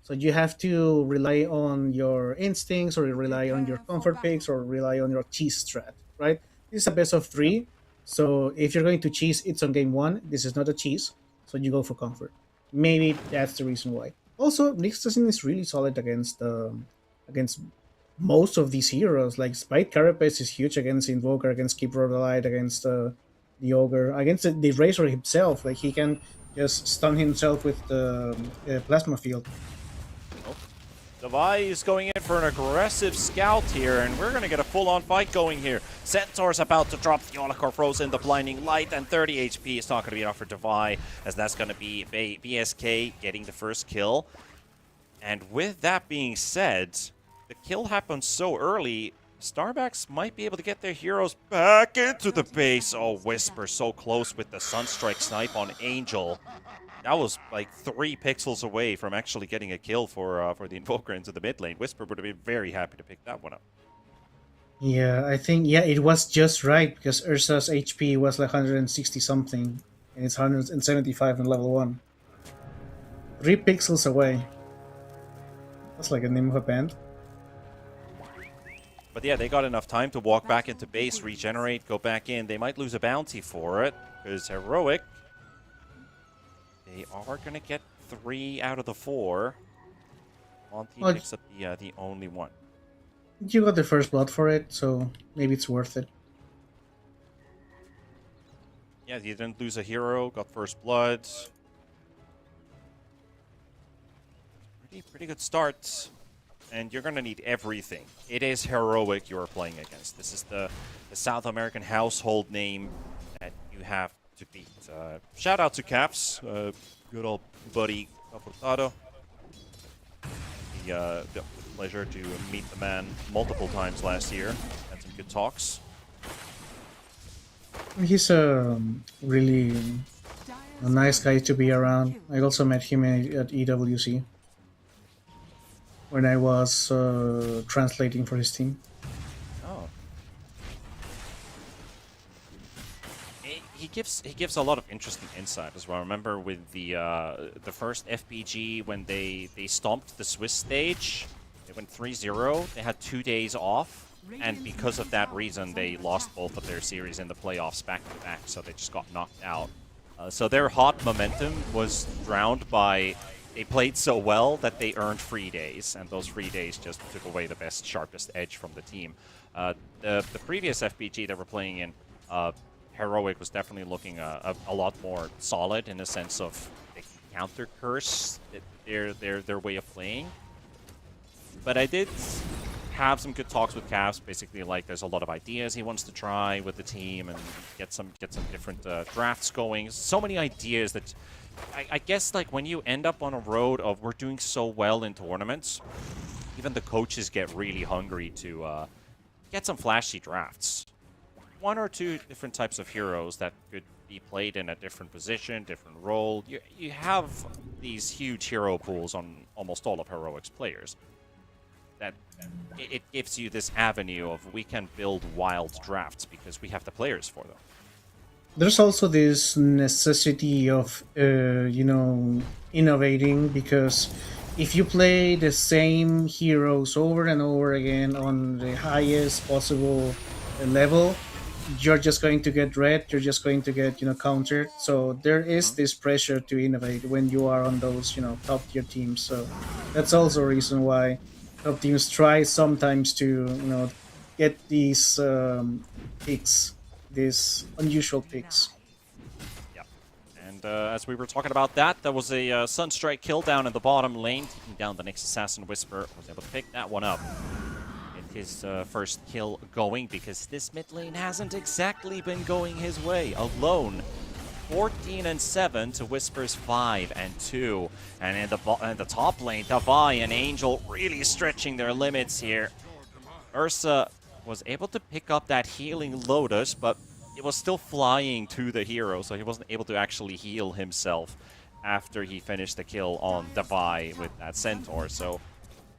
So you have to rely on your instincts, or rely on your comfort picks, or rely on your cheese strat, right? This is a best of 3, so if you're going to cheese, it's on game 1. This is not a cheese, so you go for comfort. Maybe that's the reason why. Also, Nyx Assassin is really solid against most of these heroes. Like Spite Carapace is huge against Invoker, against Keeper of the Light, against the Ogre, against the Razor himself. Like, he can just stun himself with the Plasma Field. Devi is going in for an aggressive scout here, and we're going to get a full-on fight going here. Centaur's about to drop the Olakor Frozen, the Blinding Light, and 30 HP is not going to be enough for Devi, as that's going to be BSK getting the first kill. And with that being said, the kill happened so early, Starbacks might be able to get their heroes back into the base. Oh, Whisper so close with the Sunstrike snipe on Angel. that was like 3 pixels away from actually getting a kill for the Invoker into the mid lane. Whisper would have been very happy to pick that one up. Yeah, I think it was just right because Ursa's HP was like 160 something, and it's 175 in level 1. 3 pixels away. That's like a name of a band. But yeah, they got enough time to walk back into base, regenerate, go back in. They might lose a bounty for it, because Heroic, they are going to get 3 out of the 4. Monty Well, picks up the only one. You got the first blood for it, so maybe it's worth it. Yeah, you didn't lose a hero, got first blood. Pretty good start. And you're going to need everything. It is Heroic you're playing against. This is the South American household name that you have to beat. Shout out to Caps, good old buddy Furtado. The pleasure to meet the man multiple times last year. Had some good talks. He's a really a nice guy to be around. I also met him at EWC when I was translating for his team. Oh. He gives a lot of interesting insight as well. I remember with the first FBG when they stomped the Swiss stage, they went 3-0. They had 2 days off, and because of that reason, they lost both of their series in the playoffs back to back. So they just got knocked out. So their hot momentum was drowned by they played so well that they earned free days, and those free days just took away the best, sharpest edge from the team. The previous FBG that we're playing in, Heroic was definitely looking a lot more solid in the sense of they can counter curse their way of playing. But I did have some good talks with Cavs. Basically, like there's a lot of ideas he wants to try with the team and get some different drafts going. So many ideas that I guess like when you end up on a road of we're doing so well in tournaments, even the coaches get really hungry to get some flashy drafts. 1 or 2 different types of heroes that could be played in a different position, different role. You have these huge hero pools on almost all of Heroic's players. That it gives you this avenue of we can build wild drafts because we have the players for them. There's also this necessity of, innovating, because if you play the same heroes over and over again on the highest possible level, you're just going to get red, you're just going to get, countered. So there is this pressure to innovate when you are on those, top tier teams. So that's also a reason why top teams try sometimes to, get these picks. These unusual picks. Yeah, and as we were talking about that, there was a Sunstrike kill down in the bottom lane, taking down the next Assassin. Whisper was able to pick that one up. Get his first kill going, because this mid lane hasn't exactly been going his way. Alone, 14-7 to Whisper's 5-2, and in the top lane, Davai and Angel really stretching their limits here. Ursa was able to pick up that healing Lotus, but it was still flying to the hero, so he wasn't able to actually heal himself after he finished the kill on Davai with that Centaur. So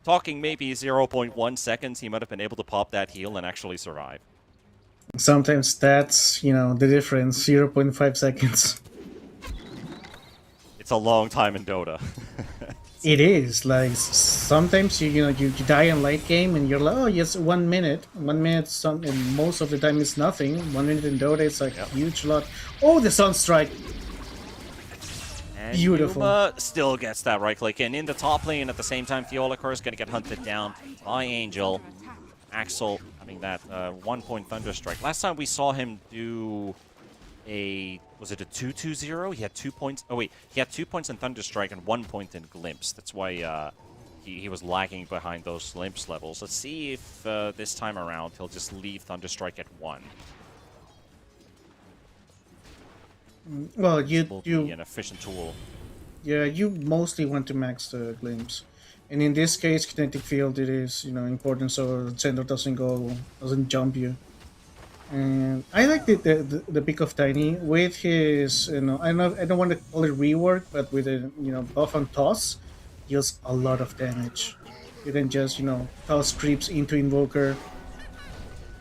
talking maybe 0.1 seconds, he might have been able to pop that heal and actually survive. Sometimes that's, the difference, 0.5 seconds. It's a long time in Dota. It is, like, sometimes you die in late game and you're like, oh yes, 1 minute. 1 minute, and most of the time it's nothing. 1 minute in Dota, it's like a huge lot. Oh, the Sunstrike! And Beautiful. Yuma still gets that right click in the top lane. At the same time, Theolacor is going to get hunted down by Angel. Axel having that 1 point Thunderstrike. Last time we saw him do was it a 2-2-0? He had 2 points. Oh wait, he had 2 points in Thunderstrike and 1 point in Glimpse. That's why he was lagging behind those Glimpse levels. Let's see if this time around he'll just leave Thunderstrike at 1. Well, Will be an efficient tool. Yeah, you mostly want to max the Glimpse. And in this case, Kinetic Field, it is, important so the center doesn't jump you. And I like the pick of Tiny with his, I don't want to call it rework, but with a buff and toss, deals a lot of damage. You can just toss creeps into Invoker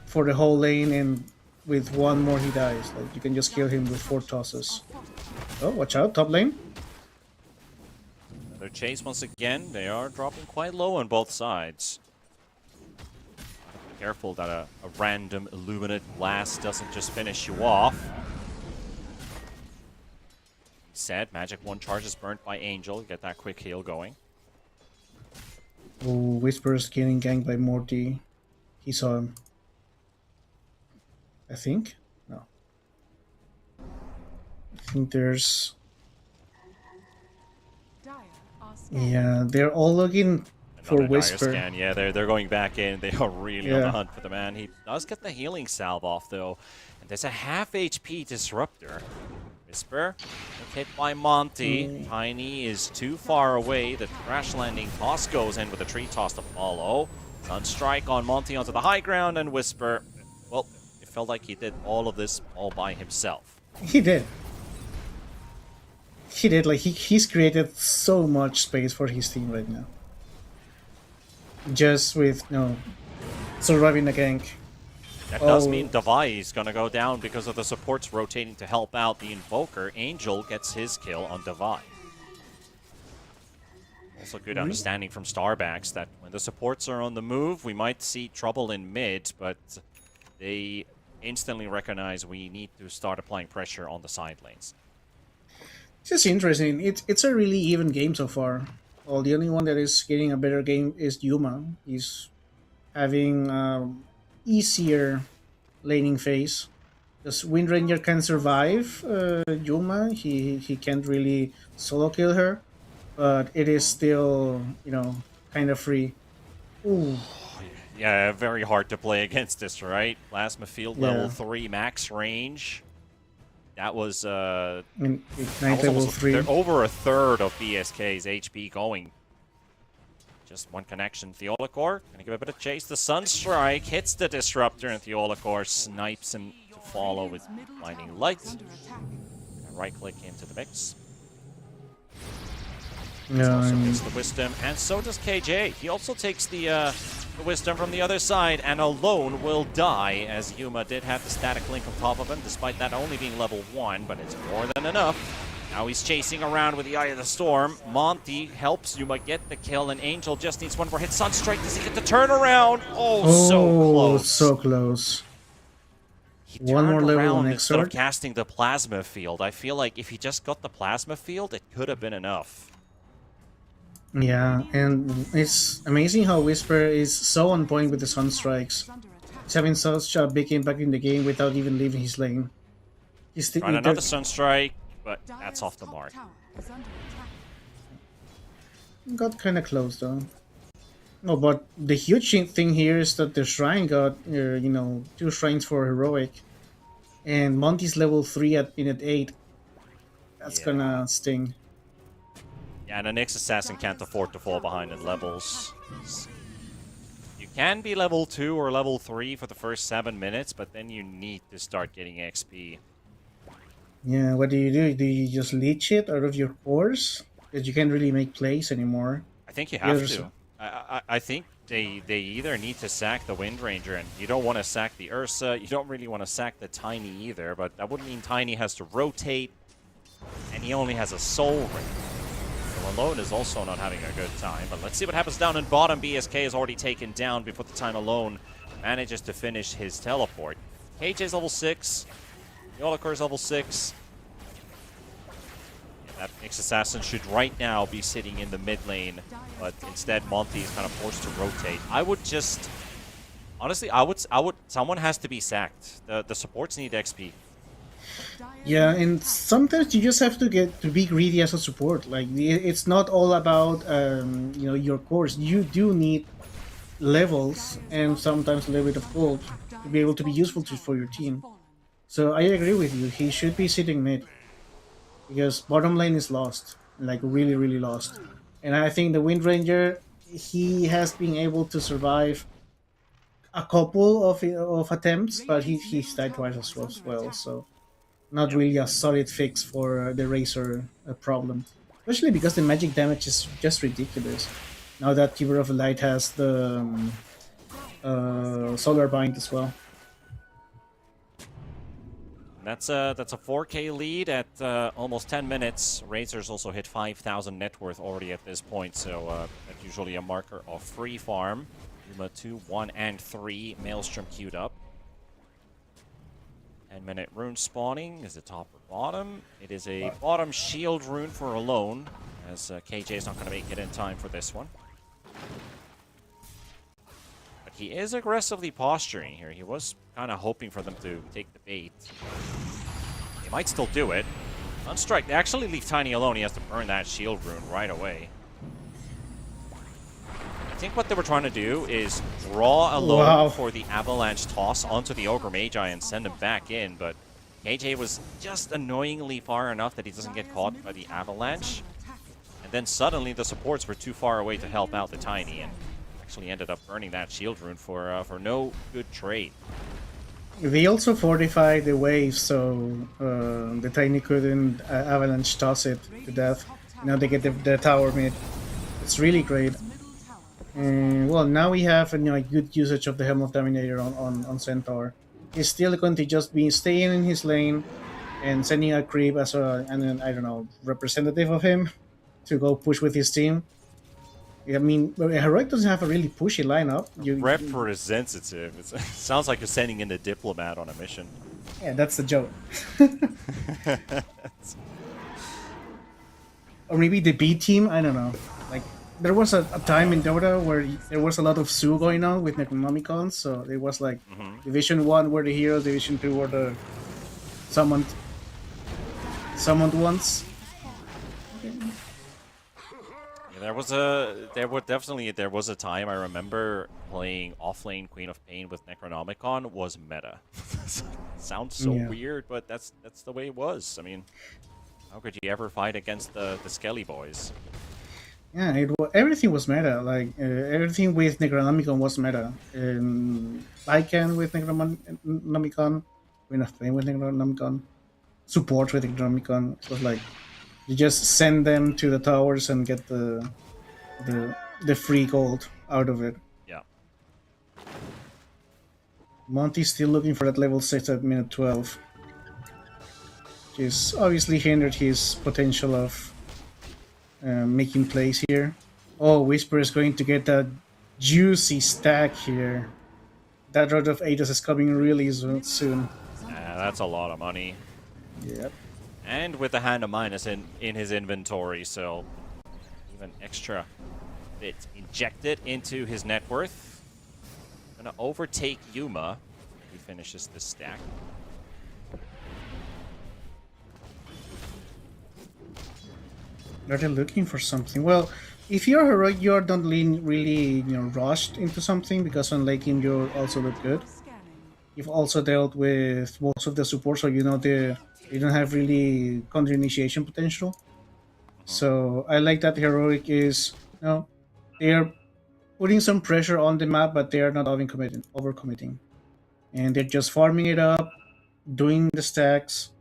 for the whole lane, and with one more he dies. Like you can just kill him with 4 tosses. Oh, watch out, top lane. Another chase once again. They are dropping quite low on both sides. Careful that a random Illuminate blast doesn't just finish you off. Said Magic 1 charge is burnt by Angel. Get that quick heal going. Oh, Whisper's getting ganked by Morty. He saw him. I think? No. I think there's... Dire are scanning. Yeah, they're all looking for Another dire Whisper. scan. Yeah, they're going back in. They are really on Yeah. the hunt for the man. He does get the healing salve off though. And there's a half HP disruptor. Whisper hit by Monty. Tiny is too far away. The crash landing toss goes in with a tree toss to follow. Sunstrike on Monty onto the high ground, and Whisper, well, it felt like he did all of this all by himself. He did. He did. Like he's created so much space for his team right now. Just with surviving the gank. That does Oh. mean Devi is going to go down because of the supports rotating to help out the Invoker. Angel gets his kill on Devi. Also good understanding from Starbacks that when the supports are on the move, we might see trouble in mid, but they instantly recognize we need to start applying pressure on the side lanes. It's just interesting. It's a really even game so far. Well, the only one that is getting a better game is Yuma. He's having easier laning phase. Because Windranger can survive Yuma. He can't really solo kill her, but it is still kind of free. Ooh, Yeah, very hard to play against this, right? Plasma Field Yeah. level 3 max range. That was I mean, that Ignite was level almost 3. over a third of BSK's HP going. Just one connection. Theolacor gonna give a bit of chase. The Sunstrike hits the Disruptor, and Theolacor snipes him to follow with Blinding Light. Under attack. Right click into the mix. Yeah, Also and gets the Wisdom, and so does KJ. He also takes the Wisdom from the other side, and alone will die, as Yuma did have the static link on top of him, despite that only being level 1, but it's more than enough. Now he's chasing around with the Eye of the Storm. Monty helps Yuma get the kill, and Angel just needs one more hit. Sunstrike, does he get the turnaround? Oh, so close. so close. He One more turned level around on instead of Exort. casting the Plasma Field. I feel like if he just got the Plasma Field, it could have been enough. Yeah, and it's amazing how Whisper is so on point with the Sunstrikes. Under attack. He's having such a big impact in the game without even leaving his lane. He's Run another Sunstrike, but that's off the Dire's mark. top tower is under attack. got kind of close though. No, but the huge thing here is that the shrine got, 2 shrines for heroic, and Monty's level 3 at minute 8. That's Yeah. gonna sting. Yeah, and a Nyx Assassin can't afford to fall behind in levels. You can be level 2 or level 3 for the first 7 minutes, but then you need to start getting XP. Yeah, what do? Do you just leech it out of your cores? Because you can't really make plays anymore. I think you have Yes. to. I think they either need to sack the Wind Ranger, and you don't want to sack the Ursa. You don't really want to sack the Tiny either, but that would mean Tiny has to rotate, and he only has a Soul Ring. So Alone is also not having a good time, but let's see what happens down in bottom. BSK is already taken down before the time Alone manages to finish his teleport. KJ's level 6. Yolakor's level 6. That Nyx Assassin should right now be sitting in the mid lane, but instead Monty is kind of forced to rotate. I would just... Honestly, I would... Someone has to be sacked. The supports need XP. Yeah, and sometimes you just have to get to be greedy as a support. Like it's not all about your cores. You do need levels and sometimes a little bit of gold to be able to be useful for your team. So I agree with you. He should be sitting mid because bottom lane is lost, like really, really lost. And I think the Wind Ranger, he has been able to survive a couple of attempts, but he's died twice as well. So not really a solid fix for the Razor problem, especially because the magic damage is just ridiculous. Now that Keeper of the Light has the Solar Bind as well. That's a 4K lead at almost 10 minutes. Razor's also hit 5,000 net worth already at this point, so that's usually a marker of free farm. Yuma 2, 1, and 3. Maelstrom queued up. 10-minute rune spawning. Is it top or bottom? It is a bottom shield rune for Alone, as KJ is not going to make it in time for this one. But he is aggressively posturing here. He was kind of hoping for them to take the bait. They might still do it. Unstrike. They actually leave Tiny alone. He has to burn that shield rune right away. I think what they were trying to do is draw Alone for the Avalanche toss onto the Ogre Magi and send him back in, but KJ was just annoyingly far enough that he doesn't get caught by the Avalanche. And then suddenly the supports were too far away to help out the Tiny, and actually ended up burning that shield rune for no good trade. They also fortified the wave, so the Tiny couldn't Avalanche toss it to death. Now they get the tower mid. It's really great. Well, now we have a good usage of the Helm of Dominator on Centaur. He's still going to just be staying in his lane and sending a creep as an I don't know, representative of him to go push with his team. I mean, Heroic doesn't have a really pushy lineup. Representative. It sounds like you're sending in a diplomat on a mission. Yeah, that's the joke. Or maybe the B team, I don't know. Like, there was a time in Dota where there was a lot of Sue going on with Necronomicon, so it was like Division 1 were the heroes, Division 2 were the summoned ones. There was a time I remember playing offlane Queen of Pain with Necronomicon was meta. Sounds so weird, but that's the way it was. I mean, how could you ever fight against the Skelly boys? Yeah, everything was meta. Like everything with Necronomicon was meta. Lycan with Necronomicon, Queen of Pain with Necronomicon, support with Necronomicon. It was like you just send them to the towers and get the free gold out of it. Yeah. Monty's still looking for that level 6 at minute 12. Which is obviously hindered his potential of making plays here. Oh, Whisper is going to get that juicy stack here. That Rod of Aegis is coming really soon. Yeah, that's a lot of money. Yep. And with the Hand of Minus in his inventory, so even extra bit injected into his net worth. Gonna overtake Yuma. He finishes this stack. Are they looking for something? Well, if you're Heroic, you don't really rushed into something, because on late game you also look good. You've also dealt with most of the support, so they don't have really counter initiation potential. So I like that Heroic is they're putting some pressure on the map, but they are not overcommitting, and they're just farming it up, doing the stacks.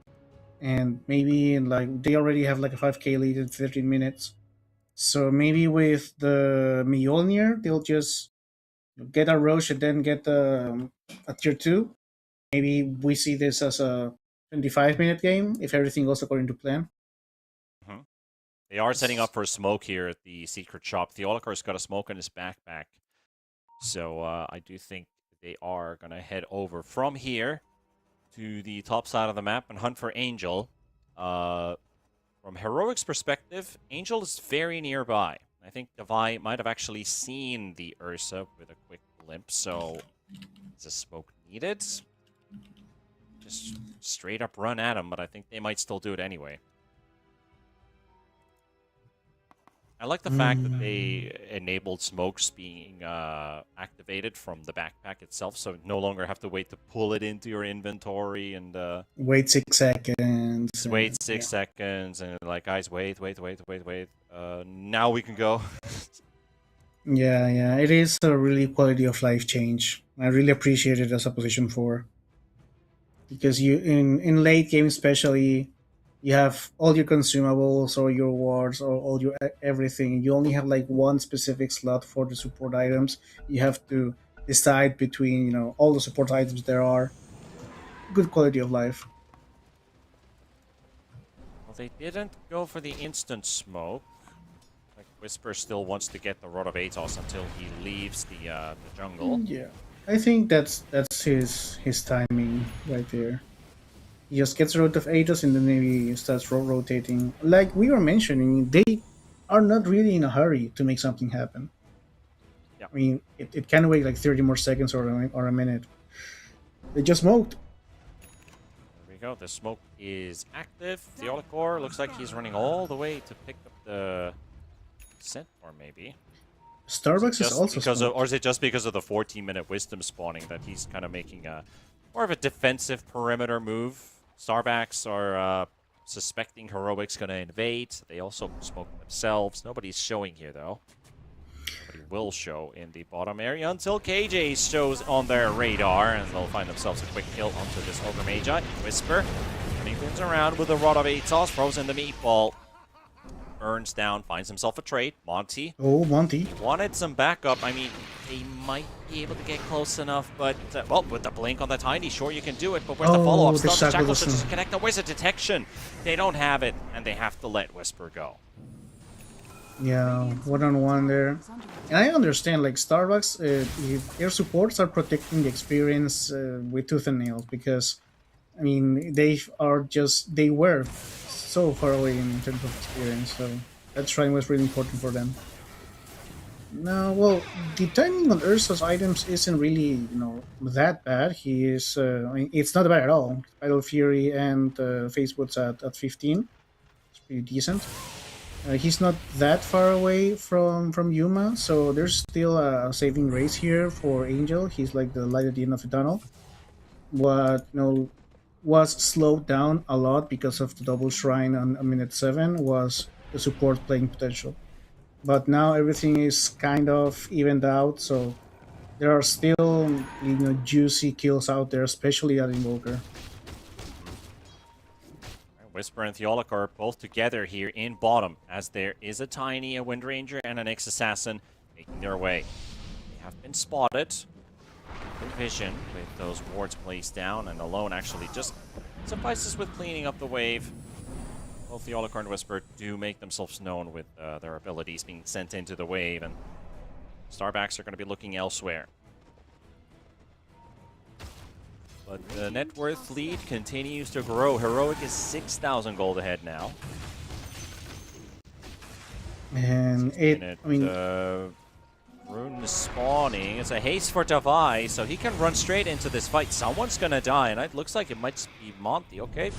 And maybe like they already have like a 5k lead in 13 minutes. So maybe with the Mjolnir, they'll just get a Roche and then get a tier 2. Maybe we see this as a 25-minute game if everything goes according to plan. They are setting up for a smoke here at the secret shop. Theolicar's got a smoke in his backpack. So I do think they are going to head over from here to the top side of the map and hunt for Angel. From Heroic's perspective, Angel is very nearby. I think Devi might have actually seen the Ursa with a quick glimpse, so is a smoke needed? Just straight up run at him, but I think they might still do it anyway. I like the fact that they enabled smokes being activated from the backpack itself, so no longer have to wait to pull it into your inventory and wait 6 seconds. Wait 6 seconds and like, guys, wait. Now we can go. Yeah, it is a really quality of life change. I really appreciate it as a position 4 because you in late game especially you have all your consumables or your wards or all your everything. You only have like one specific slot for the support items. You have to decide between all the support items there are. Good quality of life. Well, they didn't go for the instant smoke. Like Whisper still wants to get the Rod of Atos until he leaves the jungle. Yeah, I think that's his timing right there. He just gets rid of Atos and then maybe starts rotating. Like we were mentioning, they are not really in a hurry to make something happen. Yeah. I mean, it can wait like 30 more seconds or a minute. They just smoked. There we go. The smoke is active. Theodore looks like he's running all the way to pick up the Centaur, maybe. Starbucks is also or is it just because of the 14-minute wisdom spawning that he's kind of making a more of a defensive perimeter move? Starbacks are suspecting Heroic's going to invade. They also smoke themselves. Nobody's showing here, though. Nobody will show in the bottom area until KJ shows on their radar, and they'll find themselves a quick kill onto this Ogre Magi. Whisper turning things around with a Rod of Atos, throws in the meatball. Burns down, finds himself a trade. Monty. Oh, Monty. He wanted some backup. I mean, they might be able to get close enough, but, well, with the blink on the Tiny, sure you can do it, but where's the follow-up? The Jackal Shackleton. doesn't connect the Wizard detection. They don't have it, and they have to let Whisper go. Yeah, one-on-one there. And I understand, like, Starbucks, their supports are protecting the experience with tooth and nails because, I mean, they were so far away in terms of experience, so that shrine was really important for them. No, well, the timing on Ursa's items isn't really, that bad. He is, I mean, it's not bad at all. Battle Fury and Facebook's at 15. It's pretty decent. He's not that far away from Yuma, so there's still a saving grace here for Angel. He's like the light at the end of the tunnel. What was slowed down a lot because of the double shrine on minute 7 was the support playing potential. But now everything is kind of evened out, so there are still juicy kills out there, especially that Invoker. Whisper and Theoloc are both together here in bottom, as there is a Tiny, a Wind Ranger, and an X-Assassin making their way. They have been spotted. Good vision with those wards placed down, and alone actually just suffices with cleaning up the wave. Both Theoloc and Whisper do make themselves known with their abilities being sent into the wave, and Starbacks are going to be looking elsewhere. But the net worth lead continues to grow. Heroic is 6,000 gold ahead now. And Rune is spawning. It's a haste for Davai, so he can run straight into this fight. Someone's gonna die, and it looks like it might be Monty. Okay,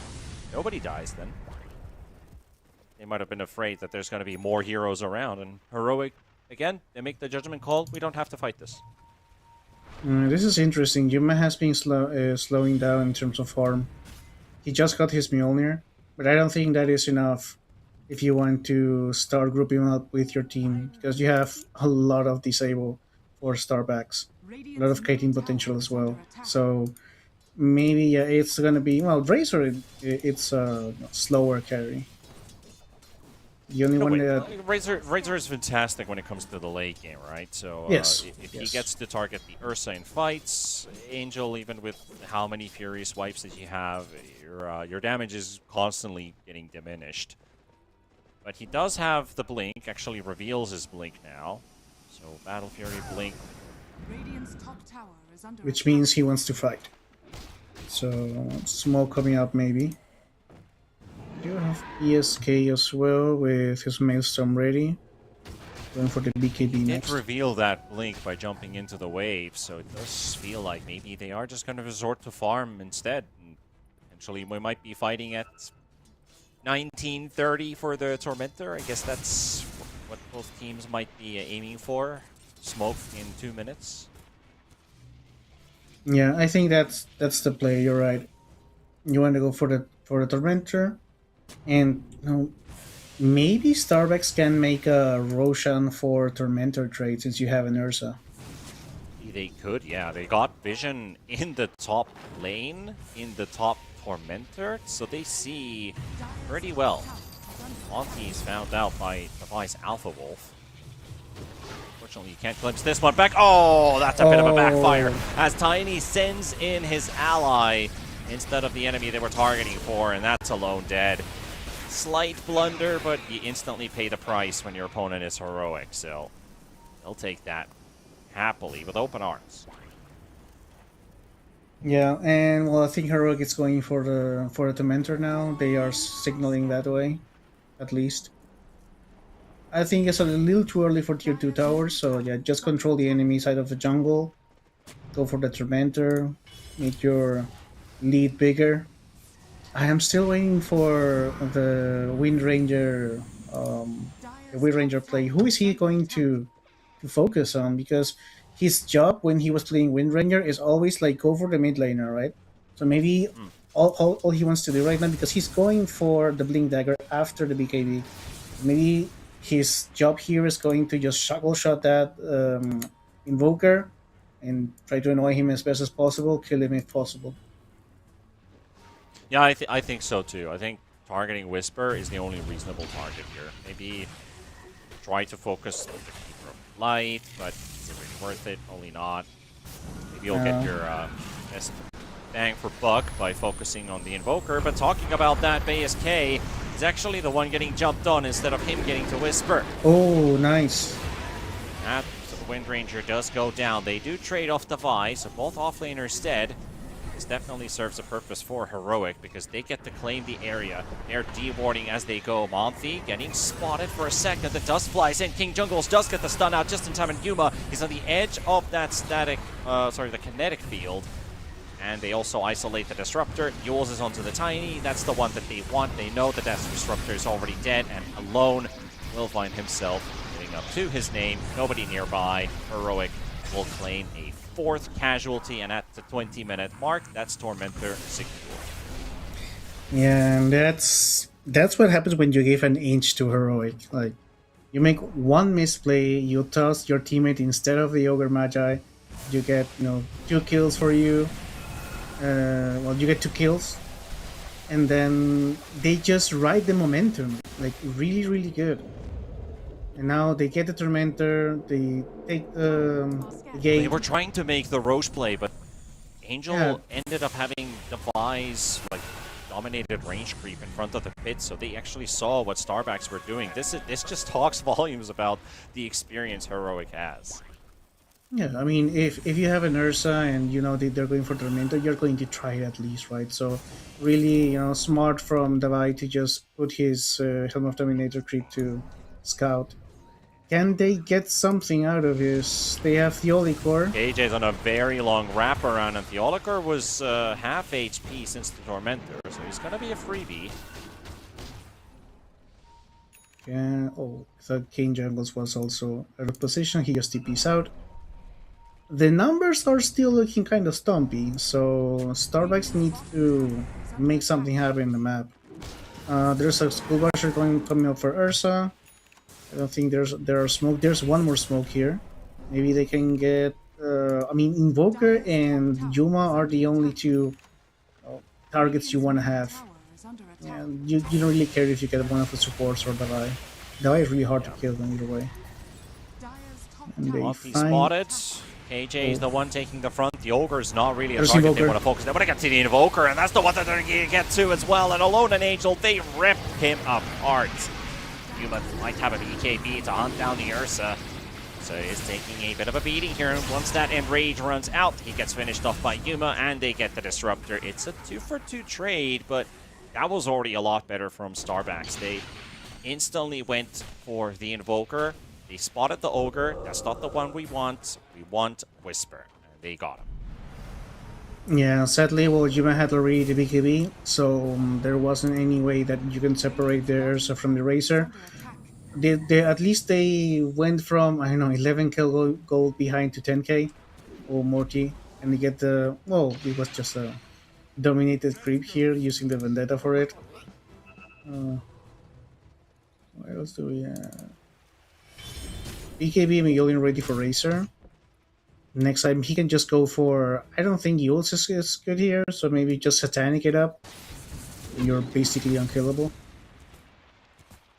nobody dies then. They might have been afraid that there's gonna be more heroes around, and Heroic, again, they make the judgment call. We don't have to fight this. This is interesting. Yuma has been slowing down in terms of farm. He just got his Mjolnir, but I don't think that is enough if you want to start grouping up with your team, because you have a lot of disable for Starbacks, a lot of kiting potential as well. So maybe it's gonna be, well, Razor, it's a slower carry. The only one that Razor is fantastic when it comes to the late game, right? So yes, if he gets to target the Ursa in fights, Angel, even with how many Furious wipes that you have, your damage is constantly getting diminished. But he does have the blink, actually reveals his blink now. So Battle Fury blink. Radiant's top tower is under which attack. means he wants to fight. So smoke coming up maybe. You have ESK as well with his Maelstrom ready. Going for the BKB He did next. reveal that blink by jumping into the wave, so it does feel like maybe they are just going to resort to farm instead. And potentially we might be fighting at 1930 for the Tormentor. I guess that's what both teams might be aiming for. Smoke in 2 minutes. Yeah, I think that's the play. You're right. You want to go for the Tormentor, and maybe Starbucks can make a Roshan for Tormentor trade since you have an Ursa. they could, yeah. They got vision in the top lane, in the top Tormentor, so they see pretty well. Monty is found out by Device Alpha Wolf. Unfortunately, you can't glimpse this one back. Oh, that's a bit of a backfire. As Tiny sends in his ally instead of the enemy they were targeting for, and that's alone dead. Slight blunder, but you instantly pay the price when your opponent is heroic, so they'll take that happily with open arms. Yeah, and well, I think Heroic is going for the Tormentor now. They are signaling that way, at least. I think it's a little too early for tier 2 towers, so yeah, just control the enemy side of the jungle. Go for the Tormentor. Make your lead bigger. I am still waiting for the Wind Ranger, play. Who is he going to focus on? Because his job when he was playing Wind Ranger is always like go for the mid laner, right? So maybe all he wants to do right now, because he's going for the Blink Dagger after the BKB, maybe his job here is going to just shuttle shot that Invoker and try to annoy him as best as possible, kill him if possible. Yeah, I think so too. I think targeting Whisper is the only reasonable target here. Maybe try to focus on the Keeper of Light, but is it really worth it? Probably not. Maybe you'll get your best bang for buck by focusing on the Invoker, but talking about that, BSK is actually the one getting jumped on instead of him getting to Whisper. Oh, nice. That Wind Ranger does go down. They do trade off Device, so both offlaners dead. This definitely serves a purpose for Heroic because they get to claim the area. They're dewarding as they go. Monty getting spotted for a second. The dust flies in. King Jungles does get the stun out just in time, and Yuma is on the edge of that the kinetic field. And they also isolate the Disruptor. Yules is onto the Tiny. That's the one that they want. They know that that Disruptor is already dead, and alone will find himself getting up to his name. Nobody nearby. Heroic will claim a fourth casualty, and at the 20-minute mark, that's Tormentor secure. Yeah, and that's what happens when you give an inch to Heroic. Like, you make one misplay, you toss your teammate instead of the Ogre Magi, you get 2 kills for you. You get 2 kills, and then they just ride the momentum, like really, really good. And now they get the Tormentor, they take the gate. They were trying to make the Roche play, but Angel ended up having Device dominated range creep in front of the pit, so they actually saw what Starbacks were doing. This just talks volumes about the experience Heroic has. Yeah, I mean, if you have an Ursa and they're going for Tormentor, you're going to try it at least, right? So really, smart from Device to just put his Helm of Dominator creep to scout. Can they get something out of this? They have Theolicor. AJ's on a very long wraparound, and Theolicor was half HP since the Tormentor, so he's going to be a freebie. Yeah, so King Jungles was also out of position. He just TPs out. The numbers are still looking kind of stumpy, so Starbucks needs to make something happen in the map. There's a Skull Basher coming up for Ursa. I don't think there are smoke. There's one more smoke here. Maybe they can get. Invoker and Yuma are the only two targets you want to have. And you don't really care if you get one of the supports or Davai. Davai is really hard to kill them either way. And they spotted. AJ is the one taking the front. The Ogre is not really a target they want to focus. They want to get to the Invoker, and that's the one that they're going to get to as well. And Alone and Angel, they rip him apart. Yuma might have a BKB to hunt down the Ursa. So he's taking a bit of a beating here. And once that Enrage runs out, he gets finished off by Yuma, and they get the Disruptor. It's a 2-for-2 trade, but that was already a lot better from Starbacks. They instantly went for the Invoker. They spotted the Ogre. That's not the one we want. We want Whisper. And they got him. Yeah, sadly, Yuma had already the BKB, so there wasn't any way that you can separate the Ursa from the Razor. At least they went from, 11k gold behind to 10k or Morty, and they get the, it was just a dominated creep here using the Vendetta for it. What else do we have? BKB and Yolin ready for Razor. Next time he can just go for. I don't think Yules is good here, so maybe just Satanic it up. You're basically unkillable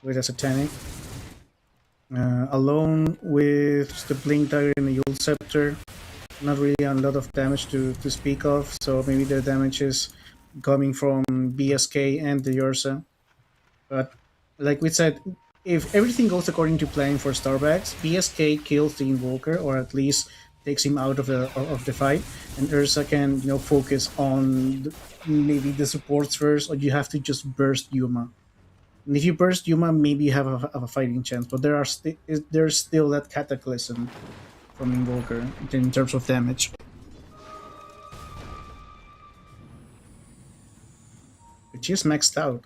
with a Satanic. Alone with the Blink Dagger and the Yule Scepter, not really a lot of damage to speak of, so maybe the damage is coming from BSK and the Ursa. But like we said, if everything goes according to plan for Starbucks, BSK kills the Invoker, or at least takes him out of the fight, and Ursa can focus on maybe the supports first, or you have to just burst Yuma. And if you burst Yuma, maybe you have a fighting chance. But there's still that Cataclysm from Invoker in terms of damage. Which is maxed out.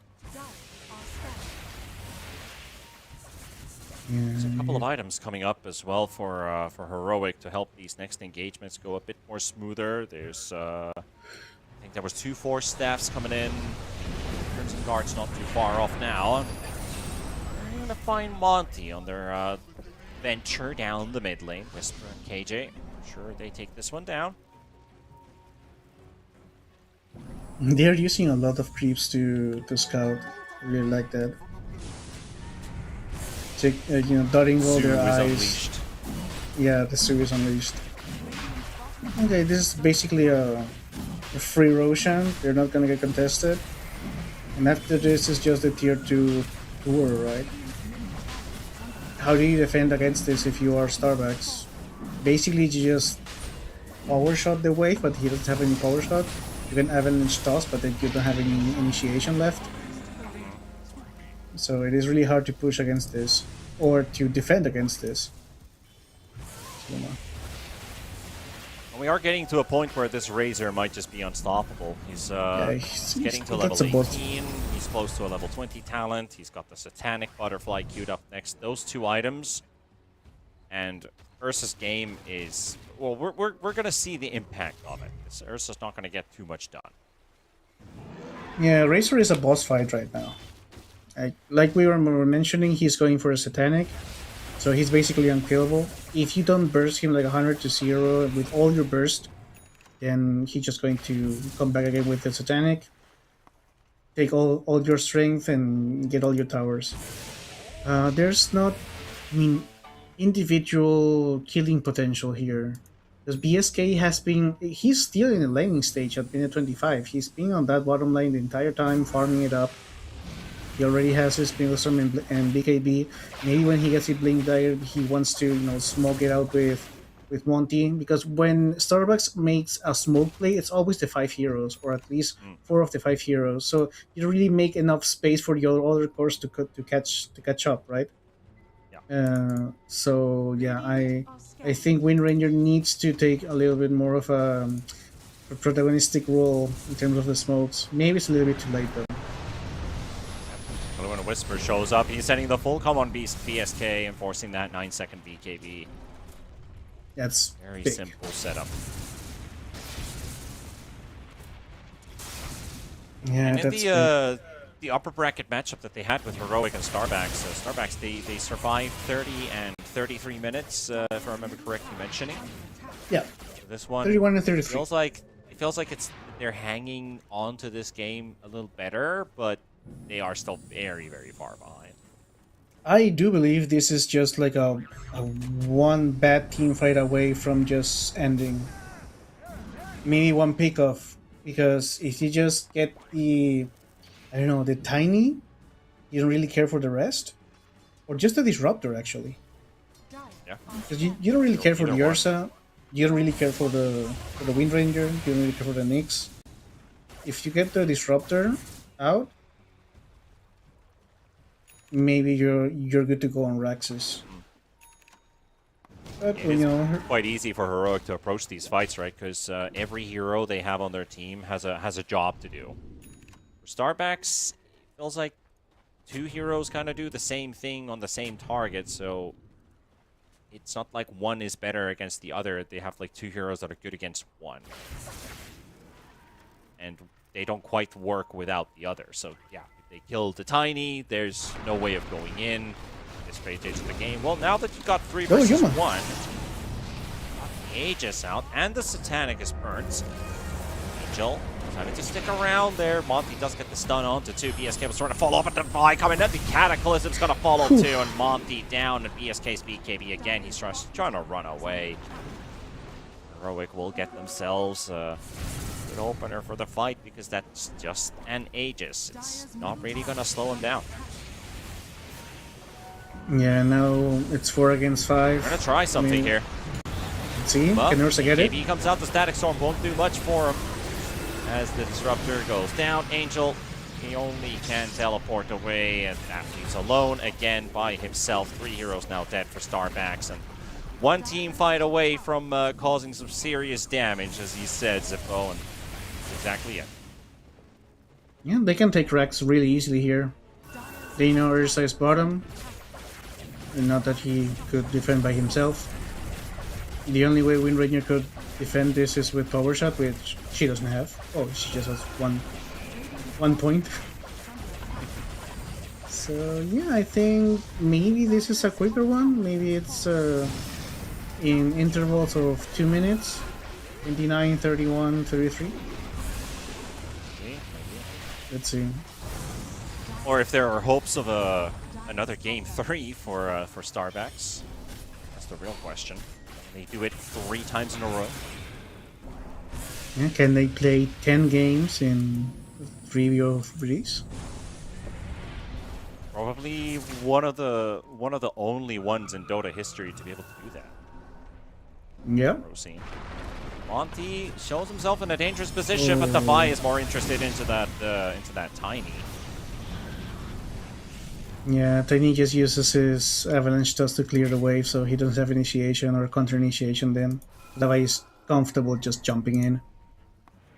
There's a couple of items coming up as well for Heroic to help these next engagements go a bit more smoother. There's I think there was 2 Force Staffs coming in. Crimson Guard's not too far off now. We're gonna find Monty on their venture down the mid lane. Whisper and KJ. I'm sure they take this one down. They're using a lot of creeps to scout. I really like that. Take, dotting all their eyes. Unleashed. Yeah, the Zoo is unleashed. Okay, this is basically a free Roshan. They're not gonna get contested. And after this is just a tier 2 tour, right? How do you defend against this if you are Starbucks? Basically, you just power shot the wave, but he doesn't have any power shot. You can avalanche toss, but then you don't have any initiation left. So it is really hard to push against this, or to defend against this. We are getting to a point where this Razor might just be unstoppable. He's getting to level 18. He's close to a level 20 talent. He's got the Satanic Butterfly queued up next. Those 2 items. And Ursa's game is... Well, we're going to see the impact of it. Ursa's not going to get too much done. Yeah, Razor is a boss fight right now. Like we were mentioning, he's going for a Satanic. So he's basically unkillable. If you don't burst him like 100 to 0 with all your burst, then he's just going to come back again with the Satanic. Take all your strength and get all your towers. There's not, individual killing potential here. Because BSK he's still in the laning stage at minute 25. He's been on that bottom lane the entire time, farming it up. He already has his Spindlestorm and BKB. Maybe when he gets a Blink Dagger, he wants to, smoke it out with Monty. Because when Starbucks makes a smoke play, it's always the 5 heroes, or at least 4 of the 5 heroes. So you really make enough space for the other cores to catch up, right? Yeah. So yeah, I think Wind Ranger needs to take a little bit more of a protagonistic role in terms of the smokes. Maybe it's a little bit too late though. When a Whisper shows up, he's sending the full come on BSK and forcing that 9-second BKB. That's very big. simple setup. Yeah, and in that's the upper bracket matchup that they had with Heroic and Starbacks, Starbacks they survived 30 and 33 minutes, if I remember correctly mentioning. Yeah. So this one 31 and 33. It feels like they're hanging on to this game a little better, but they are still very, very far behind. I do believe this is just like a one bad team fight away from just ending. Maybe one pickoff, because if you just get the Tiny, you don't really care for the rest, or just the Disruptor actually. Yeah. Because you don't really care for the Either one. Ursa, you don't really care for the Wind Ranger, you don't really care for the Nyx. If you get the Disruptor out, maybe you're good to go on Raxus. But It is quite easy for Heroic to approach these fights, right? Because every hero they have on their team has a job to do. For Starbacks, it feels like 2 heroes kind of do the same thing on the same target, so it's not like one is better against the other. They have like 2 heroes that are good against one. And they don't quite work without the other. So yeah, if they kill the Tiny, there's no way of going in. This phase of the game. Well, now that you've got 3 versus Yuma. 1, Aegis out, and the Satanic is burnt. Angel decided to stick around there. Monty does get the stun onto 2. BSK was trying to follow up, and Defy coming in. The Cataclysm's gonna follow too, and Monty down, and BSK's BKB again. He's trying to run away. Heroic will get themselves an opener for the fight because that's just an Aegis. It's not really gonna slow him down. Yeah, now it's 4 against 5. We're gonna try something here. See, But can Ursa get it? BKB comes out, the Static Storm won't do much for him. As the Disruptor goes down, Angel, he only can teleport away, and that leaves alone again by himself. 3 heroes now dead for Starbacks, and one team fight away from causing some serious damage, as he said, Zippo, and that's exactly it. Yeah, they can take Rex really easily here. They know Ursa is bottom, and not that he could defend by himself. The only way Wind Ranger could defend this is with Power Shot, which she doesn't have. Oh, she just has one point. So yeah, I think maybe this is a quicker one. Maybe it's in intervals of 2 minutes, 29, 31, 33. Let's see. Or if there are hopes of another game 3 for Starbacks, that's the real question. They do it 3 times in a row. Yeah, can they play 10 games in 3 of these? Probably one of the only ones in Dota history to be able to do that. Yeah. Rosine. Monty shows himself in a dangerous position, but Defy is more interested into that Tiny. Yeah, Tiny just uses his Avalanche Dust to clear the wave, so he doesn't have initiation or counter initiation then. Defy is comfortable just jumping in.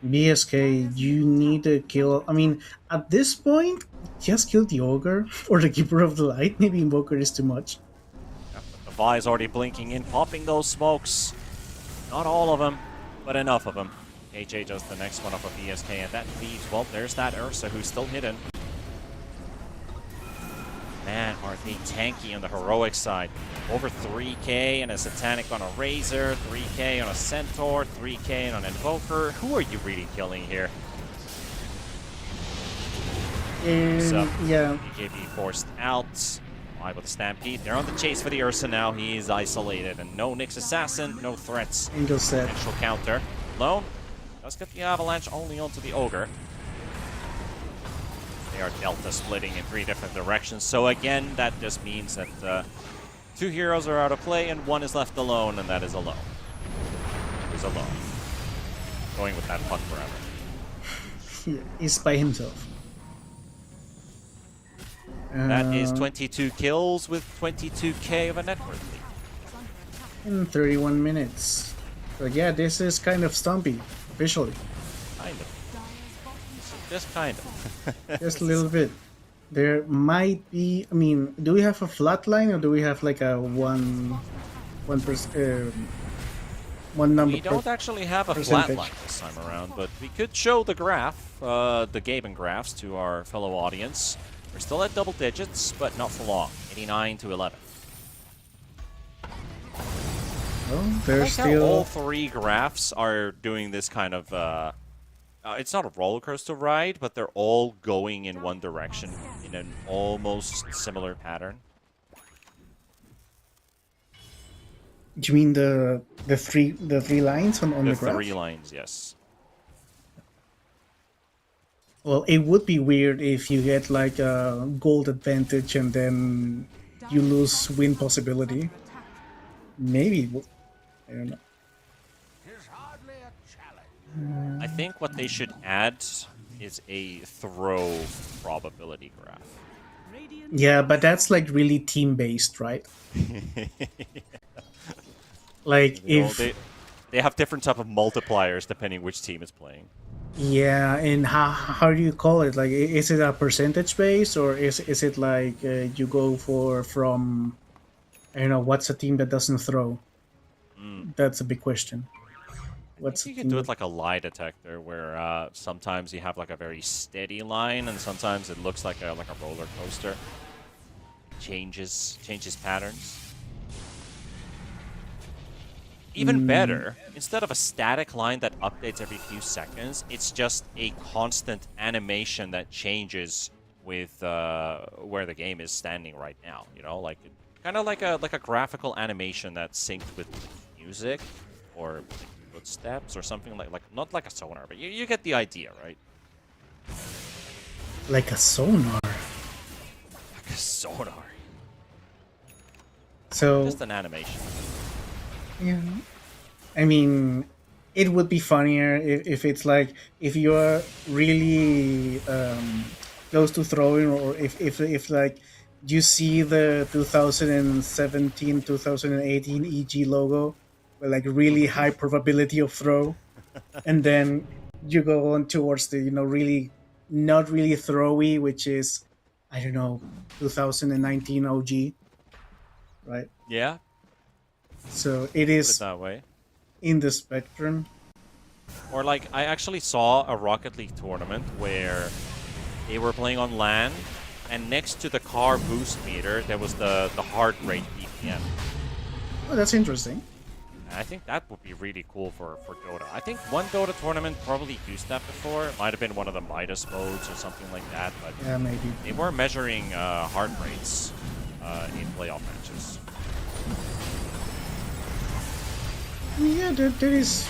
BSK, you need to kill... I mean, at this point, just kill the Ogre or the Keeper of the Light. Maybe Invoker is too much. Yep, Defy is already blinking in, popping those smokes. Not all of them, but enough of them. HA does the next one up of BSK, and that leaves... Well, there's that Ursa who's still hidden. Man, are they tanky on the Heroic side. Over 3k and a Satanic on a Razor, 3k on a Centaur, 3k on an Invoker. Who are you really killing here? Yeah. BKB forced out. Why with the Stampede? They're on the chase for the Ursa now. He's isolated. And no Nyx Assassin, no threats. Angel set. Potential counter. Lone does get the Avalanche only onto the Ogre. They are delta splitting in 3 different directions. So again, that just means that 2 heroes are out of play and 1 is left alone, and that is alone. He's alone. Going with that fun forever. He's by himself. That is 22 kills with 22k of a net worth lead. In 31 minutes. But yeah, this is kind of stumpy, officially. Kind of. Just kind of. Just a little bit. There might be... I mean, do we have a flat line or do we have like a one number? We don't actually have a flat line this time around, but we could show the graph, the gaming graphs, to our fellow audience. We're still at double digits, but not for long. 89 to 11. Oh, there's I like still... how all 3 graphs are doing this kind of... it's not a roller coaster ride, but they're all going in one direction in an almost similar pattern. Do you mean the three lines on the graph? The 3 lines, yes. Well, it would be weird if you get like a gold advantage and then you lose win possibility. Maybe. I don't know. I think what they should add is a throw probability graph. Yeah, but that's like really team-based, right? Like if... They have different type of multipliers depending which team is playing. Yeah, and how do you call it? Like, is it a percentage base or is it like you go from... I don't know, what's a team that doesn't throw? That's a big question. You can do it like a lie detector, where sometimes you have like a very steady line, and sometimes it looks like a roller coaster. Changes patterns. Even better, instead of a static line that updates every few seconds, it's just a constant animation that changes with where the game is standing right now. You know, like kind of like a graphical animation that's synced with music or footsteps or something like not like a sonar, but you get the idea, right? Like a sonar. Like a sonar. So Just an animation. yeah, I mean, it would be funnier if it's like if you are really close to throwing, or if like you see the 2017 2018 EG logo with like really high probability of throw, and then you go on towards the really not really throwy, which is I don't know 2019 OG, right? Yeah, So it put it is that way. in the spectrum. Or like, I actually saw a Rocket League tournament where they were playing on LAN, and next to the car boost meter, there was the heart rate BPM. Oh, that's interesting. And I think that would be really cool for Dota. I think one Dota tournament probably used that before. It might have been one of the Midas modes or something like that, but Yeah, maybe. they were measuring heart rates in playoff matches. Yeah, that is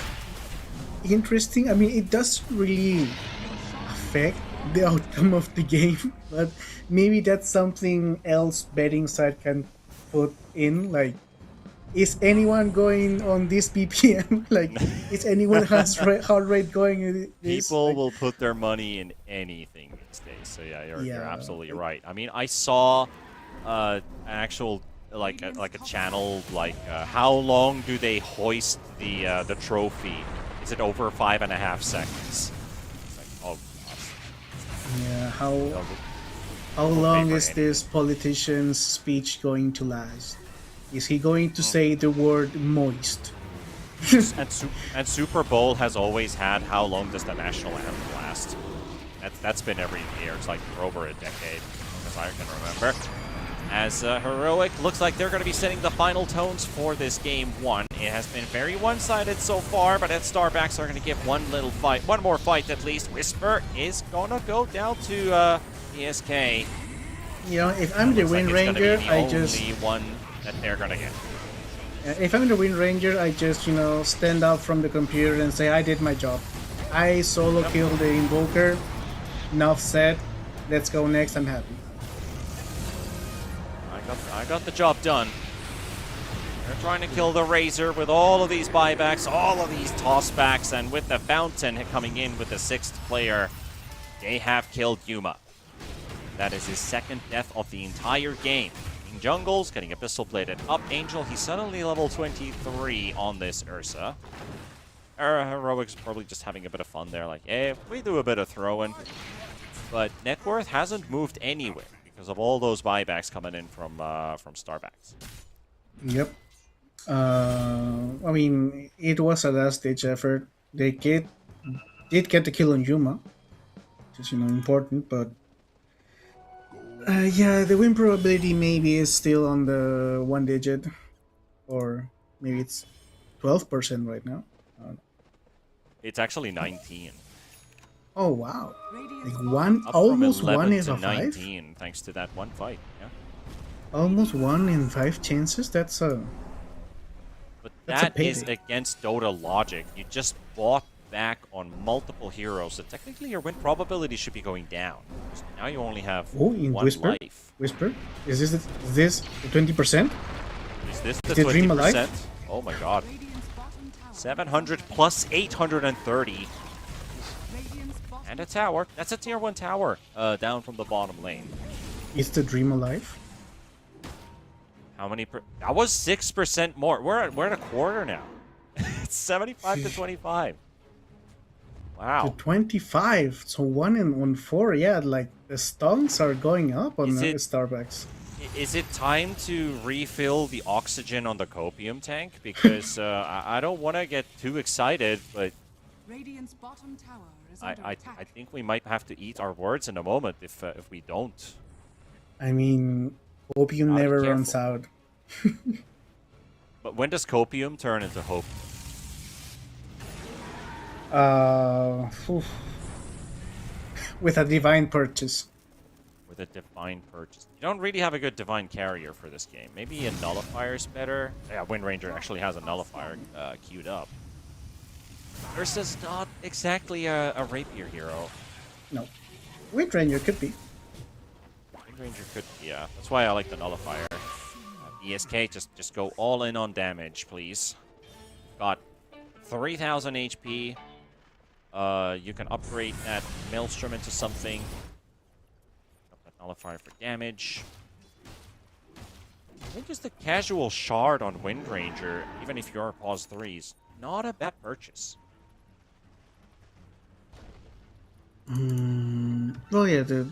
interesting. I mean, it does really affect the outcome of the game, but maybe that's something else betting side can put in. Like, is anyone going on this BPM? Like, is anyone has heart rate going in this? People Like, will put their money in anything these days. So yeah, you're Yeah. absolutely right. I mean, I saw an actual like a channel like how long do they hoist the trophy? Is it over 5.5 seconds? It's like, oh gosh. yeah, They'll- how they'll long pay for is anything. this politician's speech going to last? Is he going to say the word moist? And Super Bowl has always had how long does the national anthem last? That's been every year. It's like for over a decade, as I can remember. As Heroic looks like they're going to be setting the final tones for this game one. It has been very one-sided so far, but Starbacks are going to give one more fight at least. Whisper is going to go down to ESK. You know, if I'm the Looks like Wind it's gonna be Ranger, the I just only one that they're going to get. if I'm the Wind Ranger, I just stand up from the computer and say I did my job. I solo killed the Invoker. Enough said. Let's go next. I'm happy. I got the job done. They're trying to kill the Razor with all of these buybacks, all of these tossbacks, and with the Fountain coming in with the 6th player, they have killed Yuma. That is his 2nd death of the entire game. In Jungles, getting a pistol bladed up. Angel, he's suddenly level 23 on this Ursa. Heroic's probably just having a bit of fun there, like, hey, we do a bit of throwing. But net worth hasn't moved anywhere because of all those buybacks coming in from Starbacks. Yep. I mean, it was a last-ditch effort. They did get the kill on Yuma, which is important, but yeah, the win probability maybe is still on the 1 digit, or maybe it's 12% right now. I don't know. It's actually 19. Oh wow! Radiant's Like one, Up almost from 11 1 in to a 5. 19 thanks to that one fight. Yeah. Almost 1 in 5 chances. That's a But That's a that is payday. against Dota logic. You just bought back on multiple heroes, so technically your win probability should be going down. So now you only have in one Whisper. life. Whisper. Is this the 20%? Is this the Is the Dream 20%? alive? Oh my god. Radiant's bottom tower. 700 plus 830. Radiant's bottom And a tower. That's a tier 1 tower down from the bottom lane. Is the Dream alive? How many that was 6% more. We're at a quarter now. It's 75 to 25. To Wow. 25. So 1 in 4. Yeah, like the stunts are going up on Is the it- Starbucks. Is it time to refill the oxygen on the copium tank? Because I don't want to get too excited, but Radiant's bottom tower is under I attack. think we might have to eat our words in a moment if we don't. I mean, hope you Gotta be never careful. runs out. But when does Copium turn into Hope? Oof. With a divine purchase. With a divine purchase. You don't really have a good divine carrier for this game. Maybe a nullifier's better. Yeah, Wind Ranger actually has a nullifier queued up. Ursa's not exactly a rapier hero. No. Wind Ranger could be. Wind Ranger could, yeah. That's why I like the nullifier. ESK, just go all in on damage, please. Got 3,000 HP. You can upgrade that Maelstrom into something. Up that nullifier for damage. I think just the casual shard on Wind Ranger, even if you're pause 3s, not a bad purchase. Well, yeah, the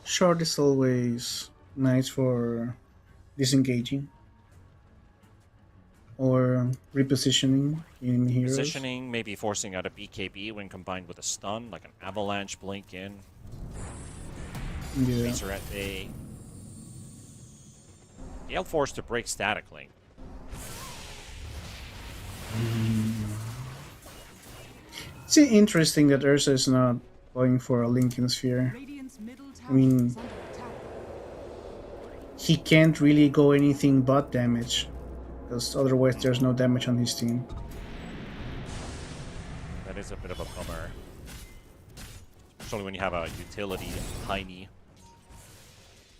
shard is always nice for disengaging or repositioning in heroes. Positioning, maybe forcing out a BKB when combined with a stun, like an avalanche blink in. Yeah. Tracer at bay. Gale Force to break Static Link. It's interesting that Ursa is not going for a Lincoln Sphere. Radiant's middle tower I mean, is under attack. he can't really go anything but damage, because otherwise there's no damage on his team. That is a bit of a bummer. Especially when you have a utility tiny.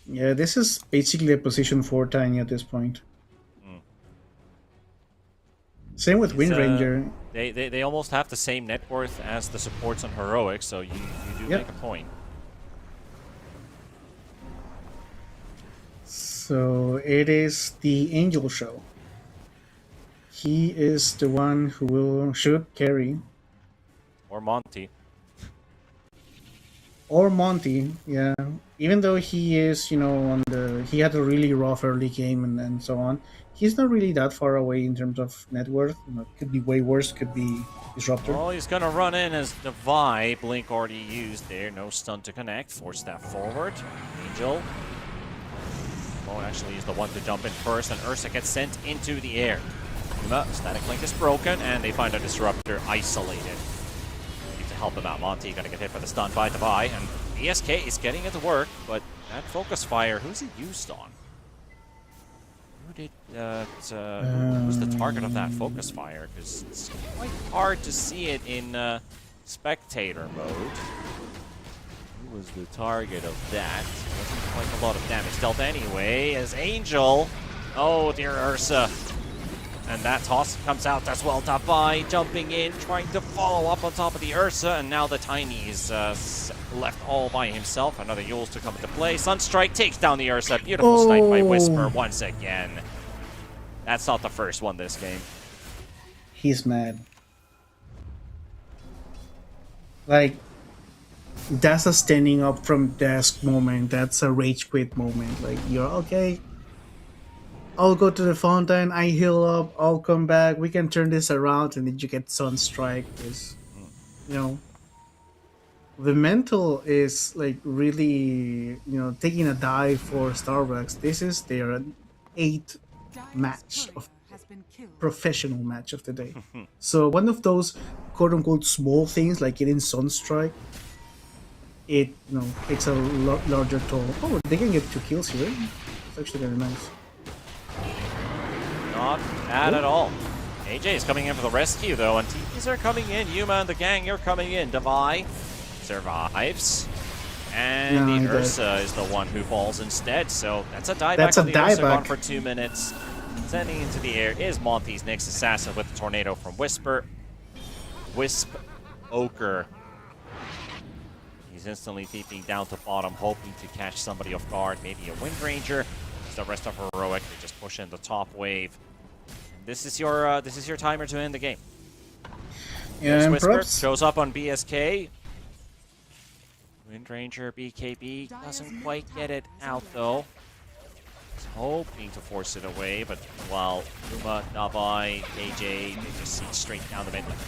Yeah, this is basically a position 4 Tiny at this point. Same with Wind Ranger. They almost have the same net worth as the supports on Heroic, so you do Yep. make a point. So it is the Angel show. He is the one who should carry. Or Monty. Or Monty, yeah. Even though he is, he had a really rough early game and so on. He's not really that far away in terms of net worth. Could be way worse, could be Disruptor. Well, he's gonna run in as Devi. Blink already used there. No stun to connect. Force that forward. Angel. Oh, actually is the one to jump in first, and Ursa gets sent into the air. Static Link is broken, and they find a Disruptor isolated. Need to help him out. Monty gonna get hit for the stun by Devi, and ESK is getting it to work, but that Focus Fire, who's it used on? Who's the target of that Focus Fire? Because it's quite hard to see it in spectator mode. Who was the target of that? Wasn't quite a lot of damage dealt anyway, as Angel. Oh, dear Ursa. And that toss comes out as well. Devi jumping in, trying to follow up on top of the Ursa, and now the Tiny is left all by himself. Another Yules to come into play. Sunstrike takes down the Ursa. Beautiful snipe by Whisper once again. That's not the first one this game. He's mad. Like, that's a standing up from desk moment. That's a rage quit moment. Like, you're okay. I'll go to the fountain, I heal up, I'll come back, we can turn this around, and then you get Sunstrike. Is, the mental is like really, taking a dive for Starbucks. This is their 8th match of professional match of the day. So one of those quote unquote small things like getting Sunstrike, it takes a larger toll. Oh, they can get 2 kills here. It's actually very nice. Not bad at all. AJ is coming in for the rescue, though, and TPs are coming in. Yuma and the gang, you're coming in. Devi survives. And the Ursa is the one who falls instead, so that's a dieback on the Ursa, gone for 2 minutes. Sending into the air is Monty's next assassin with the tornado from Whisper. Wisp Ochre. He's instantly TPing down to bottom, hoping to catch somebody off guard, maybe a Wind Ranger. The rest of Heroic, they just push in the top wave. This is your timer to end the game. Yeah, Whisper shows up on BSK. Wind Ranger BKB doesn't quite get it out though. He's hoping to force it away, but while Uma, Devi, AJ, they just see straight down the mid lane.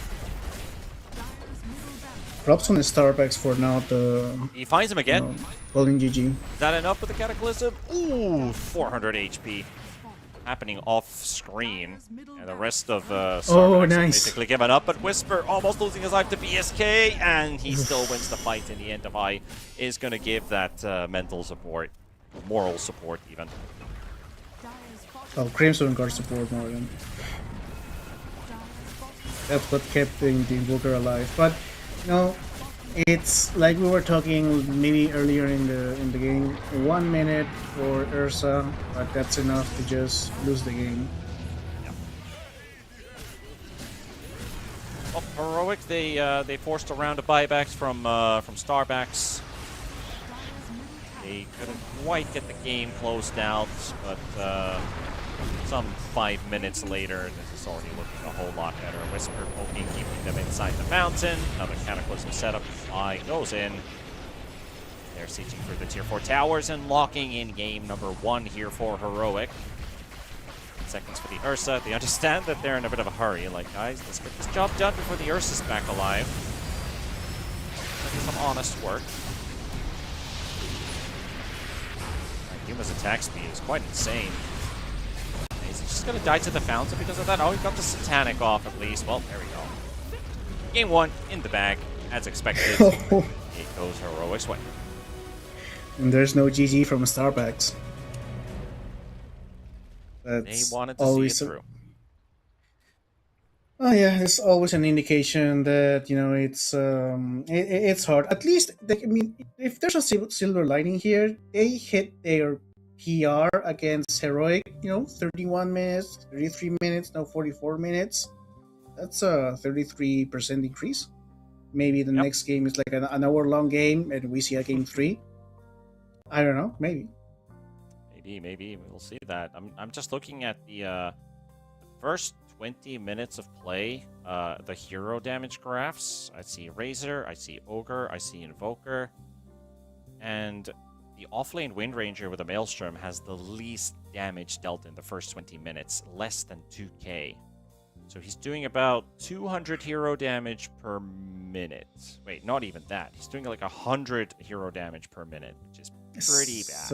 Props on the Starbucks for now. He finds him again. Holding GG. Is that enough with the Cataclysm? Ooh, 400 HP. happening off screen, and the rest of Oh, Starbucks have nice. basically given up. But Whisper almost losing his life to BSK, and he still wins the fight in the end. Defy is going to give that mental support, moral support even. Oh, Crimson Guard support more than. That's what kept the Invoker alive. But you know, it's like we were talking maybe earlier in the game. 1 minute for Ursa, but that's enough to just lose the game. Well, Heroic, they forced a round of buybacks from Starbacks. They couldn't quite get the game closed out, but some 5 minutes later, this is already looking a whole lot better. Whisper poking, keeping them inside the mountain. Another Cataclysm setup. Fly goes in. They're sieging through the tier 4 towers and locking in game number 1 here for Heroic. Seconds for the Ursa. They understand that they're in a bit of a hurry. Like, guys, let's get this job done before the Ursa's back alive. Let's do some honest work. Yuma's attack speed is quite insane. Is he just gonna die to the fountain because of that? Oh, he got the Satanic off at least. Well, there we go. Game 1 in the bag, as expected. It goes Heroic's way. And there's no GG from Starbacks. That's They wanted to always see it through. Oh yeah, it's always an indication that it's hard. At least, I mean, if there's a silver lining here, they hit their PR against Heroic. 31 minutes, 33 minutes, now 44 minutes. That's a 33% increase. Maybe the next game is like an hour-long game, and we see a game 3. I don't know, maybe. Maybe we'll see that. I'm just looking at the first 20 minutes of play, the hero damage graphs. I see Razor, I see Ogre, I see Invoker, and the offlane Wind Ranger with a Maelstrom has the least damage dealt in the first 20 minutes, less than 2k. So he's doing about 200 hero damage per minute. Wait, not even that. He's doing like 100 hero damage per minute, which is pretty bad.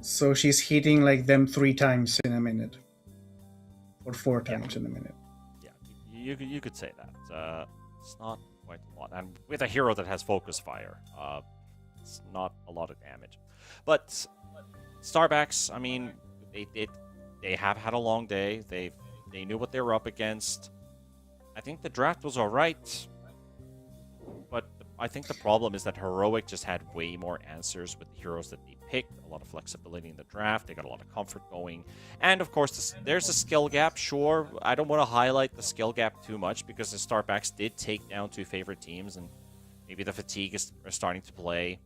So she's hitting like them 3 times in a minute. Or 4 times in a minute. Yeah, you could say that. It's not quite a lot. And with a hero that has focus fire, it's not a lot of damage. But Starbacks, I mean, they have had a long day. They knew what they were up against. I think the draft was alright. But I think the problem is that Heroic just had way more answers with the heroes that they picked, a lot of flexibility in the draft, they got a lot of comfort going. And of course, there's a skill gap, sure. I don't want to highlight the skill gap too much because the Starbacks did take down 2 favorite teams and maybe the fatigue is starting to play.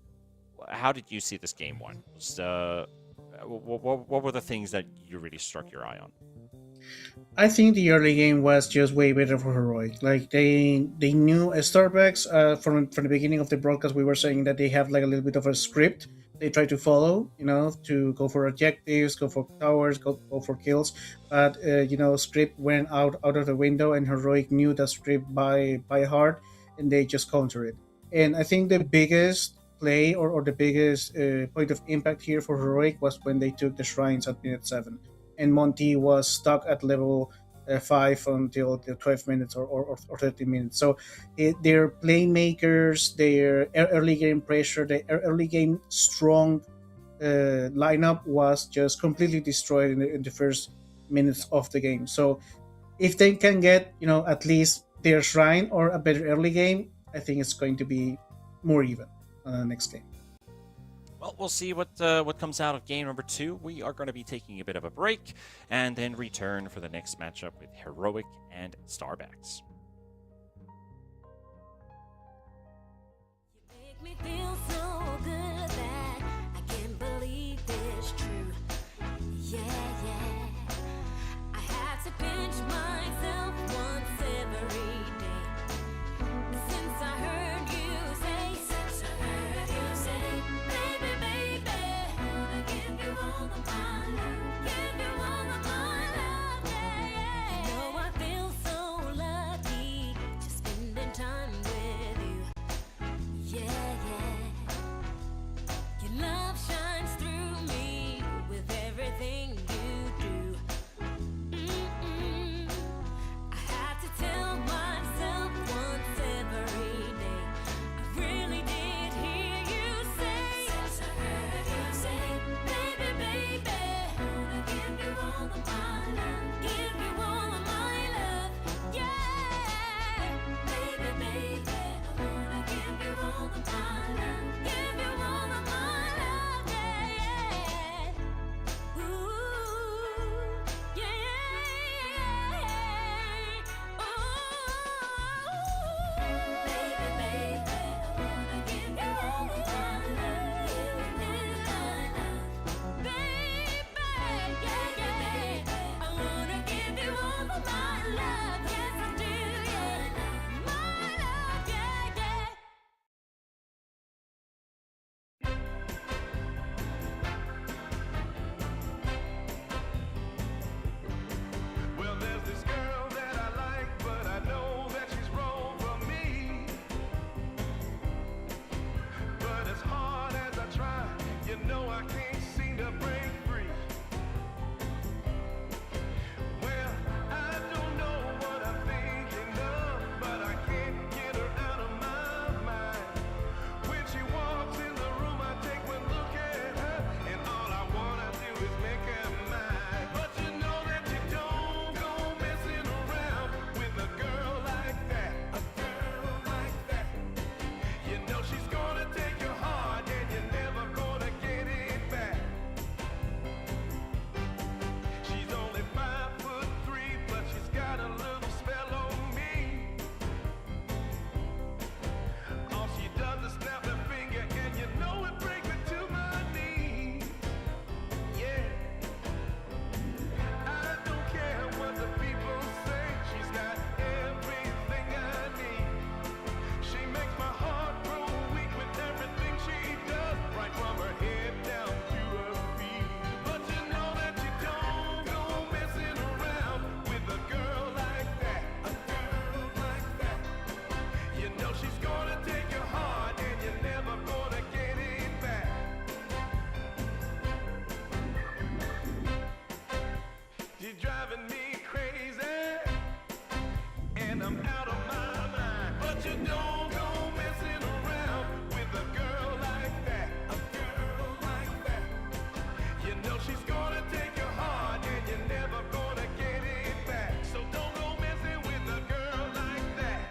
How did you see this game 1? What were the things that you really struck your eye on? I think the early game was just way better for Heroic. Like they knew Starbacks from the beginning of the broadcast. We were saying that they have like a little bit of a script they try to follow, to go for objectives, go for towers, go for kills. But script went out of the window, and Heroic knew that script by heart, and they just counter it. And I think the biggest play or the biggest point of impact here for Heroic was when they took the shrines at minute 7. And Monty was stuck at level 5 until the 12 minutes or 30 minutes. So their playmakers, their early game pressure, their early game strong lineup was just completely destroyed in the first minutes of the game. So if they can get at least their shrine or a better early game, I think it's going to be more even on the next game. Well, we'll see what comes out of game number 2. We are going to be taking a bit of a break and then return for the next matchup with Heroic and Starbacks. You make me feel so good that I can't believe it's true. Yeah. I have to pinch myself once every day. Since I heard you say, baby, wanna give you all of my love, give you all of my love, yeah. You know I feel so lucky just spending time with you, yeah. She's gonna take your heart and you're never gonna get it back. So don't go messing with a girl like that.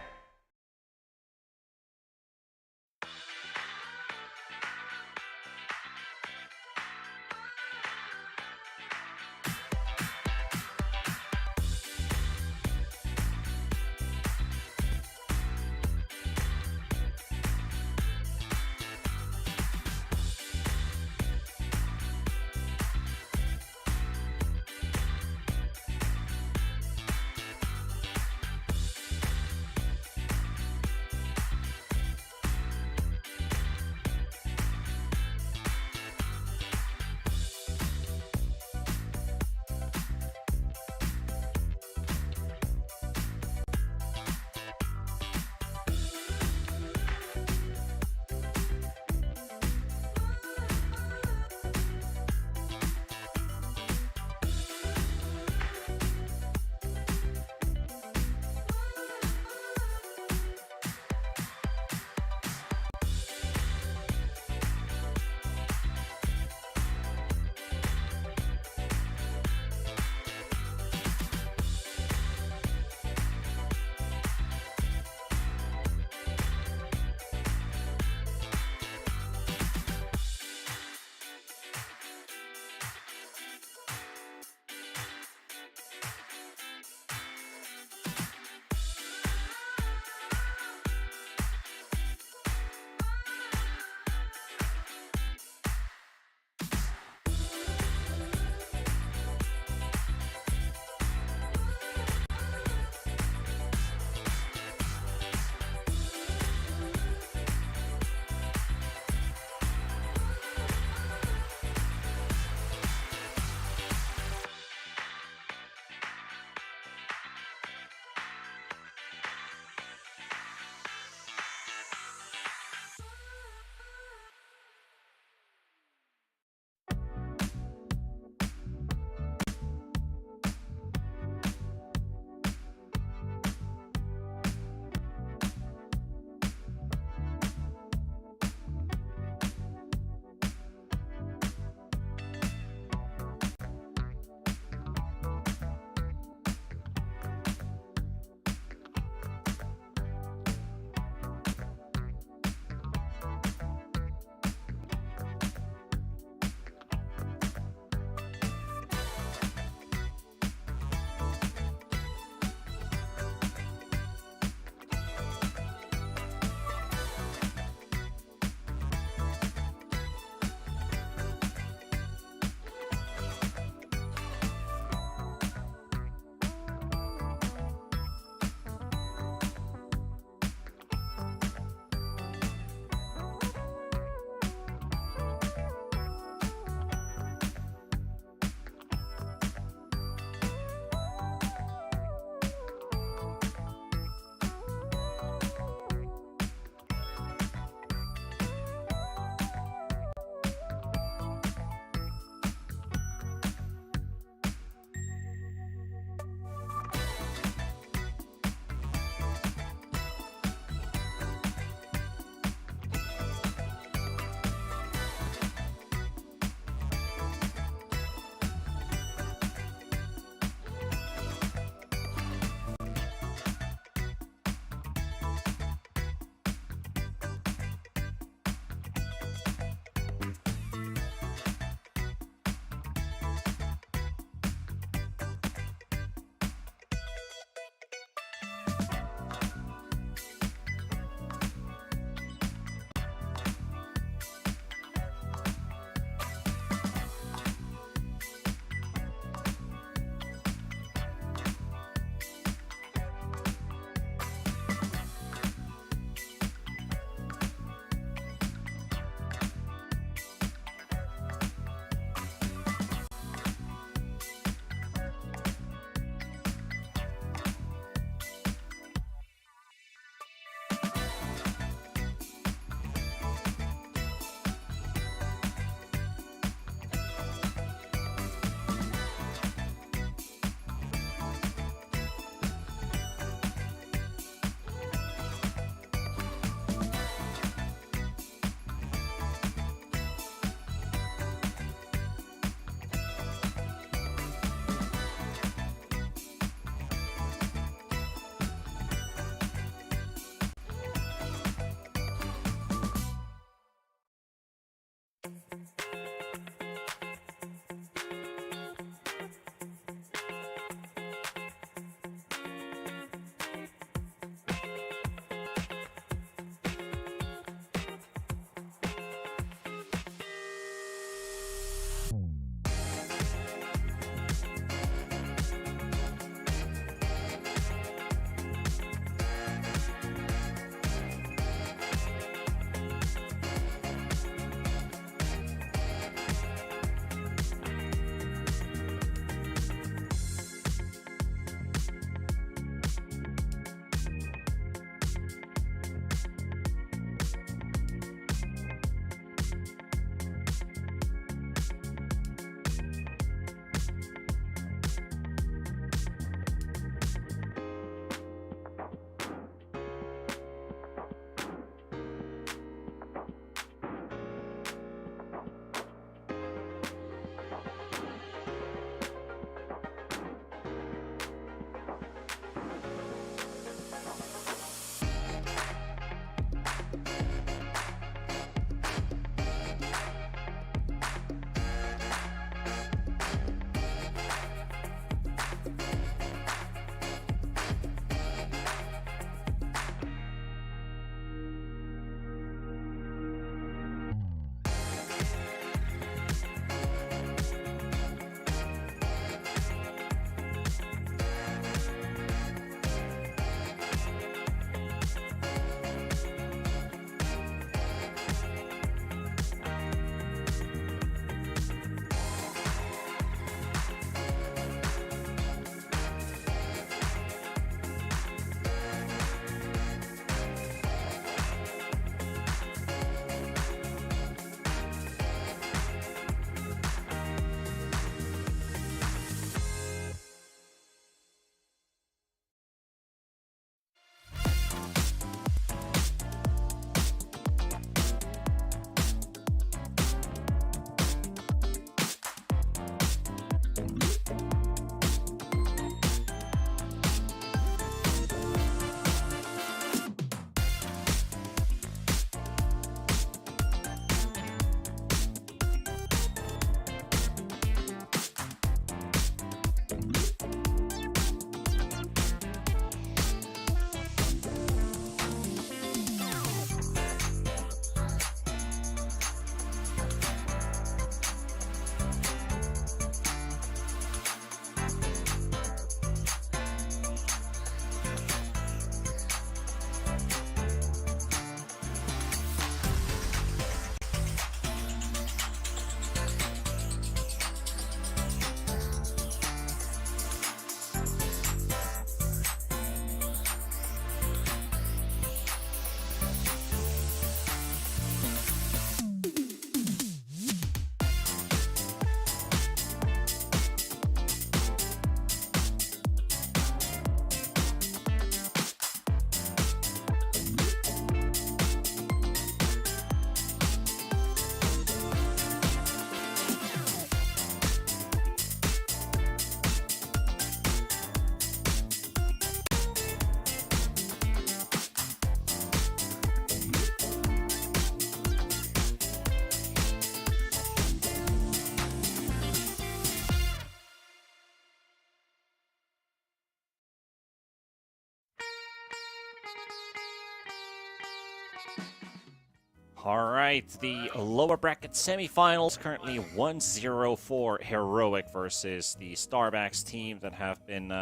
All right, the lower bracket semifinals currently 1-0 for Heroic versus the Starbacks team that have been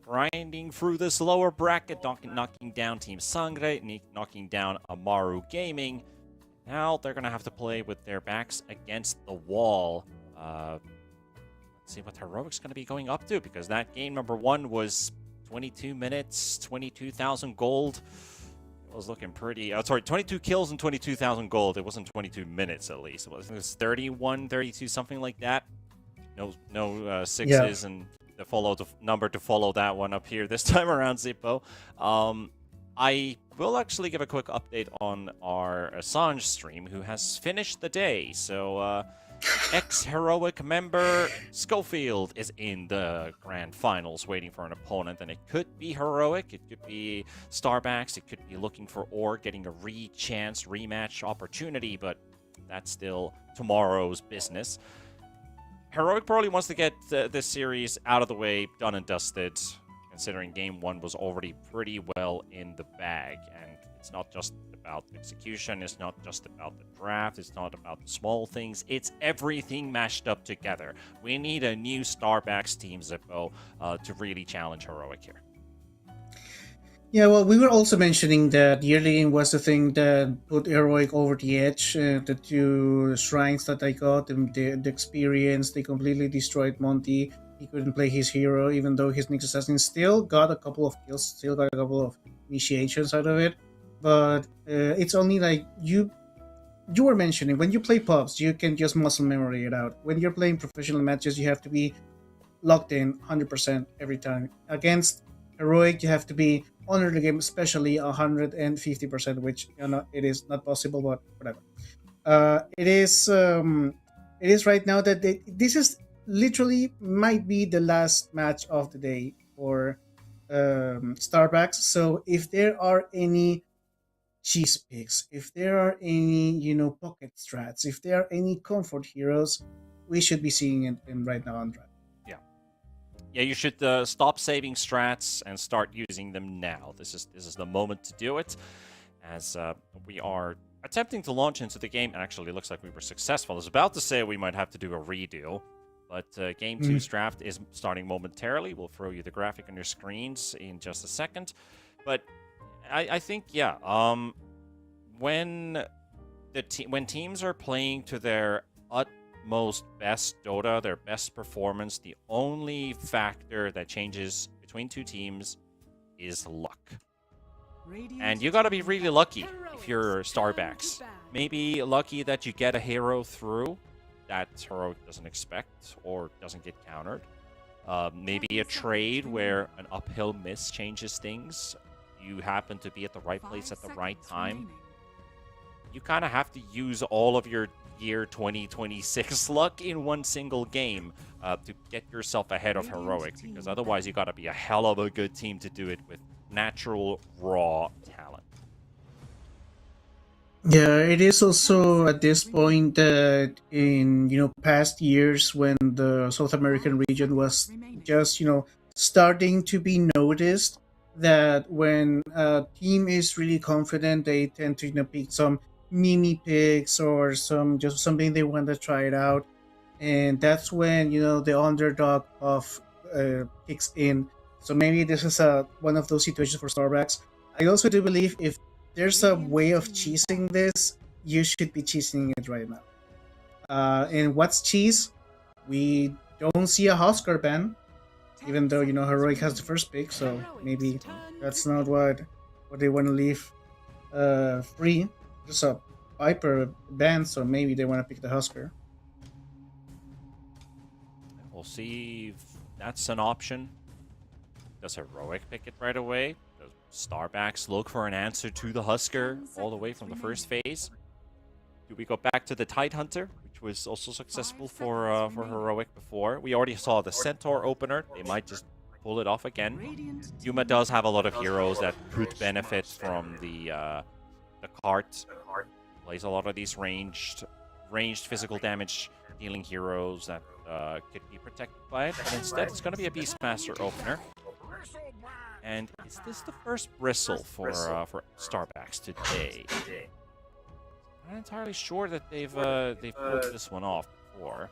grinding through this lower bracket, knocking down Team Sangre, knocking down Amaru Gaming. Now they're going to have to play with their backs against the wall. Let's see what Heroic's going to be going up to, because that game number 1 was 22 minutes, 22,000 gold. It was looking pretty... 22 kills and 22,000 gold. It wasn't 22 minutes, at least. It was 31, 32, something like that. No sixes and the number to follow that one up here this time around, Zippo. I will actually give a quick update on our Assange stream, who has finished the day. So, ex-Heroic member Schofield is in the grand finals waiting for an opponent, and it could be Heroic, it could be Starbacks, it could be looking for Or getting a rematch opportunity, but that's still tomorrow's business. Heroic probably wants to get this series out of the way, done and dusted, considering game 1 was already pretty well in the bag, and it's not just about execution, it's not just about the draft, it's not about the small things, it's everything mashed up together. We need a new Starbacks team, Zippo, to really challenge Heroic here. Yeah, well, we were also mentioning that yearly game was the thing that put Heroic over the edge. The 2 shrines that I got, and the experience, they completely destroyed Monty. He couldn't play his hero, even though his Nyx Assassin still got a couple of kills, still got a couple of initiations out of it. But it's only like you were mentioning, when you play pubs, you can just muscle memory it out. When you're playing professional matches, you have to be locked in 100% every time. Against Heroic, you have to be on the game, especially 150%, which it is not possible, but whatever. It is right now that this is literally might be the last match of the day for Starbacks. So if there are any cheese picks, if there are any pocket strats, if there are any comfort heroes, we should be seeing it in right now on draft. Yeah, you should stop saving strats and start using them now. This is the moment to do it, as we are attempting to launch into the game. And actually, it looks like we were successful. I was about to say we might have to do a redo, but Game 2's draft is starting momentarily. We'll throw you the graphic on your screens in just a second. But I think, yeah, when teams are playing to their utmost best Dota, their best performance, the only factor that changes between 2 teams is luck. And you gotta be really lucky if you're Starbacks. Maybe lucky that you get a hero through that Heroic doesn't expect or doesn't get countered. Maybe a trade where an uphill miss changes things. You happen to be at the right place at the right time. You kind of have to use all of your year 2026 luck in one single game to get yourself ahead of Heroic, because otherwise you gotta be a hell of a good team to do it with natural, raw talent. Yeah, it is also at this point that in past years, when the South American region was just starting to be noticed, that when a team is really confident, they tend to pick some mimi picks or something they want to try it out, and that's when the underdog of kicks in. So maybe this is one of those situations for Starbacks. I also do believe if there's a way of cheesing this, you should be cheesing it right now. And what's cheese? We don't see a Husker ban, even though Heroic has the first pick, so maybe that's not what they want to leave free. Just a Viper ban, so maybe they want to pick the Husker. We'll see if that's an option. Does Heroic pick it right away? Does Starbacks look for an answer to the Husker all the way from the first phase? Do we go back to the Tidehunter, which was also successful for Heroic before? We already saw the Centaur opener. They might just pull it off again. Yuma does have a lot of heroes that could benefit from the cart. Plays a lot of these ranged physical damage dealing heroes that could be protected by it. But instead, it's going to be a Beastmaster opener. And is this the first bristle for Starbacks today? I'm not entirely sure that they've pulled this one off before.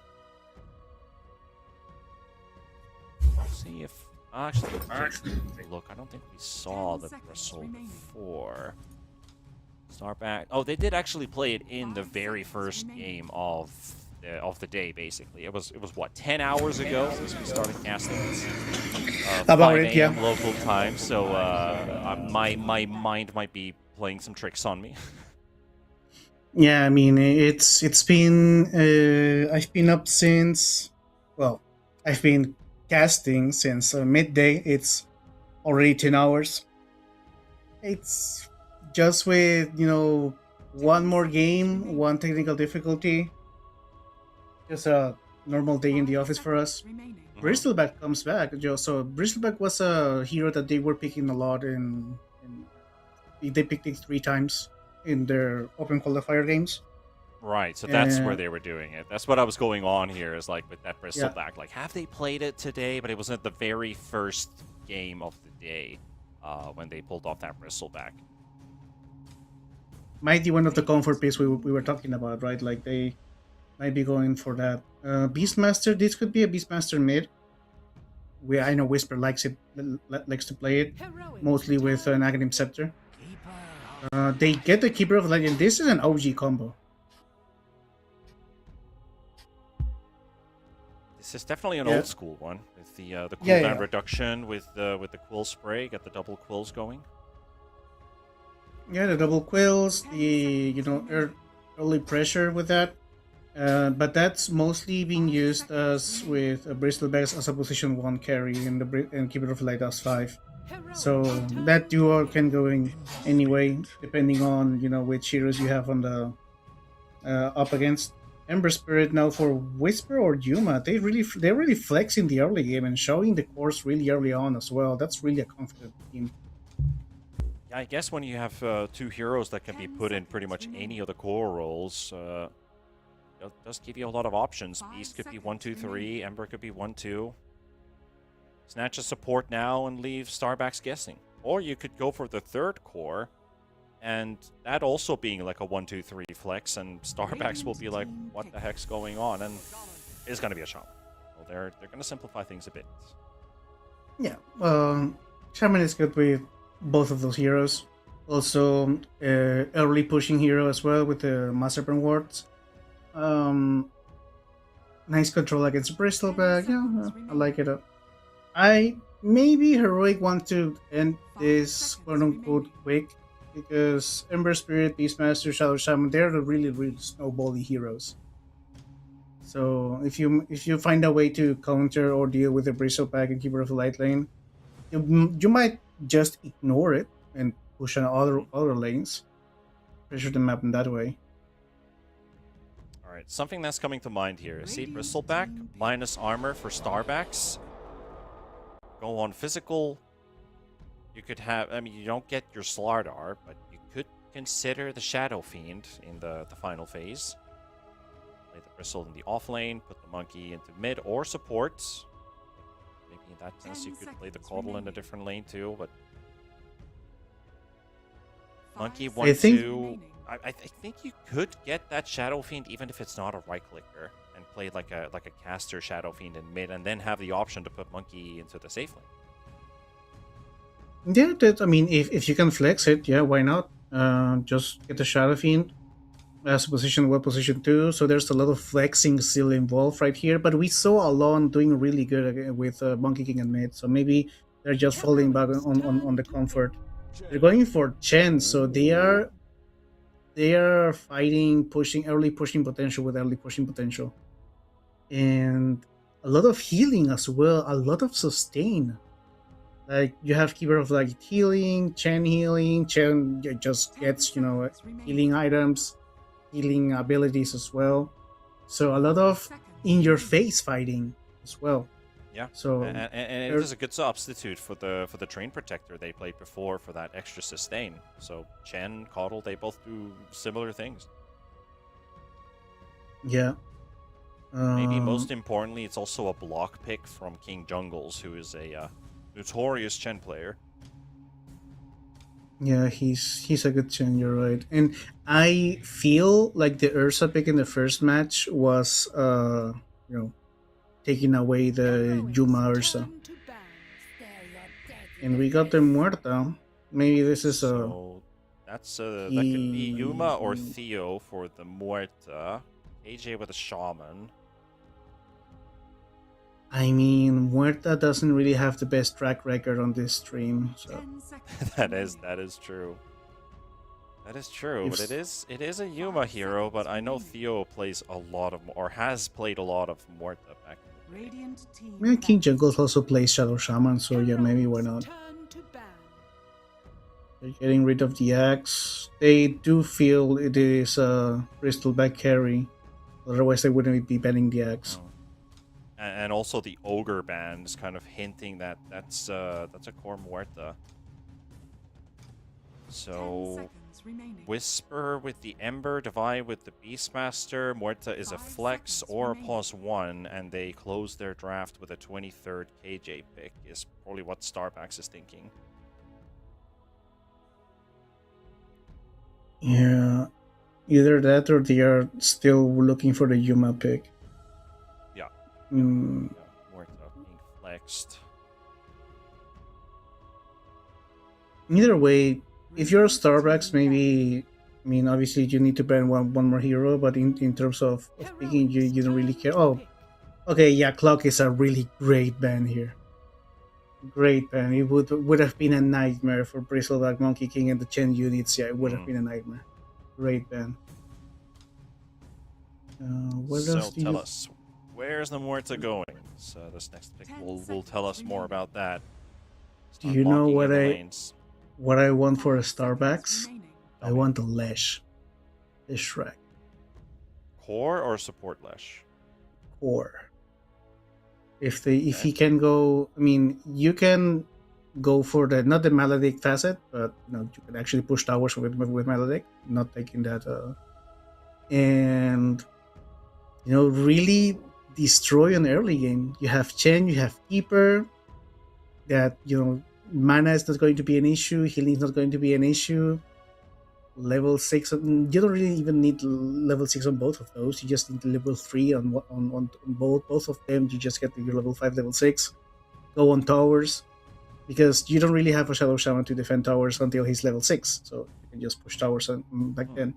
Let's see if actually look. I don't think we saw the bristle before. Starback. Oh, they did actually play it in the very first game of the day. Basically, it was what 10 hours ago since we started casting. About 5 it, yeah. a.m. local time. So my mind might be playing some tricks on me. Yeah, I mean it's been I've been up since I've been casting since midday. It's already 10 hours. It's just with one more game, one technical difficulty. Just a normal day in the office for us. Bristleback comes back. So Bristleback was a hero that they were picking a lot, and they picked it 3 times in their open qualifier games. Right, so that's where they were doing it. That's what I was going on here, is like with that Bristleback. Like, have they played it today? But it was at the very first game of the day when they pulled off that Bristleback. Might be one of the comfort picks we were talking about, right? Like they might be going for that. Beastmaster, this could be a Beastmaster mid. I know Whisper likes to play it, mostly with an Aghanim Scepter. They get the Keeper of Light, and this is an OG combo. This is definitely an old school one with the cooldown reduction with the quill spray. Got the double quills going. Yeah, the double quills, the early pressure with that. But that's mostly being used as with Bristlebacks as a position 1 carry and Keeper of Light as 5. So that duo can go in anyway, depending on which heroes you have on the up against. Ember Spirit now for Whisper or Yuma, they're really flexing the early game and showing the course really early on as well. That's really a confident team. Yeah, I guess when you have 2 heroes that can be put in pretty much any of the core roles, it does give you a lot of options. Beast could be 1, 2, 3. Ember could be 1, 2. Snatch a support now and leave Starback's guessing. Or you could go for the 3rd core, and that also being like a 1, 2, 3 flex, and Starback's will be like, what the heck's going on? And it's going to be a shaman. Well, they're going to simplify things a bit. Yeah, Shaman is good with both of those heroes. Also, early pushing hero as well with the Master Wards. Nice control against Bristleback. Yeah, I like it. I maybe Heroic want to end this quote-unquote quick, because Ember Spirit, Beastmaster, Shadow Shaman, they're the really snowbally heroes. So if you find a way to counter or deal with the Bristleback and Keeper of the Light lane, you might just ignore it and push on other lanes, pressure the map in that way. Alright, something that's coming to mind here. See, Bristleback, minus armor for Starbacks. Go on physical. You could have, you don't get your Slardar, but you could consider the Shadow Fiend in the final phase. Play the Bristle in the off lane, put the Monkey into mid or support. Maybe in that sense you could play the Caudle in a different lane too, but Monkey 1, 2. I think you could get that Shadow Fiend even if it's not a right clicker, and play like a caster Shadow Fiend in mid, and then have the option to put Monkey into the safe lane. Yeah, if you can flex it, yeah, why not? Just get the Shadow Fiend as a position 1, position 2. So there's a lot of flexing still involved right here. But we saw Alon doing really good with Monkey King and mid. So maybe they're just falling back on the comfort. They're going for Chen, so they are fighting early pushing potential with early pushing potential, and a lot of healing as well, a lot of sustain. Like you have Keeper of Light healing, Chen just gets healing items, healing abilities as well. So a lot of in your face fighting as well. Yeah. So and it is a good substitute for the Train Protector they played before for that extra sustain. So Chen, Caudle, they both do similar things. Yeah. Maybe most importantly, it's also a block pick from King Jungles, who is a notorious Chen player. Yeah, he's a good Chen, you're right. And I feel like the Ursa pick in the first match was you know, taking away the Heroes Yuma Ursa. turn to ban. And we got the Muerta. Maybe this is a So that's that could be Yuma or he Theo for the Muerta. AJ with a Shaman. I mean, Muerta doesn't really have the best track record on this stream, so 10 seconds that is remaining. true. That is true, but if it is a Yuma hero, but I know Theo plays a lot of or has played a lot of Muerta back in the day. Radiant team yeah, King ban. Jungles also plays Shadow Shaman, so yeah, maybe why Heroes not? turn to ban. They're getting rid of the axe. They do feel it is a crystal back carry, otherwise they wouldn't be banning the axe. Oh. And also the Ogre band is kind of hinting that that's a core Muerta. 10 So seconds remaining. Whisper with the Ember, Divide with the Beastmaster, Muerta is a 5 flex seconds or a remaining. +1, and they close their draft with a 23rd KJ pick, is probably what Starbucks is thinking. Yeah, either that or they are still looking for the Yuma pick. Yeah. Mm, Muerta being flexed. either way, if you're a Radiant Starbucks, team ban. maybe I mean obviously you need to ban one more hero, but in terms of picking, you don't really Heroes care. turn Oh, to pick. okay, yeah, Clock is a really great ban here. Great ban. It would have been a nightmare for Bristleback, Monkey King, and the Chen units. Yeah, it would have been a nightmare. Great ban. What So else do tell you? us, where's the Muerta going? So this next pick 10 will tell us seconds more remaining. about that. Do Start you know locking what in the I lanes. want for a 5 seconds Starbacks? remaining. I want a Lesh, the Shrek Core or support Lesh? core. If he can go, I mean, you can go for the not the Maledict facet, but you can actually push towers with Maledict, not taking that. And really destroy an early game. You have Chen, you have Keeper. That mana is not going to be an issue. Healing is not going to be an issue. Level 6, you don't really even need level 6 on both of those. You just need level 3 on both of them. You just get your level 5, level 6. Go on towers, because you don't really have a Shadow Shaman to defend towers until he's level 6, so you can just push towers back then.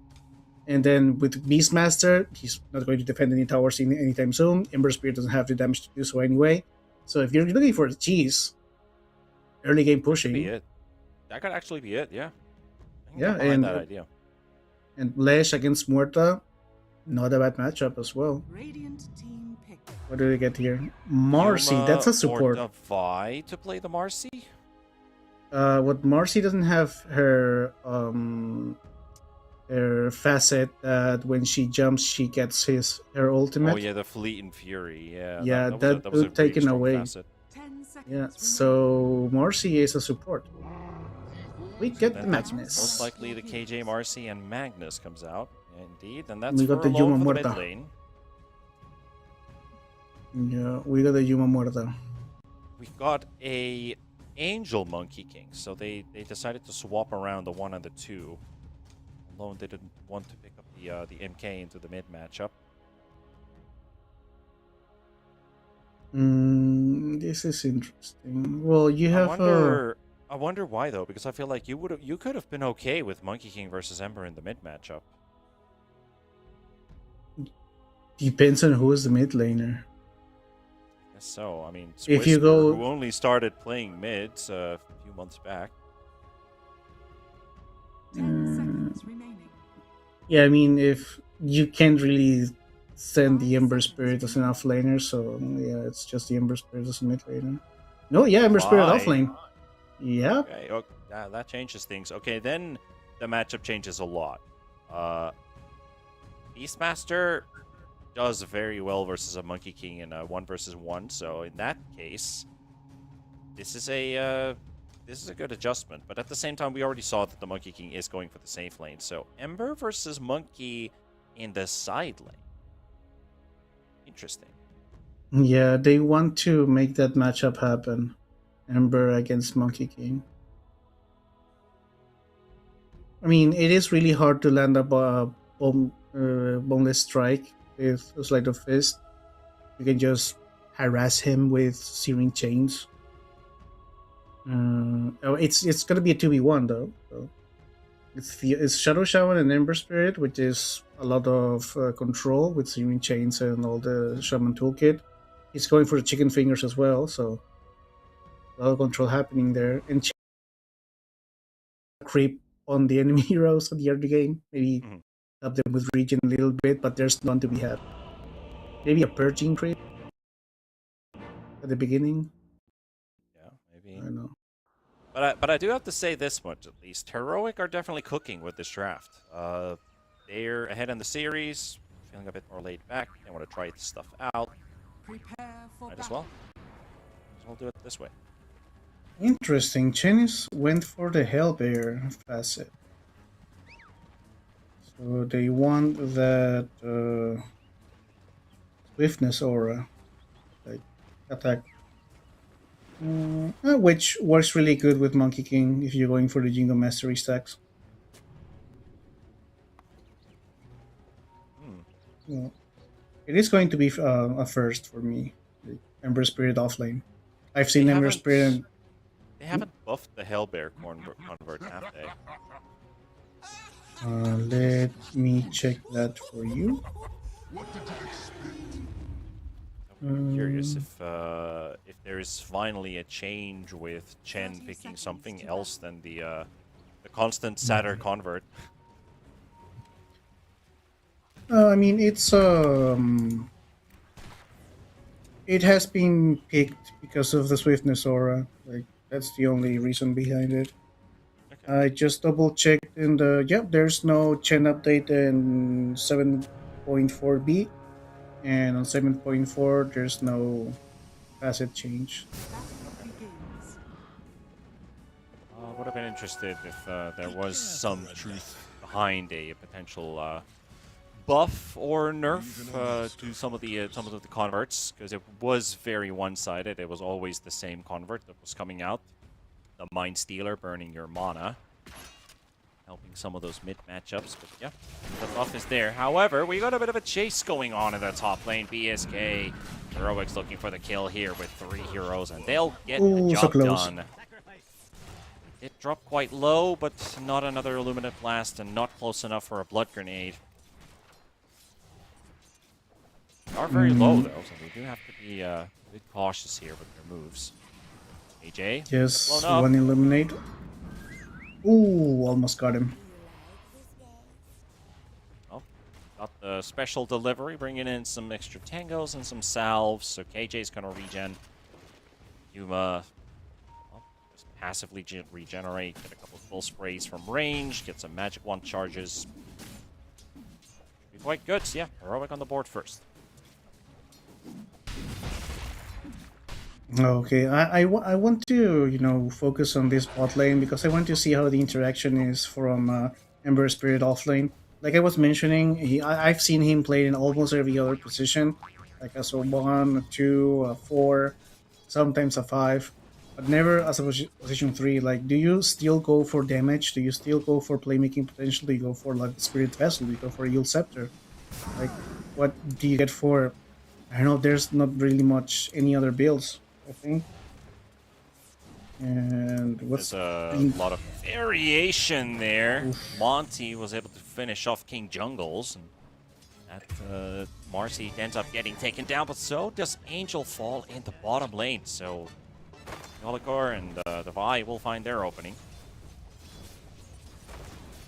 And then with Beastmaster, he's not going to defend any towers anytime soon. Ember Spirit doesn't have the damage to do so anyway. So if you're looking for the cheese, early game pushing, Be it. That could actually be it, yeah. I can yeah, get behind and that idea. and Lesh against Muerta, not a bad matchup as well. Radiant team pick. What do we get here? Marcy, Yuma that's a or support. Divide to play the Marcy? What Marcy doesn't have her facet that when she jumps she gets her ultimate. Oh yeah, the Fleet and Fury. Yeah, Yeah, that was a that really taken strong away. facet. 10 seconds Yeah, remaining. so Marcy is a support. We get the Then that's Magnus. most likely the KJ Marcy and Magnus comes out. Indeed, and that's We for got the alone Yuma for the mid Muerta. lane. Yeah, we got the Yuma Muerta. We got a Angel Monkey King, so they decided to swap around the 1 and the 2. Alone they didn't want to pick up the MK into the mid matchup. This is interesting. Well, you have I wonder why though, because I feel like you could have been okay with Monkey King versus Ember in the mid matchup. depends on who is the mid laner. Guess so. I mean, If you Whisper, go- who only started playing mids a few months back. 10 seconds remaining. Yeah, I mean, if you can't really send the Ember Spirit as an off laner, so yeah, it's just the Ember Spirit as a mid laner. No, yeah, Ember Spirit Why? off lane. Yeah, Okay, that changes things. Okay, then the matchup changes a lot. Beastmaster does very well versus a Monkey King in a 1 versus 1, so in that case, this is a good adjustment. But at the same time, we already saw that the Monkey King is going for the safe lane. So Ember versus Monkey in the side lane. Interesting. yeah, they want to make that matchup happen. Ember against Monkey King. I mean, it is really hard to land a boneless strike with a sleight of fist. You can just harass him with searing chains. It's gonna be a 2v1 though. So it's Shadow Shaman and Ember Spirit, which is a lot of control with searing chains and all the Shaman toolkit. He's going for the chicken fingers as well, so a lot of control happening there. And creep on the enemy heroes at the early game. Maybe help them with regen a little bit, but there's none to be had. Maybe a purging creep at the beginning. Yeah, maybe. I don't know. But I do have to say this much at least. Heroic are definitely cooking with this draft. They're ahead in the series, feeling a bit more laid back. They want to try this stuff out. Prepare for Might as battle. well. Might as well do it this way. Interesting. Chinese went for the Hellbear facet. So they want that swiftness aura, like attack, which works really good with Monkey King if you're going for the Jingo Mastery stacks. Well, it is going to be a first for me. Like Ember Spirit offlane. I've seen Ember Spirit. They haven't buffed the Hellbear convert, have they? Let me check that for you. I'm curious if there is finally a change with Chen picking something else than the constant Satyr convert. I mean, it has been picked because of the swiftness aura. Like that's the only reason behind it. Okay. I just double checked in the there's no Chen update in 7.4b, and on 7.4 there's no facet change. Battle begins. Would have been interested if there was some truth behind a potential buff or nerf to some of the converts, because it was very one-sided. It was always the same convert that was coming out. The Mind Stealer burning your mana, helping some of those mid matchups. But yeah, the buff is there. However, we got a bit of a chase going on in the top lane. BSK Heroics looking for the kill here with 3 heroes, and they'll get the so job close. done. It dropped quite low, but not another Illuminate Blast, and not close enough for a Blood Grenade. They are very low, though, so we do have to be a bit cautious here with their moves. AJ? Yes, blown up. one eliminate. Ooh, almost got him. Oh, got the special delivery, bringing in some extra tangos and some salves, so KJ's gonna regen. Yuma, well, just passively regenerate, get a couple of full sprays from range, get some magic wand charges. Be quite good, so yeah, Heroic on the board first. Okay, I want to focus on this bot lane because I want to see how the interaction is from Ember Spirit offlane. Like I was mentioning, I've seen him play in almost every other position, like as a 1, a 2, a 4, sometimes a 5, but never as a position 3. Like, do you still go for damage? Do you still go for playmaking potential? Do you go for like Spirit Vessel? Do you go for Yield Scepter? Like, what do you get for? I don't know. There's not really much any other builds, I think. And what's There's a lot of variation there. Oof. Monty was able to finish off King Jungles, and that Marcy ends up getting taken down, but so does Angel fall in the bottom lane. So Yolikor and the Vi will find their opening.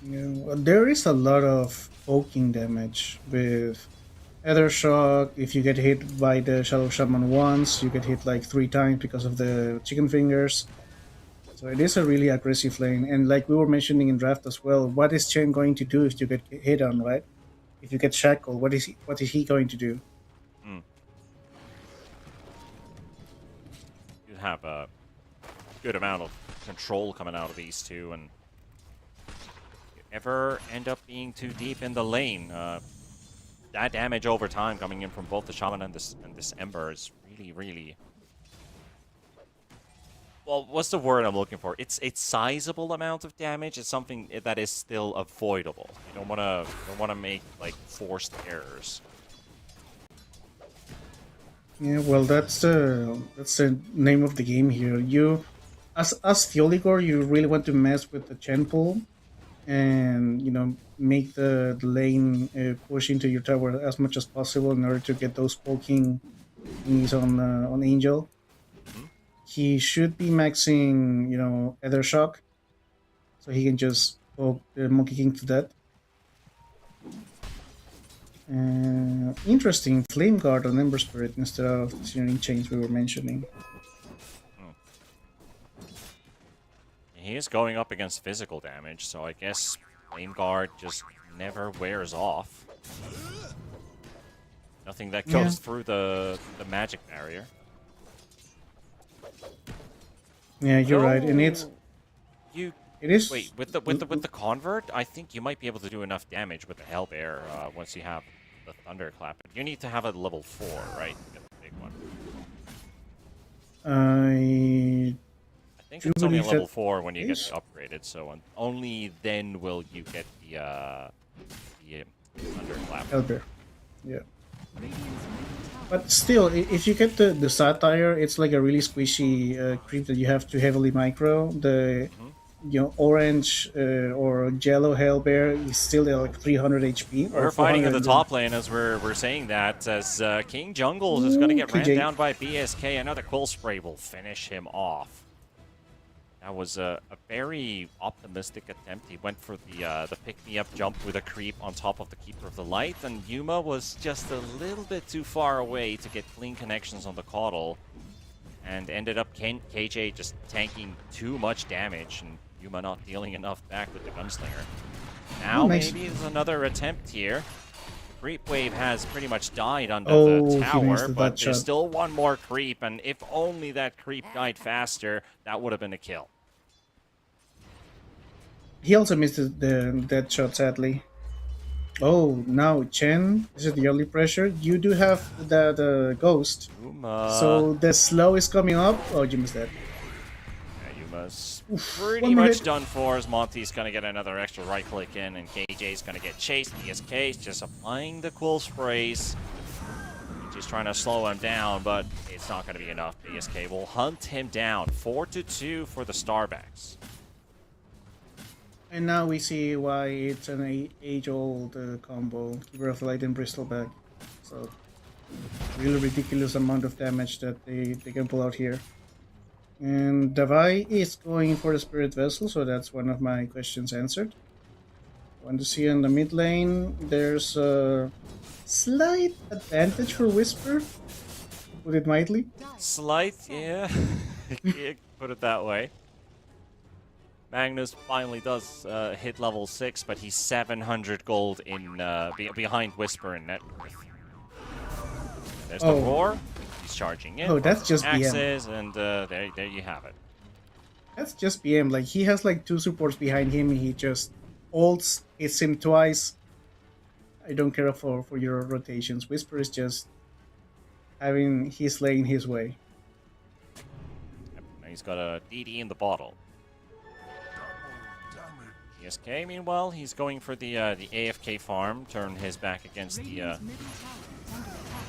there is a lot of poking damage with Ether Shock. If you get hit by the Shadow Shaman once, you get hit like 3 times because of the chicken fingers. So it is a really aggressive lane. And like we were mentioning in draft as well, what is Chen going to do if you get hit on, right? If you get shackled, what is he going to do? You have a good amount of control coming out of these two, and if you ever end up being too deep in the lane, that damage over time coming in from both the Shaman and this Ember is really, really well, what's the word I'm looking for? It's sizable amount of damage. It's something that is still avoidable. You don't wanna make like forced errors. Yeah, well, that's the name of the game here. You, as Fioligor, you really want to mess with the Chen pool, and make the lane push into your tower as much as possible in order to get those poking thingies on Angel. He should be maxing, Ether Shock, so he can just poke the Monkey King to death. Interesting, Flame Guard on Ember Spirit instead of the Searing Chains we were mentioning. He is going up against physical damage, so I guess Flame Guard just never wears off. Nothing that goes through the magic barrier. Yeah, you're right, and it is. Wait, with the convert, I think you might be able to do enough damage with the Hellbear once you have the Thunderclap. You need to have a level 4, right? To get the big one. I think it's only a level 4 when you get upgraded, so only then will you get the Thunderclap. Hellbear. Yeah. But still, if you get the Satire, it's like a really squishy creep that you have to heavily micro. The orange or yellow Hellbear is still at like 300 HP. We're fighting in the top lane as we're saying that, as King Jungles is going to get ran down by BSK. Another Cold Spray will finish him off. That was a very optimistic attempt. He went for the pick-me-up jump with a creep on top of the Keeper of the Light, and Yuma was just a little bit too far away to get clean connections on the Caudal, and ended up KJ just tanking too much damage, and Yuma not dealing enough back with the Gunslinger. Now maybe there's another attempt here. Creep wave has pretty much died under the tower, but there's still one more creep, and if only that creep died faster, that would have been a kill. He also missed the dead shot, sadly. Oh, now Chen, this is the early pressure. You do have the ghost, so the slow is coming up. Oh, you missed that. Pretty much done for, as Monty's going to get another extra right click in, and KJ's going to get chased. BSK's just applying the cool sprays. Just trying to slow him down, but it's not going to be enough. BSK will hunt him down. 4-2 for the Starbacks. And now we see why it's an age-old combo. Keeper of the Light and Bristleback. So, really ridiculous amount of damage that they can pull out here. And Davai is going for the Spirit Vessel, so that's one of my questions answered. Want to see in the mid lane, there's a slight advantage for Whisper. Put it mildly. Slight, yeah. Put it that way. Magnus finally does hit level 6, but he's 700 gold in behind Whisper in net worth. There's the roar. He's charging in. Oh, that's just axes, BM. And there you have it. That's just BM. Like, he has like 2 supports behind him. He just ults, hits him twice. I don't care for your rotations. Whisper is just having his lane his way. Yep, he's got a DD in the bottle. ESK, meanwhile, he's going for the AFK farm, turn his back against the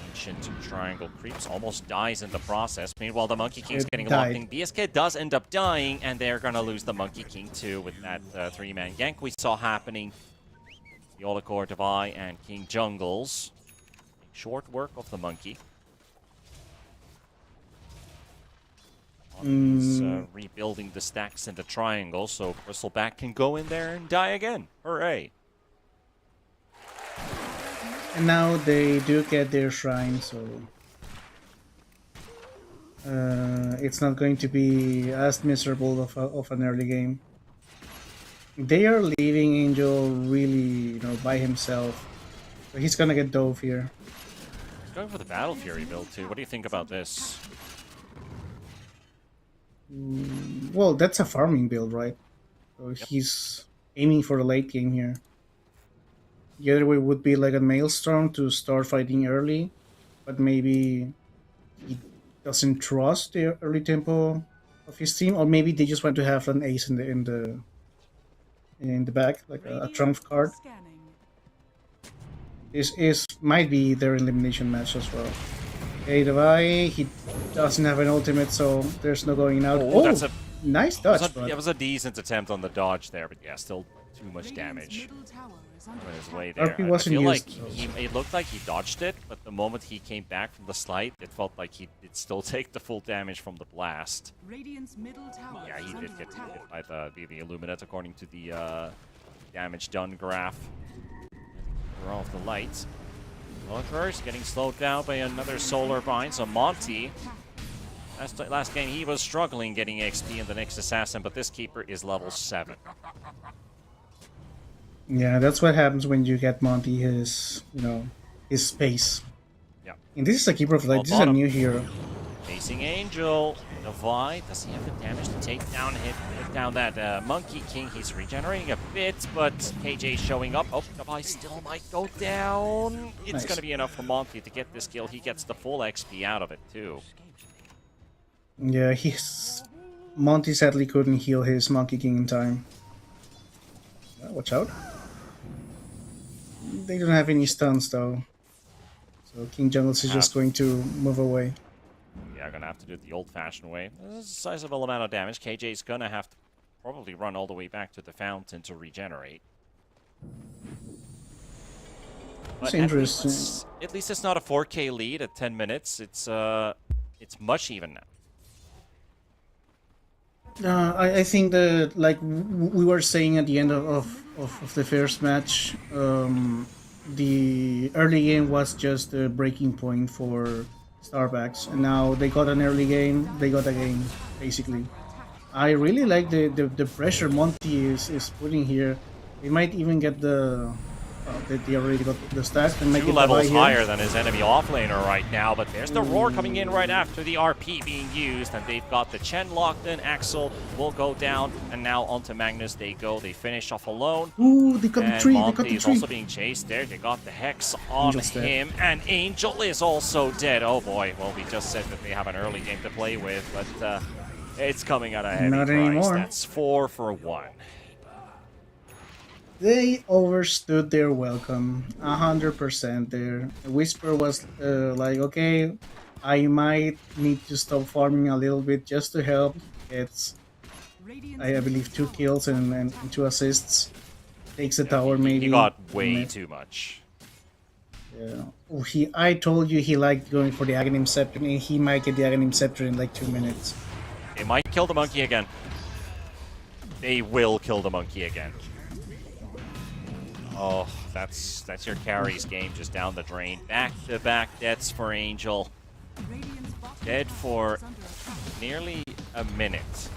ancient triangle creeps, almost dies in the process. Meanwhile, the Monkey King's getting locked in. BSK does end up dying, and they're going to lose the Monkey King too with that 3-man gank we saw happening. The Olikor, Davai, and King Jungles. Short work of the Monkey. He's rebuilding the stacks in the triangle, so Bristleback can go in there and die again. Hooray! And now they do get their shrine, so it's not going to be as miserable of an early game. They are leaving Angel really, by himself. So he's gonna get dove here. He's going for the Battle Fury build too. What do you think about this? Well, that's a farming build, right? So he's aiming for the late game here. The other way would be like a Maelstrom to start fighting early, but maybe he doesn't trust the early tempo of his team, or maybe they just want to have an ace in the back, like a trump card. Scanning. This is might be their elimination match as well. Okay, Devi, he doesn't have an ultimate, so there's no going out. Oh, that's a nice it dodge, was, but it was a decent attempt on the dodge there, but yeah, still too much Radiant's damage middle tower is under on his attack. way there. RP I wasn't feel like used, it looked like he dodged it, but the moment he came back from the slide, it felt like he did still take the full damage from the blast. Radiant's middle tower Yeah, is he under did get attack. hit by the Illuminate according to the damage done graph. We're off the lights. Qualifiers getting slowed down by another solar bind, so Monty. Last game he was struggling getting XP in the next assassin, but this keeper is level 7. yeah, that's what happens when you get Monty his space. Yeah. And this is a keeper of light. Well, This is a bottom. new hero. Facing Angel. Divide. Does he have the damage to take down hit down that Monkey King? He's regenerating a bit, but KJ showing up. Oh, Divide still might go down. It's Nice. going to be enough for Monty to get this kill. He gets the full XP out of it, too. Yeah, Monty sadly couldn't heal his Monkey King in time. Watch out. They don't have any stuns though. So King Jungles is just going to move away. Yeah, gonna have to do it the old-fashioned way. This is a sizable amount of damage. KJ's gonna have to probably run all the way back to the fountain to regenerate. That's But interesting. At least it's not a 4K lead at 10 minutes. It's much even now. I think that, like we were saying at the end of the first match, the early game was just the breaking point for Starbacks, and now they got an early game, they got a game, basically. I really like the pressure Monty is putting here. They might even get they already got the stats. They might 2 get levels the buy higher here. than his enemy offlaner right now, but there's the roar coming in right after the RP being used, and they've got the Chen locked in. Axel will go down, and now onto Magnus they go. They finish off alone. Ooh, they got the And tree, they got Monty the is tree. also being chased there. They got the Hex on Angel's dead. him, and Angel is also dead. Oh boy, well, we just said that they have an early game to play with, but it's coming at a heavy Not price. anymore. That's 4 for 1. They overstood their welcome, 100% there. Whisper was like, okay, I might need to stop farming a little bit just to help. It's, Radiant's I believe, 2 kills and 2 assists. Takes the tower He maybe. got way Maybe. too much. Yeah. Oh, I told you he liked going for the Aghanim Scepter, and he might get the Aghanim Scepter in like 2 minutes. They might kill the monkey again. They will kill the monkey again. Oh, that's your carries game just down the drain. Back-to-back deaths for Angel. Radiant's bottom Dead tower for is under attack. nearly a minute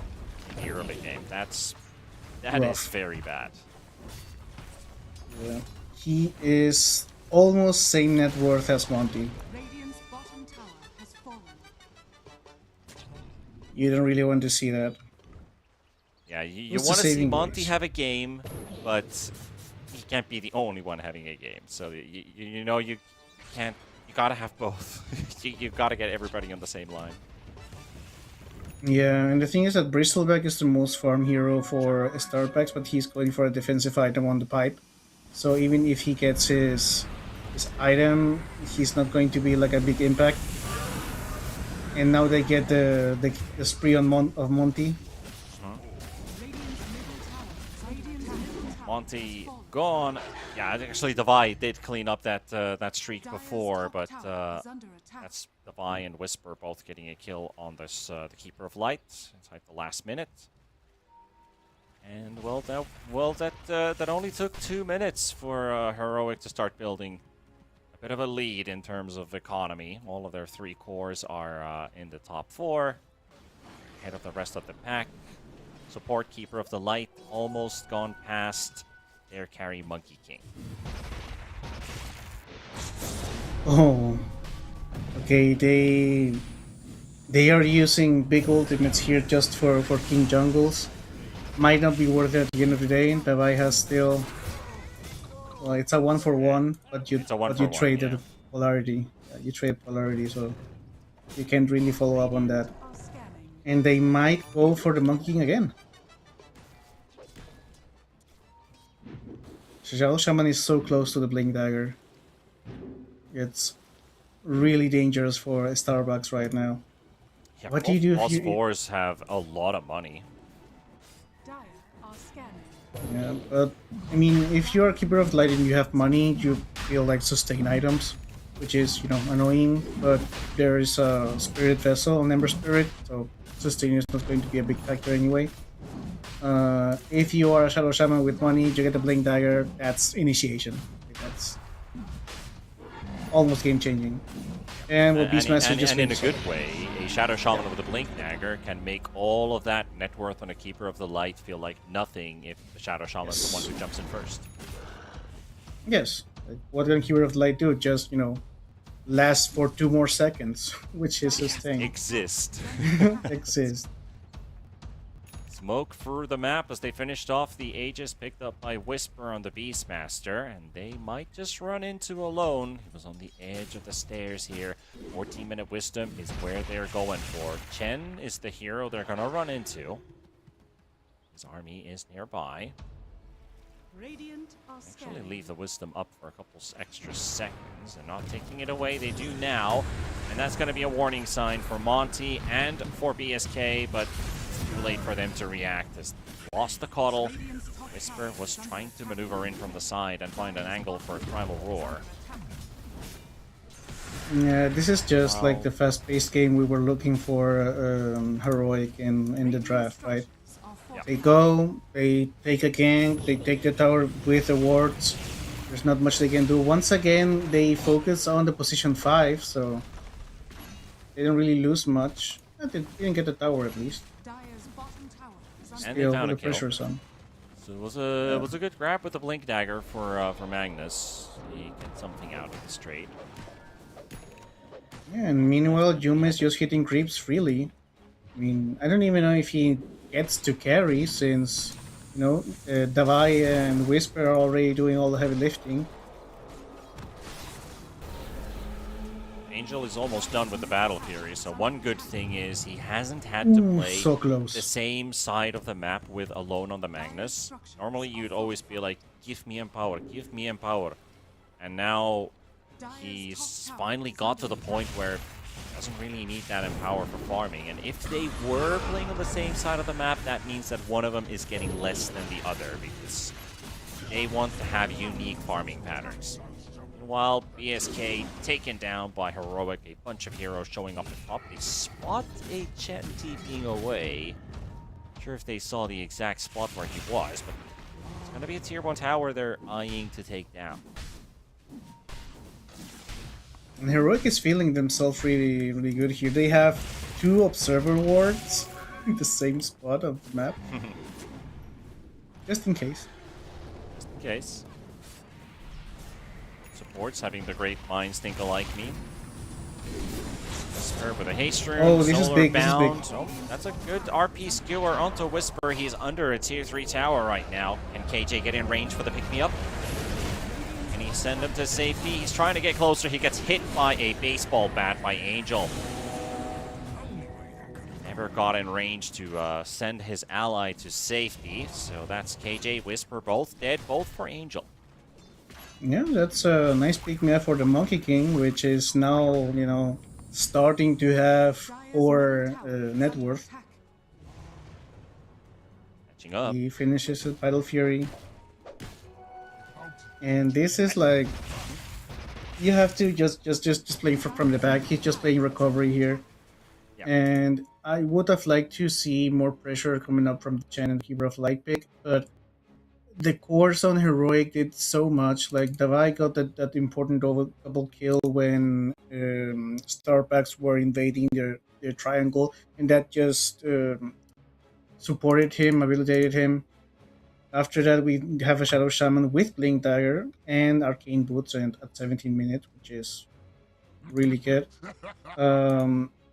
in the early game. That Rough. is very bad. Yeah. He is almost same net worth as Monty. Radiant's bottom tower has fallen. You don't really want to see that. Yeah, you What's the want to see saving Monty grace? have a game, but he can't be the only one having a game. So you can't. You gotta have both. you gotta get everybody on the same line. Yeah, and the thing is that Bristleback is the most farm hero for Estar packs, but he's going for a defensive item on the pipe. So even if he gets his item, he's not going to be like a big impact. And now they get the spree on Monty. Monty gone. Yeah, actually, Devi did clean up that streak before, but that's Devi and Whisper both getting a kill on this the Keeper of Light inside the last minute. And that only took 2 minutes for Heroic to start building a bit of a lead in terms of economy. All of their 3 cores are in the top 4, ahead of the rest of the pack. Support Keeper of the Light almost gone past their carry Monkey King. Oh, okay. They are using big ultimates here just for King Jungles. Might not be worth it at the end of the day. Devi has still. Well, it's a 1-for-1, but you It's a 1-for-1, traded yeah. polarity. Yeah, you trade polarity, so you can't really follow up on that. Are scanning. and they might go for the Monkey King again. Shadow Shaman is so close to the Blink Dagger. It's really dangerous for Starbucks right now. Yeah, What do you do if Boss you- 4s have a lot of money. Dire are scanning. Yeah, but I mean, if you're a Keeper of Light and you have money, you feel like sustain items, which is, you know, annoying. But there is a Spirit Vessel, an Ember Spirit, so sustain is not going to be a big factor anyway. If you are a Shadow Shaman with money, you get the Blink Dagger. That's initiation. That's almost game changing. And with Beastmaster just and in a makes- good way, a Shadow Shaman with a Blink Dagger can make all of that net worth on a Keeper of the Light feel like nothing if the Shadow Shaman is the one who jumps in first. Yes. Like, what can Keeper of the Light do? Just, you know, last for 2 more seconds, which is his thing. Exist. Exist. Smoke through the map as they finished off the Aegis, picked up by Whisper on the Beastmaster, and they might just run into Alone. He was on the edge of the stairs here. 14-minute Wisdom is where they're going for. Chen is the hero they're going to run into. His army is nearby. Radiant are Actually scanning. leave the Wisdom up for a couple extra seconds and not taking it away. They do now, and that's going to be a warning sign for Monty and for BSK, but it's too late for them to react as they lost the Coddle. Radiant's top Whisper tower was is under trying to attack. maneuver in from the side and find an angle for a Primal Roar. Yeah, this is just like Wow. the fast-paced game we were looking for Heroic in the draft, right? Structures are Yeah. They go, they take a gank, they take the tower with the wards. There's not much they can do. Once again, they focus on the position 5, so they don't really lose much. They didn't get the tower at least. Dire's bottom tower is under And they Still found put a the pressure kill. on. So it was a good grab with the Blink Dagger for Magnus. He gets something out of this trade. Yeah, and meanwhile, Yuma is just hitting creeps freely. I mean, I don't even know if he gets to carry since, you know, Davai and Whisper are already doing all the heavy lifting. Angel is almost done with the Battle Fury, so one good thing is he hasn't had to Ooh, play so close. the same side of the map with Alone on the Magnus. Normally you'd always be like, give me Empower, give me Empower. And now Dire's he's top tower finally is got under to the point where he doesn't really need that Empower for farming. And if they were playing on the same side of the map, that means that one of them is getting less than the other because they want to have unique farming patterns. While BSK taken down by Heroic, a bunch of heroes showing up at top. They spot a Chen TPing away. Not sure if they saw the exact spot where he was, but it's going to be a tier 1 tower they're eyeing to take down. And Heroic is feeling themselves really, really good here. They have 2 Observer wards in the same spot of the map. Just in case. Just in case. Supports having the great minds think alike me. Whisper with a haste rune. Oh, this is Solar big, this is big. bound. Oh, that's a good RP skewer onto Whisper. He's under a tier 3 tower right now. Can KJ get in range for the pick-me-up? Can he send him to safety? He's trying to get closer. He gets hit by a baseball bat by Angel. Never got in range to send his ally to safety. So that's KJ, Whisper, both dead, both for Angel. Yeah, that's a nice pick me up for the Monkey King, which is now, you know, starting to have Dire's 4 middle tower is net under worth. attack. Catching up. He finishes his Battle Fury. And this is like, you have to just play from the back. He's just playing recovery here. Yeah. And I would have liked to see more pressure coming up from the Chen and Keeper of Light pick, but the course on Heroic did so much. Like, Davai got that important double kill when Starbucks were invading their triangle, and that just supported him, habilitated him. After that, we have a Shadow Shaman with Blink Dagger and Arcane Boots and at 17 minutes, which is really good.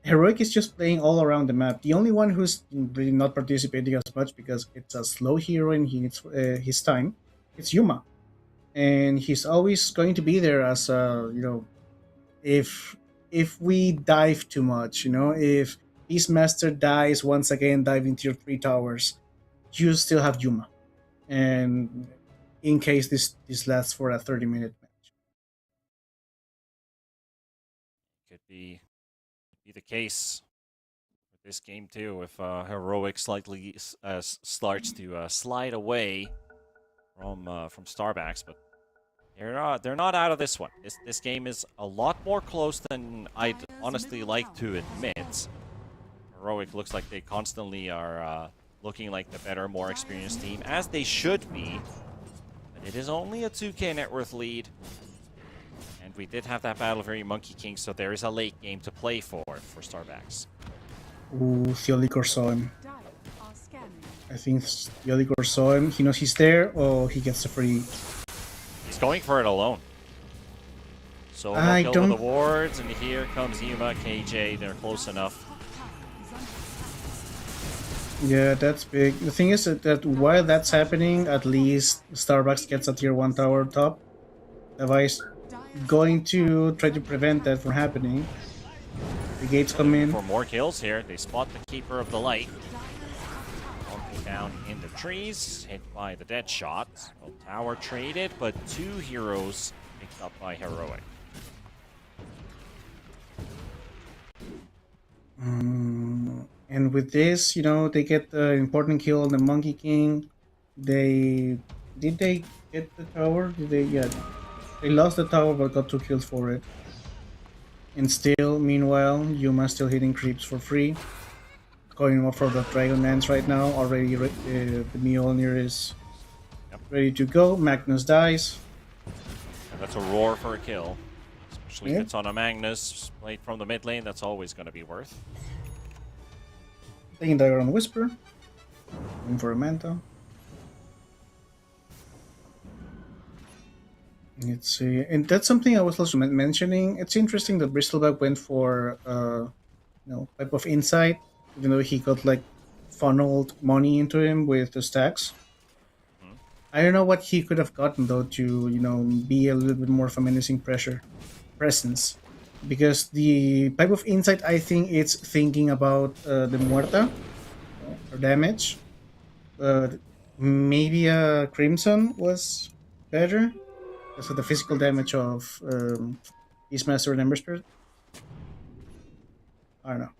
Heroic is just playing all around the map. The only one who's really not participating as much because it's a slow hero and he needs his time, it's Yuma. And he's always going to be there as a, you know, if we dive too much, you know, if Beastmaster dies once again, diving tier 3 towers, you still have Yuma. And in case this lasts for a 30-minute match. Could be the case with this game too, if Heroic slightly starts to slide away from Starbacks, but they're not out of this one. This game is a lot more close than I'd honestly like to admit. Heroic looks like they constantly are looking like the better, more experienced team, as they should be. But it is only a 2k net worth lead. And we did have that battle very Monkey King, so there is a late game to play for Starbacks. Ooh, Theodicor saw him. Dire are scanning. I think Theodicor saw him. He knows he's there. Oh, he gets a free. He's going for it alone. So I kill don't- with the wards, and here comes Yuma, KJ. They're close enough. Yeah, that's big. The thing is that while that's happening, at least Starbucks gets a tier 1 tower top. Device going to try to prevent that from happening. The gates come in. For more kills here, they spot the Keeper of the Light. Walking down in the trees, hit by the dead shot. Well, tower traded, but 2 heroes picked up by Heroic. And with this, they get the important kill on the Monkey King. Did they get the tower? Yeah. They lost the tower but got 2 kills for it. And still, meanwhile, Yuma still hitting creeps for free. Going off for the Dragon Lance right now. Already the Mjolnir is ready to go. Magnus dies. And that's a roar for a kill. Especially if it's on a Magnus played from the mid lane, that's always going to be worth. Taking dagger on Whisper. Going for a Manta. Let's see. And that's something I was also mentioning. It's interesting that Bristleback went for type of insight, even though he got like funneled money into him with the stacks. I don't know what he could have gotten though to be a little bit more of a menacing presence, because the type of insight, I think it's thinking about the Muerta or damage. Maybe a Crimson was better. So the physical damage of Beastmaster and Ember Spirit. I don't know.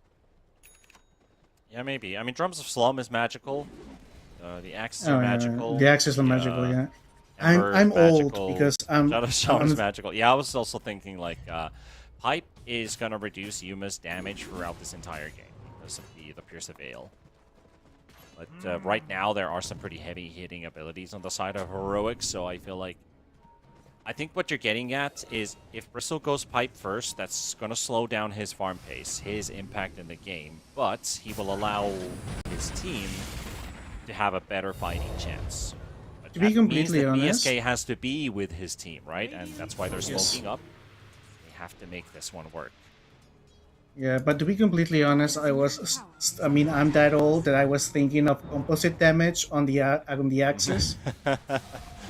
Yeah, maybe. I mean, Drums of Slum is magical. The axes are magical. The axes are magical, yeah. Ember I'm magical. old because I'm. Shadow is magical. Yeah, I was also thinking like Pipe is gonna reduce Yuma's damage throughout this entire game because of the Pierce of Veil. But right now there are some pretty heavy hitting abilities on the side of Heroic, so I feel like I think what you're getting at is if Bristle goes Pipe first, that's going to slow down his farm pace, his impact in the game, but he will allow his team to have a better fighting chance. But To be completely means that honest- BSK has to be with his team, right? And that's why they're smoking up. They have to make this one work. Yeah, but to be completely honest, I'm that old that I was thinking of composite damage on the axis.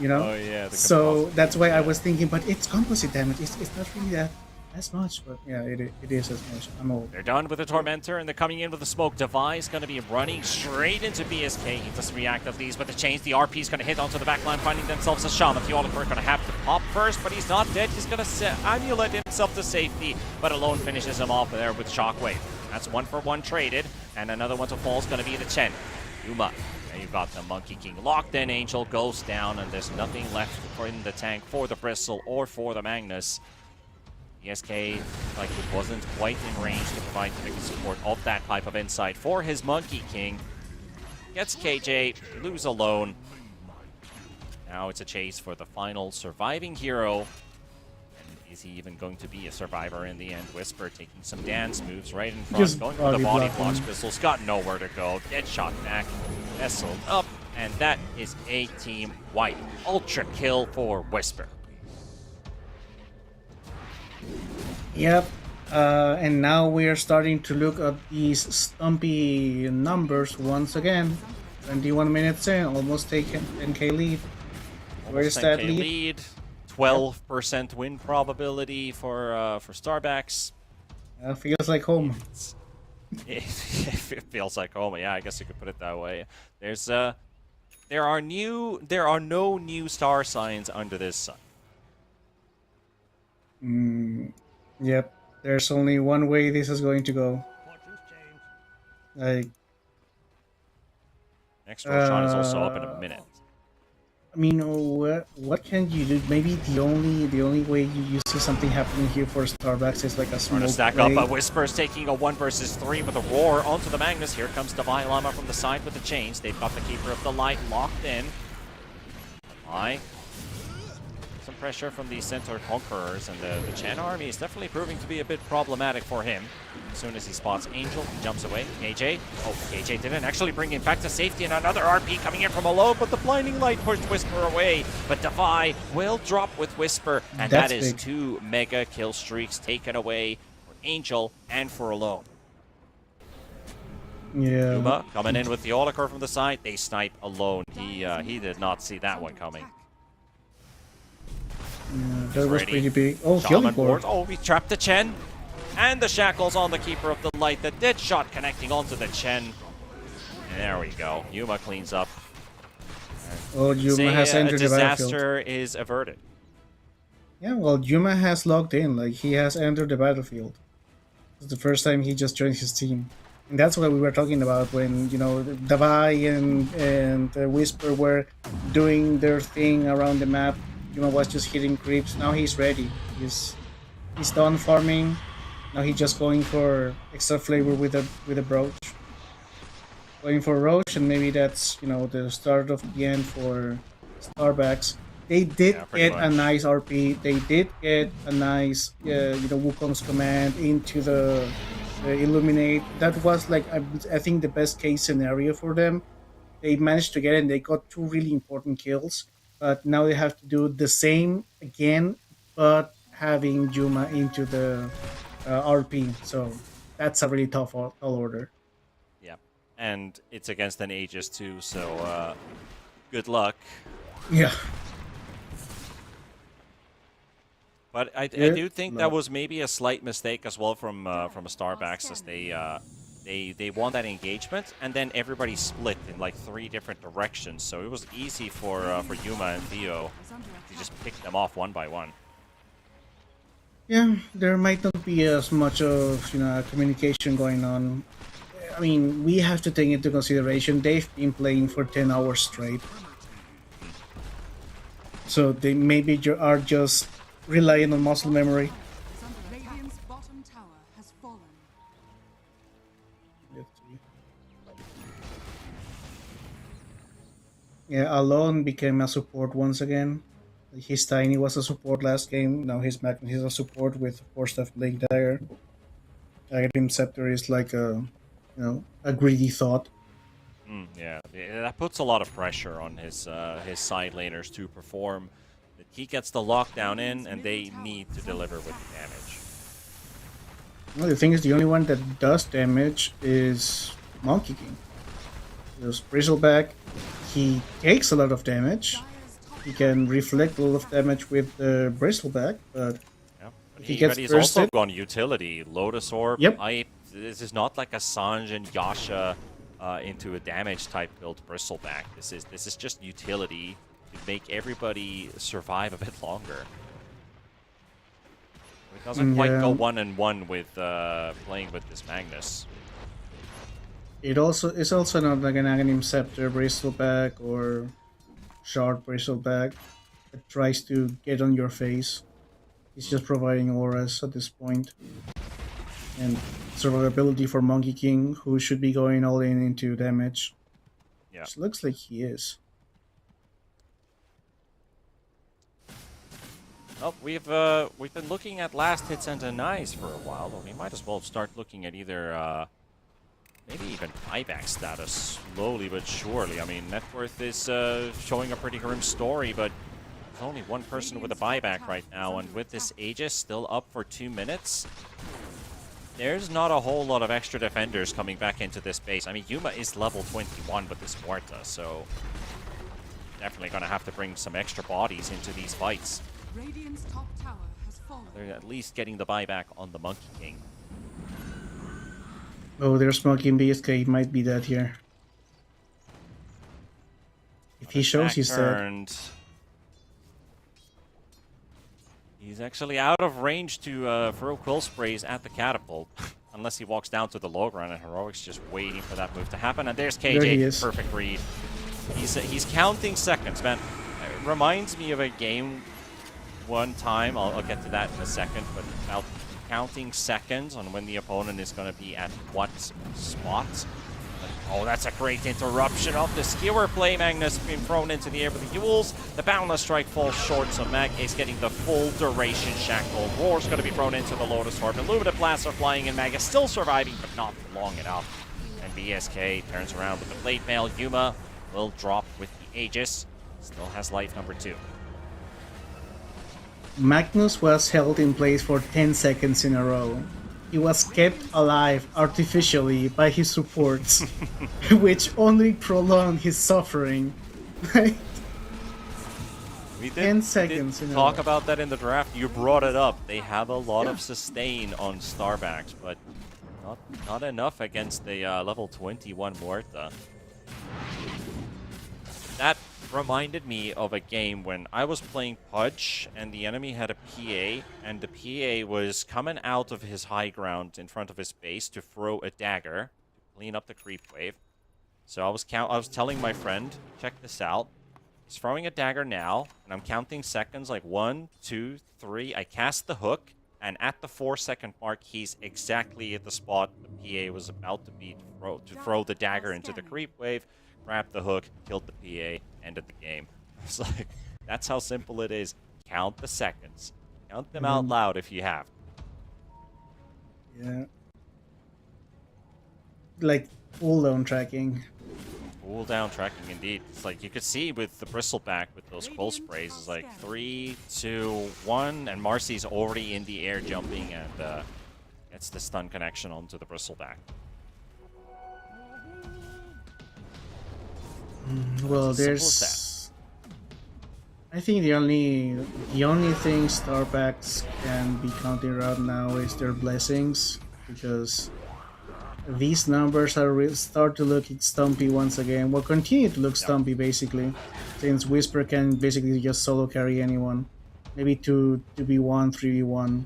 Oh, yeah. So that's why I was thinking, but it's composite damage. It's not really that as much, but yeah, it is as much. I'm old. They're done with the Tormentor, and they're coming in with the smoke. Device going to be running straight into BSK. He doesn't react at least, but the chains, the RP is going to hit onto the backline, finding themselves a Shaman. The Oliver going to have to pop first, but he's not dead. He's going to amulet himself to safety, but alone finishes him off there with Shockwave. That's 1-for-1 traded, and another one to fall is going to be the Chen. Yuma. And you've got the Monkey King locked in. Angel goes down, and there's nothing left in the tank for the Bristle or for the Magnus. ESK, like it wasn't quite in range to provide the support of that type of insight for his Monkey King. Gets KJ, lose alone. Now it's a chase for the final surviving hero. And is he even going to be a survivor in the end? Whisper taking some dance moves right in front, Just going for the body body blocking. blocks. Bristle's got nowhere to go. Dead shot back, nestled up, and that is a team wipe. Ultra kill for Whisper. Yep. And now we are starting to look at these stumpy numbers once again. 21 minutes in, almost taken 10k lead. Where's that 10K lead? 12% win probability for Starbacks. Feels like home. It feels like home. Yeah, I guess you could put it that way. There are no new star signs under this sun. Yep. There's only one way this is going to go. Like, Next Roshan is also up in a minute. I mean, what can you do? Maybe the only way you see something happening here for Starbucks is like a Trying smoke to stack play. up, but Whisper's taking a 1 versus 3 with a roar onto the Magnus. Here comes Divine Llama from the side with the chains. They've got the Keeper of the Light locked in. Why? Some pressure from the Centaur Conquerors, and the Chen army is definitely proving to be a bit problematic for him. As soon as he spots Angel, he jumps away. KJ. Oh, KJ didn't actually bring him back to safety, and another RP coming in from alone, but the Blinding Light pushed Whisper away. But Defy will drop with Whisper, and That's that is big. 2 mega kill streaks taken away for Angel and for Alone. Yeah. Uma coming in with the Oliker from the side. They snipe Alone. He did not see that one coming. That was Ready. pretty big. Oh, Shaman healing board. board. Oh, we trapped the Chen. And the Shackles on the Keeper of the Light. The dead shot connecting onto the Chen. And there we go. Yuma cleans up. Oh, Yuma Say, has a entered the battlefield. disaster is averted. Yeah, well, Yuma has logged in. Like, he has entered the battlefield. It's the first time he just joined his team. And that's what we were talking about when, Davai and Whisper were doing their thing around the map. Yuma was just hitting creeps. Now he's ready. He's done farming. Now he's just going for extra flavor with a brooch. Going for Roche, and maybe that's the start of the end for Starbucks. They did pretty get a much. nice RP. They did get a nice Wukong's command into the Illuminate. That was like I think the best case scenario for them. They managed to get it, and they got 2 really important kills. But now they have to do the same again, but having Yuma into the RP. So that's a really tall order. Yeah. And it's against an Aegis too, so good luck. Yeah. But I Yeah, do think no. that was maybe a slight mistake as well from a Starbucks, as they won that engagement, and then everybody split in like 3 different directions. So it was easy for Yuma and Theo to just pick them off one by one. Yeah, there might not be as much of communication going on. I mean, we have to take into consideration they've been playing for 10 hours straight, so they maybe are just relying on muscle memory. Radiant's bottom tower has fallen. Let's see. Yeah, Alone became a support once again. His Tiny was a support last game. Now he's a support with Force of Blink Dagger. Aghanim Scepter is like a greedy thought. Yeah, that puts a lot of pressure on his side laners to perform. He gets the lockdown in, and they need to deliver with the damage. Well, the thing is, the only one that does damage is Monkey King. There's Bristleback. He takes a lot of damage. He can reflect a lot of damage with the Bristleback, but Yeah, but he gets he's also bursted. gone utility. Lotus Orb, Yep. This is not like a Sanj and Yasha into a damage type build Bristleback. This is just utility to make everybody survive a bit longer. It doesn't quite go Yeah. 1-on-1 with playing with this Magnus. it's also not like an Aghanim Scepter Bristleback or Shard Bristleback that tries to get on your face. It's just providing auras at this point. And survivability for Monkey King, who should be going all in into damage. Yeah. Which looks like he is. Well, we've been looking at last hits and denies for a while, but we might as well start looking at either maybe even buyback status slowly but surely. I mean, net worth is showing a pretty grim story, but there's only one person with a buyback right now, and with this Aegis still up for 2 minutes, there's not a whole lot of extra defenders coming back into this base. I mean, Yuma is level 21 with this Muerta, so definitely going to have to bring some extra bodies into these fights. Radiant's top tower has fallen. They're at least getting the buyback on the Monkey King. Oh, they're smoking BSK. He might be dead here. If he shows, Back he's dead. turned. He's actually out of range to throw quill sprays at the catapult. Unless he walks down to the low ground, and Heroic's just waiting for that move to happen. And there's KJ. There he is. Perfect read. He's counting seconds, man. It reminds me of a game one time. I'll get to that in a second, but about counting seconds on when the opponent is going to be at what spot. Oh, that's a great interruption of the skewer play. Magnus being thrown into the air with the Yules. The Boundless Strike falls short, so Mag is getting the full duration shackle. Roar's going to be thrown into the Lotus Orb. Illuminative Blasts are flying, and Mag is still surviving, but not long enough. And BSK turns around with the Blade Mail. Yuma will drop with the Aegis. Still has life number 2. Magnus was held in place for 10 seconds in a row. He was kept alive artificially by his supports, which only prolonged his suffering. We 10 seconds did in a talk row. about that in the draft. You brought it up. They have a lot of sustain on Starbacks, but not enough against the level 21 Muerta. That reminded me of a game when I was playing Pudge and the enemy had a PA, and the PA was coming out of his high ground in front of his base to throw a dagger to clean up the creep wave. So I was telling my friend, check this out. He's throwing a dagger now, and I'm counting seconds like 1, 2, 3. I cast the hook, and at the 4-second mark, he's exactly at the spot the PA was about to be to throw the dagger into the creep wave. Grabbed the hook, killed the PA, ended the game. It's like, that's how simple it is. Count the seconds. Count them out loud if you have. Yeah. Like, cooldown tracking. Cooldown tracking, indeed. It's like, you could see with the Bristleback, with those quill sprays, it's like 3, 2, 1, and Marcy's already in the air jumping and gets the stun connection onto the Bristleback. Well, Simple as there's. I think the only thing Starbacks can be counting out now is their blessings, because these numbers are start to look stumpy once again. Will continue to look stumpy basically, since Whisper can basically just solo carry anyone, maybe 2v1, 3v1.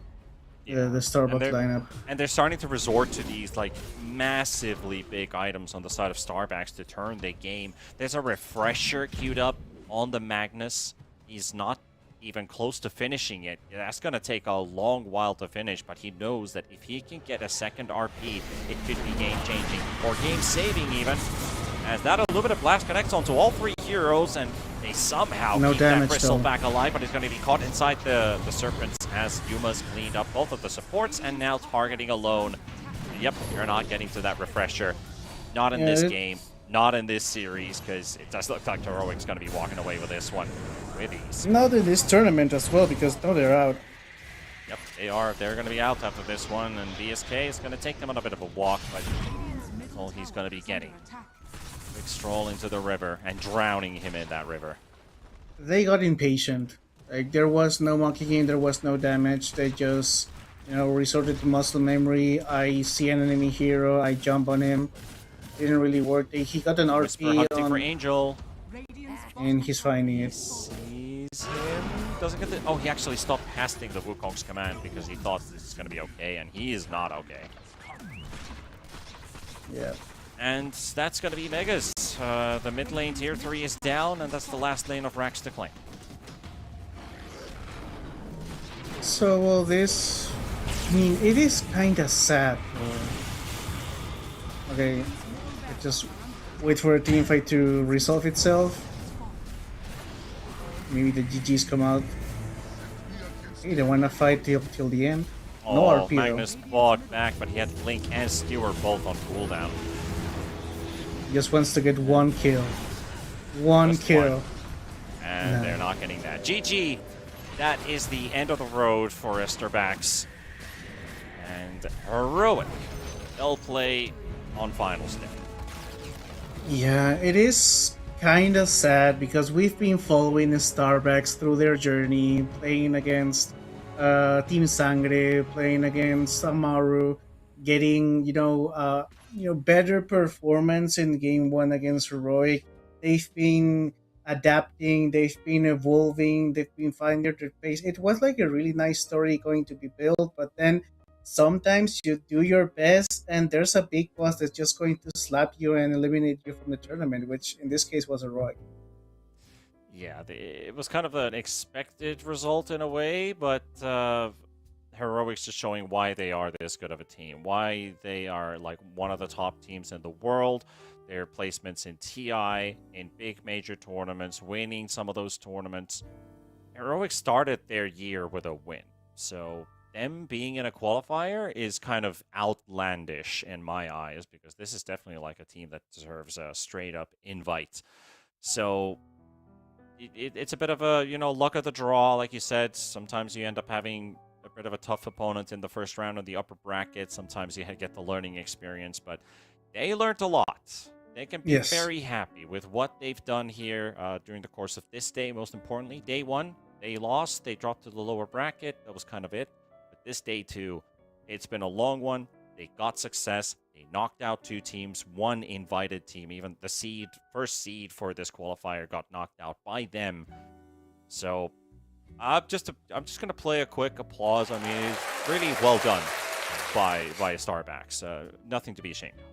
The Starbucks lineup. And they're starting to resort to these like massively big items on the side of Starbacks to turn the game. There's a refresher queued up on the Magnus. He's not even close to finishing it. That's going to take a long while to finish, but he knows that if he can get a second RP, it could be game-changing, or game-saving even. As that Illuminative Blast connects onto all 3 heroes, and they somehow keep that Bristleback alive, but he's going to be caught inside the Serpents as Yuma's cleaned up both of the supports, and now targeting alone. Yep, you're not getting to that refresher. Not in this game, not in this series, because it does look like Heroic's going to be walking away with this one with ease. Not in this tournament as well, because now they're out. Yep, they are. They're going to be out after this one, and BSK is going to take them on a bit of a walk, but that's all he's going to be getting. Quick stroll into the river and drowning him in that river. They got impatient. Like, there was no monkey game, there was no damage. They just, resorted to muscle memory. I see an enemy hero, I jump on him. Didn't really work. He got an Whisper RP hunting on, for Angel. and he's finding it. Sees him. Doesn't get the. Oh, he actually stopped casting the Wukong's command because he thought this is going to be okay, and he is not okay. Yeah. And that's going to be Megas. The mid lane tier 3 is down, and that's the last lane of Rax to claim. So, well, this... I mean, it is kind of sad. Okay, just wait for a team fight to resolve itself. Maybe the GGs come out. Hey, they want to fight till the end. No RP though. Magnus bought back, but he had Blink and Skewer both on cooldown. Just wants to get one kill. One Just kill. one. And they're not getting that. GG! That is the end of the road for Esterbacks. And Heroic. They'll play on finals day. Yeah, it is kind of sad because we've been following the Starbacks through their journey, playing against Team Sangre, playing against Amaru, getting, better performance in game one against Heroic. They've been adapting, they've been evolving, they've been finding their pace. It was like a really nice story going to be built, but then sometimes you do your best and there's a big boss that's just going to slap you and eliminate you from the tournament, which in this case was Heroic. Yeah, it was kind of an expected result in a way, but Heroics just showing why they are this good of a team, why they are like one of the top teams in the world. Their placements in TI, in big major tournaments, winning some of those tournaments. Heroics started their year with a win, so them being in a qualifier is kind of outlandish in my eyes, because this is definitely like a team that deserves a straight up invite. So it's a bit of a, luck of the draw, like you said. Sometimes you end up having a bit of a tough opponent in the first round of the upper bracket. Sometimes you get the learning experience, but they learned a lot. They can be very happy with what they've done here during the course of this day. Most importantly, day one, they lost. They dropped to the lower bracket. That was kind of it. But this day two, it's been a long one. They got success. They knocked out two teams, one invited team. Even the first seed for this qualifier got knocked out by them. So I'm just gonna play a quick applause. I mean, it's really well done by Starbacks. Nothing to be ashamed of.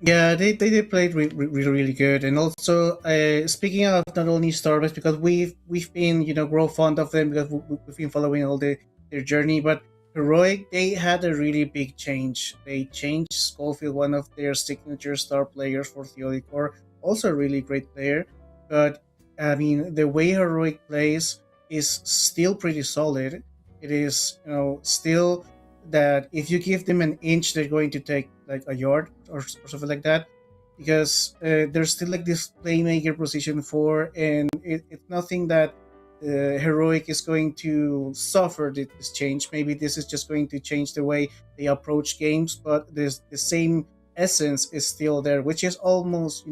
Yeah, they played really good, and also speaking of not only Starbucks, because we've been grow fond of them because we've been following all their journey, but Heroic, they had a really big change. They changed Schofield, one of their signature star players for Theory Core, also a really great player, but I mean the way Heroic plays is still pretty solid. It is still that if you give them an inch, they're going to take like a yard or something like that, because there's still like this playmaker position 4, and it's nothing that Heroic is going to suffer this change. Maybe this is just going to change the way they approach games, but the same essence is still there, which is almost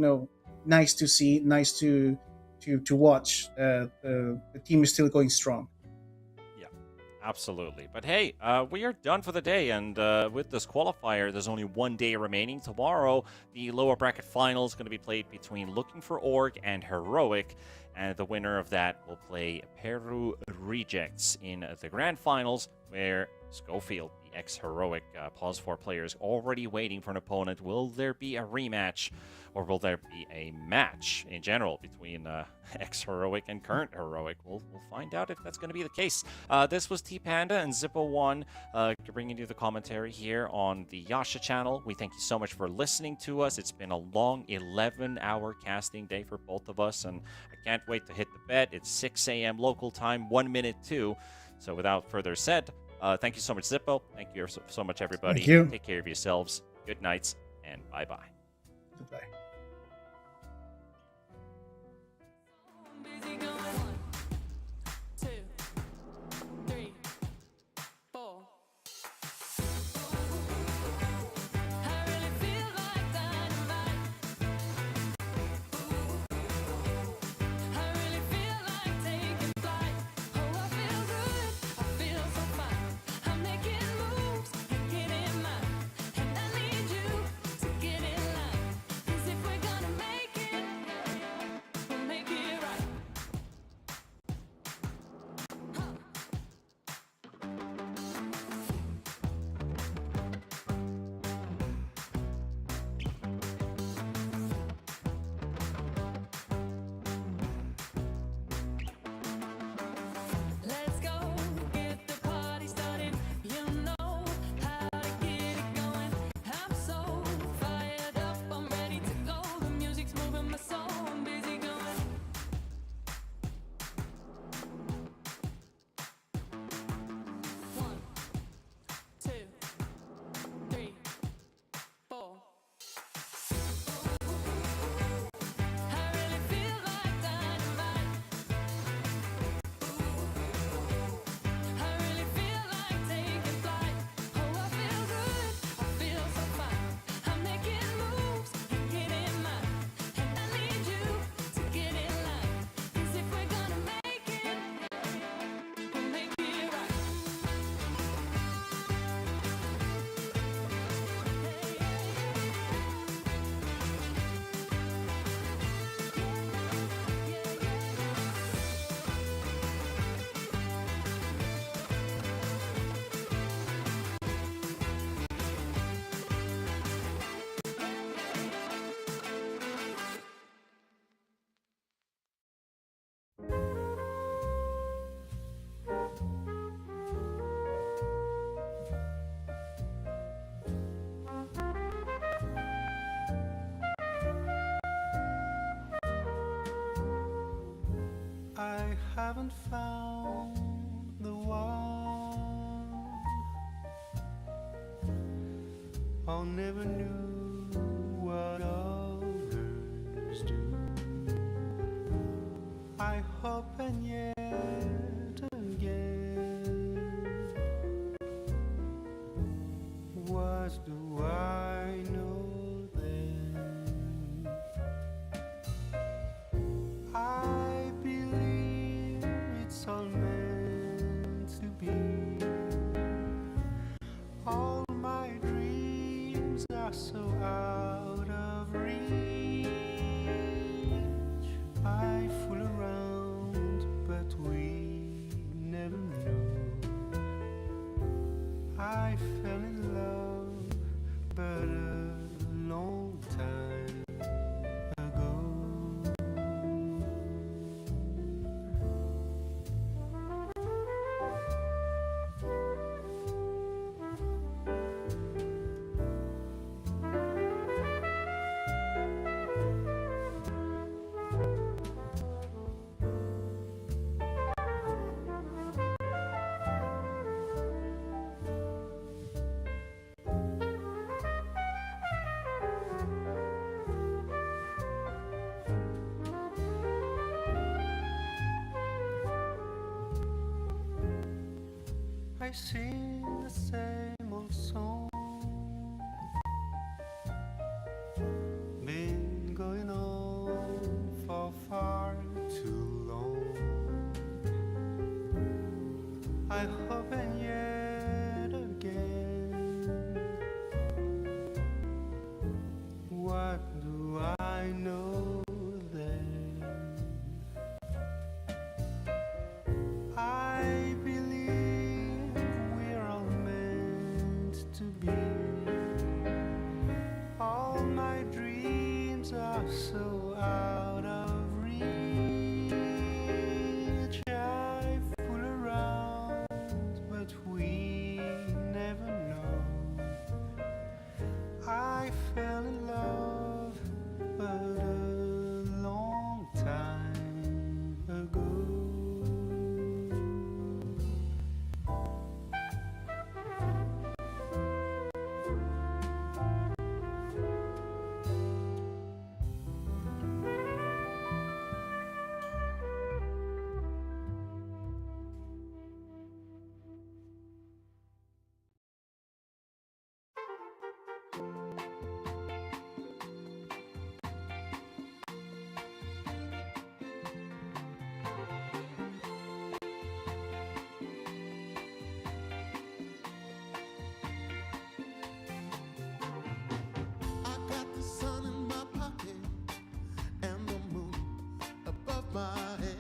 nice to see, nice to watch. The team is still going strong. Absolutely. But hey, we are done for the day, and with this qualifier, there's only one day remaining. Tomorrow, the lower bracket final is going to be played between Looking for Org and Heroic, and the winner of that will play Peru Rejects in the grand finals, where Schofield, the ex-Heroic Pause 4 player, is already waiting for an opponent. Will there be a rematch, or will there be a match in general between ex-Heroic and current Heroic? We'll find out if that's going to be the case. This was T-Panda and Zippo1 bringing you the commentary here on the Yasha channel. We thank you so much for listening to us. It's been a long 11-hour casting day for both of us, and I can't wait to hit the bed. It's 6 a.m. local time, 1 minute too. So without further said, thank you so much, Zippo. Thank you so much, everybody. Thank you. Take care of yourselves. Good nights, and bye-bye. Goodbye. If we haven't found the one. I never knew what others do. I hope and yet again, what do I know then? I believe it's all meant to be. All my dreams are so out of reach. I fool around, but we never knew. I fell in love, but a long time ago. I sing the same old song, been going on for far too long. I hope and yet again, what do I know then? I believe we're all meant to be. All my dreams are so out of reach. I fool around, but we never know. I fell in love, but a long time ago. I got the sun in my pocket and the moon above my head.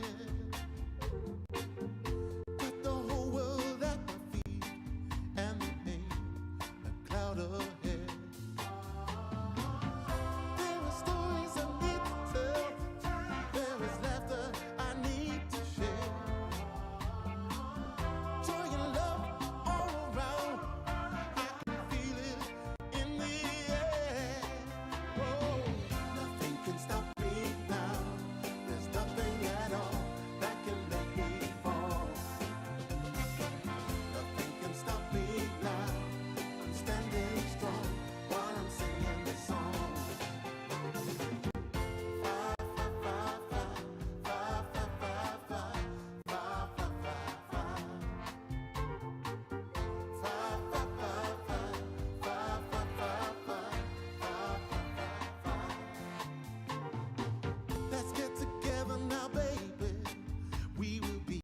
Got the whole world at my feet and there ain't a cloud ahead. There are stories I need to tell. There is laughter I need to share. Joy and love all around. I can feel it in the air. Oh, nothing can stop me now. There's nothing at all that can make me fall. Nothing can stop me now. I'm standing strong while I'm singing this song. Let's get together now, baby. We will be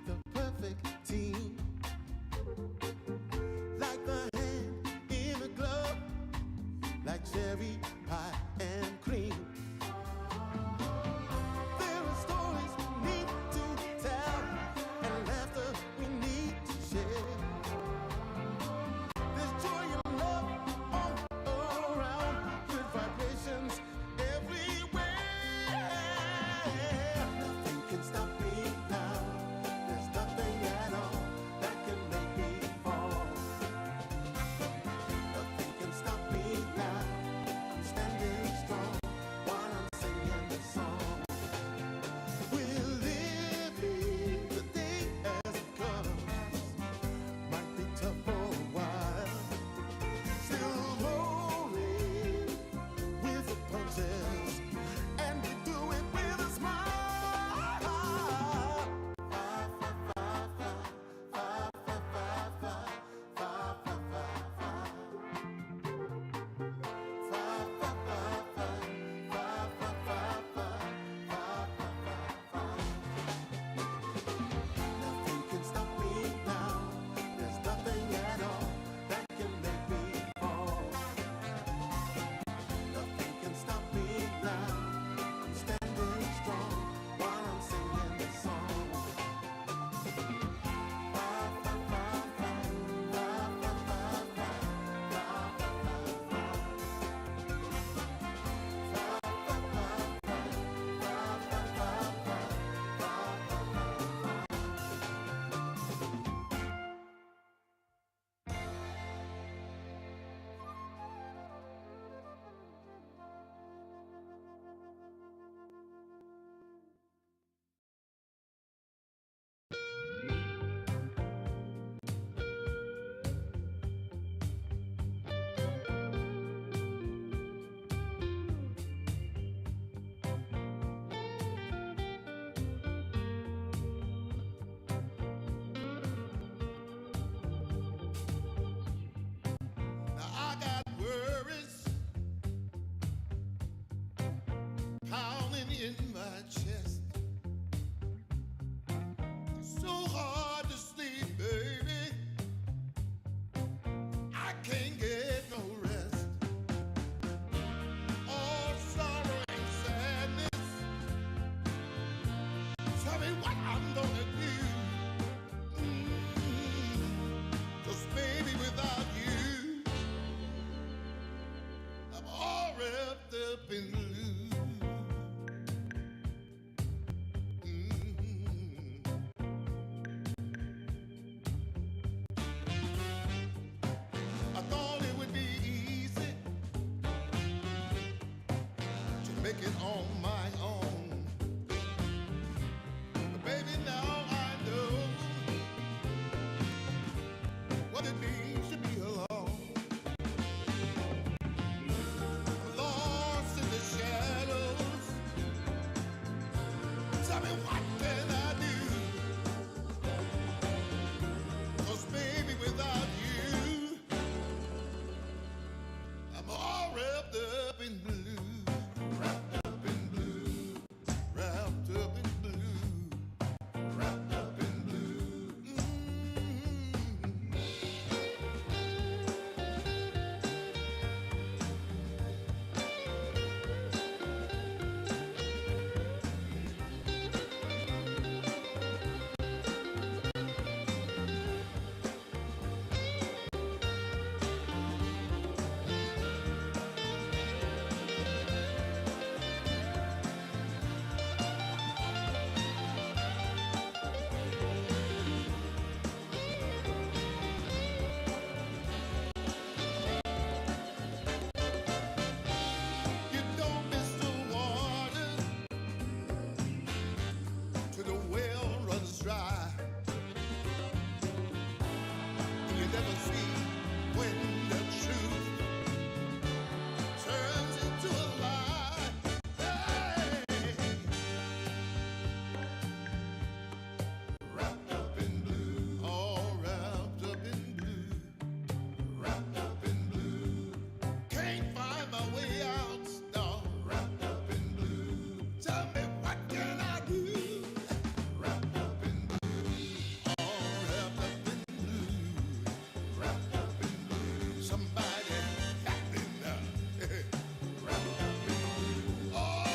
the perfect team. Like the hand in a glove, like cherry pie and cream. There are stories we need to tell and laughter we need to share. There's joy and love all around, good vibrations everywhere. Nothing can stop me now. There's nothing at all that can make me fall. Nothing can stop me now. I'm in my chest. It's so hard to sleep, baby. I can't get no rest. All sorrow and sadness. Tell me what I'm gonna do. 'Cause baby, without you, I'm all wrapped up in blue. I thought it would be easy to make it on my own. But baby, now I know what it means to be alone. Lost in the shadows. Tell me what can I do? 'Cause baby, without you, I'm all wrapped up in blue. Wrapped up in blue. Wrapped up in blue. Wrapped up in blue. You don't miss the water till the well runs dry. You never see when the truth turns into a lie. Hey. Wrapped up in blue, all wrapped up in blue. Wrapped up in blue. Can't find my way out, no. Wrapped up in blue. Tell me what can I do? Wrapped up in blue. All wrapped up in blue. Wrapped up in blue. Somebody help me now. Wrapped up in blue. All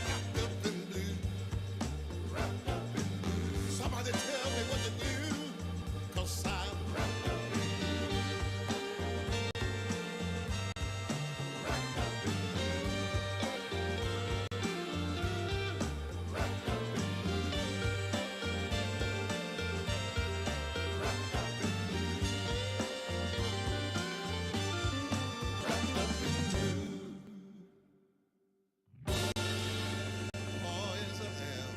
wrapped up in blue. Wrapped up in blue. Somebody tell me what to do. 'Cause I'm wrapped up in blue. Wrapped up in blue. Wrapped up in blue. Wrapped up in blue. Wrapped up in blue. Oh, yes, I am.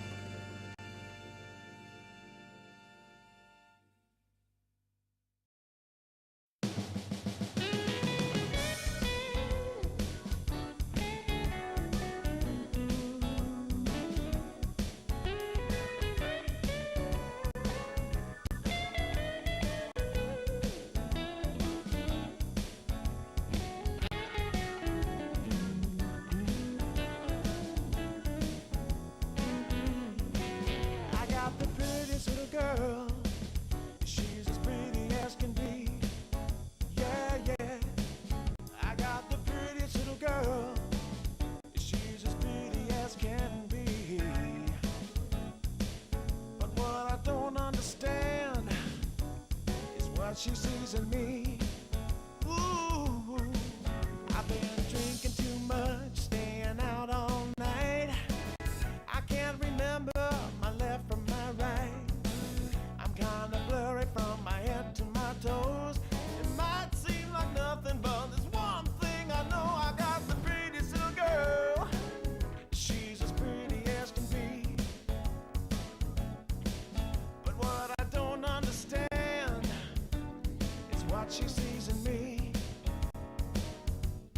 I got the prettiest little girl. She's as pretty as can be. Yeah, yeah. I got the prettiest little girl. She's as pretty as can be. But what I don't understand is what she sees in me. Ooh, I've been drinking too much, staying out all night. I can't remember my left from my right. I'm kinda blurry from my head to my toes. It might seem like nothing, but there's one thing I know. I got the prettiest little girl. She's as pretty as can be. But what I don't understand is what she sees in me.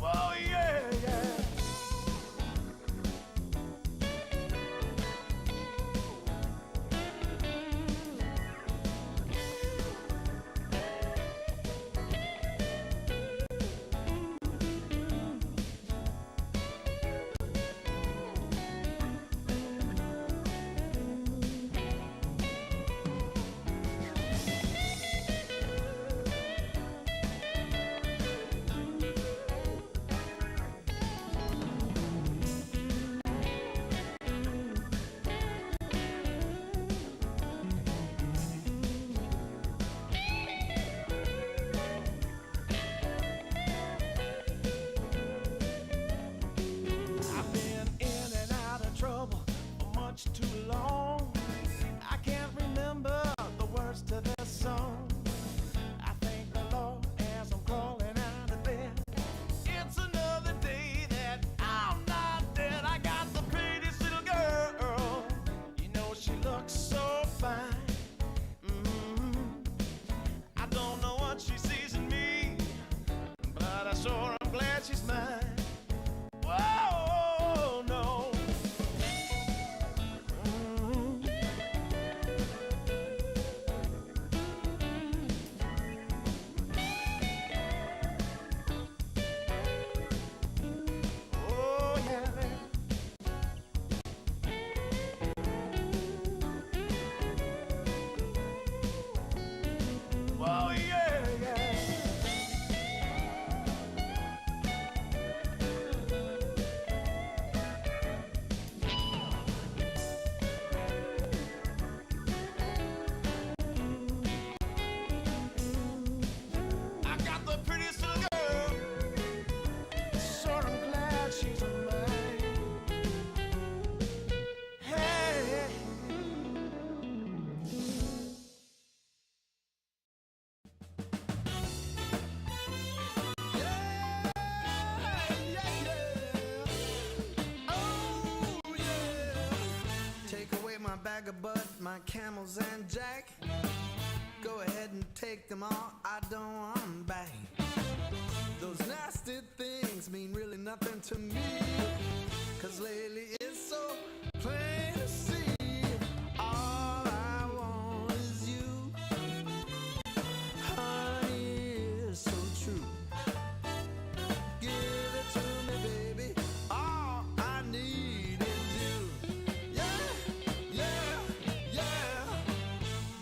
Oh yeah, yeah. my camels and Jack. Go ahead and take them all, I don't want them back. Those nasty things mean really nothing to me, 'cause lately it's so plain to see. All I want is you, honey, is so true. Give it to me, baby, all I need is you. Yeah, yeah, yeah.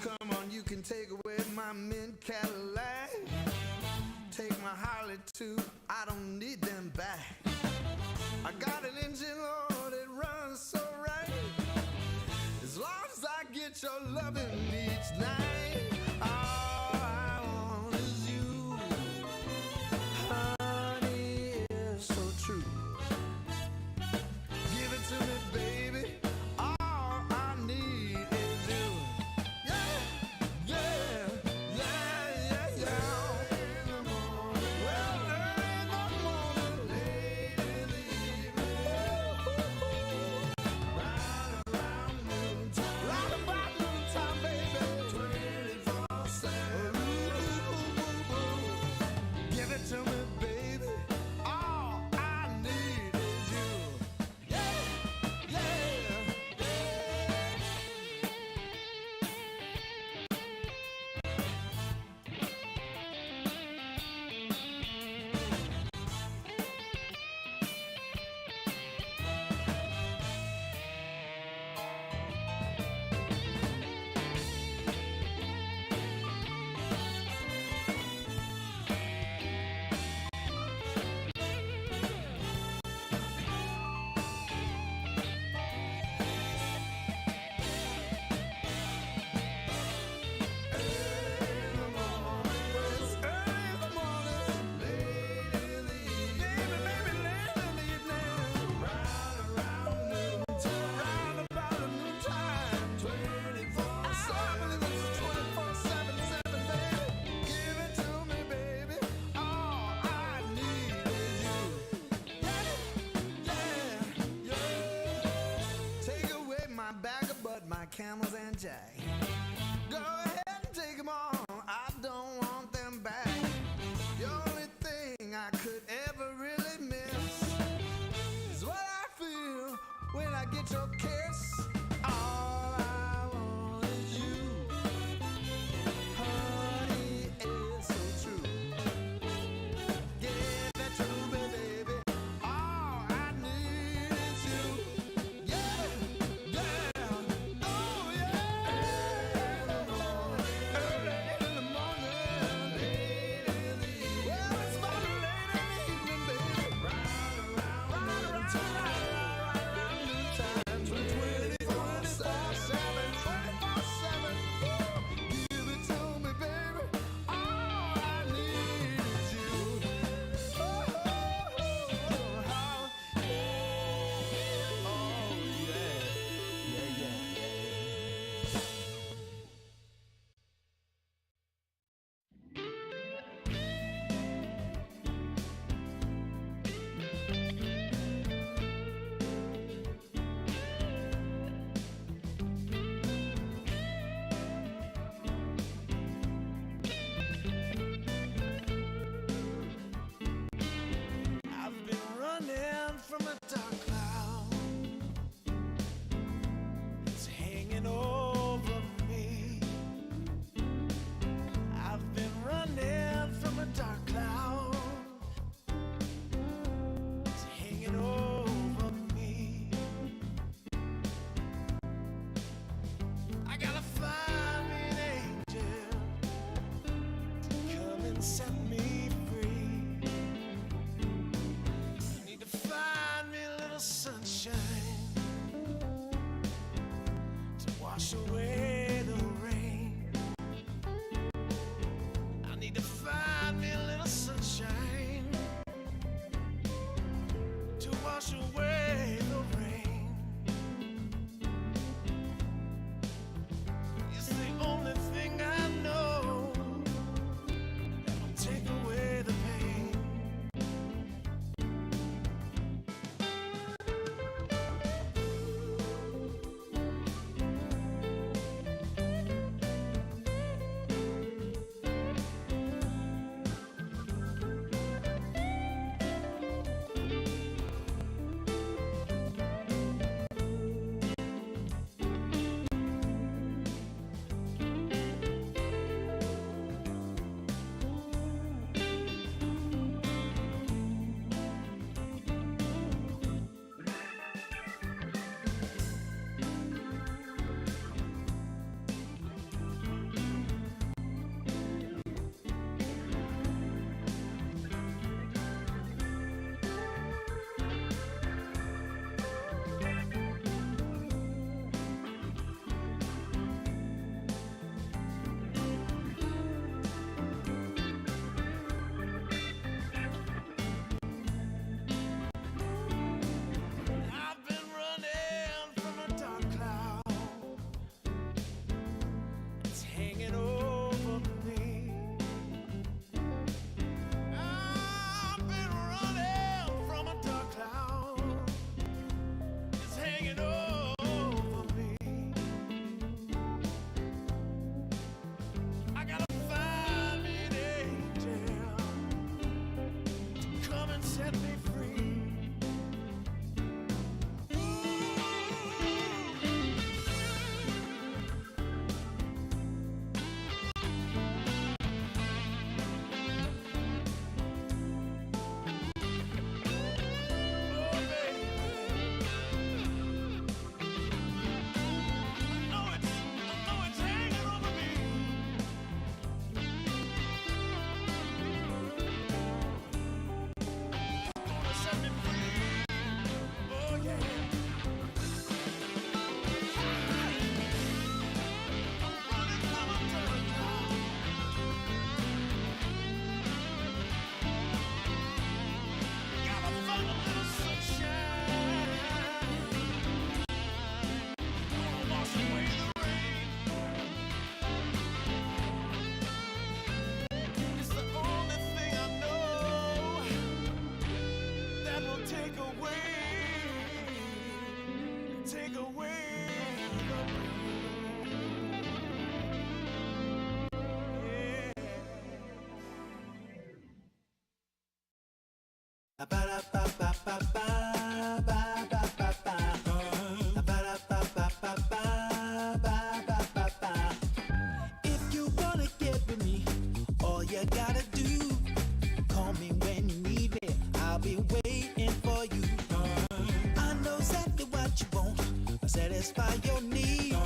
Come on, you can take away my mint Cadillac, take my Harley too, I don't need them back. I got an engine, Lord, it runs so right. As long as I get your loving each night, all I want is you, honey, is so true. Give it to me, baby, all I need is you. Yeah, yeah, yeah, yeah, yeah. In the morning, well, early in the morning, late in the evening, right around noontime, right about noontime, baby, 24/7. Give it to me, baby, all I need is you. Yeah, yeah, yeah. Camels and Jack. Go ahead and take them all, I don't want them back. The only thing I could ever really miss is what I feel when I get your kiss. All I want is you, honey, it's so true. Give it to me, baby, all I need is you. Yeah, yeah. Oh yeah, early in the morning, late in the evening. Well, it's about late in the evening, baby. Right around noontime, 24/7, 24/7. Give it to me, baby. All I need is you. Oh, how, oh yeah, yeah, yeah, yeah. I've been running from a dark cloud. It's hanging over me. I've been running from a dark cloud. It's hanging over me. I gotta find me an angel to come and set me free. I need to find me a little sunshine to wash away the rain. I need to find me a little sunshine to wash away the rain. It's the only thing I know that'll take take away If you wanna get with me, all you gotta do, call me when you need me. I'll be waiting for you. I know exactly what you want, satisfy your need.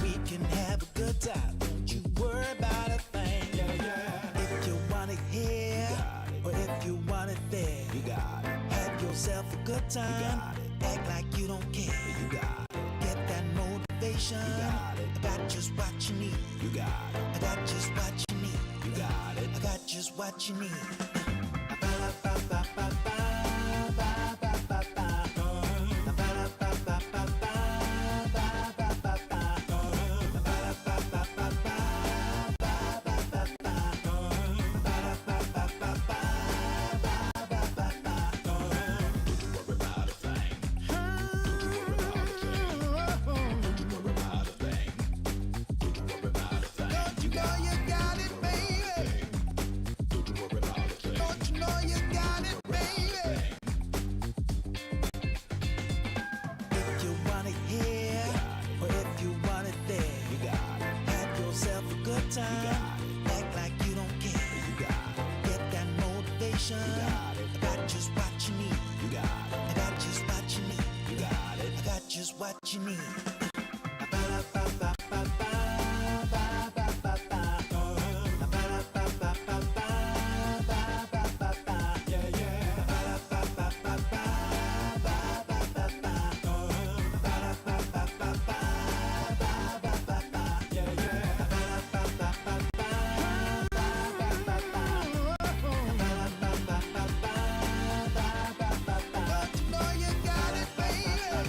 We can have a good time, don't you worry about a thing. If you want it here, or if you want it there, you got it. Have yourself a good time, act like you don't care. You got it. Get that motivation, I got just what you need. You got it. I got just what you need. You got it. I got just what you need. Don't you know you got it, baby? Don't you know you got it, baby? If you want it here, or if you want it there, you got it. Have yourself a good time, act like you don't care. You got it. Get that motivation, I got just what you need. You got it. I got just what you need. You got it. I got just what you need. Don't you know you got it, baby?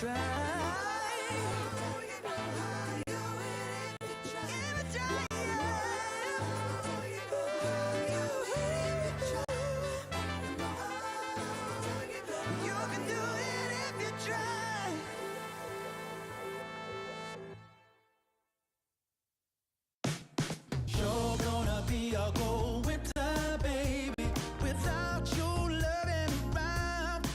You're gonna be a cold winter, baby, without you loving around.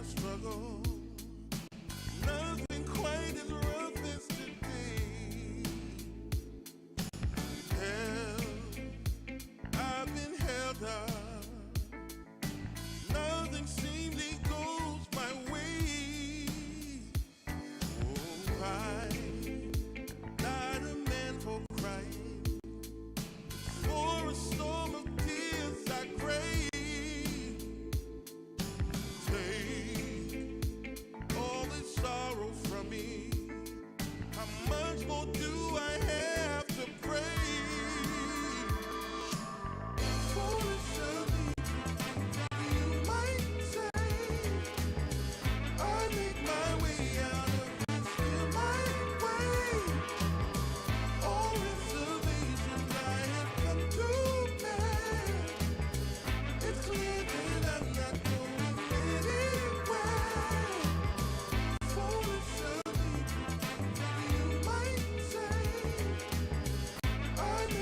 struggle.